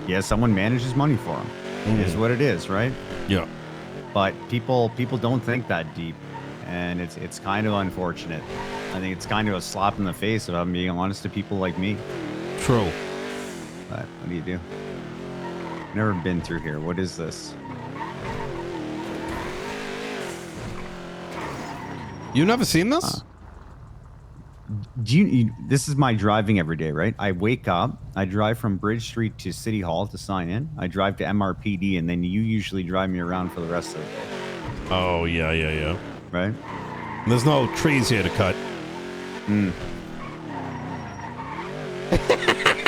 yeah, someone manages money for him. It is what it is, right? Yeah. but people don't think that deep, and it's kind of unfortunate. I think it's kind of a slap in the face if I'm being honest to people like me. True. But what do you do? Never been through here. What is this? You never seen this? This is my driving every day, right? I wake up, I drive from Bridge Street to City Hall to sign in. I drive to MRPD, and then you usually drive me around for the rest of the day. Oh, yeah. Right? There's no trees here to cut.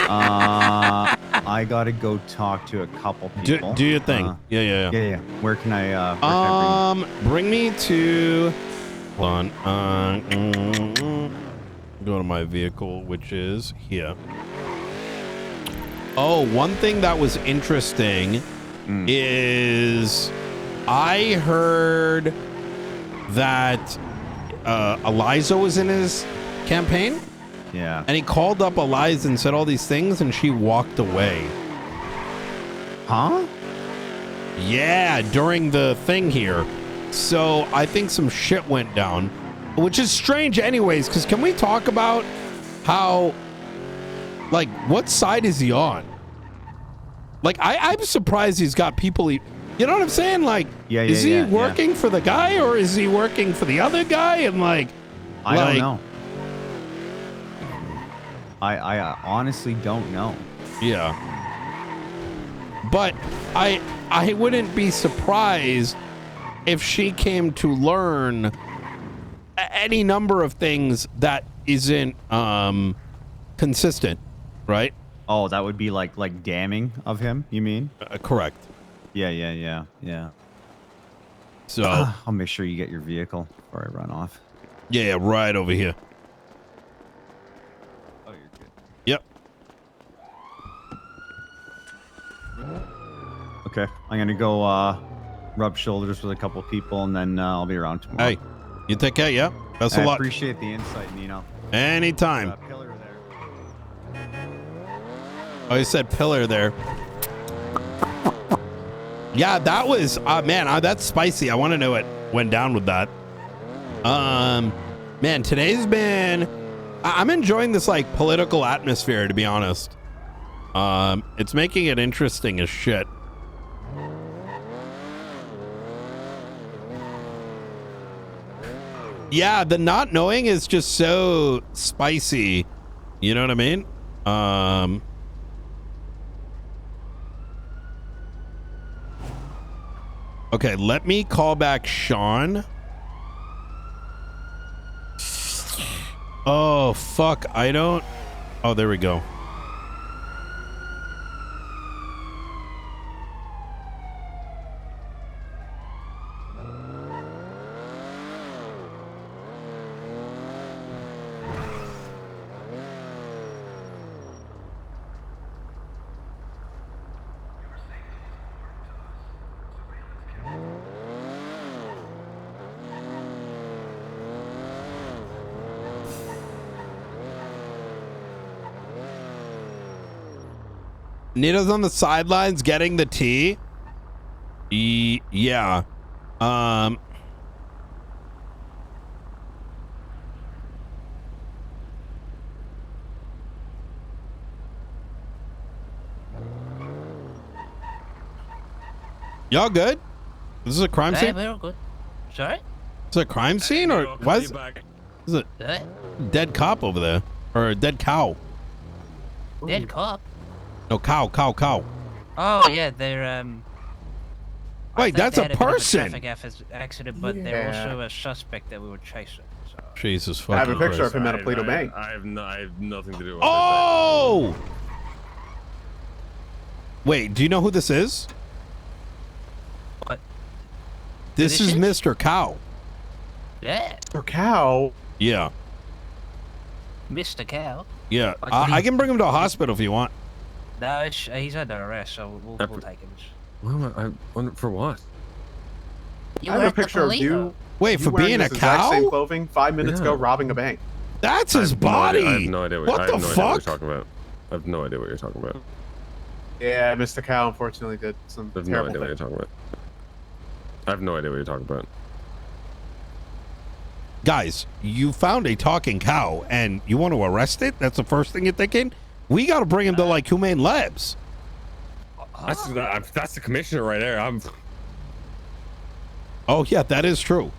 I gotta go talk to a couple people. Do your thing. Yeah. Where can I, bring me to... Hold on. Go to my vehicle, which is here. Oh, one thing that was interesting is I heard that Eliza was in his campaign. Yeah. And he called up Eliza and said all these things, and she walked away. Huh? Yeah, during the thing here. So I think some shit went down, which is strange anyways, because can we talk about how, like, what side is he on? Like, I'm surprised he's got people, you know what I'm saying? Like, is he working for the guy, or is he working for the other guy? And like, I don't know. I honestly don't know. Yeah. But I wouldn't be surprised if she came to learn any number of things that isn't consistent, right? Oh, that would be like damning of him, you mean? Correct. Yeah. So I'll make sure you get your vehicle before I run off. Yeah, right over here. Oh, you're good. Yep. Okay, I'm gonna go rub shoulders with a couple people, and then I'll be around tomorrow. Hey, you take care, yeah? Best of I luck. appreciate the insight, Nino. Anytime. Pillar there. Oh, you said pillar there. Yeah, that was, man, that's spicy. I want to know what went down with that. Man, today's been, I'm enjoying this, like, political atmosphere, to be honest. It's making it interesting as shit. Yeah, the not knowing is just so spicy. You know what I mean? Okay, let me call back Sean. Oh, fuck. I don't... Oh, there we go. Nito's on the sidelines getting the tea. Yeah. Y'all good? This is a crime scene? We're all good. Sorry? Is it a crime scene, or why is it a dead cop over there? Or a dead cow? Dead cop? No, cow. Oh, yeah, they're, Wait, that's a person. Traffic accident, but they're also a suspect that we were chasing. So. Jesus fucking I have a picture Christ. of him at a Plato Bank. I have nothing to do with Oh! Wait, do you know who this is? What? This is Mr. Cow. Yeah. Mr. Cow? Yeah. Mr. Cow? Yeah. I can bring him to a hospital if you want. No, he's under arrest, so we'll take him. I wonder for what? You I have a picture of you. Wait, for wearing being this a exact cow? Same clothing 5 minutes ago, robbing a bank. That's his body. I have no idea What the what you're fuck? talking about. I have no idea what you're talking about. Yeah, Mr. Cow unfortunately did some I have no terrible idea what you're things. talking about. I have no idea what you're talking about. Guys, you found a talking cow and you want to arrest it? That's the first thing you're thinking? We got to bring him to like Humane Labs. That's the commissioner right there. Oh yeah, that is true.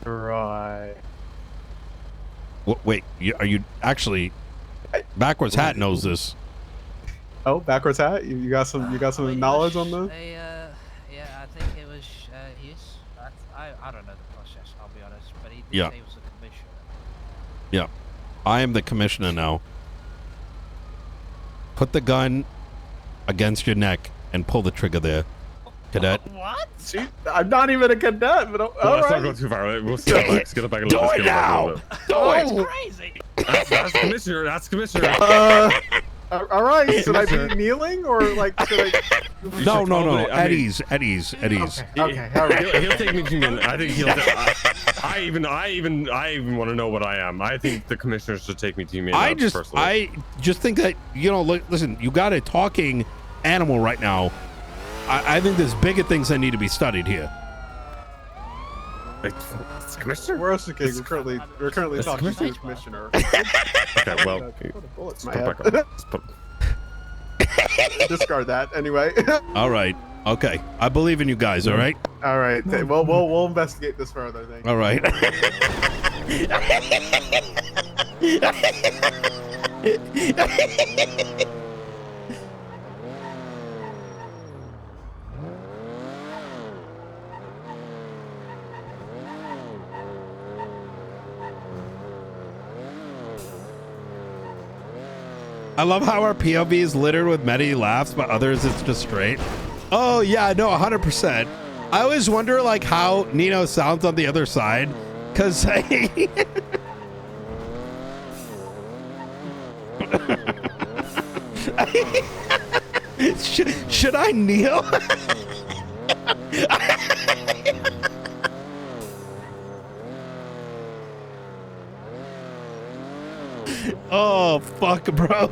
Right. Wait, are you actually? Backwards Hat knows this. Oh, backwards hat. You got some knowledge on this? Yeah, I think it was his. I don't know the process. I'll be honest, but he did Yeah. say he was the commissioner. Yeah, I am the commissioner now. Put the gun against your neck and pull the trigger there, cadet. What? See, I'm not even a cadet, but all Let's right. not go too far. We'll scale back. Scale it back a little. Do Scale it it back a now. little bit. Do it. Crazy. That's commissioner. That's commissioner. All right. Should I be kneeling or like? Should I? No. I mean- At ease. Okay. All right. He'll take me to me. I think he'll. I even want to know what I am. I think the commissioner should take me to me. I just think that listen. You got a talking animal right now. I think there's bigger things that need to be studied here. It's commissioner. We're king. We're currently talking to the commissioner. Okay, well, Bullets in let's my put head. it back on. Let's put- Discard that anyway. All right. Okay. I believe in you guys. All right. All right. Well, we'll investigate this further. Thank you. All right. I love how our POV is littered with many laughs, but others it's just straight. Oh yeah, no, 100%. I always wonder like how Nino sounds on the other side, cause should I kneel? Oh fuck, bro.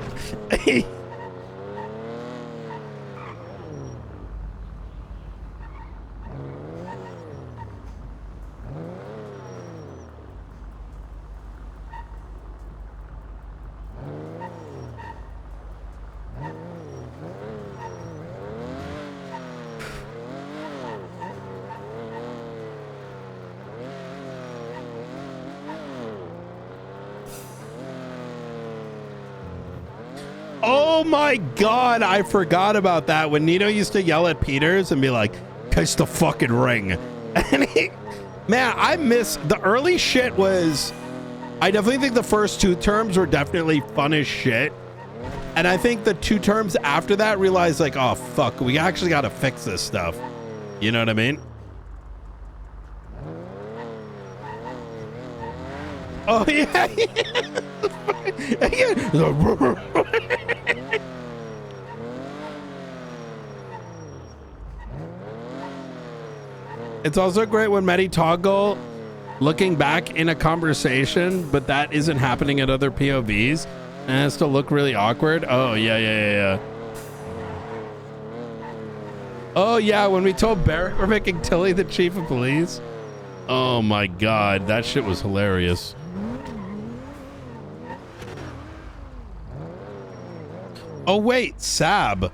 Oh my god, I forgot about that when Nino used to yell at Peters and be like, kiss the fucking ring. And man, I miss the early shit. I definitely think the first two terms were definitely fun as shit. And I think the two terms after that realized like, oh fuck, we actually got to fix this stuff. You know what I mean? Oh yeah. It's also great when Medi toggle looking back in a conversation, but that isn't happening at other POVs and it has to look really awkward. Oh yeah. Oh yeah, when we told Barrett we're making Tilly the chief of police. Oh my god, that shit was hilarious. Oh wait, Sab.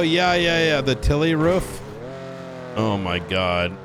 yeah. The Tilly roof. Oh my God.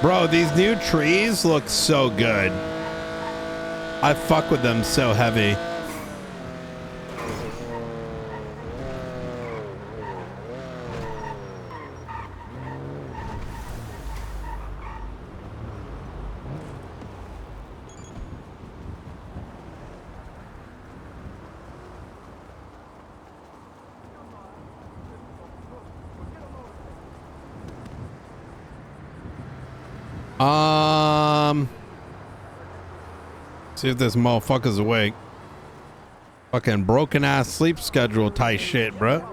Bro, these new trees look so good. I fuck with them so heavy. See if this motherfucker's awake. Fucking broken ass sleep schedule type shit, bro.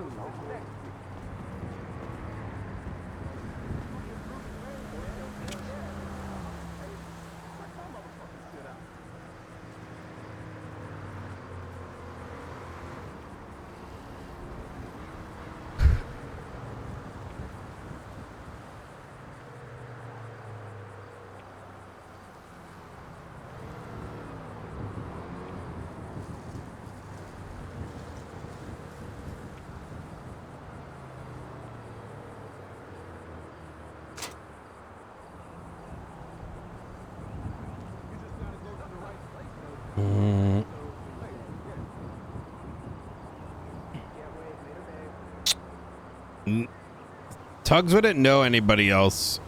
Tugs wouldn't know anybody else.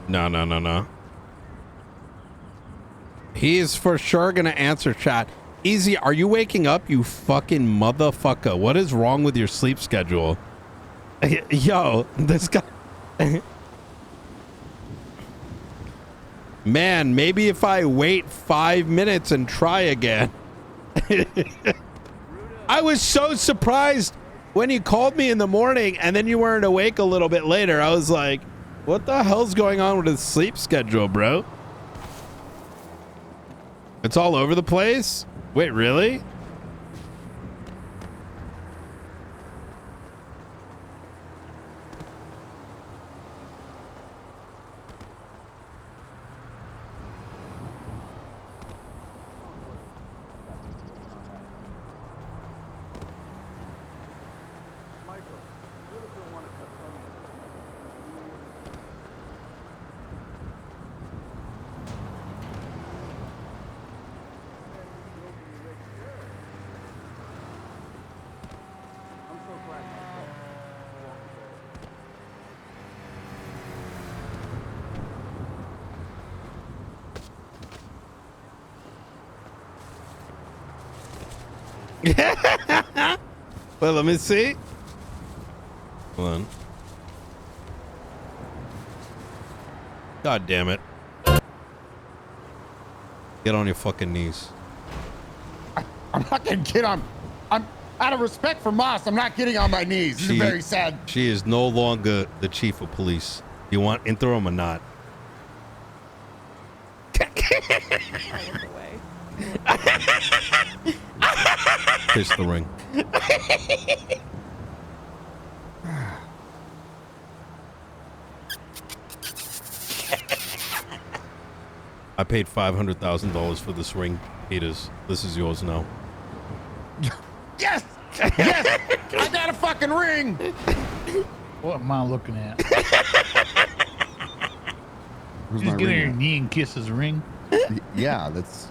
No. He is for sure gonna answer chat. Easy, are you waking up, you fucking motherfucker? What is wrong with your sleep schedule? Yo, this guy. Man, maybe if I wait 5 minutes and try again. I was so surprised when you called me in the morning and then you weren't awake a little bit later. I was like, what the hell's going on with his sleep schedule, bro? It's all over the place? Wait, really? Well, let me see. Hold on. God damn it. Get on your fucking knees. I'm not gonna get on. I'm out of respect for Moss. I'm not getting on my knees. This is very sad. She is no longer the chief of police. You want interim or not? Kiss the ring. I paid $500,000 for this ring, Peters. This is yours now. Yes! Yes! I got a fucking ring! What am I looking at? Who's Just my get on ring your at? knee and kiss his ring. Yeah, that's.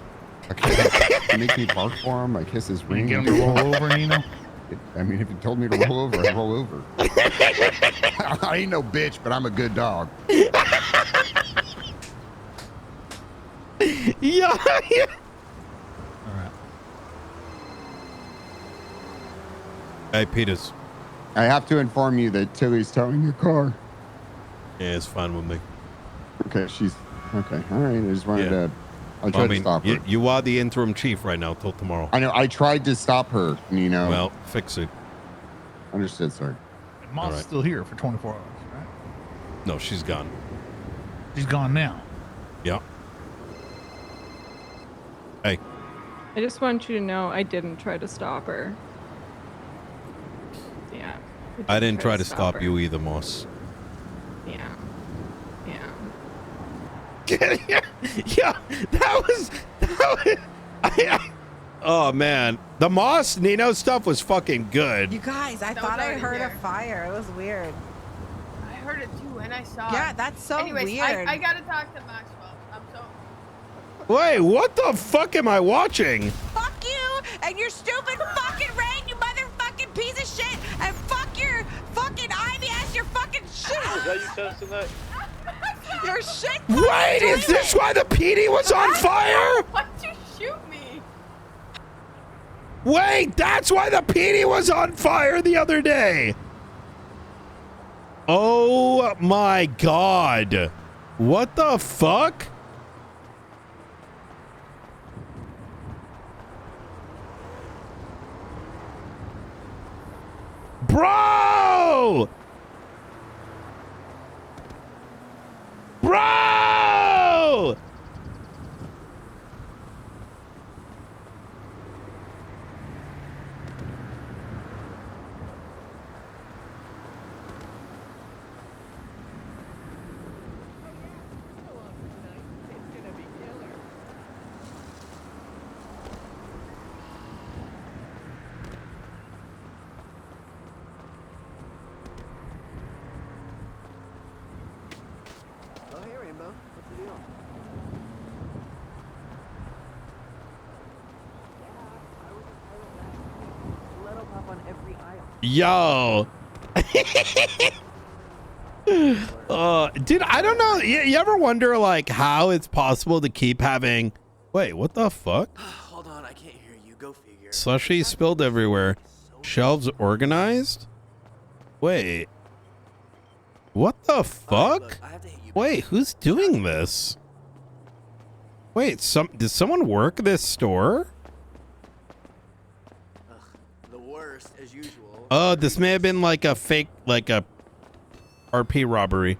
I make me bark for him. I kiss his ring. get him to roll over, Nino? I mean, if you told me to roll over, I'd roll over. I ain't no bitch, but I'm a good dog. Yeah. Hey, Peters. I have to inform you that Tilly's towing your car. Yeah, it's fine with me. Okay, she's okay. All right. I just wanted to. I tried to stop her. You are the interim chief right now till tomorrow. I know. I tried to stop her, Nino. Well, fix it. Understood, sir. Mom's right. still here for 24 hours, right? No, she's gone. She's gone now. Yeah. Hey. I just want you to know I didn't try to stop her. Yeah. I didn't try to stop her. you either, Moss. Yeah. Yeah, that was oh man, the Moss Nino stuff was fucking good. You guys, I thought I heard a fire. It was weird. I heard it too, and I saw. Yeah, that's so Anyways, weird. I gotta talk to Maxwell. I'm so. Wait, what the fuck am I watching? Fuck you and your stupid fucking rain, you motherfucking piece of shit, and fuck your fucking Ivy ass, your fucking shit. Is that you testing that? Your shit. Wait, is this why the PD was on fire? Why'd you shoot me? Wait, that's why the PD was on fire the other day. Oh my god. What the fuck? Bro! Bro! Oh, hey, Rainbow. What's the deal? Let him pop on every aisle. Yo. Dude, I don't know. You ever wonder, like, how it's possible to keep having... Wait, what the fuck? Hold on, I can't hear you. Go figure. Slushy spilled everywhere. Shelves organized? Wait. What the fuck? Wait, who's doing this? Wait, did someone work this store? The worst, as usual. Oh, this may have been like a fake, like a RP robbery.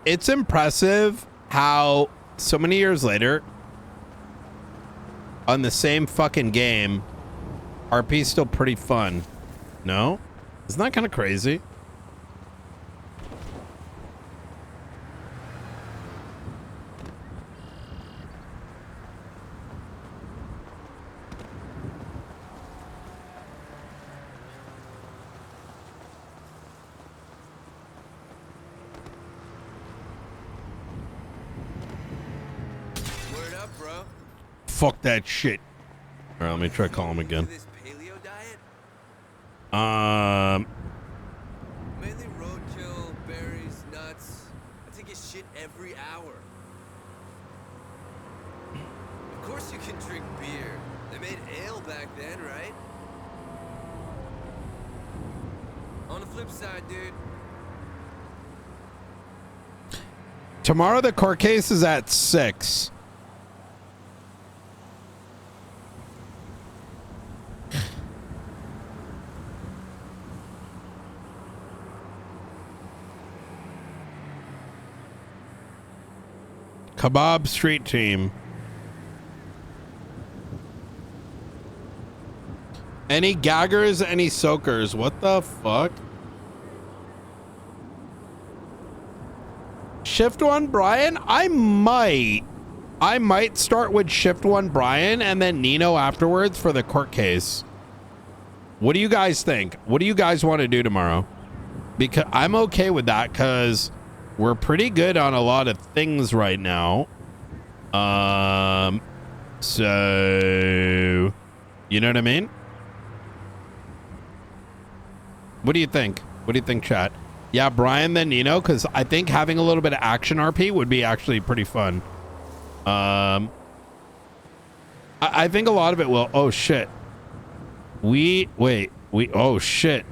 It's impressive how so many years later on the same fucking game, RP's still pretty fun. No? Isn't that kind of crazy? Word up, bro. Fuck that shit. All right, let me try calling him again. Mainly roadkill, berries, nuts. I take a shit every hour. Of course you can drink beer. They made ale back then, right? On the flip side, dude. Tomorrow the court case is at 6. Kebab Street Team. Any gaggers, any soakers? What the fuck? Shift 1 Brian? I might start with Shift 1 Brian and then Nino afterwards for the court case. What do you guys think? What do you guys want to do tomorrow? Because I'm okay with that because we're pretty good on a lot of things right now. So you know what I mean? What do you think? What do you think, chat? Yeah, Brian then Nino, because I think having a little bit of action RP would be actually pretty fun. I think a lot of it will. Oh shit. Oh shit.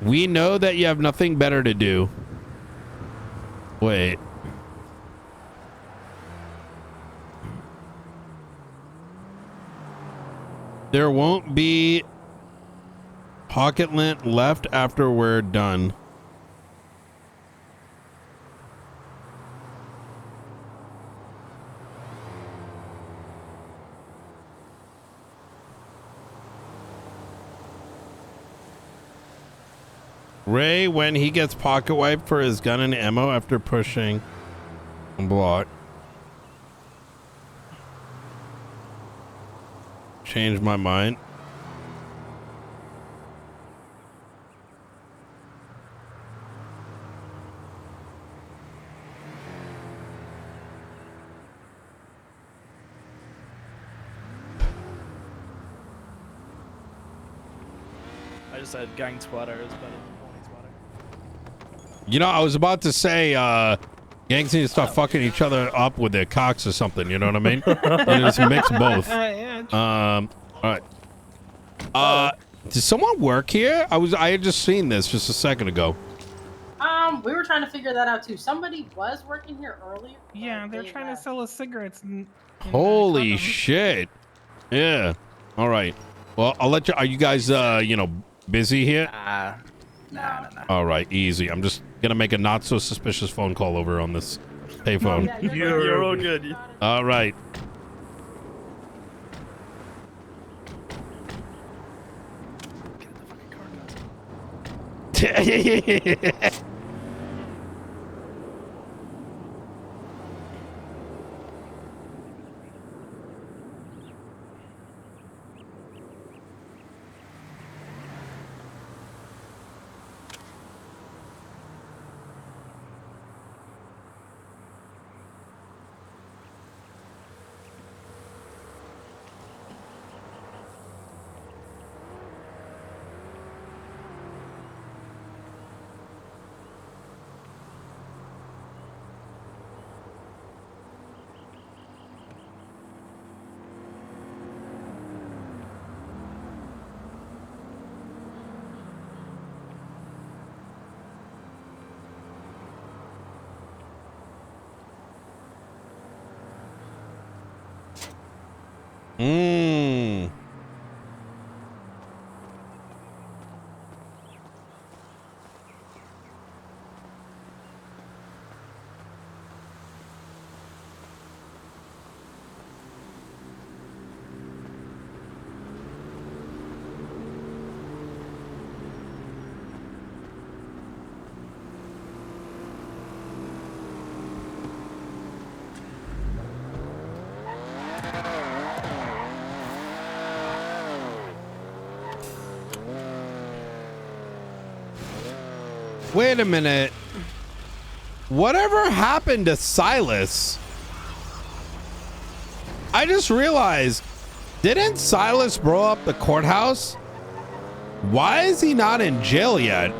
We know that you have nothing better to do. Wait. There won't be pocket lint left after we're done. Ray, when he gets pocket wiped for his gun and ammo after pushing block. Changed my mind. I just said gang squatter is better than morning squatter. You know, I was about to say, gangs need to start fucking each other up with their cocks or something. You know what I mean? And just mix both. All right. Does someone work here? I had just seen this just a second ago. We were trying to figure that out too. Somebody was working here earlier. Yeah, they're trying to sell us cigarettes. Holy shit. Yeah. All right. Well, I'll let you. Are you guys, you know, busy here? Nah. All right. Easy. I'm just going to make a not so suspicious phone call over on this payphone. Yeah, you're all good. All right. Wait a minute. Whatever happened to Silas? I just realized, didn't Silas blow up the courthouse? Why is he not in jail yet?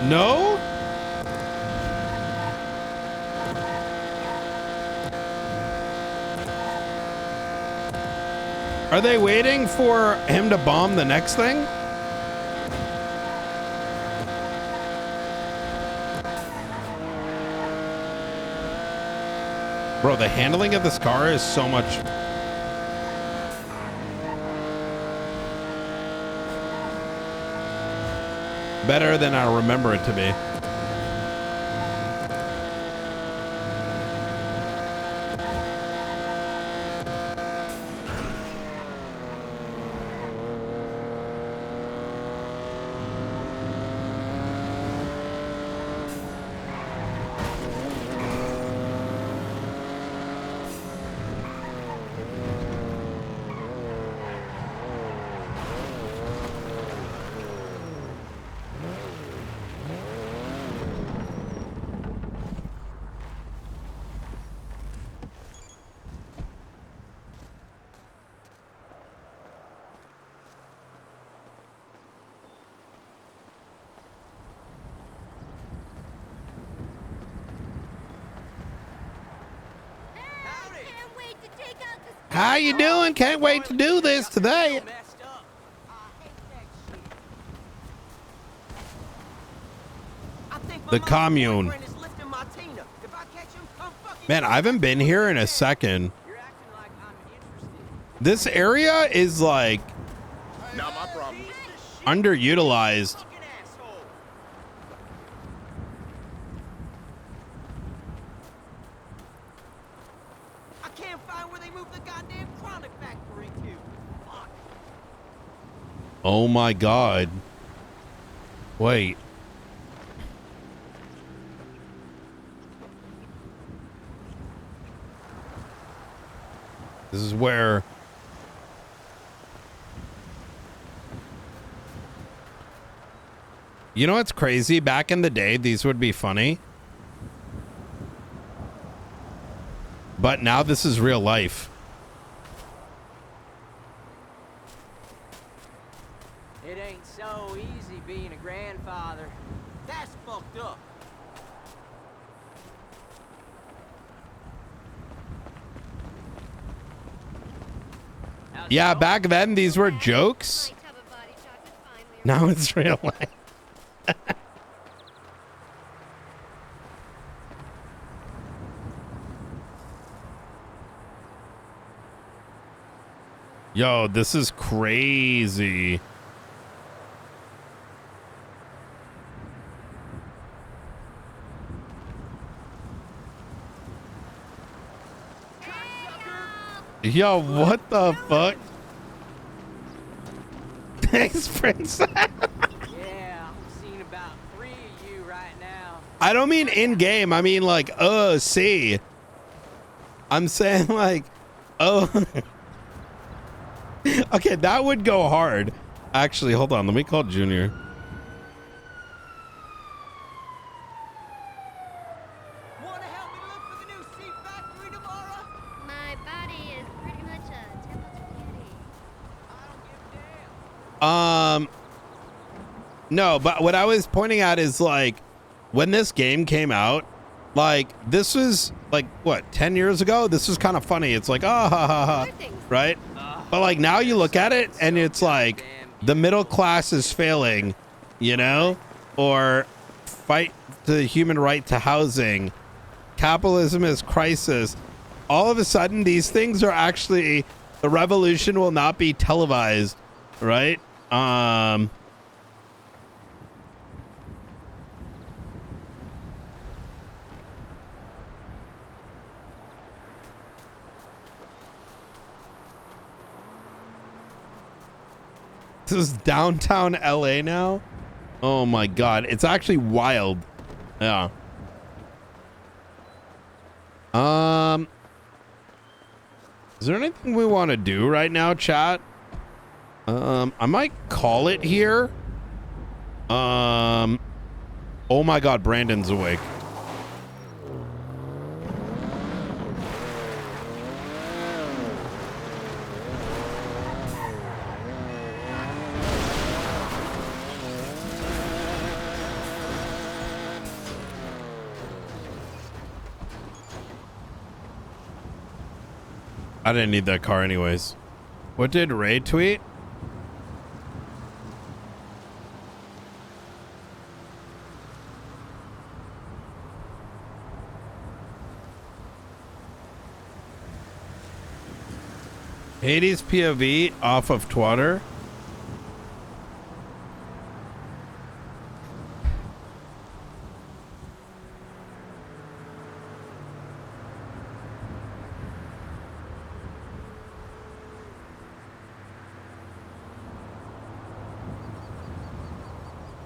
No? Are they waiting for him to bomb the next thing? Bro, the handling of this car is so much... better than I remember it to be. How you doing? Can't wait to do this today. The commune. Man, I haven't been here in a second. This area is like Not my problem. underutilized. I can't find where they moved the goddamn chronic factory to. Fuck. Oh my God. Wait. This is where you know what's crazy? Back in the day, these would be funny. But now this is real life. It ain't so easy being a grandfather. That's fucked up. Yeah, back then these were jokes. Now it's real life. Yo, this is crazy. Yo, what the fuck? Thanks, princess. Yeah, I'm seeing about 3 of you right now. I don't mean in game. I mean like, see. I'm saying like, oh. Okay, that would go hard. Actually, hold on. Let me call Junior. My body is pretty much a temple No, but what I was pointing at is like, when this game came out, like this was like what 10 years ago. This was kind of funny. It's like, ah, ha, ha, ha, right? But like now you look at it and it's like the middle class is failing, you know, or fight the human right to housing. Capitalism is crisis. All of a sudden, these things are actually, the revolution will not be televised, right? This is downtown LA now. Oh my God. It's actually wild. Yeah. Is there anything we want to do right now, chat? I might call it here. Oh my God, Brandon's awake. I didn't need that car anyways. What did Ray tweet? Hades POV off of Twitter.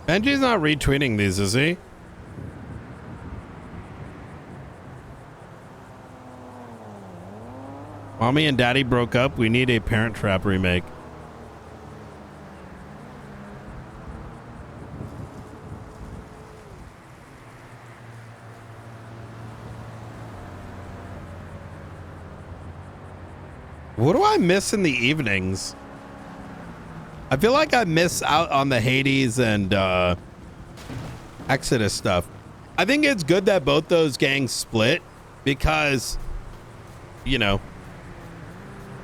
Benji's not retweeting these, is he? Mommy and Daddy broke up. We need a Parent Trap remake. What do I miss in the evenings? I feel like I miss out on the Hades and Exodus stuff. I think it's good that both those gangs split because, you know,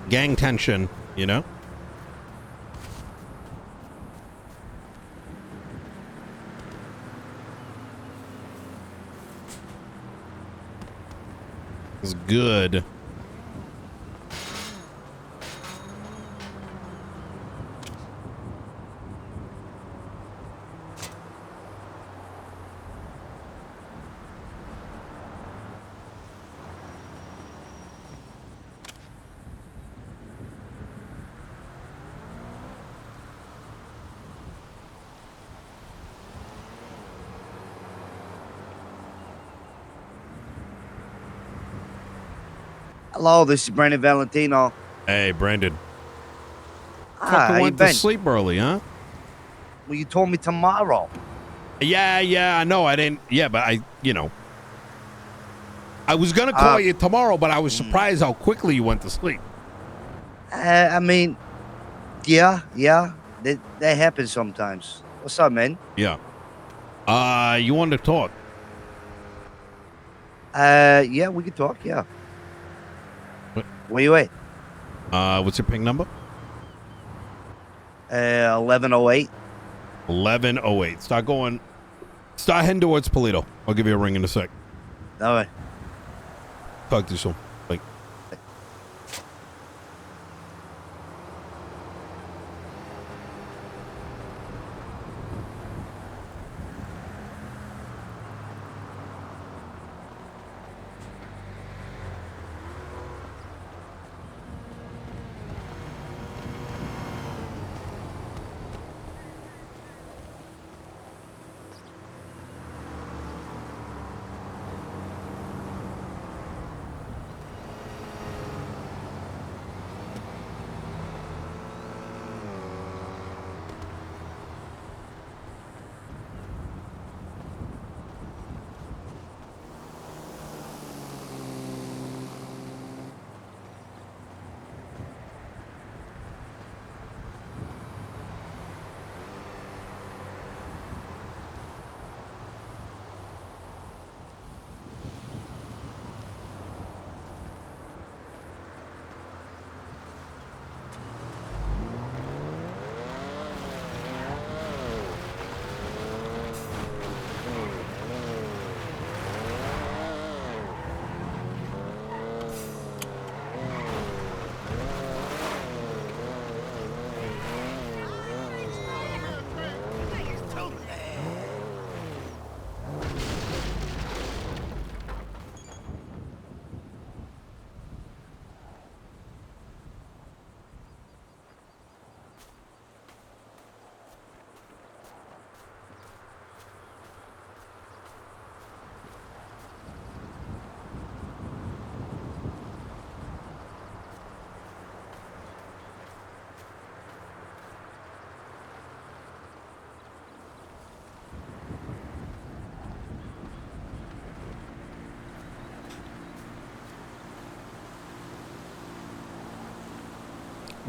gang tension, you know? It's good. Hello, this is Brandon Valentino. Hey, Brandon. Hi, Fucking how went you to been? sleep early, huh? Well, you told me tomorrow. Yeah, I know. I didn't. Yeah, but I was gonna call you tomorrow, but I was surprised how quickly you went to sleep. I mean, yeah, that happens sometimes. What's up, man? Yeah. You wanted to talk? Yeah, we can talk. Yeah. Where you at? What's your ping number? 1108. 1108. Start heading towards Polito. I'll give you a ring in a sec. All right. Talk to you soon. Bye.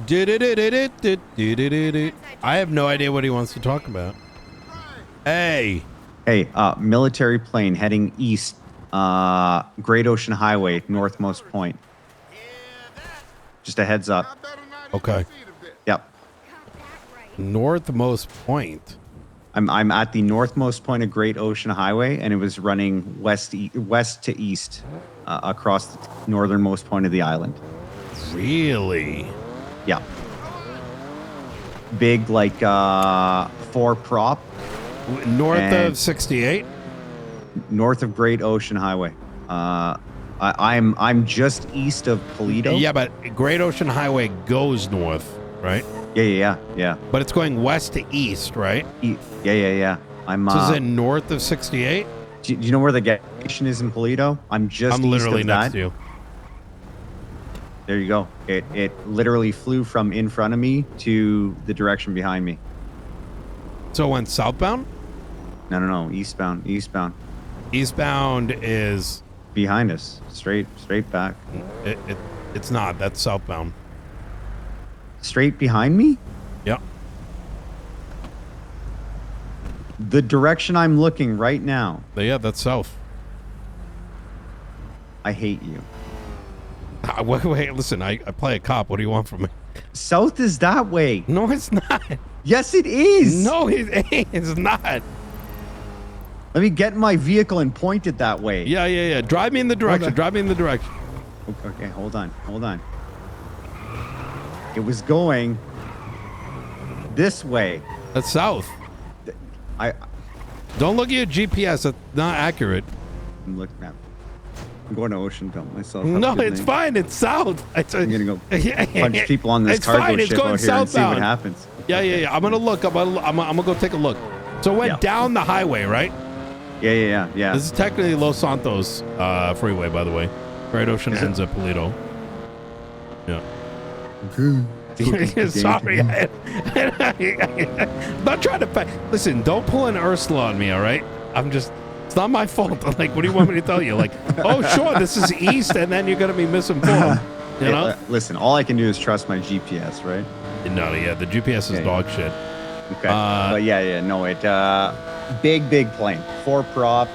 I have no idea what he wants to talk about. Hey. Hey, military plane heading east, Great Ocean Highway, northmost point. Just a heads up. Okay. Yep. Northmost point. I'm at the northmost point of Great Ocean Highway, and it was running west to east across the northernmost point of the island. Really? Yeah. Big, like, 4-prop. North of 68? North of Great Ocean Highway. I'm just east of Polito. Yeah, but Great Ocean Highway goes north, right? Yeah. But it's going west to east, right? Yeah. So is it north of 68? Do you know where the gas station is in Polito? I'm literally east of next that. to you. There you go. It literally flew from in front of me to the direction behind me. So it went southbound? No. Eastbound. Eastbound is behind us. Straight back. It's not. That's southbound. Straight behind me? Yep. The direction I'm looking right now. Yeah, that's south. I hate you. Wait, listen, I play a cop. What do you want from me? South is that way. No, it's not. Yes, it is. No, it's not. Let me get in my vehicle and point it that way. Yeah. Drive me in the direction. Drive me in the direction. Okay, hold on. It was going this way. That's south. Don't look at your GPS. That's not accurate. I'm looking at. I'm going to Oceanville myself. No, it's fine. It's south. I'm gonna go punch people on this cargo ship out here and see what happens. Yeah. I'm gonna look. I'm gonna go take a look. So it went down the highway, right? Yeah. This is technically Los Santos freeway, by the way. Right, Ocean ends at Polito. Yeah. Sorry. I'm not trying to. Listen, don't pull an Ursula on me, all right? It's not my fault. Like, what do you want me to tell you? Like, oh, sure, this is east, and then you're going to be misinformed. You know? Listen, all I can do is trust my GPS, right? No, the GPS is dog shit. Okay. But no, it big plane, 4-prop.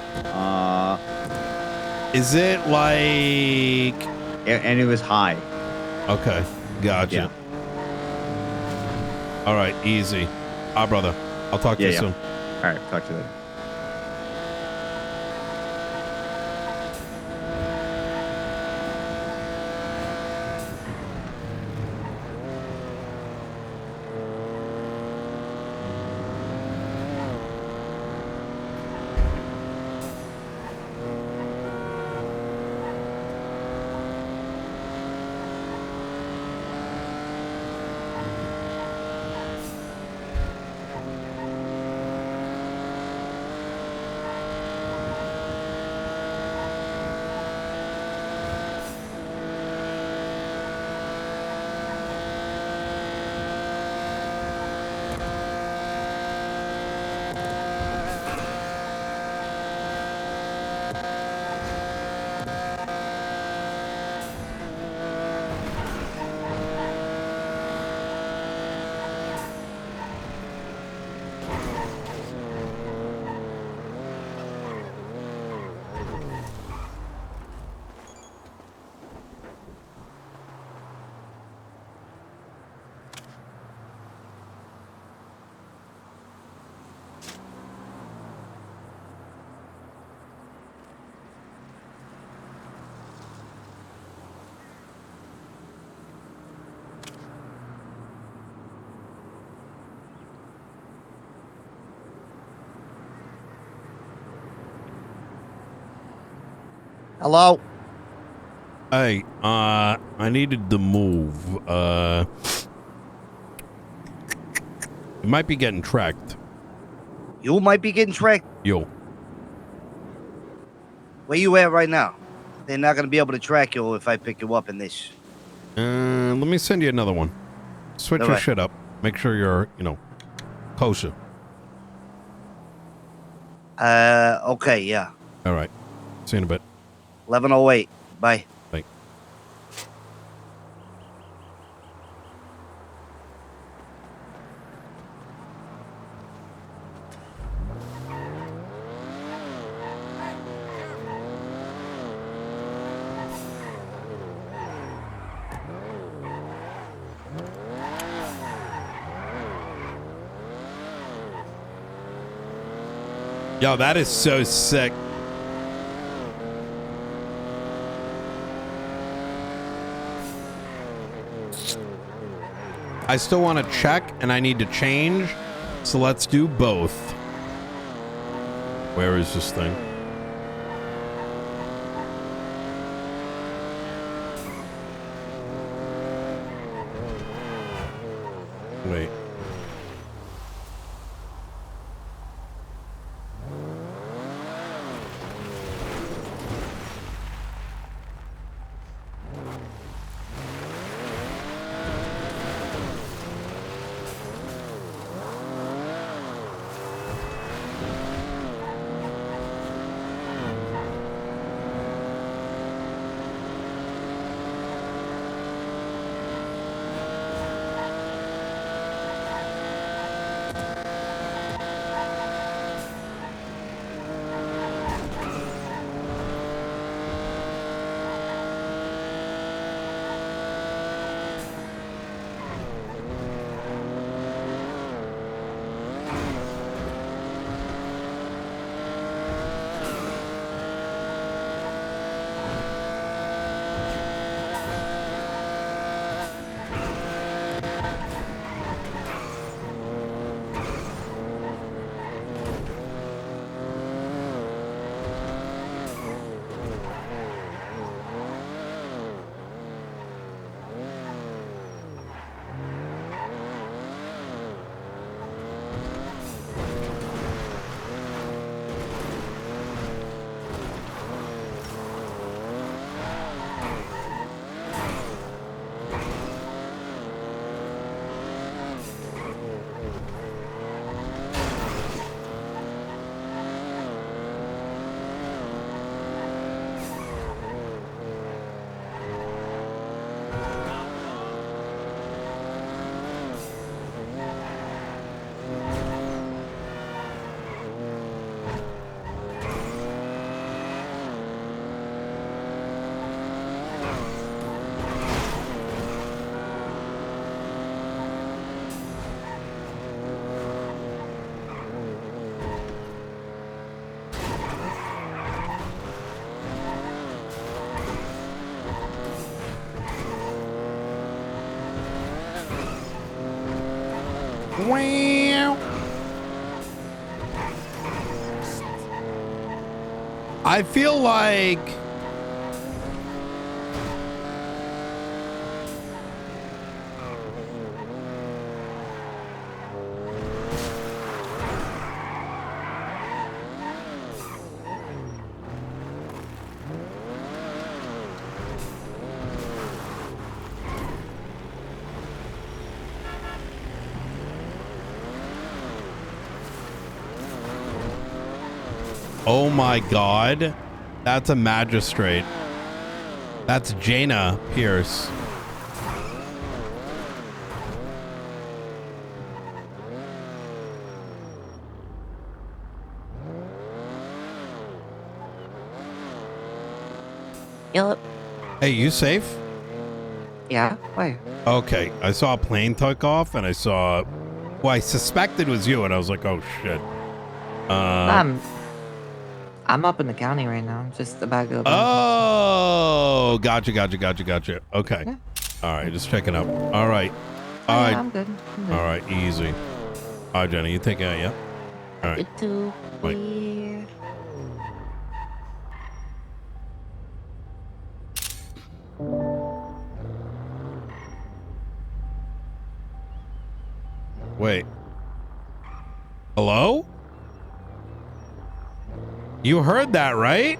Is it like? And it was high. Okay, gotcha. Yeah. All right, easy. Brother, I'll talk to you soon. All right, talk to you later. Hello? Hey, I needed to move. You might be getting tracked. You might be getting tracked? Yo. Where you at right now? They're not going to be able to track you if I pick you up in this. Let me send you another one. Switch your shit up. Make sure you're, kosher. Okay, yeah. All right. See you in a bit. 11:08. Bye. Bye. Yo, that is so sick. I still want to check and I need to change. So let's do both. Where is this thing? Wait. Wow. I feel like oh my God, that's a magistrate. That's Jaina Pierce. Yep. Hey, you safe? Yeah. Why? Okay, I saw a plane take off, and I saw, well, I suspected it was you, and I was like, oh shit. I'm up in the county right now. I'm just about to go back. Oh, gotcha. Okay. Yeah. All right, just checking up. All right. Oh, All yeah, right. I'm good. I'm good. All right, easy. All right, Jenny, you take care, yeah? All right. You too. Bye. Yeah. Wait. Hello? You heard that, right?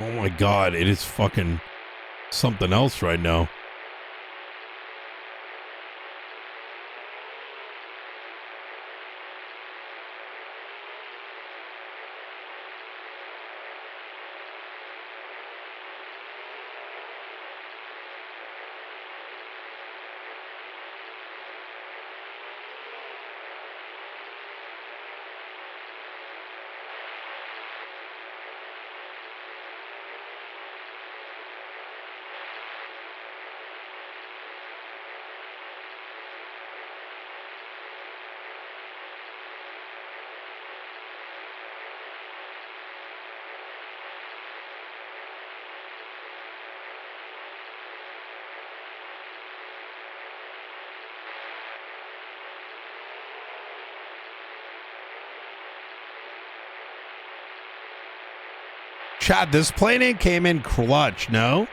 Oh my God, it is fucking something else right now. Chad, this plane came in clutch, no?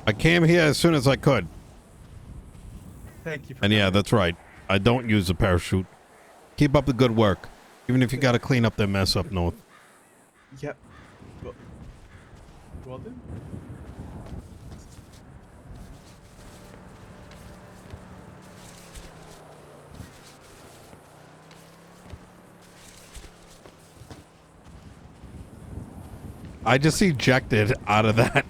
I came here as soon as I could. Thank you. For And yeah, that's right. I don't use a parachute. Keep up the good work. Even if you got to clean up their mess up north. Yep. Well then. I just ejected out of that.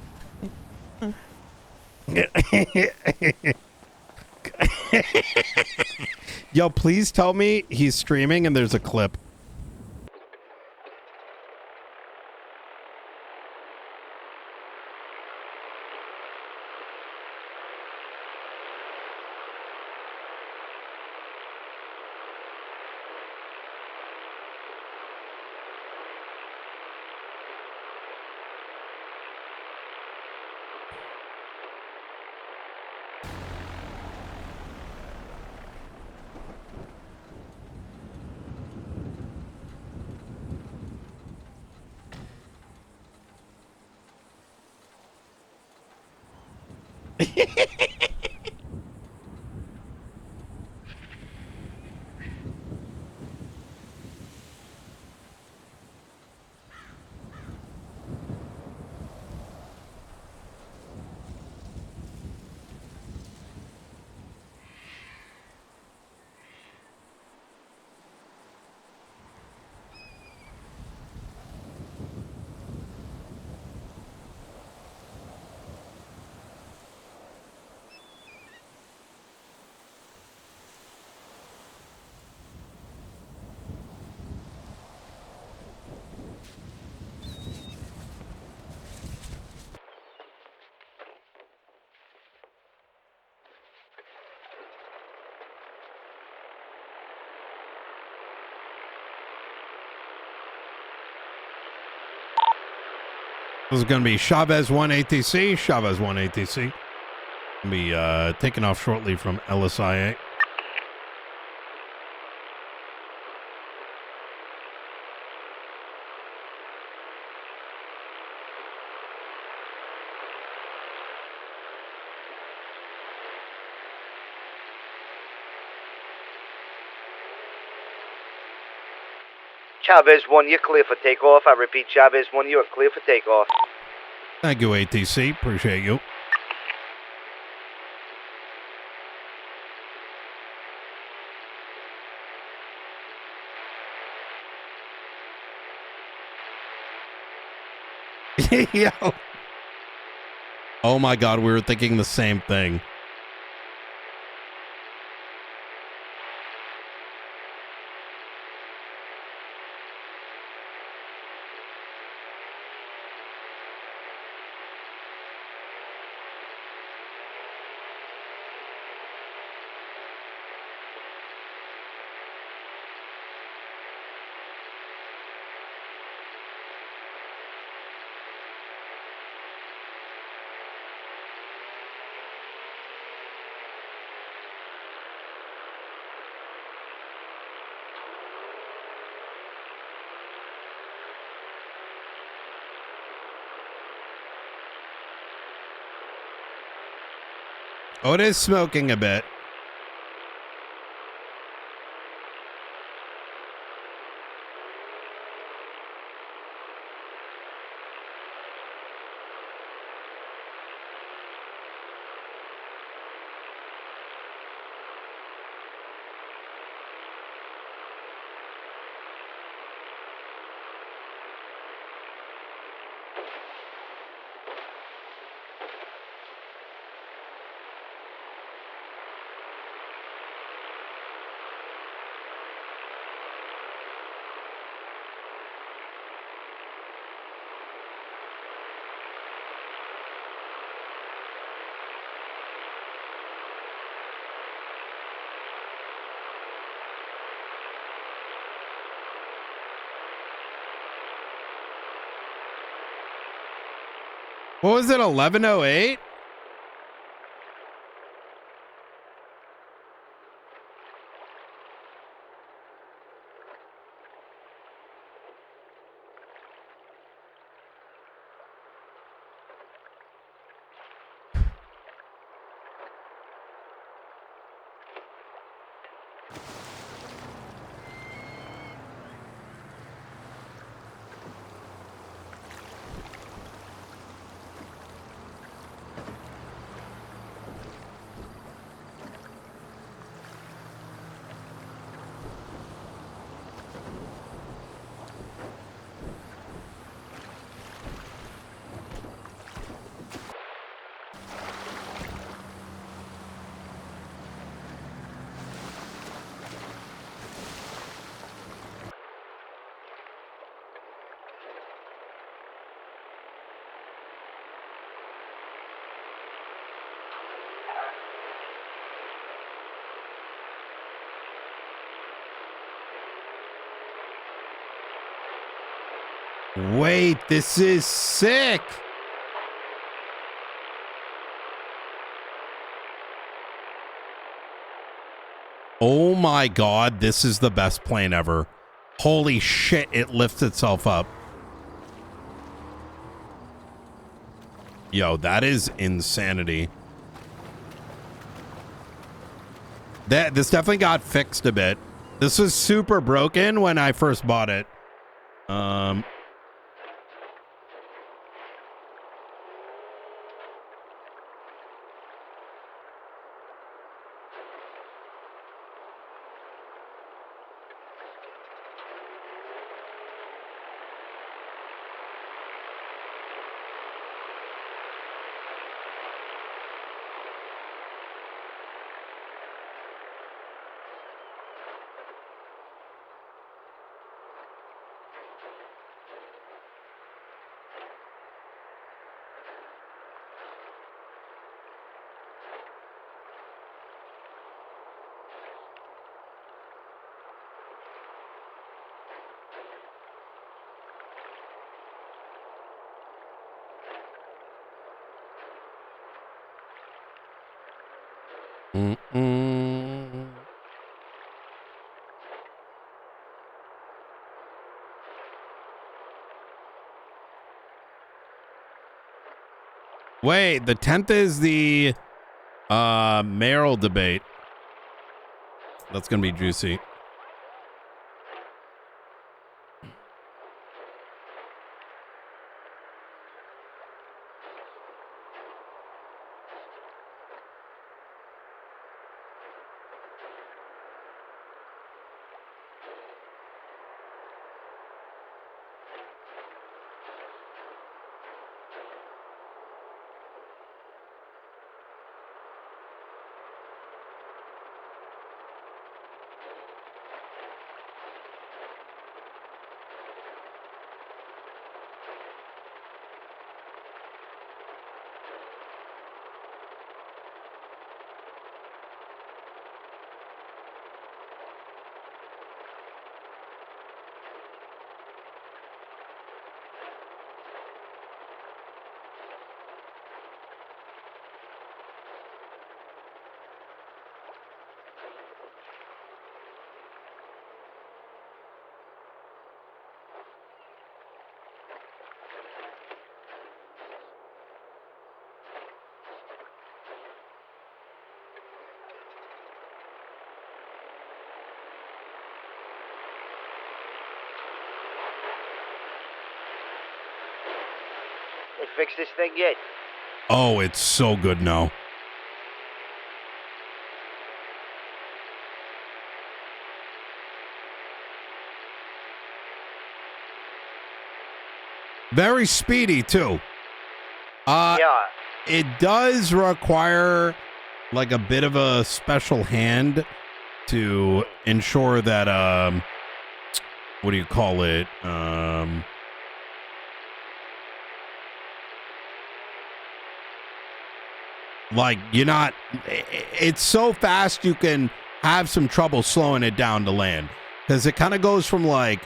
Yo, please tell me he's streaming and there's a clip. This is going to be Chavez 1 ATC. Chavez 1 ATC. Be taking off shortly from LSIA. Chavez 1, you're clear for takeoff. I repeat, Chavez 1, you are clear for takeoff. Thank you, ATC. Appreciate you. Yo. Oh my God, we were thinking the same thing. Oh, it is smoking a bit. What was it, 1108? Wait, this is sick. Oh my God, this is the best plane ever. Holy shit, it lifts itself up. Yo, that is insanity. This definitely got fixed a bit. This was super broken when I first bought it. Wait, the 10th is the mayoral debate. That's gonna be juicy. They fixed this thing yet? Oh, it's so good now. Very speedy too. Yeah. It does require like a bit of a special hand to ensure that what do you call it? Like you're not, it's so fast you can have some trouble slowing it down to land because it kind of goes from like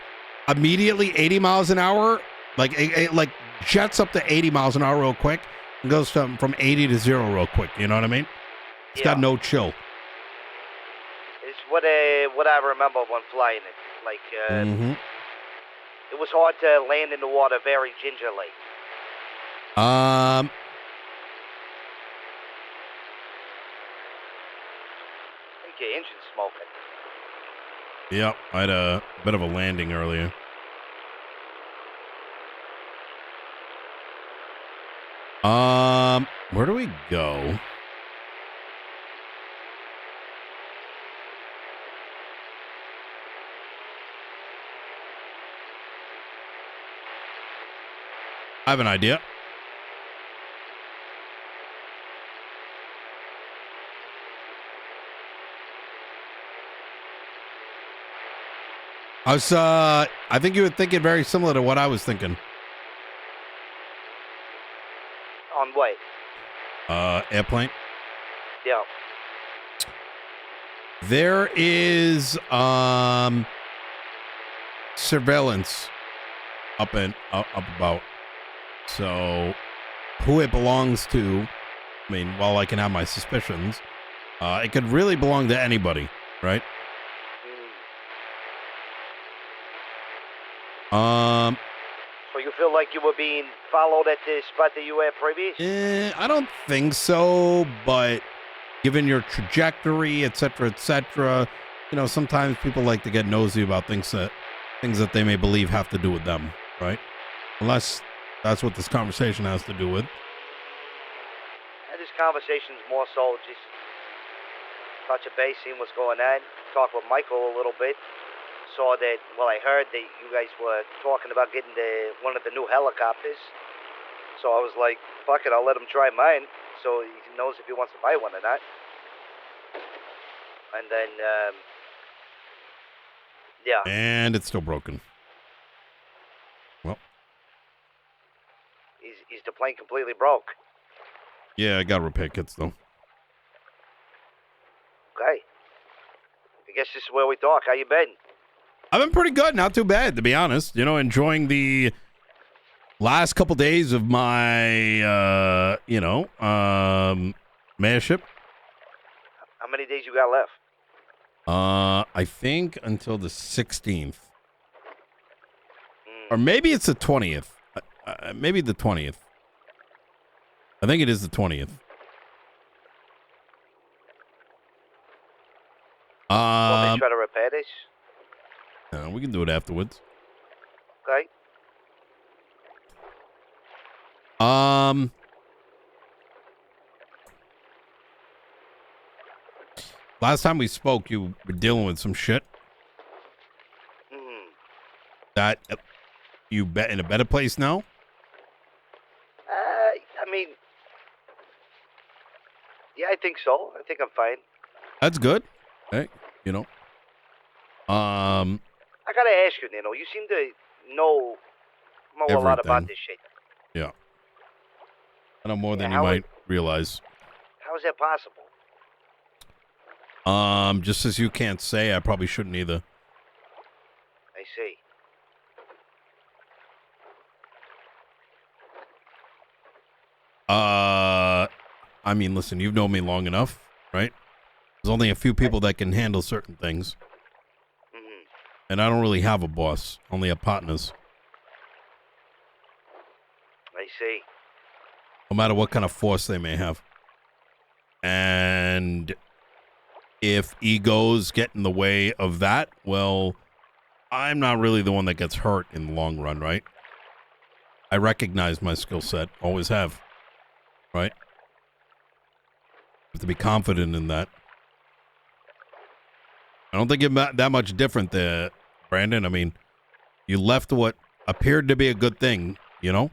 immediately 80 miles an hour, like it like jets up to 80 miles an hour real quick and goes from 80 to 0 real quick. You know what I mean? It's got no chill. It's what I remember when flying it. Like it was hard to land in the water very gingerly. I think your engine's smoking. Yep, I had a bit of a landing earlier. Where do we go? I have an idea. I think you were thinking very similar to what I was thinking. On what? Airplane. Yeah. There is surveillance up about. So who it belongs to, I mean, while I can have my suspicions, it could really belong to anybody, right? So you feel like you were being followed at the spot that you were previous? I don't think so, but given your trajectory, etc., you know, sometimes people like to get nosy about things that they may believe have to do with them, right? Unless that's what this conversation has to do with. And this conversation's more so just touch a base, seeing what's going on, talk with Michael a little bit. Saw that, well, I heard that you guys were talking about getting one of the new helicopters. So I was like, fuck it, I'll let him try mine so he knows if he wants to buy one or not. And then, yeah. And it's still broken. Well. Is the plane completely broke? Yeah, I got repair kits, though. Okay. I guess this is where we talk. How you been? I've been pretty good. Not too bad, to be honest. You know, enjoying the last couple days of my, mayorship. How many days you got left? I think until the 16th. Or maybe it's the 20th. Maybe the 20th. I think it is the 20th. Want me to try to repair this? We can do it afterwards. Okay. Last time we spoke, you were dealing with some shit. That you bet in a better place now? I mean, yeah, I think so. I think I'm fine. That's good. Hey, you know. I gotta ask you, Nino. You seem to know a lot about Everything. this shit. Yeah. I know more than Yeah, you how might realize. How is that possible? Just as you can't say, I probably shouldn't either. I see. I mean, listen, you've known me long enough, right? There's only a few people that can handle certain things. And I don't really have a boss, only have partners. I see. No matter what kind of force they may have. And if egos get in the way of that, well, I'm not really the one that gets hurt in the long run, right? I recognize my skill set, always have, right? Have to be confident in that. I don't think it's that much different there, Brandon. I mean, you left what appeared to be a good thing, you know?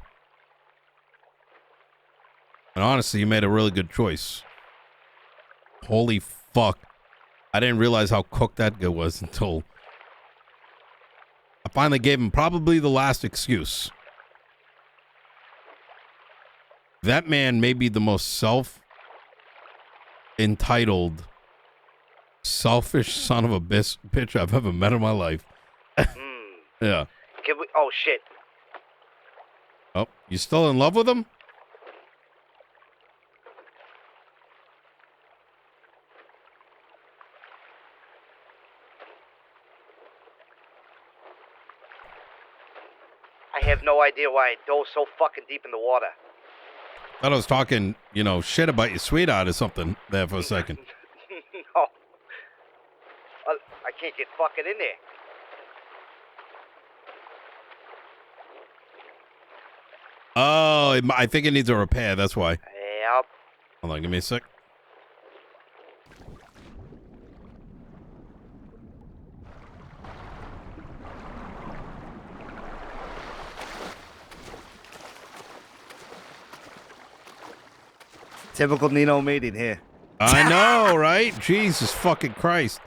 And honestly, you made a really good choice. Holy fuck. I didn't realize how cooked that guy was until I finally gave him probably the last excuse. That man may be the most self-entitled, selfish son of a bitch I've ever met in my life. Yeah. Oh, shit. Oh, you still in love with him? I have no idea why I dove so fucking deep in the water. Thought I was talking, shit about your sweetheart or something there for a second. No. I can't get fucking in there. Oh, I think it needs a repair. That's why. Yep. Hold on, give me a sec. Typical Nino meeting here. I know, right? Jesus fucking Christ.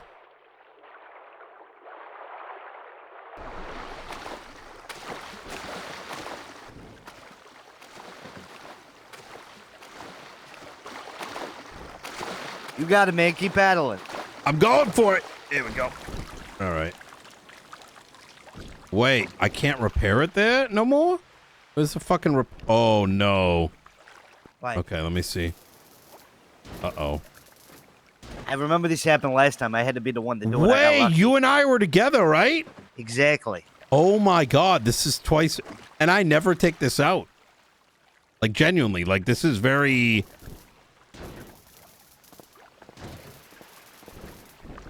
You got it, man. Keep paddling. I'm going for it. Here we go. All right. Wait, I can't repair it there no more? Where's the fucking oh, no. Why? Okay, let me see. Uh-oh. I remember this happened last time. I had to be the one to do it. I got Wait, lucky. you and I were together, right? Exactly. Oh my God, this is twice. And I never take this out. Like, genuinely, like, this is very...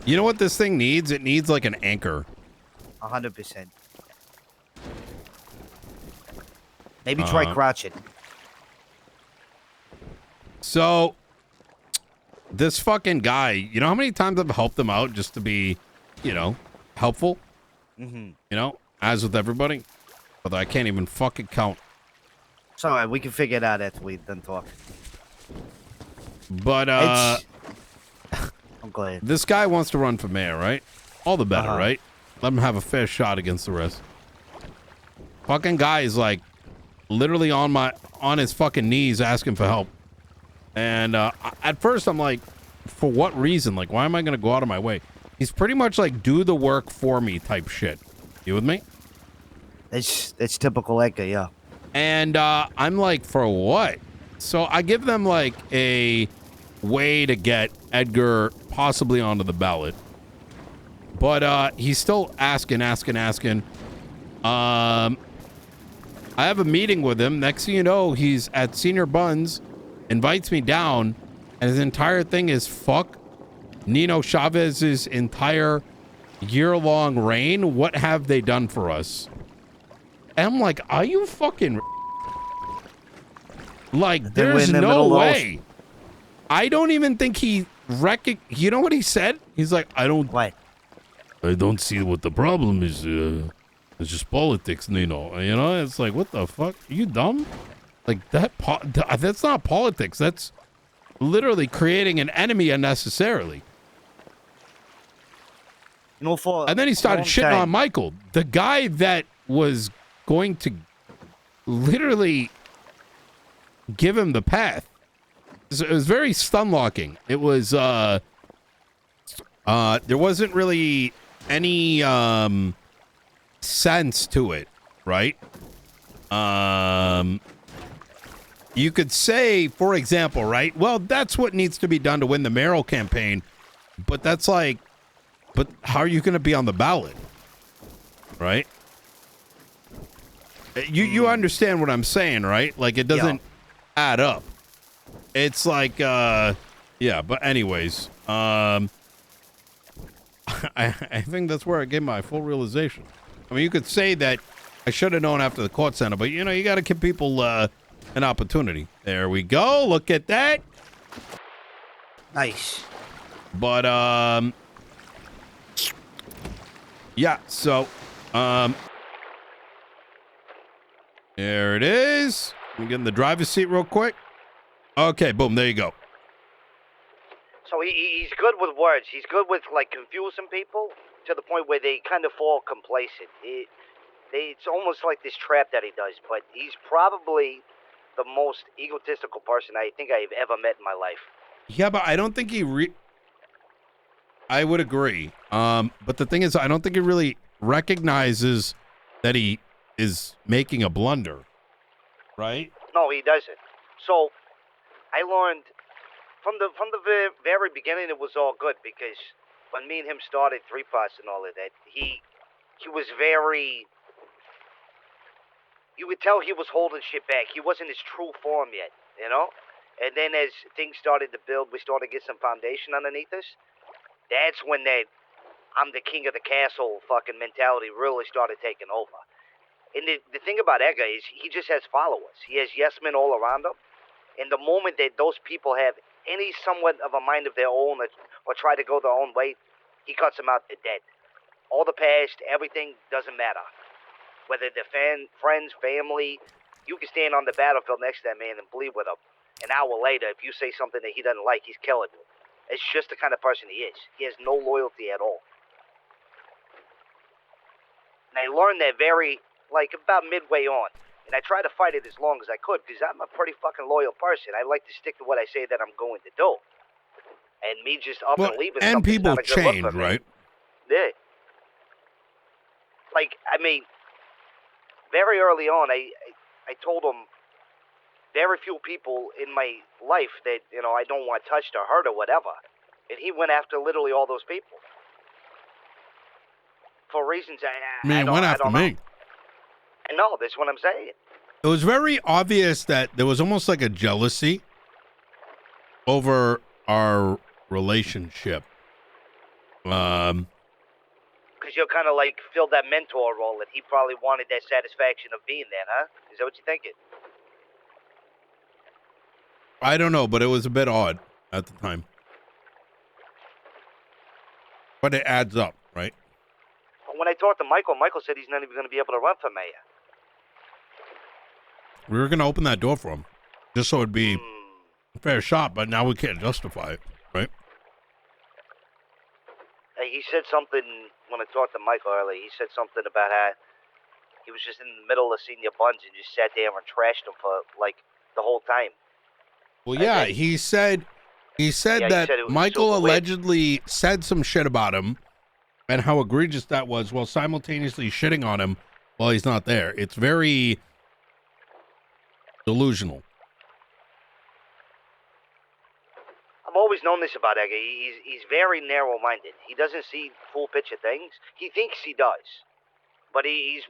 You know what this thing needs? It needs, like, an anchor. 100%. Maybe try crouching. So, this fucking guy, you know how many times I've helped him out just to be, you know, helpful? Mm-hmm. You know, as with everybody. But I can't even fucking count. It's all right. We can figure it out after we're done talking. But, I'm glad. This guy wants to run for mayor, right? All the better, right? Let him have a fair shot against the rest. Fucking guy is like literally on his fucking knees asking for help. And at first I'm like, for what reason? Like, why am I gonna go out of my way? He's pretty much like do the work for me type shit. You with me? It's typical Edgar, yeah. And I'm like, for what? So I give them like a way to get Edgar possibly onto the ballot. But he's still asking. I have a meeting with him. Next thing you know, he's at Senior Buns, invites me down, and his entire thing is fuck Nino Chavez's entire year-long reign. What have they done for us? And I'm like, are you fucking... Like, there's no way. I don't even think he... You know what he said? He's like, I don't... What? I don't see what the problem is. It's just politics, Nino. You know, it's like, what the fuck? Are you dumb? Like, that's not politics. That's literally creating an enemy unnecessarily. You know, and then he started shitting on Michael, the guy that was going to literally give him the path. It was very stun-locking. It was, there wasn't really any, sense to it, right? You could say, for example, right? Well, that's what needs to be done to win the mayoral campaign. But that's like, but how are you going to be on the ballot? Right? You understand what I'm saying, right? Like, it doesn't add up. It's like, yeah, but anyways, I think that's where I gave my full realization. I mean, you could say that I should have known after the court center, but, you know, you got to give people an opportunity. There we go. Look at that. Nice. But, yeah, so, there it is. Let me get in the driver's seat real quick. Okay, boom, there you go. So he's good with words. He's good with, like, confusing people to the point where they kind of fall complacent. It's almost like this trap that he does, but he's probably the most egotistical person I think I've ever met in my life. Yeah, but I don't think I would agree. But the thing is, I don't think he really recognizes that he is making a blunder, right? No, he doesn't. So I learned from the very beginning, it was all good because when me and him started 3 Parts and all of that, he was very... You could tell he was holding shit back. He wasn't his true form yet, you know? And then as things started to build, we started to get some foundation underneath us. That's when that I'm the king of the castle fucking mentality really started taking over. And the thing about Edgar is he just has followers. He has yes men all around him. And the moment that those people have any somewhat of a mind of their own or try to go their own way, he cuts them out to dead. All the past, everything doesn't matter. Whether they're friends, family, you can stand on the battlefield next to that man and bleed with him. An hour later, if you say something that he doesn't like, he's killing you. It's just the kind of person he is. He has no loyalty at all. And I learned that about midway on. And I try to fight it as long as I could because I'm a pretty fucking loyal person. I like to stick to what I say that I'm going to do. And me just up and leaving and something's people not a good look change, for me. right? Yeah. Like, I mean, very early on, I told him very few people in my life that, you know, I don't want touched or hurt or whatever. And he went after literally all those people. For reasons I mean, he went after me. I know, that's what I'm saying. It was very obvious that there was almost like a jealousy over our relationship. Because you're kind of like filled that mentor role, and he probably wanted that satisfaction of being there, huh? Is that what you're thinking? I don't know, but it was a bit odd at the time. But it adds up, right? When I talked to Michael said he's not even going to be able to run for mayor. We were going to open that door for him, just so it'd be a fair shot, but now we can't justify it, right? He said something, when I talked to Michael earlier, he said something about how he was just in the middle of Senior Buns and just sat there and trashed him for, like, the whole time. Well, yeah, he said that Michael allegedly said some shit about him and how egregious that was while simultaneously shitting on him while he's not there. It's very delusional. I've always known this about Edgar. He's very narrow-minded. He doesn't see full picture things. He thinks he does. But he's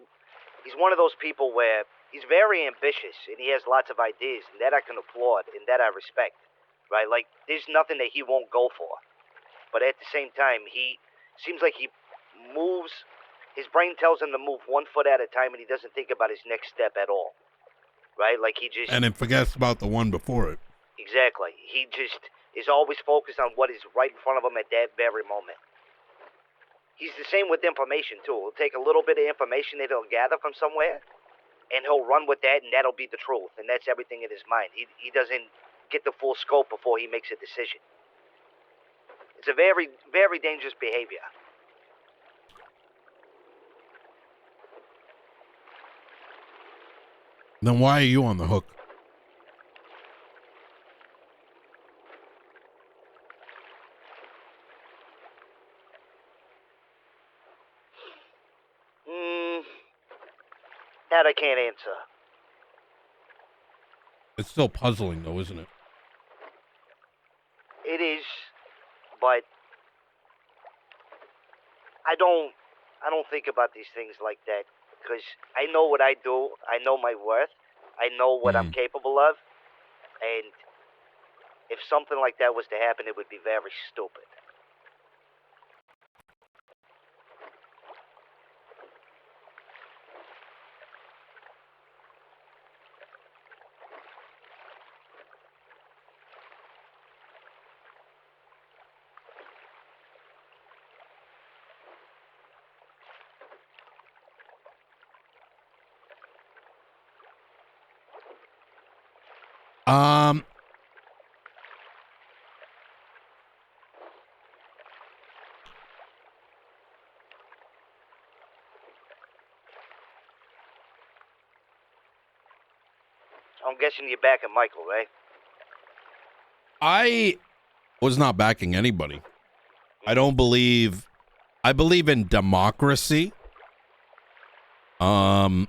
one of those people where he's very ambitious and he has lots of ideas, and that I can applaud and that I respect. Right? Like, there's nothing that he won't go for. But at the same time, he seems like he moves, his brain tells him to move 1 foot at a time and he doesn't think about his next step at all. Right? Like he just... And it forgets about the one before it. Exactly. He just is always focused on what is right in front of him at that very moment. He's the same with information, too. He'll take a little bit of information that he'll gather from somewhere, and he'll run with that, and that'll be the truth, and that's everything in his mind. He doesn't get the full scope before he makes a decision. It's a very, very dangerous behavior. Then why are you on the hook? That I can't answer. It's still puzzling, though, isn't it? It is, but I don't think about these things like that, because I know what I do, I know my worth, I know what I'm capable of, and if something like that was to happen, it would be very stupid. I'm guessing you're backing Michael, right? I was not backing anybody. I believe in democracy, and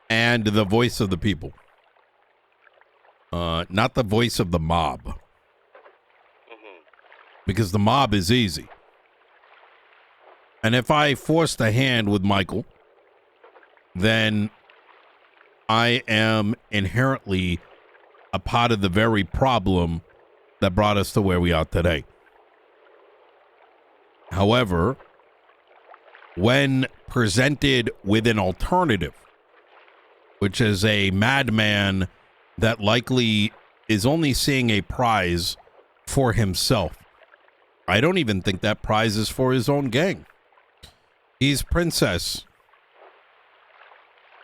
the voice of the people, not the voice of the mob, because the mob is easy. And if I forced a hand with Michael, then I am inherently a part of the very problem that brought us to where we are today. However, when presented with an alternative, which is a madman that likely is only seeing a prize for himself, I don't even think that prize is for his own gang. He's princess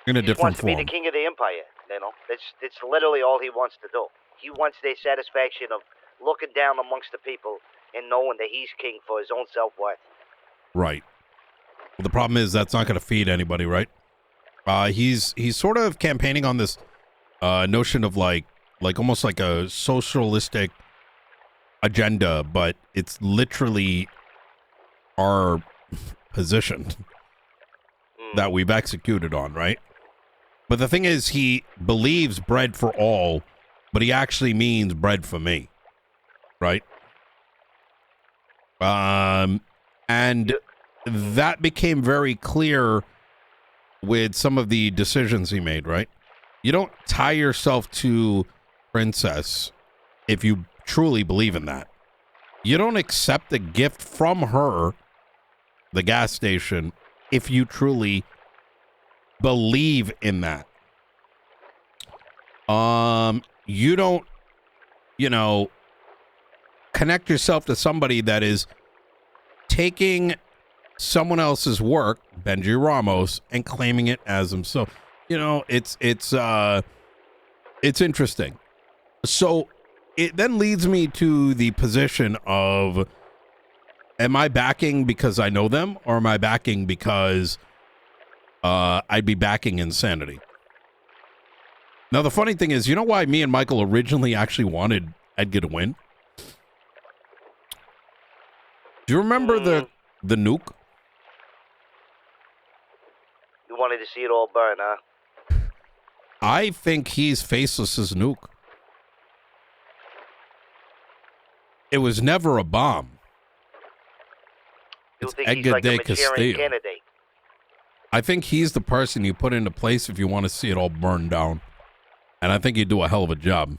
in a different form. He wants to be the king of the empire, you know. That's literally all he wants to do. He wants the satisfaction of looking down amongst the people and knowing that he's king for his own self-worth. Right. Well, the problem is that's not going to feed anybody, right? He's sort of campaigning on this notion of like almost like a socialistic agenda, but it's literally our position that we've executed on, right? But the thing is, he believes bread for all, but he actually means bread for me. Right? And that became very clear with some of the decisions he made, right? You don't tie yourself to Princess if you truly believe in that. You don't accept a gift from her, the gas station, if you truly believe in that. You don't, connect yourself to somebody that is taking someone else's work, Benji Ramos, and claiming it as himself. It's interesting. So it then leads me to the position of, am I backing because I know them, or am I backing because I'd be backing insanity? Now, the funny thing is, you know why me and Michael originally actually wanted Edgar to win? Do you remember the nuke? You wanted to see it all burn, huh? I think he's faceless as nuke. It was never a bomb. You It's think he's Edgar like de a Manchurian Castillo. candidate? I think he's the person you put into place if you want to see it all burned down. And I think you do a hell of a job.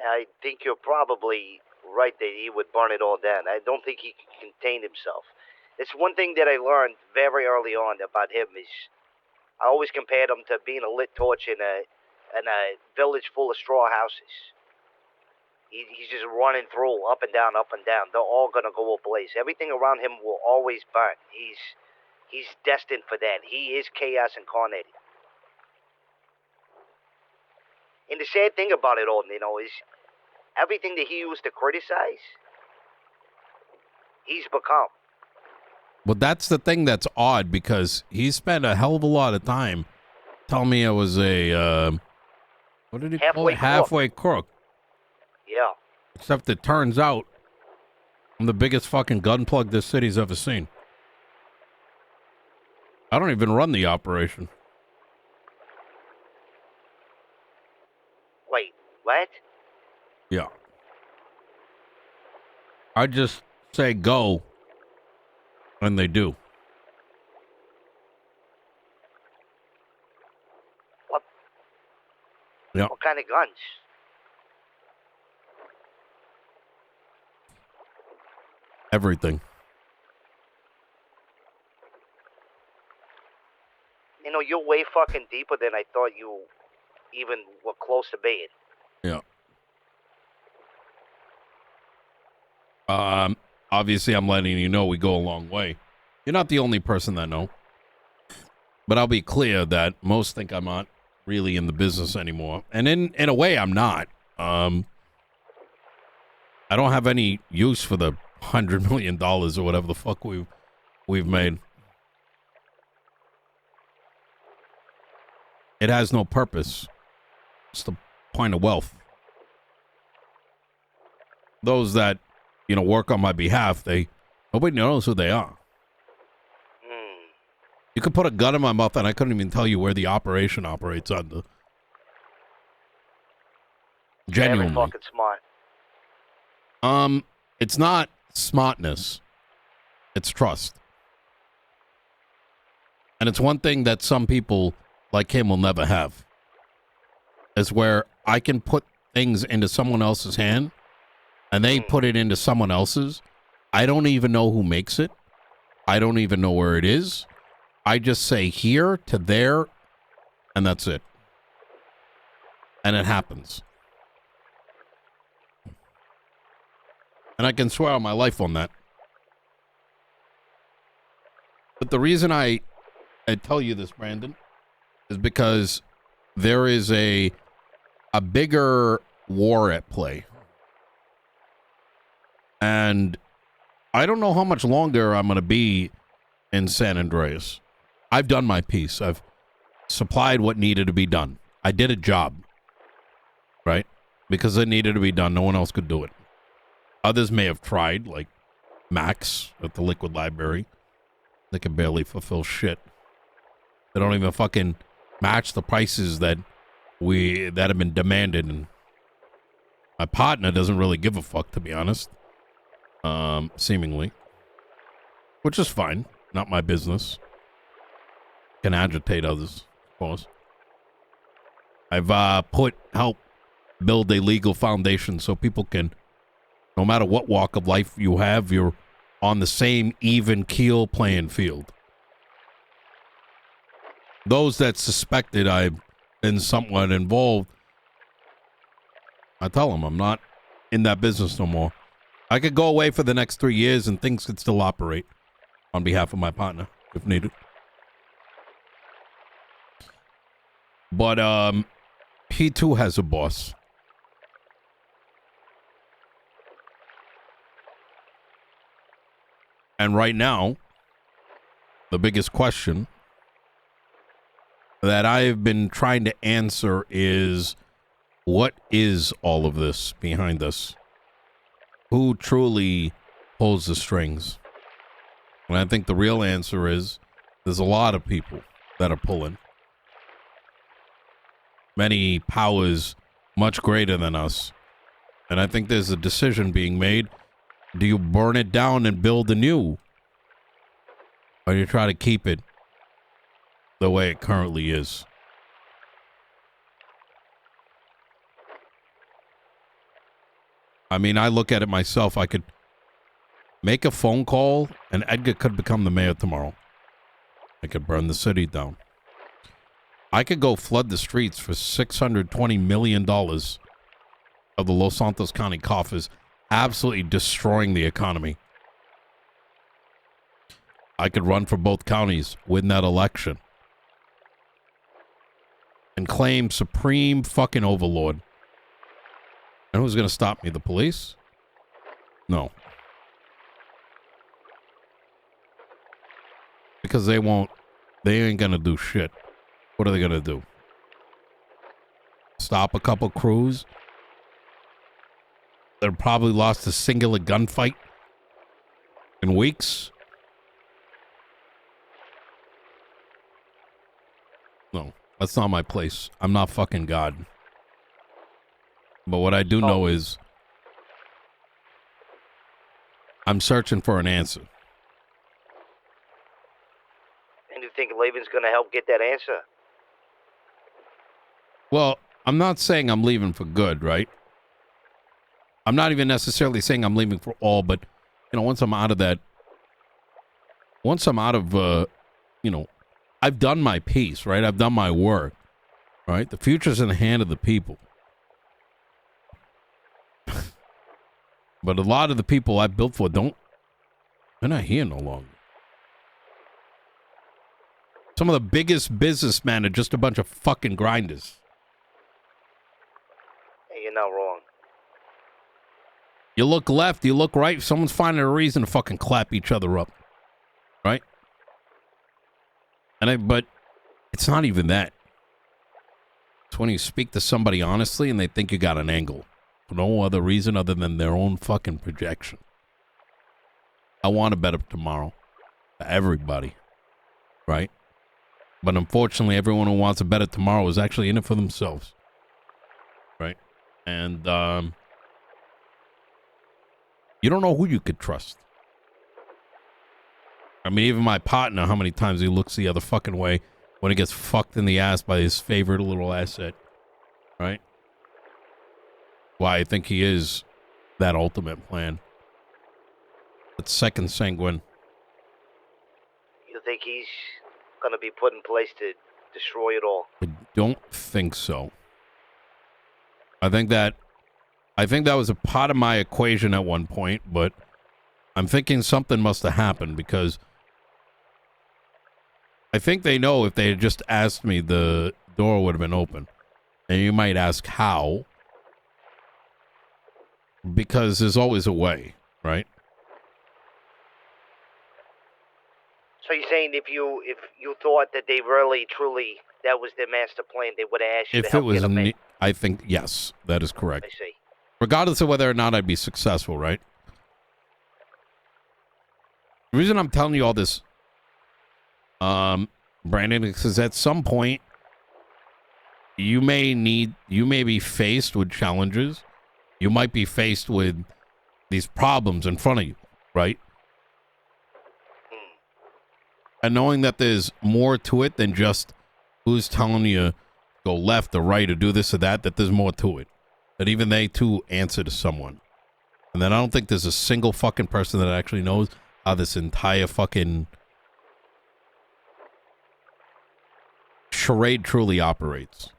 I think you're probably right that he would burn it all down. I don't think he can contain himself. It's one thing that I learned very early on about him is I always compared him to being a lit torch in a village full of straw houses. He's just running through, up and down, up and down. They're all gonna go ablaze. Everything around him will always burn. He's destined for that. He is chaos incarnated. And the sad thing about it all, is everything that he used to criticize, he's become. Well, that's the thing that's odd, because he spent a hell of a lot of time telling me I was a, what did he call it? Halfway crook. Yeah. Except it turns out I'm the biggest fucking gun plug this city's ever seen. I don't even run the operation. Wait, what? Yeah. I just say go, and they do. What? Yeah. What kind of guns? Everything. You're way fucking deeper than I thought you even were close to being. Yeah. Obviously, I'm letting you know we go a long way. You're not the only person that know. But I'll be clear that most think I'm not really in the business anymore. And in a way, I'm not. I don't have any use for the $100 million or whatever the fuck we've made. It has no purpose. It's the point of wealth. Those that, work on my behalf, nobody knows who they are. You could put a gun in my mouth and I couldn't even tell you where the operation operates under. Genuinely. Very fucking smart. It's not smartness. It's trust. And it's one thing that some people like him will never have. Is where I can put things into someone else's hand and they put it into someone else's. I don't even know who makes it. I don't even know where it is. I just say here to there, and that's it. And it happens. And I can swear on my life on that. But the reason I tell you this, Brandon, is because there is a bigger war at play. And I don't know how much longer I'm going to be in San Andreas. I've done my piece. I've supplied what needed to be done. I did a job, right? Because it needed to be done. No one else could do it. Others may have tried, like Max at the Liquid Library. They can barely fulfill shit. They don't even fucking match the prices that have been demanded, and my partner doesn't really give a fuck, to be honest. Seemingly, which is fine. Not my business. Can agitate others, of course. I've helped build a legal foundation so people can, no matter what walk of life you have, you're on the same even keel playing field. Those that suspected I've been somewhat involved, I tell them I'm not in that business no more. I could go away for the next 3 years and things could still operate on behalf of my partner if needed. But he too has a boss. And right now, the biggest question that I've been trying to answer is, what is all of this behind us? Who truly pulls the strings? And I think the real answer is there's a lot of people that are pulling. Many powers much greater than us. And I think there's a decision being made. Do you burn it down and build anew? Or do you try to keep it the way it currently is? I mean, I look at it myself. I could make a phone call and Edgar could become the mayor tomorrow. I could burn the city down. I could go flood the streets for $620 million of the Los Santos County coffers, absolutely destroying the economy. I could run for both counties, win that election, and claim supreme fucking overlord. And who's going to stop me? The police? No. Because they ain't going to do shit. What are they going to do? Stop a couple crews that probably lost a singular gunfight in weeks? No, that's not my place. I'm not fucking God. But what I do know is I'm searching for an answer. And you think Laban's going to help get that answer? Well, I'm not saying I'm leaving for good, right? I'm not even necessarily saying I'm leaving for all, but, once I'm out of that, I've done my piece, right? I've done my work, right? The future's in the hand of the people. But a lot of the people I built for they're not here no longer. Some of the biggest businessmen are just a bunch of fucking grinders. Hey, you're not wrong. You look left, you look right, someone's finding a reason to fucking clap each other up. Right? But it's not even that. It's when you speak to somebody honestly and they think you got an angle. For no other reason other than their own fucking projection. I want a better tomorrow. For everybody. Right? But unfortunately, everyone who wants a better tomorrow is actually in it for themselves. Right? And, you don't know who you could trust. I mean, even my partner, how many times he looks the other fucking way when he gets fucked in the ass by his favorite little asset. Right? Why I think he is that ultimate plan. That second sanguine. You think he's going to be put in place to destroy it all? I don't think so. I think that was a part of my equation at one point, but I'm thinking something must have happened because I think they know if they had just asked me, the door would have been open. And you might ask how. Because there's always a way, right? So you're saying if you thought that they really, truly, that was their master plan, they would have asked you to If it help was, get them in? I think, yes, that is correct. I see. Regardless of whether or not I'd be successful, right? The reason I'm telling you all this, Brandon, is because at some point, you may be faced with challenges. You might be faced with these problems in front of you, right? And knowing that there's more to it than just who's telling you go left or right or do this or that there's more to it. That even they too answer to someone. And then I don't think there's a single fucking person that actually knows how this entire fucking charade truly operates.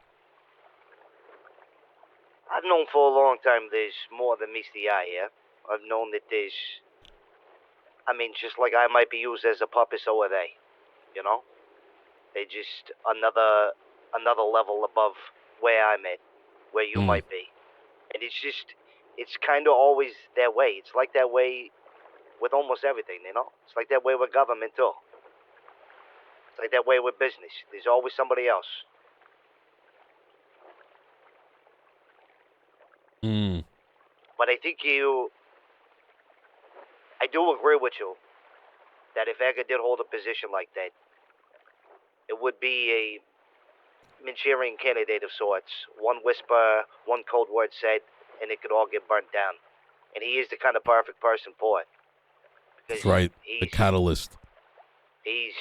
I've known for a long time there's more than meets the eye, yeah? I've known that there's... I mean, just like I might be used as a puppet, so are they. You know? They're just another level above where I'm at, where you might be. And it's kind of always that way. It's like that way with almost everything, you know? It's like that way with government, too. It's like that way with business. There's always somebody else. But I think I do agree with you that if Edgar did hold a position like that, it would be a Manchurian candidate of sorts. One whisper, one cold word said, and it could all get burnt down. And he is the kind of perfect person for it. That's right. The catalyst. He's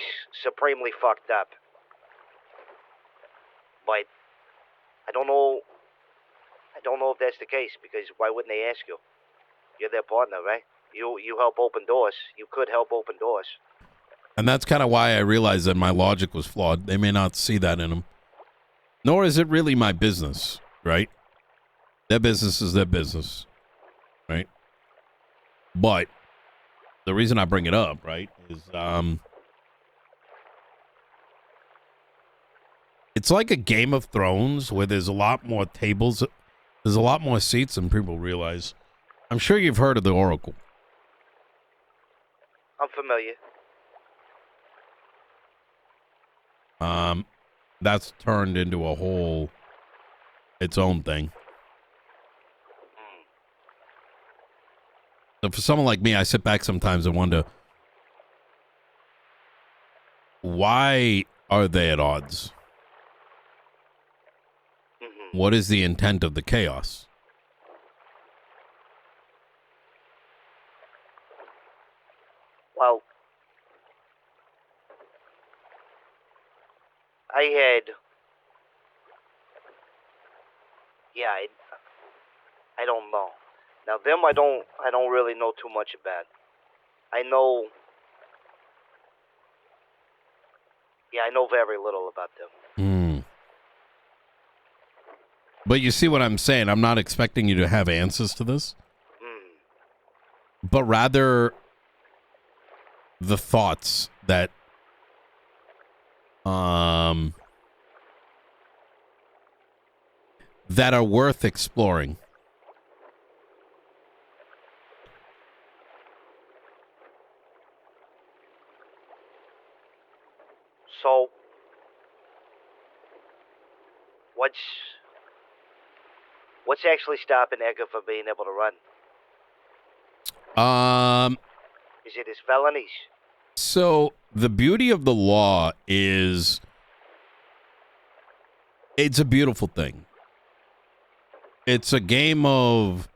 supremely fucked up. But I don't know if that's the case, because why wouldn't they ask you? You're their partner, right? You help open doors. You could help open doors. And that's kind of why I realized that my logic was flawed. They may not see that in them. Nor is it really my business, right? Their business is their business, right? But the reason I bring it up, right, is it's like a Game of Thrones where there's a lot more tables, there's a lot more seats than people realize. I'm sure you've heard of the Oracle. I'm familiar. That's turned into a whole its own thing. So for someone like me, I sit back sometimes and wonder, why are they at odds? What is the intent of the chaos? Well, I don't know. Now them I don't really know too much about. I know very little about them. But you see what I'm saying? I'm not expecting you to have answers to this. But rather the thoughts that that are worth exploring. So, what's actually stopping Edgar from being able to run? Is it his felonies? So the beauty of the law is it's a beautiful thing. It's a game of,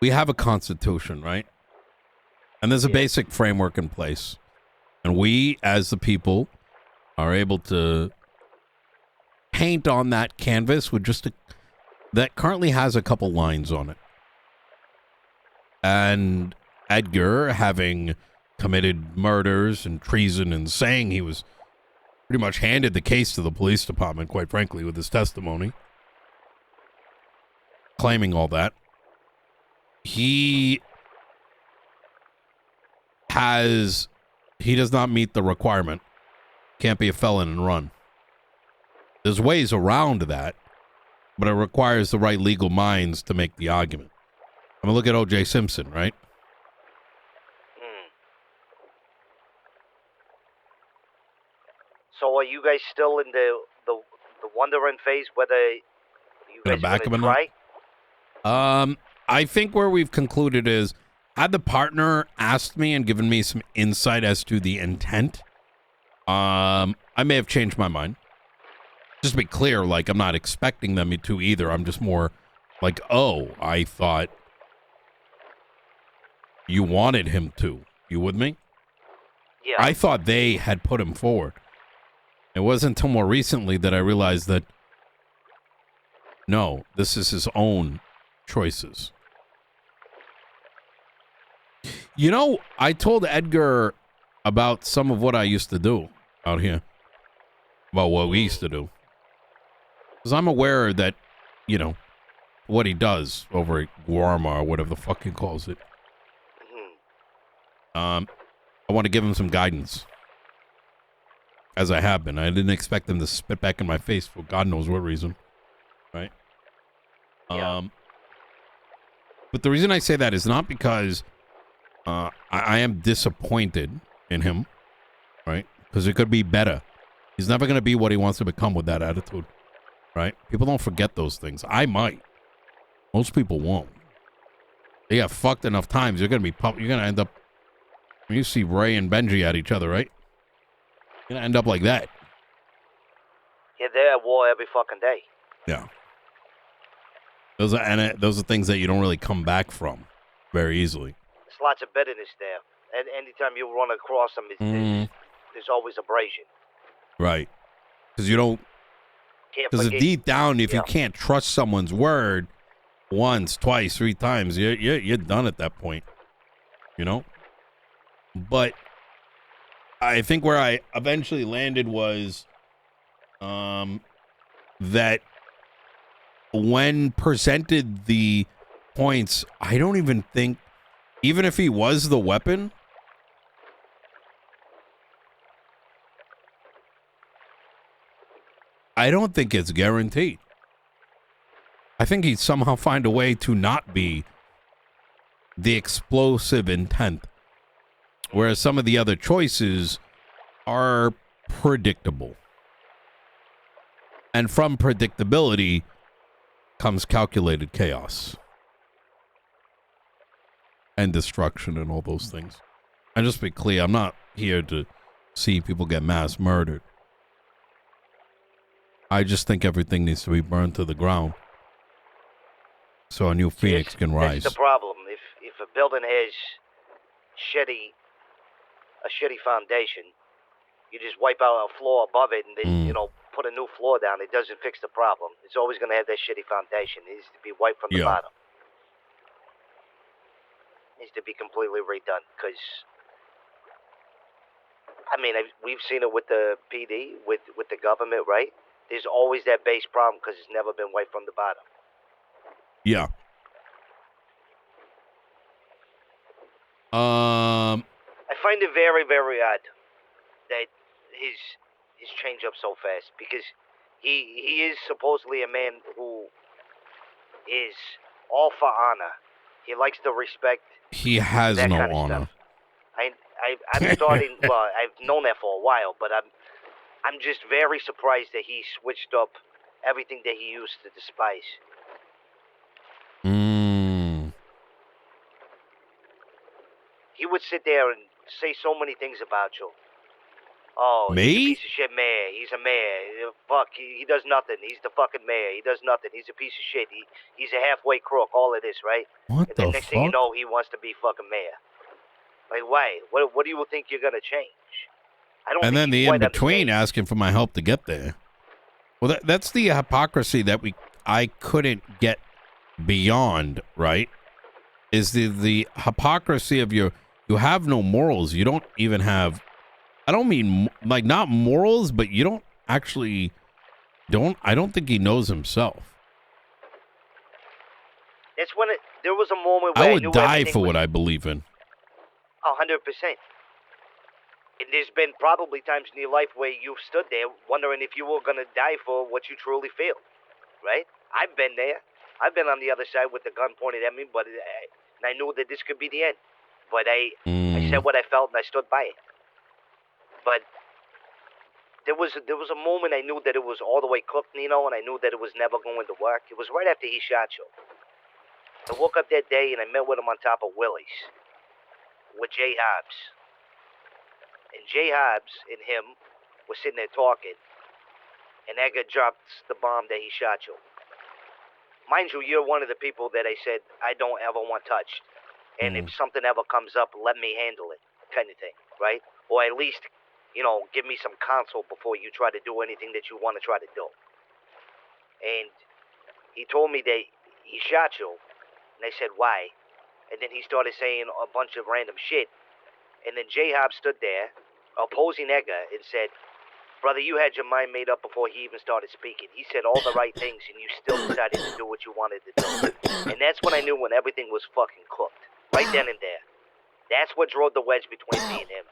we have a constitution, right? And there's a basic framework in place. And we, as the people, are able to paint on that canvas with just that currently has a couple lines on it. And Edgar, having committed murders and treason and saying he was pretty much handed the case to the police department, quite frankly, with his testimony, claiming all that, he does not meet the requirement. Can't be a felon and run. There's ways around that, but it requires the right legal minds to make the argument. I mean, look at O.J. Simpson, right? So are you guys still in the wondering phase whether you guys are going to try? I think where we've concluded is, had the partner asked me and given me some insight as to the intent, I may have changed my mind. Just to be clear, like, I'm not expecting them to either. I'm just more like, oh, I thought you wanted him to. You with me? Yeah. I thought they had put him forward. It wasn't until more recently that I realized that, no, this is his own choices. You know, I told Edgar about some of what I used to do out here. About what we used to do. Because I'm aware that, you know, what he does over at Guarma or whatever the fuck he calls it. I want to give him some guidance. As I have been. I didn't expect him to spit back in my face for God knows what reason. Right? Yeah. But the reason I say that is not because I am disappointed in him. Right? Because it could be better. He's never going to be what he wants to become with that attitude. Right? People don't forget those things. I might. Most people won't. They got fucked enough times. You're going to be you're going to end up when you see Ray and Benji at each other, right? You're going to end up like that. Yeah, they're at war every fucking day. Yeah. Those are things that you don't really come back from very easily. There's lots of bitterness there. And anytime you run across them, there's always abrasion. Right. Because you don't. Because deep down, if you can't trust someone's word once, twice, 3 times, you're done at that point. You know? But I think where I eventually landed was that when presented the points, I don't even think, even if he was the weapon, I don't think it's guaranteed. I think he'd somehow find a way to not be the explosive intent, whereas some of the other choices are predictable. And from predictability comes calculated chaos and destruction and all those things. And just be clear, I'm not here to see people get mass murdered. I just think everything needs to be burned to the ground so a new phoenix can rise. That's the problem. If a building has a shitty foundation, you just wipe out a floor above it and then, put a new floor down. It doesn't fix the problem. It's always going to have that shitty foundation. It needs to be wiped from the bottom. It needs to be completely redone because, I mean, we've seen it with the PD, with the government, right? There's always that base problem because it's never been wiped from the bottom. Yeah. I find it very, very odd that his change up so fast because he is supposedly a man who is all for honor. He likes the respect. He has that no kind of honor. stuff. I'm starting. Well, I've known that for a while, but I'm just very surprised that he switched up everything that he used to despise. He would sit there and say so many things about you. Oh, he's a Me? piece of shit mayor. He's a mayor. Fuck, he does nothing. He's the fucking mayor. He does nothing. He's a piece of shit. He's a halfway crook. All of this, right? What and the then next thing you fuck? know, he wants to be fucking mayor. Like, why? What do you think you're gonna change? I don't. And then think the you quite in-between understand. asking for my help to get there. Well, that's the hypocrisy that I couldn't get beyond, right? Is the hypocrisy of you have no morals. You don't even have, I don't mean like not morals, but you don't actually I don't think he knows himself. It's when there was a moment where I I would knew die everything for was what I believe in. 100%. And there's been probably times in your life where you've stood there wondering if you were going to die for what you truly feel, right? I've been there. I've been on the other side with the gun pointed at me, but and I knew that this could be the end. But I said what I felt and I stood by it. But there was a moment I knew that it was all the way cooked, Nino, and I knew that it was never going to work. It was right after he shot you. I woke up that day and I met with him on top of Willie's with Jay Hobbs. And Jay Hobbs and him were sitting there talking. and Edgar dropped the bomb that he shot you. Mind you, you're one of the people that I said I don't ever want touched. And if something ever comes up, let me handle it, kind of thing, right? Or at least, give me some counsel before you try to do anything that you want to try to do. And he told me that he shot you, and I said, why? And then he started saying a bunch of random shit. And then J-Hob stood there, opposing Edgar, and said, brother, you had your mind made up before he even started speaking. He said all the right things, and you still decided to do what you wanted to do. And that's when I knew when everything was fucking cooked. Right then and there. That's what drove the wedge between me and him.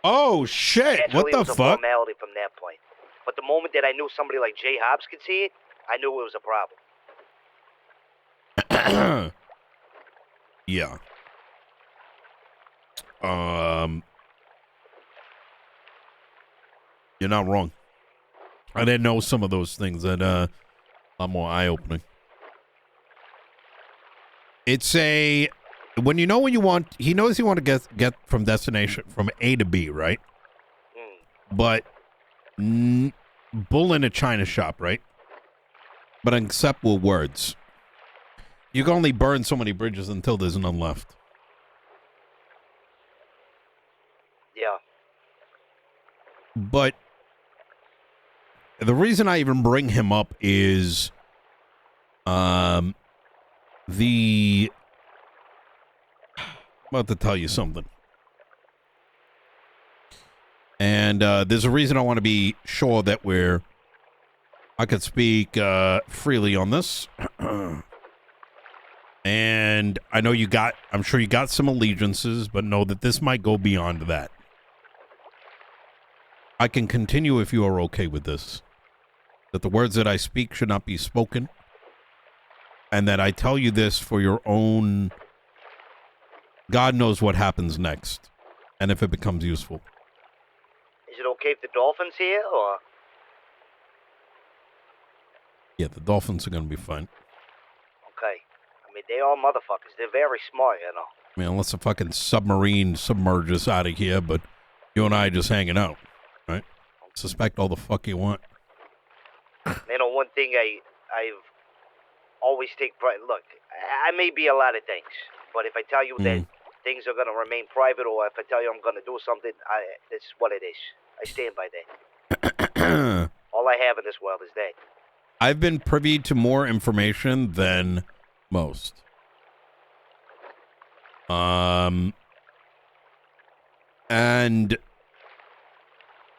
Oh, shit. What Naturally, the it was a fuck? formality from that point. But the moment that I knew somebody like Jay Hobbs could see it, I knew it was a problem. Yeah. You're not wrong. I didn't know some of those things that are more eye-opening. It's when you want, he knows you want to get from destination, from A to B, right? But bull in a china shop, right? But except with words. You can only burn so many bridges until there's none left. Yeah. But the reason I even bring him up is I'm about to tell you something. And there's a reason I want to be sure that I could speak freely on this. And I know I'm sure you got some allegiances, but know that this might go beyond that. I can continue if you are okay with this. That the words that I speak should not be spoken. And that I tell you this for your own... God knows what happens next. And if it becomes useful. Is it okay if the Dolphins here, or? Yeah, the Dolphins are going to be fine. Okay. I mean, they are motherfuckers. They're very smart, you know. I mean, unless a fucking submarine submerges out of here, but you and I just hanging out, right? Suspect all the fuck you want. One thing I've always take pride. Look, I may be a lot of things, but if I tell you that things are going to remain private, or if I tell you I'm going to do something, that's what it is. I stand by that. All I have in this world is that. I've been privy to more information than most. And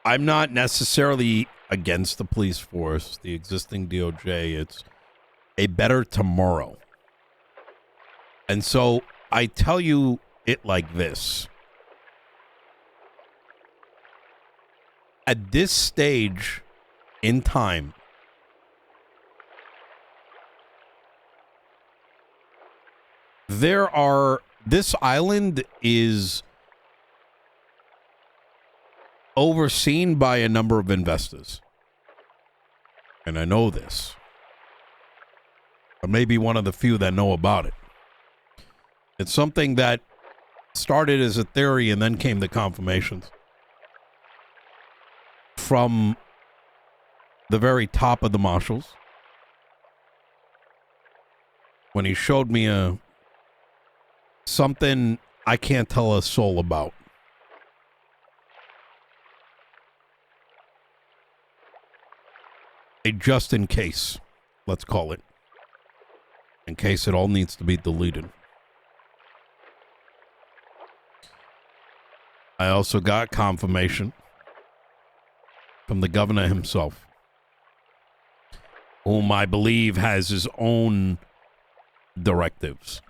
I'm not necessarily against the police force, the existing DOJ. It's a better tomorrow. And so I tell you it like this. At this stage in time, this island is overseen by a number of investors. And I know this. I may be one of the few that know about it. It's something that started as a theory and then came to confirmations. From the very top of the marshals. When he showed me something I can't tell a soul about. A just in case, let's call it. In case it all needs to be deleted. I also got confirmation from the governor himself, whom I believe has his own directives.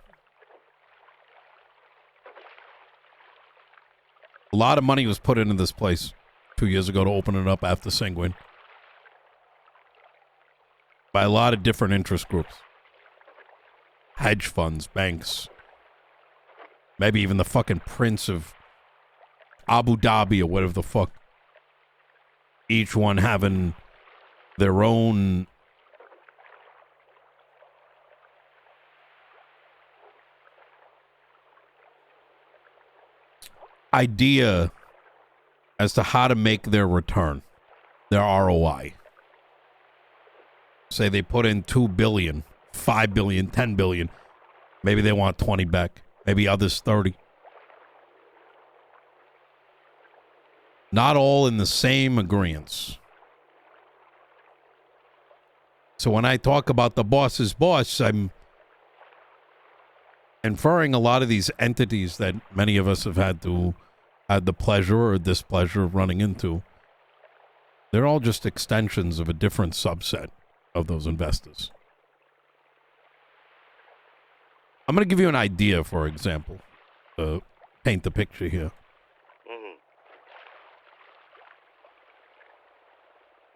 A lot of money was put into this place 2 years ago to open it up after Sanguine. By a lot of different interest groups. Hedge funds, banks. Maybe even the fucking Prince of Abu Dhabi or whatever the fuck. Each one having their own idea as to how to make their return. their ROI. Say they put in 2 billion, 5 billion, 10 billion. Maybe they want 20 back. Maybe others 30. Not all in the same agreements. So when I talk about the boss's boss, I'm inferring a lot of these entities that many of us have had the pleasure or displeasure of running into. They're all just extensions of a different subset of those investors. I'm going to give you an idea, for example, to paint the picture here.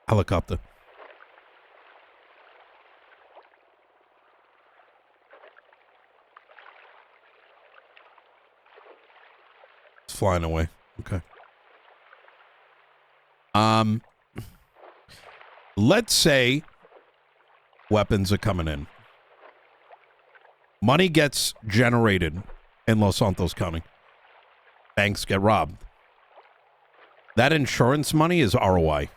Helicopter. It's flying away. Okay. Let's say weapons are coming in. Money gets generated in Los Santos County. Banks get robbed. That insurance money is ROI.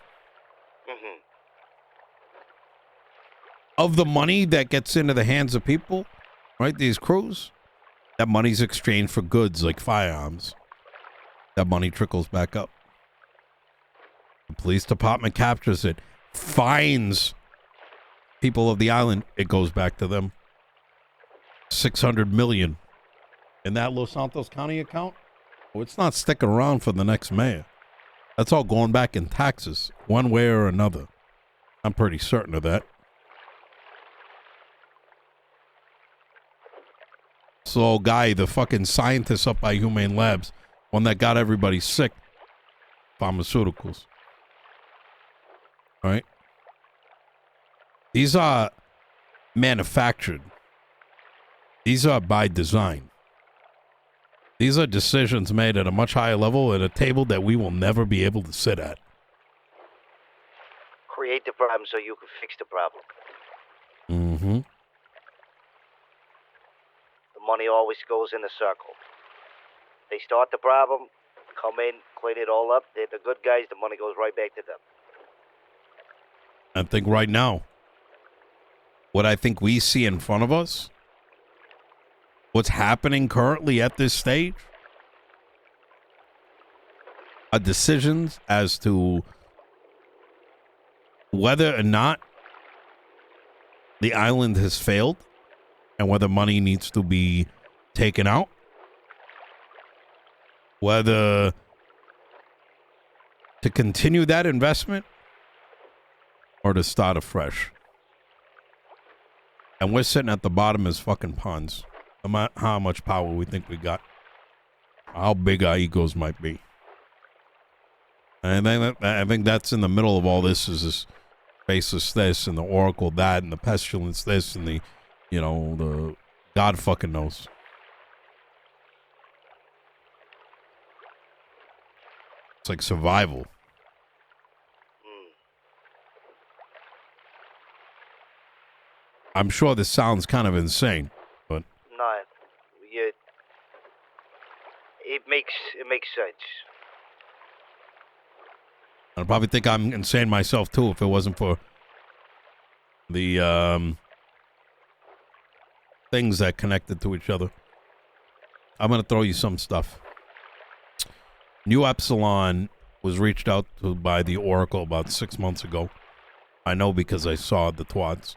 Of the money that gets into the hands of people, right, these crews, that money's exchanged for goods like firearms. That money trickles back up. The police department captures it, fines people of the island, it goes back to them. 600 million in that Los Santos County account. Oh, it's not sticking around for the next mayor. That's all going back in taxes, one way or another. I'm pretty certain of that. So, guy, the fucking scientist up by Humane Labs, one that got everybody sick, pharmaceuticals. All right? These are manufactured. These are by design. These are decisions made at a much higher level at a table that we will never be able to sit at. Create the problem so you can fix the problem. Mm-hmm. The money always goes in a circle. They start the problem, come in, clean it all up. They're the good guys, the money goes right back to them. I think right now, what I think we see in front of us, what's happening currently at this stage, are decisions as to whether or not the island has failed and whether money needs to be taken out, whether to continue that investment or to start afresh. And we're sitting at the bottom as fucking pawns. No matter how much power we think we got, how big our egos might be. And I think that's in the middle of all this, is this basis this and the oracle that and the pestilence this and the, you know, the God fucking knows. It's like survival. I'm sure this sounds kind of insane, but No, it makes sense. I'd probably think I'm insane myself too if it wasn't for the things that connected to each other. I'm going to throw you some stuff. New Epsilon was reached out to by the Oracle about 6 months ago. I know because I saw the twats.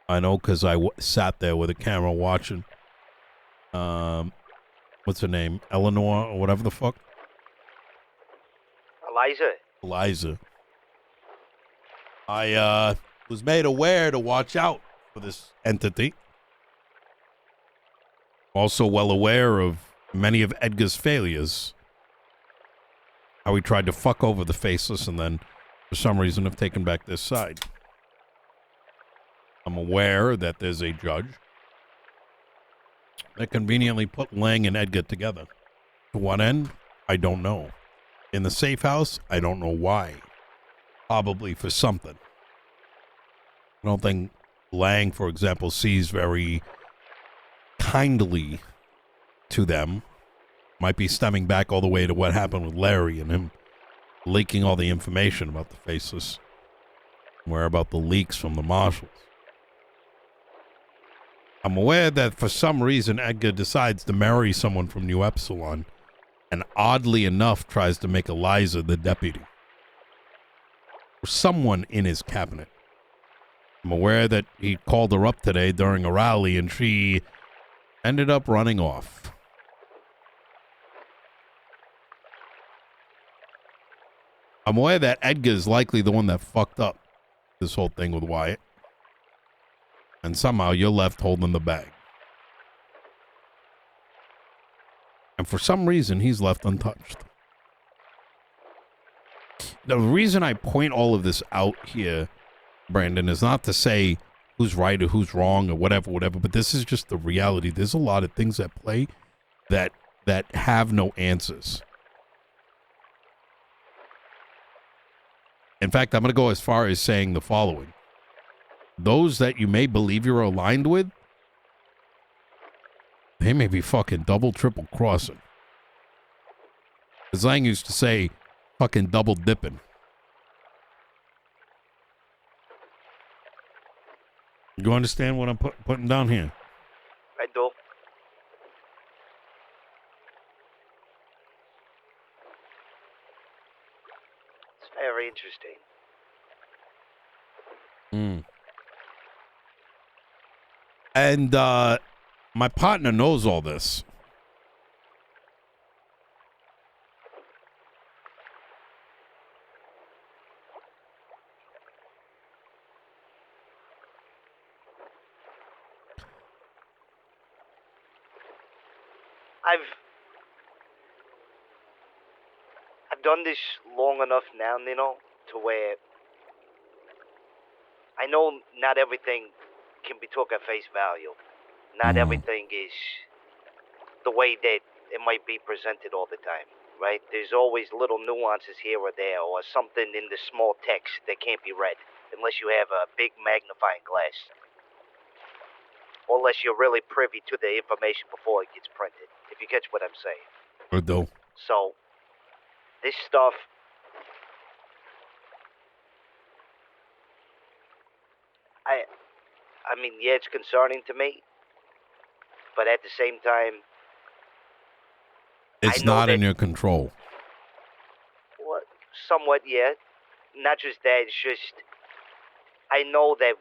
I know because I sat there with a camera watching. What's her name? Eleanor or whatever the fuck? Eliza. I was made aware to watch out for this entity. Also well aware of many of Edgar's failures. How he tried to fuck over the faceless and then, for some reason, have taken back this side. I'm aware that there's a judge that conveniently put Lang and Edgar together. To what end? I don't know. In the safe house? I don't know why. Probably for something. I don't think Lang, for example, sees very kindly to them. Might be stemming back all the way to what happened with Larry and him leaking all the information about the faceless. Where about the leaks from the marshals? I'm aware that for some reason Edgar decides to marry someone from New Epsilon and oddly enough tries to make Eliza the deputy. Or someone in his cabinet. I'm aware that he called her up today during a rally and she ended up running off. I'm aware that Edgar's likely the one that fucked up this whole thing with Wyatt. And somehow you're left holding the bag. And for some reason, he's left untouched. The reason I point all of this out here, Brandon, is not to say who's right or who's wrong or whatever, but this is just the reality. There's a lot of things at play that have no answers. In fact, I'm going to go as far as saying the following. Those that you may believe you're aligned with, they may be fucking double, triple crossing. As Lang used to say, fucking double dipping. You understand what I'm putting down here? I do. It's very interesting. And my partner knows all this. I've done this long enough now, Nino, to where I know not everything can be took at face value. Not everything is the way that it might be presented all the time, right? There's always little nuances here or there, or something in the small text that can't be read unless you have a big magnifying glass. Or unless you're really privy to the information before it gets printed, if you catch what I'm saying. I do. So, this stuff, I mean, yeah, it's concerning to me, but at the same time, it's not in your control. Well, somewhat, yeah. Not just that, it's just, I know that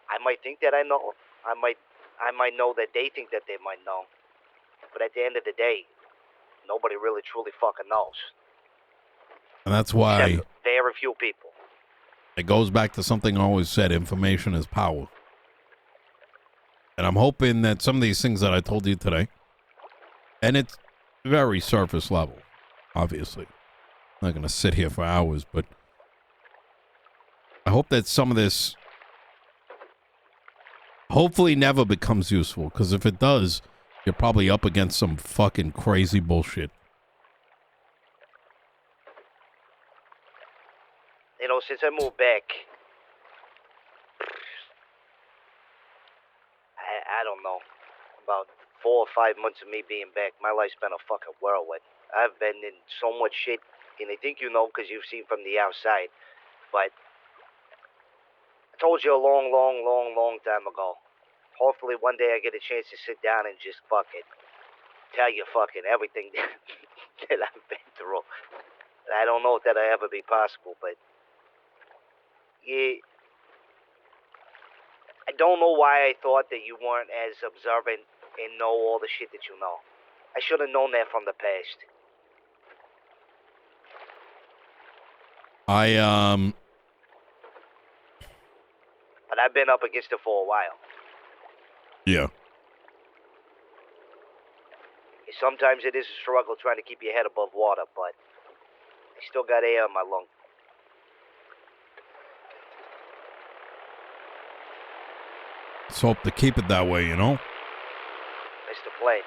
I might think that I know. I might know that they think that they might know. But at the end of the day, nobody really truly fucking knows. And that's why Except very few people. it goes back to something I always said, information is power. And I'm hoping that some of these things that I told you today, and it's very surface level, obviously. I'm not going to sit here for hours, but I hope that some of this hopefully never becomes useful, because if it does, you're probably up against some fucking crazy bullshit. You know, since I moved back, I don't know, about 4 or 5 months of me being back, my life's been a fucking whirlwind. I've been in so much shit, and I think you know because you've seen from the outside, but I told you a long time ago. Hopefully one day I get a chance to sit down and just fucking tell you fucking everything that I've been through. And I don't know if that'll ever be possible, but yeah, I don't know why I thought that you weren't as observant and know all the shit that you know. I should have known that from the past. But I've been up against it for a while. Yeah. Sometimes it is a struggle trying to keep your head above water, but I still got air in my lung. Let's hope to keep it that way, you know? That's the plan.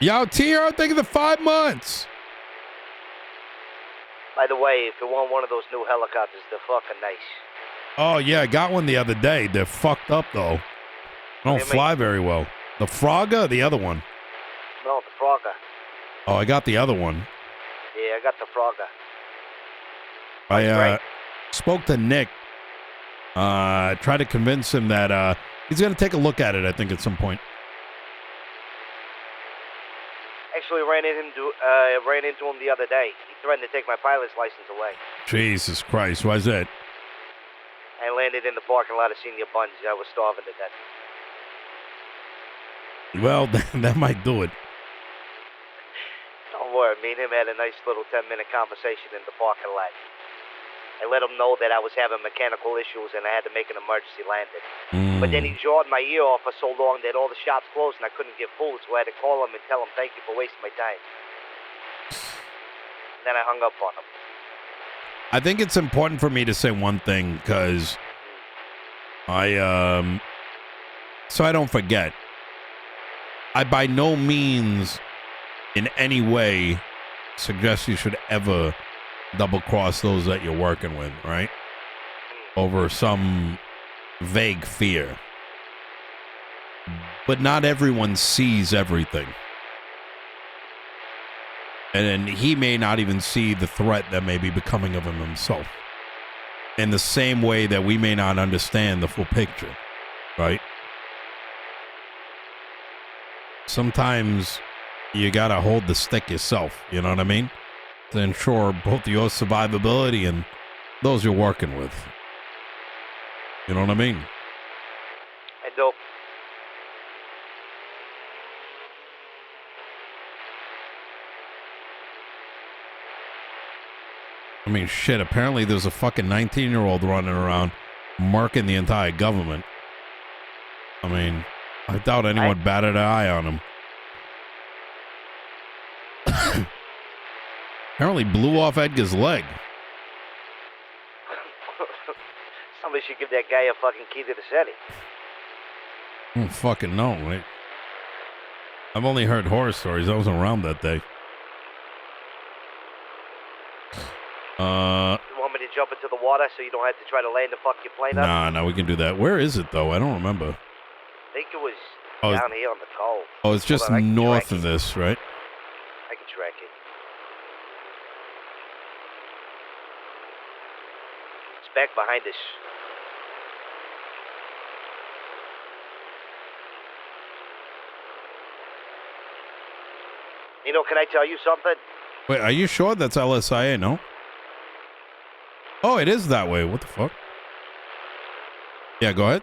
Yo, T, I'm thinking the 5 months. By the way, if you want one of those new helicopters, they're fucking nice. Oh, yeah, I got one the other day. They're fucked up, though. They don't fly very well. The Frogger or the other one? No, the Frogger. Oh, I got the other one. Yeah, I got the Frogger. I spoke to Nick. Tried to convince him that he's going to take a look at it, I think, at some point. Actually, ran into him the other day. He threatened to take my pilot's license away. Jesus Christ, why's that? I landed in the parking lot of Senior Buns. I was starving to death. Well, that might do it. Don't worry, me and him had a nice little 10-minute conversation in the parking lot. I let him know that I was having mechanical issues and I had to make an emergency landing. But then he jawed my ear off for so long that all the shops closed and I couldn't get food, so I had to call him and tell him thank you for wasting my time. And then I hung up on him. I think it's important for me to say one thing, because so I don't forget. I by no means in any way suggest you should ever double cross those that you're working with, right? Over some vague fear. But not everyone sees everything. And he may not even see the threat that may be becoming of him himself. In the same way that we may not understand the full picture, right? Sometimes you gotta hold the stick yourself, you know what I mean? To ensure both your survivability and those you're working with. You know what I mean? I do. I mean, shit, apparently there's a fucking 19-year-old running around marking the entire government. I mean, I doubt anyone batted an eye on him. Apparently blew off Edgar's leg. Somebody should give that guy a fucking key to the city. I don't fucking know, right? I've only heard horror stories. I wasn't around that day. You want me to jump into the water so you don't have to try to land and fuck your plane up? Nah, we can do that. Where is it, though? I don't remember. I think it was Oh, down here on the cove. Oh, it's just Hold on, I can north track of it. this, right? I can track it. It's back behind us. You know, can I tell you something? Wait, are you sure that's LSIA? No? Oh, it is that way. What the fuck? Yeah, go ahead.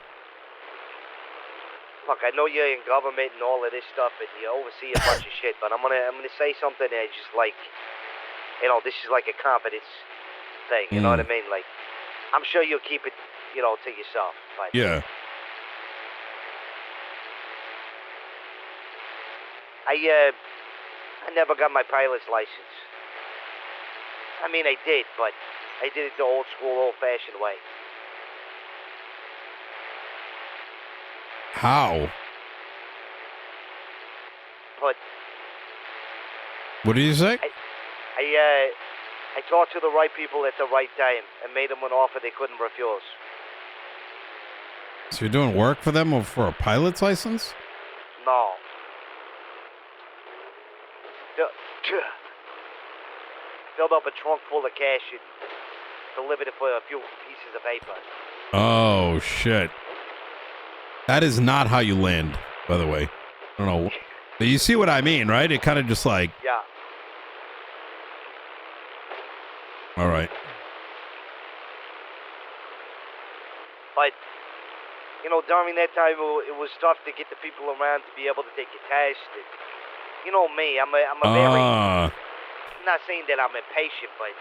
Look, I know you're in government and all of this stuff, and you oversee a bunch of shit. But I'm gonna say something that's just like, you know, this is like a confidence thing. You know what I mean? Like, I'm sure you'll keep it, you know, to yourself. But Yeah. I never got my pilot's license. I mean, I did, but I did it the old school, old-fashioned way. How? But What did you say? I talked to the right people at the right time and made them an offer they couldn't refuse. So you're doing work for them or for a pilot's license? No. Filled up a trunk full of cash and delivered it for a few pieces of paper. Oh, shit. That is not how you land, by the way. I don't know. But you see what I mean, right? It kind of just like, Yeah. all right. But, you know, during that time, it was tough to get the people around to be able to take your test. And, you know me, I'm a very... I'm not saying that I'm impatient, but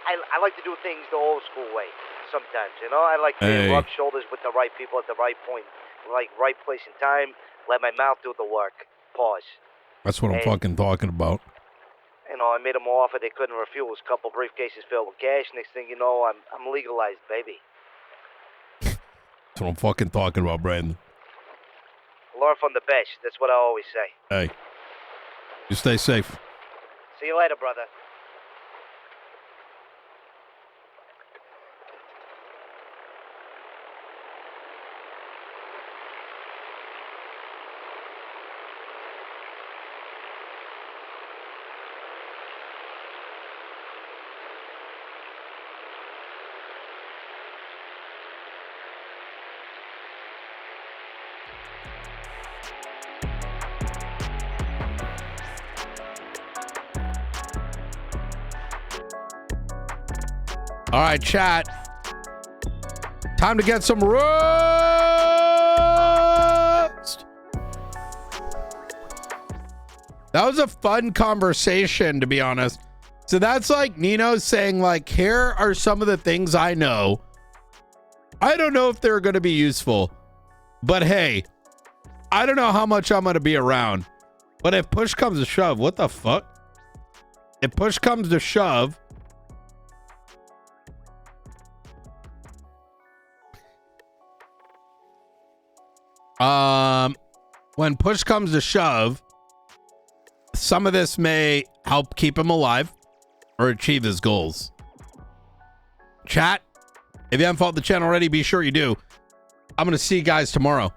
I like to do things the old school way sometimes, you know? I like to rub shoulders with the right people at the right point. Like, right place and time, let my mouth do the work. Pause. That's what I'm fucking talking about. You know, I made them an offer they couldn't refuse. Couple briefcases filled with cash. Next thing you know, I'm legalized, baby. That's what I'm fucking talking about, Brandon. Learn from the best. That's what I always say. Hey, you stay safe. See you later, brother. All right, chat. Time to get some roast. That was a fun conversation, to be honest. So that's like Nino saying, like, here are some of the things I know. I don't know if they're going to be useful, but hey, I don't know how much I'm going to be around. But if push comes to shove, what the fuck? If push comes to shove, when push comes to shove, some of this may help keep him alive or achieve his goals. Chat, if you haven't followed the channel already, be sure you do. I'm going to see you guys tomorrow.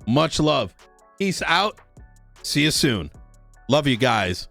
Much love. Peace out. See you soon. Love you guys.